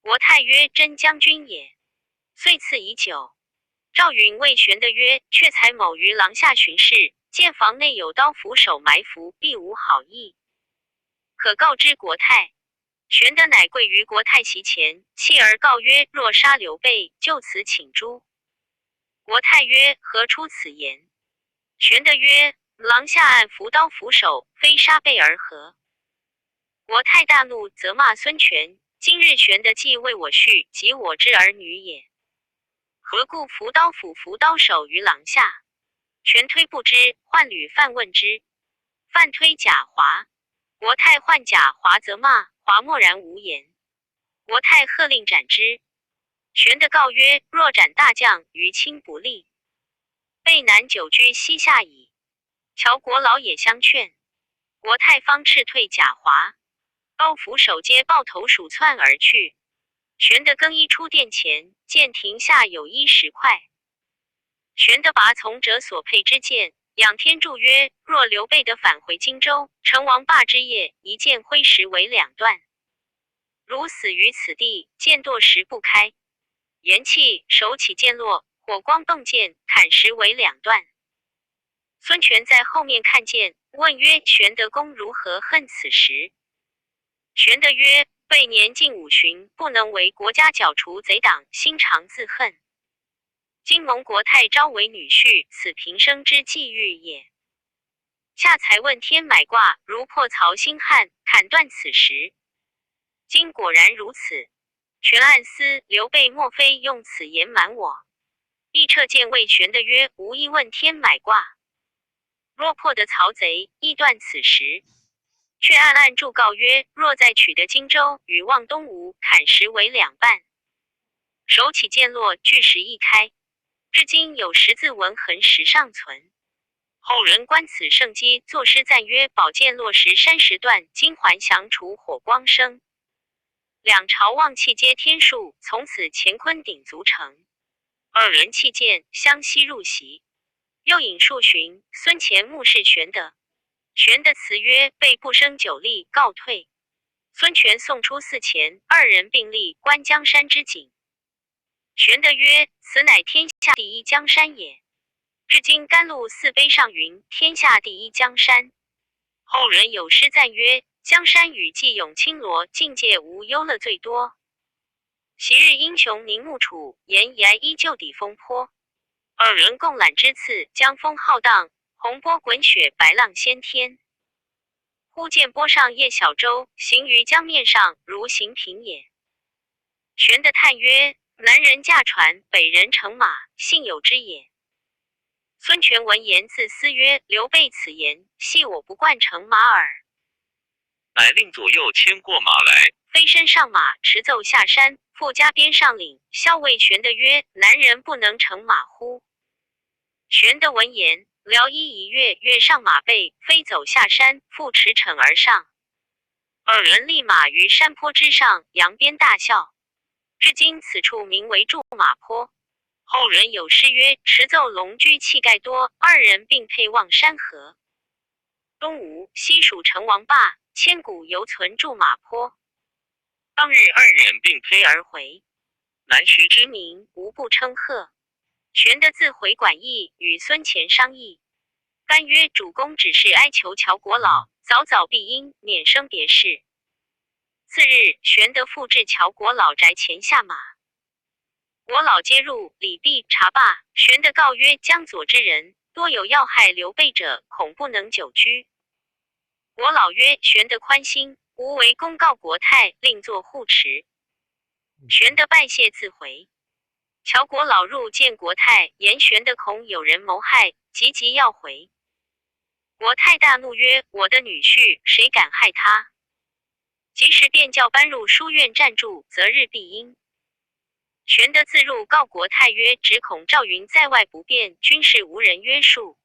国太曰：真将军也。遂赐以酒。赵云谓玄德曰：却才某于廊下巡视，见房内有刀斧手埋伏，必无好意，可告知国太。玄德乃跪于国太席前，泣而告曰：若杀刘备，就此请诛。国太曰：何出此言？玄德曰：廊下按伏刀斧手，非杀备而何？国太大怒，责骂孙权：今日玄德既为我婿，及我之儿女也，何故伏刀斧伏刀手于廊下？权推不知，唤吕范问之。范推贾华，国太唤贾华责骂，华默然无言。国太喝令斩之。玄德告曰：若斩大将，于亲不利，备南久居西夏矣。乔国老也相劝，国太方斥退贾华，刀斧手皆抱头鼠窜而去。玄德更衣出殿前，见庭下有10块。玄德拔从者所佩之剑，仰天祝曰：若刘备得返回荆州，成王霸之业，一剑挥石为2段。如死于此地，剑堕石不开。言讫，手起剑落，火光迸溅，砍石为2段。孙权在后面看见，问曰：玄德公如何恨此时？玄德曰：备年近5旬，不能为国家剿除贼党，心常自恨。今蒙国太招为女婿，此平生之际遇也。下才问天买卦，如破曹兴汉，砍断此时。今果然如此。权暗思，刘备莫非用此言瞒我？亦撤见魏玄的曰：无意问天买卦。若破的曹贼，亦断此时。却暗暗祝告曰：若再取得荆州，与望东吴砍石为两半。手起剑落，巨石一开，至今有十字纹痕石尚存。后人观此圣机，作诗赞曰：宝剑落石山石断，金环降除火光生。两朝望气皆天数，从此乾坤鼎足成。二人弃剑，相西入席。又引数旬，孙乾目视玄德。玄德辞曰：备不胜酒力，告退。孙权送出寺前，二人并立观江山之景。玄德曰：此乃天下第一江山也。至今甘露寺碑上云：天下第一江山。后人有诗赞曰：江山雨霁永青罗，境界无忧乐最多。昔日英雄宁木楚，岩崖依旧抵风波。二人共揽之次，江风浩荡，洪波滚雪，白浪掀天。忽见波上叶小舟，行于江面上，如行平也。玄德叹曰：南人驾船，北人乘马，幸有之也。孙权闻言自思曰：刘备此言，系我不惯乘马耳。乃令左右牵过马来，飞身上马，持奏下山，复加鞭上领，校尉玄德曰：南人不能乘马乎？玄德闻言，撩衣一跃，跃上马背，飞走下山，复驰骋而上。二人立马于山坡之上，扬鞭大笑。至今此处名为驻马坡。后人有诗曰：持奏龙驹气概多，二人并辔望山河。东吴西蜀成王霸，千古犹存驻马坡。当日二人并辔而回，南徐之民无不称贺。玄德自回馆驿，与孙乾商议。甘曰：主公只是哀求乔国老，早早避阴，免生别事。次日，玄德复至乔国老宅前下马。国老接入，礼毕，茶罢。玄德告曰：江左之人，多有要害刘备者，恐不能久居。国老曰：玄德宽心，吾为公告国太，另作护持。玄德拜谢自回。乔国老入见国太，言玄德恐有人谋害，急要回。国太大怒曰：我的女婿，谁敢害他？及时便叫搬入书院暂住，择日必应。玄德自入告国太曰：只恐赵云在外不便，军事无人约束。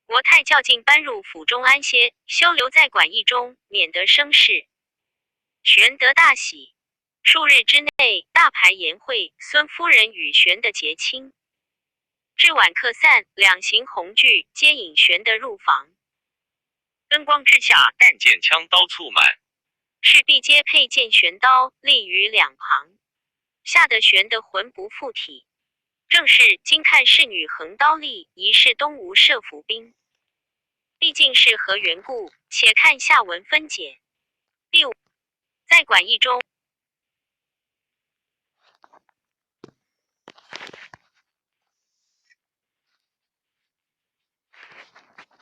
国太叫进搬入府中安歇，休留在馆驿中，免得生事。玄德大喜。数日之内，大排筵会，孙夫人与玄德结亲。至晚客散，两行红具皆引玄德入房。灯光之下，但见枪刀簇满，士必皆佩剑悬刀，立于两旁，吓得玄德魂不附体。正是今看侍女横刀立，疑是东吴设伏兵。毕竟是何缘故？且看下文分解。第五，在馆驿中。